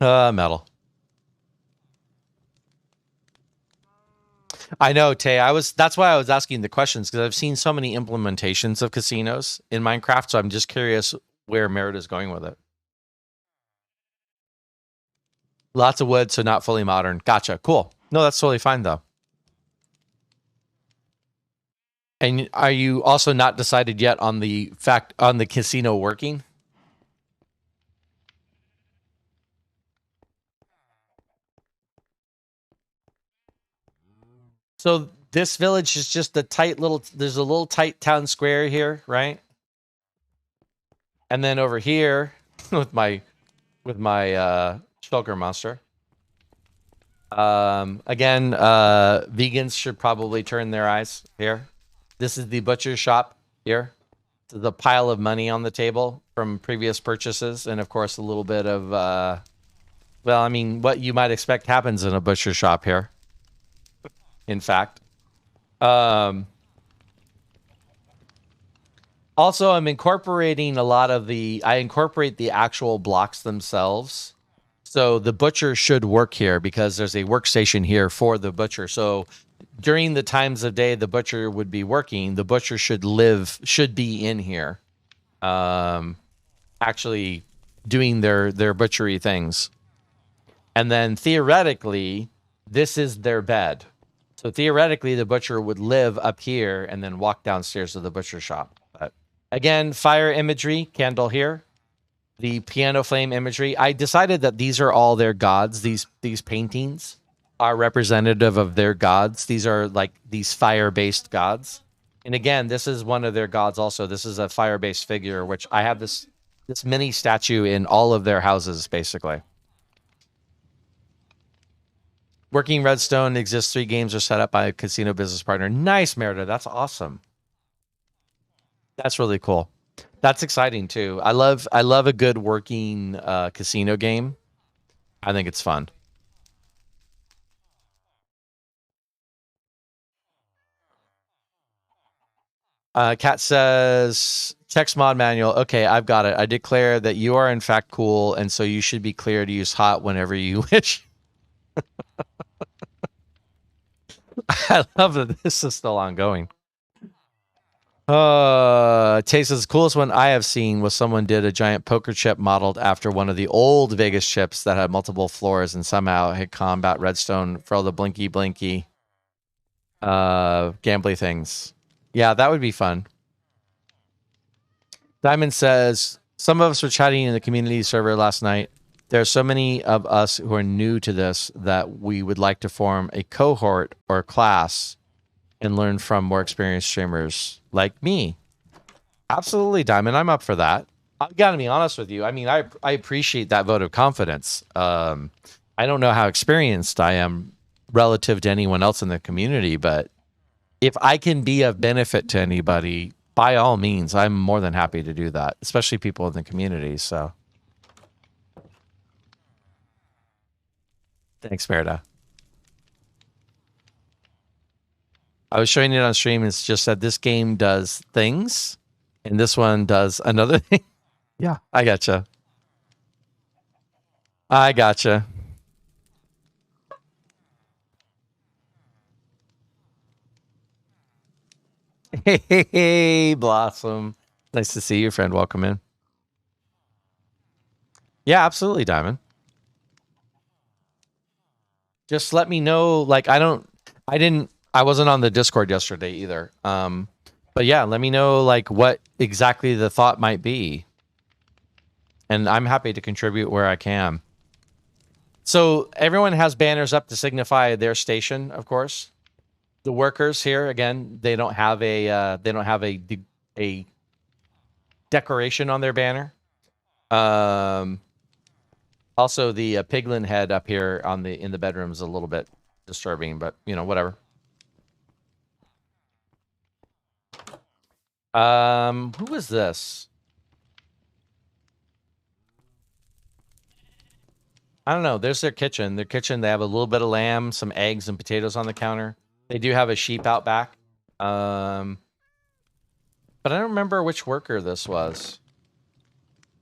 Metal. I know, Tay. That's why I was asking the questions, because I've seen so many implementations of casinos in Minecraft, so I'm just curious where Merida's going with it. Lots of wood, so not fully modern. Gotcha. Cool. No, that's totally fine, though. And are you also not decided yet on the casino working? So this village is just a tight little, there's a little tight town square here, right? And then over here with my shulker monster. Again, vegans should probably turn their eyes here. This is the butcher shop here. The pile of money on the table from previous purchases, and of course a little bit of well, I mean, what you might expect happens in a butcher shop here. In fact, also I'm incorporating a lot of I incorporate the actual blocks themselves. So the butcher should work here because there's a workstation here for the butcher. So during the times of day the butcher would be working, the butcher should be in here, actually doing their butchery things. And then theoretically, this is their bed. So theoretically, the butcher would live up here and then walk downstairs to the butcher shop. But again, fire imagery, candle here. The piano flame imagery. I decided that these are all their gods. These paintings are representative of their gods. These are like these fire-based gods. And again, this is one of their gods also. This is a fire-based figure, which I have this mini statue in all of their houses, basically. Working Redstone exists. 3 games are set up by a casino business partner. Nice, Merida. That's awesome. That's really cool. That's exciting too. I love a good working casino game. I think it's fun. Kat says, text mod manual. Okay, I've got it. I declare that you are in fact cool, and so you should be clear to use hot whenever you wish. I love that this is still ongoing. Tastes coolest one I have seen was someone did a giant poker chip modeled after one of the old Vegas chips that had multiple floors and somehow hit combat redstone for all the blinky gambly things. Yeah, that would be fun. Diamond says, some of us were chatting in the community server last night. There are so many of us who are new to this that we would like to form a cohort or class and learn from more experienced streamers like me. Absolutely, Diamond. I'm up for that. I've got to be honest with you. I mean, I appreciate that vote of confidence. I don't know how experienced I am relative to anyone else in the community, but if I can be of benefit to anybody, by all means, I'm more than happy to do that, especially people in the community. So thanks, Merida. I was showing it on stream. It's just that this game does things, and this one does another thing. Yeah, I gotcha. I gotcha. Hey, Blossom. Nice to see you, friend. Welcome in. Yeah, absolutely, Diamond. Just let me know. Like, I wasn't on the Discord yesterday either. But yeah, let me know like what exactly the thought might be. And I'm happy to contribute where I can. So everyone has banners up to signify their station, of course. The workers here, again, they don't have a decoration on their banner. Also, the piglin head up here in the bedroom is a little bit disturbing, but you know, whatever. Who is this? I don't know. There's their kitchen. Their kitchen, they have a little bit of lamb, some eggs, and potatoes on the counter. They do have a sheep out back. But I don't remember which worker this was.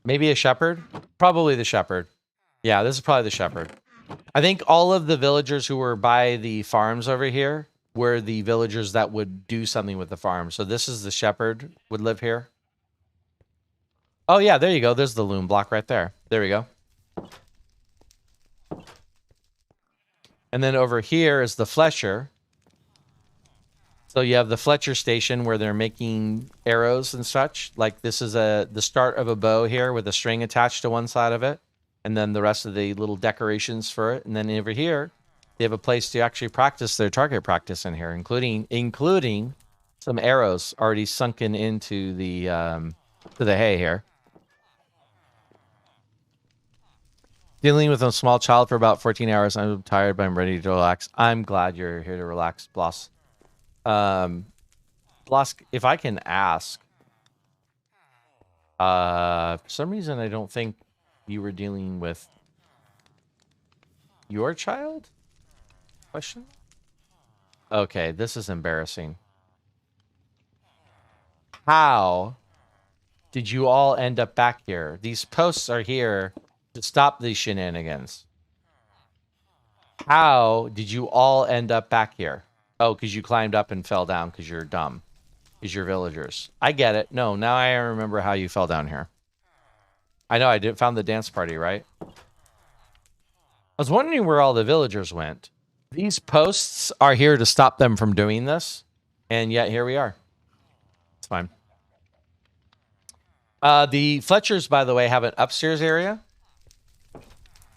Maybe a shepherd? Probably the shepherd. Yeah, this is probably the shepherd. I think all of the villagers who were by the farms over here were the villagers that would do something with the farm. So this is the shepherd would live here. Oh yeah, there you go. There's the loom block right there. There we go. And then over here is the flesher. So you have the Fletcher station where they're making arrows and such. Like this is the start of a bow here with a string attached to one side of it. And then the rest of the little decorations for it. And then over here, they have a place to actually practice their target practice in here, including some arrows already sunken into the hay here. Dealing with a small child for about 14 hours. I'm tired, but I'm ready to relax. I'm glad you're here to relax, Bloss. Bloss, if I can ask, for some reason I don't think you were dealing with your child? Question? Okay, this is embarrassing. How did you all end up back here? These posts are here to stop these shenanigans. How did you all end up back here? Oh, because you climbed up and fell down because you're dumb. Because you're villagers. I get it. No, now I remember how you fell down here. I know, I found the dance party, right? I was wondering where all the villagers went. These posts are here to stop them from doing this. And yet, here we are. It's fine. The Fletchers, by the way, have an upstairs area.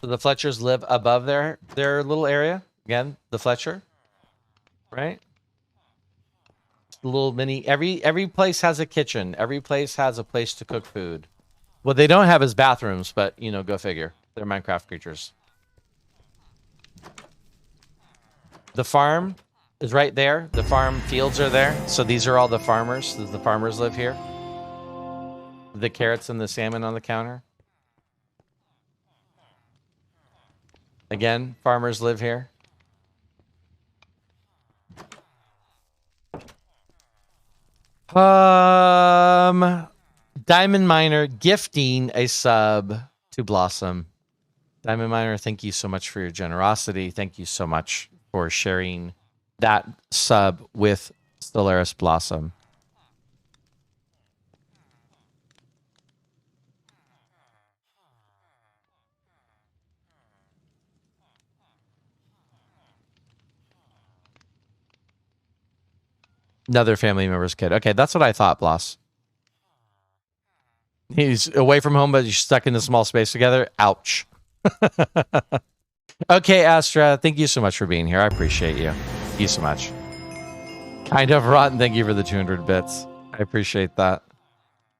So the Fletchers live above their little area. Again, the Fletcher. Right? The little mini... Every place has a kitchen. Every place has a place to cook food. What they don't have is bathrooms, but, you know, go figure. They're Minecraft creatures. The farm is right there. The farm fields are there. So these are all the farmers. The farmers live here. The carrots and the salmon on the counter. Again, farmers live here. Diamond Miner gifting a sub to Blossom. Diamond Miner, thank you so much for your generosity. Thank you so much for sharing that sub with Stellaris Blossom. Another family member's kid. Okay, that's what I thought, Bloss. He's away from home, but he's stuck in a small space together. Ouch. Okay, Astra, thank you so much for being here. I appreciate you. Thank you so much. Kind of Rotten, thank you for the 200 bits. I appreciate that.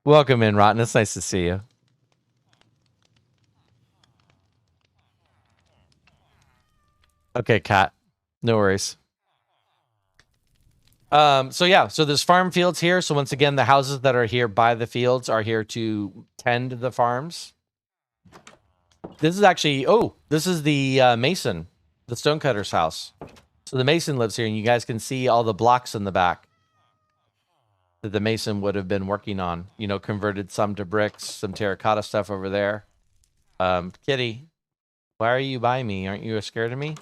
Welcome in, Rotten. It's nice to see you. Okay, Cat. No worries. So yeah, so there's farm fields here. So once again, the houses that are here by the fields are here to tend the farms. This is actually, this is the Mason, the stonecutter's house. So the Mason lives here, and you guys can see all the blocks in the back that the Mason would have been working on. You know, converted some to bricks, some terracotta stuff over there. Kitty, why are you by me? Aren't you scared of me?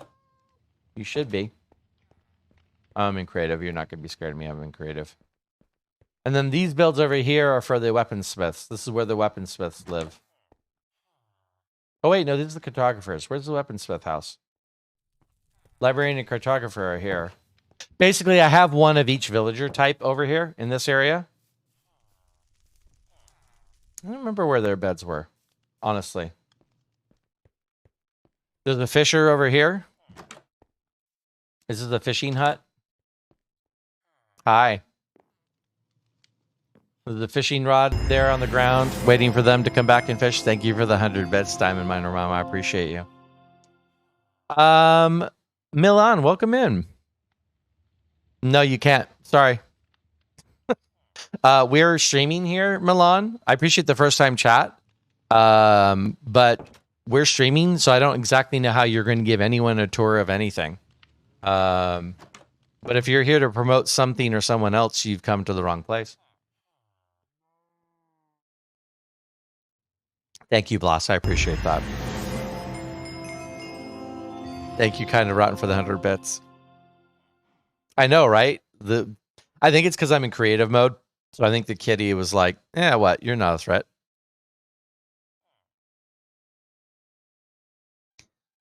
You should be. I'm in creative. You're not going to be scared of me. I'm in creative. And then these builds over here are for the weaponsmiths. This is where the weaponsmiths live. Oh, wait. No, these are the cartographers. Where's the weaponsmith house? Librarian and cartographer are here. Basically, I have one of each villager type over here in this area. I don't remember where their beds were, honestly. There's a fisher over here. This is the fishing hut. Hi. There's a fishing rod there on the ground, waiting for them to come back and fish. Thank you for the 100 bits, Diamond Miner Mom. I appreciate you. Milan, welcome in. No, you can't. Sorry. We're streaming here, Milan. I appreciate the first time chat. But we're streaming, so I don't exactly know how you're going to give anyone a tour of anything. But if you're here to promote something or someone else, you've come to the wrong place. Thank you, Bloss. I appreciate that. Thank you, Kind of Rotten, for the 100 bits. I know, right? I think it's because I'm in creative mode. So I think the kitty was like, yeah, what? You're not a threat.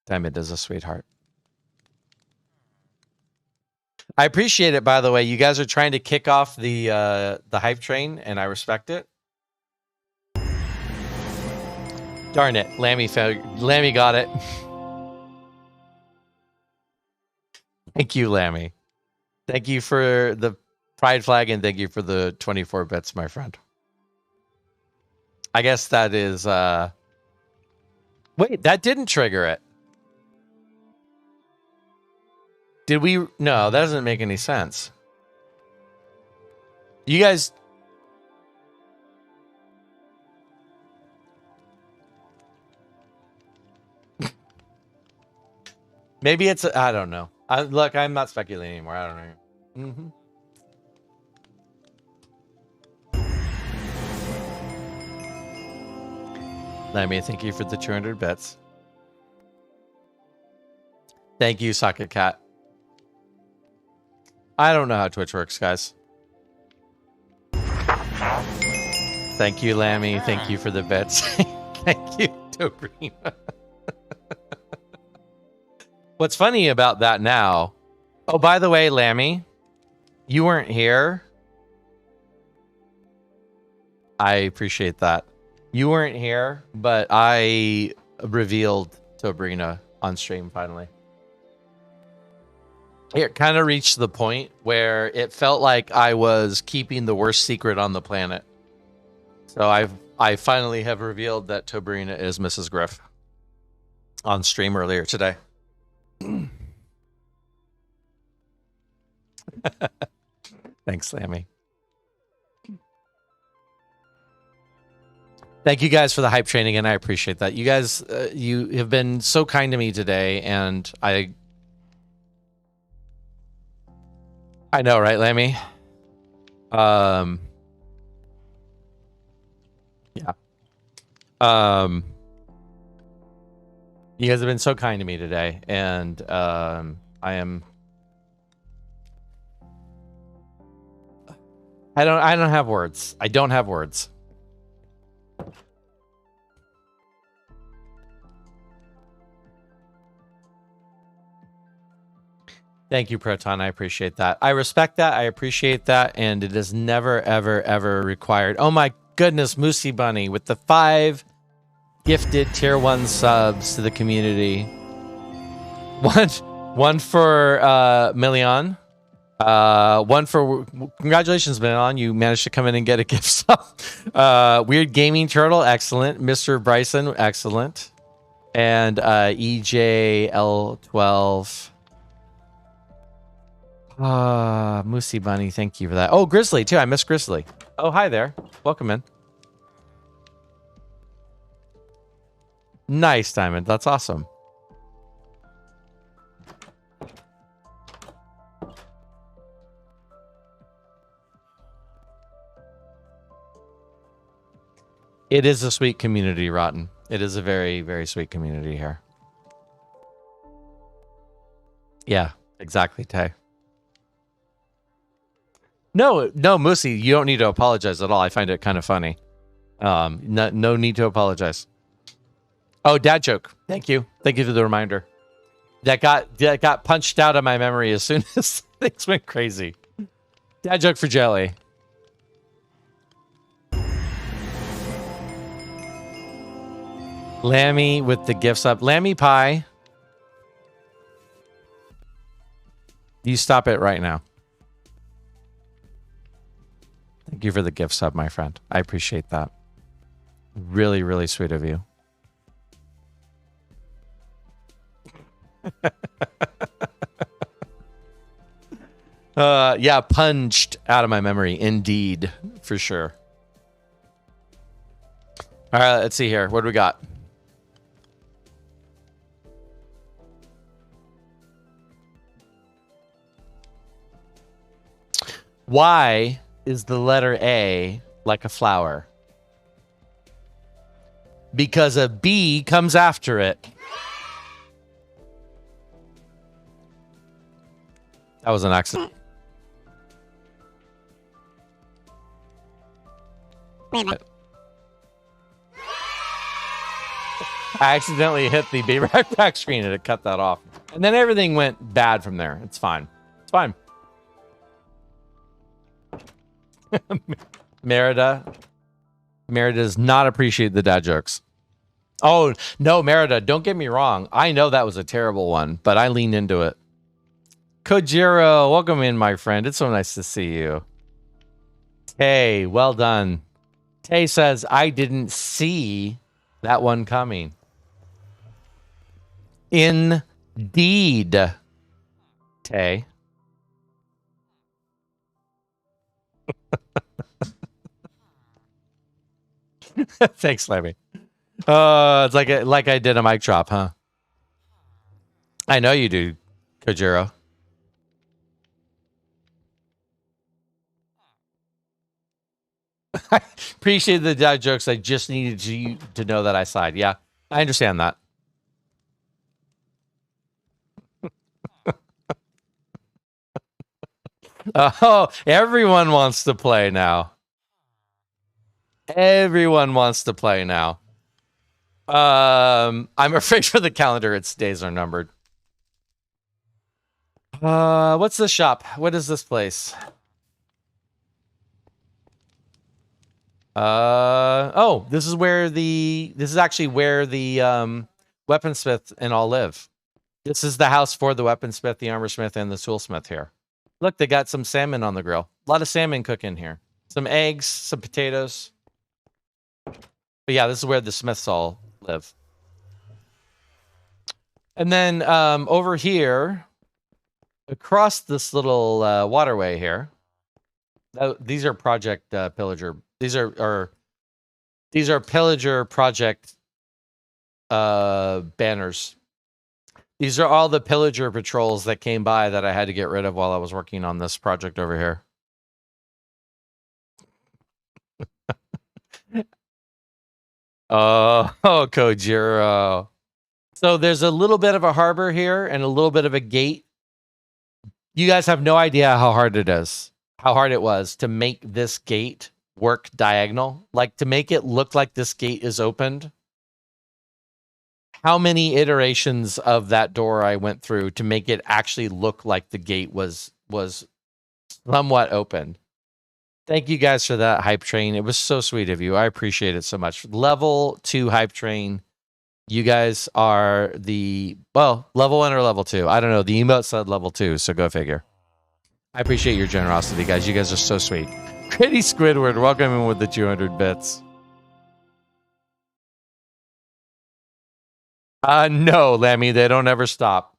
Diamond is a sweetheart. I appreciate it, by the way. You guys are trying to kick off the hype train, and I respect it. Darn it, Lammy got it. Thank you, Lammy. Thank you for the pride flag, and thank you for the 24 bits, my friend. I guess that is... Wait, that didn't trigger it. Did we? No, that doesn't make any sense. You guys... Maybe it's... I don't know. Look, I'm not speculating anymore. I don't know. Let me thank you for the 200 bits. Thank you, Socket Cat. I don't know how Twitch works, guys. Thank you, Lammy. Thank you for the bits. Thank you, Dobrina. What's funny about that now... Oh, by the way, Lammy, you weren't here. I appreciate that. You weren't here, but I revealed Dobrina on stream finally. It kind of reached the point where it felt like I was keeping the worst secret on the planet. So I finally have revealed that Dobrina is Mrs. Griff on stream earlier today. Thanks, Lammy. Thank you guys for the hype training, and I appreciate that. You guys, you have been so kind to me today, and I know, right, Lammy? Yeah. You guys have been so kind to me today, and I don't have words. I don't have words. Thank you, Proton. I appreciate that. I respect that. I appreciate that. And it is never, ever, ever required. Oh my goodness, Moosey Bunny with the 5 gifted tier 1 subs to the community. One for Million. One for congratulations, Million. You managed to come in and get a gift sub. Weird Gaming Turtle, excellent. Mr. Bryson, excellent. And EJL12. Moosey Bunny, thank you for that. Oh, Grizzly, too. I miss Grizzly. Oh, hi there. Welcome in. Nice, Diamond. That's awesome. It is a sweet community, Rotten. It is a very, very sweet community here. Yeah, exactly, Tay. No, Moosey, you don't need to apologize at all. I find it kind of funny. No need to apologize. Oh, dad joke. Thank you. Thank you for the reminder. That got punched out of my memory as soon as things went crazy. Dad joke for Jelly. Lammy with the gifts up. Lammy Pie. You stop it right now. Thank you for the gift sub, my friend. I appreciate that. Really, really sweet of you. Yeah, punched out of my memory. Indeed, for sure. All right, let's see here. What do we got? Why is the letter A like a flower? Because a B comes after it. That was an accident. Wait a minute. I accidentally hit the backpack screen and it cut that off. And then everything went bad from there. It's fine. It's fine. Merida does not appreciate the dad jokes. Oh, no, Merida, don't get me wrong. I know that was a terrible one, but I leaned into it. Kojiro, welcome in, my friend. It's so nice to see you. Tay, well done. Tay says, I didn't see that one coming. Indeed, Tay. Thanks, Lemmy. It's like I did a mic drop, huh? I know you do, Kojiro. I appreciate the dad jokes. I just needed you to know that I sighed. Yeah, I understand that. Oh, everyone wants to play now. Everyone wants to play now. I'm afraid for the calendar, its days are numbered. What's this shop? What is this place? Oh, this is actually where the weaponsmith and all live. This is the house for the weaponsmith, the armorsmith, and the toolsmith here. Look, they got some salmon on the grill. A lot of salmon cooking here. Some eggs, some potatoes. But yeah, this is where the smiths all live. And then over here, across this little waterway here, these are Project Pillager. These are Pillager Project banners. These are all the Pillager patrols that came by that I had to get rid of while I was working on this project over here. Oh, Kojiro. So there's a little bit of a harbor here and a little bit of a gate. You guys have no idea how hard it is, how hard it was to make this gate work diagonal, like to make it look like this gate is opened. How many iterations of that door I went through to make it actually look like the gate was somewhat open. Thank you guys for that, Hype Train. It was so sweet of you. I appreciate it so much. Level 2 Hype Train. You guys are the, well, level 1 or level 2. I don't know. The emote said level 2, so go figure. I appreciate your generosity, guys. You guys are so sweet. Pretty Squidward, welcome in with the 200 bits. No, Lammy, they don't ever stop.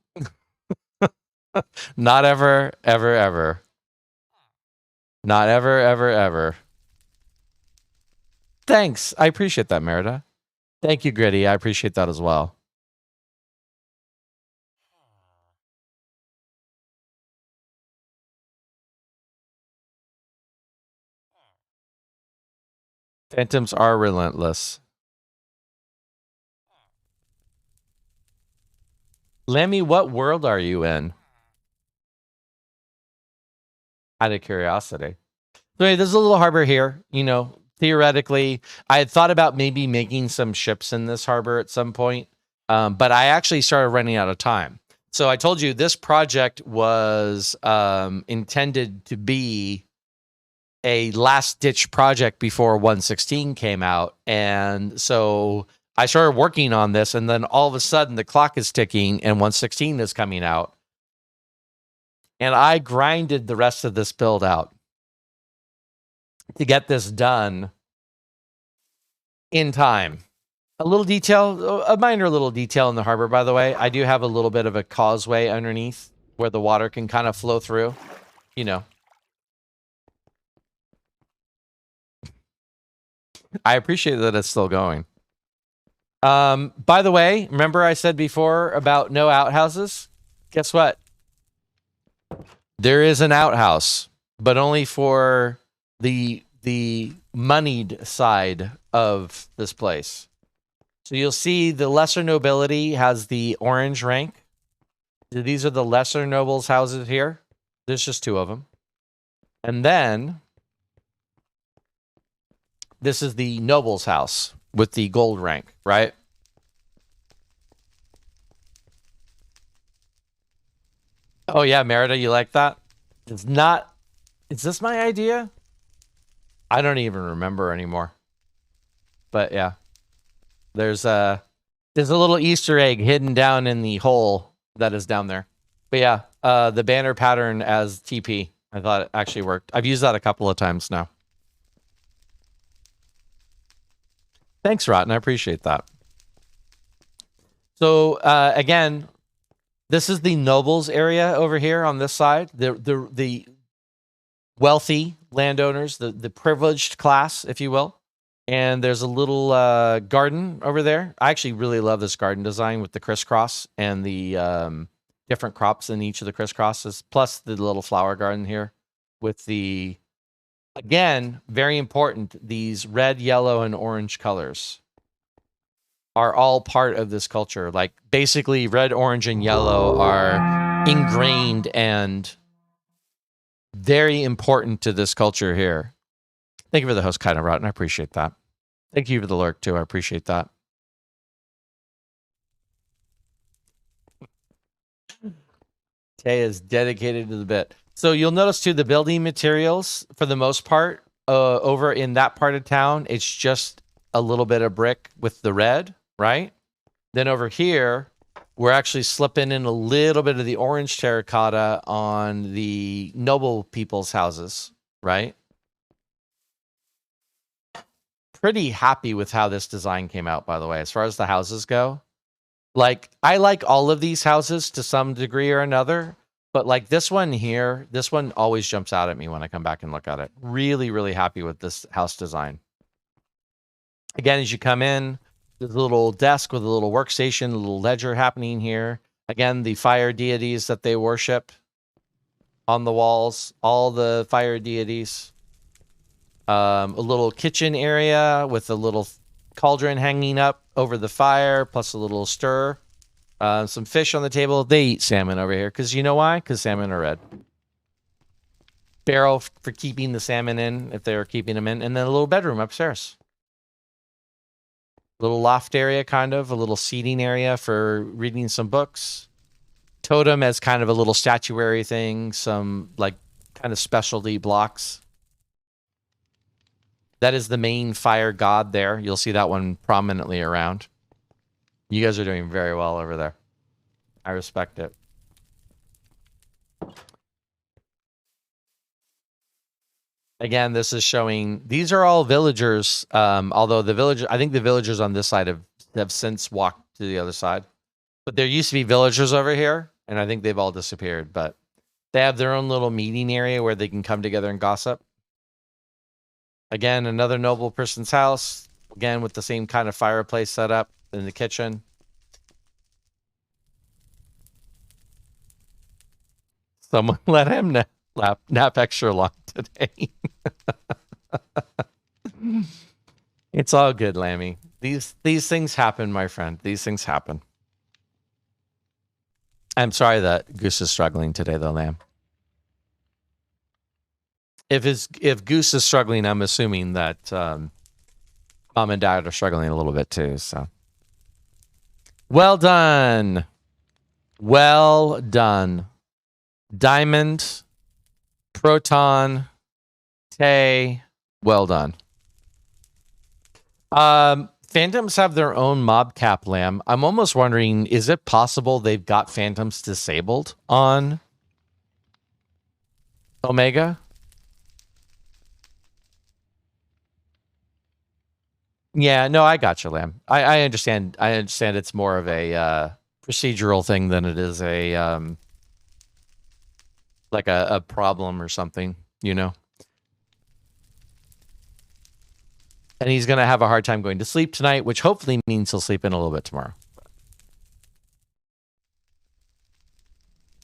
Not ever, ever, ever. Not ever, ever, ever. Thanks. I appreciate that, Merida. Thank you, Gritty. I appreciate that as well. Phantoms are relentless. Lemmy, what world are you in? Out of curiosity. So anyway, there's a little harbor here. You know, theoretically, I had thought about maybe making some ships in this harbor at some point, but I actually started running out of time. So I told you this project was intended to be a last-ditch project before 1.16 came out. And so I started working on this, and then all of a sudden the clock is ticking and 1.16 is coming out. And I grinded the rest of this build out to get this done in time. A little detail, a minor little detail in the harbor, by the way. I do have a little bit of a causeway underneath where the water can kind of flow through, you know. I appreciate that it's still going. By the way, remember I said before about no outhouses? Guess what? There is an outhouse, but only for the moneyed side of this place. So you'll see the lesser nobility has the orange rank. These are the lesser nobles' houses here. There's just 2 of them. And then this is the noble's house with the gold rank, right? Oh yeah, Merida, you like that? It's not. Is this my idea? I don't even remember anymore. But yeah, there's a little Easter egg hidden down in the hole that is down there. But yeah, the banner pattern as TP. I thought it actually worked. I've used that a couple of times now. Thanks, Rotten. I appreciate that. So again, this is the nobles area over here on this side. The wealthy landowners, the privileged class, if you will. And there's a little garden over there. I actually really love this garden design with the crisscross and the different crops in each of the crisscrosses, plus the little flower garden here with the, again, very important, these red, yellow, and orange colors are all part of this culture. Like basically red, orange, and yellow are ingrained and very important to this culture here. Thank you for the host, Kind of Rotten. I appreciate that. Thank you for the lurk too. I appreciate that. Tay is dedicated to the bit. So you'll notice too, the building materials for the most part over in that part of town, it's just a little bit of brick with the red, right? Then over here, we're actually slipping in a little bit of the orange terracotta on the noble people's houses, right? Pretty happy with how this design came out, by the way, as far as the houses go. Like, I like all of these houses to some degree or another, but like this one here, this one always jumps out at me when I come back and look at it. Really, really happy with this house design. Again, as you come in, there's a little desk with a little workstation, a little ledger happening here. Again, the fire deities that they worship on the walls, all the fire deities. A little kitchen area with a little cauldron hanging up over the fire, plus a little stir. Some fish on the table. They eat salmon over here. Because you know why? Because salmon are red. Barrel for keeping the salmon in, if they were keeping them in. And then a little bedroom upstairs. Little loft area, kind of. A little seating area for reading some books. Totem as kind of a little statuary thing. Some, like, kind of specialty blocks. That is the main fire god there. You'll see that one prominently around. You guys are doing very well over there. I respect it. Again, this is showing, these are all villagers, although I think the villagers on this side have since walked to the other side. But there used to be villagers over here, and I think they've all disappeared. But they have their own little meeting area where they can come together and gossip. Again, another noble person's house. Again, with the same kind of fireplace set up in the kitchen. Someone let him nap extra long today. It's all good, Lammy. These things happen, my friend. These things happen. I'm sorry that Goose is struggling today, though, Lamb. If Goose is struggling, I'm assuming that Mom and Dad are struggling a little bit too. So, well done, well done, Diamond, Proton, Tay. Well done. Phantoms have their own mob cap, Lamb. I'm almost wondering, is it possible they've got Phantoms disabled on Omega? Yeah, no, I got you, Lamb. I understand. I understand it's more of a procedural thing than it is a like a problem or something, you know. And he's gonna have a hard time going to sleep tonight, which hopefully means he'll sleep in a little bit tomorrow.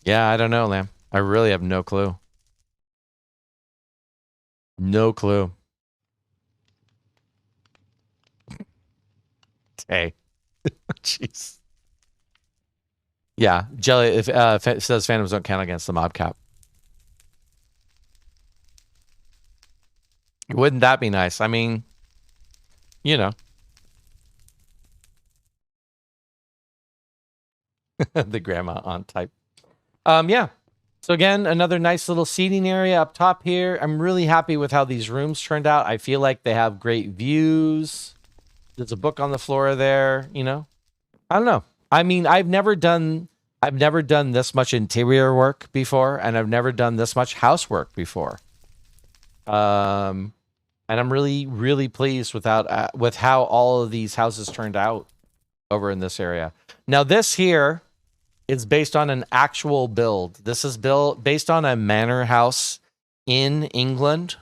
Yeah, I don't know, Lamb. I really have no clue. No clue. Hey, jeez. Yeah, Jelly. If it says Phantoms don't count against the mob cap, wouldn't that be nice? I mean, you know, the grandma aunt type. Yeah. So again, another nice little seating area up top here. I'm really happy with how these rooms turned out. I feel like they have great views. There's a book on the floor there, you know. I don't know. I mean, I've never done this much interior work before, and I've never done this much housework before. And I'm really, really pleased with how all of these houses turned out over in this area. Now, this here is based on an actual build. This is based on a manor house in England.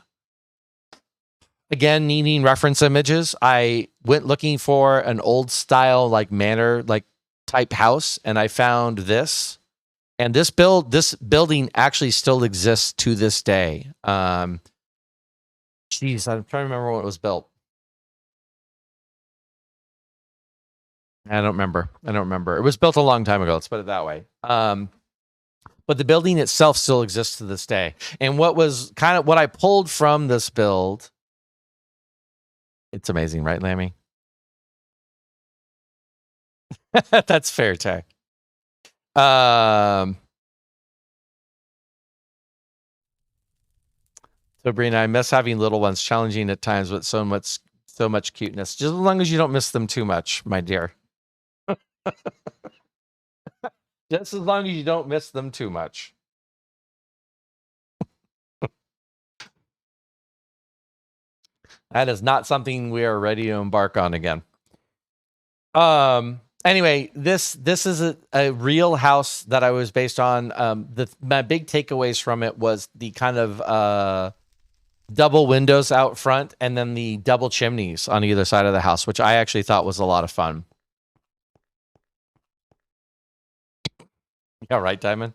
Again, needing reference images, I went looking for an old style like manor like type house, and I found this. And this building actually still exists to this day. Jeez, I'm trying to remember when it was built. I don't remember. It was built a long time ago. Let's put it that way. But the building itself still exists to this day. And what I pulled from this build. It's amazing, right, Lammy? That's fair, Tay. Sabrina, I miss having little ones, challenging at times, but so much cuteness. Just as long as you don't miss them too much, my dear. Just as long as you don't miss them too much. That is not something we are ready to embark on again. Anyway, this is a real house that I was based on. My big takeaways from it was the kind of double windows out front and then the double chimneys on either side of the house, which I actually thought was a lot of fun. Yeah, right, Diamond?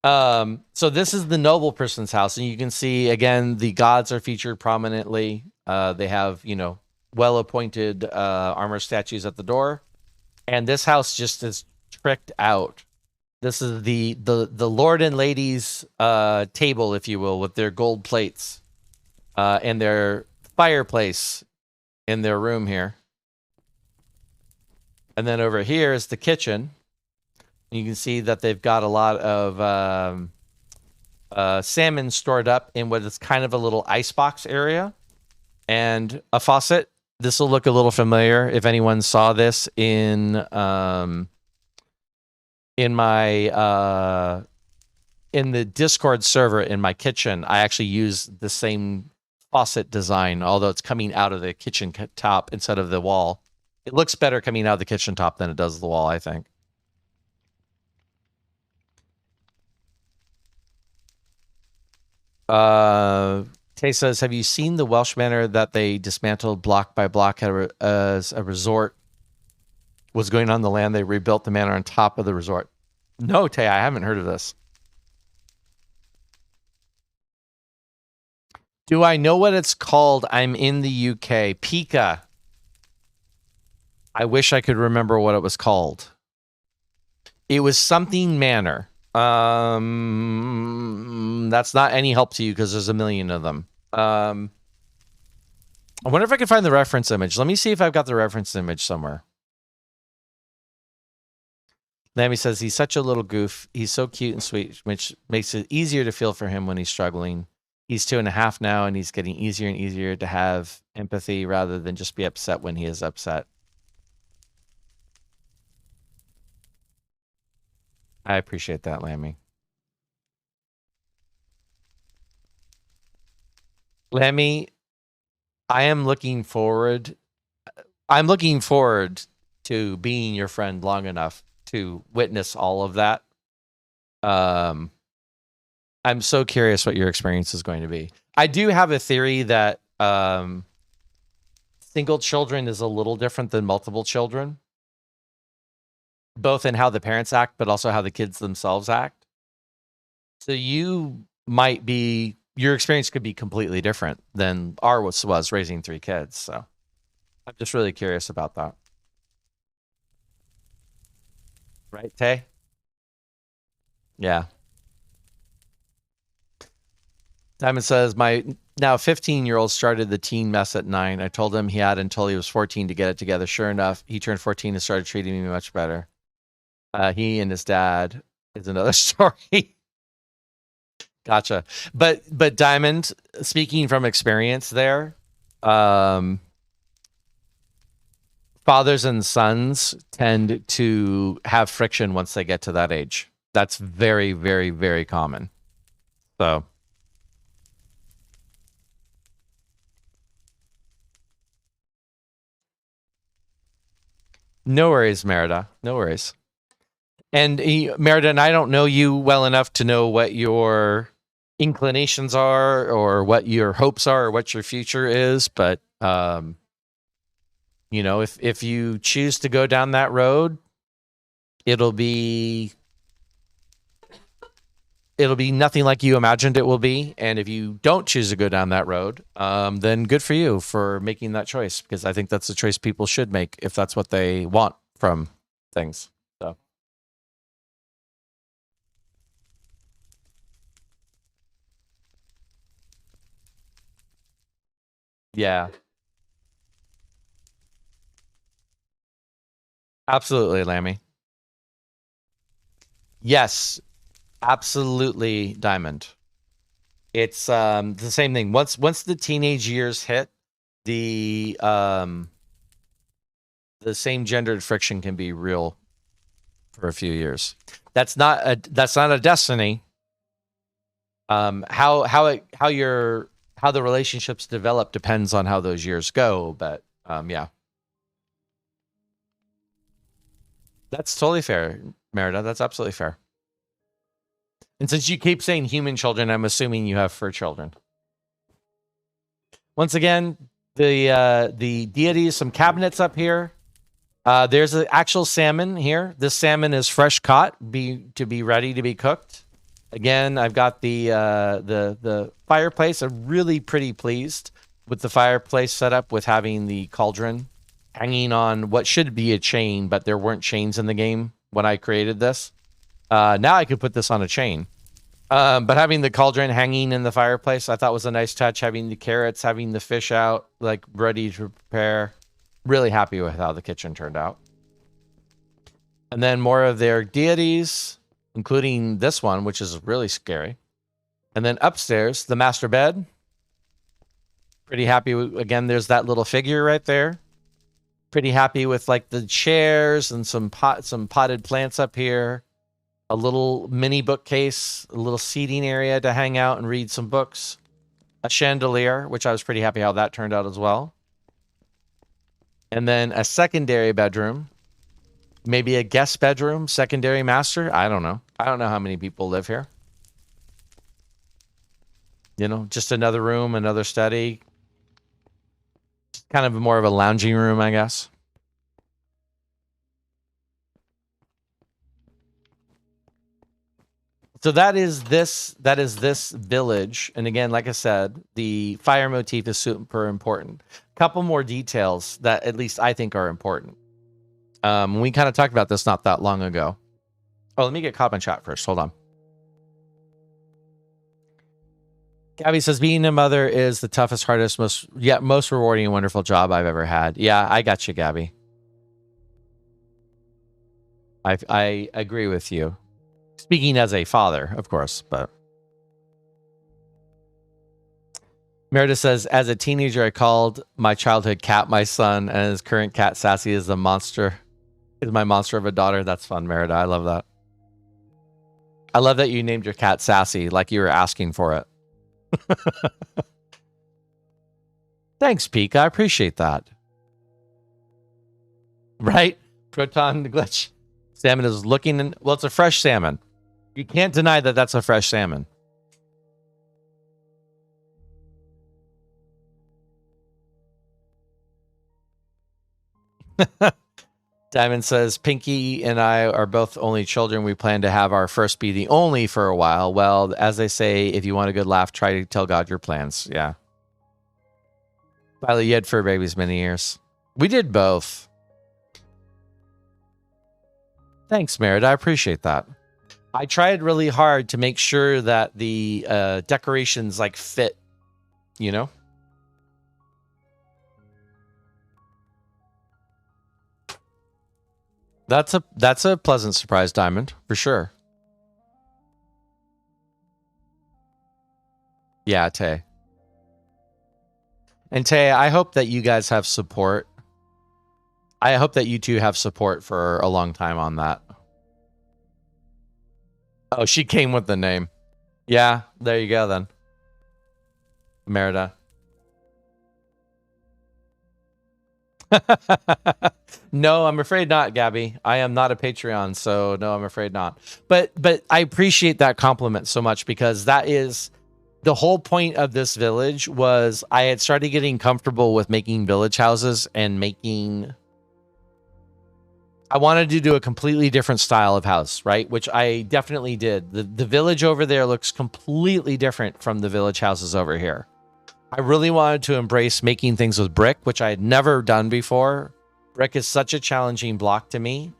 So this is the noble person's house, and you can see, again, the gods are featured prominently. They have, well-appointed armor statues at the door. And this house just is tricked out. This is the lord and ladies table, if you will, with their gold plates and their fireplace in their room here. And then over here is the kitchen. You can see that they've got a lot of salmon stored up in what is kind of a little icebox area. And a faucet. This will look a little familiar if anyone saw this in my in the Discord server in my kitchen. I actually use the same faucet design, although it's coming out of the kitchen top instead of the wall. It looks better coming out of the kitchen top than it does the wall, I think. Tay says, have you seen the Welsh manor that they dismantled block by block as a resort was going on the land? They rebuilt the manor on top of the resort. No, Tay, I haven't heard of this. Do I know what it's called? I'm in the UK. Pika. I wish I could remember what it was called. It was something manor. That's not any help to you because there's a million of them. I wonder if I can find the reference image. Let me see if I've got the reference image somewhere. Lammy says he's such a little goof. He's so cute and sweet, which makes it easier to feel for him when he's struggling. He's 2.5 now, and he's getting easier and easier to have empathy rather than just be upset when he is upset. I appreciate that, Lammy. Lammy, I'm looking forward to being your friend long enough to witness all of that. I'm so curious what your experience is going to be. I do have a theory that single children is a little different than multiple children, both in how the parents act, but also how the kids themselves act. So your experience could be completely different than ours was raising 3 kids. So I'm just really curious about that. Right, Tay? Yeah. Diamond says, my now 15-year-old started the teen mess at 9. I told him he had until he was 14 to get it together. Sure enough, he turned 14 and started treating me much better. He and his dad is another story. Gotcha. But Diamond, speaking from experience there, fathers and sons tend to have friction once they get to that age. That's very, very, very common. So. No worries, Merida. No worries. And Merida, and I don't know you well enough to know what your inclinations are or what your hopes are or what your future is. But, you know, if you choose to go down that road, it'll be nothing like you imagined it will be. And if you don't choose to go down that road, then good for you for making that choice, because I think that's a choice people should make if that's what they want from things. So. Yeah. Absolutely, Lammy. Yes, absolutely, Diamond. It's the same thing. Once the teenage years hit, the same gendered friction can be real for a few years. That's not a destiny. How the relationships develop depends on how those years go, but yeah. That's totally fair, Merida. That's absolutely fair. And since you keep saying human children, I'm assuming you have fur children. Once again, the deities, some cabinets up here. There's an actual salmon here. This salmon is fresh caught, to be ready to be cooked. Again, I've got the fireplace. I'm really pretty pleased. with the fireplace set up, with having the cauldron hanging on what should be a chain, but there weren't chains in the game when I created this. Now I could put this on a chain. But having the cauldron hanging in the fireplace, I thought was a nice touch. Having the carrots, having the fish out, like ready to prepare. Really happy with how the kitchen turned out. And then more of their deities, including this one, which is really scary. And then upstairs, the master bed. Pretty happy with, again, there's that little figure right there. Pretty happy with like the chairs and some potted plants up here. A little mini bookcase, a little seating area to hang out and read some books. A chandelier, which I was pretty happy how that turned out as well. And then a secondary bedroom. Maybe a guest bedroom, secondary master. I don't know. I don't know how many people live here. You know, just another room, another study. Kind of more of a lounging room, I guess. So that is this village. And again, like I said, the fire motif is super important. A couple more details that at least I think are important. We kind of talked about this not that long ago. Oh, let me get comment chat first. Hold on. Gabby says, being a mother is the toughest, hardest, most rewarding and wonderful job I've ever had. Yeah, I got you, Gabby. I agree with you. Speaking as a father, of course, but. Meredith says, as a teenager, I called my childhood cat my son, and his current cat, Sassy, is the monster. Is my monster of a daughter. That's fun, Meredith. I love that. I love that you named your cat Sassy, like you were asking for it. Thanks, Peek. I appreciate that. Right? Proton glitch. Salmon is looking in. Well, it's a fresh salmon. You can't deny that that's a fresh salmon. Diamond says, Pinky and I are both only children. We plan to have our first be the only for a while. Well, as they say, if you want a good laugh, try to tell God your plans. Yeah. Violet, you had fur babies many years. We did both. Thanks, Merritt. I appreciate that. I tried really hard to make sure that the decorations like fit, you know? That's a pleasant surprise, Diamond, for sure. Yeah, Tay. And Tay, I hope that you guys have support. I hope that you two have support for a long time on that. Oh, she came with the name. Yeah, there you go then. Merida. No, I'm afraid not, Gabby. I am not a Patreon, so no, I'm afraid not. But I appreciate that compliment so much, because that is the whole point of this village. Was I had started getting comfortable with making village houses and I wanted to do a completely different style of house, right? Which I definitely did. The village over there looks completely different from the village houses over here. I really wanted to embrace making things with brick, which I had never done before. Brick is such a challenging block to me.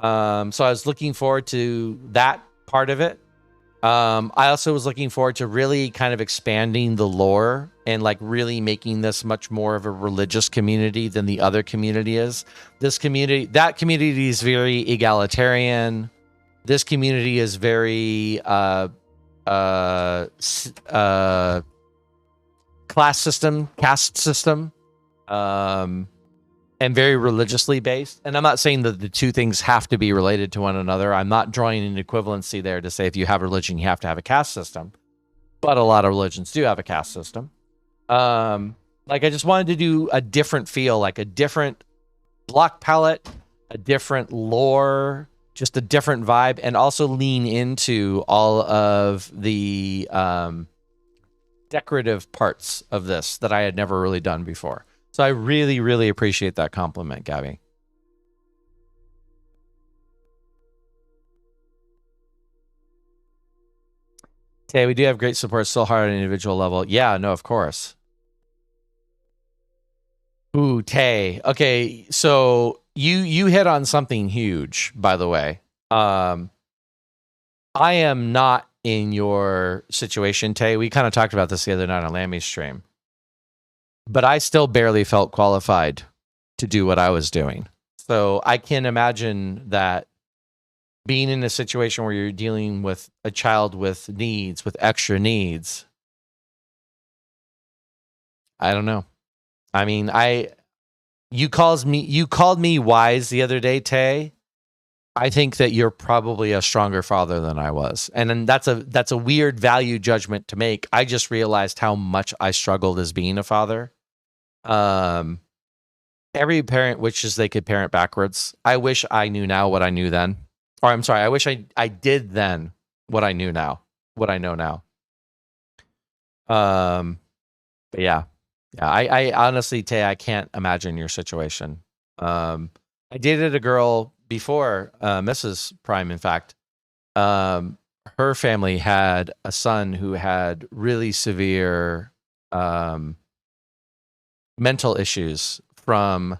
So I was looking forward to that part of it. I also was looking forward to really kind of expanding the lore and like really making this much more of a religious community than the other community is. That community is very egalitarian. This community is very class system, caste system, and very religiously based. And I'm not saying that the two things have to be related to one another. I'm not drawing an equivalency there to say if you have religion, you have to have a caste system. But a lot of religions do have a caste system. Like I just wanted to do a different feel, like a different block palette, a different lore, just a different vibe, and also lean into all of the decorative parts of this that I had never really done before. So I really, really appreciate that compliment, Gabby. Okay, we do have great support, still hard on an individual level. Yeah, no, of course. Ooh, Tay. Okay, so you hit on something huge, by the way. I am not in your situation, Tay. We kind of talked about this the other night on Lammy's stream. But I still barely felt qualified to do what I was doing. So I can imagine that being in a situation where you're dealing with a child with needs, with extra needs. I don't know. I mean, you called me wise the other day, Tay. I think that you're probably a stronger father than I was. And then that's a weird value judgment to make. I just realized how much I struggled as being a father. Every parent wishes they could parent backwards. I wish I knew now what I knew then. Or I'm sorry, I wish I did then what I knew now, what I know now. But yeah. I honestly, Tay, I can't imagine your situation. I dated a girl before, Mrs. Prime, in fact. Her family had a son who had really severe mental issues from,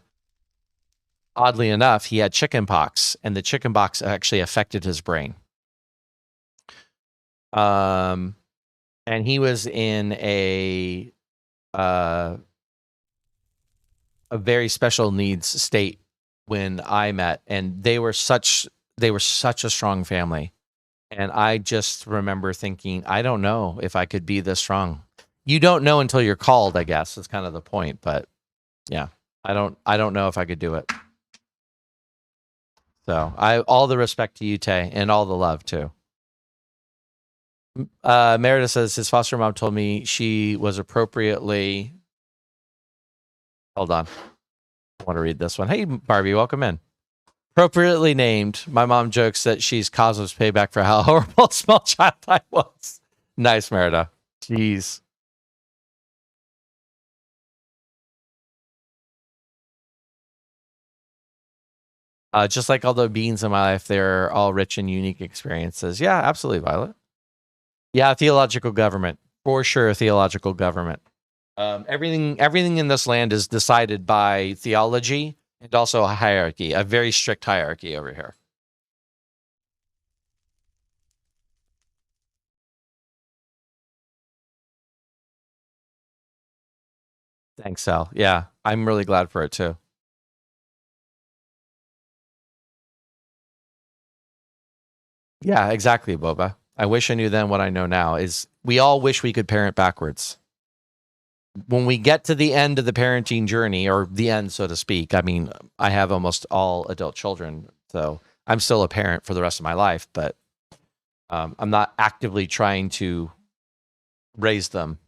oddly enough, he had chickenpox, and the chickenpox actually affected his brain. And he was in a very special needs state when I met, and they were such a strong family. And I just remember thinking, I don't know if I could be this strong. You don't know until you're called, I guess. That's kind of the point. But yeah, I don't know if I could do it. So all the respect to you, Tay, and all the love too. Meredith says his foster mom told me she was appropriately. Hold on. I want to read this one. Hey, Barbie, welcome in. Appropriately named. My mom jokes that she's Cosmos payback for how horrible small child I was. Nice, Merida. Jeez. Just like all the beings in my life, they're all rich and unique experiences. Yeah, absolutely, Violet. Yeah, theological government. For sure, theological government. Everything in this land is decided by theology and also a hierarchy, a very strict hierarchy over here. Thanks, Sal. Yeah, I'm really glad for it too. Yeah, exactly, Boba. I wish I knew then what I know now. Is we all wish we could parent backwards. When we get to the end of the parenting journey, or the end, so to speak, I mean, I have almost all adult children, so I'm still a parent for the rest of my life, but I'm not actively trying to raise them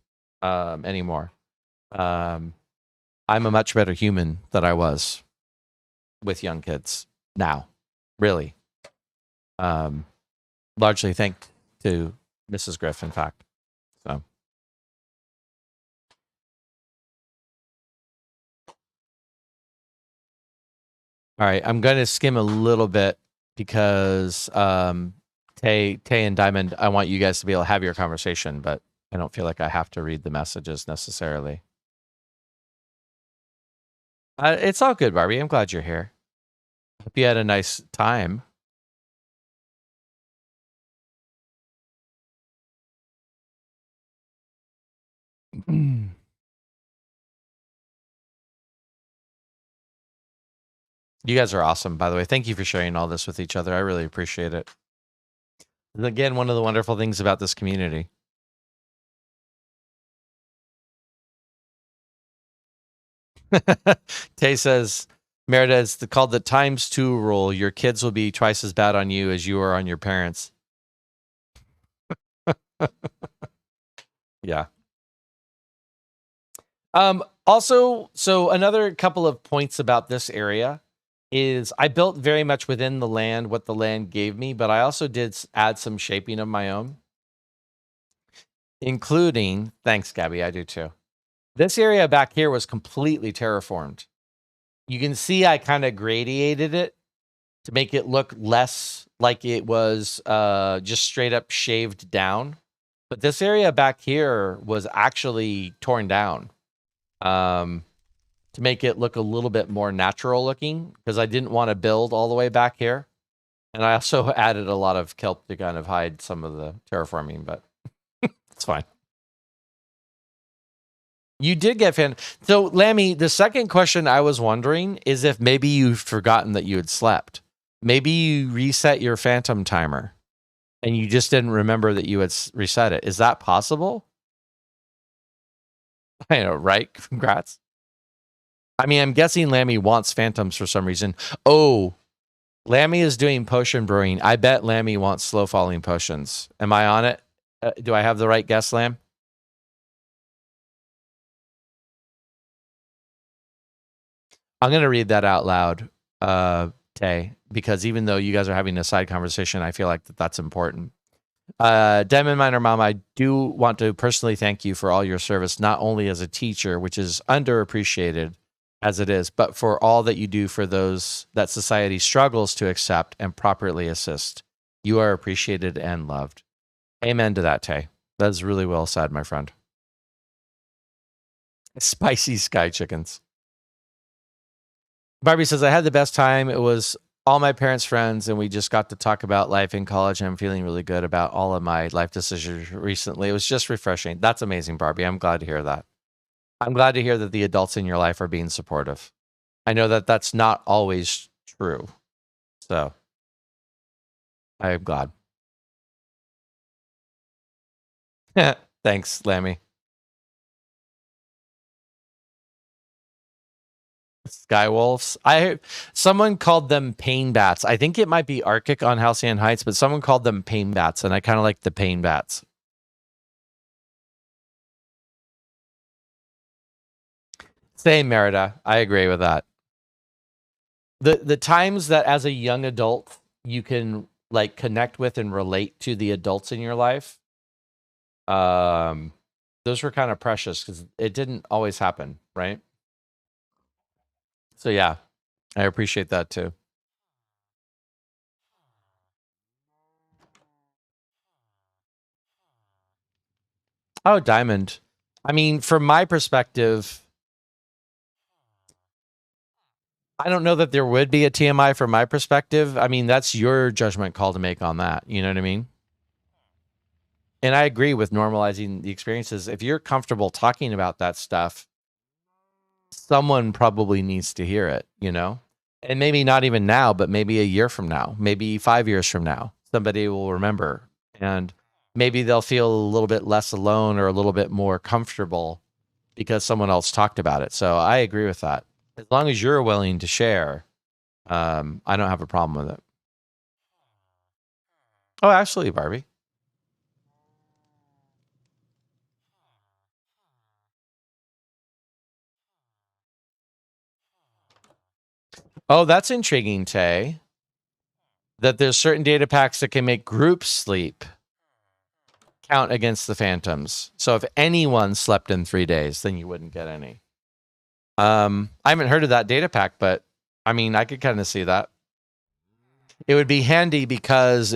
anymore. I'm a much better human than I was with young kids now, really. Largely thanks to Mrs. Griff, in fact. So. All right, I'm going to skim a little bit because Tay and Diamond, I want you guys to be able to have your conversation, but I don't feel like I have to read the messages necessarily. It's all good, Barbie. I'm glad you're here. Hope you had a nice time. You guys are awesome, by the way. Thank you for sharing all this with each other. I really appreciate it. And again, one of the wonderful things about this community. Tay says, Merida, it's called the ×2 rule. Your kids will be twice as bad on you as you are on your parents. Yeah. Also, so another couple of points about this area is I built very much within the land what the land gave me, but I also did add some shaping of my own, including, thanks, Gabby, I do too. This area back here was completely terraformed. You can see I kind of gradiated it to make it look less like it was just straight up shaved down. But this area back here was actually torn down. to make it look a little bit more natural looking, because I didn't want to build all the way back here. And I also added a lot of kelp to kind of hide some of the terraforming, but it's fine. You did get fan. So, Lammy, the second question I was wondering is if maybe you've forgotten that you had slept. Maybe you reset your phantom timer and you just didn't remember that you had reset it. Is that possible? I know, right? Congrats. I mean, I'm guessing Lammy wants phantoms for some reason. Oh, Lammy is doing potion brewing. I bet Lammy wants slow falling potions. Am I on it? Do I have the right guess, Lam? I'm going to read that out loud, Tay, because even though you guys are having a side conversation, I feel like that's important. Diamond Miner Mom, I do want to personally thank you for all your service, not only as a teacher, which is underappreciated as it is, but for all that you do for those that society struggles to accept and properly assist. You are appreciated and loved. Amen to that, Tay. That is really well said, my friend. Spicy sky chickens. Barbie says, I had the best time. It was all my parents' friends, and we just got to talk about life in college. And I'm feeling really good about all of my life decisions recently. It was just refreshing. That's amazing, Barbie. I'm glad to hear that. I'm glad to hear that the adults in your life are being supportive. I know that that's not always true. So I am glad. Thanks, Lammy. Skywolves. Someone called them pain bats. I think it might be Arctic on Halcyon Heights, but someone called them pain bats, and I kind of like the pain bats. Same, Merida. I agree with that. The times that as a young adult you can like connect with and relate to the adults in your life, those were kind of precious because it didn't always happen, right? So yeah, I appreciate that too. Oh, Diamond. I mean, from my perspective, I don't know that there would be a TMI from my perspective. I mean, that's your judgment call to make on that. You know what I mean? And I agree with normalizing the experiences. If you're comfortable talking about that stuff, someone probably needs to hear it, you know? And maybe not even now, but maybe a year from now, maybe 5 years from now, somebody will remember. And maybe they'll feel a little bit less alone or a little bit more comfortable because someone else talked about it. So I agree with that. As long as you're willing to share, I don't have a problem with it. Oh, absolutely, Barbie. Oh, that's intriguing, Tay. That there's certain data packs that can make group sleep count against the phantoms. So if anyone slept in 3 days, then you wouldn't get any. I haven't heard of that data pack, but I mean, I could kind of see that. It would be handy because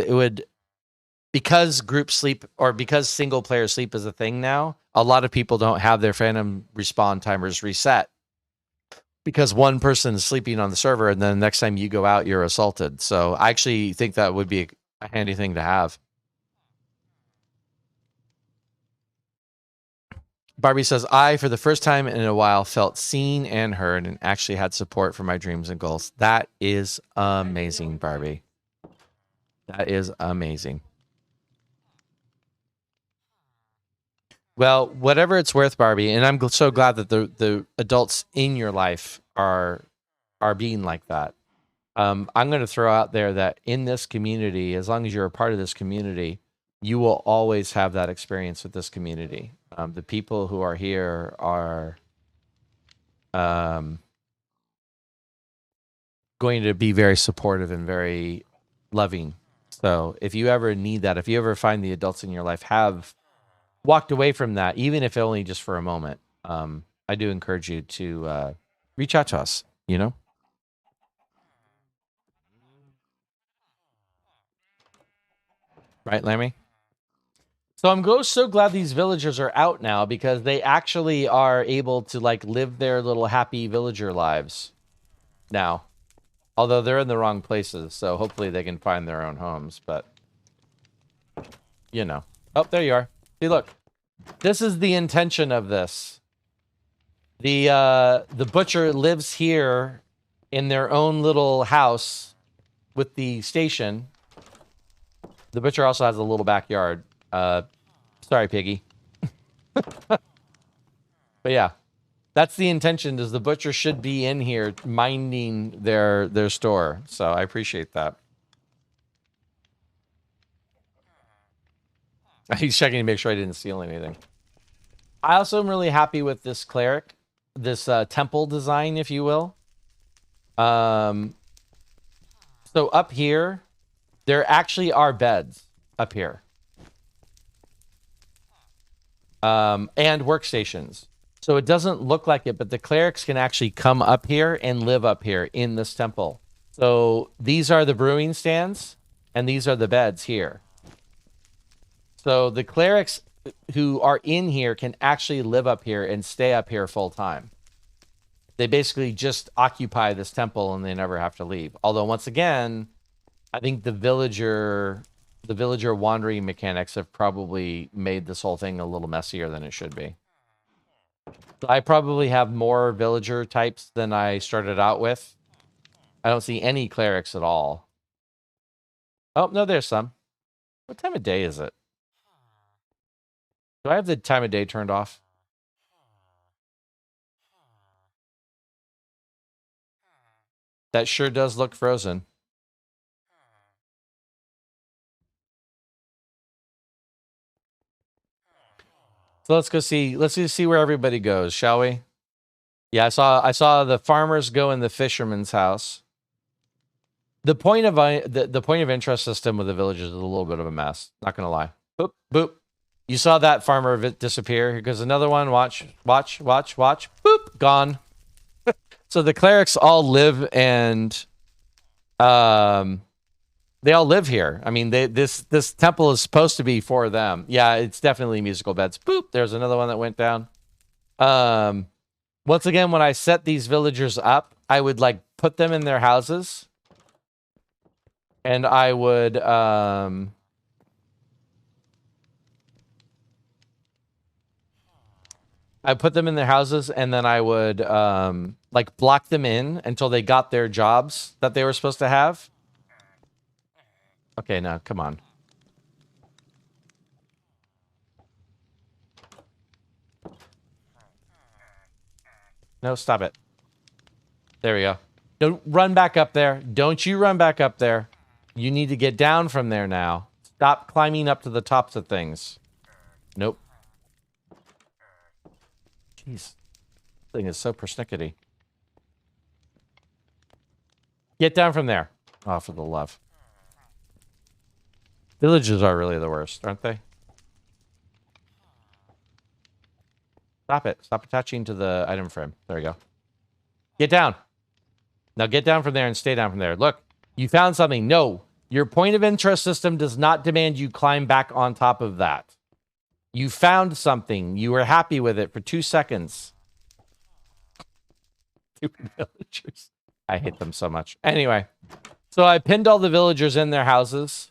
group sleep or because single player sleep is a thing now. A lot of people don't have their phantom respawn timers reset because one person is sleeping on the server, and then the next time you go out, you're assaulted. So I actually think that would be a handy thing to have. Barbie says, I, for the first time in a while, felt seen and heard and actually had support for my dreams and goals. That is amazing, Barbie. That is amazing. Well, whatever it's worth, Barbie, and I'm so glad that the adults in your life are being like that. I'm going to throw out there that in this community, as long as you're a part of this community, you will always have that experience with this community. The people who are here are going to be very supportive and very loving. So if you ever need that, if you ever find the adults in your life have walked away from that, even if only just for a moment, I do encourage you to reach out to us, you know? Right, Lammy? So I'm so glad these villagers are out now because they actually are able to like live their little happy villager lives now. Although they're in the wrong places, so hopefully they can find their own homes, but you know. Oh, there you are. See, look. This is the intention of this. The butcher lives here in their own little house with the station. The butcher also has a little backyard. Sorry, Piggy. But yeah, that's the intention. Is the butcher should be in here minding their store. So I appreciate that. He's checking to make sure I didn't steal anything. I also am really happy with this cleric, this temple design, if you will. So up here, there actually are beds up here. And workstations. So it doesn't look like it, but the clerics can actually come up here and live up here in this temple. So these are the brewing stands, and these are the beds here. So the clerics who are in here can actually live up here and stay up here full time. They basically just occupy this temple and they never have to leave. Although once again, I think the villager wandering mechanics have probably made this whole thing a little messier than it should be. So I probably have more villager types than I started out with. I don't see any clerics at all. Oh, no, there's some. What time of day is it? Do I have the time of day turned off? That sure does look frozen. So let's go see. Let's just see where everybody goes, shall we? Yeah, I saw the farmers go in the fisherman's house. The point of the point of interest system with the villagers is a little bit of a mess. Not gonna lie. Boop boop. You saw that farmer disappear. Here goes another one. Watch, watch, watch, watch. Boop, gone. So the clerics all live and they all live here. I mean, this temple is supposed to be for them. Yeah, it's definitely musical beds. Boop, there's another one that went down. Once again, when I set these villagers up, I would like put them in their houses. And I would put them in their houses, and then I would like block them in until they got their jobs that they were supposed to have. Okay, now come on. No, stop it. There we go. Don't run back up there. Don't you run back up there. You need to get down from there now. Stop climbing up to the tops of things. Nope. Jeez. This thing is so persnickety. Get down from there. Oh, for the love. Villages are really the worst, aren't they? Stop it. Stop attaching to the item frame. There we go. Get down. Now get down from there and stay down from there. Look, you found something. No, your point of interest system does not demand you climb back on top of that. You found something. You were happy with it for 2 seconds. Stupid villagers. I hate them so much. Anyway, so I pinned all the villagers in their houses.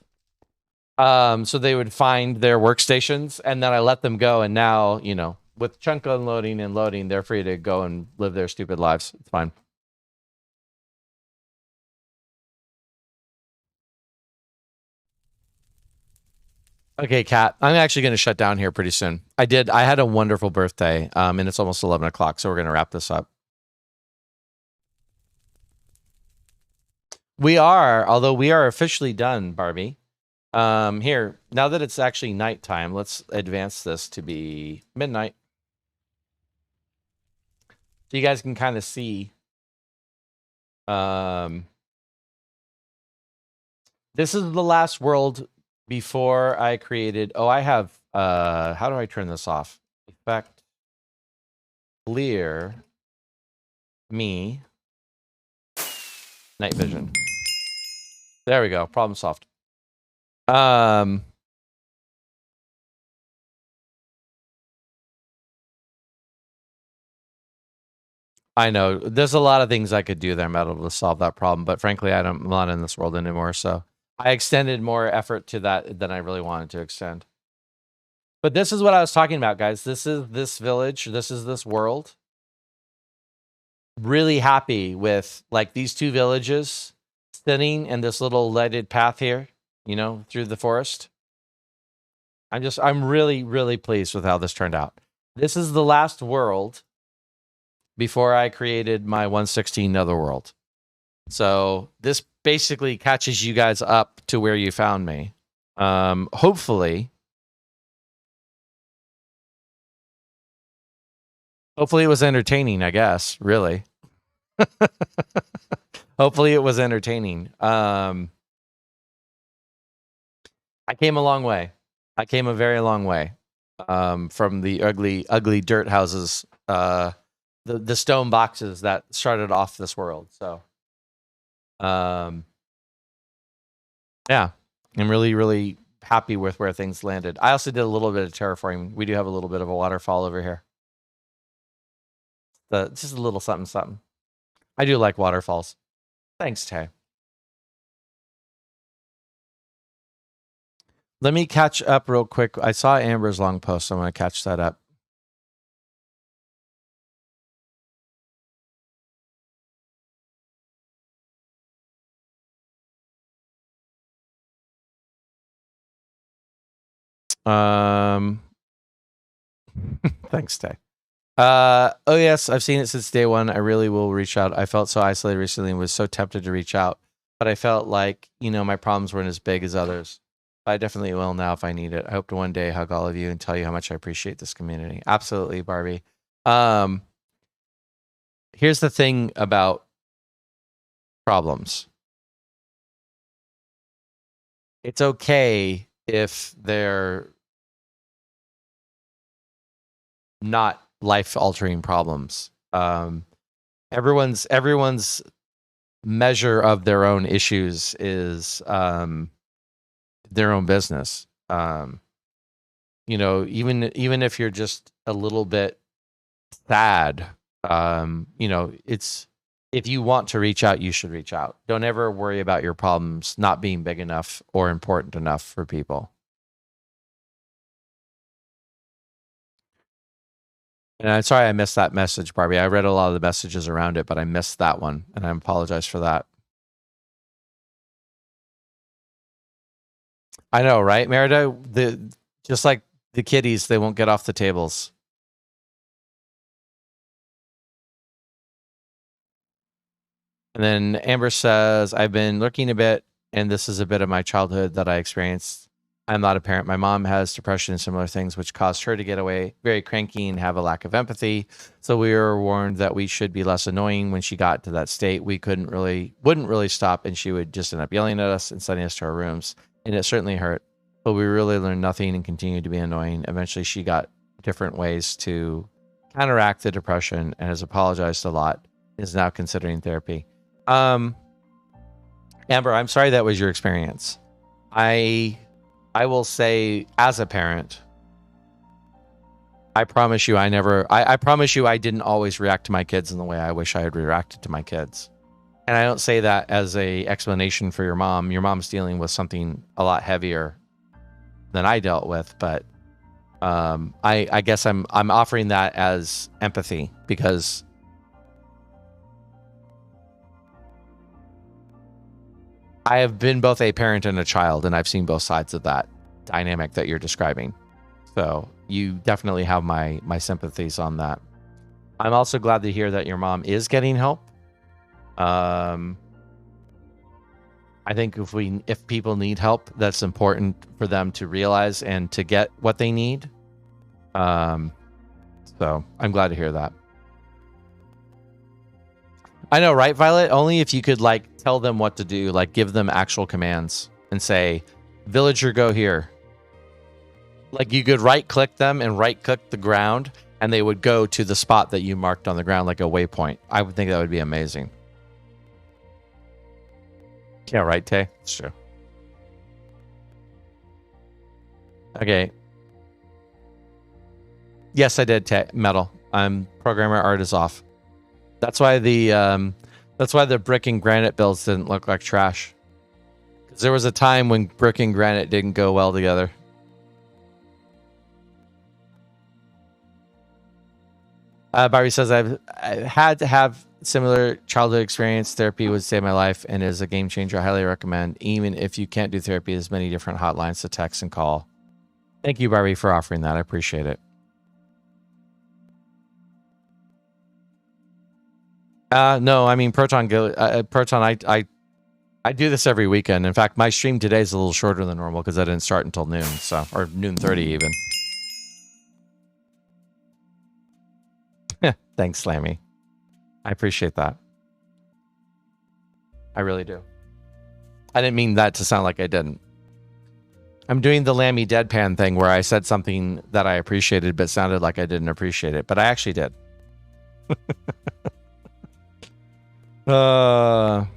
So they would find their workstations, and then I let them go. And now, you know, with chunk unloading and loading, they're free to go and live their stupid lives. It's fine. Okay, Kat, I'm actually going to shut down here pretty soon. I had a wonderful birthday, and it's almost 11 o'clock, so we're going to wrap this up. We are, although we are officially done, Barbie. Here, now that it's actually nighttime, let's advance this to be midnight. So you guys can kind of see. This is the last world before I created. Oh, I have. How do I turn this off? Effect. Clear. Me. Night vision. There we go. Problem solved. I know there's a lot of things I could do there, Metal, to solve that problem, but frankly, I'm not in this world anymore, so I extended more effort to that than I really wanted to extend. But this is what I was talking about, guys. This is this village. This is this world. Really happy with like these two villages sitting in this little lighted path here, you know, through the forest. I'm really, really pleased with how this turned out. This is the last world before I created my 116 Netherworld. So this basically catches you guys up to where you found me. Hopefully it was entertaining, I guess, really. Hopefully it was entertaining. I came a long way. I came a very long way from the ugly dirt houses, the stone boxes that started off this world. So, yeah, I'm really, really happy with where things landed. I also did a little bit of terraforming. We do have a little bit of a waterfall over here. Just a little something, something. I do like waterfalls. Thanks, Tay. Let me catch up real quick. I saw Amber's long post. So I'm going to catch that up. Thanks, Tay. Oh yes, I've seen it since day one. I really will reach out. I felt so isolated recently and was so tempted to reach out, but I felt like, you know, my problems weren't as big as others. I definitely will now if I need it. I hope to one day hug all of you and tell you how much I appreciate this community. Absolutely, Barbie. Here's the thing about problems. It's okay if they're not life-altering problems. Everyone's measure of their own issues is their own business. You know, even if you're just a little bit sad, you know, it's, if you want to reach out, you should reach out. Don't ever worry about your problems not being big enough or important enough for people. And I'm sorry I missed that message, Barbie. I read a lot of the messages around it, but I missed that one, and I apologize for that. I know, right, Merida? Just like the kitties, they won't get off the tables. And then Amber says, I've been lurking a bit, and this is a bit of my childhood that I experienced. I'm not a parent. My mom has depression and similar things, which caused her to get away very cranky and have a lack of empathy. So we were warned that we should be less annoying when she got to that state. We wouldn't really stop, and she would just end up yelling at us and sending us to our rooms. And it certainly hurt, but we really learned nothing and continued to be annoying. Eventually she got different ways to counteract the depression and has apologized a lot, is now considering therapy. Amber, I'm sorry that was your experience. I will say, as a parent, I promise you I promise you I didn't always react to my kids in the way I wish I had reacted to my kids. And I don't say that as a explanation for your mom. Your mom's dealing with something a lot heavier than I dealt with, but I guess I'm offering that as empathy, because I have been both a parent and a child, and I've seen both sides of that dynamic that you're describing. So you definitely have my sympathies on that. I'm also glad to hear that your mom is getting help. I think if people need help, that's important for them to realize and to get what they need. So I'm glad to hear that. I know, right, Violet? Only if you could like tell them what to do, like give them actual commands and say, villager, go here. Like you could right click them and right click the ground, and they would go to the spot that you marked on the ground, like a waypoint. I would think that would be amazing. Yeah, right, Tay? It's true. Okay. Yes, I did, Metal. Programmer art is off. That's why the brick and granite builds didn't look like trash. Because there was a time when brick and granite didn't go well together. Barbie says, I've had to have similar childhood experience. Therapy would save my life and is a game changer. I highly recommend. Even if you can't do therapy, there's many different hotlines to text and call. Thank you, Barbie, for offering that. I appreciate it. No, I mean, Proton, I do this every weekend. In fact, my stream today is a little shorter than normal because I didn't start until noon, or noon 30 even. Thanks, Slammy. I appreciate that. I really do. I didn't mean that to sound like I didn't. I'm doing the Lammy deadpan thing where I said something that I appreciated but sounded like I didn't appreciate it, but I actually did. I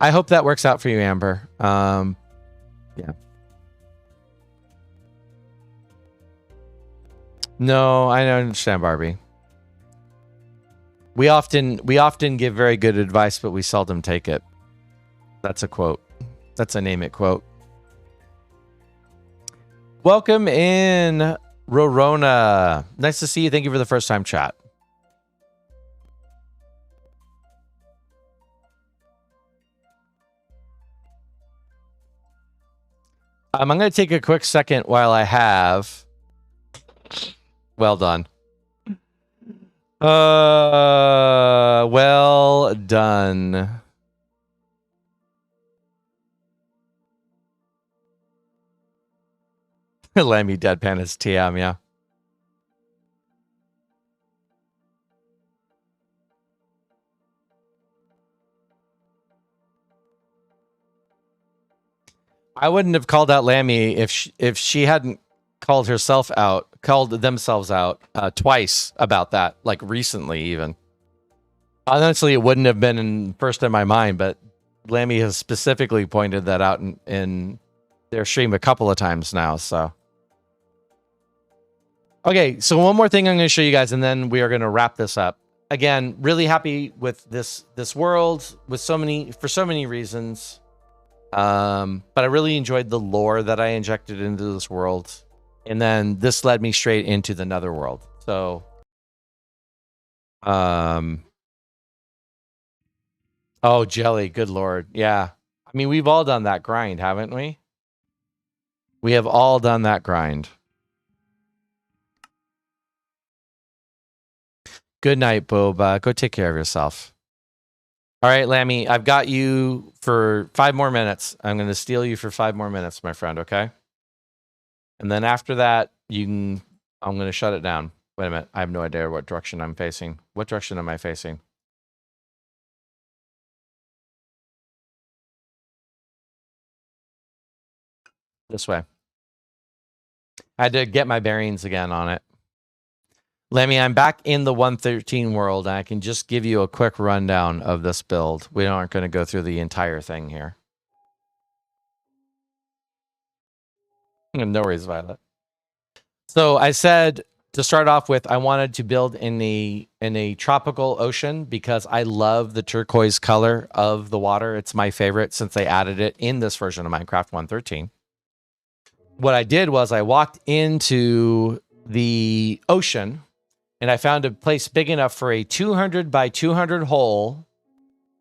hope that works out for you, Amber. Yeah. No, I don't understand, Barbie. We often give very good advice, but we seldom take it. That's a quote. That's a name it quote. Welcome in, Rorona. Nice to see you. Thank you for the first time chat. I'm going to take a quick second while I have. Well done. Well done. Lammy deadpan is TM, yeah. I wouldn't have called out Lammy if she hadn't called themselves out twice about that, like recently even. Honestly, it wouldn't have been first in my mind, but Lammy has specifically pointed that out in their stream a couple of times now, so. Okay, so one more thing I'm going to show you guys, and then we are going to wrap this up. Again, really happy with this world for so many reasons. But I really enjoyed the lore that I injected into this world. And then this led me straight into the Netherworld. So, oh, Jelly, good Lord. Yeah. I mean, we've all done that grind, haven't we? We have all done that grind. Good night, Boba. Go take care of yourself. All right, Lammy, I've got you for 5 more minutes. I'm going to steal you for 5 more minutes, my friend, okay? And then after that, I'm going to shut it down. Wait a minute. I have no idea what direction I'm facing. What direction am I facing? This way. I had to get my bearings again on it. Lammy, I'm back in the 113 world, and I can just give you a quick rundown of this build. We aren't going to go through the entire thing here. No worries, Violet. So I said to start off with, I wanted to build in a tropical ocean because I love the turquoise color of the water. It's my favorite since they added it in this version of Minecraft 113. What I did was I walked into the ocean, and I found a place big enough for a 200 by 200 hole,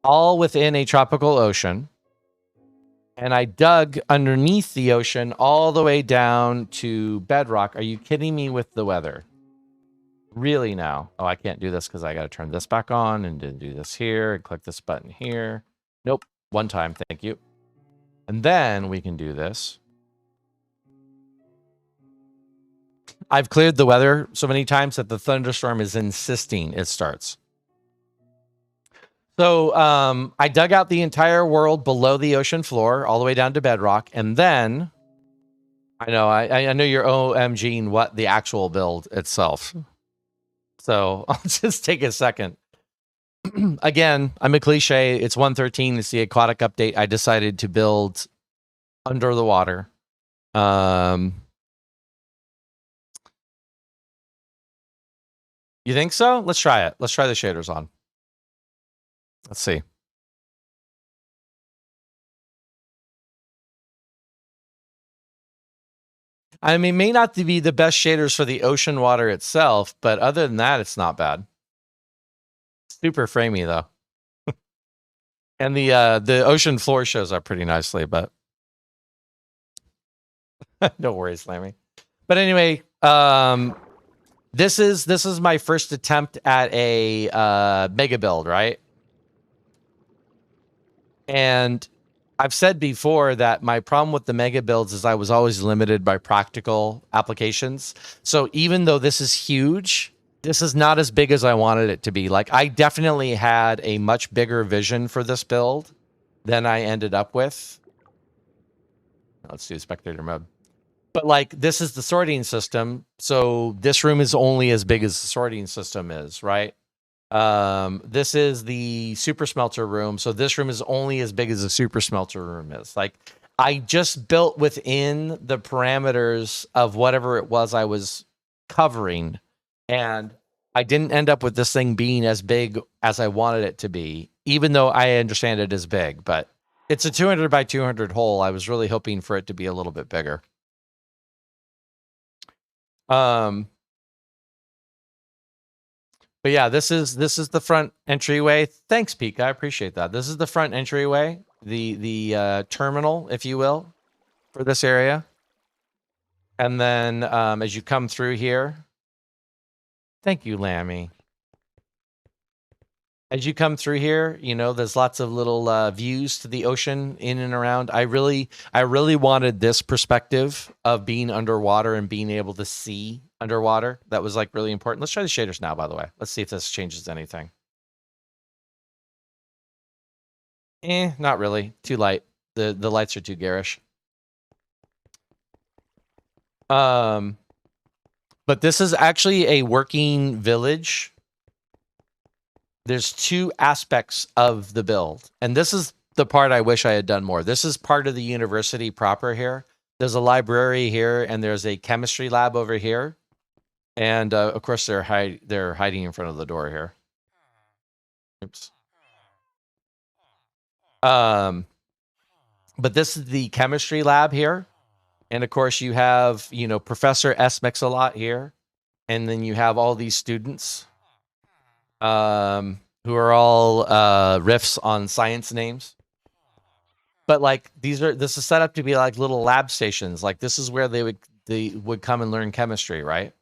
all within a tropical ocean. And I dug underneath the ocean all the way down to bedrock. Are you kidding me with the weather? Really now? Oh, I can't do this because I got to turn this back on and then do this here and click this button here. Nope. One time. Thank you. And then we can do this. I've cleared the weather so many times that the thunderstorm is insisting it starts. So I dug out the entire world below the ocean floor, all the way down to bedrock, and then I know you're OMGing what the actual build itself. So I'll just take a second. Again, I'm a cliche. It's 113. It's the aquatic update. I decided to build under the water. You think so? Let's try it. Let's try the shaders on. Let's see. I mean, may not be the best shaders for the ocean water itself, but other than that, it's not bad. Super framey though. And the ocean floor shows up pretty nicely, but no worries, Lammy. But anyway, this is my first attempt at a mega build, right? And I've said before that my problem with the mega builds is I was always limited by practical applications. So even though this is huge, this is not as big as I wanted it to be. Like, I definitely had a much bigger vision for this build than I ended up with. Let's do spectator mode. But like, this is the sorting system. So this room is only as big as the sorting system is, right? This is the super smelter room. So this room is only as big as the super smelter room is. Like, I just built within the parameters of whatever it was I was covering. And I didn't end up with this thing being as big as I wanted it to be, even though I understand it is big, but it's a 200 by 200 hole. I was really hoping for it to be a little bit bigger. But yeah, this is the front entryway. Thanks, Pika. I appreciate that. This is the front entryway, the terminal, if you will, for this area. And then as you come through here, thank you, Lammy. As you come through here, you know, there's lots of little views to the ocean in and around. I really wanted this perspective of being underwater and being able to see underwater. That was like really important. Let's try the shaders now, by the way. Let's see if this changes anything. Not really. Too light. The lights are too garish. But this is actually a working village. There's two aspects of the build, and this is the part I wish I had done more. This is part of the university proper here. There's a library here, and there's a chemistry lab over here. And of course, they're hiding in front of the door here. Oops. But this is the chemistry lab here. And of course, you have, you know, Professor S. Mix-a-Lot here. And then you have all these students who are all riffs on science names. But like, this is set up to be like little lab stations. Like, this is where they would come and learn chemistry, right?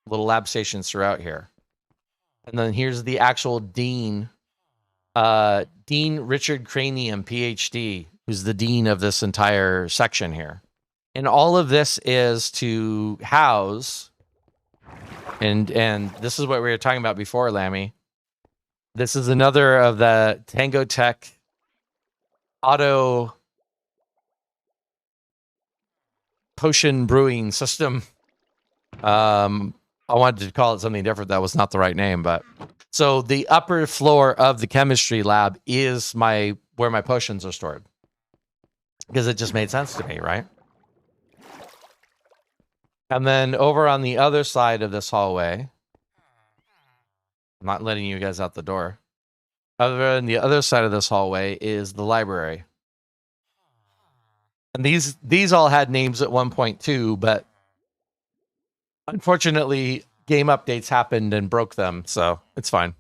Little lab stations throughout here. And then here's the actual dean, Dean Richard Cranium, PhD, who's the dean of this entire section here. And all of this is to house, and this is what we were talking about before, Lammy. This is another of the Tango Tech auto potion brewing system. I wanted to call it something different. That was not the right name, but so the upper floor of the chemistry lab is where my potions are stored, because it just made sense to me, right? And then over on the other side of this hallway, I'm not letting you guys out the door. Over on the other side of this hallway is the library. And these all had names at one point too, but unfortunately, game updates happened and broke them, so it's fine.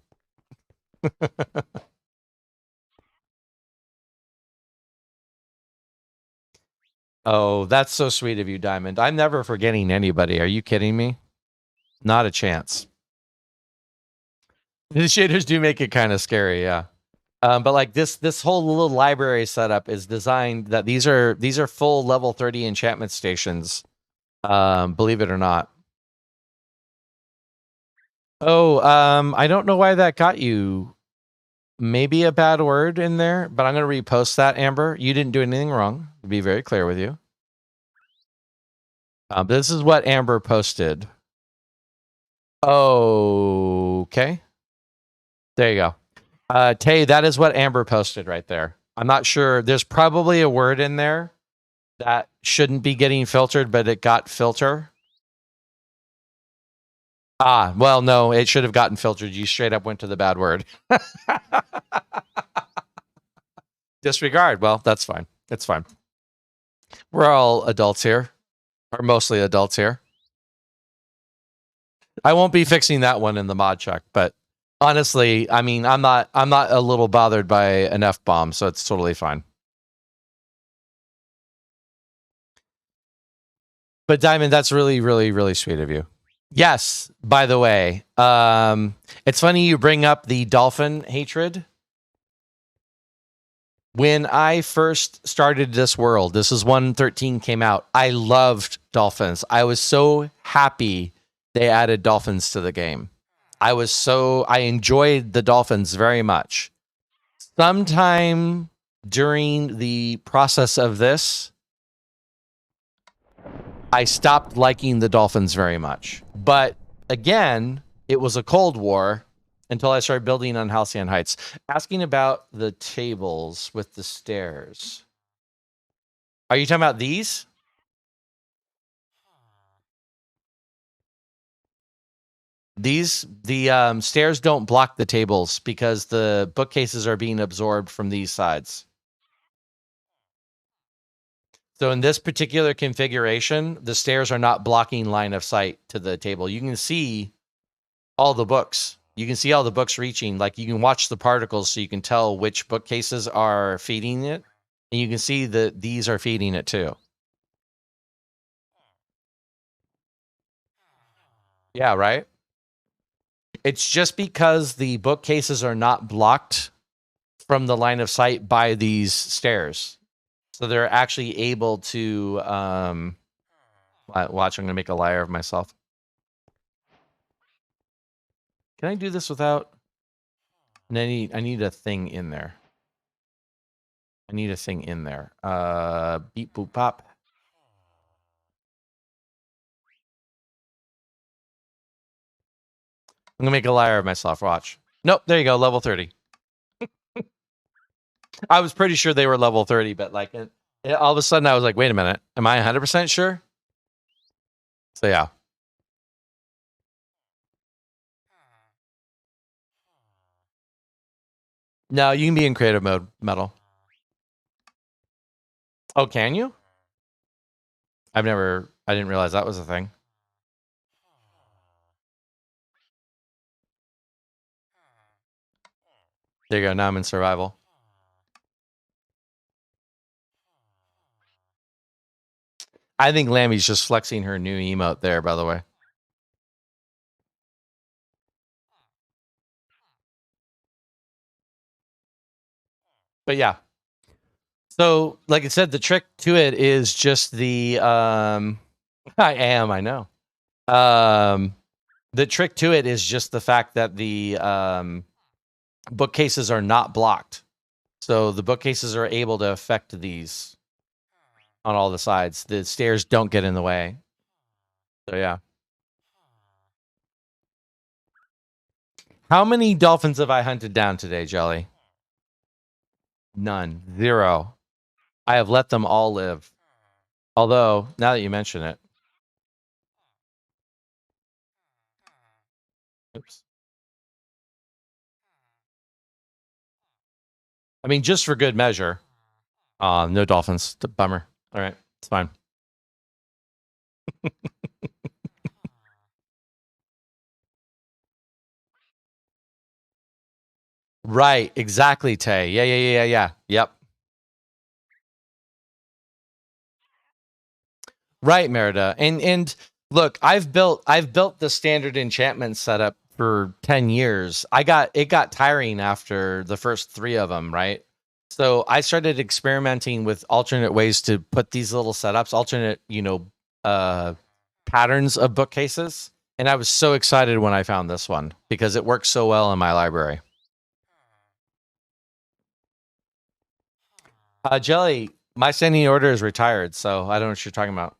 Oh, that's so sweet of you, Diamond. I'm never forgetting anybody. Are you kidding me? Not a chance. The shaders do make it kind of scary, yeah. But like this whole little library setup is designed that these are full level 30 enchantment stations. Believe it or not. Oh, I don't know why that got you. Maybe a bad word in there, but I'm going to repost that, Amber. You didn't do anything wrong, to be very clear with you. This is what Amber posted. Okay. There you go. Tay, that is what Amber posted right there. I'm not sure. There's probably a word in there that shouldn't be getting filtered, but it got filter. Ah, well, no, it should have gotten filtered. You straight up went to the bad word. Disregard. Well, that's fine. It's fine. We're all adults here, or mostly adults here. I won't be fixing that one in the mod check, but honestly, I mean, I'm not a little bothered by an F-bomb, so it's totally fine. But Diamond, that's really, really, really sweet of you. Yes, by the way, it's funny you bring up the dolphin hatred. When I first started this world, this is 1.13 came out, I loved dolphins. I was so happy they added dolphins to the game. I enjoyed the dolphins very much. Sometime during the process of this, I stopped liking the dolphins very much. But again, it was a Cold War until I started building on Halcyon Heights. Asking about the tables with the stairs. Are you talking about these? The stairs don't block the tables because the bookcases are being absorbed from these sides. So in this particular configuration, the stairs are not blocking line of sight to the table. You can see all the books. You can see all the books reaching. Like you can watch the particles so you can tell which bookcases are feeding it. And you can see that these are feeding it too. Yeah, right? It's just because the bookcases are not blocked from the line of sight by these stairs. So they're actually able to watch, I'm gonna make a liar of myself. Can I do this without? And I need a thing in there. I need a thing in there. Beep boop pop. I'm gonna make a liar of myself. Watch. Nope, there you go, level 30. I was pretty sure they were level 30, but like all of a sudden I was like, wait a minute, am I 100% sure? So yeah. No, you can be in creative mode, Metal. Oh, can you? I didn't realize that was a thing. There you go, now I'm in survival. I think Lammy's just flexing her new emote there, by the way. But yeah. So, like I said, the trick to it is just the I know. The trick to it is just the fact that the bookcases are not blocked. So the bookcases are able to affect these on all the sides. The stairs don't get in the way. So yeah. How many dolphins have I hunted down today, Jelly? None. 0. I have let them all live. Although, now that you mention it. Oops. I mean, just for good measure. No dolphins. Bummer. All right. It's fine. Right. Exactly, Tay. Yeah. Yep. Right, Merida. And look, I've built the standard enchantment setup for 10 years. It got tiring after the first 3 of them, right? So I started experimenting with alternate ways to put these little setups, alternate, patterns of bookcases. And I was so excited when I found this one because it works so well in my library. Jelly, my standing order is retired, so I don't know what you're talking about.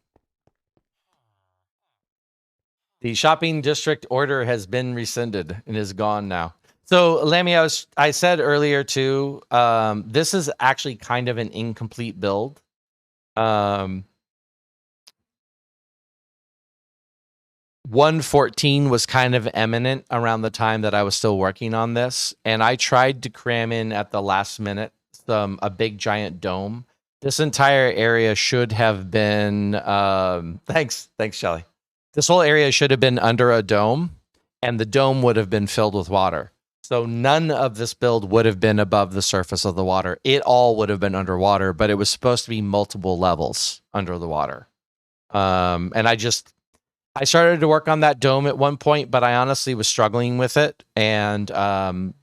The shopping district order has been rescinded and is gone now. So, Lammy, I said earlier too, this is actually kind of an incomplete build. 114 was kind of imminent around the time that I was still working on this, and I tried to cram in at the last minute a big giant dome. This entire area should have been thanks Shelly. This whole area should have been under a dome, and the dome would have been filled with water. So none of this build would have been above the surface of the water. It all would have been underwater, but it was supposed to be multiple levels under the water. And I started to work on that dome at one point, but I honestly was struggling with it. And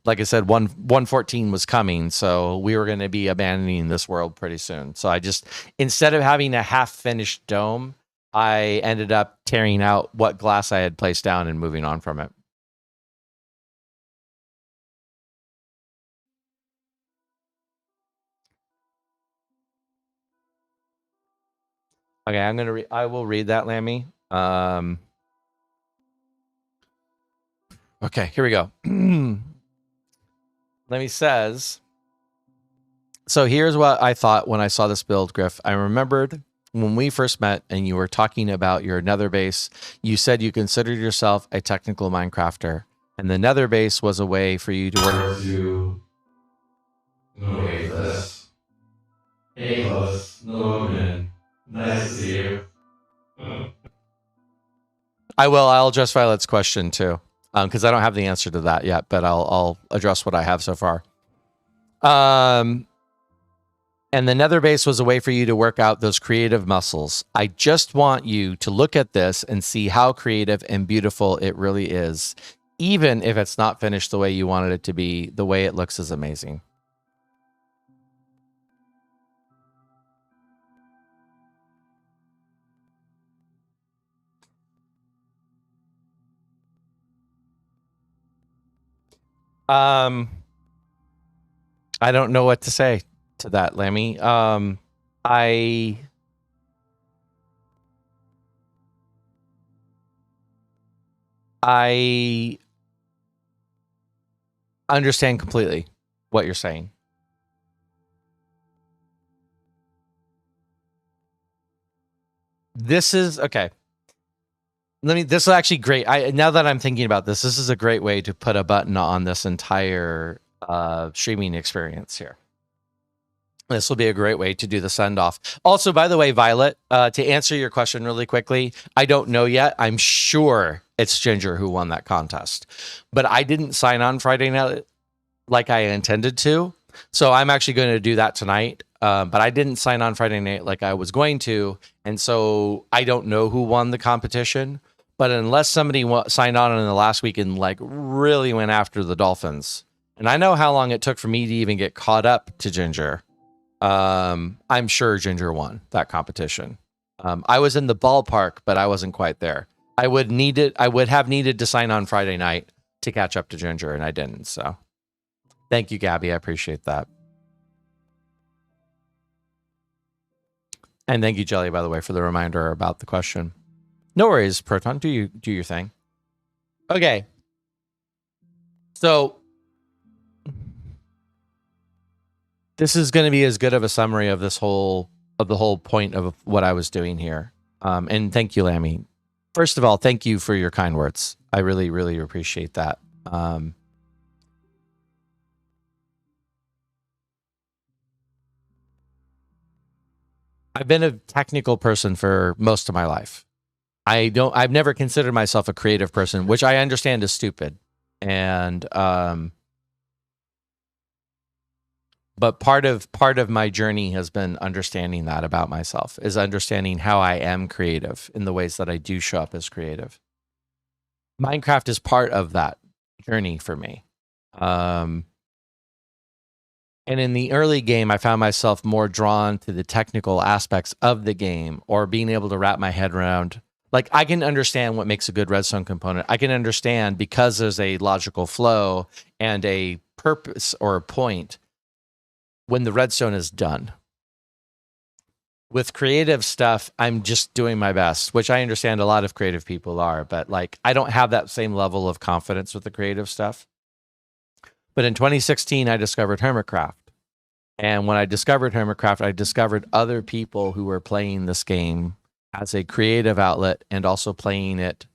like I said, 114 was coming, so we were going to be abandoning this world pretty soon. So I just, instead of having a half-finished dome, I ended up tearing out what glass I had placed down and moving on from it. Okay, I will read that, Lammy. Okay, here we go. Lemmy says, so here's what I thought when I saw this build, Griff. I remembered when we first met and you were talking about your nether base, you said you considered yourself a technical Minecrafter, and the nether base was a way for you to work. No wait for this. Hey, close. No opening. Nice to see you. I'll address Violet's question too, because I don't have the answer to that yet, but I'll address what I have so far. And the nether base was a way for you to work out those creative muscles. I just want you to look at this and see how creative and beautiful it really is. Even if it's not finished the way you wanted it to be, the way it looks is amazing. I don't know what to say to that, Lammy. I understand completely what you're saying. This is okay. This is actually great. Now that I'm thinking about this is a great way to put a button on this entire streaming experience here. This will be a great way to do the send off. Also, by the way, Violet, to answer your question really quickly, I don't know yet. I'm sure it's Ginger who won that contest, but I didn't sign on Friday night like I intended to. So I'm actually going to do that tonight. But I didn't sign on Friday night like I was going to. And so I don't know who won the competition. But unless somebody signed on in the last week and like really went after the Dolphins, and I know how long it took for me to even get caught up to Ginger, I'm sure Ginger won that competition. I was in the ballpark, but I wasn't quite there. I would have needed to sign on Friday night to catch up to Ginger, and I didn't. So thank you, Gabby. I appreciate that. And thank you, Jelly, by the way, for the reminder about the question. No worries, Proton. Do your thing. Okay. So this is going to be as good of a summary of the whole point of what I was doing here. And thank you, Lammy. First of all, thank you for your kind words. I really, really appreciate that. I've been a technical person for most of my life. I've never considered myself a creative person, which I understand is stupid. And but part of my journey has been understanding that about myself, is understanding how I am creative in the ways that I do show up as creative. Minecraft is part of that journey for me. And in the early game, I found myself more drawn to the technical aspects of the game, or being able to wrap my head around. Like, I can understand what makes a good redstone component. I can understand, because there's a logical flow and a purpose or a point, when the redstone is done. With creative stuff, I'm just doing my best, which I understand a lot of creative people are, but like, I don't have that same level of confidence with the creative stuff. But in 2016, I discovered Hermitcraft. And when I discovered Hermitcraft, I discovered other people who were playing this game as a creative outlet and also playing it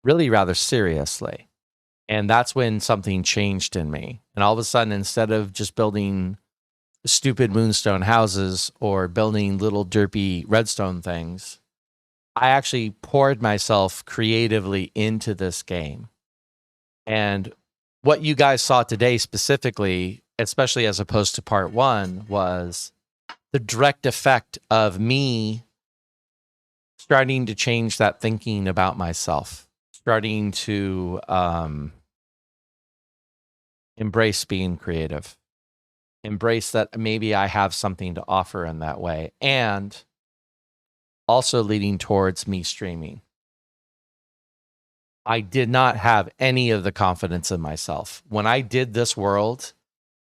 really rather seriously. And that's when something changed in me. And all of a sudden, instead of just building stupid moonstone houses or building little derpy redstone things, I actually poured myself creatively into this game. And what you guys saw today specifically, especially as opposed to part one, was the direct effect of me starting to change that thinking about myself, starting to embrace being creative, embrace that maybe I have something to offer in that way, and also leading towards me streaming. I did not have any of the confidence in myself. When I did this world,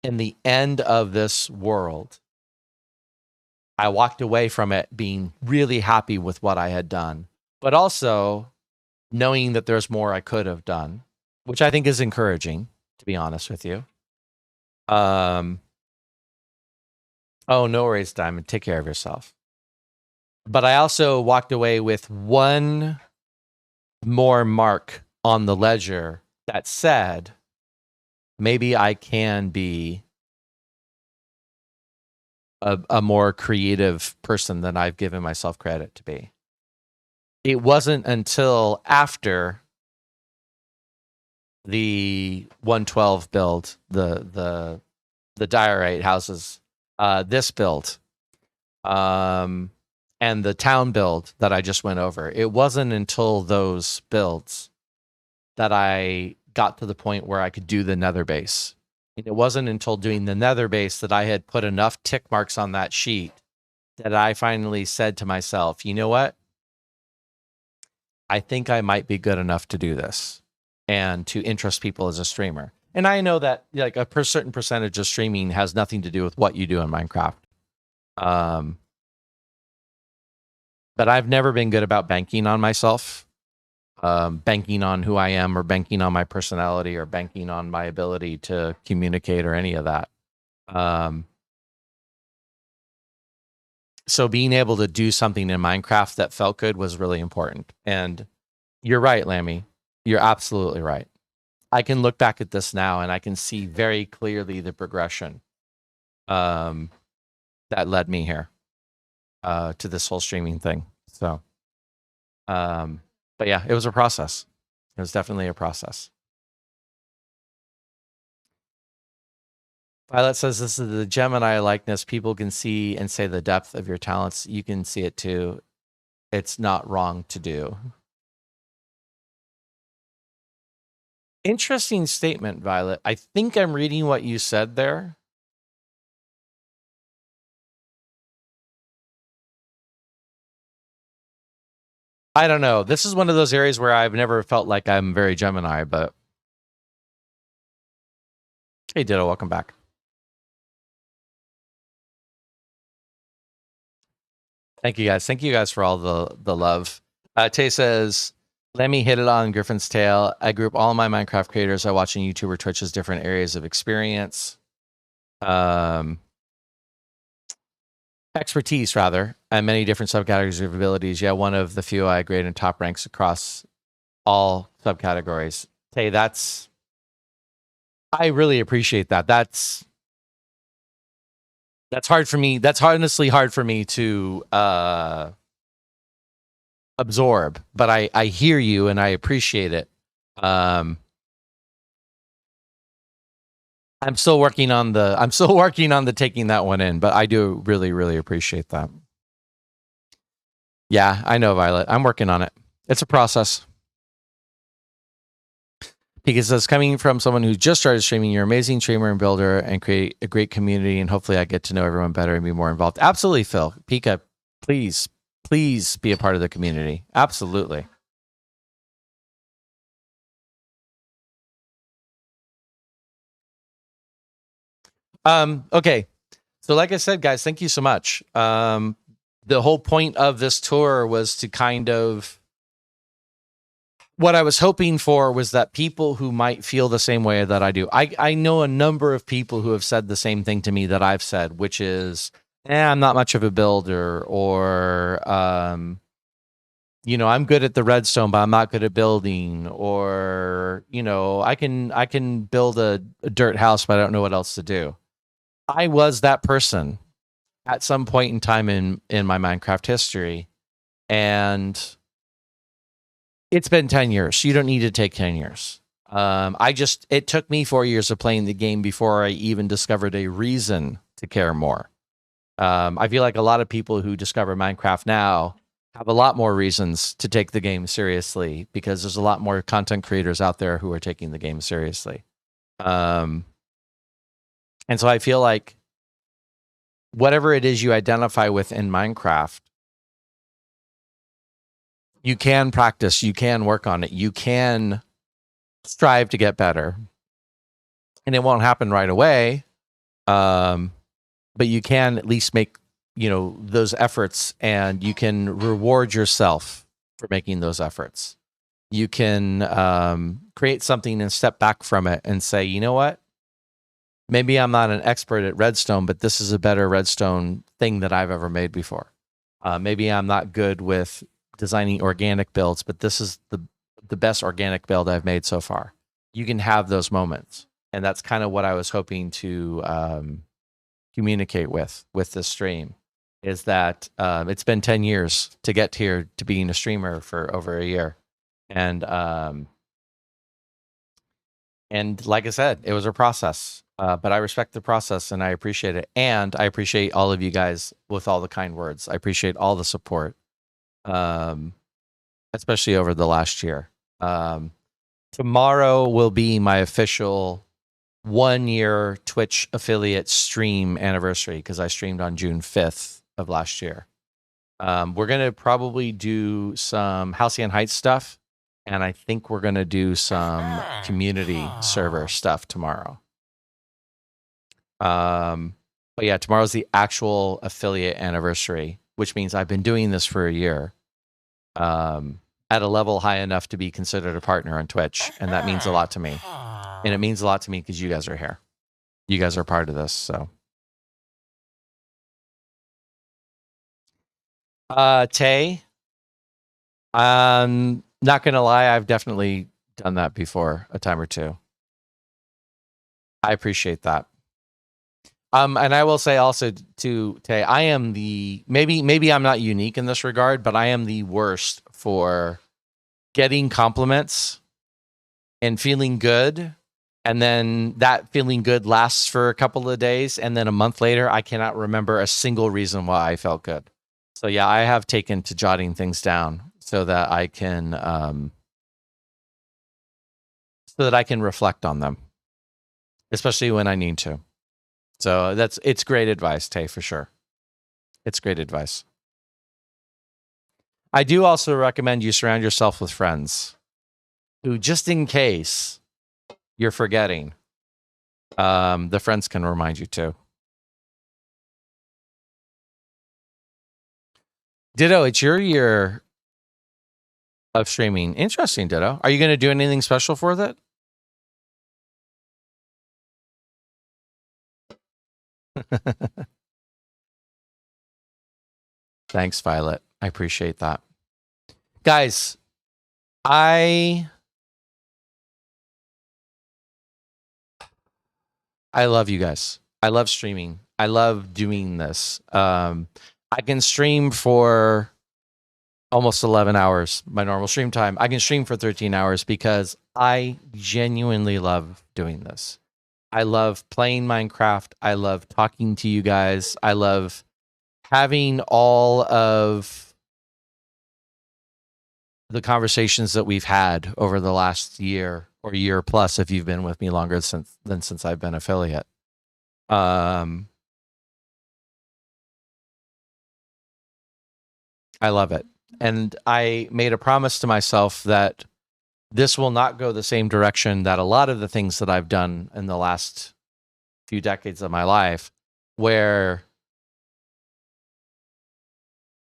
in the end of this world, I walked away from it being really happy with what I had done, but also knowing that there's more I could have done, which I think is encouraging, to be honest with you. Oh, no worries, Diamond. Take care of yourself. But I also walked away with one more mark on the ledger that said, maybe I can be a more creative person than I've given myself credit to be. It wasn't until after the 112 build, the diorite houses, this build, and the town build that I just went over. It wasn't until those builds that I got to the point where I could do the nether base. It wasn't until doing the nether base that I had put enough tick marks on that sheet that I finally said to myself, you know what? I think I might be good enough to do this and to interest people as a streamer. And I know that like a certain percentage of streaming has nothing to do with what you do in Minecraft. But I've never been good about banking on myself, banking on who I am, or banking on my personality, or banking on my ability to communicate, or any of that. So being able to do something in Minecraft that felt good was really important. And you're right, Lammy. You're absolutely right. I can look back at this now and I can see very clearly the progression that led me here to this whole streaming thing. So, but yeah, it was a process. It was definitely a process. Violet says this is the Gemini likeness. People can see and say the depth of your talents. You can see it too. It's not wrong to do. Interesting statement, Violet. I think I'm reading what you said there. I don't know. This is one of those areas where I've never felt like I'm very Gemini, but hey, Ditto, welcome back. Thank you guys. Thank you guys for all the love. Tay says, let me hit it on Griffin's tail. I group all my Minecraft creators I watch on YouTube or Twitch as different areas of experience. Expertise, rather, and many different subcategories of abilities. Yeah, one of the few I grade in top ranks across all subcategories. Tay, I really appreciate that. That's hard for me. That's honestly hard for me to absorb, but I hear you and I appreciate it. I'm still working on the taking that one in, but I do really, really appreciate that. Yeah, I know, Violet. I'm working on it. It's a process. Because it's coming from someone who just started streaming. You're an amazing streamer and builder and create a great community. And hopefully I get to know everyone better and be more involved. Absolutely, Phil. Pika, please be a part of the community. Absolutely. Okay. So like I said, guys, thank you so much. The whole point of this tour was to kind of, what I was hoping for was that people who might feel the same way that I do. I know a number of people who have said the same thing to me that I've said, which is, I'm not much of a builder, or, I'm good at the redstone, but I'm not good at building, or, I can build a dirt house, but I don't know what else to do. I was that person at some point in time in my Minecraft history, and it's been 10 years. You don't need to take 10 years. It took me 4 years of playing the game before I even discovered a reason to care more. I feel like a lot of people who discover Minecraft now have a lot more reasons to take the game seriously, because there's a lot more content creators out there who are taking the game seriously. And so I feel like whatever it is you identify with in Minecraft, you can practice, you can work on it, you can strive to get better. And it won't happen right away, but you can at least make those efforts, and you can reward yourself for making those efforts. You can create something and step back from it and say, you know what? Maybe I'm not an expert at redstone, but this is a better redstone thing that I've ever made before. Maybe I'm not good with designing organic builds, but this is the best organic build I've made so far. You can have those moments. And that's kind of what I was hoping to communicate with this stream, is that it's been 10 years to get here to being a streamer for over a year. And like I said, it was a process, but I respect the process and I appreciate it. And I appreciate all of you guys with all the kind words. I appreciate all the support, especially over the last year. Tomorrow will be my official 1-year Twitch affiliate stream anniversary, because I streamed on June 5th of last year. We're going to probably do some Halcyon Heights stuff, and I think we're going to do some community server stuff tomorrow. But yeah, tomorrow's the actual affiliate anniversary, which means I've been doing this for a year, at a level high enough to be considered a partner on Twitch, and that means a lot to me. And it means a lot to me because you guys are here. You guys are part of this, so. Tay, I'm not going to lie, I've definitely done that before a time or two. I appreciate that. And I will say also to Tay, I am maybe I'm not unique in this regard, but I am the worst for getting compliments and feeling good. And then that feeling good lasts for a couple of days. And then a month later, I cannot remember a single reason why I felt good. So yeah, I have taken to jotting things down so that I can reflect on them, especially when I need to. So it's great advice, Tay, for sure. It's great advice. I do also recommend you surround yourself with friends who, just in case you're forgetting, the friends can remind you too. Ditto, it's your year of streaming. Interesting, Ditto. Are you going to do anything special for that? Thanks, Violet. I appreciate that. Guys, I love you guys. I love streaming. I love doing this. I can stream for almost 11 hours, my normal stream time. I can stream for 13 hours because I genuinely love doing this. I love playing Minecraft. I love talking to you guys. I love having all of the conversations that we've had over the last year or year plus, if you've been with me longer since I've been affiliate. I love it. And I made a promise to myself that this will not go the same direction that a lot of the things that I've done in the last few decades of my life, where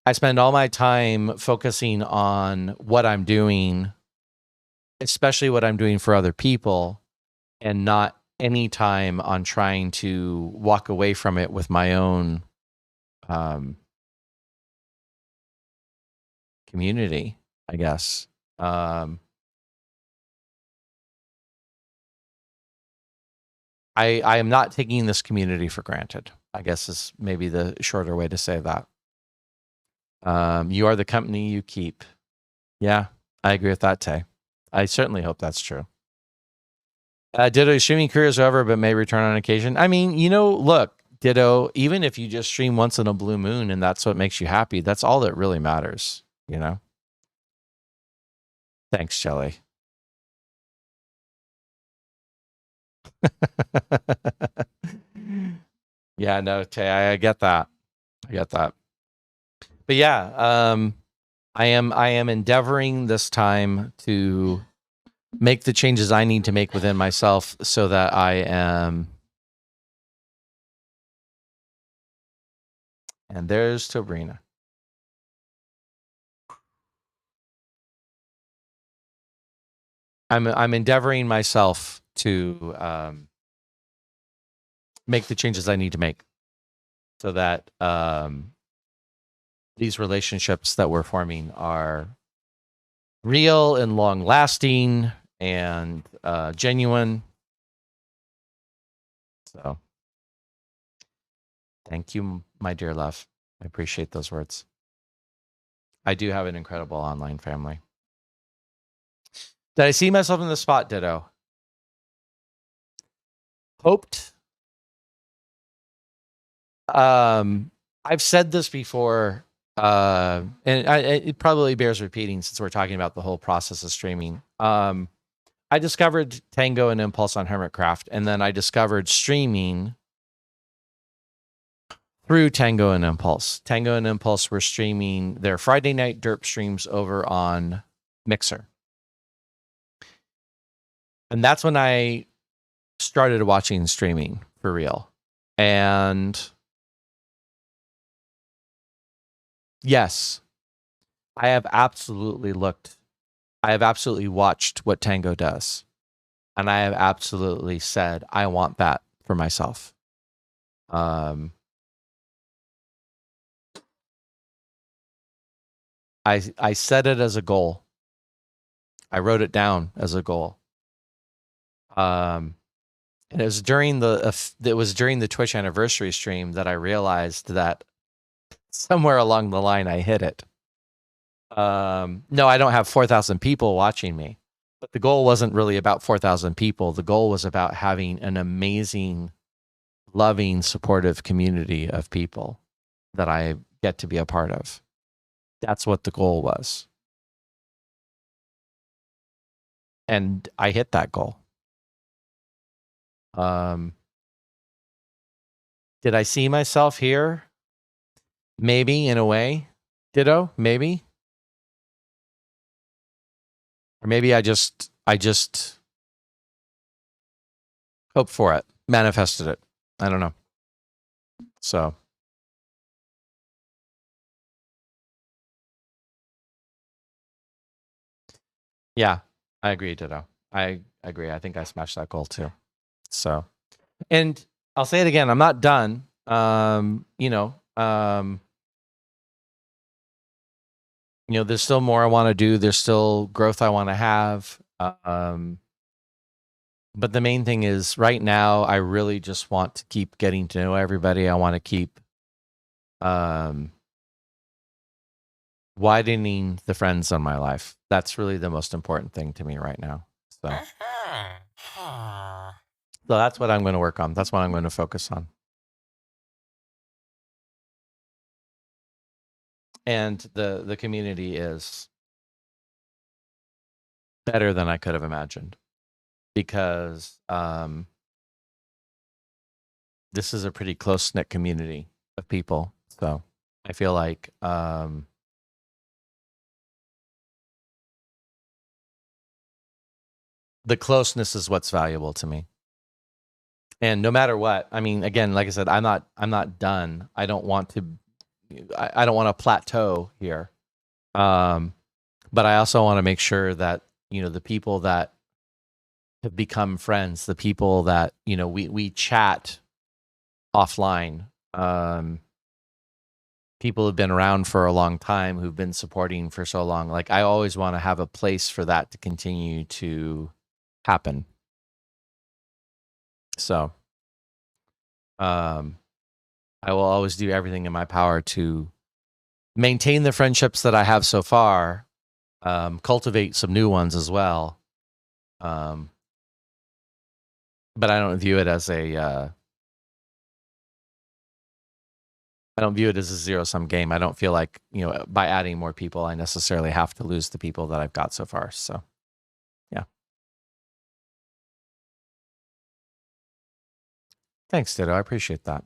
I spend all my time focusing on what I'm doing, especially what I'm doing for other people, and not any time on trying to walk away from it with my own community. I guess. I am not taking this community for granted, I guess is maybe the shorter way to say that. You are the company you keep. Yeah, I agree with that, Tay. I certainly hope that's true. Ditto, streaming career is over, but may return on occasion. I mean, look, Ditto, even if you just stream once in a blue moon and that's what makes you happy, that's all that really matters, Thanks, Shelly. Yeah, no, Tay, I get that. But yeah, I am endeavoring this time to make the changes I need to make within myself so that I am. And there's Tobrina. I'm endeavoring myself to make the changes I need to make so that these relationships that we're forming are real and long lasting and genuine. So thank you, my dear love. I appreciate those words. I do have an incredible online family. Did I see myself in the spot, Ditto? Hoped. I've said this before, and it probably bears repeating since we're talking about the whole process of streaming. I discovered Tango and Impulse on Hermitcraft, and then I discovered streaming through Tango and Impulse. Tango and Impulse were streaming their Friday night derp streams over on Mixer. And that's when I started watching streaming for real. And yes, I have absolutely watched what Tango does. And I have absolutely said, I want that for myself. I set it as a goal. I wrote it down as a goal. And it was during the Twitch anniversary stream that I realized that somewhere along the line I hit it. No, I don't have 4,000 people watching me, but the goal wasn't really about 4,000 people. The goal was about having an amazing, loving, supportive community of people that I get to be a part of. That's what the goal was. And I hit that goal. Did I see myself here? Maybe, in a way. Ditto, maybe. Or maybe I just hoped for it, manifested it. I don't know. So yeah, I agree, Ditto. I agree. I think I smashed that goal too. So, and I'll say it again. I'm not done. There's still more I want to do. There's still growth I want to have. But the main thing is right now, I really just want to keep getting to know everybody. I want to keep widening the friends in my life. That's really the most important thing to me right now. So that's what I'm going to work on. That's what I'm going to focus on. And the community is better than I could have imagined because this is a pretty close-knit community of people. So I feel like the closeness is what's valuable to me. And no matter what, I mean, again, like I said, I'm not done. I don't want to plateau here. But I also want to make sure that, the people that have become friends, the people that, we chat offline, people who've been around for a long time, who've been supporting for so long. Like, I always want to have a place for that to continue to happen. So, I will always do everything in my power to maintain the friendships that I have so far, cultivate some new ones as well. But I don't view it as a zero-sum game. I don't feel like, by adding more people, I necessarily have to lose the people that I've got so far. So, yeah. Thanks, Ditto. I appreciate that.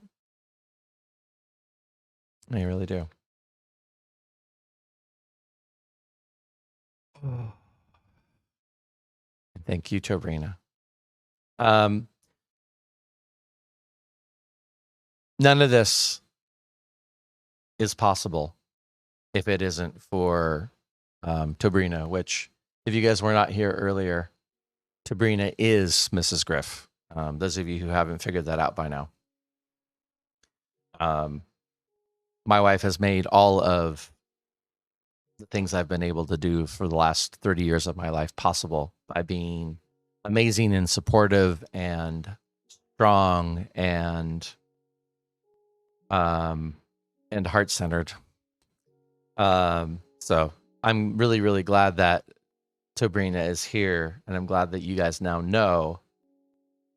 I really do. Thank you, Tobrina. None of this is possible if it isn't for Tobrina, which, if you guys were not here earlier, Tobrina is Mrs. Griff. Those of you who haven't figured that out by now. My wife has made all of the things I've been able to do for the last 30 years of my life possible by being amazing and supportive and strong and heart-centered. So I'm really, really glad that Tobrina is here, and I'm glad that you guys now know,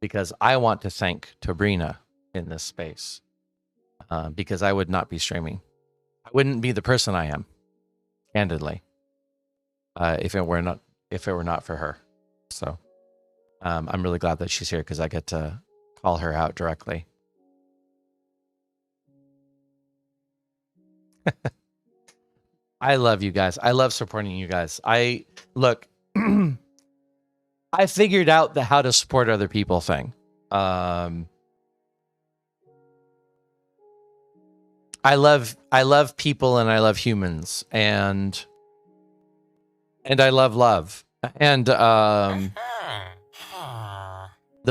because I want to thank Tobrina in this space, because I would not be streaming. I wouldn't be the person I am, candidly, if it were not for her. So I'm really glad that she's here, because I get to call her out directly. I love you guys. I love supporting you guys. I figured out the how to support other people thing. I love people, and I love humans, and I love love. And the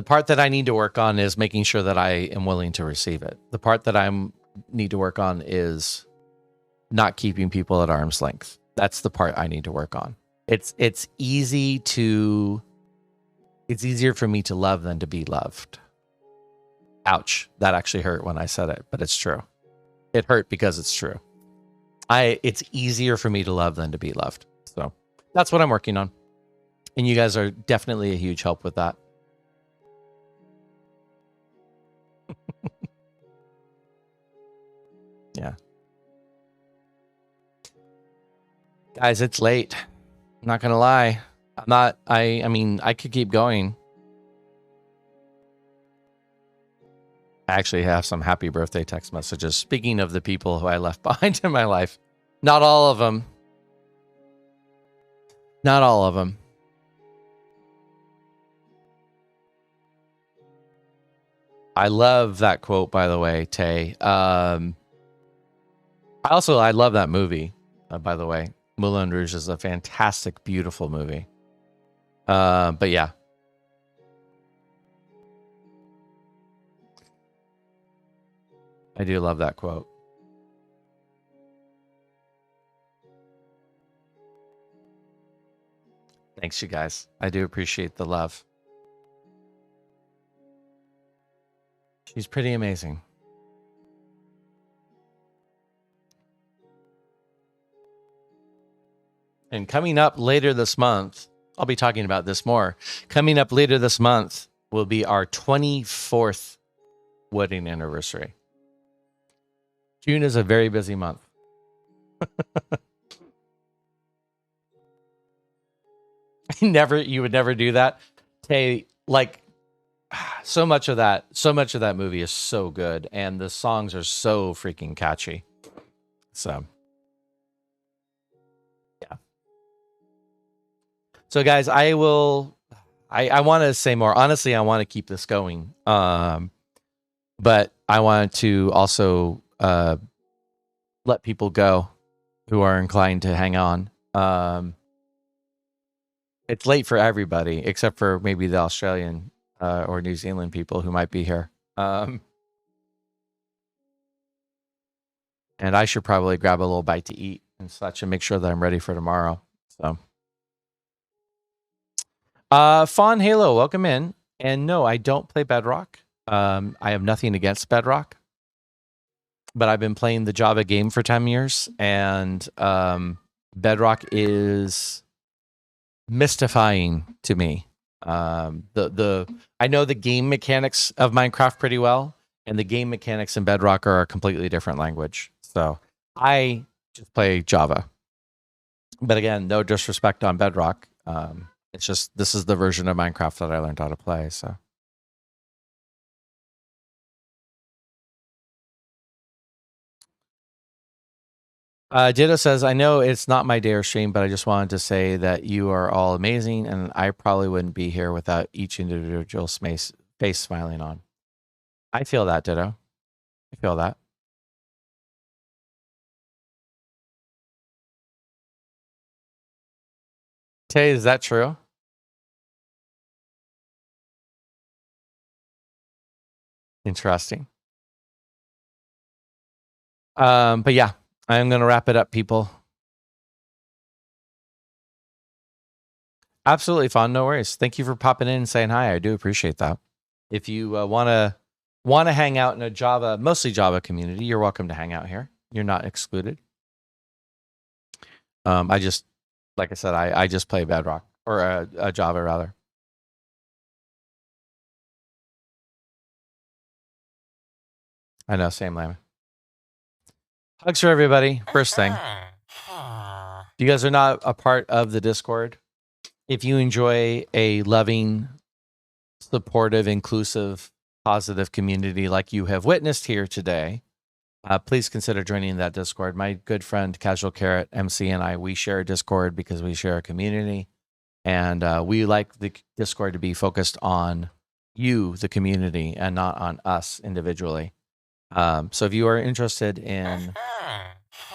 part that I need to work on is making sure that I am willing to receive it. The part that I need to work on is not keeping people at arm's length. That's the part I need to work on. It's easier for me to love than to be loved. Ouch. That actually hurt when I said it, but it's true. It hurt because it's true. It's easier for me to love than to be loved. So that's what I'm working on. And you guys are definitely a huge help with that. Yeah. Guys, it's late. I'm not gonna lie. I mean, I could keep going. I actually have some happy birthday text messages. Speaking of the people who I left behind in my life. Not all of them. Not all of them. I love that quote, by the way, Tay. I love that movie, by the way. Moulin Rouge is a fantastic, beautiful movie. But yeah. I do love that quote. Thanks, you guys. I do appreciate the love. She's pretty amazing. And coming up later this month, I'll be talking about this more. Coming up later this month will be our 24th wedding anniversary. June is a very busy month. You would never do that. Tay, like, so much of that movie is so good, and the songs are so freaking catchy. So yeah. So guys, I want to say more. Honestly, I want to keep this going. But I wanted to also let people go who are inclined to hang on. It's late for everybody, except for maybe the Australian or New Zealand people who might be here. And I should probably grab a little bite to eat and such and make sure that I'm ready for tomorrow. So, Fawn Halo, welcome in. And no, I don't play Bedrock. I have nothing against Bedrock, but I've been playing the Java game for 10 years, and Bedrock is mystifying to me. I know the game mechanics of Minecraft pretty well, and the game mechanics in Bedrock are a completely different language. So I just play Java. But again, no disrespect on Bedrock. It's just this is the version of Minecraft that I learned how to play. So. Ditto says, I know it's not my day or stream, but I just wanted to say that you are all amazing, and I probably wouldn't be here without each individual face smiling on. I feel that, Ditto. I feel that. Tay, is that true? Interesting. But yeah, I'm going to wrap it up, people. Absolutely fun. No worries. Thank you for popping in and saying hi. I do appreciate that. If you want to hang out in a Java, mostly Java community, you're welcome to hang out here. You're not excluded. I just, like I said, I just play Bedrock or Java rather. I know, same Lamb. Hugs for everybody. First thing. If you guys are not a part of the Discord, if you enjoy a loving, supportive, inclusive, positive community like you have witnessed here today, please consider joining that Discord. My good friend Casual Carrot, MC, and I, we share a Discord because we share a community. And we like the Discord to be focused on you, the community, and not on us individually. So if you are interested in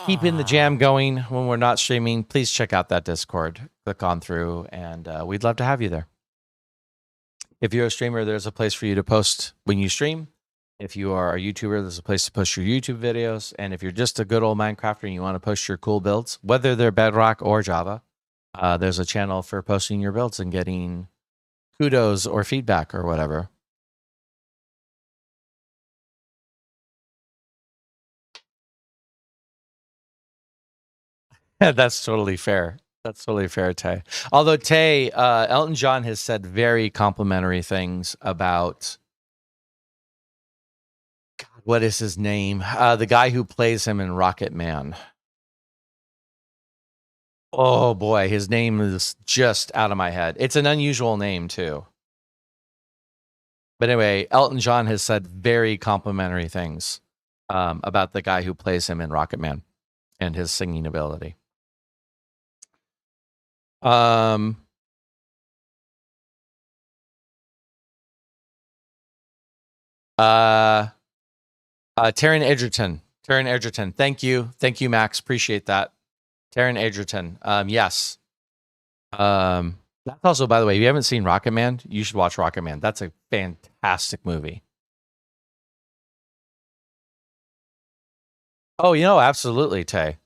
keeping the jam going when we're not streaming, please check out that Discord. Click on through, and we'd love to have you there. If you're a streamer, there's a place for you to post when you stream. If you are a YouTuber, there's a place to post your YouTube videos. And if you're just a good old Minecrafter and you want to post your cool builds, whether they're Bedrock or Java, there's a channel for posting your builds and getting kudos or feedback or whatever. That's totally fair. That's totally fair, Tay. Although Tay, Elton John has said very complimentary things about, God, what is his name? The guy who plays him in Rocket Man. Oh boy, his name is just out of my head. It's an unusual name too. But anyway, Elton John has said very complimentary things about the guy who plays him in Rocket Man and his singing ability. Taryn Edgerton. Taryn Edgerton. Thank you. Thank you, Max. Appreciate that. Taryn Edgerton. Yes. That's also, by the way, if you haven't seen Rocket Man, you should watch Rocket Man. That's a fantastic movie. Oh, absolutely, Tay.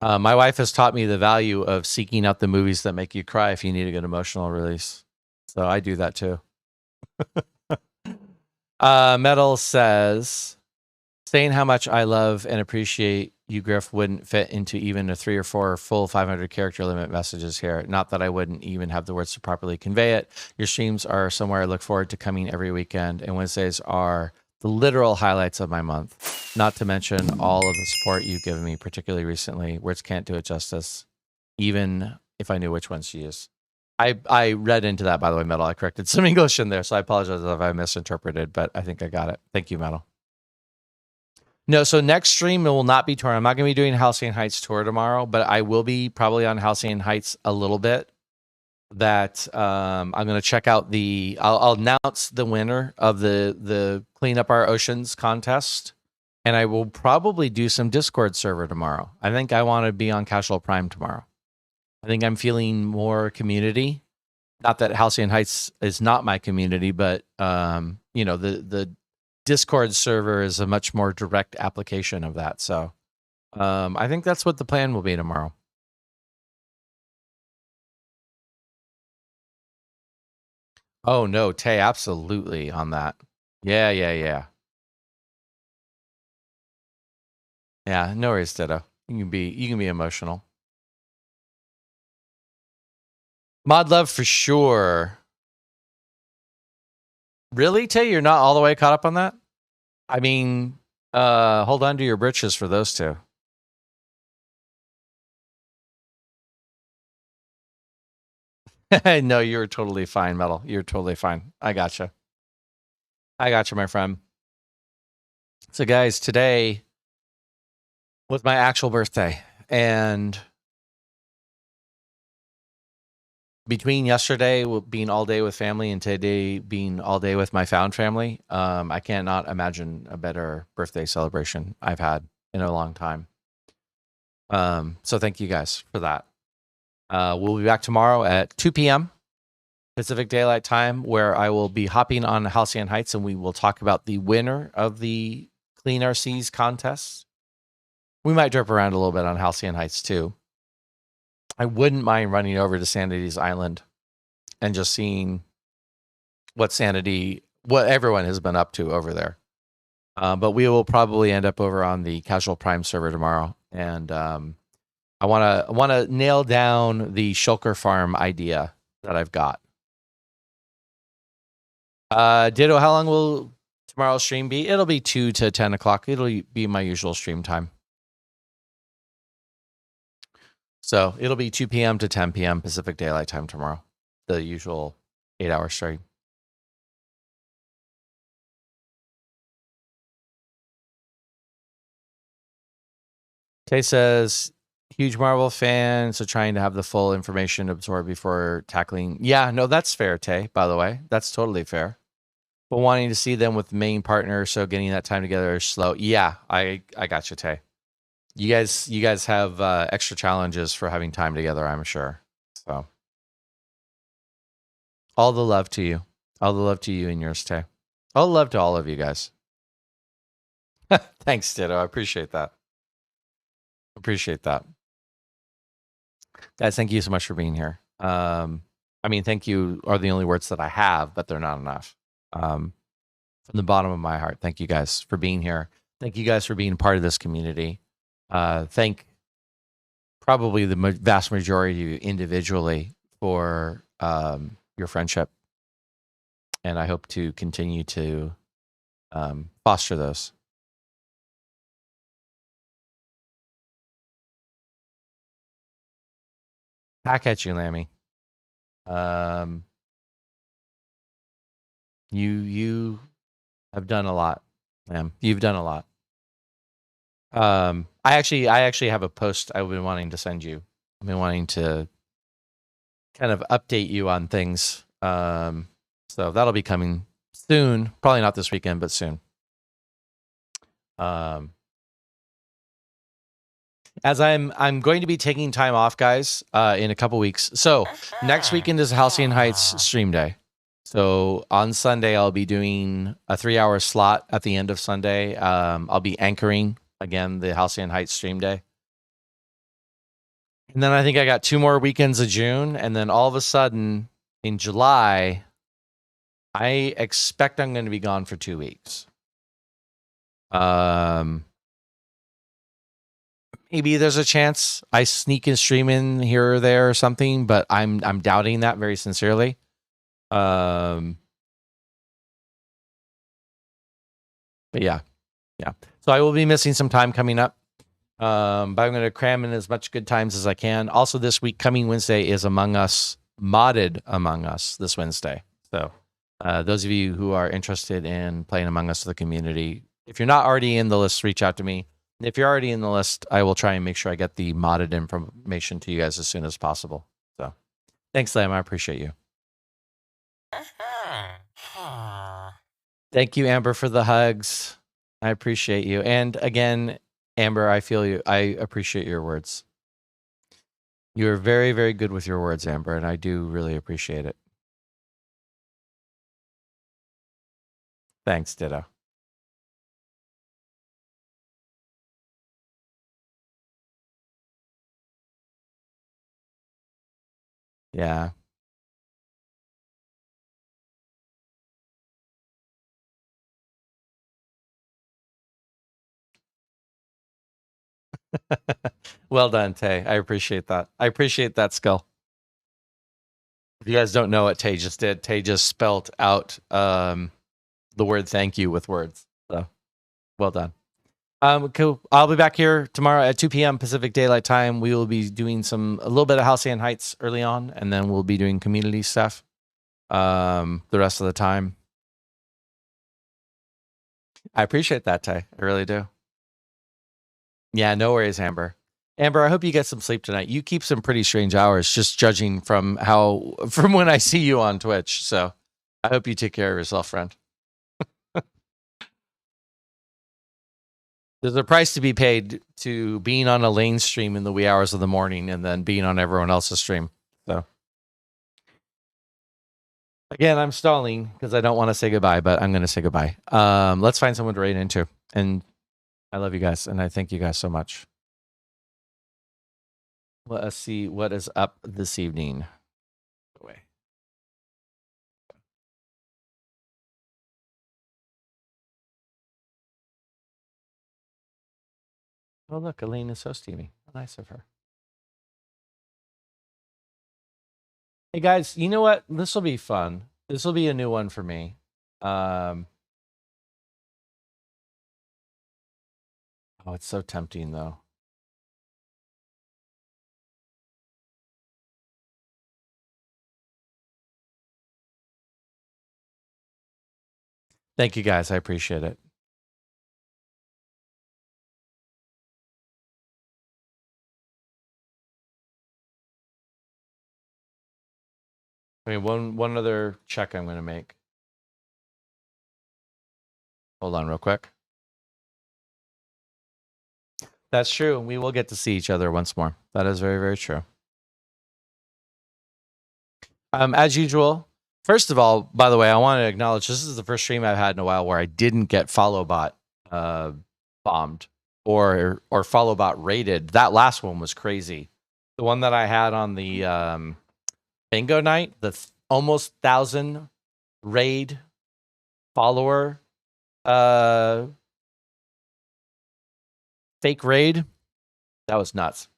My wife has taught me the value of seeking out the movies that make you cry if you need a good emotional release. So I do that too. Metal says, saying how much I love and appreciate you, Griff, wouldn't fit into even a 3 or 4 full 500 character limit messages here. Not that I wouldn't even have the words to properly convey it. Your streams are somewhere I look forward to coming every weekend, and Wednesdays are the literal highlights of my month. Not to mention all of the support you've given me, particularly recently. Words can't do it justice, even if I knew which ones to use. I read into that, by the way, Metal. I corrected some English in there, so I apologize if I misinterpreted, but I think I got it. Thank you, Metal. No, so next stream, it will not be tour. I'm not going to be doing Halcyon Heights tour tomorrow, but I will be probably on Halcyon Heights a little bit. That I'm going to check out I'll announce the winner of the Clean Up Our Oceans contest, and I will probably do some Discord server tomorrow. I think I want to be on Casual Prime tomorrow. I think I'm feeling more community. Not that Halcyon Heights is not my community, but the Discord server is a much more direct application of that. So I think that's what the plan will be tomorrow. Oh no, Tay, absolutely on that. Yeah. Yeah, no worries, Ditto. You can be emotional. Mod Love for sure. Really, Tay? You're not all the way caught up on that? I mean, hold on to your britches for those two. No, you're totally fine, Metal. You're totally fine. I gotcha, my friend. So, guys, today was my actual birthday, and between yesterday being all day with family and today being all day with my found family, I cannot imagine a better birthday celebration I've had in a long time. So thank you guys for that. We'll be back tomorrow at 2 p.m. Pacific Daylight Time, where I will be hopping on Halcyon Heights, and we will talk about the winner of the Clean Our Seas contest. We might drip around a little bit on Halcyon Heights too. I wouldn't mind running over to Sanity's Island and just seeing what everyone has been up to over there. But we will probably end up over on the Casual Prime server tomorrow, and I want to nail down the Shulker Farm idea that I've got. Ditto, how long will tomorrow's stream be? It'll be 2 to 10 o'clock. It'll be my usual stream time. So it'll be 2 p.m. to 10 p.m. Pacific Daylight Time tomorrow. The usual 8-hour stream. Tay says, huge Marvel fan, so trying to have the full information absorbed before tackling. Yeah, no, that's fair, Tay, by the way. That's totally fair. But wanting to see them with the main partner, so getting that time together is slow. Yeah, I got you, Tay. You guys have extra challenges for having time together, I'm sure. So all the love to you. All the love to you and yours, Tay. All the love to all of you guys. Thanks, Ditto. I appreciate that. Guys, thank you so much for being here. I mean, thank you are the only words that I have, but they're not enough. From the bottom of my heart, thank you guys for being here. Thank you guys for being part of this community. Thank probably the vast majority of you individually for your friendship. And I hope to continue to foster those. Back at you, Lammy. You have done a lot, Lam. You've done a lot. I actually have a post I've been wanting to send you. I've been wanting to kind of update you on things. So that'll be coming soon. Probably not this weekend, but soon. As I'm going to be taking time off, guys, in a couple weeks. So next weekend is Halcyon Heights stream day. So on Sunday, I'll be doing a 3-hour slot at the end of Sunday. I'll be anchoring again the Halcyon Heights stream day. And then I think I got 2 more weekends of June. And then all of a sudden in July, I expect I'm going to be gone for 2 weeks. Maybe there's a chance I sneak a stream in here or there or something, but I'm doubting that very sincerely. But yeah. So I will be missing some time coming up. But I'm going to cram in as much good times as I can. Also, this week, coming Wednesday, is Among Us, modded Among Us this Wednesday. So those of you who are interested in playing Among Us with the community, if you're not already in the list, reach out to me. If you're already in the list, I will try and make sure I get the modded information to you guys as soon as possible. So thanks, Lam. I appreciate you. Thank you, Amber, for the hugs. I appreciate you. And again, Amber, I feel you. I appreciate your words. You're very, very good with your words, Amber, and I do really appreciate it. Thanks, Ditto. Yeah. Well done, Tay. I appreciate that. I appreciate that skill. If you guys don't know what Tay just did, Tay just spelt out the word thank you with words. So well done. Cool. I'll be back here tomorrow at 2 p.m. Pacific Daylight Time. We will be doing a little bit of Halcyon Heights early on, and then we'll be doing community stuff the rest of the time. I appreciate that, Tay. I really do. Yeah, no worries, Amber. Amber, I hope you get some sleep tonight. You keep some pretty strange hours, just judging from when I see you on Twitch. So I hope you take care of yourself, friend. There's a price to be paid to being on a Lane stream in the wee hours of the morning and then being on everyone else's stream. So again, I'm stalling because I don't want to say goodbye, but I'm going to say goodbye. Let's find someone to raid into. And I love you guys, and I thank you guys so much. Let us see what is up this evening. Away. Oh, look, Elaine is so steamy. How nice of her. Hey, guys, you know what? This will be fun. This will be a new one for me. Oh, it's so tempting, though. Thank you, guys. I appreciate it. I mean, one other check I'm going to make. Hold on real quick. That's true. We will get to see each other once more. That is very, very true. As usual, first of all, by the way, I want to acknowledge this is the first stream I've had in a while where I didn't get FollowBot bombed or FollowBot raided. That last one was crazy. The one that I had on the bingo night, the almost 1,000 raid follower fake raid, that was nuts.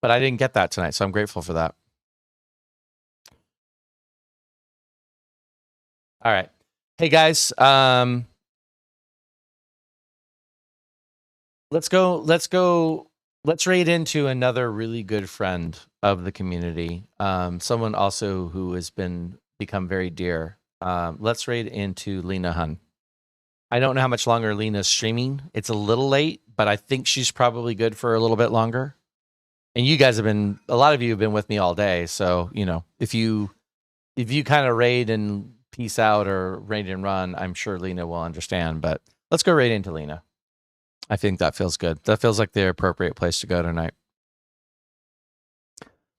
But I didn't get that tonight, so I'm grateful for that. All right. Hey, guys. Let's raid into another really good friend of the community. Someone also who has become very dear. Let's raid into Lena Hun. I don't know how much longer Lena's streaming. It's a little late, but I think she's probably good for a little bit longer. And you guys a lot of you have been with me all day. So, you know, if you kind of raid and peace out or raid and run, I'm sure Lena will understand. But let's go raid into Lena. I think that feels good. That feels like the appropriate place to go tonight.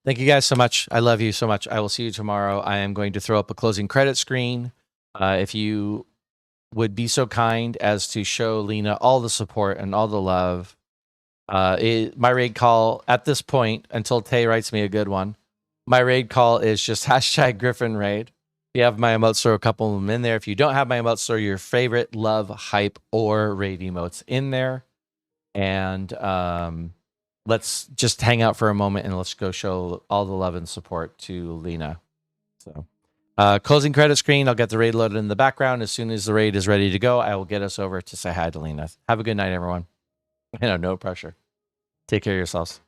Thank you guys so much. I love you so much. I will see you tomorrow. I am going to throw up a closing credit screen. If you would be so kind as to show Lena all the support and all the love. My raid call at this point, until Tay writes me a good one, my raid call is just #GriffinRaid. If you have my emotes, throw a couple of them in there. If you don't have my emotes, throw your favorite love, hype, or raid emotes in there. And let's just hang out for a moment and let's go show all the love and support to Lena. So closing credit screen. I'll get the raid loaded in the background. As soon as the raid is ready to go, I will get us over to say hi to Lena. Have a good night, everyone. No pressure. Take care of yourselves.